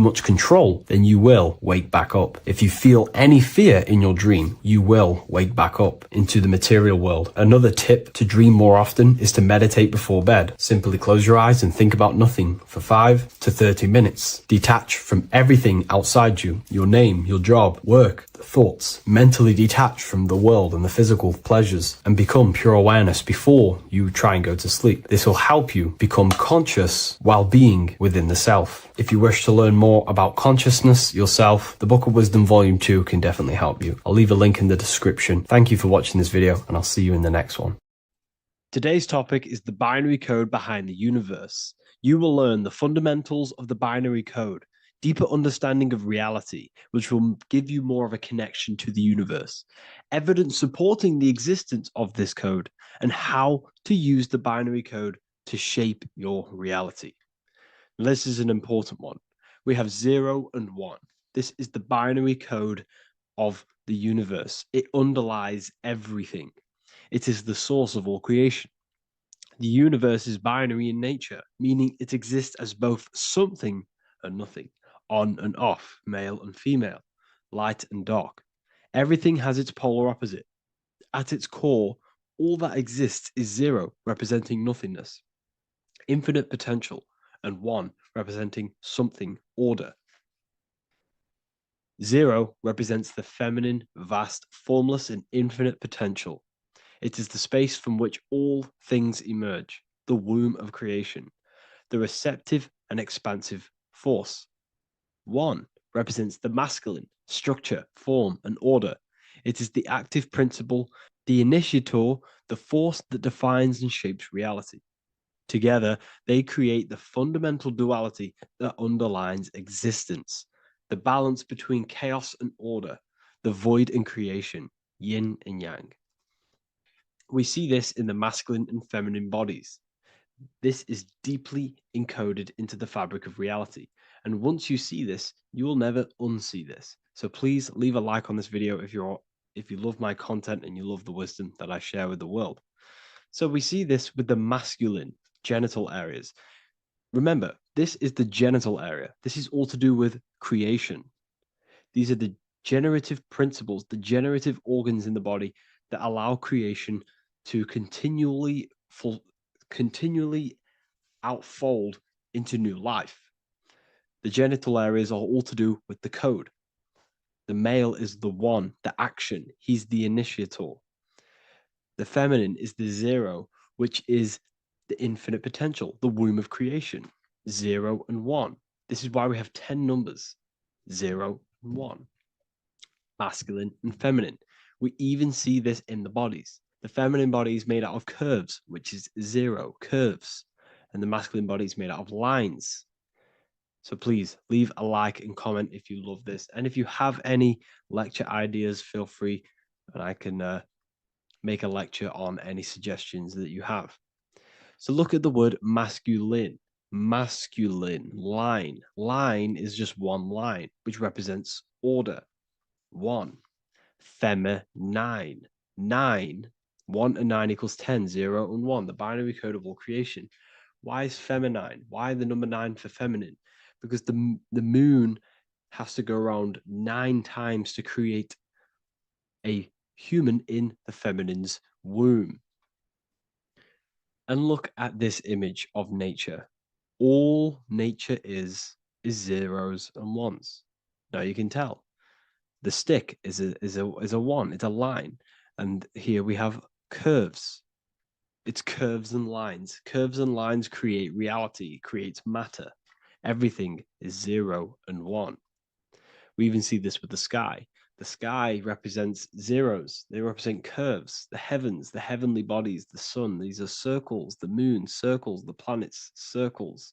much control, then you will wake back up. If you feel any fear in your dream, you will wake back up into the material world. Another tip to dream more often is to meditate before bed. Simply close your eyes and think about nothing for 5 to 30 minutes. Detach from everything outside you, your name, your job, work, thoughts. Mentally detach from the world and the physical pleasures and become pure awareness before you try and go to sleep. This will help you become conscious while being within the self. If you wish to learn more about consciousness yourself, the Book of Wisdom Volume 2 can definitely help you. I'll leave a link in the description. Thank you for watching this video, and I'll see you in the next one. Today's topic is the binary code behind the universe. You will learn the fundamentals of the binary code, deeper understanding of reality, which will give you more of a connection to the universe, evidence supporting the existence of this code, and how to use the binary code to shape your reality. This is an important one. We have 0 and 1. This is the binary code of the universe. It underlies everything. It is the source of all creation. The universe is binary in nature, meaning it exists as both something and nothing, on and off, male and female, light and dark. Everything has its polar opposite. At its core, all that exists is 0, representing nothingness, infinite potential, and 1, representing something, order. 0 represents the feminine, vast, formless, and infinite potential. It is the space from which all things emerge, the womb of creation, the receptive and expansive force. 1 represents the masculine, structure, form, and order. It is the active principle, the initiator, the force that defines and shapes reality. Together, they create the fundamental duality that underlines existence, the balance between chaos and order, the void and creation, yin and yang. We see this in the masculine and feminine bodies. This is deeply encoded into the fabric of reality. And once you see this, you will never unsee this. So please leave a like on this video if you love my content and you love the wisdom that I share with the world. So we see this with the masculine genital areas. Remember, this is the genital area. This is all to do with creation. These are the generative principles, the generative organs in the body that allow creation to continually outfold into new life. The genital areas are all to do with the code. The male is the 1, the action. He's the initiator. The feminine is the 0, which is the infinite potential, the womb of creation. 0 and 1. This is why we have 10 numbers. 0 and 1. Masculine and feminine. We even see this in the bodies. The feminine body is made out of curves, which is 0, curves. And the masculine body is made out of lines. So please leave a like and comment if you love this. And if you have any lecture ideas, feel free, and I can make a lecture on any suggestions that you have. So look at the word masculine. Masculine, line. Line is just one line, which represents order. 1. Feminine. 9. 1 and 9 equals 10. 0 and 1. The binary code of all creation. Why is feminine? Why the number 9 for feminine? Because the moon has to go around 9 times to create a human in the feminine's womb. And look at this image of nature. All nature is zeros and ones. Now you can tell the stick is a 1. It's a line, and here we have curves. It's curves and lines. Curves and lines create reality, creates matter. Everything is 0 and 1. We even see this with the sky. The sky represents zeros. They represent curves, the heavens, the heavenly bodies, the sun. These are circles, the moon, circles, the planets, circles.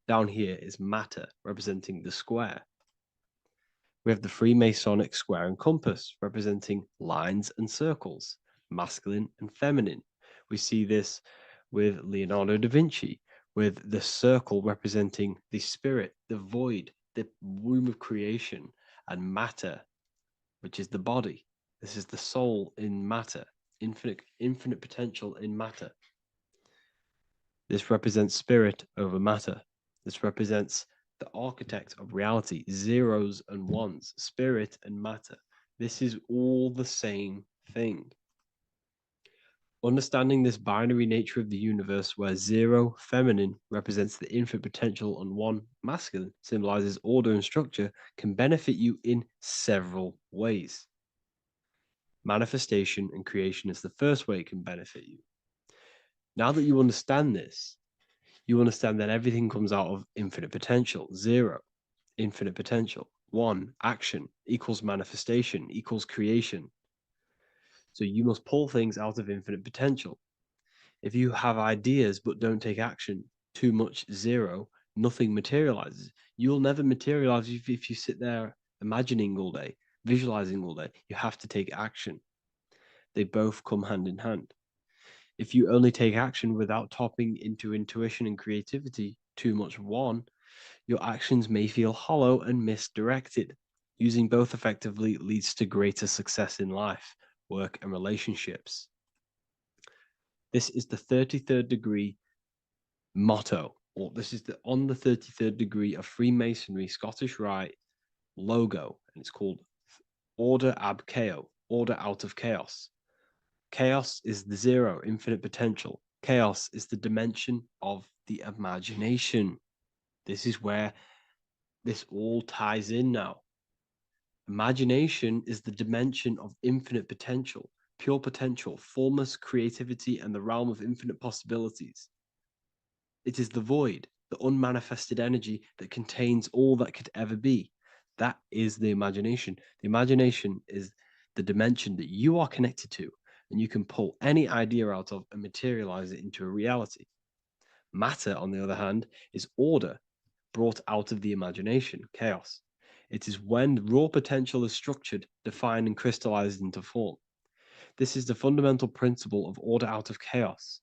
Down here is matter, representing the square. We have the Freemasonic square and compass, representing lines and circles, masculine and feminine. We see this with Leonardo da Vinci, with the circle representing the spirit, the void, the womb of creation, and matter, which is the body. This is the soul in matter, infinite potential in matter. This represents spirit over matter. This represents the architect of reality, zeros and ones, spirit and matter. This is all the same thing. Understanding this binary nature of the universe, where 0, feminine, represents the infinite potential and 1, masculine, symbolizes order and structure, can benefit you in several ways. Manifestation and creation is the first way it can benefit you. Now that you understand this, you understand that everything comes out of infinite potential. 0, infinite potential. 1, action, equals manifestation, equals creation. So you must pull things out of infinite potential. If you have ideas but don't take action, too much 0, nothing materializes. You'll never materialize if you sit there imagining all day, visualizing all day. You have to take action. They both come hand in hand. If you only take action without tapping into intuition and creativity, too much 1, your actions may feel hollow and misdirected. Using both effectively leads to greater success in life, work, and relationships. This is the 33rd degree motto, or this is on the 33rd degree of Freemasonry Scottish Rite logo, and it's called Order Ab Chaos, order out of chaos. Chaos is the 0, infinite potential. Chaos is the dimension of the imagination. This is where this all ties in now. Imagination is the dimension of infinite potential, pure potential, formless creativity, and the realm of infinite possibilities. It is the void, the unmanifested energy that contains all that could ever be. That is the imagination. The imagination is the dimension that you are connected to, and you can pull any idea out of and materialize it into a reality. Matter, on the other hand, is order brought out of the imagination, chaos. It is when raw potential is structured, defined, and crystallized into form. This is the fundamental principle of order out of chaos,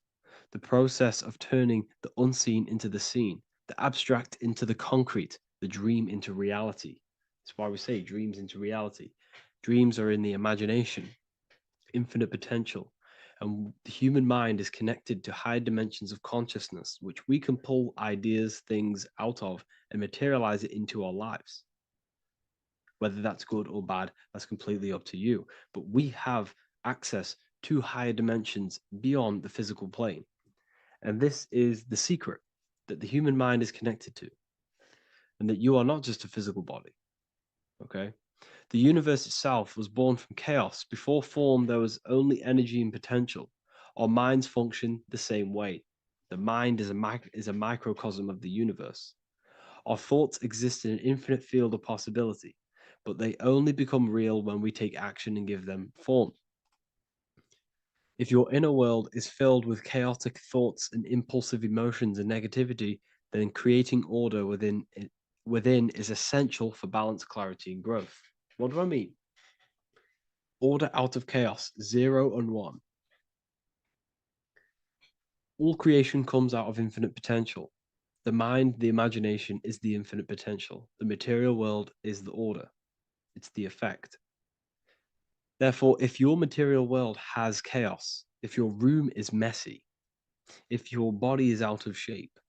the process of turning the unseen into the seen, the abstract into the concrete, the dream into reality. That's why we say dreams into reality. Dreams are in the imagination, infinite potential, and the human mind is connected to high dimensions of consciousness, which we can pull ideas, things out of, and materialize it into our lives. Whether that's good or bad, that's completely up to you. But we have access to higher dimensions beyond the physical plane. And this is the secret, that the human mind is connected to, and that you are not just a physical body. Okay? The universe itself was born from chaos. Before form, there was only energy and potential. Our minds function the same way. The mind is a microcosm of the universe. Our thoughts exist in an infinite field of possibility, but they only become real when we take action and give them form. If your inner world is filled with chaotic thoughts and impulsive emotions and negativity, then creating order within is essential for balance, clarity, and growth. What do I mean? Order out of chaos, 0 and 1. All creation comes out of infinite potential. The mind, the imagination, is the infinite potential. The material world is the order. It's the effect. Therefore, if your material world has chaos, if your room is messy, if your body is out of shape,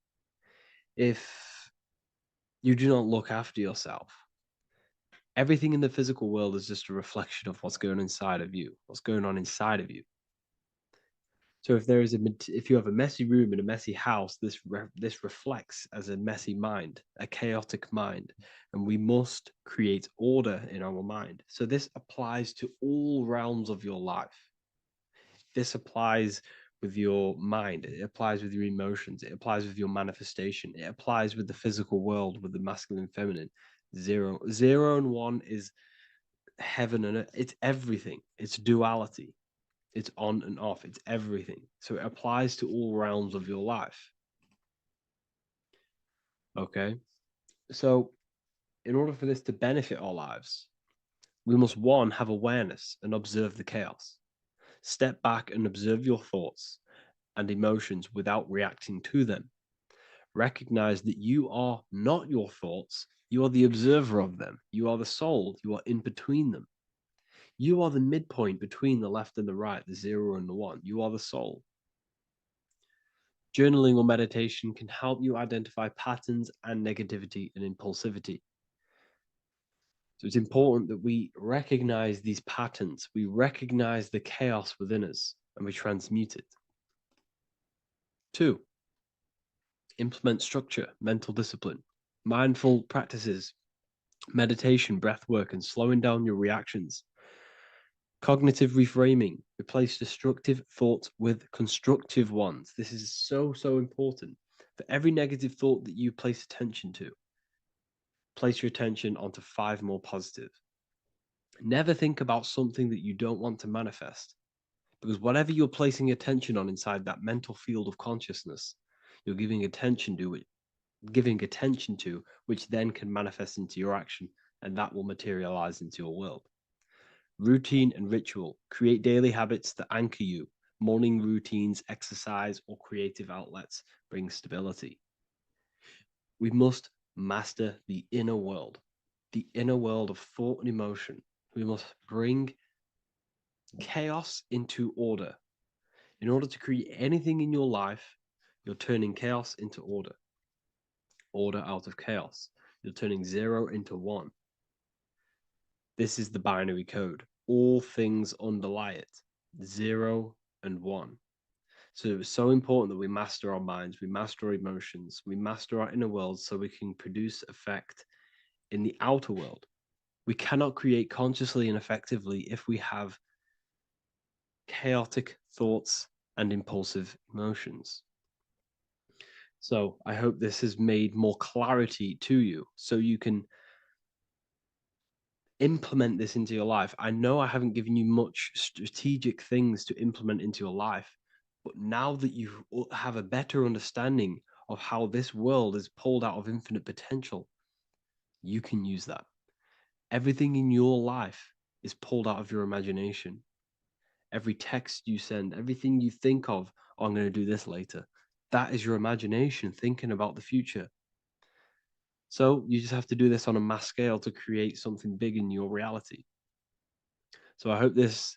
if you do not look after yourself, everything in the physical world is just a reflection of what's going inside of you, what's going on inside of you. So if you have a messy room in a messy house, this reflects as a messy mind, a chaotic mind, and we must create order in our mind. So this applies to all realms of your life. This applies with your mind, it applies with your emotions, it applies with your manifestation, it applies with the physical world, with the masculine and feminine. 0 and 1 is heaven and earth. It's everything. It's duality. It's on and off. It's everything. So it applies to all realms of your life. Okay. So in order for this to benefit our lives, we must, 1, have awareness and observe the chaos. Step back and observe your thoughts and emotions without reacting to them. Recognize that you are not your thoughts. You are the observer of them. You are the soul. You are in between them. You are the midpoint between the left and the right, the 0 and the 1. You are the soul. Journaling or meditation can help you identify patterns and negativity and impulsivity. So it's important that we recognize these patterns, we recognize the chaos within us, and we transmute it. 2, implement structure, mental discipline, mindful practices, meditation, breath work, and slowing down your reactions. Cognitive reframing, replace destructive thoughts with constructive ones. This is so important. For every negative thought that you place attention to, place your attention onto 5 more positive. Never think about something that you don't want to manifest, because whatever you're placing attention on inside that mental field of consciousness, you're giving attention to, which then can manifest into your action, and that will materialize into your world. Routine and ritual. Create daily habits that anchor you. Morning routines, exercise, or creative outlets bring stability. We must master the inner world of thought and emotion. We must bring chaos into order. In order to create anything in your life, you're turning chaos into order. Order out of chaos. You're turning 0 into 1. This is the binary code. All things underlie it. 0 and 1. So it's so important that we master our minds, we master our emotions, we master our inner world so we can produce effect in the outer world. We cannot create consciously and effectively if we have chaotic thoughts and impulsive emotions. So I hope this has made more clarity to you so you can implement this into your life. I know I haven't given you much strategic things to implement into your life, but now that you have a better understanding of how this world is pulled out of infinite potential, you can use that. Everything in your life is pulled out of your imagination. Every text you send, everything you think of, oh, I'm going to do this later, that is your imagination thinking about the future. So you just have to do this on a mass scale to create something big in your reality. So I hope this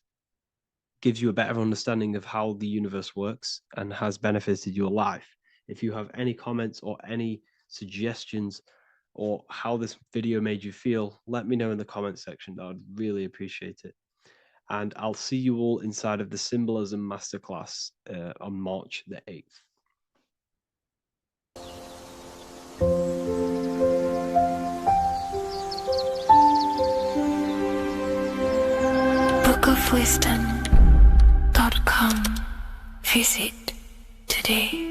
gives you a better understanding of how the universe works and has benefited your life. If you have any comments or any suggestions or how this video made you feel, let me know in the comment section. I'd really appreciate it. And I'll see you all inside of the Symbolism Masterclass on March the 8th. bookofwisdom.com. Visit today.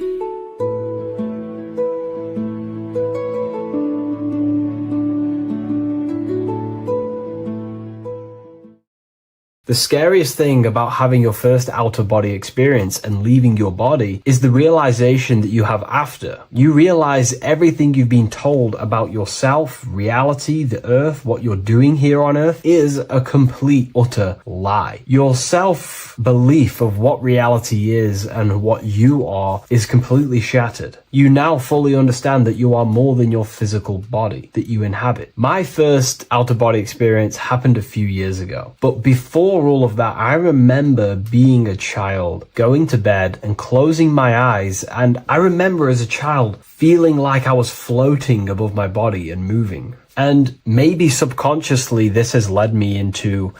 The scariest thing about having your first out-of-body experience and leaving your body is the realization that you have after. You realize everything you've been told about yourself, reality, the earth, what you're doing here on earth is a complete, utter lie. Your self-belief of what reality is and what you are is completely shattered. You now fully understand that you are more than your physical body that you inhabit. My first out-of-body experience happened a few years ago, but before all of that, I remember being a child, going to bed and closing my eyes, and I remember as a child feeling like I was floating above my body and moving. And maybe subconsciously this has led me into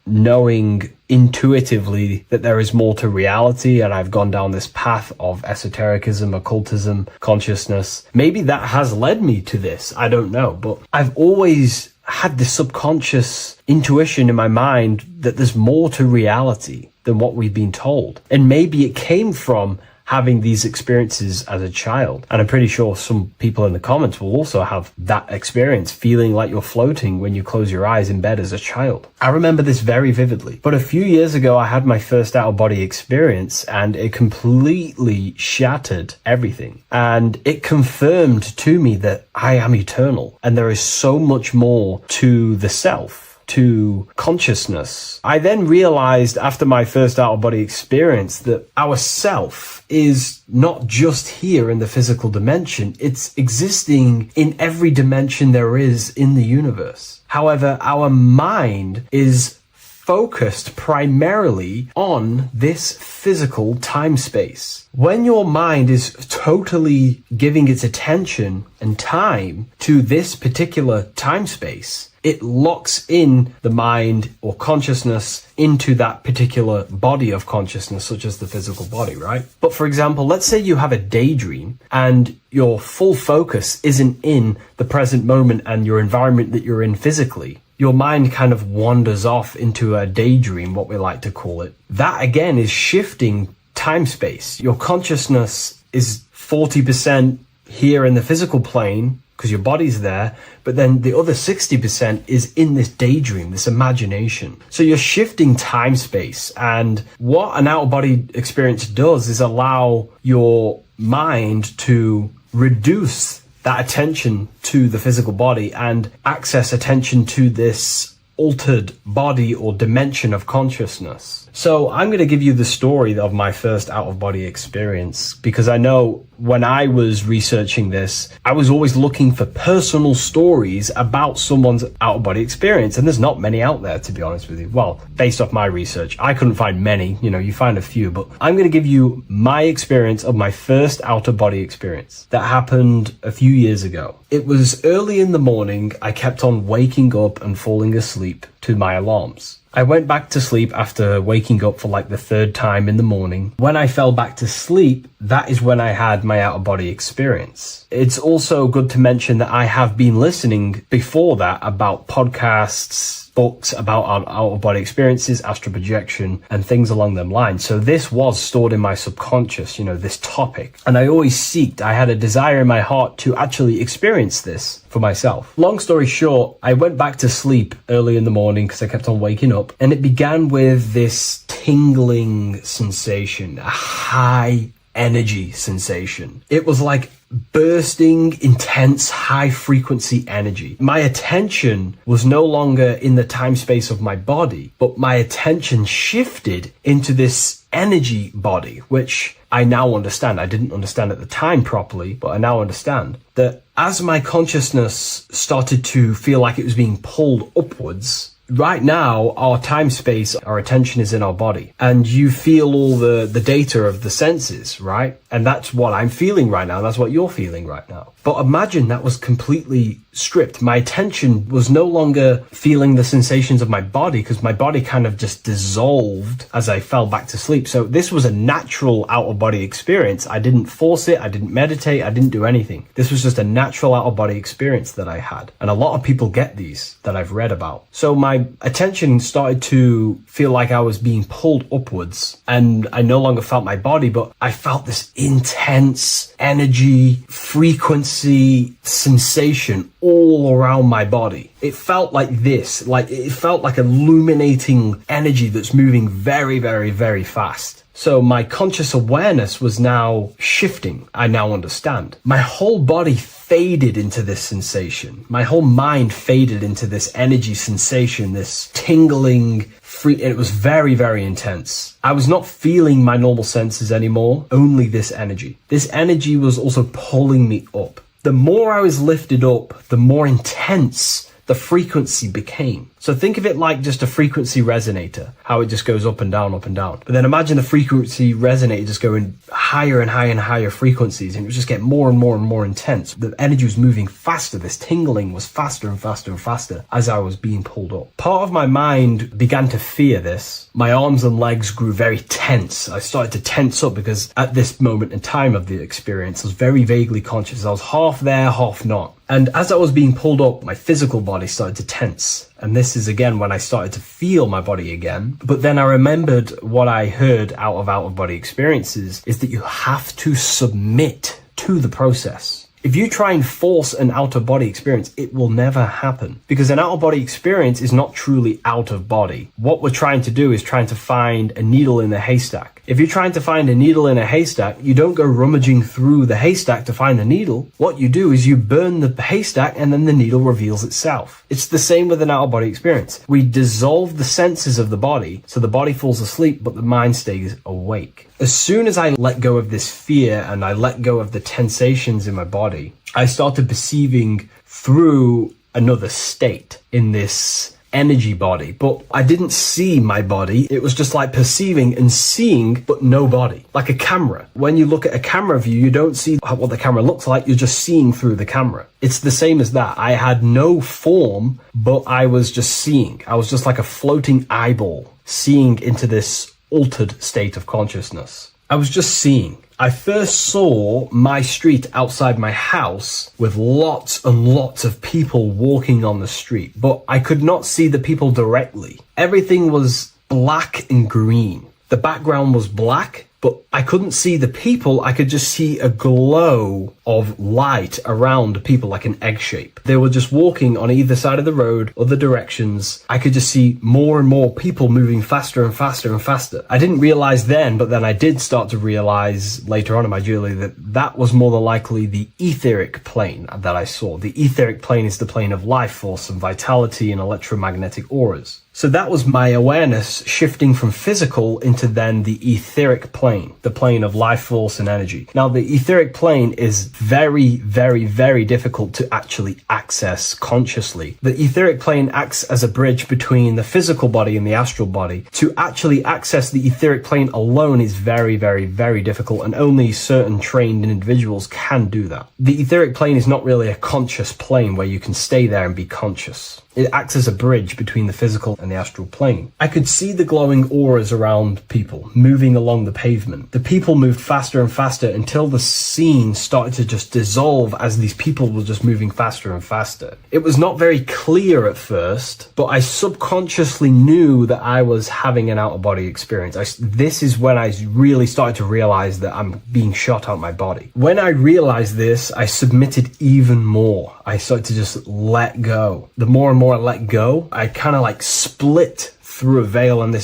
knowing intuitively that there is more to reality, and I've gone down this path of esotericism, occultism, consciousness. Maybe that has led me to this, I don't know, but I've always had this subconscious intuition in my mind that there's more to reality than what we've been told. And maybe it came from having these experiences as a child. And I'm pretty sure some people in the comments will also have that experience, feeling like you're floating when you close your eyes in bed as a child. I remember this very vividly. But a few years ago, I had my first out-of-body experience, and it completely shattered everything. And it confirmed to me that I am eternal, and there is so much more to the self, to consciousness. I then realized after my first out-of-body experience that our self is not just here in the physical dimension, it's existing in every dimension there is in the universe. However, our mind is focused primarily on this physical time space. When your mind is totally giving its attention and time to this particular time space, it locks in the mind or consciousness into that particular body of consciousness, such as the physical body, right? But for example, let's say you have a daydream and your full focus isn't in the present moment and your environment that you're in physically. Your mind kind of wanders off into a daydream, what we like to call it. That again is shifting time space. Your consciousness is 40% here in the physical plane because your body's there, but then the other 60% is in this daydream, this imagination. So you're shifting time space, and what an out-of-body experience does is allow your mind to reduce that attention to the physical body and access attention to this altered body or dimension of consciousness. So I'm going to give you the story of my first out-of-body experience, because I know when I was researching this, I was always looking for personal stories about someone's out-of-body experience, and there's not many out there, to be honest with you. Well, based off my research, I couldn't find many. You find a few, but I'm going to give you my experience of my first out-of-body experience that happened a few years ago. It was early in the morning. I kept on waking up and falling asleep to my alarms. I went back to sleep after waking up for like the third time in the morning. When I fell back to sleep, that is when I had my out-of-body experience. It's also good to mention that I have been listening before that about podcasts, books about out-of-body experiences, astral projection, and things along them lines. So this was stored in my subconscious, this topic. And I had a desire in my heart to actually experience this for myself. Long story short, I went back to sleep early in the morning because I kept on waking up, and it began with this tingling sensation, a high energy sensation. It was like bursting, intense, high frequency energy. My attention was no longer in the time space of my body, but my attention shifted into this energy body, which I now understand. I didn't understand at the time properly, but I now understand that as my consciousness started to feel like it was being pulled upwards, right now, our time space, our attention is in our body, and you feel all the data of the senses, right? And that's what I'm feeling right now. That's what you're feeling right now. But imagine that was completely stripped. My attention was no longer feeling the sensations of my body, because my body kind of just dissolved as I fell back to sleep. So this was a natural out-of-body experience. I didn't force it. I didn't meditate. I didn't do anything. This was just a natural out-of-body experience that I had. And a lot of people get these that I've read about. So my attention started to feel like I was being pulled upwards, and I no longer felt my body, but I felt this intense energy, frequency, sensation all around my body. It felt like this, it felt like illuminating energy that's moving very, very, very fast. So my conscious awareness was now shifting. I now understand. My whole body faded into this sensation. My whole mind faded into this energy sensation, this tingling free. It was very, very intense. I was not feeling my normal senses anymore, only this energy. This energy was also pulling me up. The more I was lifted up, the more intense the frequency became. So think of it like just a frequency resonator, how it just goes up and down, up and down. But then imagine the frequency resonator just going higher and higher and higher frequencies, and it would just get more and more and more intense. The energy was moving faster. This tingling was faster and faster and faster as I was being pulled up. Part of my mind began to fear this. My arms and legs grew very tense. I started to tense up because at this moment in time of the experience, I was very vaguely conscious. I was half there, half not. And as I was being pulled up, my physical body started to tense. And this is again when I started to feel my body again. But then I remembered what I heard out of body experiences is that you have to submit to the process. If you try and force an out-of-body experience, it will never happen, because an out-of-body experience is not truly out of body. What we're trying to do is trying to find a needle in a haystack. If you're trying to find a needle in a haystack, you don't go rummaging through the haystack to find the needle. What you do is you burn the haystack and then the needle reveals itself. It's the same with an out-of-body experience. We dissolve the senses of the body, so the body falls asleep, but the mind stays awake. As soon as I let go of this fear and I let go of the tensations in my body, I started perceiving through another state in this energy body, but I didn't see my body. It was just like perceiving and seeing, but no body. Like a camera. When you look at a camera view, you don't see what the camera looks like, you're just seeing through the camera. It's the same as that. I had no form, but I was just seeing. I was just like a floating eyeball, seeing into this altered state of consciousness. I was just seeing. I first saw my street outside my house with lots and lots of people walking on the street, but I could not see the people directly. Everything was black and green. The background was black, but I couldn't see the people. I could just see a glow of light around people, like an egg shape. They were just walking on either side of the road, other directions. I could just see more and more people moving faster and faster and faster. I didn't realize then, but then I did start to realize later on in my journey that that was more than likely the etheric plane that I saw. The etheric plane is the plane of life force and vitality and electromagnetic auras. So that was my awareness shifting from physical into then the etheric plane, the plane of life force and energy. Now, the etheric plane is very, very, very difficult to actually access consciously. The etheric plane acts as a bridge between the physical body and the astral body. To actually access the etheric plane alone is very, very, very difficult, and only certain trained individuals can do that. The etheric plane is not really a conscious plane where you can stay there and be conscious. It acts as a bridge between the physical and the astral plane. I could see the glowing auras around people moving along the pavement. The people moved faster and faster until the scene started to just dissolve as these people were just moving faster and faster. It was not very clear at first, but I subconsciously knew that I was having an out-of-body experience. This is when I really started to realize that I'm being shot out of my body. When I realized this, I submitted even more. I started to just let go. The more and more I let go, I kind of like split through a veil, and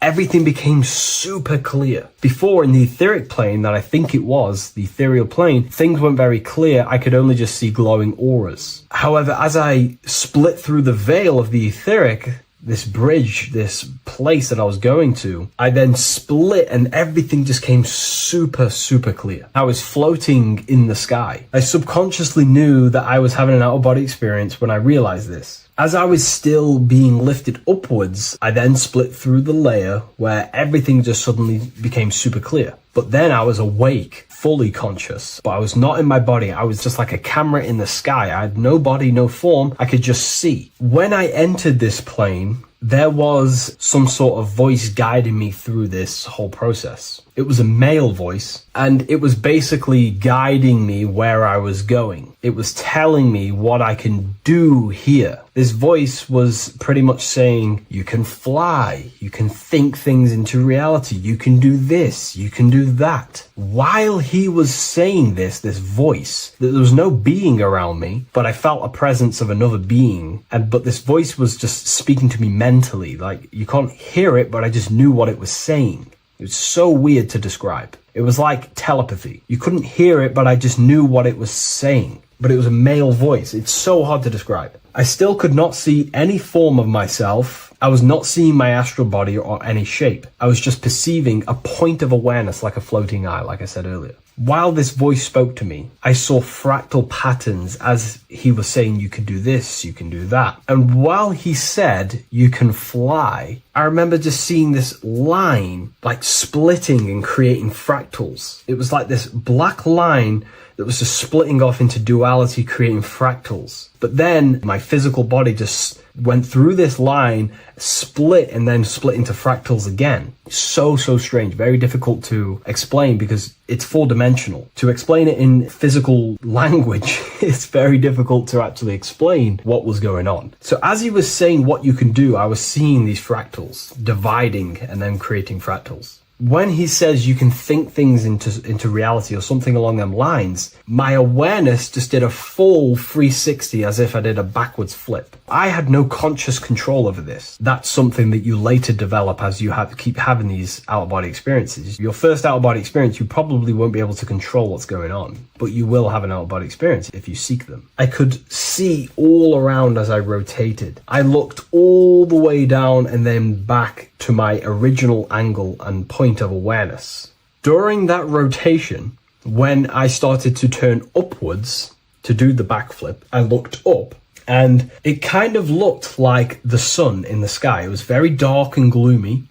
everything became super clear. Before, in the etheric plane that I think it was, the ethereal plane, things weren't very clear. I could only just see glowing auras. However, as I split through the veil of the etheric, this bridge, this place that I was going to, I then split and everything just came super, super clear. I was floating in the sky. I subconsciously knew that I was having an out-of-body experience when I realized this. As I was still being lifted upwards, I then split through the layer where everything just suddenly became super clear. But then I was awake, fully conscious, but I was not in my body. I was just like a camera in the sky. I had no body, no form. I could just see. When I entered this plane, there was some sort of voice guiding me through this whole process. It was a male voice, and it was basically guiding me where I was going. It was telling me what I can do here. This voice was pretty much saying, you can fly, you can think things into reality, you can do this, you can do that. While he was saying this voice, there was no being around me, but I felt a presence of another being. But this voice was just speaking to me mentally. Like, you can't hear it, but I just knew what it was saying. It was so weird to describe. It was like telepathy. You couldn't hear it, but I just knew what it was saying. But it was a male voice. It's so hard to describe. I still could not see any form of myself. I was not seeing my astral body or any shape. I was just perceiving a point of awareness like a floating eye, like I said earlier. While this voice spoke to me, I saw fractal patterns as he was saying, you can do this, you can do that. And while he said, you can fly, I remember just seeing this line like splitting and creating fractals. It was like this black line that was just splitting off into duality, creating fractals. But then my physical body just went through this line, split, and then split into fractals again. So strange, very difficult to explain because it's four-dimensional. To explain it in physical language, it's very difficult to actually explain what was going on. So as he was saying what you can do, I was seeing these fractals dividing and then creating fractals. When he says you can think things into reality or something along them lines, my awareness just did a full 360 as if I did a backwards flip. I had no conscious control over this. That's something that you later develop as you keep having these out-of-body experiences. Your first out-of-body experience, you probably won't be able to control what's going on, but you will have an out-of-body experience if you seek them. I could see all around as I rotated. I looked all the way down and then back to my original angle and point of awareness. During that rotation, when I started to turn upwards to do the backflip, I looked up and it kind of looked like the sun in the sky. It was very dark and gloomy.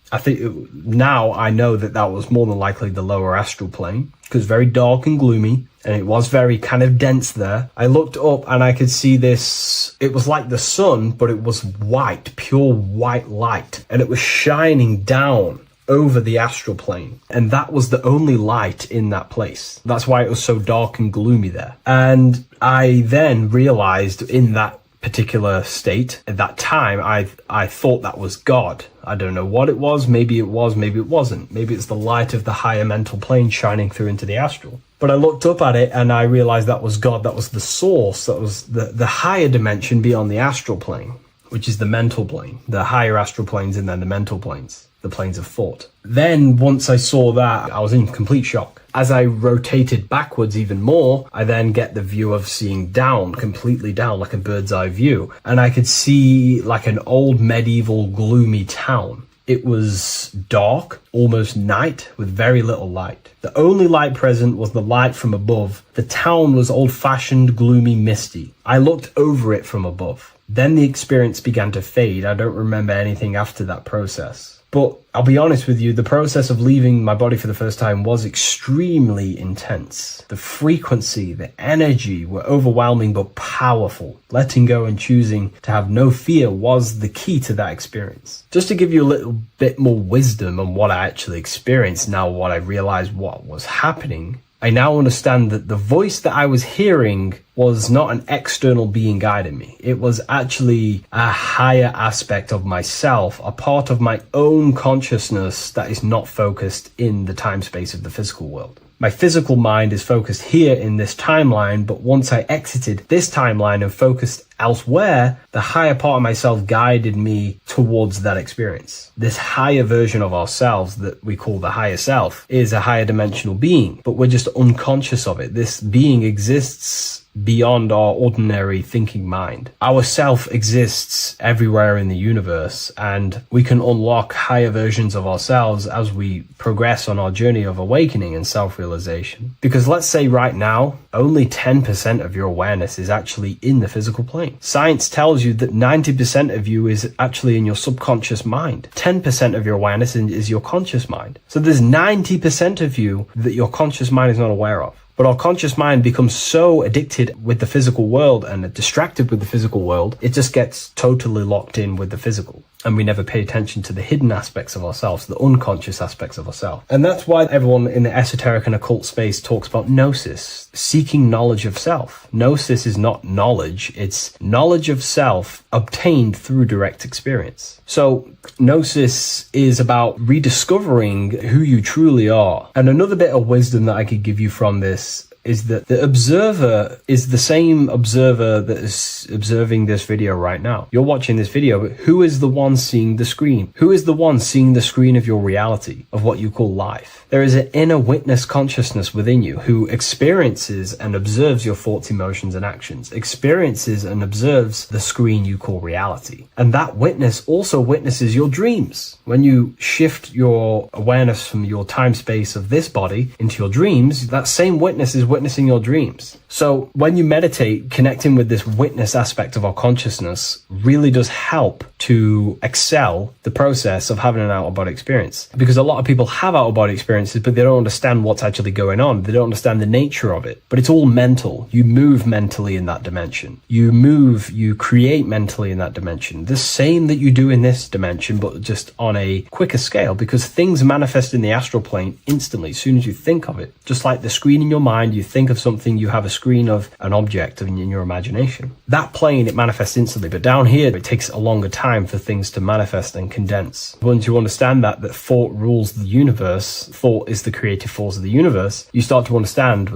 Now I know that that was more than likely the lower astral plane, because very dark and gloomy, and it was very kind of dense there. I looked up and I could see this. It was like the sun, but it was white, pure white light, and it was shining down over the astral plane, and that was the only light in that place. That's why it was so dark and gloomy there. And I then realized in that particular state at that time, I thought that was God. I don't know what it was. Maybe it was, maybe it wasn't. Maybe it's the light of the higher mental plane shining through into the astral. But I looked up at it and I realized that was God. That was the source. That was the higher dimension beyond the astral plane, which is the mental plane. The higher astral planes and then the mental planes, the planes of thought. Then once I saw that, I was in complete shock. As I rotated backwards even more, I then get the view of seeing down, completely down, like a bird's eye view. And I could see like an old medieval gloomy town. It was dark, almost night, with very little light. The only light present was the light from above. The town was old-fashioned, gloomy, misty. I looked over it from above. Then the experience began to fade. I don't remember anything after that process. But I'll be honest with you, the process of leaving my body for the first time was extremely intense. The frequency, the energy were overwhelming but powerful. Letting go and choosing to have no fear was the key to that experience. Just to give you a little bit more wisdom on what I actually experienced now, what I realized what was happening, I now understand that the voice that I was hearing was not an external being guiding me. It was actually a higher aspect of myself, a part of my own consciousness that is not focused in the time space of the physical world. My physical mind is focused here in this timeline, but once I exited this timeline and focused elsewhere, the higher part of myself guided me towards that experience. This higher version of ourselves that we call the higher self is a higher dimensional being, but we're just unconscious of it. This being exists beyond our ordinary thinking mind. Our self exists everywhere in the universe, and we can unlock higher versions of ourselves as we progress on our journey of awakening and self-realization. Because let's say right now, only 10% of your awareness is actually in the physical plane. Science tells you that 90% of you is actually in your subconscious mind. 10% of your awareness is your conscious mind. So there's 90% of you that your conscious mind is not aware of. But our conscious mind becomes so addicted with the physical world and distracted with the physical world, it just gets totally locked in with the physical. And we never pay attention to the hidden aspects of ourselves, the unconscious aspects of ourselves. And that's why everyone in the esoteric and occult space talks about gnosis, seeking knowledge of self. Gnosis is not knowledge, it's knowledge of self obtained through direct experience. So gnosis is about rediscovering who you truly are. And another bit of wisdom that I could give you from this is that the observer is the same observer that is observing this video right now. You're watching this video, but who is the one seeing the screen? Who is the one seeing the screen of your reality, of what you call life? There is an inner witness consciousness within you who experiences and observes your thoughts, emotions, and actions, experiences and observes the screen you call reality. And that witness also witnesses your dreams. When you shift your awareness from your time space of this body into your dreams, that same witness is witnessing your dreams. So when you meditate, connecting with this witness aspect of our consciousness really does help to excel the process of having an out-of-body experience. Because a lot of people have out-of-body experiences, but they don't understand what's actually going on. They don't understand the nature of it. But it's all mental. You move mentally in that dimension. You create mentally in that dimension. The same that you do in this dimension, but just on a quicker scale, because things manifest in the astral plane instantly as soon as you think of it. Just like the screen in your mind, you think of something, you have a screen of an object in your imagination. That plane, it manifests instantly, but down here, it takes a longer time for things to manifest and condense. Once you understand that thought rules the universe, thought is the creative force of the universe, you start to understand,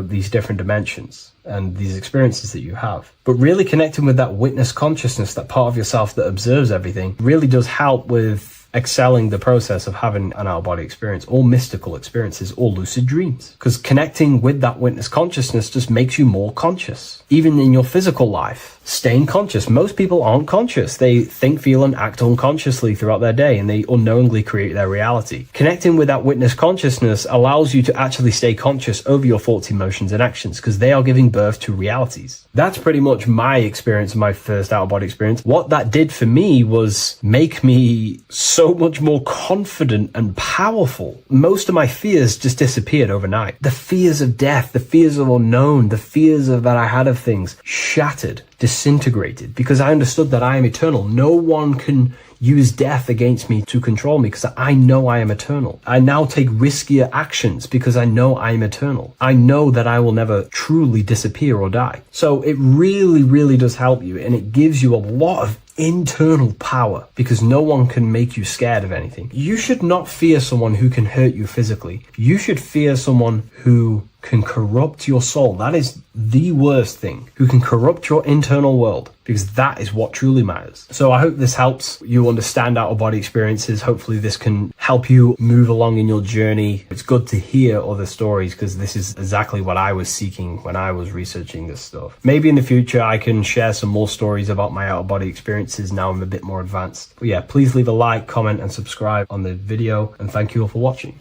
these different dimensions and these experiences that you have. But really connecting with that witness consciousness, that part of yourself that observes everything, really does help with excelling the process of having an out-of-body experience, or mystical experiences, or lucid dreams. Because connecting with that witness consciousness just makes you more conscious, even in your physical life. staying conscious. Most people aren't conscious. They think, feel, and act unconsciously throughout their day, and they unknowingly create their reality. Connecting with that witness consciousness allows you to actually stay conscious over your thoughts, emotions, and actions, because they are giving birth to realities. That's pretty much my experience, my first out-of-body experience. What that did for me was make me so much more confident and powerful. Most of my fears just disappeared overnight. The fears of death, the fears of unknown, the fears of that I had of things shattered, disintegrated, because I understood that I am eternal. No one can use death against me to control me, because I know I am eternal. I now take riskier actions because I know I am eternal. I know that I will never truly disappear or die. So it really, really does help you, and it gives you a lot of internal power, because no one can make you scared of anything. You should not fear someone who can hurt you physically. You should fear someone who can corrupt your soul. That is the worst thing, who can corrupt your internal world, because that is what truly matters. So I hope this helps you understand out-of-body experiences. Hopefully this can help you move along in your journey. It's good to hear other stories, because this is exactly what I was seeking when I was researching this stuff. Maybe in the future I can share some more stories about my out-of-body experiences now I'm a bit more advanced. But yeah, please leave a like, comment, and subscribe on the video, and thank you all for watching.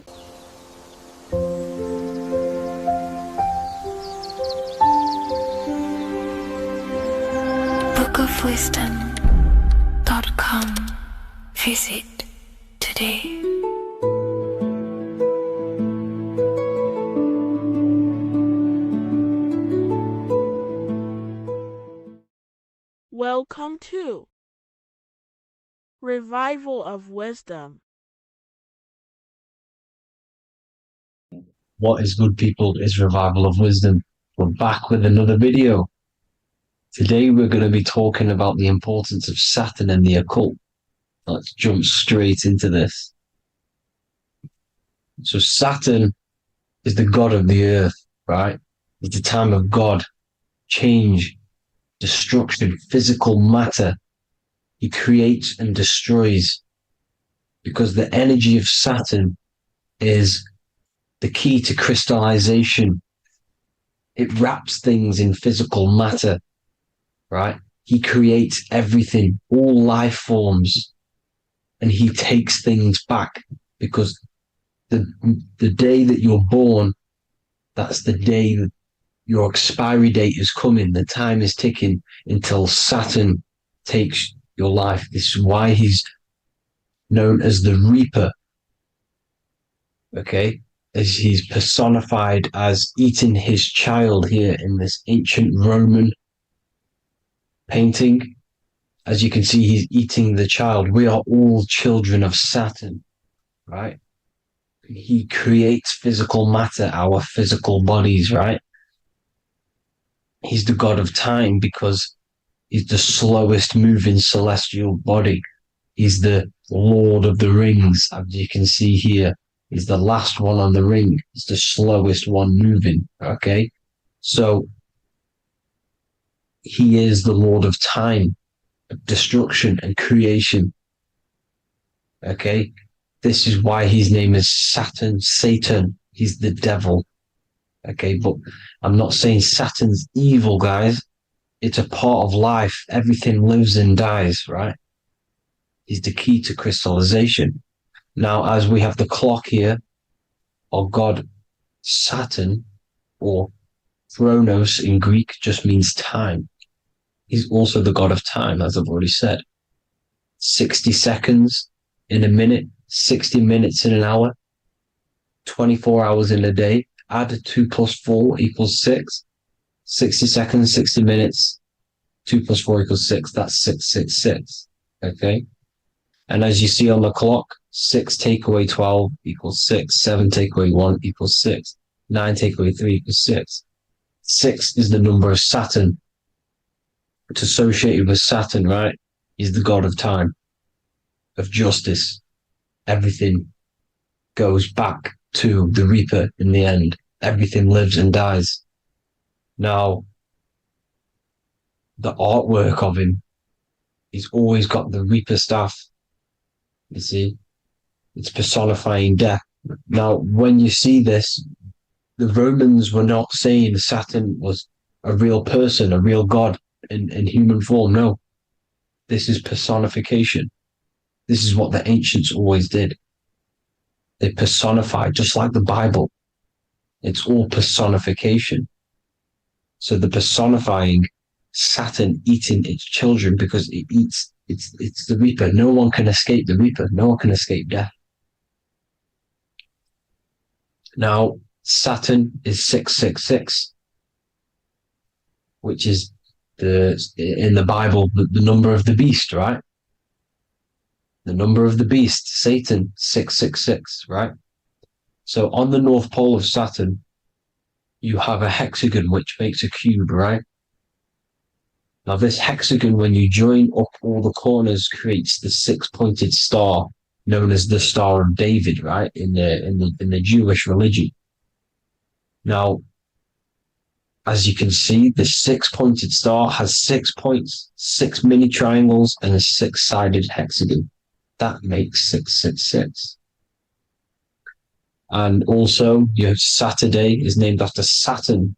bookofwisdom.com. Visit today. Welcome to Revival of Wisdom. What is good, people? Is Revival of Wisdom. We're back with another video. Today we're going to be talking about the importance of Saturn and the occult. Let's jump straight into this. So Saturn is the god of the earth, right? It's the time of God, change, destruction, physical matter. He creates and destroys, because the energy of Saturn is the key to crystallization. It wraps things in physical matter, right? He creates everything, all life forms, and he takes things back, because the day that you're born, that's the day that your expiry date is coming. The time is ticking until Saturn takes your life. This is why he's known as the Reaper. Okay? As he's personified as eating his child here in this ancient Roman painting. As you can see, he's eating the child. We are all children of Saturn, right? He creates physical matter, our physical bodies, right? He's the god of time because he's the slowest moving celestial body. He's the Lord of the Rings, as you can see here. He's the last one on the ring. He's the slowest one moving, okay? So he is the Lord of time, destruction, and creation, okay? This is why his name is Saturn, Satan. He's the devil, okay? But I'm not saying Saturn's evil, guys. It's a part of life. Everything lives and dies, right? He's the key to crystallization. Now, as we have the clock here, our god Saturn, or Chronos in Greek, just means time. He's also the god of time, as I've already said. 60 seconds in a minute, 60 minutes in an hour, 24 hours in a day. Add 2 plus 4 equals 6. 60 seconds, 60 minutes, 2 plus 4 equals 6. That's 666. Okay? And as you see on the clock, 6 take away 12 equals 6. 7 take away 1 equals 6. 9 take away 3 equals 6. 6 is the number of Saturn. It's associated with Saturn, right? He's the god of time, of justice. Everything goes back to the Reaper in the end. Everything lives and dies. Now, the artwork of him, he's always got the Reaper staff. You see, it's personifying death. Now, when you see this, the Romans were not saying Saturn was a real person, a real god. in human form. No, this is personification. This is what the ancients always did. They personified, just like the Bible. It's all personification. So the personifying Saturn eating its children because it eats, it's the Reaper. No one can escape the Reaper. No one can escape death. Now, Saturn is 666, which is in the Bible, the number of the beast, right? The number of the beast, Satan, 666, right? So on the North Pole of Saturn, you have a hexagon which makes a cube, right? Now this hexagon, when you join up all the corners, creates the six-pointed star known as the Star of David, right? In the Jewish religion. Now, as you can see, the six-pointed star has 6 points, 6 mini triangles, and a six-sided hexagon. That makes 666. And also, you have Saturday is named after Saturn,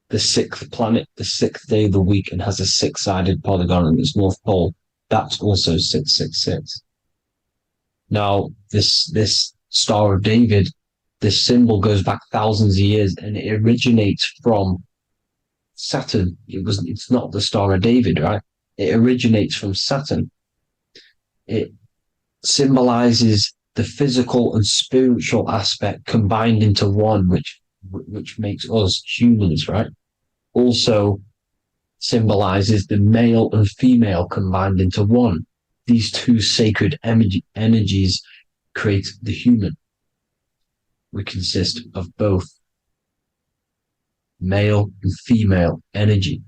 the 6th planet, the 6th day of the week, and has a six-sided polygon on its north pole. That's also 666. Now, this Star of David, this symbol goes back thousands of years, and it originates from Saturn. It's not the Star of David, right? It originates from Saturn. It symbolizes the physical and spiritual aspect combined into one, which makes us humans, right? Also symbolizes the male and female combined into one. These two sacred energies create the human. We consist of both male and female energy,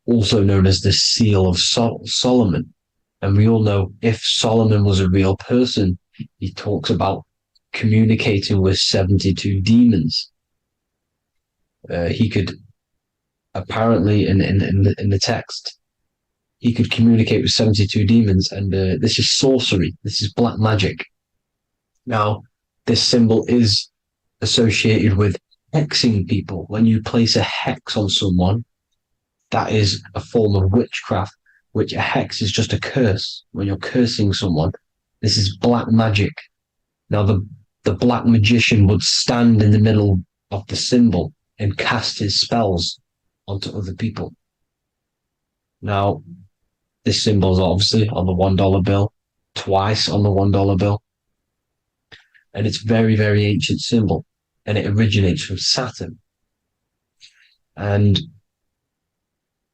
also known as the Seal of Solomon. And we all know if Solomon was a real person, he talks about communicating with 72 demons. He could apparently, in the text, he could communicate with 72 demons, and this is sorcery. This is black magic. Now, this symbol is associated with hexing people. When you place a hex on someone, that is a form of witchcraft, which a hex is just a curse. When you're cursing someone, this is black magic. Now, the black magician would stand in the middle of the symbol and cast his spells onto other people. Now, this symbol is obviously on the $1 bill, twice on the $1 bill. And it's very, very ancient symbol. And it originates from Saturn. And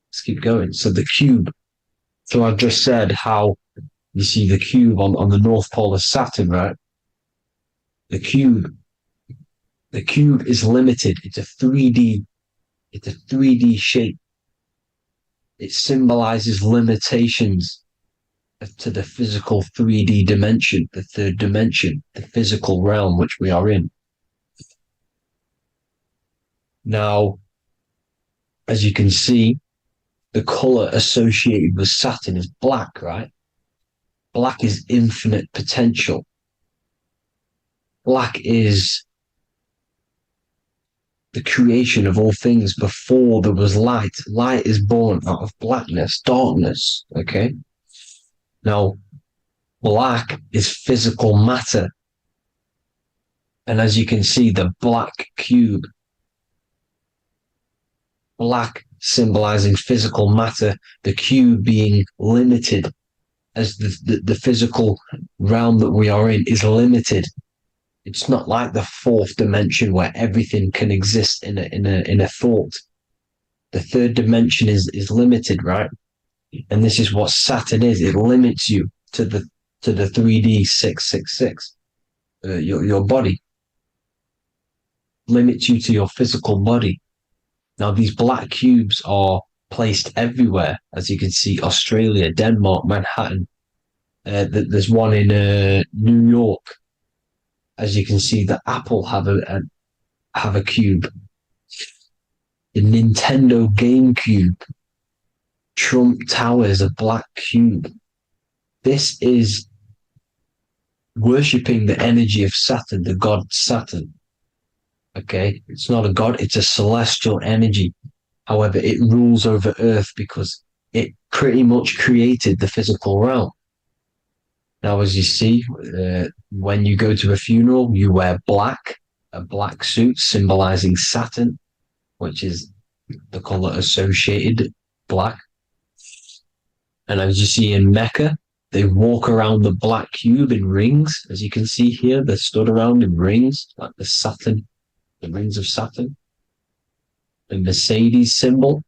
let's keep going. So the cube. So I've just said how you see the cube on the North Pole of Saturn, right? The cube is limited. It's a 3D shape. It symbolizes limitations to the physical 3D dimension, the third dimension, the physical realm which we are in. Now, as you can see, the color associated with Saturn is black, right? Black is infinite potential. Black is the creation of all things before there was light. Light is born out of blackness, darkness, okay? Now, black is physical matter. And as you can see, the black cube, black symbolizing physical matter, the cube being limited, as the physical realm that we are in is limited. It's not like the fourth dimension where everything can exist in a thought. The third dimension is limited, right? And this is what Saturn is. It limits you to the 3D 666. Your body limits you to your physical body. Now, these black cubes are placed everywhere. As you can see, Australia, Denmark, Manhattan. There's one in New York. As you can see, the Apple have a cube. The Nintendo GameCube. Trump Tower is a black cube. This is worshipping the energy of Saturn, the god Saturn. Okay, it's not a god, it's a celestial energy. However, it rules over Earth because it pretty much created the physical realm. Now, as you see, when you go to a funeral, you wear black, a black suit symbolizing Saturn, which is the color associated, black. And as you see in Mecca, they walk around the black cube in rings. As you can see here, they're stood around in rings, like the Saturn, the rings of Saturn. The Mercedes symbol.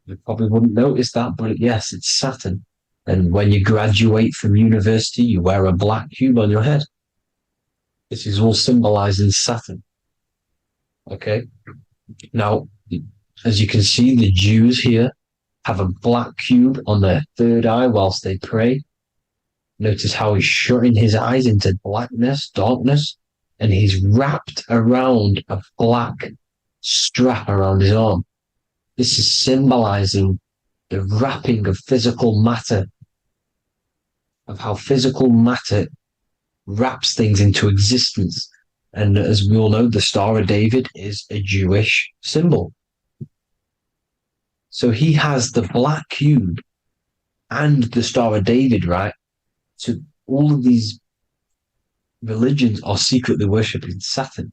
You probably wouldn't notice that, but yes, it's Saturn. And when you graduate from university, you wear a black cube on your head. This is all symbolizing Saturn. Okay. Now, as you can see, the Jews here have a black cube on their third eye whilst they pray. Notice how he's shutting his eyes into blackness, darkness, and he's wrapped around a black strap around his arm. This is symbolizing the wrapping of physical matter, of how physical matter wraps things into existence. And as we all know, the Star of David is a Jewish symbol. So he has the black cube and the Star of David, right? So all of these religions are secretly worshipping Saturn.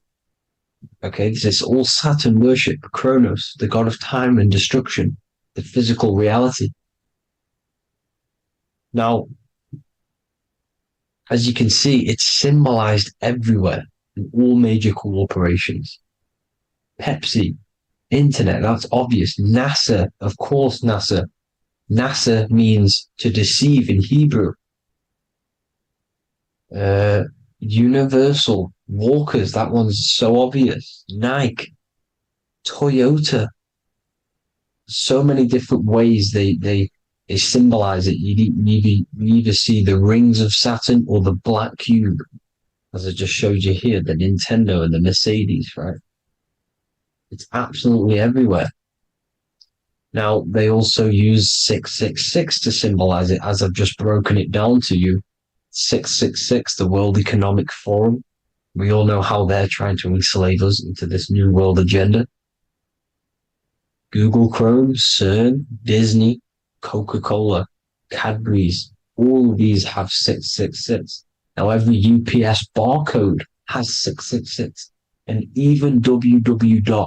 Okay, this is all Saturn worship, Kronos, the god of time and destruction, the physical reality. Now, as you can see, it's symbolized everywhere in all major corporations. Pepsi, internet, that's obvious. NASA, of course, NASA. NASA means to deceive in Hebrew. Universal, Walkers, that one's so obvious. Nike, Toyota. So many different ways they symbolize it. You either see the rings of Saturn or the black cube, as I just showed you here, the Nintendo and the Mercedes, right? It's absolutely everywhere. Now, they also use 666 to symbolize it, as I've just broken it down to you. 666, the World Economic Forum. We all know how they're trying to enslave us into this new world agenda. Google Chrome, CERN, Disney, Coca-Cola, Cadbury's, all of these have 666. Now, every UPS barcode has 666. And even www.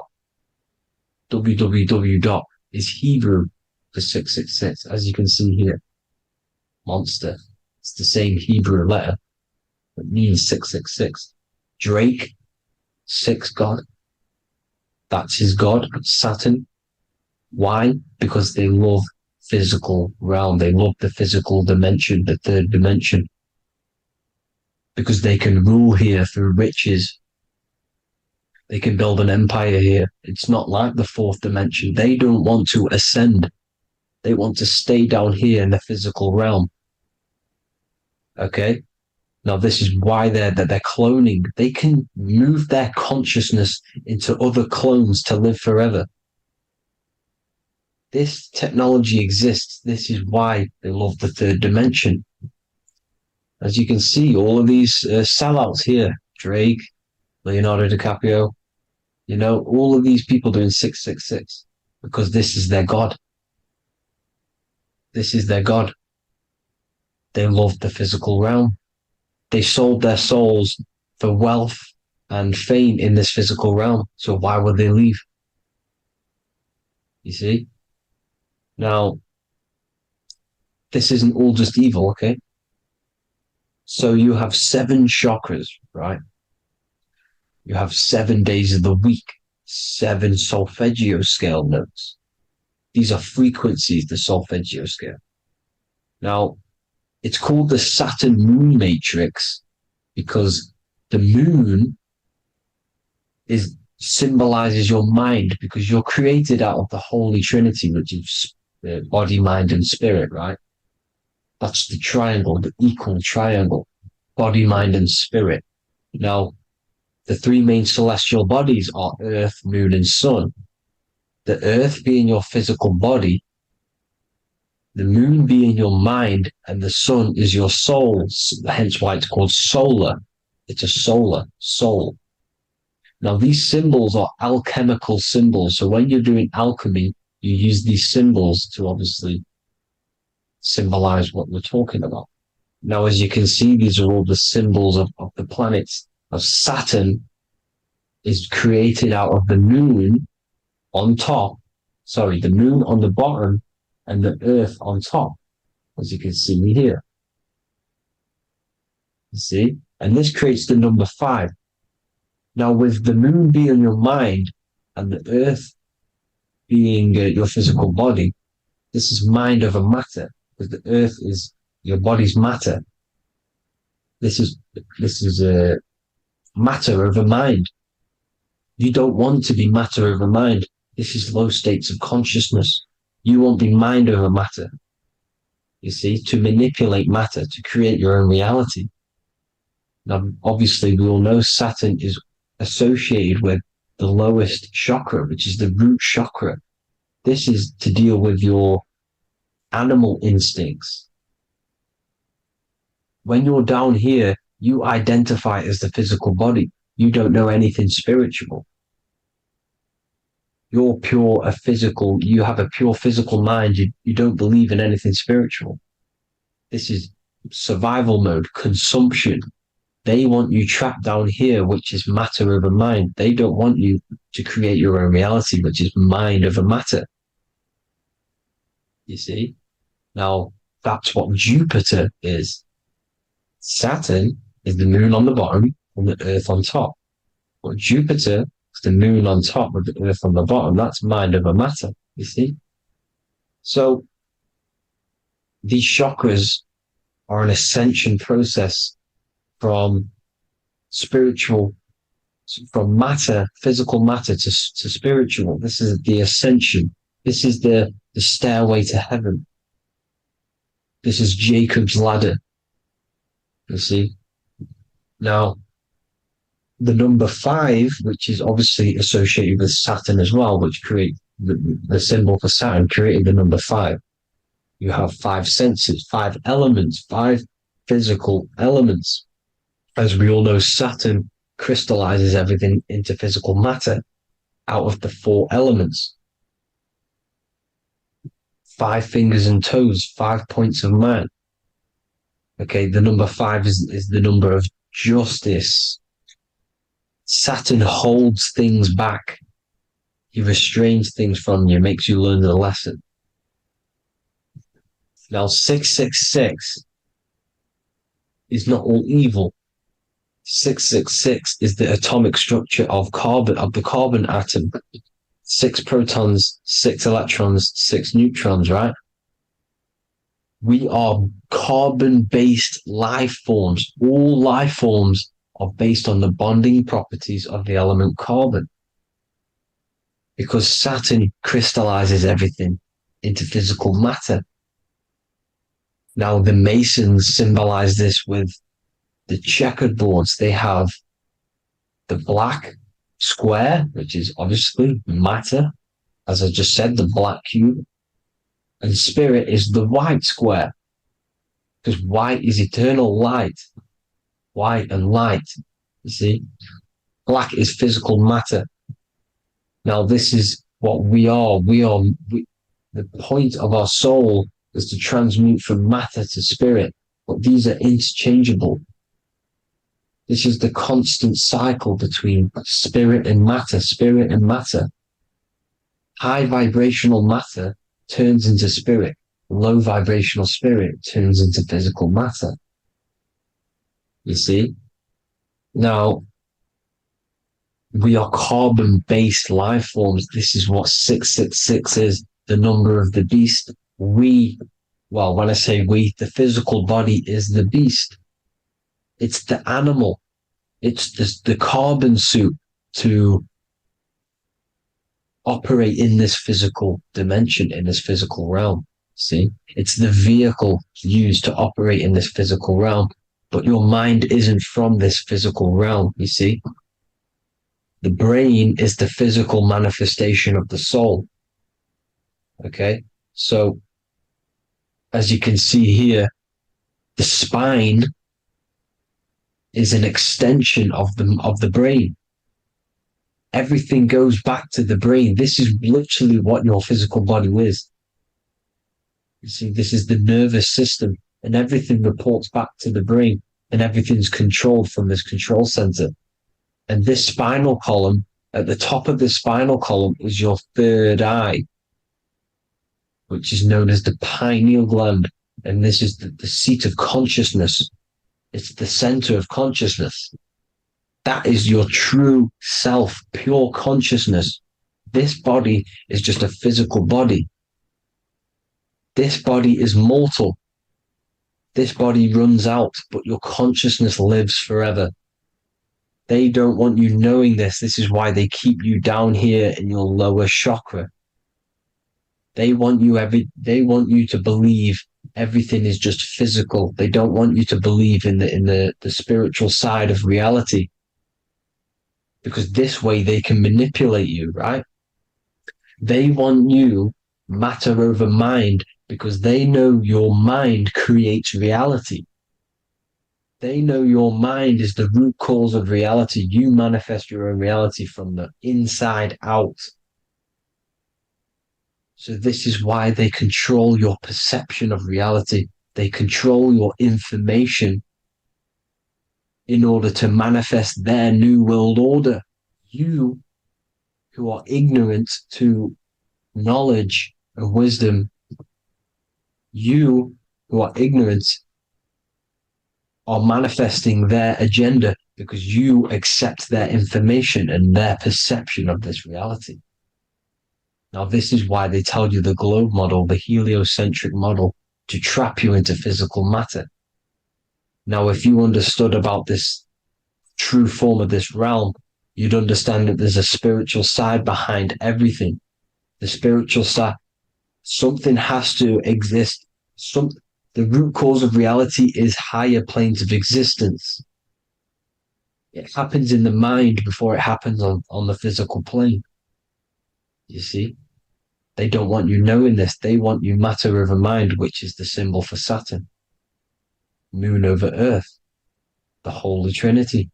Is Hebrew for 666, as you can see here. Monster. It's the same Hebrew letter that means 666. Drake, 6 God. That's his God, Saturn. Why? Because they love physical realm. They love the physical dimension, the third dimension. Because they can rule here through riches. They can build an empire here. It's not like the fourth dimension. They don't want to ascend. They want to stay down here in the physical realm. Okay? Now, this is why they're cloning. They can move their consciousness into other clones to live forever. This technology exists. This is why they love the third dimension. As you can see, all of these sellouts here, Drake, Leonardo DiCaprio, you know, all of these people doing 666 because this is their God. This is their God. They love the physical realm. They sold their souls for wealth and fame in this physical realm. So why would they leave? You see? Now, this isn't all just evil, okay? So you have 7 chakras, right? You have 7 days of the week, 7 solfeggio scale notes. These are frequencies, the solfeggio scale. Now, it's called the Saturn Moon Matrix because the moon symbolizes your mind because you're created out of the Holy Trinity, which is body, mind, and spirit, right? That's the triangle, the equal triangle, body, mind, and spirit. Now, the 3 main celestial bodies are Earth, Moon, and Sun. The Earth being your physical body, the Moon being your mind, and the Sun is your soul, hence why it's called solar. It's a solar soul. Now, these symbols are alchemical symbols. So when you're doing alchemy, you use these symbols to obviously symbolize what we're talking about. Now, as you can see, these are all the symbols of the planets. Now, Saturn is created out of the moon on top, the moon on the bottom and the earth on top, as you can see here. You see? And this creates the number 5. Now, with the moon being your mind and the earth being your physical body, this is mind over matter, because the earth is your body's matter. This is matter over mind. You don't want to be matter over mind. This is low states of consciousness. You won't be mind over matter. You see, to manipulate matter, to create your own reality. Now, obviously, we all know Saturn is associated with the lowest chakra, which is the root chakra. This is to deal with your animal instincts. When you're down here, you identify as the physical body. You don't know anything spiritual. You're you have a pure physical mind. You don't believe in anything spiritual. This is survival mode, consumption. They want you trapped down here, which is matter over mind. They don't want you to create your own reality, which is mind over matter. You see? Now, that's what Jupiter is. Saturn is the moon on the bottom and the earth on top. But Jupiter is the moon on top with the earth on the bottom. That's mind over matter, you see? So, these chakras are an ascension process from matter, physical matter to spiritual. This is the ascension. This is the stairway to heaven. This is Jacob's ladder. You see? Now, the number 5, which is obviously associated with Saturn as well, which create the symbol for Saturn, created the number 5. You have 5 senses, 5 elements, 5 physical elements. As we all know, Saturn crystallizes everything into physical matter out of the 4 elements. 5 fingers and toes, 5 points of man. Okay, the number 5 is the number of justice. Saturn holds things back. He restrains things from you, makes you learn the lesson. Now, 666 is not all evil. 666 is the atomic structure of the carbon atom. 6 protons, 6 electrons, 6 neutrons, right? We are carbon-based life forms. All life forms are based on the bonding properties of the element carbon. Because Saturn crystallizes everything into physical matter. Now, the Masons symbolize this with the checkered boards. They have the black square, which is obviously matter. As I just said, the black cube. And spirit is the white square. Because white is eternal light. White and light. You see? Black is physical matter. Now, this is what we are. The point of our soul is to transmute from matter to spirit. But these are interchangeable. This is the constant cycle between spirit and matter, spirit and matter. High vibrational matter turns into spirit. Low vibrational spirit turns into physical matter. You see? Now, we are carbon-based life forms. This is what 666 is, the number of the beast. When I say we, the physical body is the beast. It's the animal. It's the carbon suit to operate in this physical dimension, in this physical realm. See? It's the vehicle used to operate in this physical realm. But your mind isn't from this physical realm, you see? The brain is the physical manifestation of the soul. Okay? So, as you can see here, the spine is an extension of the brain. Everything goes back to the brain. This is literally what your physical body is. You see, this is the nervous system, and everything reports back to the brain, and everything's controlled from this control center. And this spinal column, at the top of the spinal column, is your third eye, which is known as the pineal gland. And this is the seat of consciousness. It's the center of consciousness. That is your true self, pure consciousness. This body is just a physical body. This body is mortal. This body runs out, but your consciousness lives forever. They don't want you knowing this. This is why they keep you down here in your lower chakra. They want you to believe everything is just physical. They don't want you to believe in the spiritual side of reality. Because this way they can manipulate you, right? They want you matter over mind because they know your mind creates reality. They know your mind is the root cause of reality. You manifest your own reality from the inside out. So this is why they control your perception of reality. They control your information in order to manifest their new world order. You, who are ignorant to knowledge and wisdom, you who are ignorant are manifesting their agenda because you accept their information and their perception of this reality. Now, this is why they tell you the globe model, the heliocentric model, to trap you into physical matter. Now, if you understood about this true form of this realm, you'd understand that there's a spiritual side behind everything. The spiritual side, something has to exist. The root cause of reality is higher planes of existence. It happens in the mind before it happens on the physical plane. You see? They don't want you knowing this. They want you matter over mind, which is the symbol for Saturn. Moon over Earth. The Holy Trinity.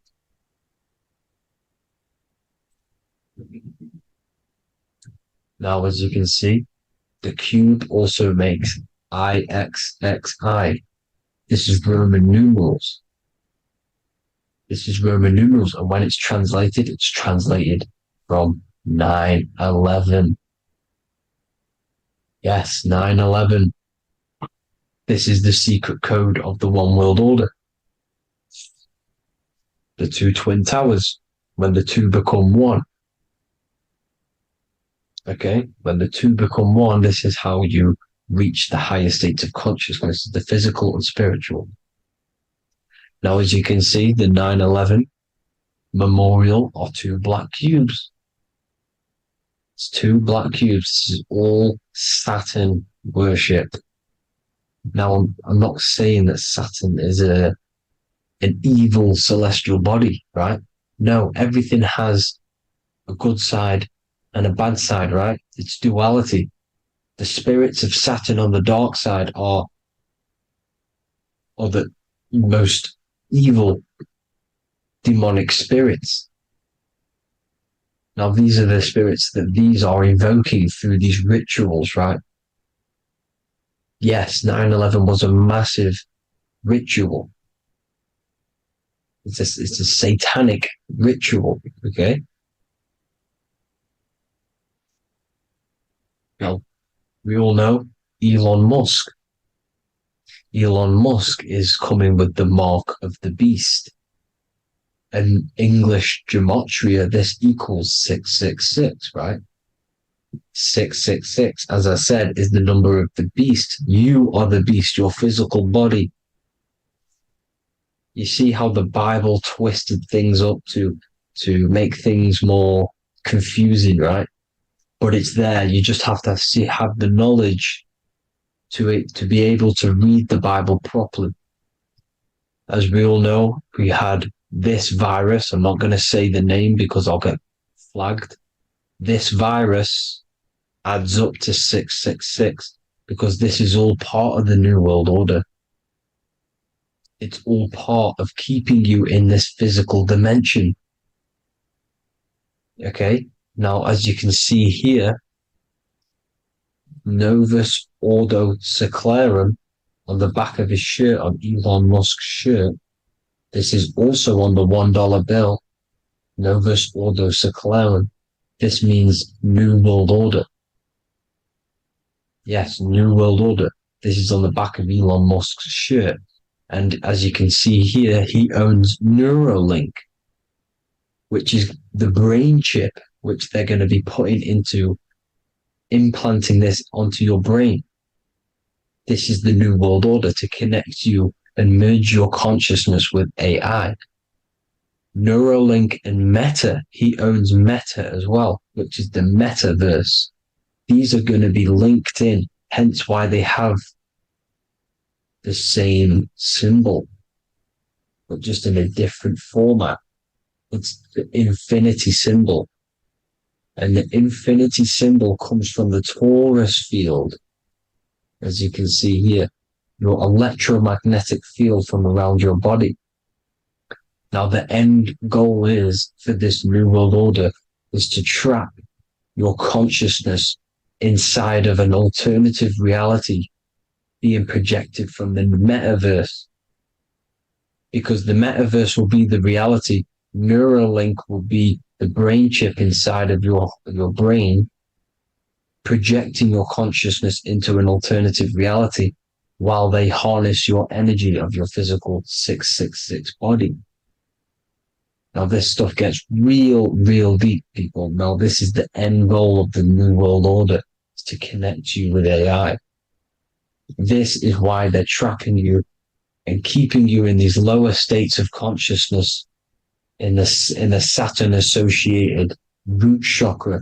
Now, as you can see, the cube also makes IXXI. This is Roman numerals. This is Roman numerals, and when it's translated from 9/11. Yes, 9/11. This is the secret code of the One World Order. The two twin towers, when the two become one. Okay, when the two become one, this is how you reach the higher states of consciousness, the physical and spiritual. Now, as you can see, the 9/11 memorial are two black cubes. It's two black cubes. This is all Saturn worship. Now, I'm not saying that Saturn is an evil celestial body, right? No, everything has a good side and a bad side, right? It's duality. The spirits of Saturn on the dark side are the most evil demonic spirits. Now, these are the spirits that these are invoking through these rituals, right? Yes, 9/11 was a massive ritual. It's a satanic ritual, okay? Now, we all know Elon Musk. Elon Musk is coming with the mark of the beast. And English gematria, this equals 666, right? 666, as I said, is the number of the beast. You are the beast, your physical body. You see how the Bible twisted things up to make things more confusing, right? But it's there. You just have to have the knowledge to be able to read the Bible properly. As we all know, we had this virus. I'm not going to say the name because I'll get flagged. This virus adds up to 666 because this is all part of the New World Order. It's all part of keeping you in this physical dimension. Okay, now as you can see here, Novus Ordo Seclorum on the back of his shirt, on Elon Musk's shirt. This is also on the $1 bill. Novus Ordo Seclorum. This means New World Order. Yes, New World Order. This is on the back of Elon Musk's shirt. And as you can see here, he owns Neuralink, which is the brain chip which they're going to be putting into implanting this onto your brain. This is the New World Order, to connect you and merge your consciousness with AI. Neuralink and Meta, he owns Meta as well, which is the metaverse. These are going to be linked in, hence why they have the same symbol, but just in a different format. It's the infinity symbol. And the infinity symbol comes from the torus field, as you can see here, your electromagnetic field from around your body. Now, the end goal is for this New World Order is to trap your consciousness inside of an alternative reality being projected from the metaverse. Because the metaverse will be the reality. Neuralink will be the brain chip inside of your brain, projecting your consciousness into an alternative reality while they harness your energy of your physical 666 body. Now, this stuff gets real deep, people. Now, this is the end goal of the New World Order, is to connect you with AI. This is why they're trapping you and keeping you in these lower states of consciousness in the Saturn-associated root chakra,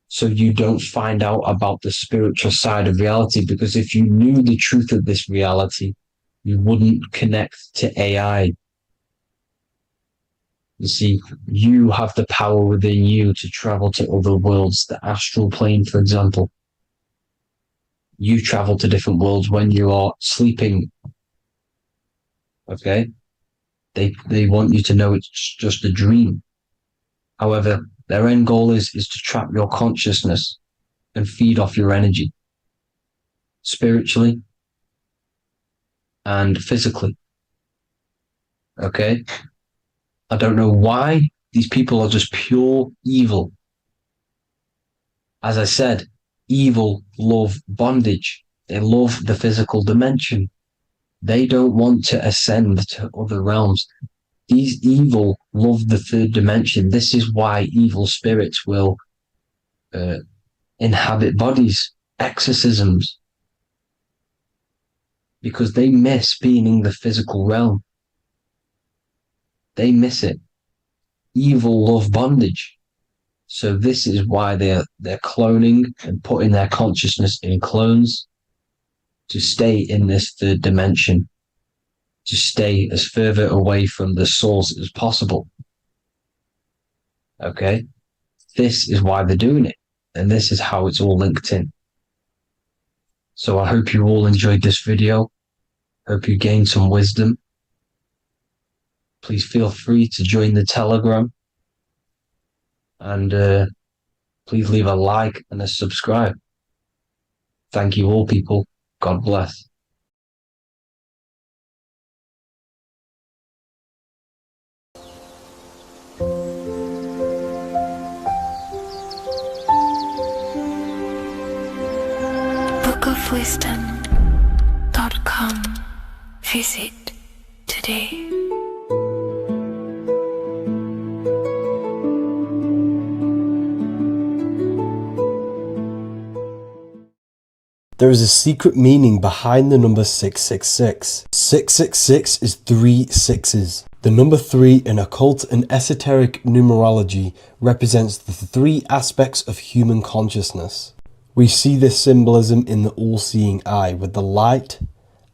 so you don't find out about the spiritual side of reality. Because if you knew the truth of this reality, you wouldn't connect to AI. You see, you have the power within you to travel to other worlds, the astral plane, for example. You travel to different worlds when you are sleeping. Okay? They want you to know it's just a dream. However, their end goal is to trap your consciousness and feed off your energy, spiritually and physically. Okay? I don't know why these people are just pure evil. As I said, evil love bondage. They love the physical dimension. They don't want to ascend to other realms. These evil love the third dimension. This is why evil spirits will inhabit bodies, exorcisms, because they miss being in the physical realm. They miss it. Evil love bondage. So this is why they're cloning and putting their consciousness in clones to stay in this third dimension, to stay as further away from the source as possible. Okay? This is why they're doing it. And this is how it's all linked in. So I hope you all enjoyed this video. Hope you gained some wisdom. Please feel free to join the Telegram. And please leave a like and a subscribe. Thank you all, people. God bless. bookofwisdom.com. Visit today. There is a secret meaning behind the number 666. 666 is 3 sixes. The number 3 in occult and esoteric numerology represents the 3 aspects of human consciousness. We see this symbolism in the all-seeing eye with the light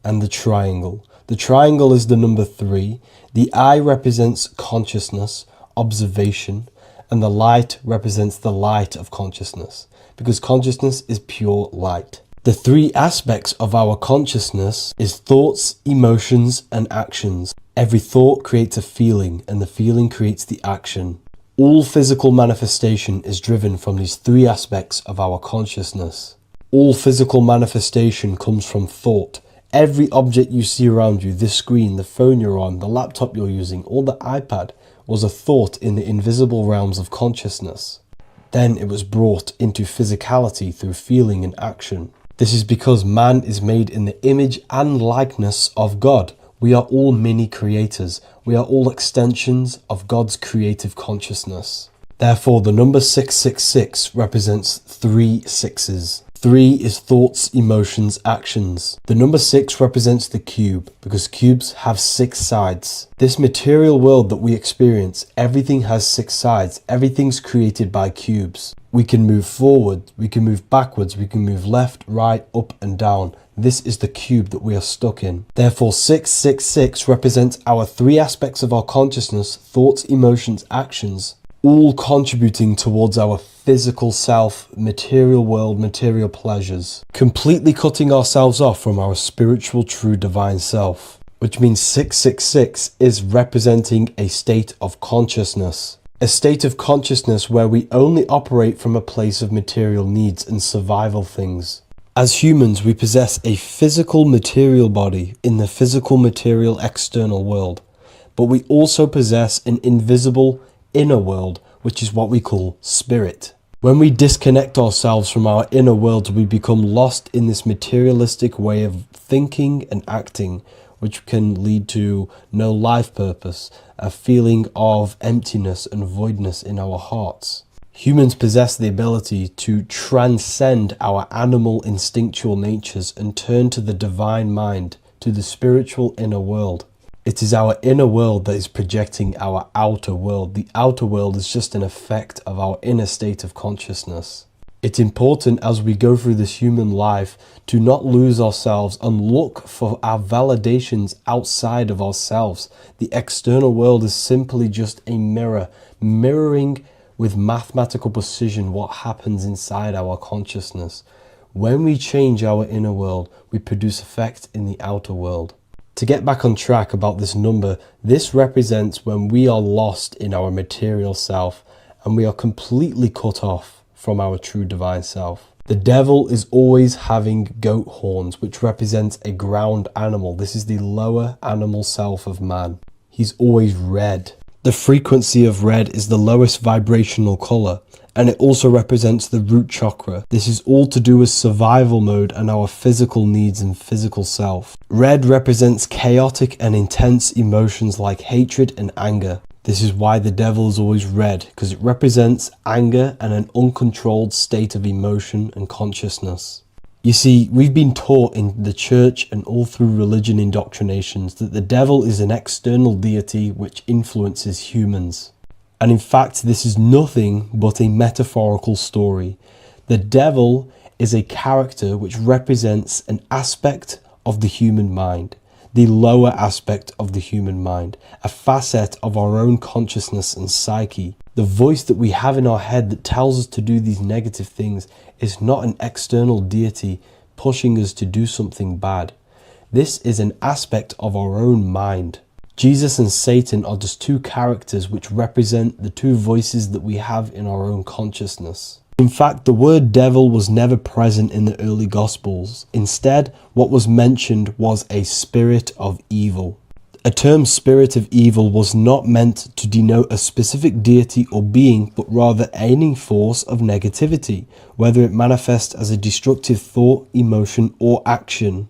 and the triangle. The triangle is the number 3. The eye represents consciousness, observation, and the light represents the light of consciousness, because consciousness is pure light. The 3 aspects of our consciousness is thoughts, emotions, and actions. Every thought creates a feeling, and the feeling creates the action. All physical manifestation is driven from these three aspects of our consciousness. All physical manifestation comes from thought. Every object you see around you, this screen, the phone you're on, the laptop you're using, or the iPad, was a thought in the invisible realms of consciousness. Then it was brought into physicality through feeling and action. This is because man is made in the image and likeness of God. We are all mini creators. We are all extensions of God's creative consciousness. Therefore, the number 666 represents 3 sixes. 3 is thoughts, emotions, actions. The number 6 represents the cube because cubes have 6 sides. This material world that we experience, everything has 6 sides. Everything's created by cubes. We can move forward, we can move backwards, we can move left, right, up and down. This is the cube that we are stuck in. Therefore, 666 represents our 3 aspects of our consciousness, thoughts, emotions, actions, all contributing towards our physical self, material world, material pleasures, completely cutting ourselves off from our spiritual, true, divine self, which means 666 is representing a state of consciousness. A state of consciousness where we only operate from a place of material needs and survival things. As humans, we possess a physical material body in the physical material external world, but we also possess an invisible inner world, which is what we call spirit. When we disconnect ourselves from our inner world, we become lost in this materialistic way of thinking and acting, which can lead to no life purpose, a feeling of emptiness and voidness in our hearts. Humans possess the ability to transcend our animal instinctual natures and turn to the divine mind, to the spiritual inner world. It is our inner world that is projecting our outer world. The outer world is just an effect of our inner state of consciousness. It's important as we go through this human life to not lose ourselves and look for our validations outside of ourselves. The external world is simply just a mirror, mirroring with mathematical precision what happens inside our consciousness. When we change our inner world, we produce effect in the outer world. To get back on track about this number, this represents when we are lost in our material self and we are completely cut off from our true divine self. The devil is always having goat horns, which represents a ground animal. This is the lower animal self of man. He's always red. The frequency of red is the lowest vibrational color, and it also represents the root chakra. This is all to do with survival mode and our physical needs and physical self. Red represents chaotic and intense emotions like hatred and anger. This is why the devil is always red, because it represents anger and an uncontrolled state of emotion and consciousness. You see, we've been taught in the church and all through religion indoctrinations that the devil is an external deity which influences humans. And in fact, this is nothing but a metaphorical story. The devil is a character which represents an aspect of the human mind, the lower aspect of the human mind, a facet of our own consciousness and psyche. The voice that we have in our head that tells us to do these negative things is not an external deity pushing us to do something bad. This is an aspect of our own mind. Jesus and Satan are just 2 characters which represent the 2 voices that we have in our own consciousness. In fact, the word devil was never present in the early Gospels. Instead, what was mentioned was a spirit of evil. A term spirit of evil was not meant to denote a specific deity or being, but rather any force of negativity, whether it manifests as a destructive thought, emotion, or action.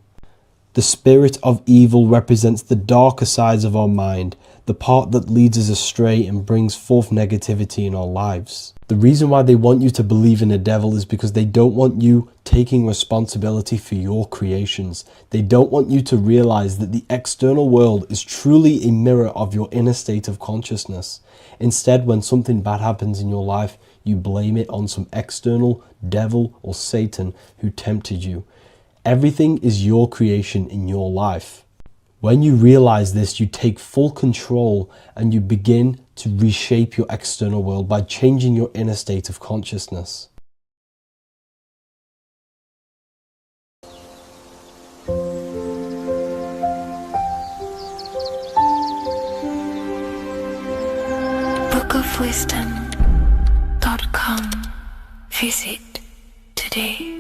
The spirit of evil represents the darker sides of our mind, the part that leads us astray and brings forth negativity in our lives. The reason why they want you to believe in a devil is because they don't want you taking responsibility for your creations. They don't want you to realize that the external world is truly a mirror of your inner state of consciousness. Instead, when something bad happens in your life, you blame it on some external devil or Satan who tempted you. Everything is your creation in your life. When you realize this, you take full control and you begin to reshape your external world by changing your inner state of consciousness. Book bookofwisdom.com. Visit today.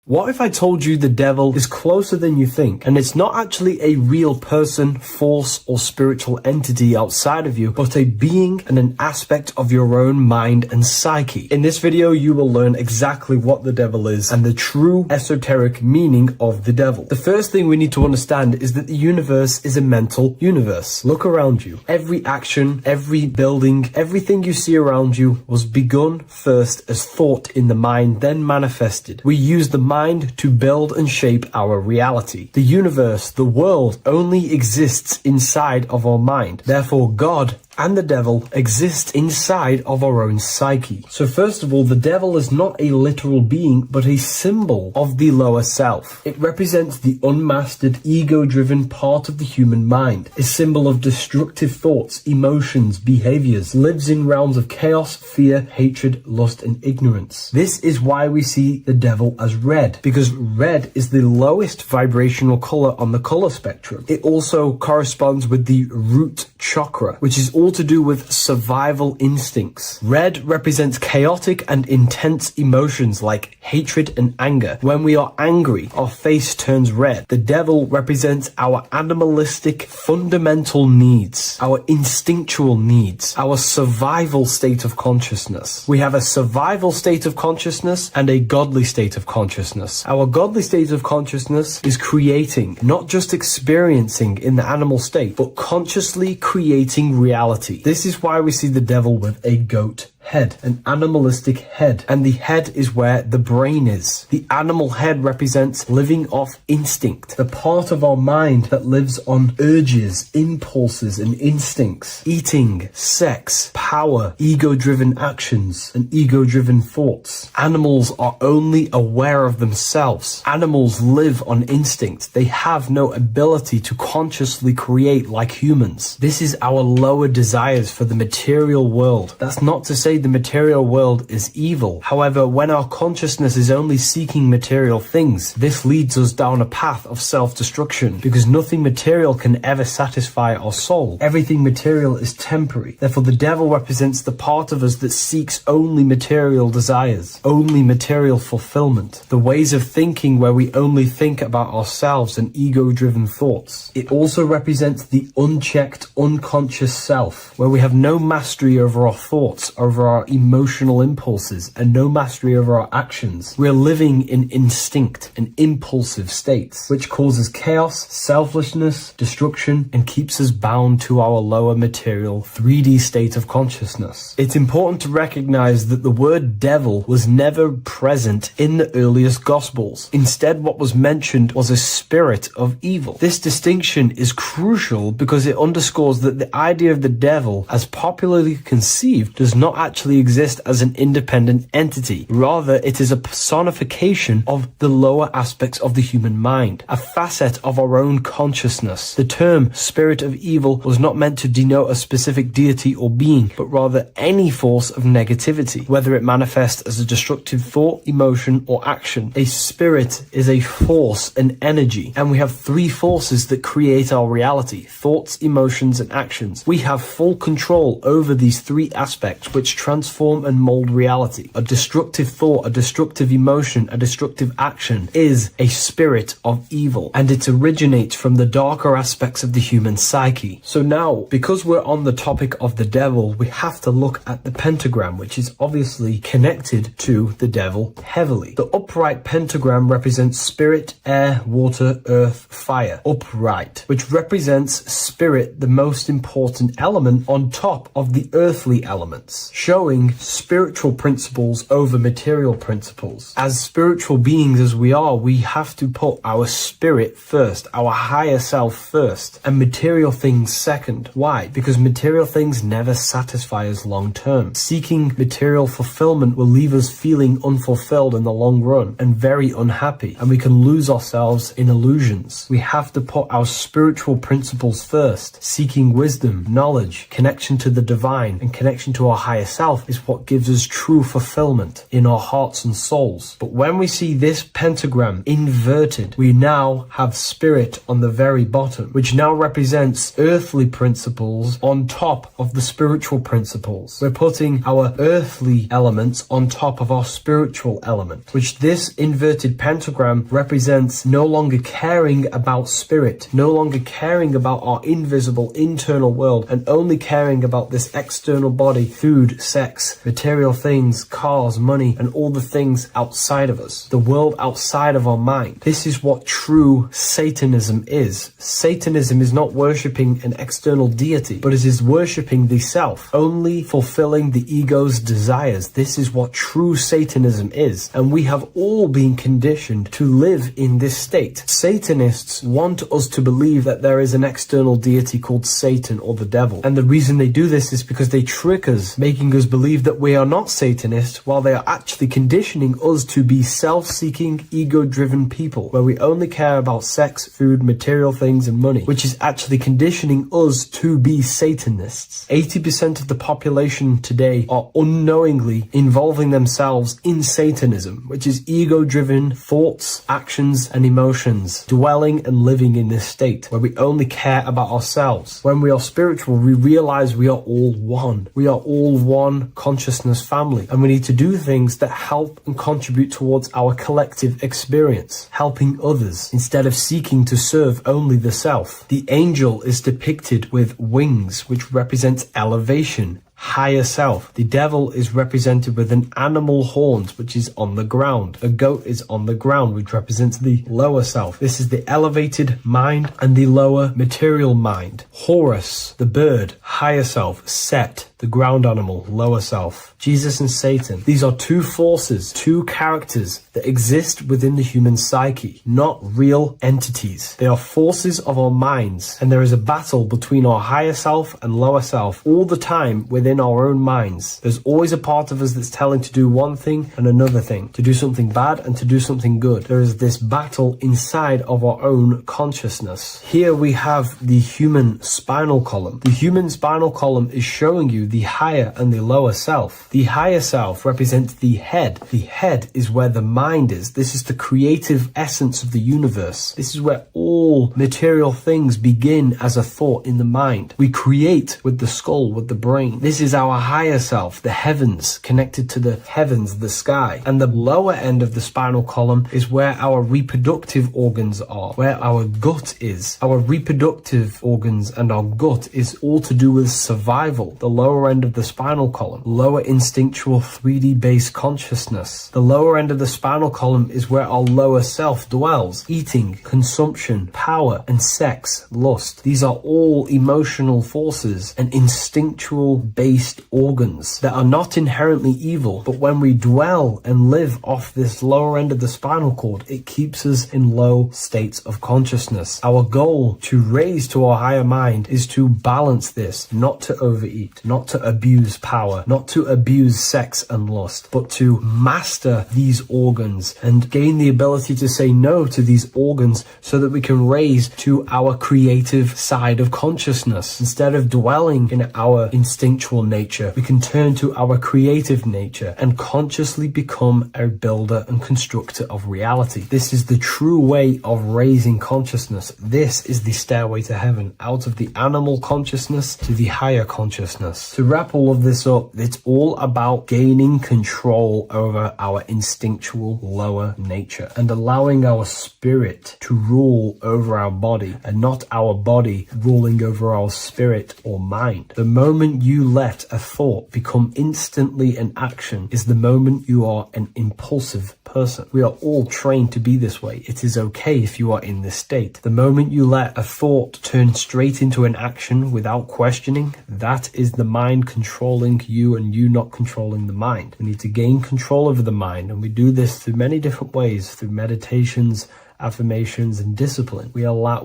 What if I told you the devil is closer than you think, and it's not actually a real person, force, or spiritual entity outside of you, but a being and an aspect of your own mind and psyche? In this video, you will learn exactly what the devil is and the true esoteric meaning of the devil. The first thing we need to understand is that the universe is a mental universe. Look around you. Every action, every building, everything you see around you was begun first as thought in the mind, then manifested. We use the mind to build and shape our reality. The universe, the world, only exists inside of our mind. Therefore, God and the devil exist inside of our own psyche. So first of all, the devil is not a literal being, but a symbol of the lower self. It represents the unmastered, ego-driven part of the human mind, a symbol of destructive thoughts, emotions, behaviors, lives in realms of chaos, fear, hatred, lust, and ignorance. This is why we see the devil as red, because red is the lowest vibrational color on the color spectrum. It also corresponds with the root chakra, which is all to do with survival instincts. Red represents chaotic and intense emotions like hatred and anger. When we are angry, our face turns red. The devil represents our animalistic fundamental needs, our instinctual needs, our survival state of consciousness. We have a survival state of consciousness and a godly state of consciousness. Our godly state of consciousness is creating, not just experiencing in the animal state, but consciously creating reality. This is why we see the devil with a goat head, an animalistic head, and the head is where the brain is. The animal head represents living off instinct, the part of our mind that lives on urges, impulses, and instincts. Eating, sex, power, ego-driven actions, and ego-driven thoughts. Animals are only aware of themselves. Animals live on instinct. They have no ability to consciously create like humans. This is our lower desires for the material world. That's not to say the material world is evil. However, when our consciousness is only seeking material things, this leads us down a path of self-destruction, because nothing material can ever satisfy our soul. Everything material is temporary. Therefore, the devil represents the part of us that seeks only material desires, only material fulfillment, the ways of thinking where we only think about ourselves and ego-driven thoughts. It also represents the unchecked, unconscious self, where we have no mastery over our thoughts, over our emotional impulses, and no mastery over our actions. We're living in instinct and impulsive states, which causes chaos, selfishness, destruction, and keeps us bound to our lower material 3D state of consciousness. It's important to recognize that the word devil was never present in the earliest Gospels. Instead, what was mentioned was a spirit of evil. This distinction is crucial because it underscores that the idea of the devil, as popularly conceived, does not actually exist as an independent entity. Rather, it is a personification of the lower aspects of the human mind, a facet of our own consciousness. The term spirit of evil was not meant to denote a specific deity or being, but rather any force of negativity, whether it manifests as a destructive thought, emotion, or action. A spirit is a force, an energy, and we have three forces that create our reality: thoughts, emotions, and actions. We have full control over these three aspects, which transform and mold reality. A destructive thought, a destructive emotion, a destructive action is a spirit of evil, and it originates from the darker aspects of the human psyche. So now, because we're on the topic of the devil, we have to look at the pentagram, which is obviously connected to the devil heavily. The upright pentagram represents spirit, air, water, earth, fire. Upright, which represents spirit, the most important element on top of the earthly elements, showing spiritual principles over material principles. As spiritual beings as we are, we have to put our spirit first, our higher self first, and material things second. Why? Because material things never satisfy us long term. Seeking material fulfillment will leave us feeling unfulfilled in the long run and very unhappy, and we can lose ourselves in illusions. We have to put our spiritual principles first, seeking wisdom, knowledge, connection to the divine, and connection to our higher itself is what gives us true fulfillment in our hearts and souls. But when we see this pentagram inverted, we now have spirit on the very bottom, which now represents earthly principles on top of the spiritual principles. We're putting our earthly elements on top of our spiritual element, which this inverted pentagram represents no longer caring about spirit, no longer caring about our invisible internal world, and only caring about this external body, food, sex, material things, cars, money, and all the things outside of us, the world outside of our mind. This is what true Satanism is. Satanism is not worshipping an external deity, but it is worshipping the self, only fulfilling the ego's desires. This is what true Satanism is, and we have all been conditioned to live in this state. Satanists want us to believe that there is an external deity called Satan or the devil, and the reason they do this is because they trick us, making us believe that we are not Satanists, while they are actually conditioning us to be self-seeking, ego-driven people, where we only care about sex, food, material things, and money, which is actually conditioning us to be Satanists. 80% of the population today are unknowingly involving themselves in Satanism, which is ego-driven thoughts, actions, and emotions, dwelling and living in this state, where we only care about ourselves. When we are spiritual, we realize we are all one. We are all one consciousness family, and we need to do things that help and contribute towards our collective experience, helping others, instead of seeking to serve only the self. The angel is depicted with wings, which represents elevation, higher self. The devil is represented with an animal horns, which is on the ground. A goat is on the ground, which represents the lower self. This is the elevated mind and the lower material mind. Horus, the bird, higher self. Set, the ground animal, lower self. Jesus and Satan. These are two forces, two characters that exist within the human psyche, not real entities. They are forces of our minds, and there is a battle between our higher self and lower self all the time within our own minds. There's always a part of us that's telling to do one thing and another thing, to do something bad and to do something good. There is this battle inside of our own consciousness. Here we have the human spinal column. The human spinal column is showing you the higher and the lower self. The higher self represents the head. The head is where the mind is. This is the creative essence of the universe. This is where all material things begin as a thought in the mind. We create with the skull, with the brain. This is our higher self, the heavens, connected to the heavens, the sky. And the lower end of the spinal column is where our reproductive organs are, where our gut is. Our reproductive organs and our gut is all to do with survival. The lower end of the spinal column, lower instinctual 3D based consciousness. The lower end of the spinal column is where our lower self dwells. Eating, consumption, power, and sex, lust. These are all emotional forces and instinctual based organs that are not inherently evil, but when we dwell and live off this lower end of the spinal cord, it keeps us in low states of consciousness. Our goal to raise to our higher mind is to balance this, not to overeat, not to abuse power, not to abuse sex and lust, but to master these organs and gain the ability to say no to these organs so that we can raise to our creative side of consciousness. Instead of dwelling in our instinctual nature, we can turn to our creative nature and consciously become a builder and constructor of reality. This is the true way of raising consciousness. This is the stairway to heaven, out of the animal consciousness to the higher consciousness. To wrap all of this up, it's all about gaining control over our instinctual lower nature and allowing our spirit to rule over our body and not our body ruling over our spirit or mind. The moment you let a thought become instantly an action is the moment you are an impulsive person. We are all trained to be this way. It is okay if you are in this state. The moment you let a thought turn straight into an action without questioning, that is the mind controlling you and you not controlling the mind. We need to gain control over the mind, and we do this through many different ways, through meditations, affirmations, and discipline, we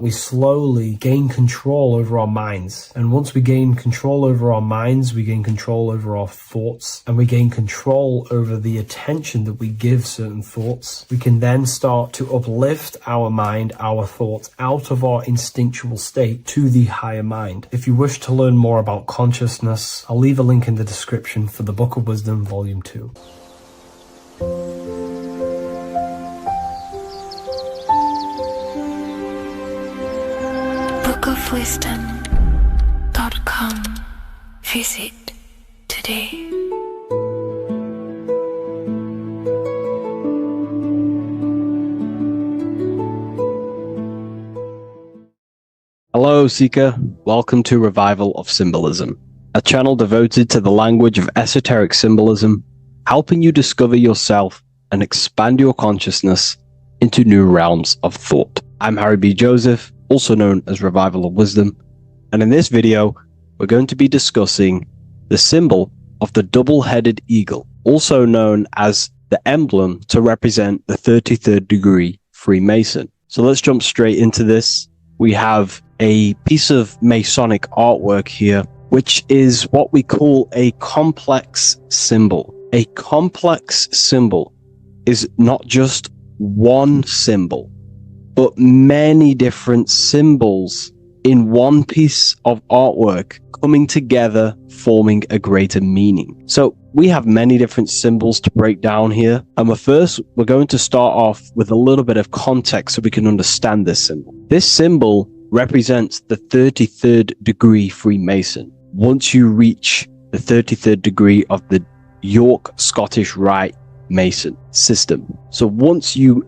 slowly gain control over our minds. And once we gain control over our minds, we gain control over our thoughts, and we gain control over the attention that we give certain thoughts. We can then start to uplift our mind, our thoughts, out of our instinctual state to the higher mind. If you wish to learn more about consciousness, I'll leave a link in the description for the Book of Wisdom, Volume 2. bookofwisdom.com. Visit today. Hello, Seeker. Welcome to Revival of Symbolism, a channel devoted to the language of esoteric symbolism, helping you discover yourself and expand your consciousness into new realms of thought. I'm Harry B. Joseph, also known as Revival of Wisdom, and in this video, we're going to be discussing the symbol of the double-headed eagle, also known as the emblem to represent the 33rd degree Freemason. So let's jump straight into this. We have a piece of Masonic artwork here, which is what we call a complex symbol. A complex symbol is not just one symbol, but many different symbols in one piece of artwork coming together, forming a greater meaning. So we have many different symbols to break down here. And we're going to start off with a little bit of context so we can understand this symbol. This symbol represents the 33rd degree Freemason. Once you reach the 33rd degree of the York Scottish Rite Mason system. So once you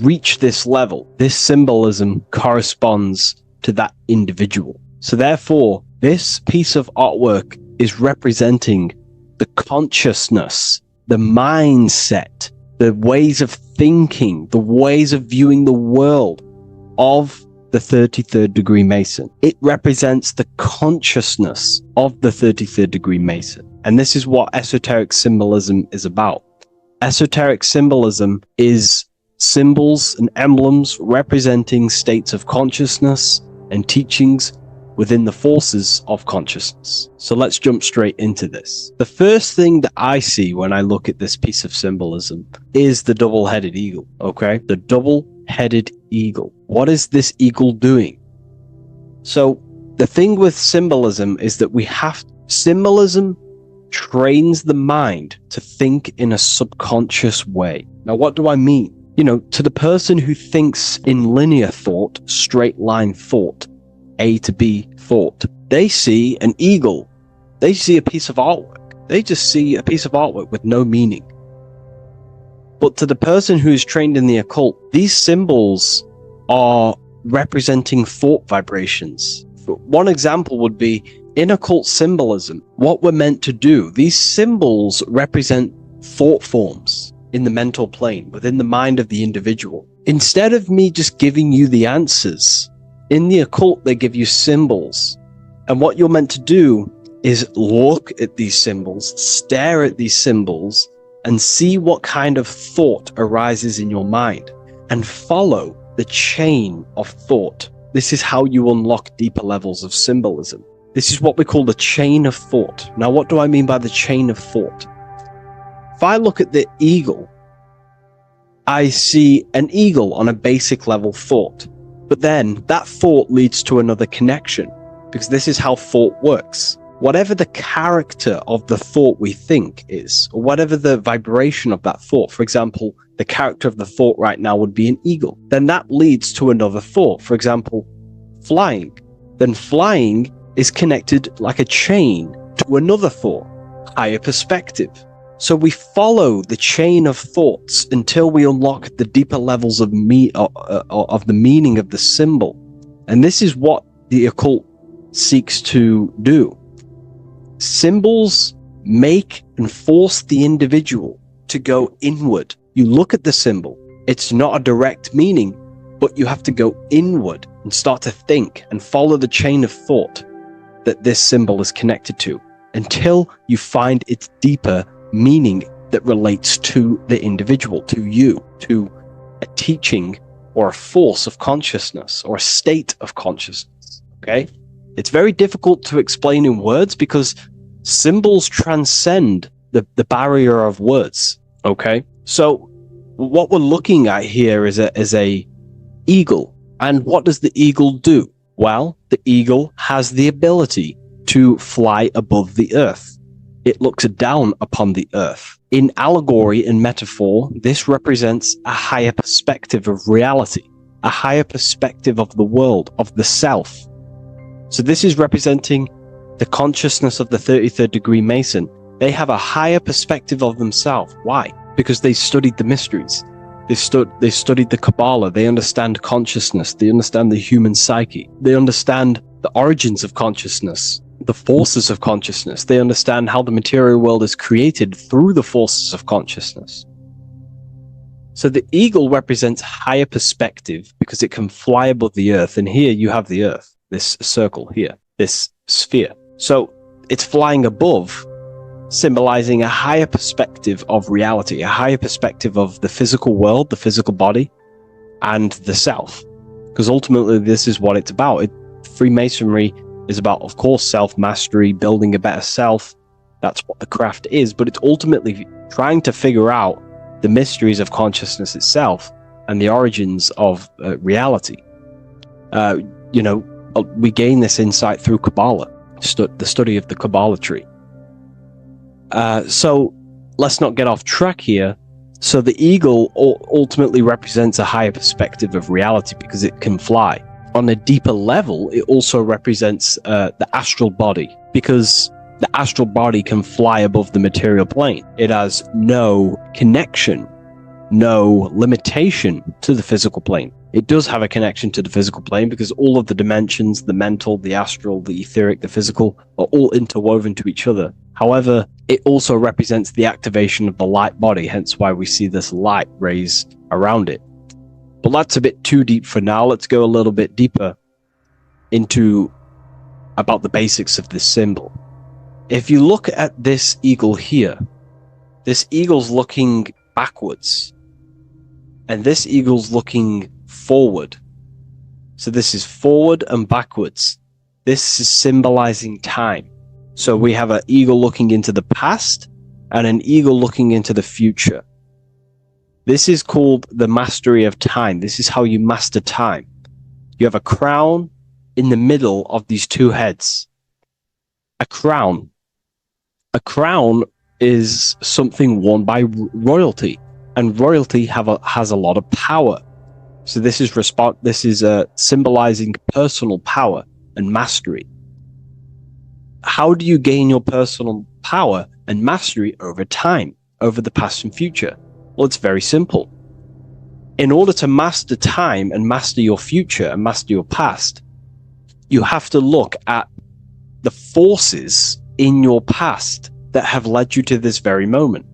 reach this level, this symbolism corresponds to that individual. So therefore, this piece of artwork is representing the consciousness, the mindset, the ways of thinking, the ways of viewing the world of the 33rd degree Mason. It represents the consciousness of the 33rd degree Mason. And this is what esoteric symbolism is about. Esoteric symbolism is symbols and emblems representing states of consciousness and teachings within the forces of consciousness. So let's jump straight into this. The first thing that I see when I look at this piece of symbolism is the double-headed eagle, okay? The double-headed eagle. What is this eagle doing? So the thing with symbolism is that symbolism trains the mind to think in a subconscious way. Now, what do I mean? To the person who thinks in linear thought, straight line thought, A to B thought, they see an eagle. They see a piece of artwork. They just see a piece of artwork with no meaning. But to the person who is trained in the occult, these symbols are representing thought vibrations. One example would be in occult symbolism, what we're meant to do. These symbols represent thought forms in the mental plane, within the mind of the individual. Instead of me just giving you the answers, in the occult, they give you symbols. And what you're meant to do is look at these symbols, stare at these symbols, and see what kind of thought arises in your mind, and follow the chain of thought. This is how you unlock deeper levels of symbolism. This is what we call the chain of thought. Now, what do I mean by the chain of thought? If I look at the eagle, I see an eagle on a basic level thought. But then that thought leads to another connection, because this is how thought works. Whatever the character of the thought we think is, or whatever the vibration of that thought, for example, the character of the thought right now would be an eagle, then that leads to another thought. For example, flying. Then flying is connected like a chain to another thought, higher perspective. So we follow the chain of thoughts until we unlock the deeper levels of the meaning of the symbol. And this is what the occult seeks to do. Symbols make and force the individual to go inward. You look at the symbol, it's not a direct meaning, but you have to go inward and start to think and follow the chain of thought that this symbol is connected to until you find its deeper meaning that relates to the individual, to you, to a teaching or a force of consciousness or a state of consciousness. Okay? It's very difficult to explain in words because symbols transcend the barrier of words. Okay? So what we're looking at here is a eagle. And what does the eagle do? Well, the eagle has the ability to fly above the earth. It looks down upon the earth. In allegory and metaphor, this represents a higher perspective of reality, a higher perspective of the world, of the self. So this is representing the consciousness of the 33rd degree Mason. They have a higher perspective of themselves. Why? Because they studied the mysteries. They studied the Kabbalah. They understand consciousness. They understand the human psyche. They understand the origins of consciousness, the forces of consciousness. They understand how the material world is created through the forces of consciousness. So the eagle represents higher perspective because it can fly above the earth. And here you have the earth, this circle here, this sphere. So it's flying above, symbolizing a higher perspective of reality, a higher perspective of the physical world, the physical body, and the self. Because ultimately, this is what it's about. Freemasonry is about, of course, self-mastery, building a better self. That's what the craft is. But it's ultimately trying to figure out the mysteries of consciousness itself and the origins of reality. We gain this insight through Kabbalah, the study of the Kabbalah tree. So let's not get off track here. So the eagle ultimately represents a higher perspective of reality because it can fly. On a deeper level, it also represents the astral body because the astral body can fly above the material plane. It has no connection, no limitation to the physical plane. It does have a connection to the physical plane because all of the dimensions, the mental, the astral, the etheric, the physical, are all interwoven to each other. However, it also represents the activation of the light body, hence why we see this light rays around it. But that's a bit too deep for now. Let's go a little bit deeper into about the basics of this symbol. If you look at this eagle here, this eagle's looking backwards, and this eagle's looking forward. So this is forward and backwards. This is symbolizing time. So we have an eagle looking into the past and an eagle looking into the future. This is called the mastery of time. This is how you master time. You have a crown in the middle of these two heads. A crown. A crown is something worn by royalty, and royalty has a lot of power. So this is symbolizing personal power and mastery. How do you gain your personal power and mastery over time, over the past and future? Well, it's very simple. In order to master time and master your future and master your past, you have to look at the forces in your past that have led you to this very moment.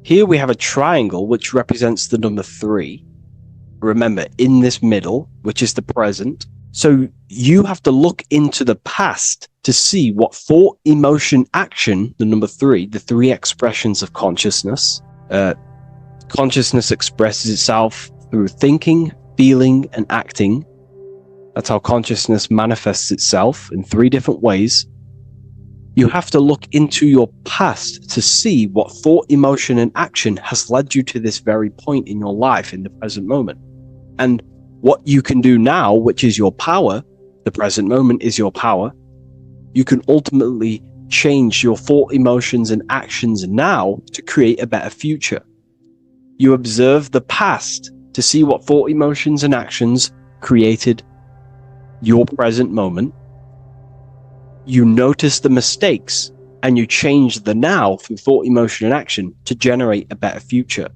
Here we have a triangle which represents the number 3. Remember, in this middle, which is the present. So you have to look into the past to see what thought, emotion, action, the number 3, the 3 expressions of consciousness. Consciousness expresses itself through thinking, feeling, and acting. That's how consciousness manifests itself in 3 different ways. You have to look into your past to see what thought, emotion, and action has led you to this very point in your life in the present moment. And what you can do now, which is your power, the present moment is your power, you can ultimately change your thought, emotions, and actions now to create a better future. You observe the past to see what thought, emotions, and actions created your present moment. You notice the mistakes and you change the now through thought, emotion, and action to generate a better future.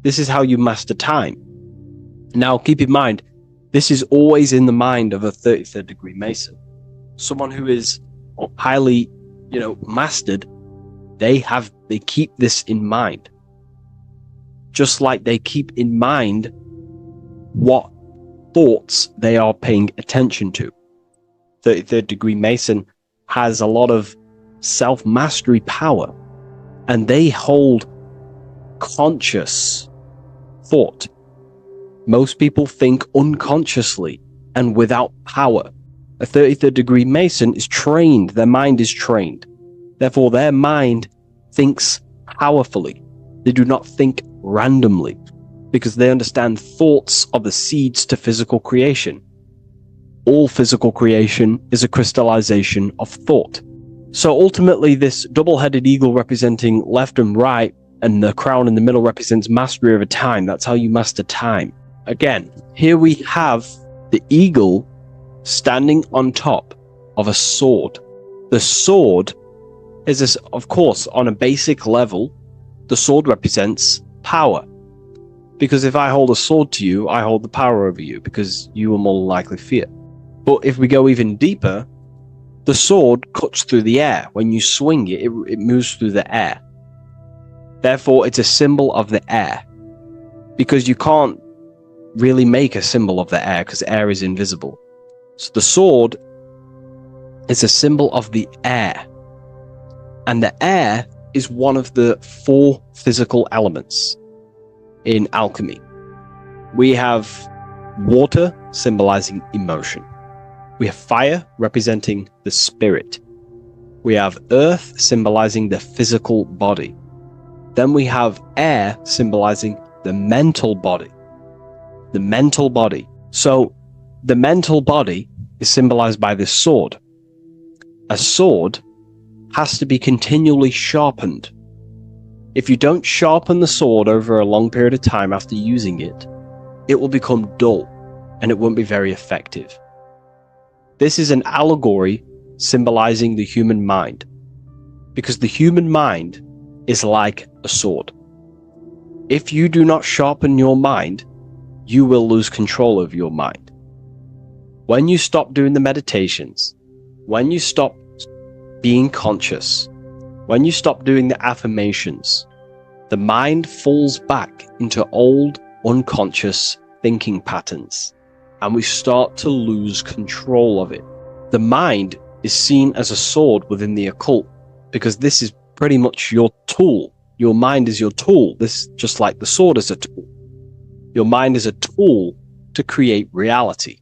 This is how you master time. Now, keep in mind, this is always in the mind of a 33rd degree Mason. Someone who is highly, mastered, they keep this in mind. Just like they keep in mind what thoughts they are paying attention to. 33rd degree Mason has a lot of self-mastery power, and they hold conscious thought. Most people think unconsciously and without power. A 33rd degree Mason is trained, their mind is trained. Therefore, their mind thinks powerfully. They do not think randomly because they understand thoughts are the seeds to physical creation. All physical creation is a crystallization of thought. So ultimately, this double-headed eagle representing left and right, and the crown in the middle represents mastery over time. That's how you master time. Again, here we have the eagle standing on top of a sword. The sword is, of course, on a basic level, the sword represents power. Because if I hold a sword to you, I hold the power over you, because you will more likely fear. But if we go even deeper, the sword cuts through the air. When you swing it, it moves through the air. Therefore, it's a symbol of the air. Because you can't really make a symbol of the air, because air is invisible. So the sword is a symbol of the air. And the air is one of the 4 physical elements in alchemy. We have water, symbolizing emotion. We have fire, representing the spirit. We have earth, symbolizing the physical body. Then we have air, symbolizing the mental body. The mental body. So the mental body is symbolized by this sword. A sword has to be continually sharpened. If you don't sharpen the sword over a long period of time after using it, it will become dull and it won't be very effective. This is an allegory symbolizing the human mind, because the human mind is like a sword. If you do not sharpen your mind, you will lose control of your mind. When you stop doing the meditations, when you stop being conscious, when you stop doing the affirmations, the mind falls back into old, unconscious thinking patterns, and we start to lose control of it. The mind is seen as a sword within the occult, because this is pretty much your tool. Your mind is your tool. This, just like the sword is a tool. Your mind is a tool to create reality.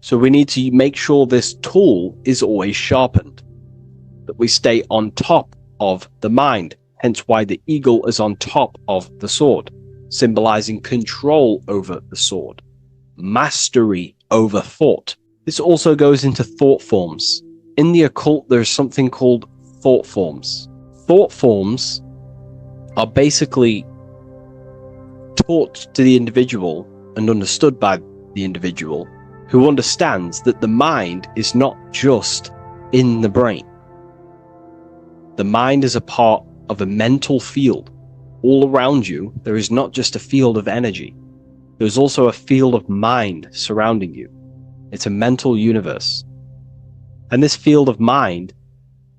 So we need to make sure this tool is always sharpened, that we stay on top of the mind, hence why the eagle is on top of the sword, symbolizing control over the sword, mastery over thought. This also goes into thought forms. In the occult, there's something called thought forms. Thought forms are basically taught to the individual and understood by the individual, who understands that the mind is not just in the brain. The mind is a part of a mental field. All around you, there is not just a field of energy. There's also a field of mind surrounding you. It's a mental universe. And this field of mind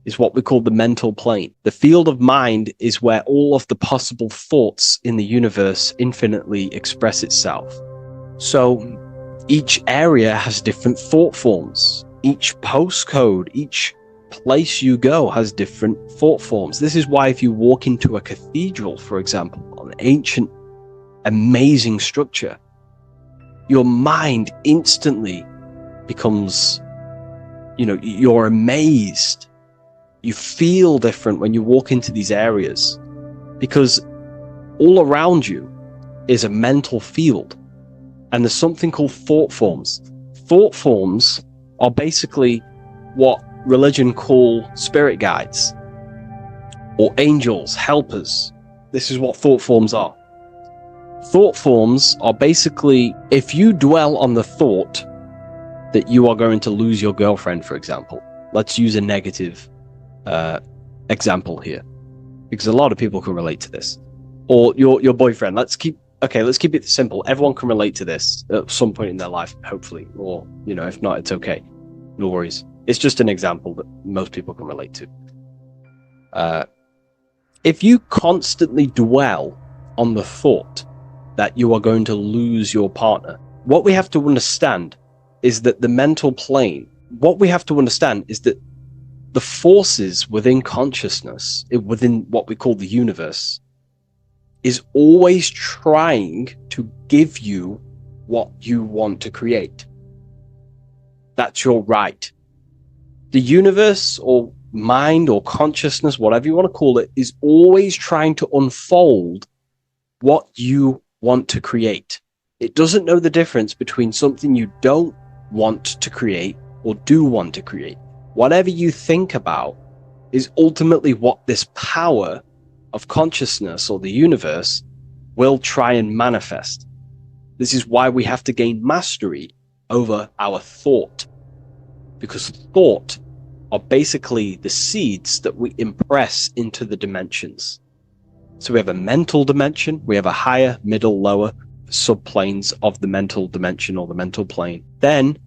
is what we call the mental plane. The field of mind is where all of the possible thoughts in the universe infinitely express itself. So each area has different thought forms. Each postcode, each place you go has different thought forms. This is why if you walk into a cathedral, for example, an ancient, amazing structure, your mind instantly becomes, you're amazed. You feel different when you walk into these areas, because all around you is a mental field. And there's something called thought forms. Thought forms are basically what religion call spirit guides or angels, helpers. This is what thought forms are. Thought forms are basically, if you dwell on the thought that you are going to lose your girlfriend, for example, let's use a negative example here, because a lot of people can relate to this, or your boyfriend. Let's keep it simple. Everyone can relate to this at some point in their life, hopefully, or if not, it's okay, no worries. It's just an example that most people can relate to. If you constantly dwell on the thought that you are going to lose your partner, what we have to understand is that the mental plane, what we have to understand is that the forces within consciousness, within what we call the universe, is always trying to give you what you want to create. That's your right. The universe or mind or consciousness, whatever you want to call it, is always trying to unfold what you want to create. It doesn't know the difference between something you don't want to create or do want to create. Whatever you think about is ultimately what this power of consciousness or the universe will try and manifest. This is why we have to gain mastery over our thought, because thought are basically the seeds that we impress into the dimensions. So we have a mental dimension, we have a higher, middle, lower subplanes of the mental dimension or the mental plane. Then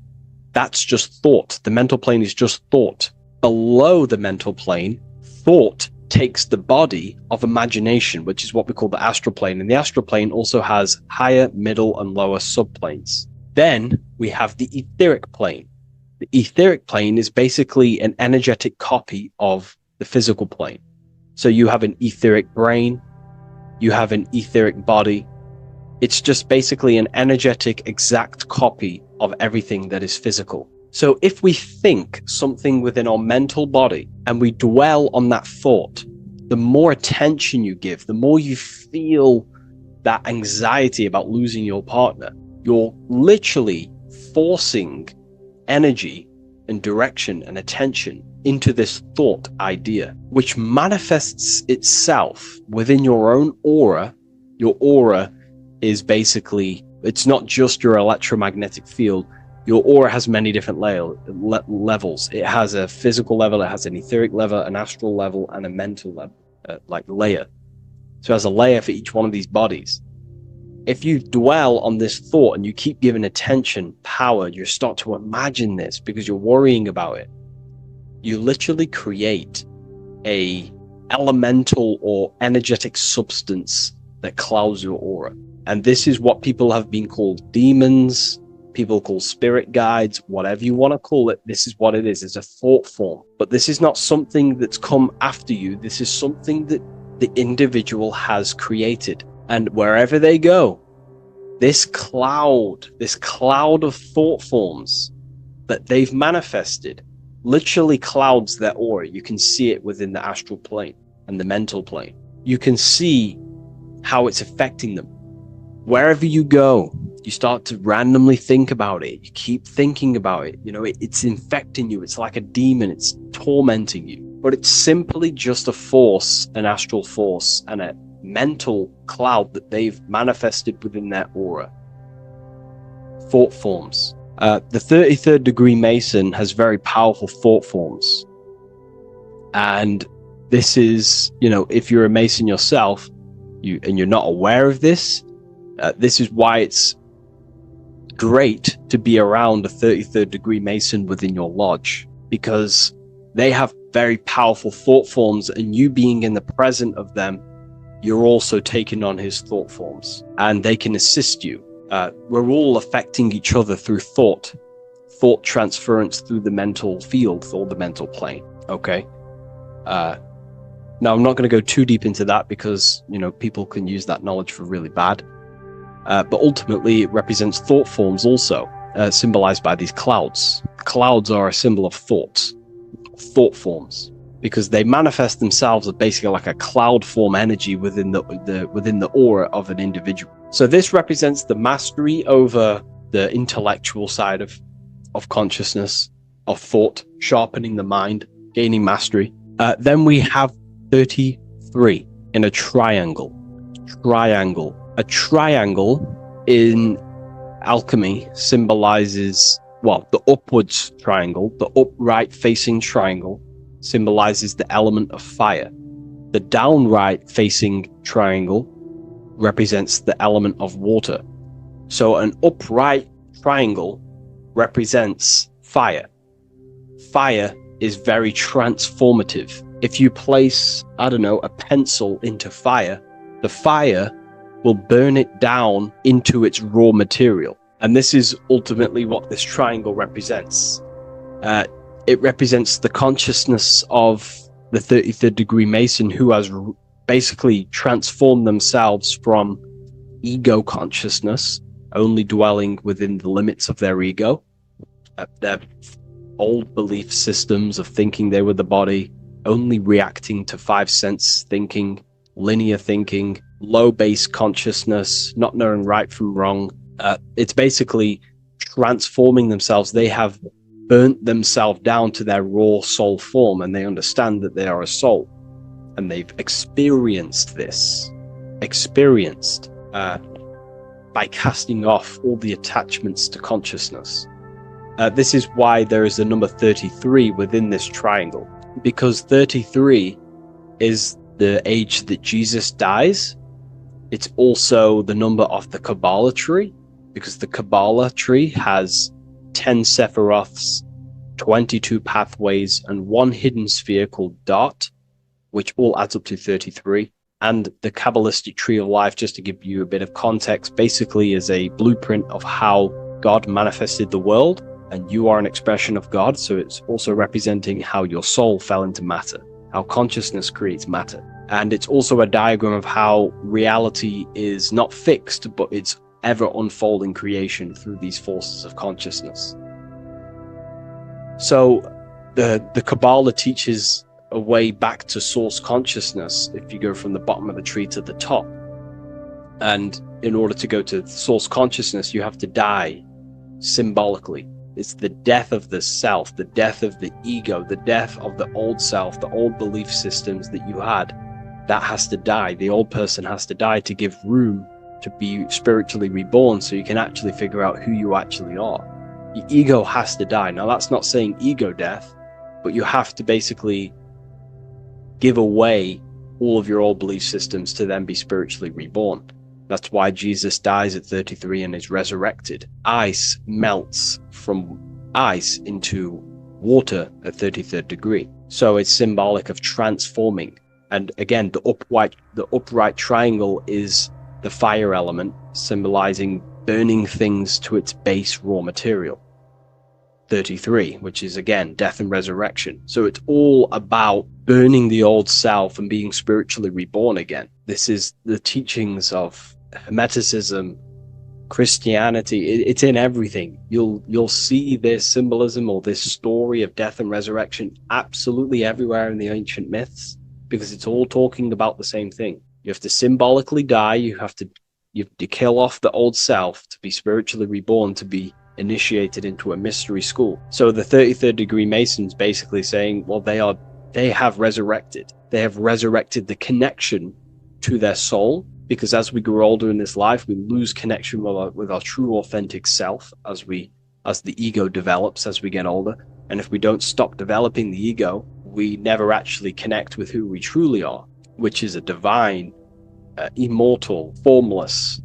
that's just thought. The mental plane is just thought. Below the mental plane, thought takes the body of imagination, which is what we call the astral plane. And the astral plane also has higher, middle, and lower subplanes. Then we have the etheric plane. The etheric plane is basically an energetic copy of the physical plane. So you have an etheric brain, you have an etheric body. It's just basically an energetic, exact copy of everything that is physical. So if we think something within our mental body and we dwell on that thought, the more attention you give, the more you feel that anxiety about losing your partner, you're literally forcing energy and direction and attention into this thought idea, which manifests itself within your own aura. Your aura is basically, it's not just your electromagnetic field. Your aura has many different levels. It has a physical level, it has an etheric level, an astral level, and a mental level, layer. So it has a layer for each one of these bodies. If you dwell on this thought and you keep giving attention, power, you start to imagine this because you're worrying about it. You literally create a elemental or energetic substance that clouds your aura. And this is what people have been called demons, people call spirit guides, whatever you want to call it. This is what it is. It's a thought form. But this is not something that's come after you. This is something that the individual has created. And wherever they go, this cloud of thought forms that they've manifested literally clouds their aura. You can see it within the astral plane and the mental plane. You can see how it's affecting them. Wherever you go, you start to randomly think about it. You keep thinking about it. You know, it's infecting you. It's like a demon. It's tormenting you. But it's simply just a force, an astral force, and a mental cloud that they've manifested within their aura. Thought forms. The 33rd degree Mason has very powerful thought forms. And this is, you know, if you're a Mason yourself, and you're not aware of this, this is why it's great to be around a 33rd degree Mason within your lodge, because they have very powerful thought forms, and you being in the present of them, you're also taking on his thought forms, and they can assist you. We're all affecting each other through thought transference through the mental field or the mental plane. Okay. Now I'm not going to go too deep into that because, you know, people can use that knowledge for really bad. But ultimately it represents thought forms also, symbolized by these clouds. Clouds are a symbol of thought forms, because they manifest themselves as basically like a cloud form energy within the aura of an individual. So this represents the mastery over the intellectual side of consciousness, of thought, sharpening the mind, gaining mastery. Then we have 33 in a triangle. A triangle in alchemy symbolizes, well, the upwards triangle, the upright facing triangle symbolizes the element of fire. The downright facing triangle represents the element of water. So an upright triangle represents fire. Fire is very transformative. If you place, I don't know, a pencil into fire, the fire will burn it down into its raw material. And this is ultimately what this triangle represents. It represents the consciousness of the 33rd degree Mason who has basically transform themselves from ego consciousness, only dwelling within the limits of their ego, their old belief systems of thinking they were the body, only reacting to five sense thinking, linear thinking, low base consciousness, not knowing right from wrong. It's basically transforming themselves. They have burnt themselves down to their raw soul form, and they understand that they are a soul, and they've experienced this, by casting off all the attachments to consciousness. This is why there is the number 33 within this triangle, because 33 is the age that Jesus dies. It's also the number of the Kabbalah tree, because the Kabbalah tree has 10 Sephiroths, 22 pathways, and one hidden sphere called Dot, which all adds up to 33. And the Kabbalistic tree of life, just to give you a bit of context, basically is a blueprint of how God manifested the world, and you are an expression of God. So it's also representing how your soul fell into matter, how consciousness creates matter. And it's also a diagram of how reality is not fixed, but it's ever unfolding creation through these forces of consciousness. So the Kabbalah teaches a way back to source consciousness if you go from the bottom of the tree to the top. And in order to go to source consciousness, you have to die symbolically. It's the death of the self, the death of the ego, the death of the old self, the old belief systems that you had. That has to die. The old person has to die to give room to be spiritually reborn, so you can actually figure out who you actually are. Your ego has to die. Now, that's not saying ego death, but you have to basically give away all of your old belief systems to then be spiritually reborn. That's why Jesus dies at 33 and is resurrected. Ice melts from ice into water at 33rd degree. So it's symbolic of transforming. And again, the upright triangle is the fire element, symbolizing burning things to its base raw material. 33, which is again death and resurrection. So it's all about burning the old self and being spiritually reborn again. This is the teachings of Hermeticism, Christianity. It's in everything. You'll see this symbolism or this story of death and resurrection absolutely everywhere in the ancient myths, because it's all talking about the same thing. You have to symbolically die. You have to kill off the old self to be spiritually reborn, to be initiated into a mystery school. So the 33rd degree Masons basically saying, well, they have resurrected. They have resurrected the connection to their soul, because as we grow older in this life, we lose connection with our true authentic self as the ego develops as we get older. And if we don't stop developing the ego, we never actually connect with who we truly are, which is a divine, immortal, formless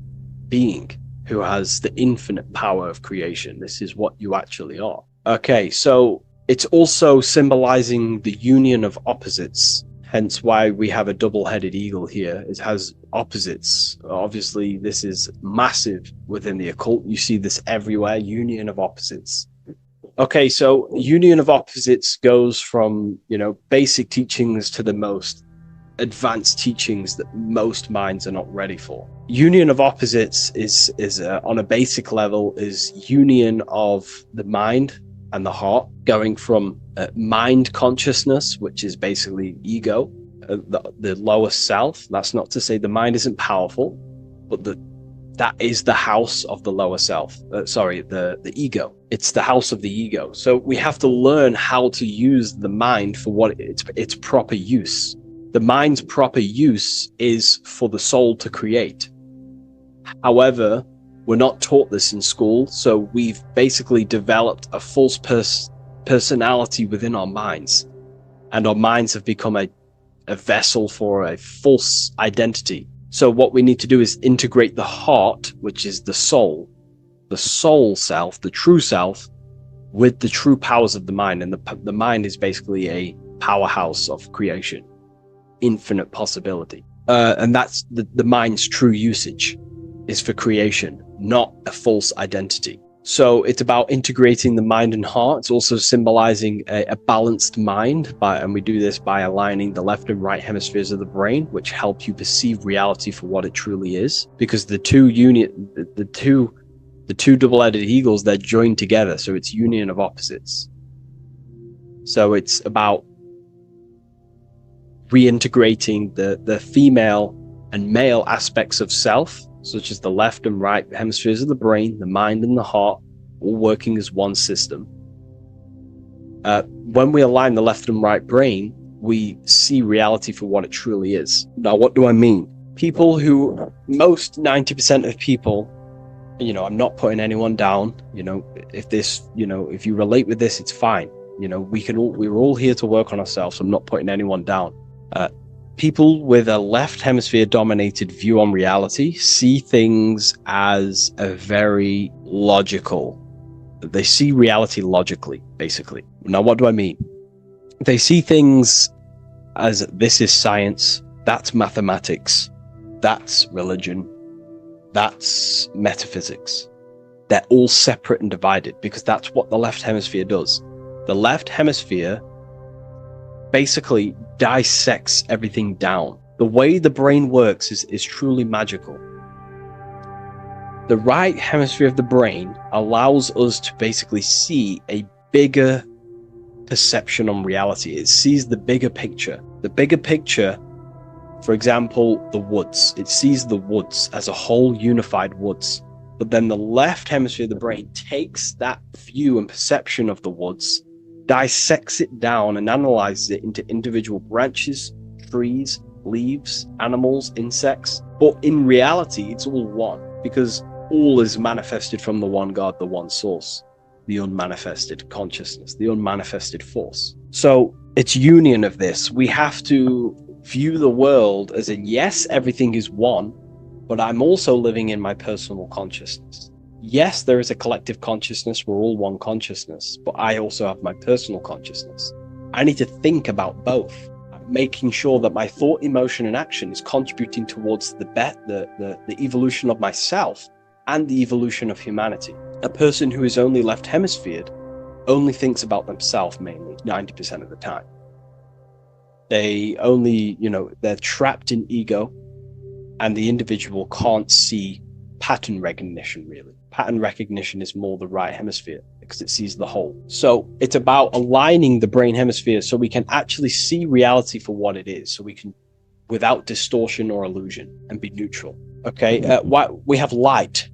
being who has the infinite power of creation. This is what you actually are. Okay, so it's also symbolizing the union of opposites, hence why we have a double-headed eagle here. It has opposites. Obviously, this is massive within the occult. You see this everywhere, union of opposites. Okay, so union of opposites goes from, basic teachings to the most advanced teachings that most minds are not ready for. Union of opposites is on a basic level is union of the mind and the heart, going from mind consciousness, which is basically ego, the lower self. That's not to say the mind isn't powerful, but that is the house of the lower self. The ego. It's the house of the ego. So we have to learn how to use the mind for what its proper use. The mind's proper use is for the soul to create. However, we're not taught this in school, so we've basically developed a false personality within our minds, and our minds have become a vessel for a false identity. So what we need to do is integrate the heart, which is the soul self, the true self, with the true powers of the mind. And the mind is basically a powerhouse of creation, infinite possibility. And that's the mind's true usage is for creation, not a false identity. So it's about integrating the mind and heart. It's also symbolizing a balanced mind, and we do this by aligning the left and right hemispheres of the brain, which help you perceive reality for what it truly is. Because the two double-headed eagles, they're joined together, so it's union of opposites. So it's about reintegrating the female and male aspects of self, such as the left and right hemispheres of the brain, the mind and the heart, all working as one system. When we align the left and right brain, we see reality for what it truly is. Now, what do I mean? Most 90% of people, I'm not putting anyone down, if you relate with this, it's fine. We're all here to work on ourselves. So I'm not putting anyone down. People with a left hemisphere dominated view on reality see things as a very logical. They see reality logically, basically. Now, what do I mean? They see things as this is science, that's mathematics, that's religion, that's metaphysics. They're all separate and divided because that's what the left hemisphere does. The left hemisphere basically dissects everything down. The way the brain works is truly magical. The right hemisphere of the brain allows us to basically see a bigger perception on reality. It sees the bigger picture. The bigger picture, for example, the woods. It sees the woods as a whole unified woods. But then the left hemisphere of the brain takes that view and perception of the woods, dissects it down and analyzes it into individual branches, trees, leaves, animals, insects. But in reality, it's all one, because all is manifested from the one God, the one source, the unmanifested consciousness, the unmanifested force. So it's union of this. We have to view the world as yes, everything is one, but I'm also living in my personal consciousness. Yes, there is a collective consciousness. We're all one consciousness, but I also have my personal consciousness. I need to think about both, making sure that my thought, emotion, and action is contributing towards the evolution of myself and the evolution of humanity. A person who is only left hemisphered only thinks about themselves mainly, 90% of the time. They only, they're trapped in ego, and the individual can't see pattern recognition, really. Pattern recognition is more the right hemisphere because it sees the whole. So it's about aligning the brain hemisphere so we can actually see reality for what it is, so we can, without distortion or illusion, and be neutral. Okay, we have light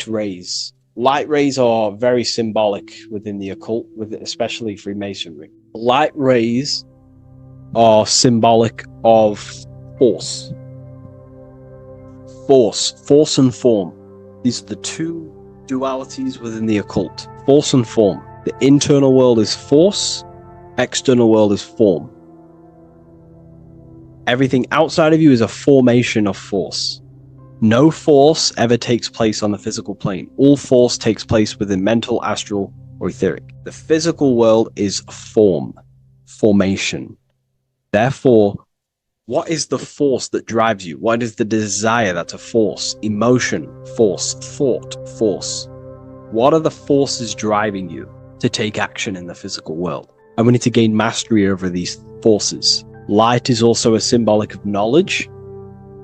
rays. Light rays are very symbolic within the occult, especially Freemasonry. Light rays are symbolic of force and form. These are the two dualities within the occult, force and form. The internal world is force, external world is form. Everything outside of you is a formation of force. No force ever takes place on the physical plane. All force takes place within mental, astral, or etheric. The physical world is formation. Therefore, what is the force that drives you? What is the desire that's a force? Emotion, force, thought, force. What are the forces driving you to take action in the physical world? And we need to gain mastery over these forces. Light is also a symbolic of knowledge,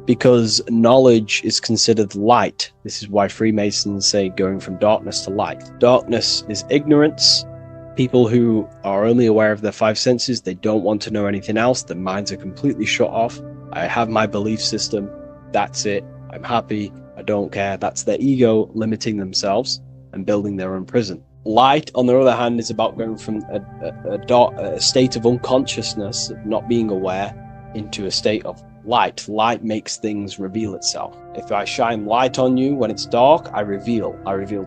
because knowledge is considered light. This is why Freemasons say going from darkness to light. Darkness is ignorance. People who are only aware of their five senses, they don't want to know anything else. Their minds are completely shut off. I have my belief system. That's it. I'm happy. I don't care. That's their ego limiting themselves and building their own prison. Light, on the other hand, is about going from a state of unconsciousness, not being aware, into a state of light. Light makes things reveal itself. If I shine light on you when it's dark, I reveal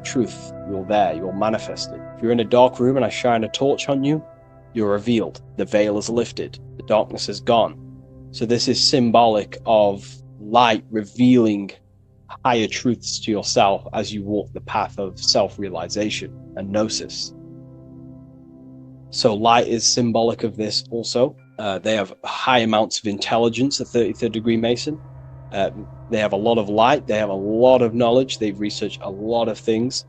truth. You're there, you're manifested. If you're in a dark room and I shine a torch on you, you're revealed. The veil is lifted. The darkness is gone. So this is symbolic of light revealing higher truths to yourself as you walk the path of self-realization and gnosis. So light is symbolic of this also. They have high amounts of intelligence, a 33rd degree Mason. They have a lot of light. They have a lot of knowledge. They've researched a lot of things.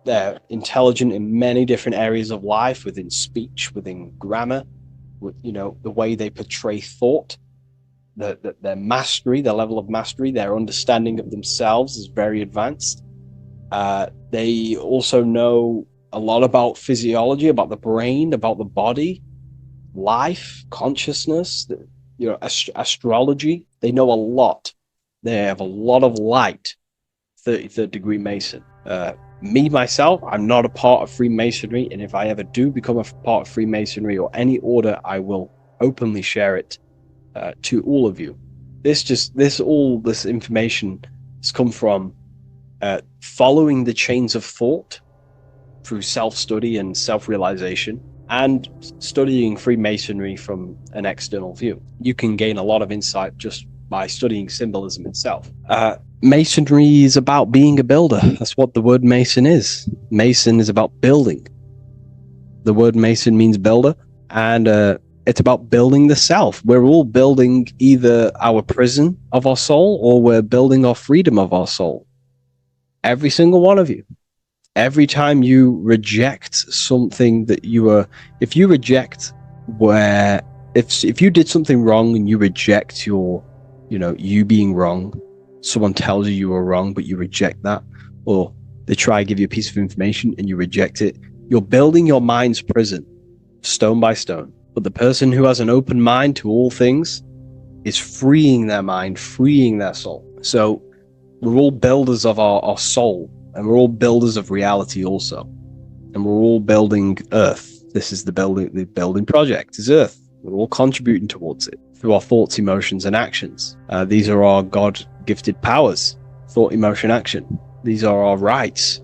They're intelligent in many different areas of life, within speech, within grammar, with, you know, the way they portray thought, their mastery, their level of mastery, their understanding of themselves is very advanced. They also know a lot about physiology, about the brain, about the body, life, consciousness, you know, astrology. They know a lot. They have a lot of light. 33rd degree Mason. Me, myself, I'm not a part of Freemasonry, and if I ever do become a part of Freemasonry or any order, I will openly share it to all of you. This information has come from following the chains of thought through self-study and self-realization, and studying Freemasonry from an external view. You can gain a lot of insight just by studying symbolism itself. Masonry is about being a builder. That's what the word Mason is. Mason is about building. The word Mason means builder, and it's about building the self. We're all building either our prison of our soul, or we're building our freedom of our soul. Every single one of you. Every time you reject something that if you reject if you did something wrong and you reject you being wrong, someone tells you were wrong, but you reject that, or they try to give you a piece of information and you reject it, you're building your mind's prison, stone by stone. But the person who has an open mind to all things is freeing their mind, freeing their soul. So we're all builders of our soul, and we're all builders of reality also. And we're all building Earth. This is the building project is Earth. We're all contributing towards it through our thoughts, emotions, and actions. These are our God-gifted powers: thought, emotion, action. These are our rights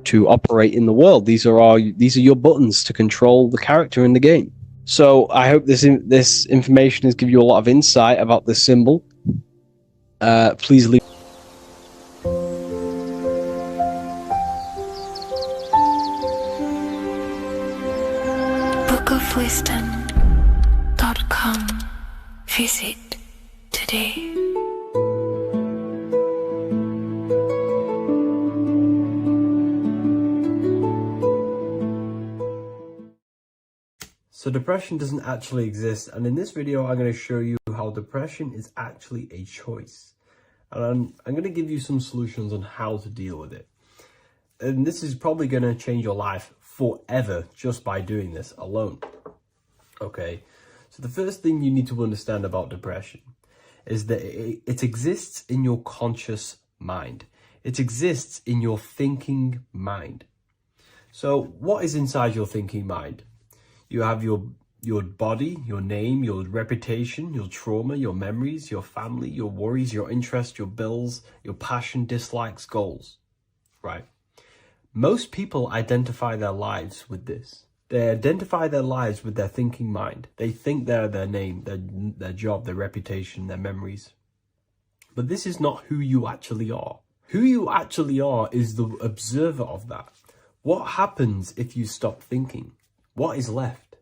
to operate in the world. These are your buttons to control the character in the game. So I hope this information has given you a lot of insight about this symbol. Please leave. bookofwisdom.com. Visit today. So depression doesn't actually exist, and in this video I'm going to show you how depression is actually a choice. And I'm going to give you some solutions on how to deal with it. And this is probably going to change your life forever just by doing this alone. Okay, so the first thing you need to understand about depression is that it exists in your conscious mind. It exists in your thinking mind. So what is inside your thinking mind? You have your body, your name, your reputation, your trauma, your memories, your family, your worries, your interests, your bills, your passion, dislikes, goals, right? Most people identify their lives with this. They identify their lives with their thinking mind. They think they're their name, their job, their reputation, their memories. But this is not who you actually are. Who you actually are is the observer of that. What happens if you stop thinking? What is left?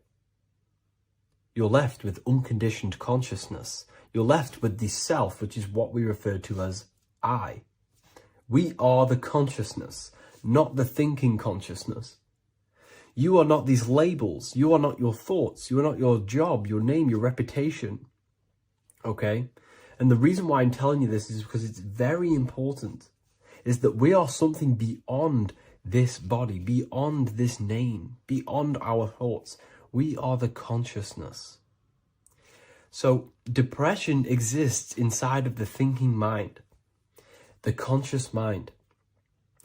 You're left with unconditioned consciousness. You're left with the self, which is what we refer to as I. We are the consciousness, not the thinking consciousness. You are not these labels. You are not your thoughts. You are not your job, your name, your reputation. Okay? And the reason why I'm telling you this is because it's very important, is that we are something beyond this body, beyond this name, beyond our thoughts. We are the consciousness. So depression exists inside of the thinking mind, the conscious mind.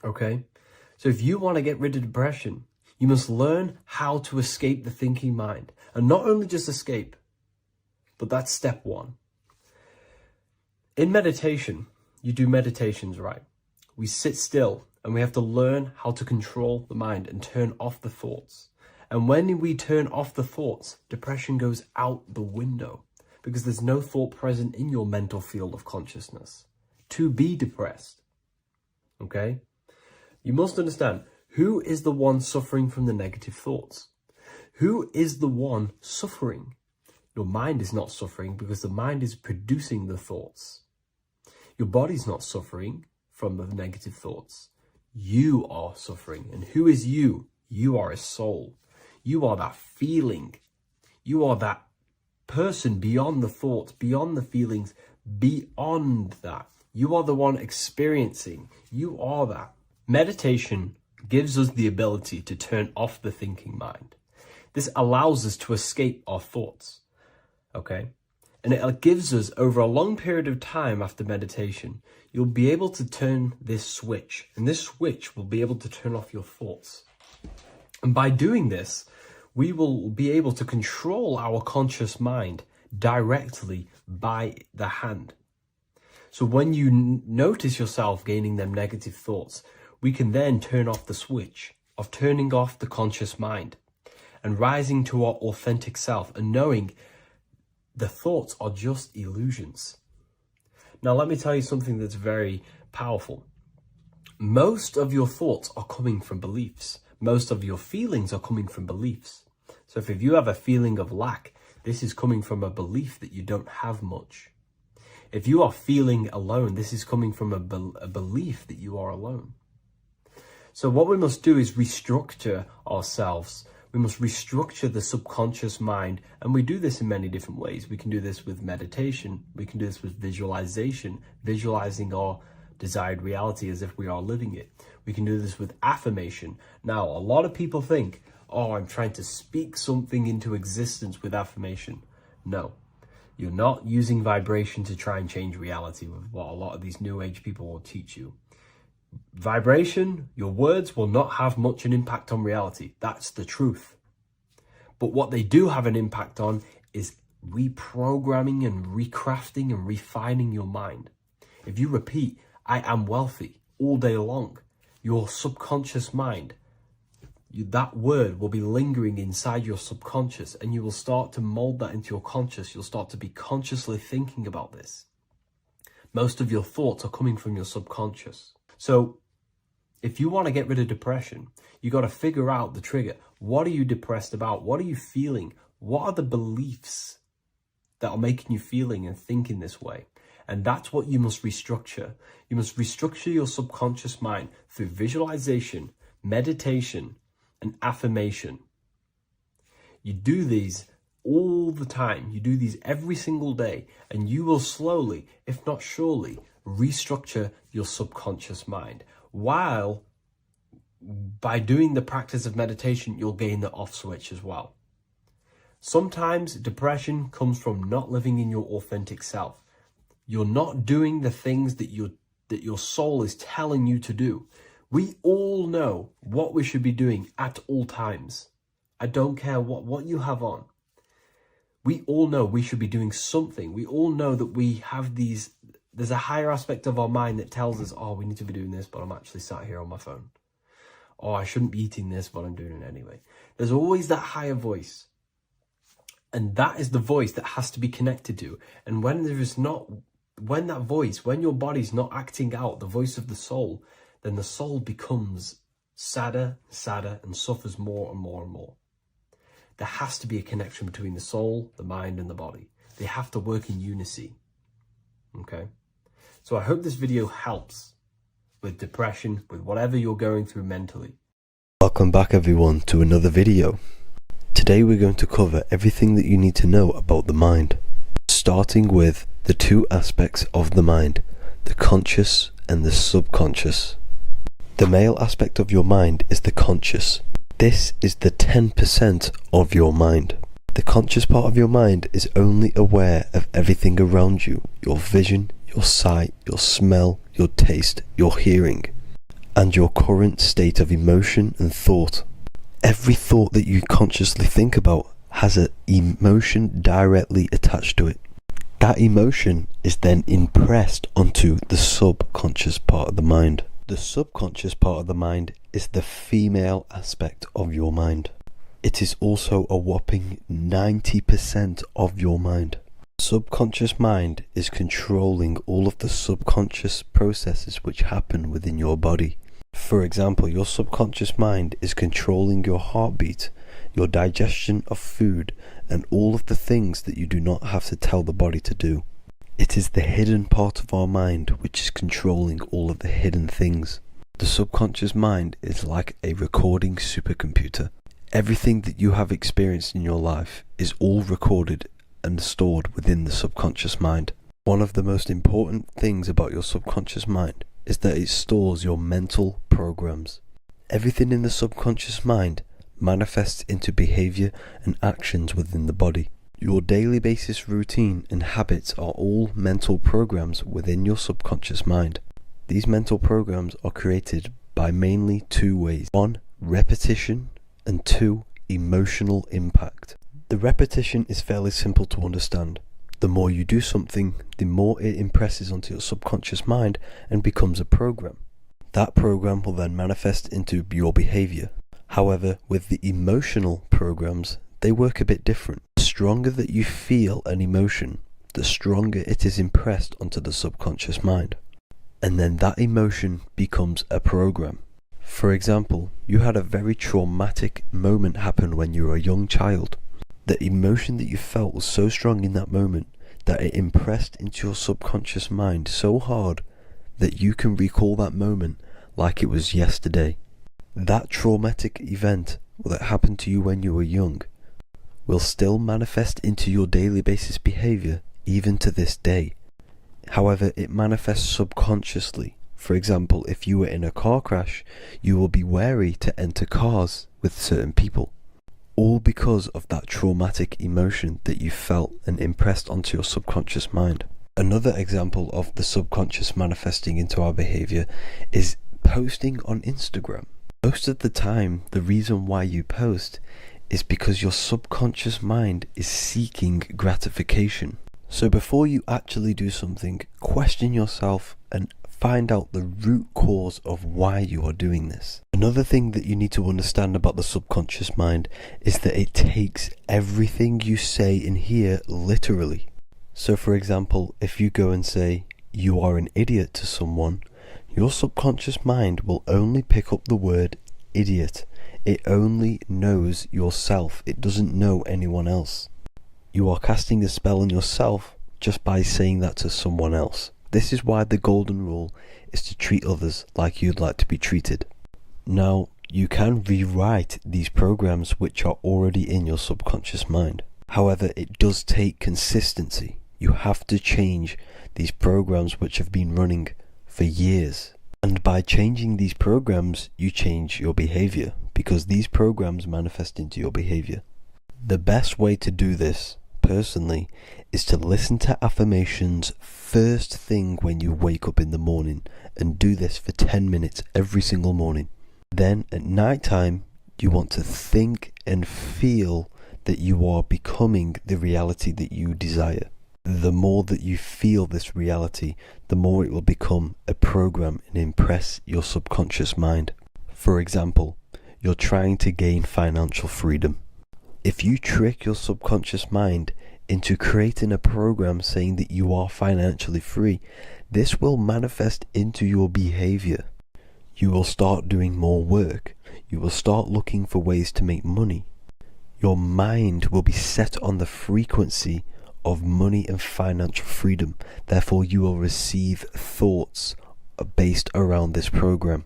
Okay? So if you want to get rid of depression, you must learn how to escape the thinking mind. And not only just escape, but that's step one. In meditation, you do meditations, right? We sit still and we have to learn how to control the mind and turn off the thoughts. And when we turn off the thoughts, depression goes out the window because there's no thought present in your mental field of consciousness to be depressed. Okay? You must understand, who is the one suffering from the negative thoughts? Who is the one suffering? Your mind is not suffering because the mind is producing the thoughts. Your body's not suffering from the negative thoughts. You are suffering. And who is you? You are a soul. You are that feeling. You are that person beyond the thoughts, beyond the feelings, beyond that. You are the one experiencing. You are that. Meditation gives us the ability to turn off the thinking mind. This allows us to escape our thoughts, okay? And it gives us, over a long period of time after meditation, you'll be able to turn this switch, and this switch will be able to turn off your thoughts. And by doing this, we will be able to control our conscious mind directly by the hand. So when you notice yourself gaining them negative thoughts, we can then turn off the switch of turning off the conscious mind and rising to our authentic self and knowing the thoughts are just illusions. Now, let me tell you something that's very powerful. Most of your thoughts are coming from beliefs. Most of your feelings are coming from beliefs. So if you have a feeling of lack, this is coming from a belief that you don't have much. If you are feeling alone, this is coming from a belief that you are alone. So what we must do is restructure ourselves. We must restructure the subconscious mind, and we do this in many different ways. We can do this with meditation. We can do this with visualization, visualizing our desired reality as if we are living it. We can do this with affirmation. Now, a lot of people think, oh, I'm trying to speak something into existence with affirmation. No, you're not using vibration to try and change reality with what a lot of these new age people will teach you. Vibration, your words will not have much an impact on reality. That's the truth. But what they do have an impact on is reprogramming and recrafting and refining your mind. If you repeat, I am wealthy all day long, your subconscious mind, that word will be lingering inside your subconscious, and you will start to mold that into your conscious. You'll start to be consciously thinking about this. Most of your thoughts are coming from your subconscious. So if you want to get rid of depression, you got to figure out the trigger. What are you depressed about? What are you feeling? What are the beliefs that are making you feeling and thinking this way? And that's what you must restructure. You must restructure your subconscious mind through visualization, meditation, and affirmation. You do these all the time. You do these every single day, and you will slowly, if not surely, restructure your subconscious mind. While by doing the practice of meditation, you'll gain the off switch as well. Sometimes depression comes from not living in your authentic self. You're not doing the things that your soul is telling you to do. We all know what we should be doing at all times. I don't care what you have on. We all know we should be doing something. We all know that we have there's a higher aspect of our mind that tells us, oh, we need to be doing this, but I'm actually sat here on my phone. Oh, I shouldn't be eating this, but I'm doing it anyway. There's always that higher voice. And that is the voice that has to be connected to. And when your body's not acting out the voice of the soul, then the soul becomes sadder, and suffers more and more and more. There has to be a connection between the soul, the mind, and the body. They have to work in unison. Okay? So I hope this video helps with depression, with whatever you're going through mentally. Welcome back everyone to another video. Today we're going to cover everything that you need to know about the mind, starting with the two aspects of the mind, the conscious and the subconscious. The male aspect of your mind is the conscious. This is the 10% of your mind. The conscious part of your mind is only aware of everything around you, your vision, your sight, your smell, your taste, your hearing, and your current state of emotion and thought. Every thought that you consciously think about has an emotion directly attached to it. That emotion is then impressed onto the subconscious part of the mind. The subconscious part of the mind is the female aspect of your mind. It is also a whopping 90% of your mind. Subconscious mind is controlling all of the subconscious processes which happen within your body. For example, your subconscious mind is controlling your heartbeat, your digestion of food, and all of the things that you do not have to tell the body to do. It is the hidden part of our mind which is controlling all of the hidden things. The subconscious mind is like a recording supercomputer. Everything that you have experienced in your life is all recorded and stored within the subconscious mind. One of the most important things about your subconscious mind is that it stores your mental programs. Everything in the subconscious mind manifests into behavior and actions within the body. Your daily basis routine and habits are all mental programs within your subconscious mind. These mental programs are created by mainly two ways. 1. Repetition, and 2. Emotional impact. The repetition is fairly simple to understand. The more you do something, the more it impresses onto your subconscious mind and becomes a program. That program will then manifest into your behavior. However, with the emotional programs, they work a bit different. The stronger that you feel an emotion, the stronger it is impressed onto the subconscious mind. And then that emotion becomes a program. For example, you had a very traumatic moment happen when you were a young child. The emotion that you felt was so strong in that moment that it impressed into your subconscious mind so hard that you can recall that moment like it was yesterday. That traumatic event that happened to you when you were young will still manifest into your daily basis behavior even to this day. However, it manifests subconsciously. For example, if you were in a car crash, you will be wary to enter cars with certain people. All because of that traumatic emotion that you felt and impressed onto your subconscious mind. Another example of the subconscious manifesting into our behavior is posting on Instagram. Most of the time, the reason why you post is because your subconscious mind is seeking gratification. So before you actually do something, question yourself and find out the root cause of why you are doing this. Another thing that you need to understand about the subconscious mind is that it takes everything you say in here literally. So for example, if you go and say, "You are an idiot" to someone, your subconscious mind will only pick up the word idiot. It only knows yourself. It doesn't know anyone else. You are casting a spell on yourself just by saying that to someone else. This is why the golden rule is to treat others like you'd like to be treated. Now, you can rewrite these programs which are already in your subconscious mind. However, it does take consistency. You have to change these programs which have been running for years. And by changing these programs, you change your behavior, because these programs manifest into your behavior. The best way to do this, personally, is to listen to affirmations first thing when you wake up in the morning, and do this for 10 minutes every single morning. Then at night time, you want to think and feel that you are becoming the reality that you desire. The more that you feel this reality, the more it will become a program and impress your subconscious mind. For example, you're trying to gain financial freedom. If you trick your subconscious mind into creating a program saying that you are financially free, this will manifest into your behavior. You will start doing more work. You will start looking for ways to make money. Your mind will be set on the frequency of money and financial freedom. Therefore, you will receive thoughts based around this program.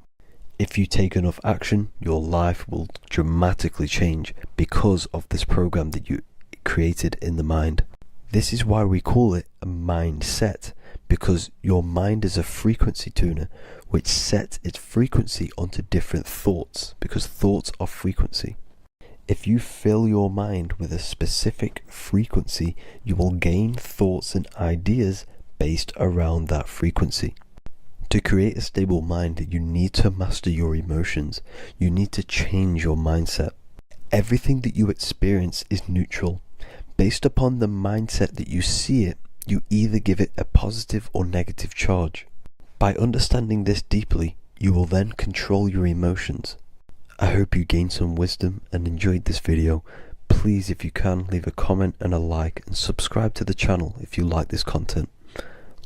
If you take enough action, your life will dramatically change because of this program that you created in the mind. This is why we call it a mindset, because your mind is a frequency tuner which sets its frequency onto different thoughts, because thoughts are frequency. If you fill your mind with a specific frequency, you will gain thoughts and ideas based around that frequency. To create a stable mind, you need to master your emotions. You need to change your mindset. Everything that you experience is neutral. Based upon the mindset that you see it, you either give it a positive or negative charge. By understanding this deeply, you will then control your emotions. I hope you gained some wisdom and enjoyed this video. Please, if you can, leave a comment and a like, and subscribe to the channel if you like this content.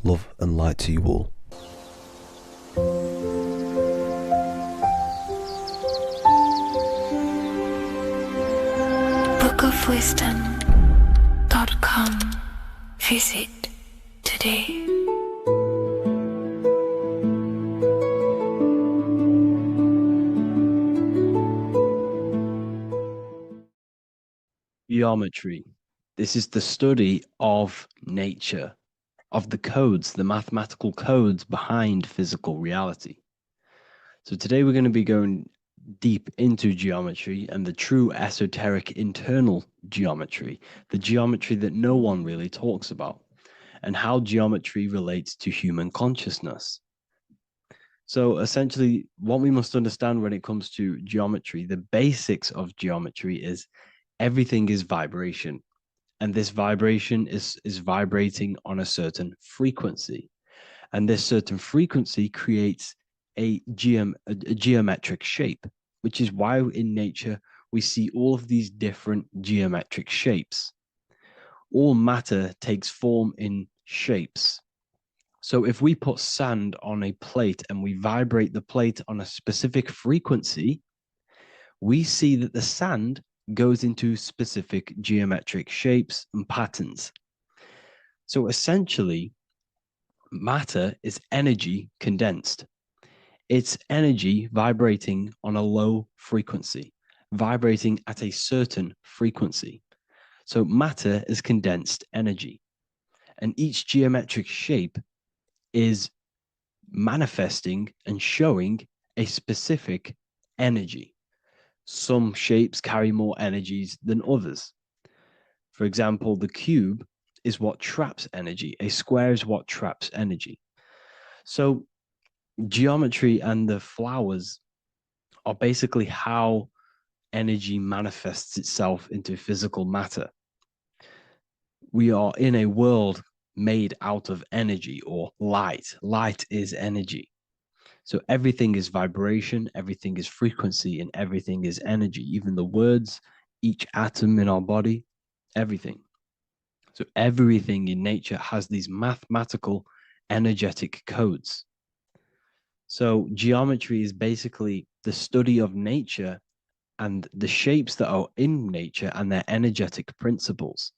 Love and light to you all. bookofwisdom.com. Visit today. Geometry. This is the study of nature, of the codes, the mathematical codes behind physical reality. So today we're going to be going deep into geometry and the true esoteric internal geometry, the geometry that no one really talks about, and how geometry relates to human consciousness. So essentially, what we must understand when it comes to geometry, the basics of geometry is everything is vibration. And this vibration is vibrating on a certain frequency. And this certain frequency creates a geometric shape, which is why in nature we see all of these different geometric shapes. All matter takes form in shapes. So if we put sand on a plate and we vibrate the plate on a specific frequency, we see that the sand goes into specific geometric shapes and patterns. So essentially, matter is energy condensed. It's energy vibrating on a low frequency, vibrating at a certain frequency. So matter is condensed energy. And each geometric shape is manifesting and showing a specific energy. Some shapes carry more energies than others. For example, the cube is what traps energy. A square is what traps energy. So geometry and the flowers are basically how energy manifests itself into physical matter. We are in a world made out of energy or light. Light is energy. So everything is vibration, everything is frequency, and everything is energy. Even the words, each atom in our body, everything. So everything in nature has these mathematical energetic codes. So geometry is basically the study of nature and the shapes that are in nature and their energetic principles.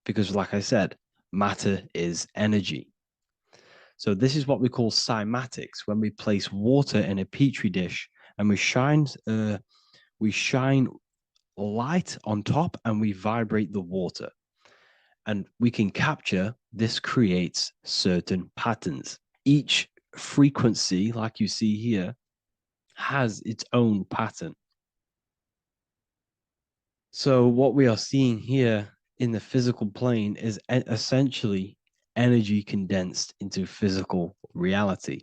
Because like I said, matter is energy. So this is what we call cymatics, when we place water in a petri dish and we shine light on top and we vibrate the water. And we can capture, this creates certain patterns. Each frequency, like you see here, has its own pattern. So what we are seeing here in the physical plane is essentially energy condensed into physical reality.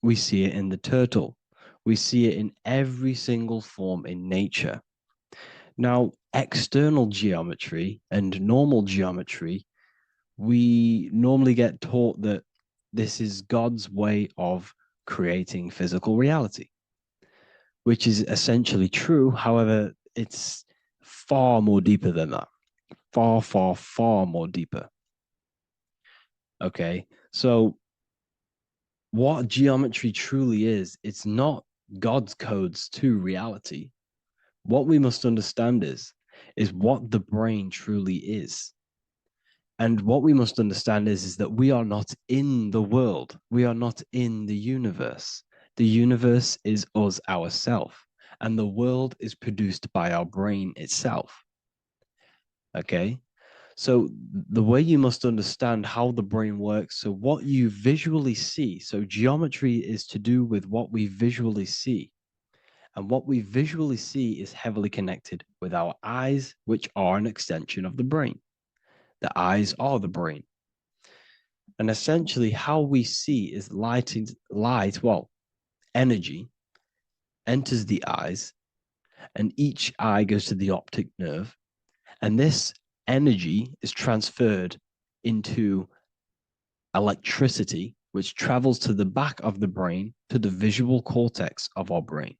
We see it in the turtle. We see it in every single form in nature. Now, external geometry and normal geometry, we normally get taught that this is God's way of creating physical reality, which is essentially true. However, it's far more deeper than that. Far, far, far more deeper. Okay, so what geometry truly is, it's not God's codes to reality. What we must understand is what the brain truly is. And what we must understand is that we are not in the world. We are not in the universe. The universe is us ourselves. And the world is produced by our brain itself. Okay? So the way you must understand how the brain works, so what you visually see, so geometry is to do with what we visually see. And what we visually see is heavily connected with our eyes, which are an extension of the brain. The eyes are the brain. And essentially how we see is energy enters the eyes, and each eye goes to the optic nerve. And this energy is transferred into electricity, which travels to the back of the brain, to the visual cortex of our brain.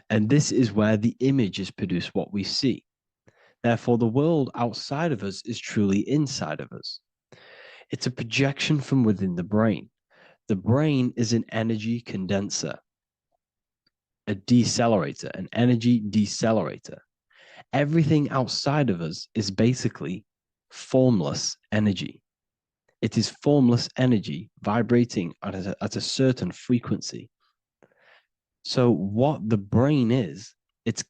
And this is where the image is produced, what we see. Therefore, the world outside of us is truly inside of us. It's a projection from within the brain. The brain is an energy condenser, a decelerator, an energy decelerator. Everything outside of us is basically formless energy. It is formless energy vibrating at a certain frequency. So what the brain is, it's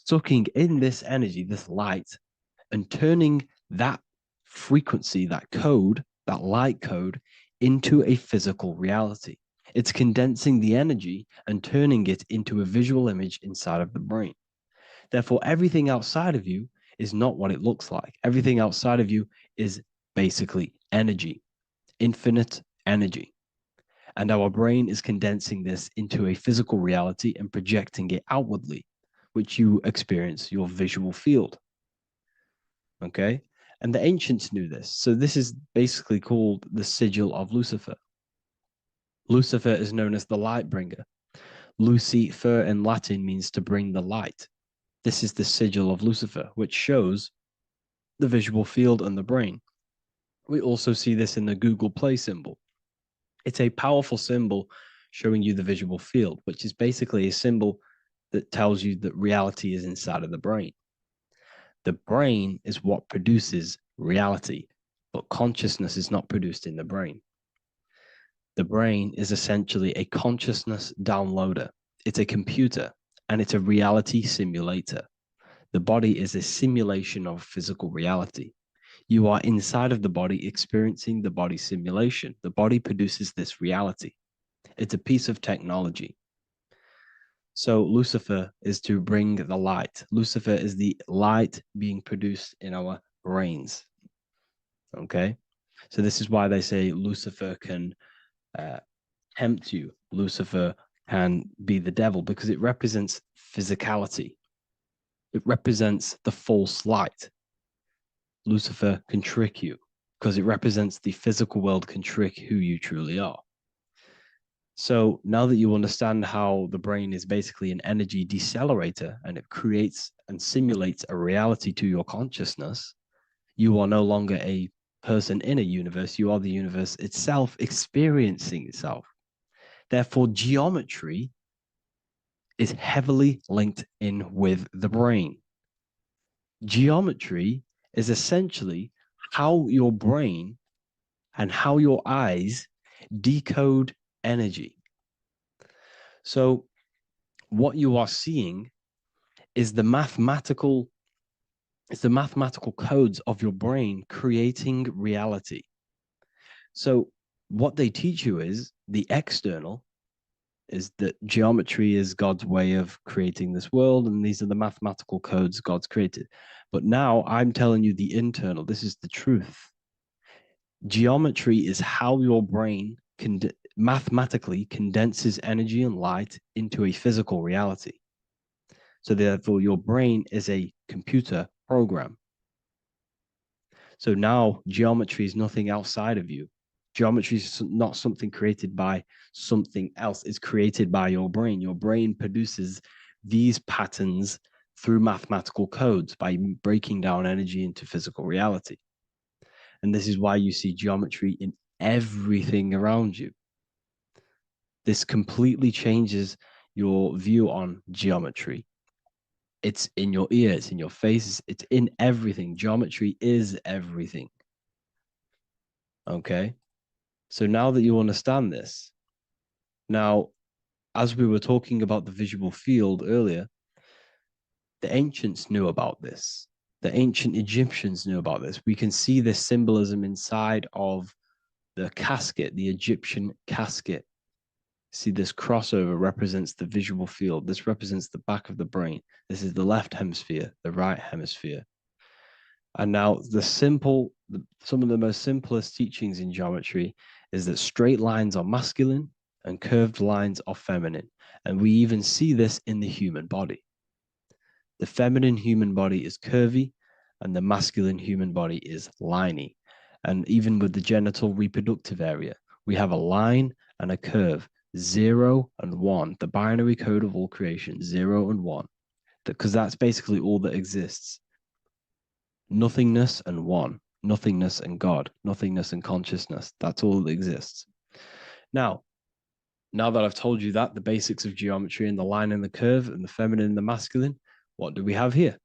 sucking in this energy, this light, and turning that frequency, that code, that light code, into a physical reality. It's condensing the energy and turning it into a visual image inside of the brain. Therefore, everything outside of you is not what it looks like. Everything outside of you is basically energy, infinite energy. And our brain is condensing this into a physical reality and projecting it outwardly, which you experience your visual field. Okay? And the ancients knew this. So this is basically called the sigil of Lucifer. Lucifer is known as the light bringer. Lucifer in Latin means to bring the light. This is the sigil of Lucifer, which shows the visual field and the brain. We also see this in the Google Play symbol. It's a powerful symbol showing you the visual field, which is basically a symbol that tells you that reality is inside of the brain. The brain is what produces reality, but consciousness is not produced in the brain. The brain is essentially a consciousness downloader. It's a computer, and it's a reality simulator. The body is a simulation of physical reality. You are inside of the body experiencing the body simulation. The body produces this reality. It's a piece of technology. So Lucifer is to bring the light. Lucifer is the light being produced in our brains. Okay? So this is why they say Lucifer can tempt you. Lucifer can be the devil because it represents physicality. It represents the false light. Lucifer can trick you because it represents the physical world can trick who you truly are. So now that you understand how the brain is basically an energy decelerator and it creates and simulates a reality to your consciousness, you are no longer a person in a universe. You are the universe itself experiencing itself. Therefore, geometry is heavily linked in with the brain. Geometry is essentially how your brain and how your eyes decode energy. So what you are seeing is the mathematical codes of your brain creating reality. So what they teach you is the external is that geometry is God's way of creating this world, and these are the mathematical codes God's created. But now I'm telling you the internal. This is the truth. Geometry is how your brain mathematically condenses energy and light into a physical reality. So therefore, your brain is a computer program. So now geometry is nothing outside of you. Geometry is not something created by something else. It's created by your brain. Your brain produces these patterns through mathematical codes by breaking down energy into physical reality. And this is why you see geometry in everything around you. This completely changes your view on geometry. It's in your ear, it's in your face, it's in everything. Geometry is everything. Okay? So now that you understand this, now, as we were talking about the visual field earlier, the ancients knew about this. The ancient Egyptians knew about this. We can see this symbolism inside of the casket, the Egyptian casket. See, this crossover represents the visual field. This represents the back of the brain. This is the left hemisphere, the right hemisphere. And now some of the most simplest teachings in geometry is that straight lines are masculine and curved lines are feminine. And we even see this in the human body. The feminine human body is curvy and the masculine human body is liney. And even with the genital reproductive area, we have a line and a curve, 0 and 1, the binary code of all creation, 0 and 1, because that's basically all that exists. Nothingness and one, nothingness and God, nothingness and consciousness. That's all that exists. Now that I've told you that, the basics of geometry and the line and the curve and the feminine and the masculine, what do we have here?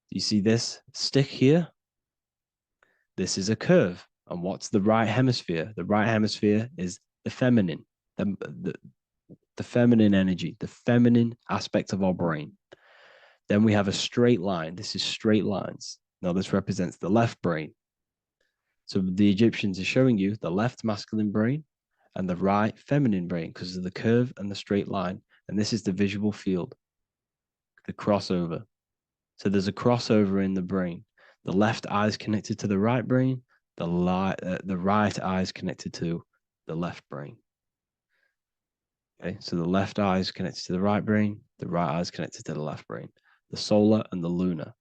You see this stick here? This is a curve. And what's the right hemisphere? The right hemisphere is the feminine, the feminine energy, the feminine aspect of our brain. Then we have a straight line. This is straight lines. Now this represents the left brain. So the Egyptians are showing you the left masculine brain and the right feminine brain because of the curve and the straight line. And this is the visual field, the crossover. So there's a crossover in the brain. The left eye is connected to the right brain. The right eye is connected to the left brain. Okay, so the left eye is connected to the right brain. The right eye is connected to the left brain. The solar and the lunar.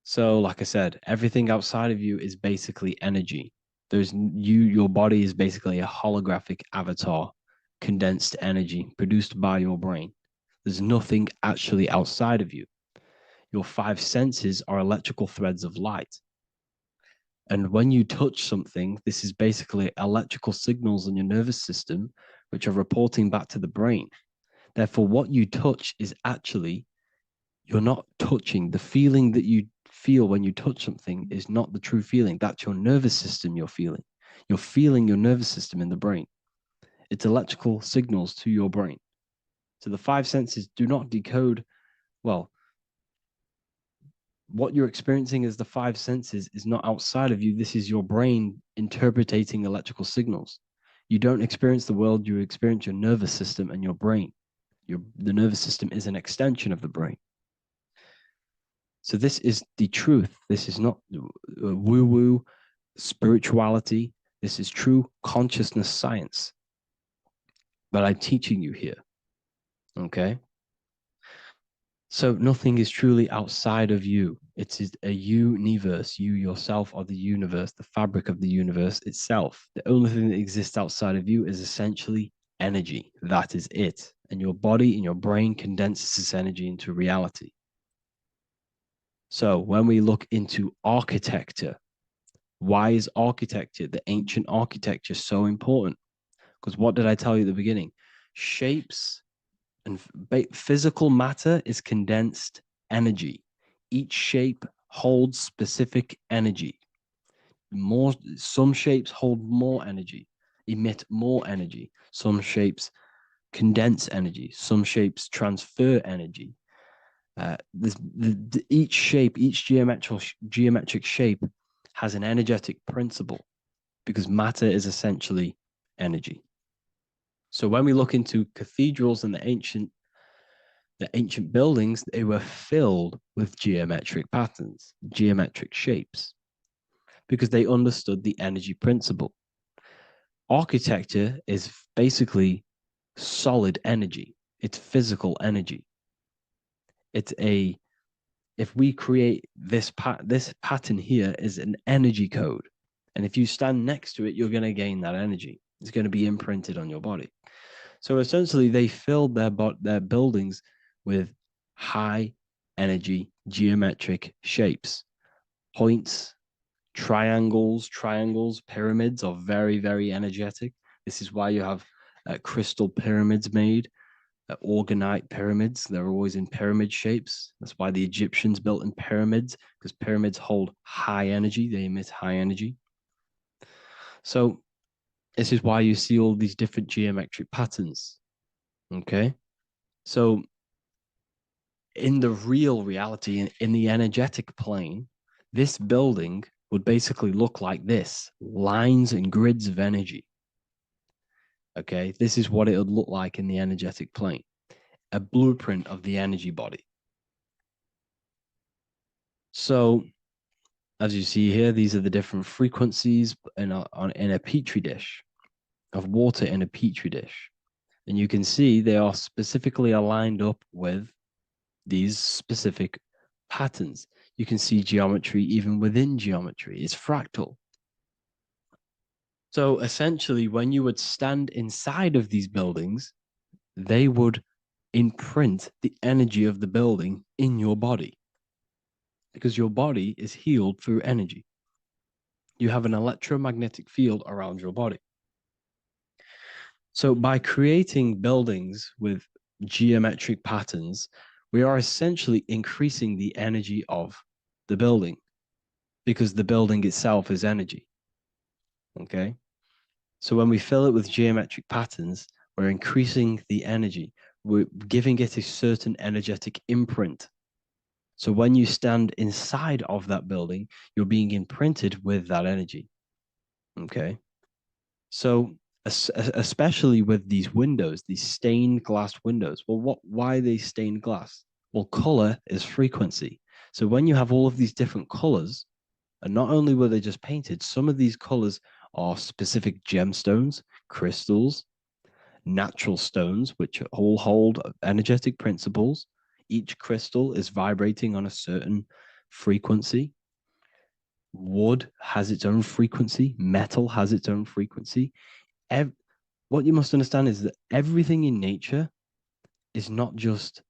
So, like I said, everything outside of you is basically energy. Your body is basically a holographic avatar, condensed energy produced by your brain. There's nothing actually outside of you. Your five senses are electrical threads of light. And when you touch something, this is basically electrical signals in your nervous system, which are reporting back to the brain. Therefore, what you touch is actually, you're not touching. The feeling that you feel when you touch something is not the true feeling. That's your nervous system you're feeling. You're feeling your nervous system in the brain. It's electrical signals to your brain. So the five senses do not decode, well, what you're experiencing as the five senses is not outside of you. This is your brain interpreting electrical signals. You don't experience the world, you experience your nervous system and your brain. The nervous system is an extension of the brain. So this is the truth. This is not woo-woo spirituality. This is true consciousness science that I'm teaching you here. Okay? So nothing is truly outside of you. It is a universe. You yourself are the universe, the fabric of the universe itself. The only thing that exists outside of you is essentially energy. That is it. And your body and your brain condenses this energy into reality. So when we look into architecture, why is architecture, the ancient architecture, so important? Because what did I tell you at the beginning? Shapes and physical matter is condensed energy. Each shape holds specific energy. Some shapes hold more energy, emit more energy. Some shapes condense energy. Some shapes transfer energy. Each shape, each geometric shape has an energetic principle because matter is essentially energy. So when we look into cathedrals and the ancient buildings, they were filled with geometric patterns, geometric shapes, because they understood the energy principle. Architecture is basically solid energy. It's physical energy. If we create this pattern here is an energy code. And if you stand next to it, you're going to gain that energy. It's going to be imprinted on your body. So essentially, they filled their buildings with high energy geometric shapes. Points, triangles, pyramids are very, very energetic. This is why you have crystal pyramids made, organite pyramids. They're always in pyramid shapes. That's why the Egyptians built in pyramids, because pyramids hold high energy. They emit high energy. So this is why you see all these different geometric patterns. Okay. So in the real reality, in the energetic plane, this building would basically look like this: lines and grids of energy. Okay, this is what it would look like in the energetic plane, a blueprint of the energy body. So as you see here, these are the different frequencies in a petri dish, of water in a petri dish. And you can see they are specifically aligned up with these specific patterns. You can see geometry even within geometry. It's fractal. So essentially, when you would stand inside of these buildings, they would imprint the energy of the building in your body, because your body is healed through energy. You have an electromagnetic field around your body. So by creating buildings with geometric patterns, we are essentially increasing the energy of the building, because the building itself is energy. Okay? So when we fill it with geometric patterns, we're increasing the energy. we're giving it a certain energetic imprint. So when you stand inside of that building, you're being imprinted with that energy. Okay. So especially with these windows, these stained glass windows. Well, why are they stained glass? Well, color is frequency. So when you have all of these different colors, and not only were they just painted, some of these colors are specific gemstones, crystals, natural stones, which all hold energetic principles. Each crystal is vibrating on a certain frequency. Wood has its own frequency. Metal has its own frequency. What you must understand is that everything in nature is not just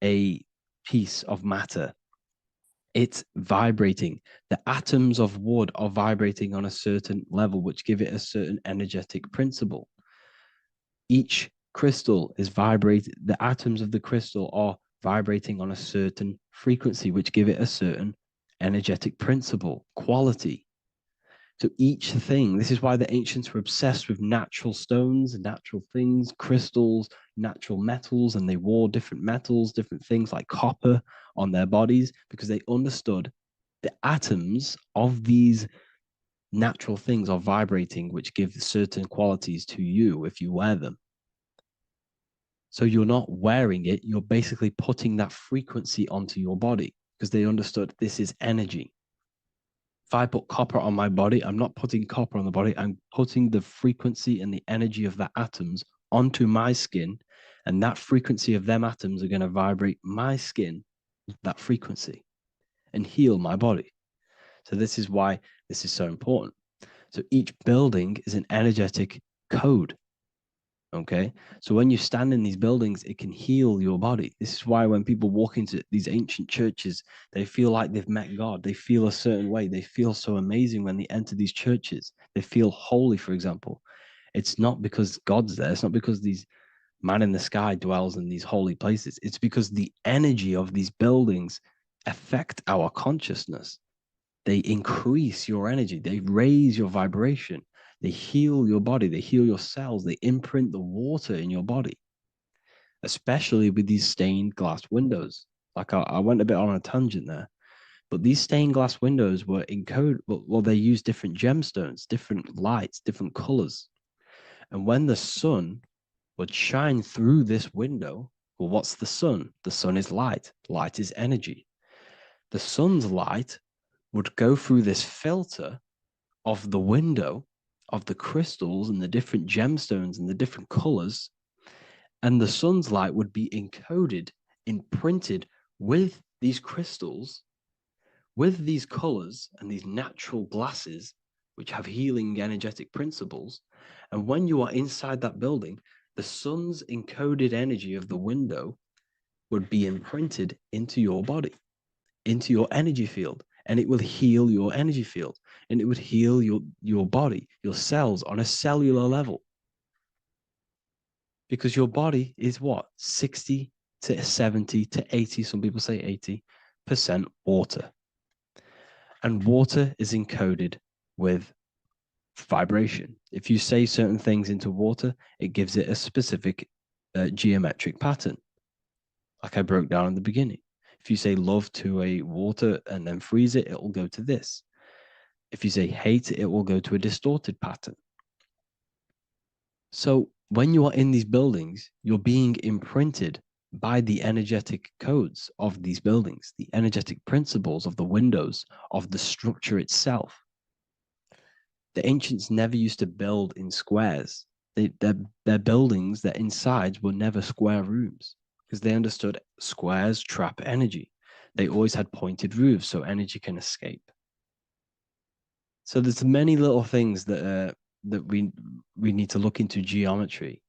a piece of matter. It's vibrating. The atoms of wood are vibrating on a certain level, which give it a certain energetic principle. Each crystal is vibrating. The atoms of the crystal are vibrating on a certain frequency, which give it a certain energetic principle, quality. So each thing, this is why the ancients were obsessed with natural stones, natural things, crystals, natural metals, and they wore different metals, different things like copper on their bodies, because they understood the atoms of these natural things are vibrating, which give certain qualities to you if you wear them. So you're not wearing it, you're basically putting that frequency onto your body, because they understood this is energy. If I put copper on my body, I'm not putting copper on the body. I'm putting the frequency and the energy of the atoms onto my skin. And that frequency of them atoms are going to vibrate my skin, that frequency, and heal my body. So this is why this is so important. So each building is an energetic code. Okay. So when you stand in these buildings, it can heal your body. This is why when people walk into these ancient churches, they feel like they've met God. They feel a certain way. They feel so amazing when they enter these churches. They feel holy, for example. It's not because God's there. It's not because these man in the sky dwells in these holy places. It's because the energy of these buildings affect our consciousness. They increase your energy. They raise your vibration. They heal your body. They heal your cells. They imprint the water in your body, especially with these stained glass windows. Like I went a bit on a tangent there, but these stained glass windows were encoded. Well, they use different gemstones, different lights, different colors. And when the sun would shine through this window, well, what's the sun? The sun is light. Light is energy. The sun's light would go through this filter of the window of the crystals and the different gemstones and the different colors, and the sun's light would be encoded, imprinted with these crystals, with these colors and these natural glasses, which have healing energetic principles. And when you are inside that building, the sun's encoded energy of the window would be imprinted into your body, into your energy field, and it will heal your energy field, and it would heal your body, your cells on a cellular level. Because your body is what? 60 to 70 to 80, some people say 80% water. And water is encoded with vibration. If you say certain things into water, it gives it a specific geometric pattern, like I broke down in the beginning. If you say love to a water and then freeze it, it will go to this. If you say hate, it will go to a distorted pattern. So when you are in these buildings, you're being imprinted by the energetic codes of these buildings, the energetic principles of the windows, of the structure itself. The ancients never used to build in squares. Their buildings, their insides were never square rooms, because they understood squares trap energy. They always had pointed roofs so energy can escape. So there's many little things that we need to look into geometry.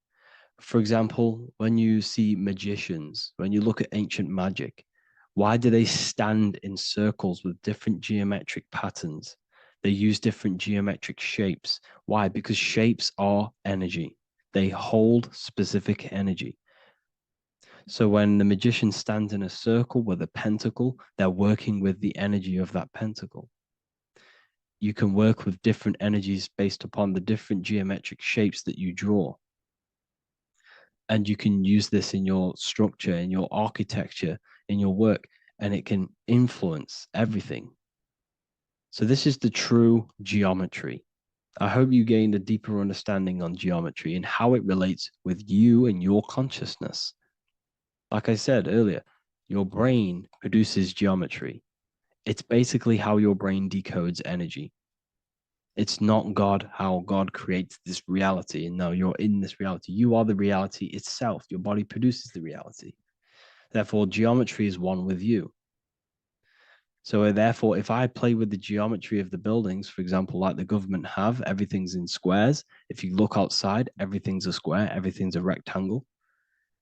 For example, when you see magicians, when you look at ancient magic, why do they stand in circles with different geometric patterns? They use different geometric shapes. Why? Because shapes are energy. They hold specific energy. So when the magician stands in a circle with a pentacle, they're working with the energy of that pentacle. You can work with different energies based upon the different geometric shapes that you draw. and you can use this in your structure, in your architecture, in your work, and it can influence everything. So this is the true geometry. I hope you gained a deeper understanding on geometry and how it relates with you and your consciousness. Like I said earlier, your brain produces geometry. It's basically how your brain decodes energy. It's not God, how God creates this reality. And no, you're in this reality. You are the reality itself. Your body produces the reality. Therefore, geometry is one with you. So therefore, if I play with the geometry of the buildings, for example, like the government have, everything's in squares. If you look outside, everything's a square, everything's a rectangle.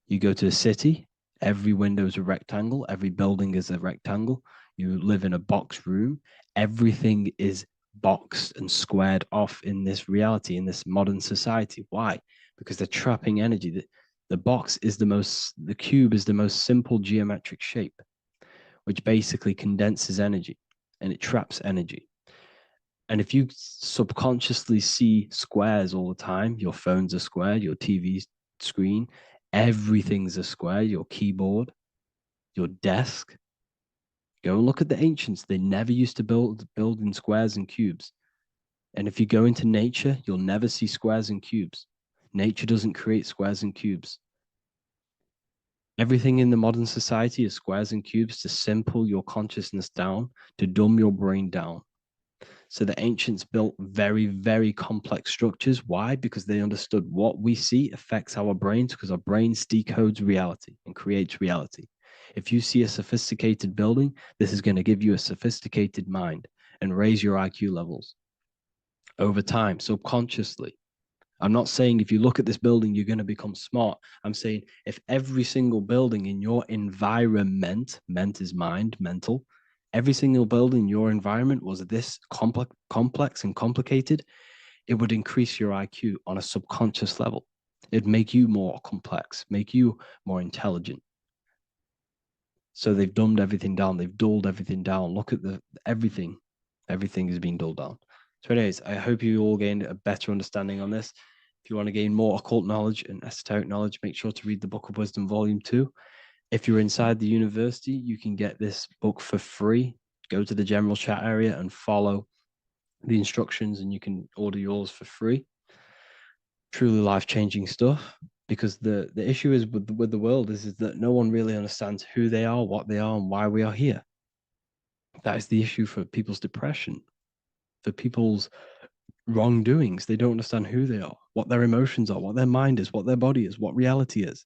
You go to a city, every window is a rectangle, every building is a rectangle. You live in a box room, everything is boxed and squared off in this reality, in this modern society. Why? Because they're trapping energy. The box is the cube is the most simple geometric shape, which basically condenses energy and it traps energy. And if you subconsciously see squares all the time, your phone's a square, your TV screen, everything's a square, your keyboard, your desk. Go and look at the ancients. They never used to build in squares and cubes. And if you go into nature, you'll never see squares and cubes. Nature doesn't create squares and cubes. Everything in the modern society is squares and cubes to simple your consciousness down, to dumb your brain down. So the ancients built very, very complex structures. Why? Because they understood what we see affects our brains, because our brains decodes reality and creates reality. If you see a sophisticated building, this is going to give you a sophisticated mind and raise your IQ levels over time, subconsciously. I'm not saying if you look at this building, you're going to become smart. I'm saying if every single building in your environment, ment is mind, mental, every single building in your environment was this complex and complicated, it would increase your IQ on a subconscious level. It'd make you more complex, make you more intelligent. So they've dumbed everything down. They've dulled everything down. Look at everything. Everything is being dulled down. So anyways, I hope you all gained a better understanding on this. If you want to gain more occult knowledge and esoteric knowledge, make sure to read the Book of Wisdom, Volume 2. If you're inside the university, you can get this book for free. Go to the general chat area and follow the instructions and you can order yours for free. Truly life-changing stuff. Because the issue is with the world is that no one really understands who they are, what they are, and why we are here. That is the issue for people's depression, for people's wrongdoings. They don't understand who they are, what their emotions are, what their mind is, what their body is, what reality is.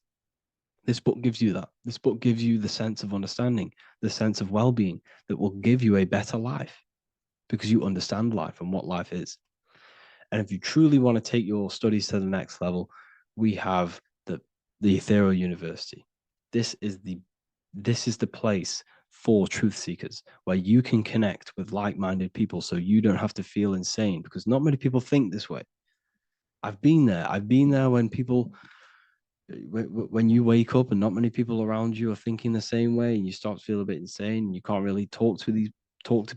This book gives you that. This book gives you the sense of understanding, the sense of well-being that will give you a better life because you understand life and what life is. And if you truly want to take your studies to the next level, we have the Ethereal University. This is the place for truth seekers where you can connect with like-minded people so you don't have to feel insane, because not many people think this way. I've been there when you wake up and not many people around you are thinking the same way and you start to feel a bit insane and you can't really talk to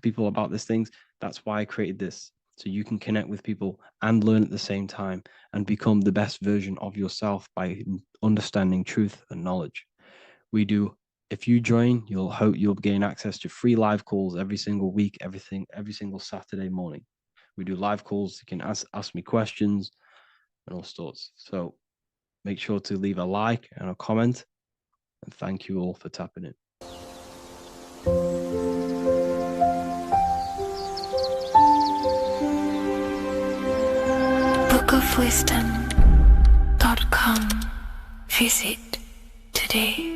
people about these things. That's why I created this, so you can connect with people and learn at the same time and become the best version of yourself by understanding truth and knowledge. If you join, you'll gain access to free live calls every single week, every single Saturday morning. We do live calls. You can ask me questions and all sorts. So make sure to leave a like and a comment. And thank you all for tapping in. bookofwisdom.com. Visit today.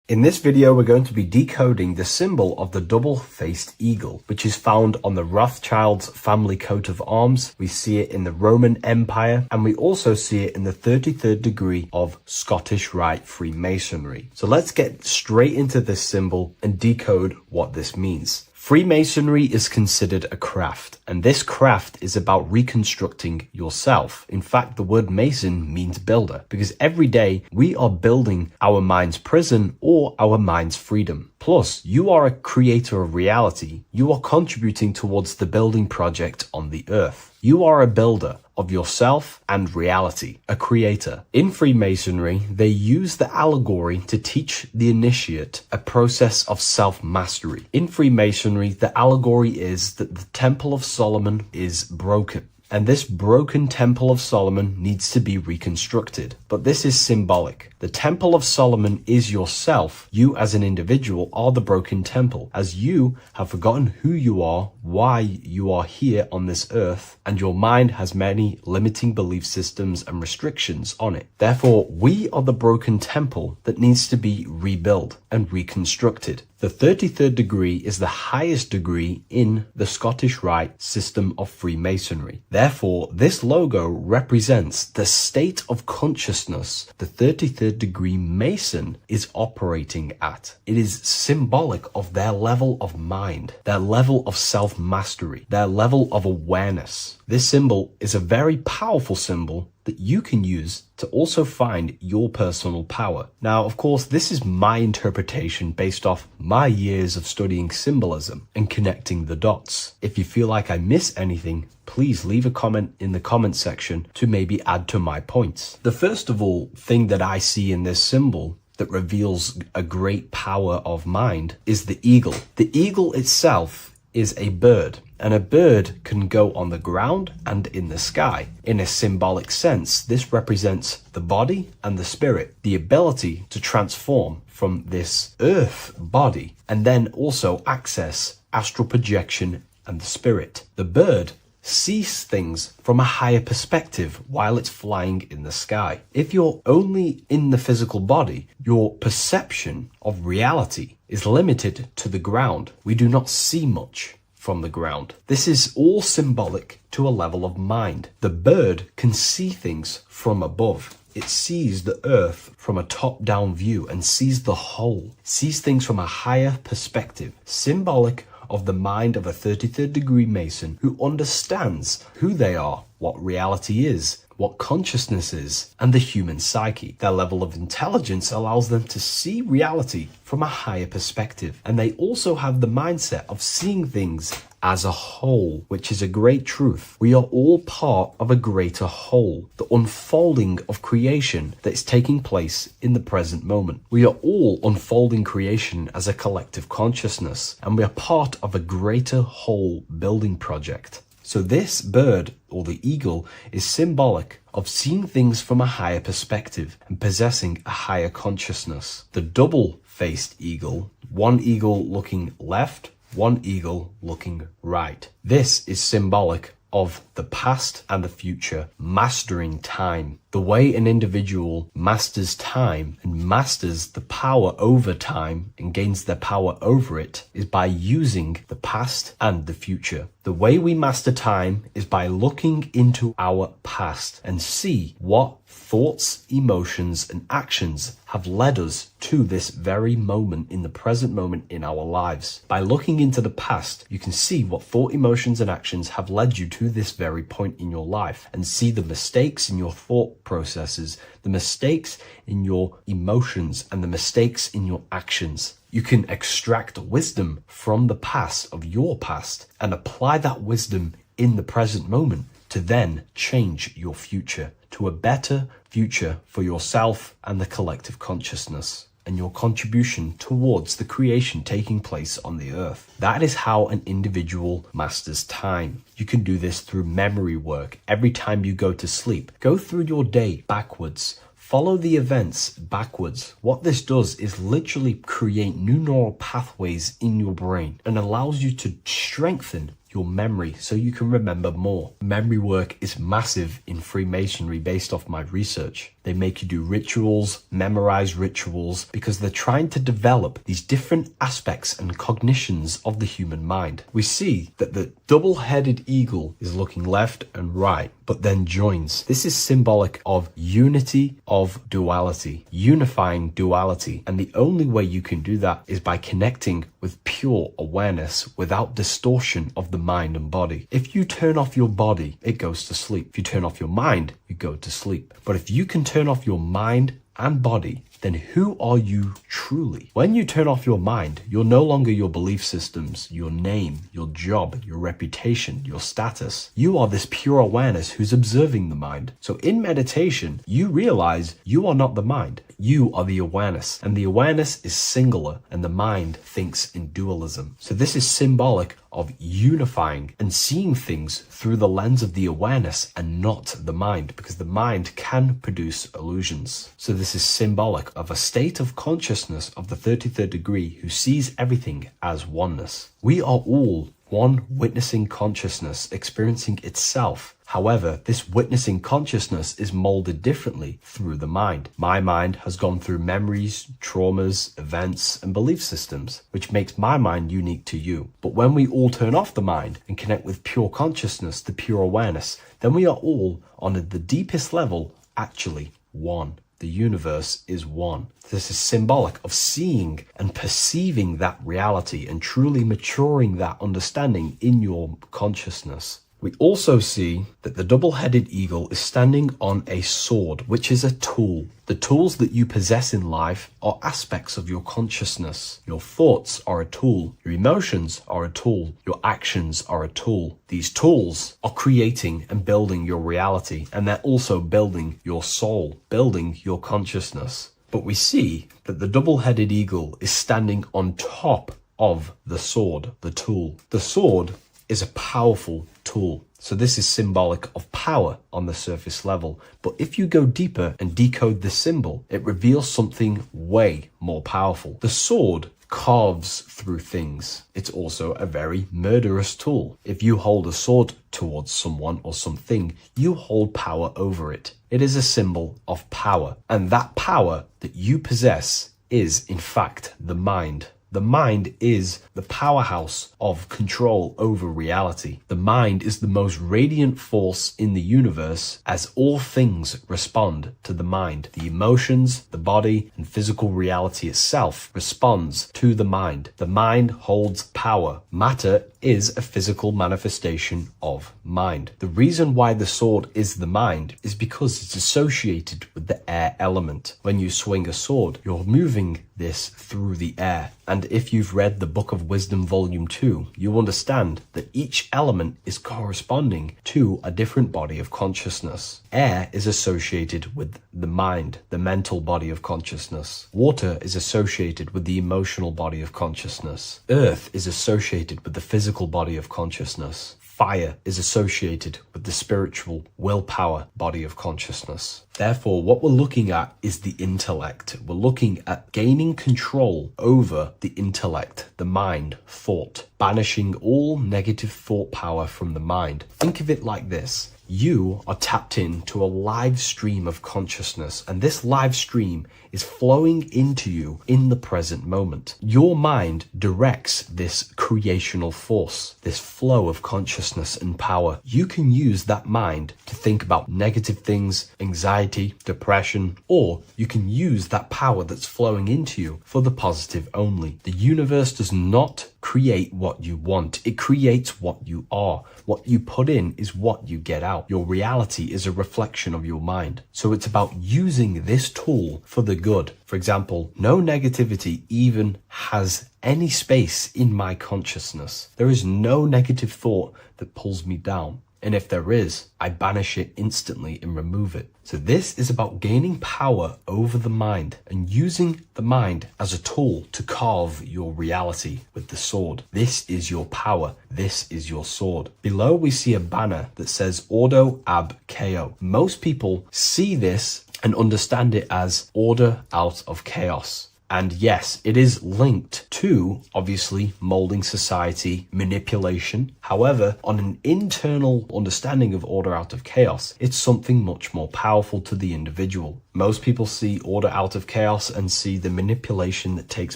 In this video, we're going to be decoding the symbol of the double-faced eagle, which is found on the Rothschild's family coat of arms. We see it in the Roman Empire, and we also see it in the 33rd degree of Scottish Rite Freemasonry. So let's get straight into this symbol and decode what this means. Freemasonry is considered a craft, and this craft is about reconstructing yourself. In fact, the word mason means builder, because every day we are building our mind's prison or our mind's freedom. Plus, you are a creator of reality. You are contributing towards the building project on the earth. You are a builder of yourself and reality, a creator. In Freemasonry, they use the allegory to teach the initiate a process of self-mastery. In Freemasonry, the allegory is that the Temple of Solomon is broken. And this broken Temple of Solomon needs to be reconstructed. But this is symbolic. The Temple of Solomon is yourself. You as an individual are the broken temple, as you have forgotten who you are, why you are here on this earth, and your mind has many limiting belief systems and restrictions on it. Therefore, we are the broken temple that needs to be rebuilt and reconstructed. The 33rd degree is the highest degree in the Scottish Rite system of Freemasonry. Therefore, this logo represents the state of consciousness the 33rd degree Mason is operating at. It is symbolic of their level of mind, their level of self-mastery, their level of awareness. This symbol is a very powerful symbol that you can use to also find your personal power. Now, of course, this is my interpretation based off my years of studying symbolism and connecting the dots. If you feel like I miss anything, please leave a comment in the comment section to maybe add to my points. The first of all thing that I see in this symbol that reveals a great power of mind is the eagle. The eagle itself is a bird, and a bird can go on the ground and in the sky. In a symbolic sense, this represents the body and the spirit, the ability to transform from this earth body and then also access astral projection and the spirit. The bird sees things from a higher perspective while it's flying in the sky. If you're only in the physical body, your perception of reality is limited to the ground. We do not see much from the ground. This is all symbolic to a level of mind. The bird can see things from above. It sees the earth from a top-down view and sees the whole, sees things from a higher perspective, symbolic of the mind of a 33rd degree Mason who understands who they are, what reality is, what consciousness is, and the human psyche. Their level of intelligence allows them to see reality from a higher perspective, and they also have the mindset of seeing things as a whole, which is a great truth. We are all part of a greater whole, the unfolding of creation that is taking place in the present moment. We are all unfolding creation as a collective consciousness, and we are part of a greater whole building project. So this bird, or the eagle, is symbolic of seeing things from a higher perspective and possessing a higher consciousness. The double-faced eagle, one eagle looking left, one eagle looking right. This is symbolic of the past and the future, mastering time. The way an individual masters time and masters the power over time and gains their power over it is by using the past and the future. The way we master time is by looking into our past and see what thoughts, emotions, and actions have led us to this very moment in the present moment in our lives. By looking into the past, you can see what thought, emotions, and actions have led you to this very point in your life and see the mistakes in your thought processes, the mistakes in your emotions, and the mistakes in your actions. You can extract wisdom from the past of your past and apply that wisdom in the present moment to then change your future to a better future for yourself and the collective consciousness and your contribution towards the creation taking place on the earth. That is how an individual masters time. You can do this through memory work. Every time you go to sleep, go through your day backwards. Follow the events backwards. What this does is literally create new neural pathways in your brain and allows you to strengthen your memory so you can remember more. Memory work is massive in Freemasonry based off my research. They make you do rituals, memorize rituals, because they're trying to develop these different aspects and cognitions of the human mind. We see that the double-headed eagle is looking left and right, but then joins. This is symbolic of unity of duality, unifying duality. And the only way you can do that is by connecting with pure awareness without distortion of the mind and body. If you turn off your body, it goes to sleep. If you turn off your mind, you go to sleep. But if you can turn off your mind and body then who are you truly? When you turn off your mind, you're no longer your belief systems, your name, your job, your reputation, your status. You are this pure awareness who's observing the mind. So in meditation, you realize you are not the mind. You are the awareness, and the awareness is singular, and the mind thinks in dualism. So this is symbolic of unifying and seeing things through the lens of the awareness and not the mind, because the mind can produce illusions. So this is symbolic of a state of consciousness of the 33rd degree who sees everything as oneness. We are all one witnessing consciousness experiencing itself. However, this witnessing consciousness is molded differently through the mind. My mind has gone through memories, traumas, events, and belief systems, which makes my mind unique to you. But when we all turn off the mind and connect with pure consciousness, the pure awareness, then we are all, on the deepest level, actually one. The universe is one. This is symbolic of seeing and perceiving that reality and truly maturing that understanding in your consciousness. We also see that the double-headed eagle is standing on a sword, which is a tool. The tools that you possess in life are aspects of your consciousness. Your thoughts are a tool. Your emotions are a tool. Your actions are a tool. These tools are creating and building your reality, and they're also building your soul, building your consciousness. But we see that the double-headed eagle is standing on top of the sword, the tool. The sword is a powerful tool. So this is symbolic of power on the surface level. But if you go deeper and decode the symbol, it reveals something way more powerful. The sword carves through things. It's also a very murderous tool. If you hold a sword towards someone or something, you hold power over it. It is a symbol of power. And that power that you possess is, in fact, the mind. The mind is the powerhouse of control over reality. The mind is the most radiant force in the universe, as all things respond to the mind. The emotions, the body, and physical reality itself responds to the mind. The mind holds power. Matter is a physical manifestation of mind. The reason why the sword is the mind is because it's associated with the air element. When you swing a sword, you're moving this through the air. And if you've read the Book of Wisdom Volume 2, you understand that each element is corresponding to a different body of consciousness. Air is associated with the mind, the mental body of consciousness. Water is associated with the emotional body of consciousness. Earth is associated with the physical body of consciousness. Fire is associated with the spiritual willpower body of consciousness. Therefore, what we're looking at is the intellect. We're looking at gaining control over the intellect, the mind, thought, banishing all negative thought power from the mind. Think of it like this. You are tapped into a live stream of consciousness, and this live stream is flowing into you in the present moment. Your mind directs this creational force, this flow of consciousness and power. You can use that mind to think about negative things, anxiety, depression, or you can use that power that's flowing into you for the positive only. The universe does not create what you want. It creates what you are. What you put in is what you get out. Your reality is a reflection of your mind. So it's about using this tool for the good. For example, no negativity even has any space in my consciousness. There is no negative thought that pulls me down. And if there is, I banish it instantly and remove it. So this is about gaining power over the mind and using the mind as a tool to carve your reality with the sword. This is your power. This is your sword. Below we see a banner that says Ordo ab Chaos. Most people see this and understand it as order out of chaos. And yes, it is linked to, obviously, molding society, manipulation. However, on an internal understanding of order out of chaos, it's something much more powerful to the individual. Most people see order out of chaos and see the manipulation that takes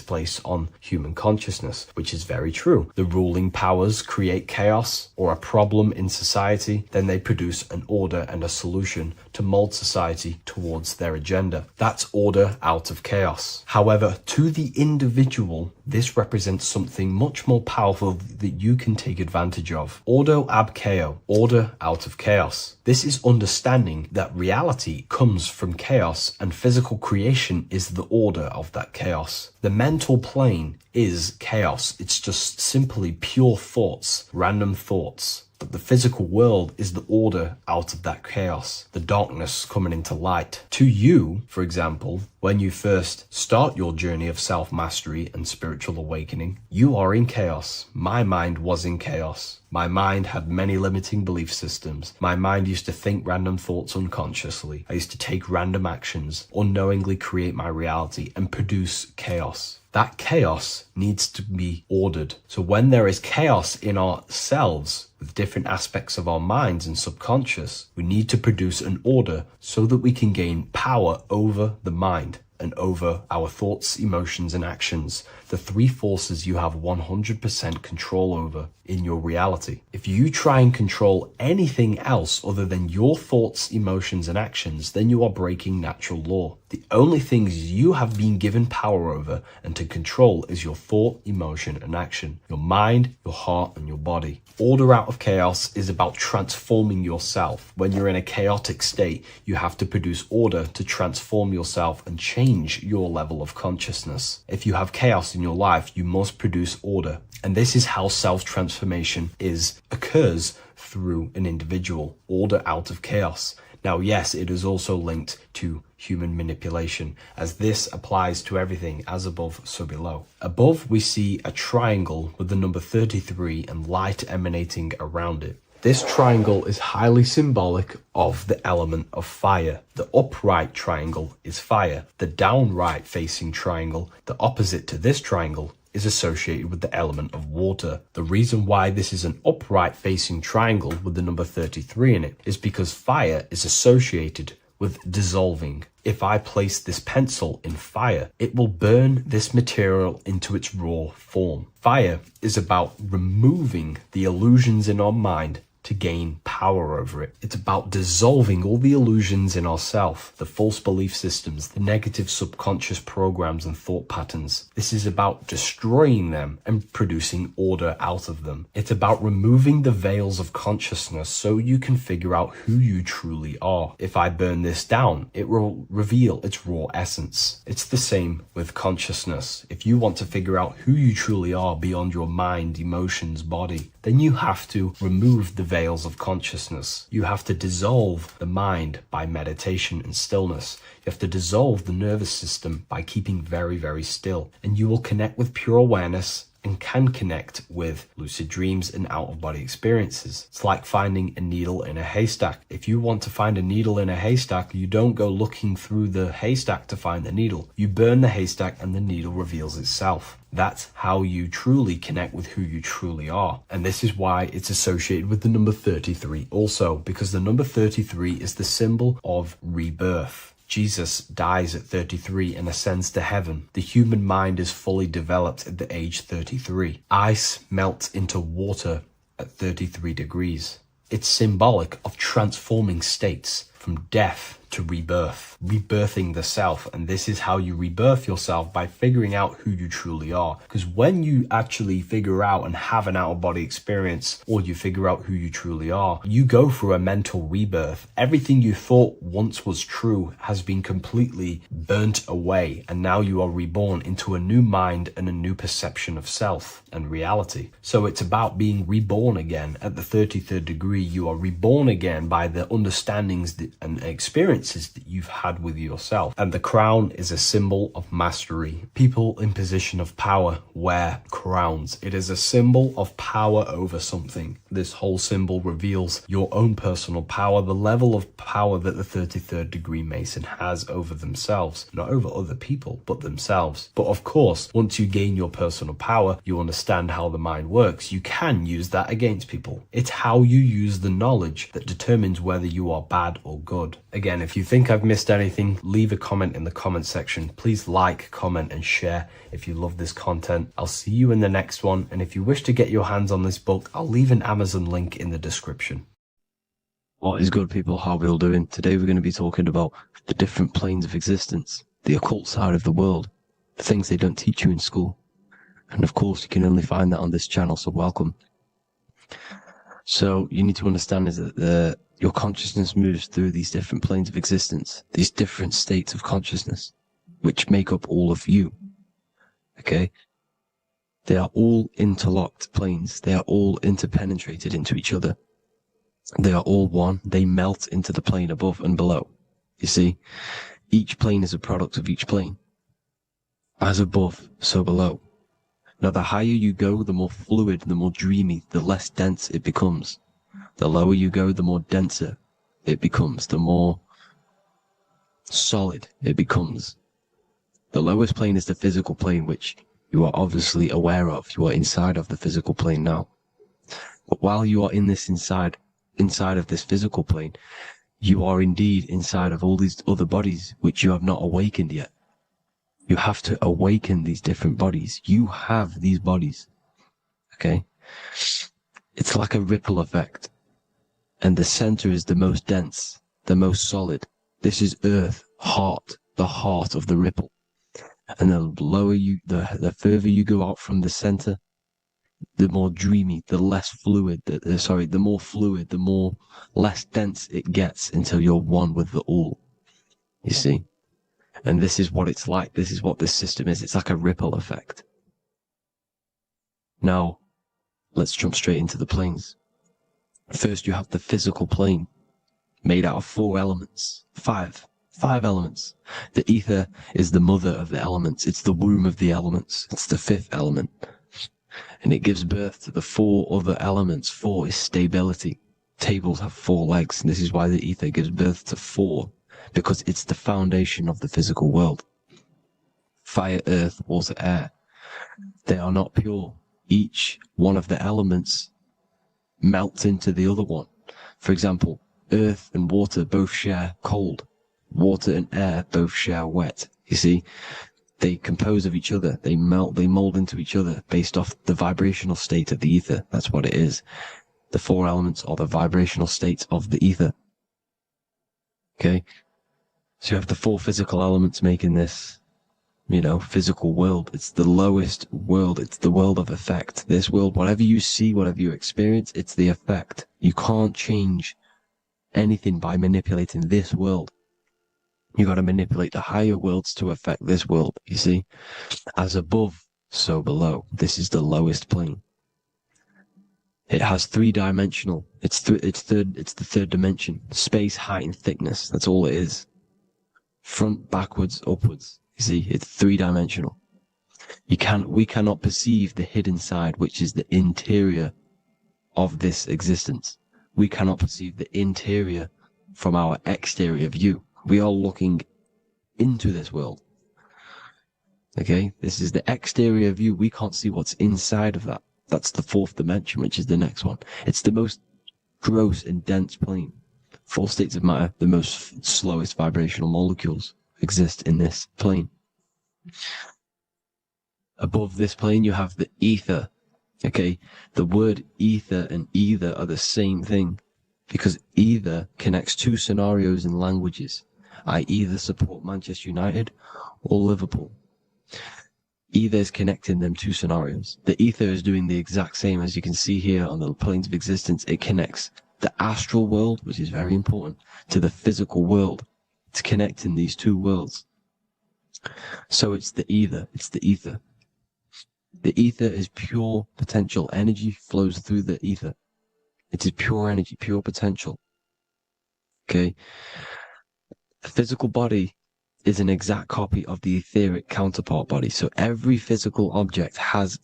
place on human consciousness, which is very true. The ruling powers create chaos or a problem in society, then they produce an order and a solution to mold society towards their agenda. That's order out of chaos. However, to the individual, this represents something much more powerful that you can take advantage of. Ordo ab chaos, order out of chaos. This is understanding that reality comes from chaos chaos, and physical creation is the order of that chaos. The mental plane is chaos. It's just simply pure thoughts, random thoughts. But the physical world is the order out of that chaos, the darkness coming into light. To you, for example, when you first start your journey of self-mastery and spiritual awakening, you are in chaos. My mind was in chaos. My mind had many limiting belief systems. My mind used to think random thoughts unconsciously. I used to take random actions, unknowingly create my reality, and produce chaos. That chaos needs to be ordered. So when there is chaos in ourselves, with different aspects of our minds and subconscious, we need to produce an order so that we can gain power over the mind and over our thoughts, emotions, and actions, the three forces you have 100% control over in your reality. If you try and control anything else other than your thoughts, emotions, and actions, then you are breaking natural law. The only things you have been given power over and to control is your thought, emotion, and action, your mind, your heart, and your body. Order out of chaos is about transforming yourself. When you're in a chaotic state, you have to produce order to transform yourself and change your level of consciousness. If you have chaos in your life, you must produce order. And this is how self-transformation occurs through an individual. Order out of chaos. Now, yes, it is also linked to human manipulation, as this applies to everything as above, so below. Above, we see a triangle with the number 33 and light emanating around it. This triangle is highly symbolic of the element of fire. The upright triangle is fire. The downright facing triangle, the opposite to this triangle, is associated with the element of water. The reason why this is an upright facing triangle with the number 33 in it is because fire is associated with dissolving. If I place this pencil in fire, it will burn this material into its raw form. Fire is about removing the illusions in our mind to gain power over it. It's about dissolving all the illusions in ourself, the false belief systems, the negative subconscious programs and thought patterns. This is about destroying them and producing order out of them. It's about removing the veils of consciousness so you can figure out who you truly are. If I burn this down, it will reveal its raw essence. It's the same with consciousness. If you want to figure out who you truly are beyond your mind, emotions, body, then you have to remove the veils of consciousness. You have to dissolve the mind by meditation and stillness. You have to dissolve the nervous system by keeping very, very still. And you will connect with pure awareness and can connect with lucid dreams and out-of-body experiences. It's like finding a needle in a haystack. If you want to find a needle in a haystack, you don't go looking through the haystack to find the needle. You burn the haystack and the needle reveals itself. That's how you truly connect with who you truly are. And this is why it's associated with the number 33 also, because the number 33 is the symbol of rebirth. Jesus dies at 33 and ascends to heaven. The human mind is fully developed at the age 33. Ice melts into water at 33 degrees. It's symbolic of transforming states from death to rebirth, rebirthing the self. And this is how you rebirth yourself, by figuring out who you truly are. Because when you actually figure out and have an out-of-body experience, or you figure out who you truly are, you go through a mental rebirth. Everything you thought once was true has been completely burnt away, and now you are reborn into a new mind and a new perception of self and reality. So it's about being reborn again. At the 33rd degree, you are reborn again by the understandings and experiences that you've had with yourself. And the crown is a symbol of mastery. People in position of power wear crowns. It is a symbol of power over something. This whole symbol reveals your own personal power, the level of power that the 33rd degree Mason has over themselves, not over other people, but themselves. But of course, once you gain your personal power, you understand how the mind works. You can use that against people. It's how you use the knowledge that determines whether you are bad or good. Again, if you think I've missed anything, leave a comment in the comment section. Please like, comment, and share if you love this content. I'll see you in the next one. And if you wish to get your hands on this book, I'll leave an Amazon link in the description. What is good, people? How are we all doing? Today we're going to be talking about the different planes of existence, the occult side of the world, the things they don't teach you in school. And of course, you can only find that on this channel, so welcome. So you need to understand is that Your consciousness moves through these different planes of existence, these different states of consciousness, which make up all of you. Okay? They are all interlocked planes. They are all interpenetrated into each other. They are all one. They melt into the plane above and below. You see? Each plane is a product of each plane. As above, so below. Now, the higher you go, the more fluid, the more dreamy, the less dense it becomes. The lower you go, the more denser it becomes, the more solid it becomes. The lowest plane is the physical plane, which you are obviously aware of. You are inside of the physical plane now. But while you are in this inside of this physical plane, you are indeed inside of all these other bodies, which you have not awakened yet. You have to awaken these different bodies. You have these bodies. Okay? It's like a ripple effect. And the center is the most dense, the most solid. This is Earth, heart, the heart of the ripple. And the lower you, the further you go out from the center, the more dreamy, the less fluid, the more fluid, the more less dense it gets until you're one with the all. You see? And this is what it's like. This is what this system is. It's like a ripple effect. Now, let's jump straight into the planes. First, you have the physical plane, made out of 4 elements. 5 elements. The ether is the mother of the elements. It's the womb of the elements. It's the 5th element. And it gives birth to the 4 other elements. 4 is stability. Tables have 4 legs, and this is why the ether gives birth to 4, because it's the foundation of the physical world. Fire, earth, water, air. They are not pure. Each one of the elements melts into the other one. For example, earth and water both share cold. Water and air both share wet. You see, they compose of each other. They melt, they mold into each other based off the vibrational state of the ether. That's what it is. The 4 elements are the vibrational states of the ether. Okay? So you have the 4 physical elements making this, physical world. It's the lowest world. It's the world of effect. This world, whatever you see, whatever you experience, it's the effect. You can't change anything by manipulating this world. You got to manipulate the higher worlds to affect this world, you see? As above, so below. This is the lowest plane. It has 3-dimensional. It's the 3rd dimension. Space, height, and thickness. That's all it is. Front, backwards, upwards. You see, it's 3-dimensional. We cannot perceive the hidden side, which is the interior of this existence. We cannot perceive the interior from our exterior view. We are looking into this world. Okay? This is the exterior view. We can't see what's inside of that. That's the 4th dimension, which is the next one. It's the most gross and dense plane. 4 states of matter, the most slowest vibrational molecules, exist in this plane. Above this plane, you have the ether. Okay? The word ether and either are the same thing, because either connects 2 scenarios in languages. I either support Manchester United or Liverpool. Either is connecting them 2 scenarios. The ether is doing the exact same, as you can see here on the planes of existence. It connects the astral world, which is very important, to the physical world. It's connecting these 2 worlds. So it's the ether. It's the ether. The ether is pure potential. Energy flows through the ether. It is pure energy, pure potential. Okay? The physical body is an exact copy of the etheric counterpart body. So every physical object has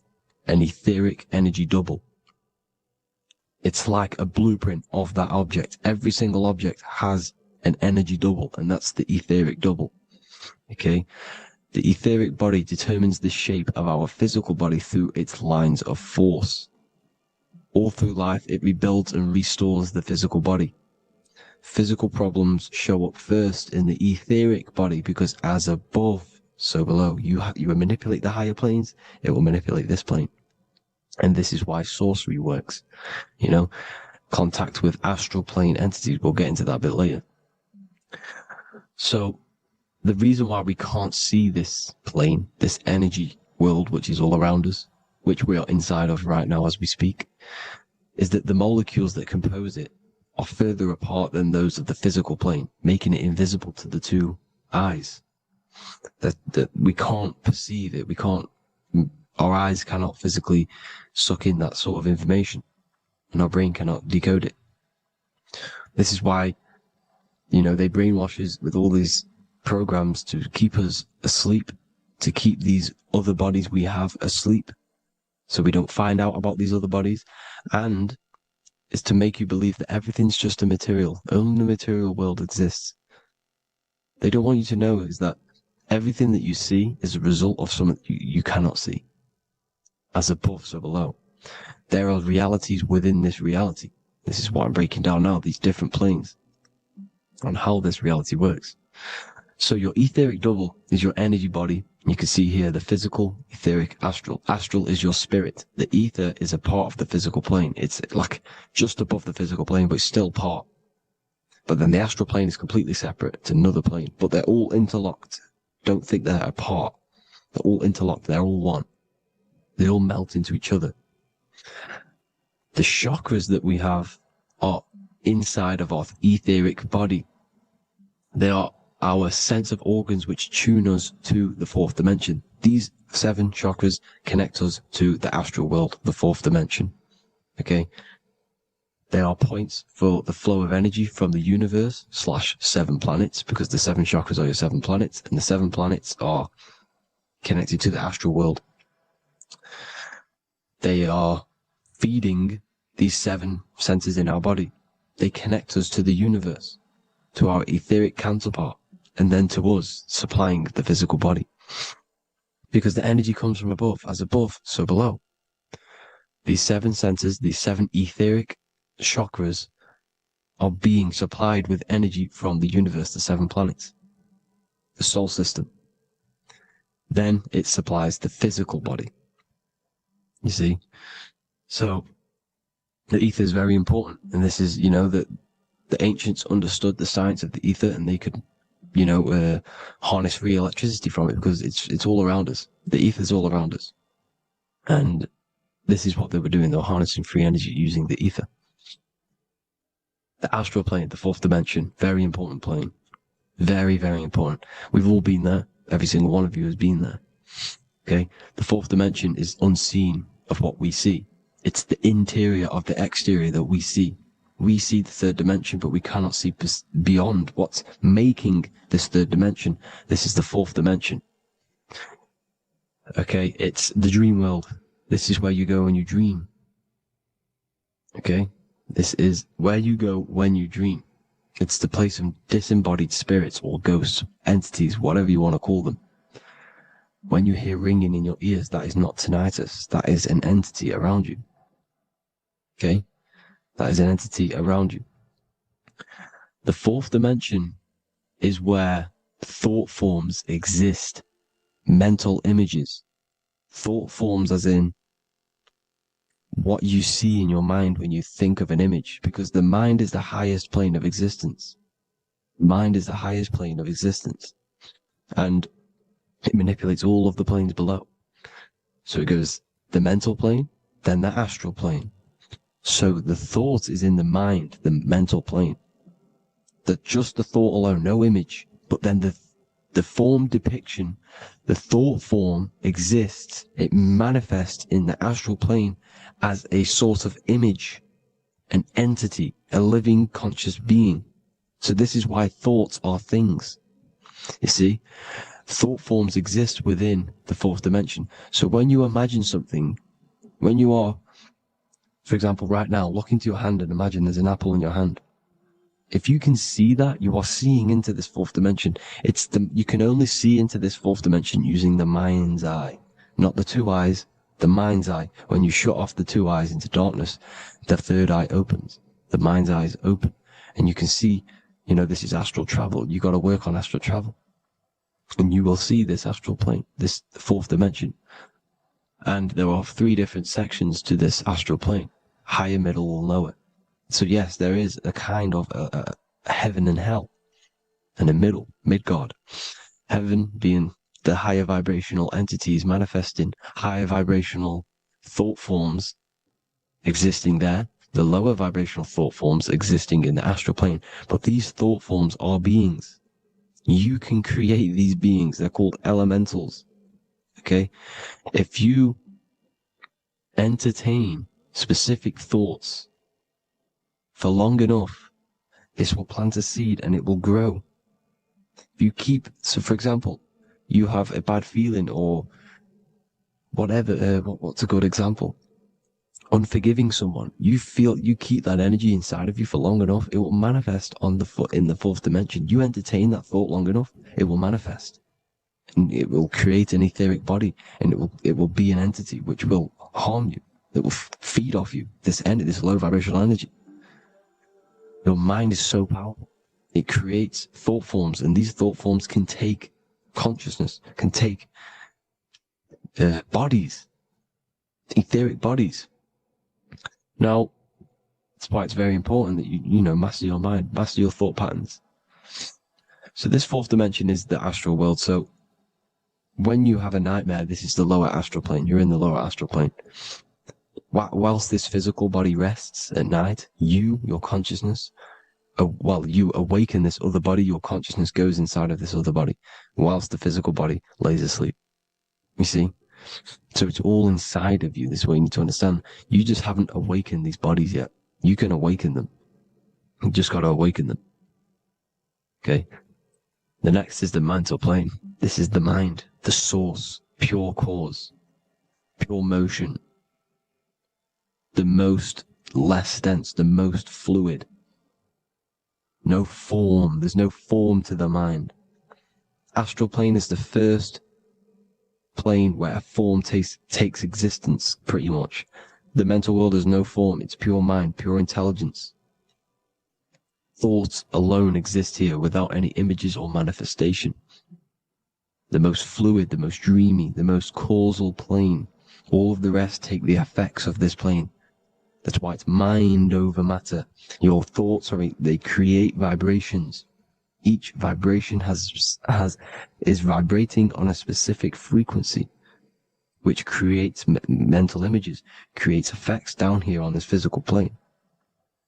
an etheric energy double. It's like a blueprint of that object. Every single object has an energy double, and that's the etheric double. Okay? The etheric body determines the shape of our physical body through its lines of force. All through life, it rebuilds and restores the physical body. Physical problems show up first in the etheric body, because as above, so below. You manipulate the higher planes, it will manipulate this plane. And this is why sorcery works. Contact with astral plane entities. We'll get into that a bit later. So the reason why we can't see this plane, this energy world, which is all around us, which we are inside of right now as we speak, is that the molecules that compose it are further apart than those of the physical plane, making it invisible to the two eyes. That we can't perceive it. Our eyes cannot physically suck in that sort of information, and our brain cannot decode it. This is why, they brainwash us with all these programs to keep us asleep, to keep these other bodies we have asleep, so we don't find out about these other bodies, and is to make you believe that everything's just a material. Only the material world exists. They don't want you to know is that everything that you see is a result of something you cannot see. As above, so below. There are realities within this reality. This is what I'm breaking down now, these different planes, on how this reality works. So your etheric double is your energy body. You can see here the physical, etheric, astral. Astral is your spirit. The ether is a part of the physical plane. It's like just above the physical plane, but it's still part. But then the astral plane is completely separate. It's another plane, but they're all interlocked. Don't think they're apart. They're all interlocked. They're all one. They all melt into each other. The chakras that we have are inside of our etheric body. They are our sense of organs which tune us to the fourth dimension. These 7 chakras connect us to the astral world, the fourth dimension. Okay? They are points for the flow of energy from the universe / 7 planets, because the 7 chakras are your 7 planets, and the 7 planets are connected to the astral world. They are feeding these 7 centers in our body. They connect us to the universe, to our etheric counterpart, and then to us, supplying the physical body. Because the energy comes from above. As above, so below. These 7 centers, these 7 etheric chakras, are being supplied with energy from the universe, the 7 planets, the solar system. Then it supplies the physical body. You see? So, the ether is very important. And this is, that the ancients understood the science of the ether, and they could, harness free electricity from it, because it's all around us. The ether is all around us. And this is what they were doing. They were harnessing free energy using the ether. The astral plane, the fourth dimension, very important plane. Very, very important. We've all been there. Every single one of you has been there. Okay? The fourth dimension is unseen of what we see. It's the interior of the exterior that we see. We see the third dimension, but we cannot see beyond what's making this third dimension. This is the fourth dimension. Okay, it's the dream world. This is where you go when you dream. Okay, this is where you go when you dream. It's the place of disembodied spirits or ghosts, entities, whatever you want to call them. When you hear ringing in your ears, that is not tinnitus. That is an entity around you. Okay? That is an entity around you. The fourth dimension is where thought forms exist. Mental images. Thought forms as in what you see in your mind when you think of an image. Because the mind is the highest plane of existence. Mind is the highest plane of existence. And it manipulates all of the planes below. So it goes the mental plane, then the astral plane. So the thought is in the mind, the mental plane. That just the thought alone, no image, but then the form depiction, the thought form exists. It manifests in the astral plane as a sort of image, an entity, a living conscious being. So this is why thoughts are things. You see, thought forms exist within the fourth dimension. So when you imagine something, when you are, for example, right now, look into your hand and imagine there's an apple in your hand. If you can see that, you are seeing into this fourth dimension. You can only see into this fourth dimension using the mind's eye, not the 2 eyes, the mind's eye. When you shut off the 2 eyes into darkness, the third eye opens. The mind's eye is open, and you can see, this is astral travel. You got to work on astral travel, and you will see this astral plane, this fourth dimension. And there are 3 different sections to this astral plane, higher, middle, or lower. So yes, there is a kind of a heaven and hell, and a mid-God. Heaven being the higher vibrational entities manifesting higher vibrational thought forms existing there, the lower vibrational thought forms existing in the astral plane. But these thought forms are beings. You can create these beings. They're called elementals. Okay? If you entertain specific thoughts for long enough, this will plant a seed and it will grow. If you keep, so for example, you have a bad feeling or whatever, what's a good example? Unforgiving someone. You keep that energy inside of you for long enough, it will manifest in the fourth dimension. You entertain that thought long enough, it will manifest. And it will create an etheric body, and it will be an entity which will harm you. It will feed off you, this low vibrational energy. Your mind is so powerful. It creates thought forms, and these thought forms can take consciousness, can take bodies, etheric bodies. Now, that's why it's very important that you master your mind, master your thought patterns. So this fourth dimension is the astral world. So when you have a nightmare, this is the lower astral plane. You're in the lower astral plane. Whilst this physical body rests at night, your consciousness, you awaken this other body, your consciousness goes inside of this other body, whilst the physical body lays asleep. You see? So it's all inside of you. This is what you need to understand. You just haven't awakened these bodies yet. You can awaken them. You just got to awaken them. Okay? The next is the mental plane. This is the mind, the source, pure cause, pure motion, the most less dense, the most fluid. No form. There's no form to the mind. Astral plane is the first plane where a form takes existence, pretty much. The mental world has no form. It's pure mind, pure intelligence. Thoughts alone exist here without any images or manifestation. The most fluid, the most dreamy, the most causal plane. All of the rest take the effects of this plane. That's why it's mind over matter. Your thoughts they create vibrations. Each vibration is vibrating on a specific frequency, which creates mental images, creates effects down here on this physical plane.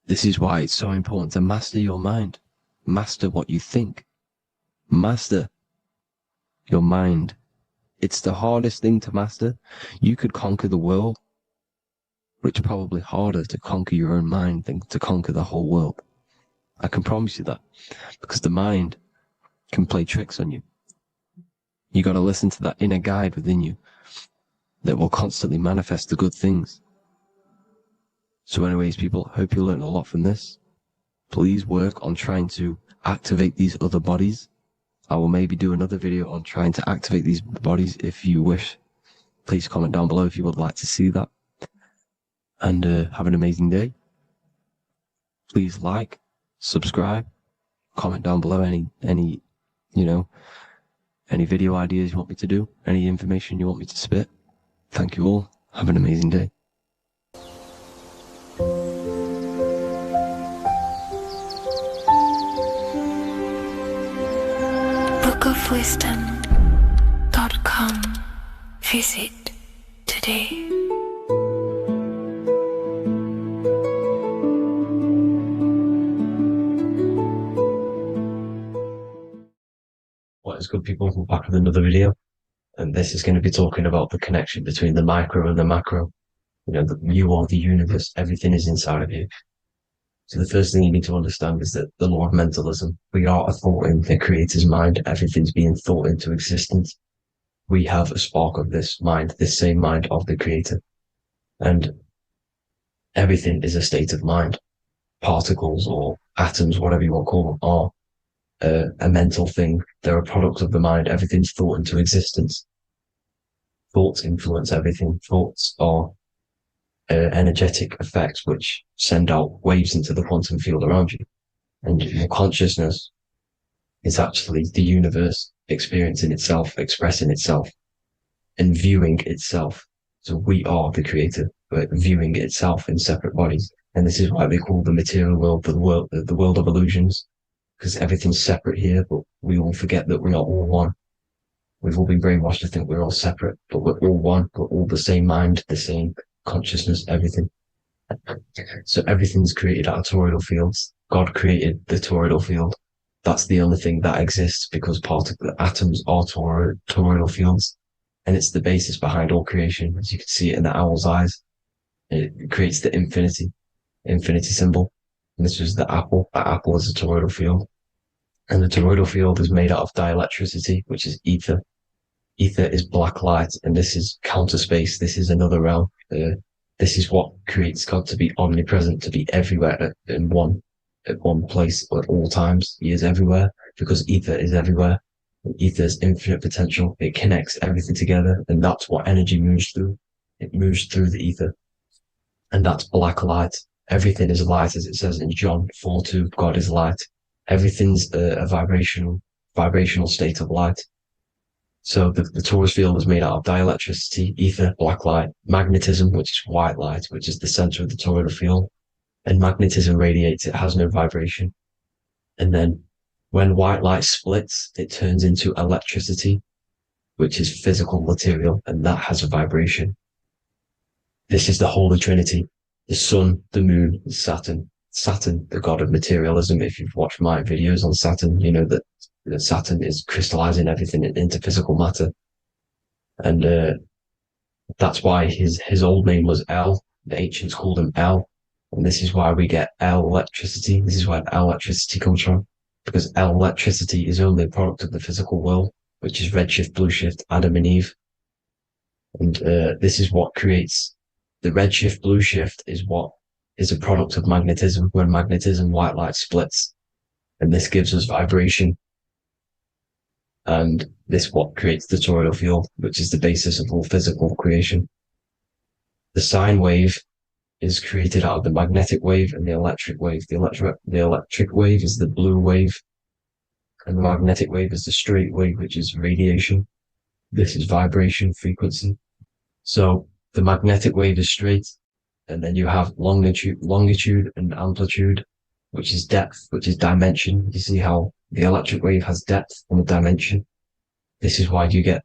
This is why it's so important to master your mind. Master what you think. Master your mind. It's the hardest thing to master. You could conquer the world, but it's probably harder to conquer your own mind than to conquer the whole world. I can promise you that, because the mind can play tricks on you. You got to listen to that inner guide within you that will constantly manifest the good things. So anyways, people, hope you learned a lot from this. Please work on trying to activate these other bodies. I will maybe do another video on trying to activate these bodies if you wish. Please comment down below if you would like to see that. And have an amazing day. Please like, subscribe, comment down below any video ideas you want me to do, any information you want me to spit. Thank you all. Have an amazing day. bookofwisdom.com. Visit today. What is good, people? We're back with another video, and this is going to be talking about the connection between the micro and the macro. You are the universe. Everything is inside of you. So the first thing you need to understand is that the law of mentalism. We are a thought in the creator's mind. Everything's being thought into existence. We have a spark of this mind, this same mind of the creator, and everything is a state of mind. Particles or atoms, whatever you want to call them, are a mental thing. They're a product of the mind. Everything's thought into existence. Thoughts influence everything. Thoughts are energetic effects which send out waves into the quantum field around you. And your consciousness is actually the universe experiencing itself, expressing itself, and viewing itself. So we are the creator, but viewing itself in separate bodies. And this is why they call the material world the world of illusions. Because everything's separate here, but we all forget that we are all one. We've all been brainwashed to think we're all separate, but we're all one. We're all the same mind, the same consciousness, everything. So everything's created out of toroidal fields. God created the toroidal field. That's the only thing that exists because part of the atoms are toroidal fields. And it's the basis behind all creation, as you can see it in the owl's eyes. It creates the infinity symbol. And this was the apple. That apple is a toroidal field. And the toroidal field is made out of dielectricity, which is ether. Ether is black light, and this is counter space. This is another realm. This is what creates God to be omnipresent, to be everywhere at one place at all times. He is everywhere because ether is everywhere. Ether's infinite potential. It connects everything together, and that's what energy moves through. It moves through the ether, and that's black light. Everything is light, as it says in John 4:2. God is light. Everything's a vibrational state of light. So the torus field is made out of dielectricity, ether, black light, magnetism, which is white light, which is the center of the toroidal field. And magnetism radiates, it has no vibration. And then when white light splits, it turns into electricity, which is physical material, and that has a vibration. This is the Holy Trinity, the sun, the moon, Saturn. Saturn, the god of materialism. If you've watched my videos on Saturn, you know that Saturn is crystallizing everything into physical matter. And that's why his old name was El. The ancients called him El. And this is why we get El electricity. This is where El electricity comes from. Because El electricity is only a product of the physical world, which is redshift, blueshift, Adam and Eve. And this is what creates the redshift, blueshift is what is a product of magnetism. When magnetism, white light splits. And this gives us vibration. And this what creates the toroidal field, which is the basis of all physical creation. The sine wave is created out of the magnetic wave and the electric wave. The electric wave is the blue wave, and the magnetic wave is the straight wave, which is radiation. This is vibration frequency. So the magnetic wave is straight, and then you have longitude and amplitude, which is depth, which is dimension. You see how the electric wave has depth and a dimension. This is why you get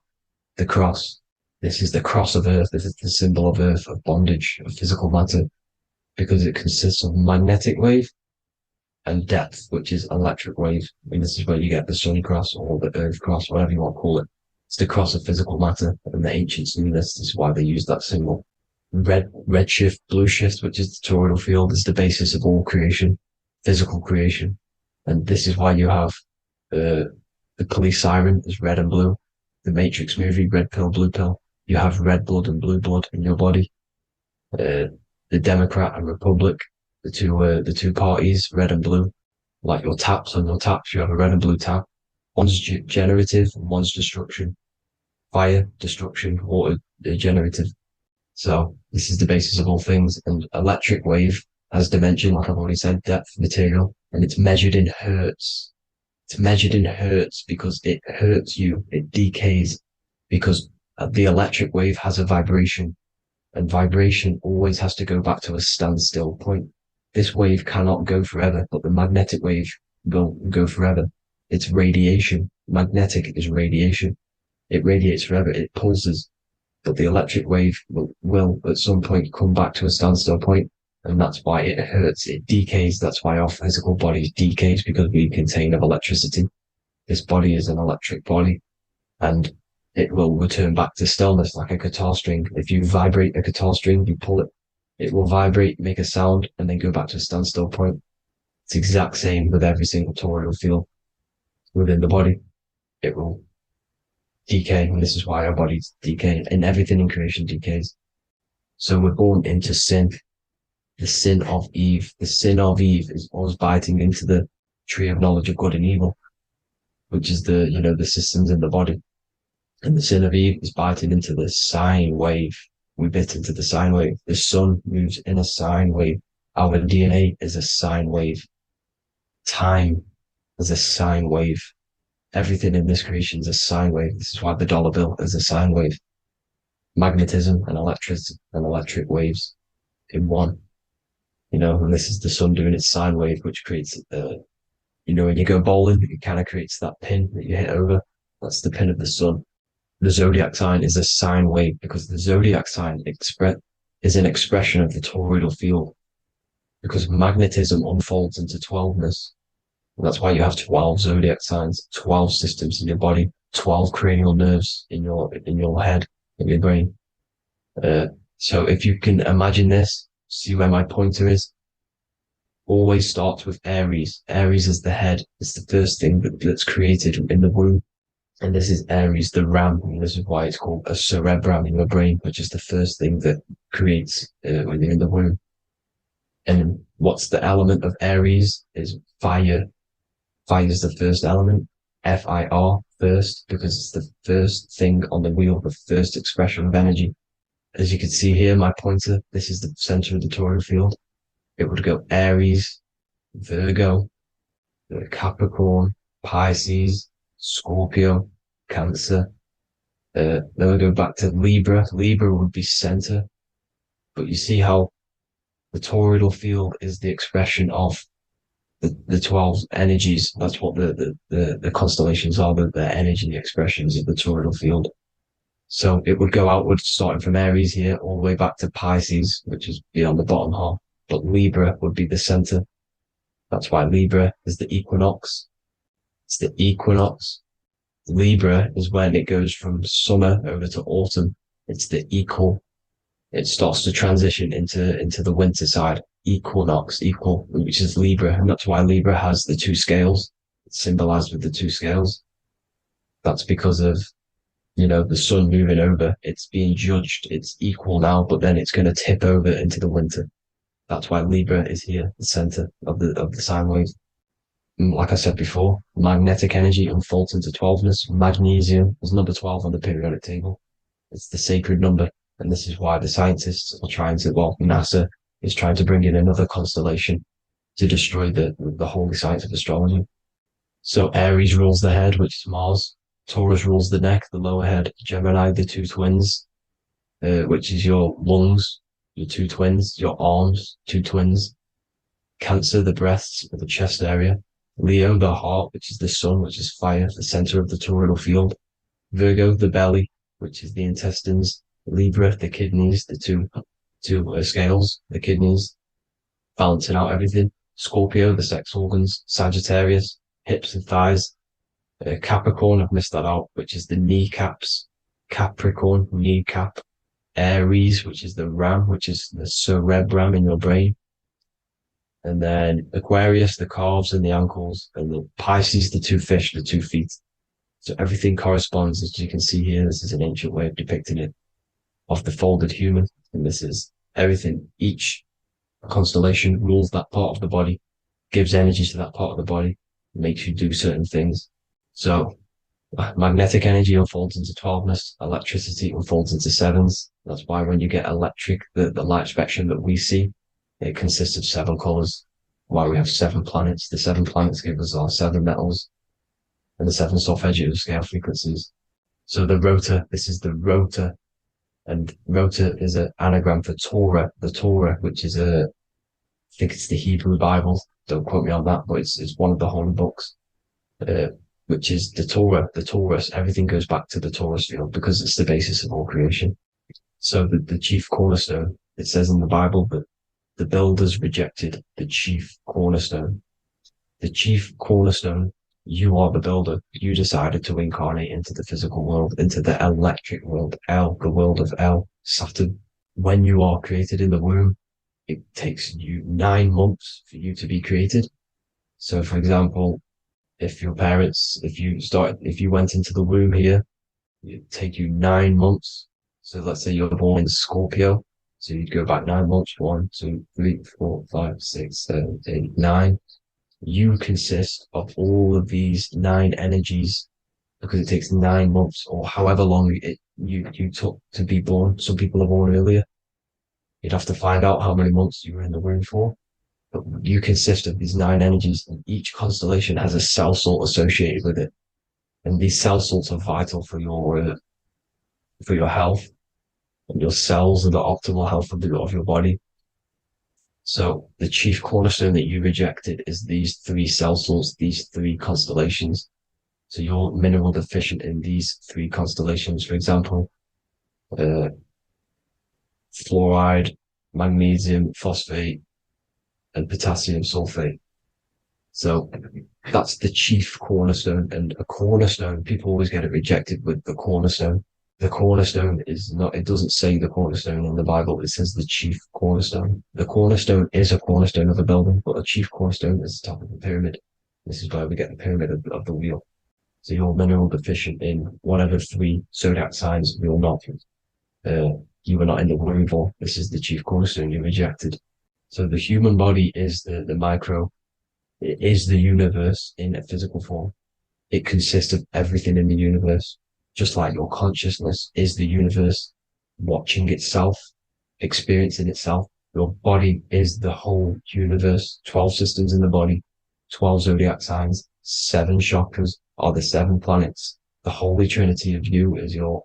the cross. This is the cross of Earth. This is the symbol of Earth, of bondage, of physical matter, because it consists of magnetic wave and depth, which is electric wave. I mean, this is where you get the sun cross or the Earth cross, whatever you want to call it. It's the cross of physical matter, and the ancients knew this. This is why they used that symbol. Redshift, blueshift, which is the toroidal field, is the basis of all creation, physical creation. And this is why you have the police siren is red and blue. The Matrix movie, red pill, blue pill. You have red blood and blue blood in your body. The Democrat and Republic, the two parties, red and blue. Like your taps on your taps, you have a red and blue tap. One's generative and one's destruction. Fire, destruction, water, generative. So this is the basis of all things. And electric wave has dimension, like I've already said, depth, material, and it's measured in hertz. It's measured in hertz because it hurts you. It decays because the electric wave has a vibration, and vibration always has to go back to a standstill point. This wave cannot go forever, but the magnetic wave will go forever. It's radiation. Magnetic is radiation. It radiates forever. It pulses, but the electric wave will at some point come back to a standstill point. And that's why it hurts. It decays. That's why our physical body decays, because we contain of electricity. This body is an electric body, and it will return back to stillness like a guitar string. If you vibrate a guitar string, you pull it, it will vibrate, make a sound, and then go back to a standstill point. It's the exact same with every single toroidal field within the body. It will decay, and this is why our bodies decay, and everything in creation decays. So we're born into sin. The sin of Eve. The sin of Eve is us biting into the tree of knowledge of good and evil, which is the systems in the body. And the sin of Eve is biting into the sine wave. We bit into the sine wave. The sun moves in a sine wave. Our DNA is a sine wave. Time is a sine wave. Everything in this creation is a sine wave. This is why the dollar bill is a sine wave. Magnetism and electric waves in one. And this is the sun doing its sine wave, which creates, when you go bowling, it kind of creates that pin that you hit over. That's the pin of the sun. The zodiac sign is a sine wave because the zodiac sign is an expression of the toroidal field, because magnetism unfolds into 12ness. And that's why you have 12 zodiac signs, 12 systems in your body, 12 cranial nerves in your head, in your brain. So if you can imagine this, see where my pointer is. Always starts with Aries. Aries is the head. It's the first thing that's created in the womb. And this is Aries, the ram. And this is why it's called a cerebrum in your brain, which is the first thing that creates when you're in the womb. And what's the element of Aries is fire. Fire is the first element. Fire, first, because it's the first thing on the wheel, the first expression of energy. As you can see here, my pointer, this is the center of the toroidal field. It would go Aries, Virgo, Capricorn, Pisces, Scorpio, Cancer. Then we go back to Libra. Libra would be center. But you see how the toroidal field is the expression of the 12 energies. That's what the constellations are, the energy expressions of the toroidal field. So it would go outwards, starting from Aries here, all the way back to Pisces, which is beyond the bottom half. But Libra would be the center. That's why Libra is the equinox. It's the equinox. Libra is when it goes from summer over to autumn. It's the equal. It starts to transition into the winter side. Equinox, equal, which is Libra. And that's why Libra has the two scales. It's symbolized with the two scales. That's because of, the sun moving over. It's being judged. It's equal now, but then it's going to tip over into the winter. That's why Libra is here, the center of the sine wave. And like I said before, magnetic energy unfolds into 12ness. Magnesium is number 12 on the periodic table. It's the sacred number. And this is why the scientists are trying to, NASA is trying to bring in another constellation to destroy the holy science of astrology. So Aries rules the head, which is Mars. Taurus rules the neck, the lower head. Gemini, the two twins, which is your lungs, your two twins, your arms, two twins. Cancer, the breasts, or the chest area. Leo, the heart, which is the sun, which is fire, the center of the toroidal field. Virgo, the belly, which is the intestines. Libra, the kidneys, the two scales, the kidneys, balancing out everything. Scorpio, the sex organs. Sagittarius, hips and thighs. Capricorn, I've missed that out, which is the kneecaps. Capricorn, kneecap. Aries, which is the ram, which is the cerebrum in your brain. And then Aquarius, the calves and the ankles. And the Pisces, the two fish, the 2 feet. So everything corresponds, as you can see here. This is an ancient way of depicting it, of the folded human. And this is everything. Each constellation rules that part of the body, gives energy to that part of the body, makes you do certain things. So magnetic energy unfolds into 12ness, electricity unfolds into 7s. That's why when you get electric, the light spectrum that we see, it consists of 7 colors. Why we have 7 planets. The 7 planets give us our 7 metals and the 7 solfeggio scale frequencies. So the rotor, this is the rotor. And rotor is an anagram for Torah, the Torah, which is I think it's the Hebrew Bible. Don't quote me on that, but it's one of the holy books, which is the Torah, the Taurus. Everything goes back to the Taurus field because it's the basis of all creation. So the chief cornerstone, it says in the Bible that the builders rejected the chief cornerstone. The chief cornerstone, you are the builder. You decided to incarnate into the physical world, into the electric world, El, the world of El, Saturn. When you are created in the womb, it takes you 9 months for you to be created. So for example, if your parents, if you went into the womb here, it'd take you 9 months. So let's say you're born in Scorpio. So you'd go back 9 months, 1, 2, 3, 4, 5, 6, 7, 8, 9. You consist of all of these 9 energies because it takes 9 months or however long you took to be born. Some people are born earlier. You'd have to find out how many months you were in the womb for. But you consist of these 9 energies, and each constellation has a cell salt associated with it. And these cell salts are vital for your health, and your cells and the optimal health of your body. So the chief cornerstone that you rejected is these 3 cell salts, these 3 constellations. So you're mineral deficient in these 3 constellations. For example, fluoride, magnesium, phosphate, and potassium sulfate. So that's the chief cornerstone. And a cornerstone, people always get it rejected with the cornerstone. The cornerstone is not, it doesn't say the cornerstone in the Bible, it says the chief cornerstone. The cornerstone is a cornerstone of a building, but the chief cornerstone is the top of the pyramid. This is where we get the pyramid of the wheel. So you're mineral deficient in whatever 3 zodiac signs you're not. You were not in the womb for. This is the chief cornerstone you rejected. So the human body is the micro. It is the universe in a physical form. It consists of everything in the universe, just like your consciousness is the universe watching itself, experiencing itself. Your body is the whole universe. 12 systems in the body, 12 zodiac signs, 7 chakras are the 7 planets. The Holy Trinity of you is your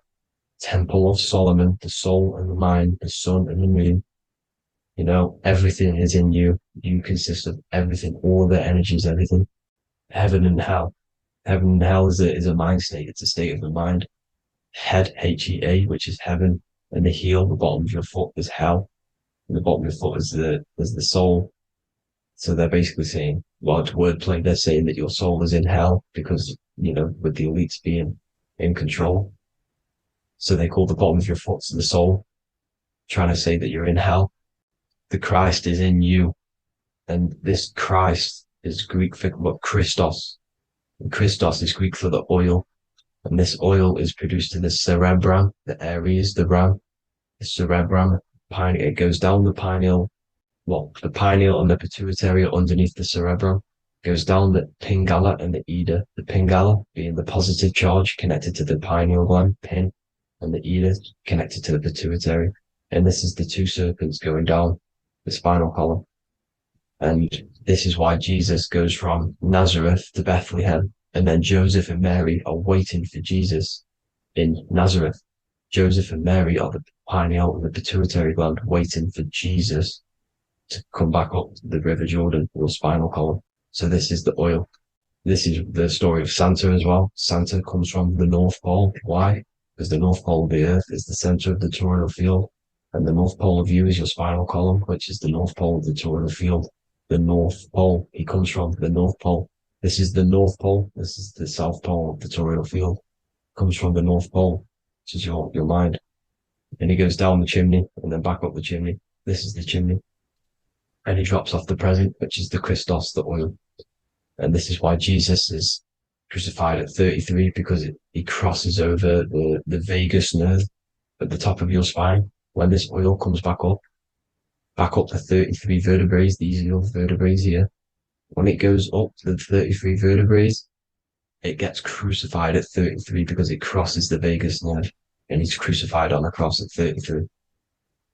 Temple of Solomon, the soul and the mind, the sun and the moon. You know, everything is in you. You consist of everything, all the energies, everything. Heaven and hell. Heaven and hell is a mind state. It's a state of the mind. Head, H-E-A, which is heaven, and the heel, the bottom of your foot, is hell. And the bottom of your foot is the soul. So they're basically saying, well, it's wordplay. They're saying that your soul is in hell because, you know, with the elites being in control. So they call the bottom of your foot the soul, trying to say that you're in hell. The Christ is in you. And this Christ is Greek for what? Christos. And Christos is Greek for the oil. And this oil is produced in the cerebrum, the Aries, the ram, the cerebrum. It goes down the pineal. Well, the pineal and the pituitary are underneath the cerebrum. Goes down the pingala and the ida. The pingala being the positive charge connected to the pineal gland, pin, and the ida connected to the pituitary. And this is the 2 serpents going down the spinal column. And this is why Jesus goes from Nazareth to Bethlehem, and then Joseph and Mary are waiting for Jesus in Nazareth. Joseph and Mary are the pineal and the pituitary gland waiting for Jesus to come back up the River Jordan, your spinal column. So this is the oil. This is the story of Santa as well. Santa comes from the North Pole. Why? Because the North Pole of the Earth is the center of the toroidal field. And the North Pole of you is your spinal column, which is the North Pole of the toroidal field. The North Pole, he comes from the North Pole. This is the North Pole. This is the South Pole of the toroidal field. Comes from the North Pole, which is your mind. And he goes down the chimney and then back up the chimney. This is the chimney. And he drops off the present, which is the Christos, the oil. And this is why Jesus is crucified at 33, because he crosses over the vagus nerve at the top of your spine. When this oil comes back up the 33 vertebrae, these are your vertebrae here. When it goes up to the 33 vertebrae, it gets crucified at 33 because it crosses the vagus nerve, and he's crucified on a cross at 33.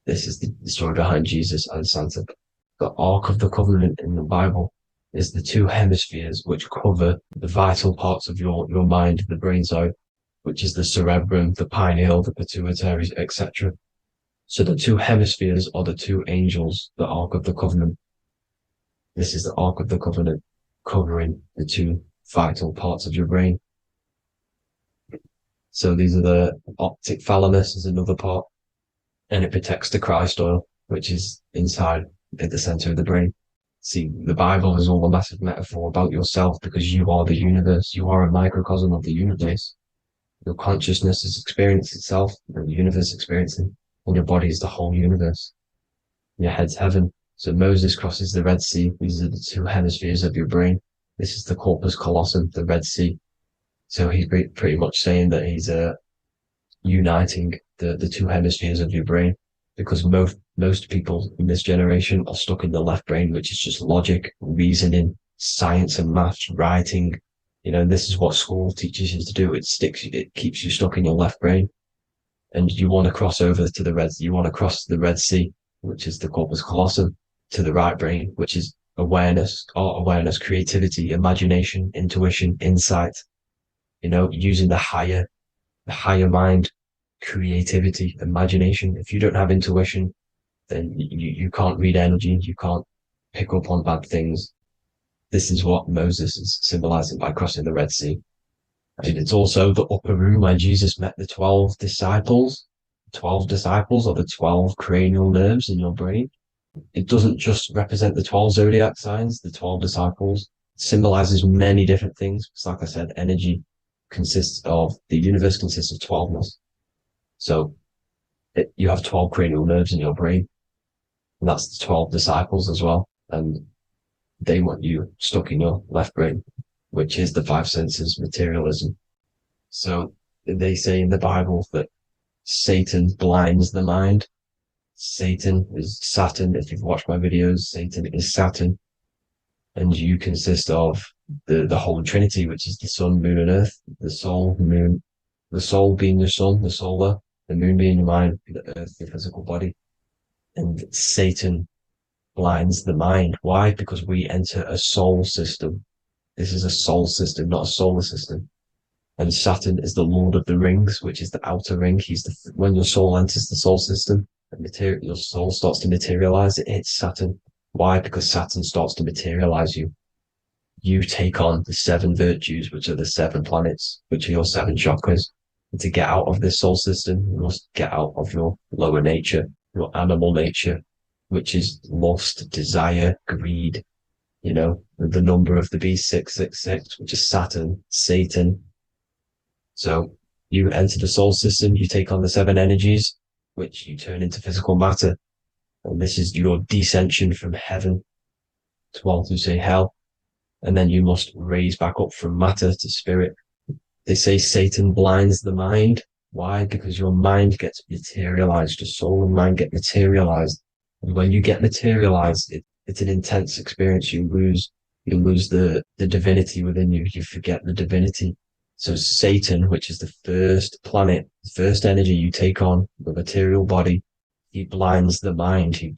This is the story behind Jesus and Santa. The Ark of the Covenant in the Bible is the 2 hemispheres which cover the vital parts of your mind, the brain side, which is the cerebrum, the pineal, the pituitary, etc. So the 2 hemispheres are the 2 angels, the Ark of the Covenant. This is the Ark of the Covenant covering the 2 vital parts of your brain. So these are the optic thalamus is another part, and it protects the Christ oil, which is inside at the center of the brain. See, the Bible is all a massive metaphor about yourself because you are the universe. You are a microcosm of the universe. Your consciousness is experiencing itself, and the universe experiencing, and your body is the whole universe. Your head's heaven. So Moses crosses the Red Sea. These are the 2 hemispheres of your brain. This is the corpus callosum, the Red Sea. So he's pretty much saying that he's uniting the 2 hemispheres of your brain, because most people in this generation are stuck in the left brain, which is just logic, reasoning, science and maths, writing. You know, this is what school teaches you to do. It keeps you stuck in your left brain. And you want to cross over to you want to cross the Red Sea, which is the corpus callosum, to the right brain, which is awareness, art awareness, creativity, imagination, intuition, insight, you know, using the higher mind, creativity, imagination. If you don't have intuition, then you can't read energy, you can't pick up on bad things. This is what Moses is symbolizing by crossing the Red Sea. And it's also the upper room where Jesus met the 12 disciples. 12 disciples or the 12 cranial nerves in your brain. It doesn't just represent the 12 zodiac signs, the 12 disciples. It symbolizes many different things. It's like I said, energy the universe consists of 12ness. So you have 12 cranial nerves in your brain, and that's the 12 disciples as well. And they want you stuck in your left brain, which is the five senses materialism. So they say in the Bible that Satan blinds the mind. Satan is Saturn. If you've watched my videos, Satan is Saturn. And you consist of the Holy Trinity, which is the sun, moon, and earth. The soul, moon, the soul being your sun, the solar, the moon being your mind, the earth, your physical body. And Satan blinds the mind. Why? Because we enter a soul system. This is a soul system, not a solar system. And Saturn is the Lord of the Rings, which is the outer ring. When your soul enters the soul system, your soul starts to materialize. It hits Saturn. Why? Because Saturn starts to materialize you. You take on the 7 virtues, which are the 7 planets, which are your 7 chakras. And to get out of this soul system, you must get out of your lower nature, your animal nature, which is lust, desire, greed. You know, the number of the beast, 666, which is Saturn, Satan. So you enter the soul system, you take on the 7 energies, which you turn into physical matter. And this is your descension from heaven to, well, to say hell. And then you must raise back up from matter to spirit. They say Satan blinds the mind. Why? Because your mind gets materialized. Your soul and mind get materialized. And when you get materialized, it's an intense experience. You lose the divinity within you. You forget the divinity. So Satan, which is the first planet, the first energy you take on, the material body, he blinds the mind. He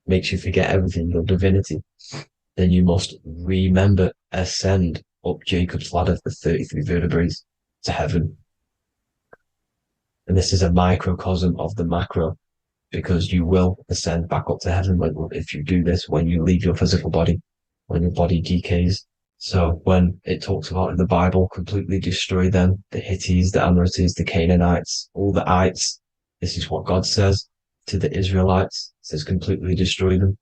makes you forget everything, your divinity. Then you must remember, ascend up Jacob's ladder, the 33 vertebrae, to heaven. And this is a microcosm of the macro, because you will ascend back up to heaven if you do this, when you leave your physical body, when your body decays. So when it talks about in the Bible, completely destroy them, the Hittites, the Amorites, the Canaanites, all the ites, this is what God says to the Israelites. It says completely destroy them.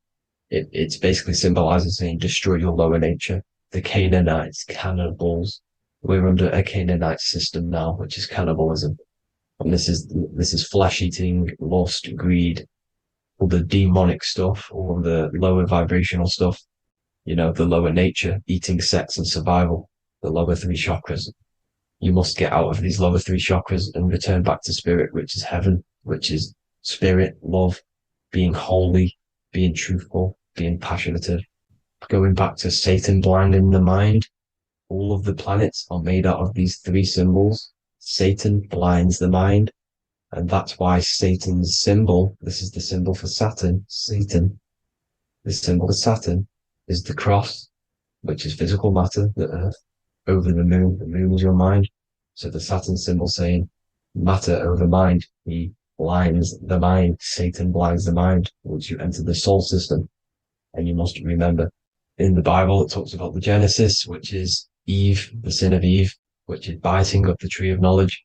It's basically symbolizing saying destroy your lower nature. The Canaanites, cannibals. We're under a Canaanite system now, which is cannibalism. And this is flesh eating, lust, greed, all the demonic stuff, all the lower vibrational stuff, you know, the lower nature, eating, sex, and survival, the lower 3 chakras. You must get out of these lower 3 chakras and return back to spirit, which is heaven, which is spirit, love, being holy, being truthful, being passionate. Going back to Satan blinding the mind, all of the planets are made out of these 3 symbols. Satan blinds the mind, and that's why Satan's symbol, this is the symbol for Saturn, Satan, the symbol of Saturn is the cross, which is physical matter, the earth, over the moon is your mind. So the Saturn symbol saying matter over mind, he blinds the mind, Satan blinds the mind once you enter the soul system. And you must remember, in the Bible, it talks about the Genesis, which is Eve, the sin of Eve, which is biting of the tree of knowledge,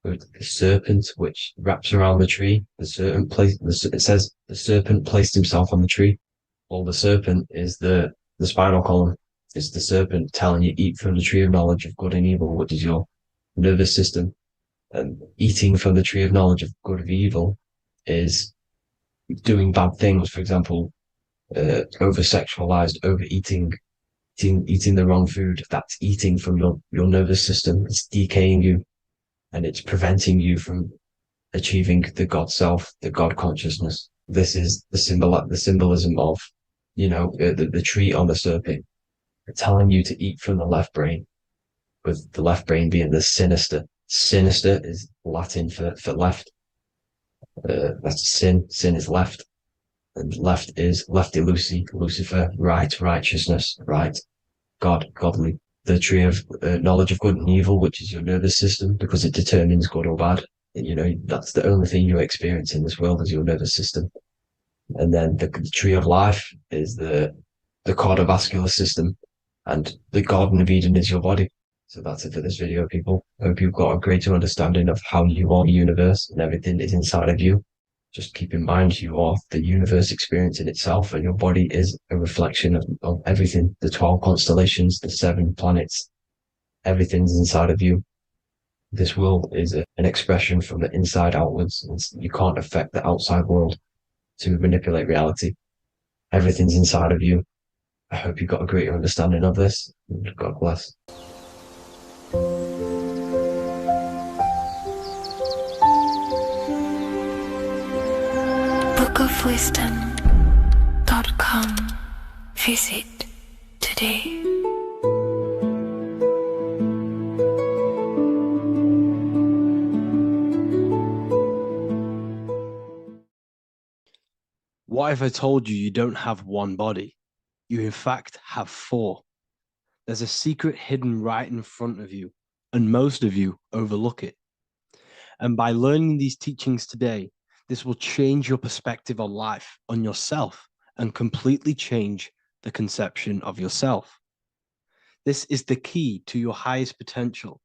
with the serpent, which wraps around the tree. It says the serpent placed himself on the tree. Well, the serpent is the spinal column. It's the serpent telling you eat from the tree of knowledge of good and evil, which is your nervous system. And eating from the tree of knowledge of good and evil is doing bad things. For example, over-sexualized, overeating, eating the wrong food. That's eating from your nervous system. It's decaying you, and it's preventing you from achieving the God self, the God consciousness. This is the symbolism of, you know, the tree on the serpent, telling you to eat from the left brain, with the left brain being the sinister. Sinister is Latin for left. That's sin. Sin is left. And left is lefty Lucy, Lucifer, right, righteousness, right, God, godly. The tree of knowledge of good and evil, which is your nervous system, because it determines good or bad. You know, that's the only thing you experience in this world is your nervous system. And then the tree of life is the cardiovascular system, and the Garden of Eden is your body. So that's it for this video, people. I hope you've got a greater understanding of how you are the universe and everything is inside of you. Just keep in mind you are the universe experience in itself, and your body is a reflection of everything. The 12 constellations, the 7 planets, everything's inside of you. This world is an expression from the inside outwards. You can't affect the outside world to manipulate reality. Everything's inside of you. I hope you got a greater understanding of this. God bless. bookofwisdom.com. Visit today. What if I told you you don't have one body? You in fact have 4. There's a secret hidden right in front of you, and most of you overlook it. And by learning these teachings today, this will change your perspective on life, on yourself, and completely change the conception of yourself. This is the key to your highest potential.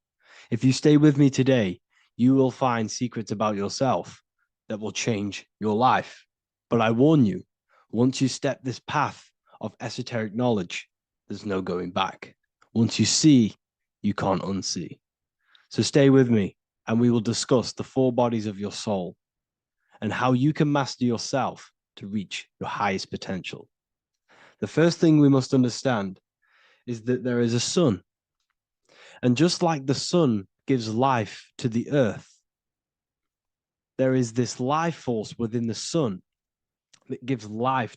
If you stay with me today, you will find secrets about yourself that will change your life. But I warn you, once you step this path of esoteric knowledge, there's no going back. Once you see, you can't unsee. So stay with me, and we will discuss the 4 bodies of your soul and how you can master yourself to reach your highest potential. The first thing we must understand is that there is a sun. And just like the sun gives life to the earth, there is this life force within the sun that gives life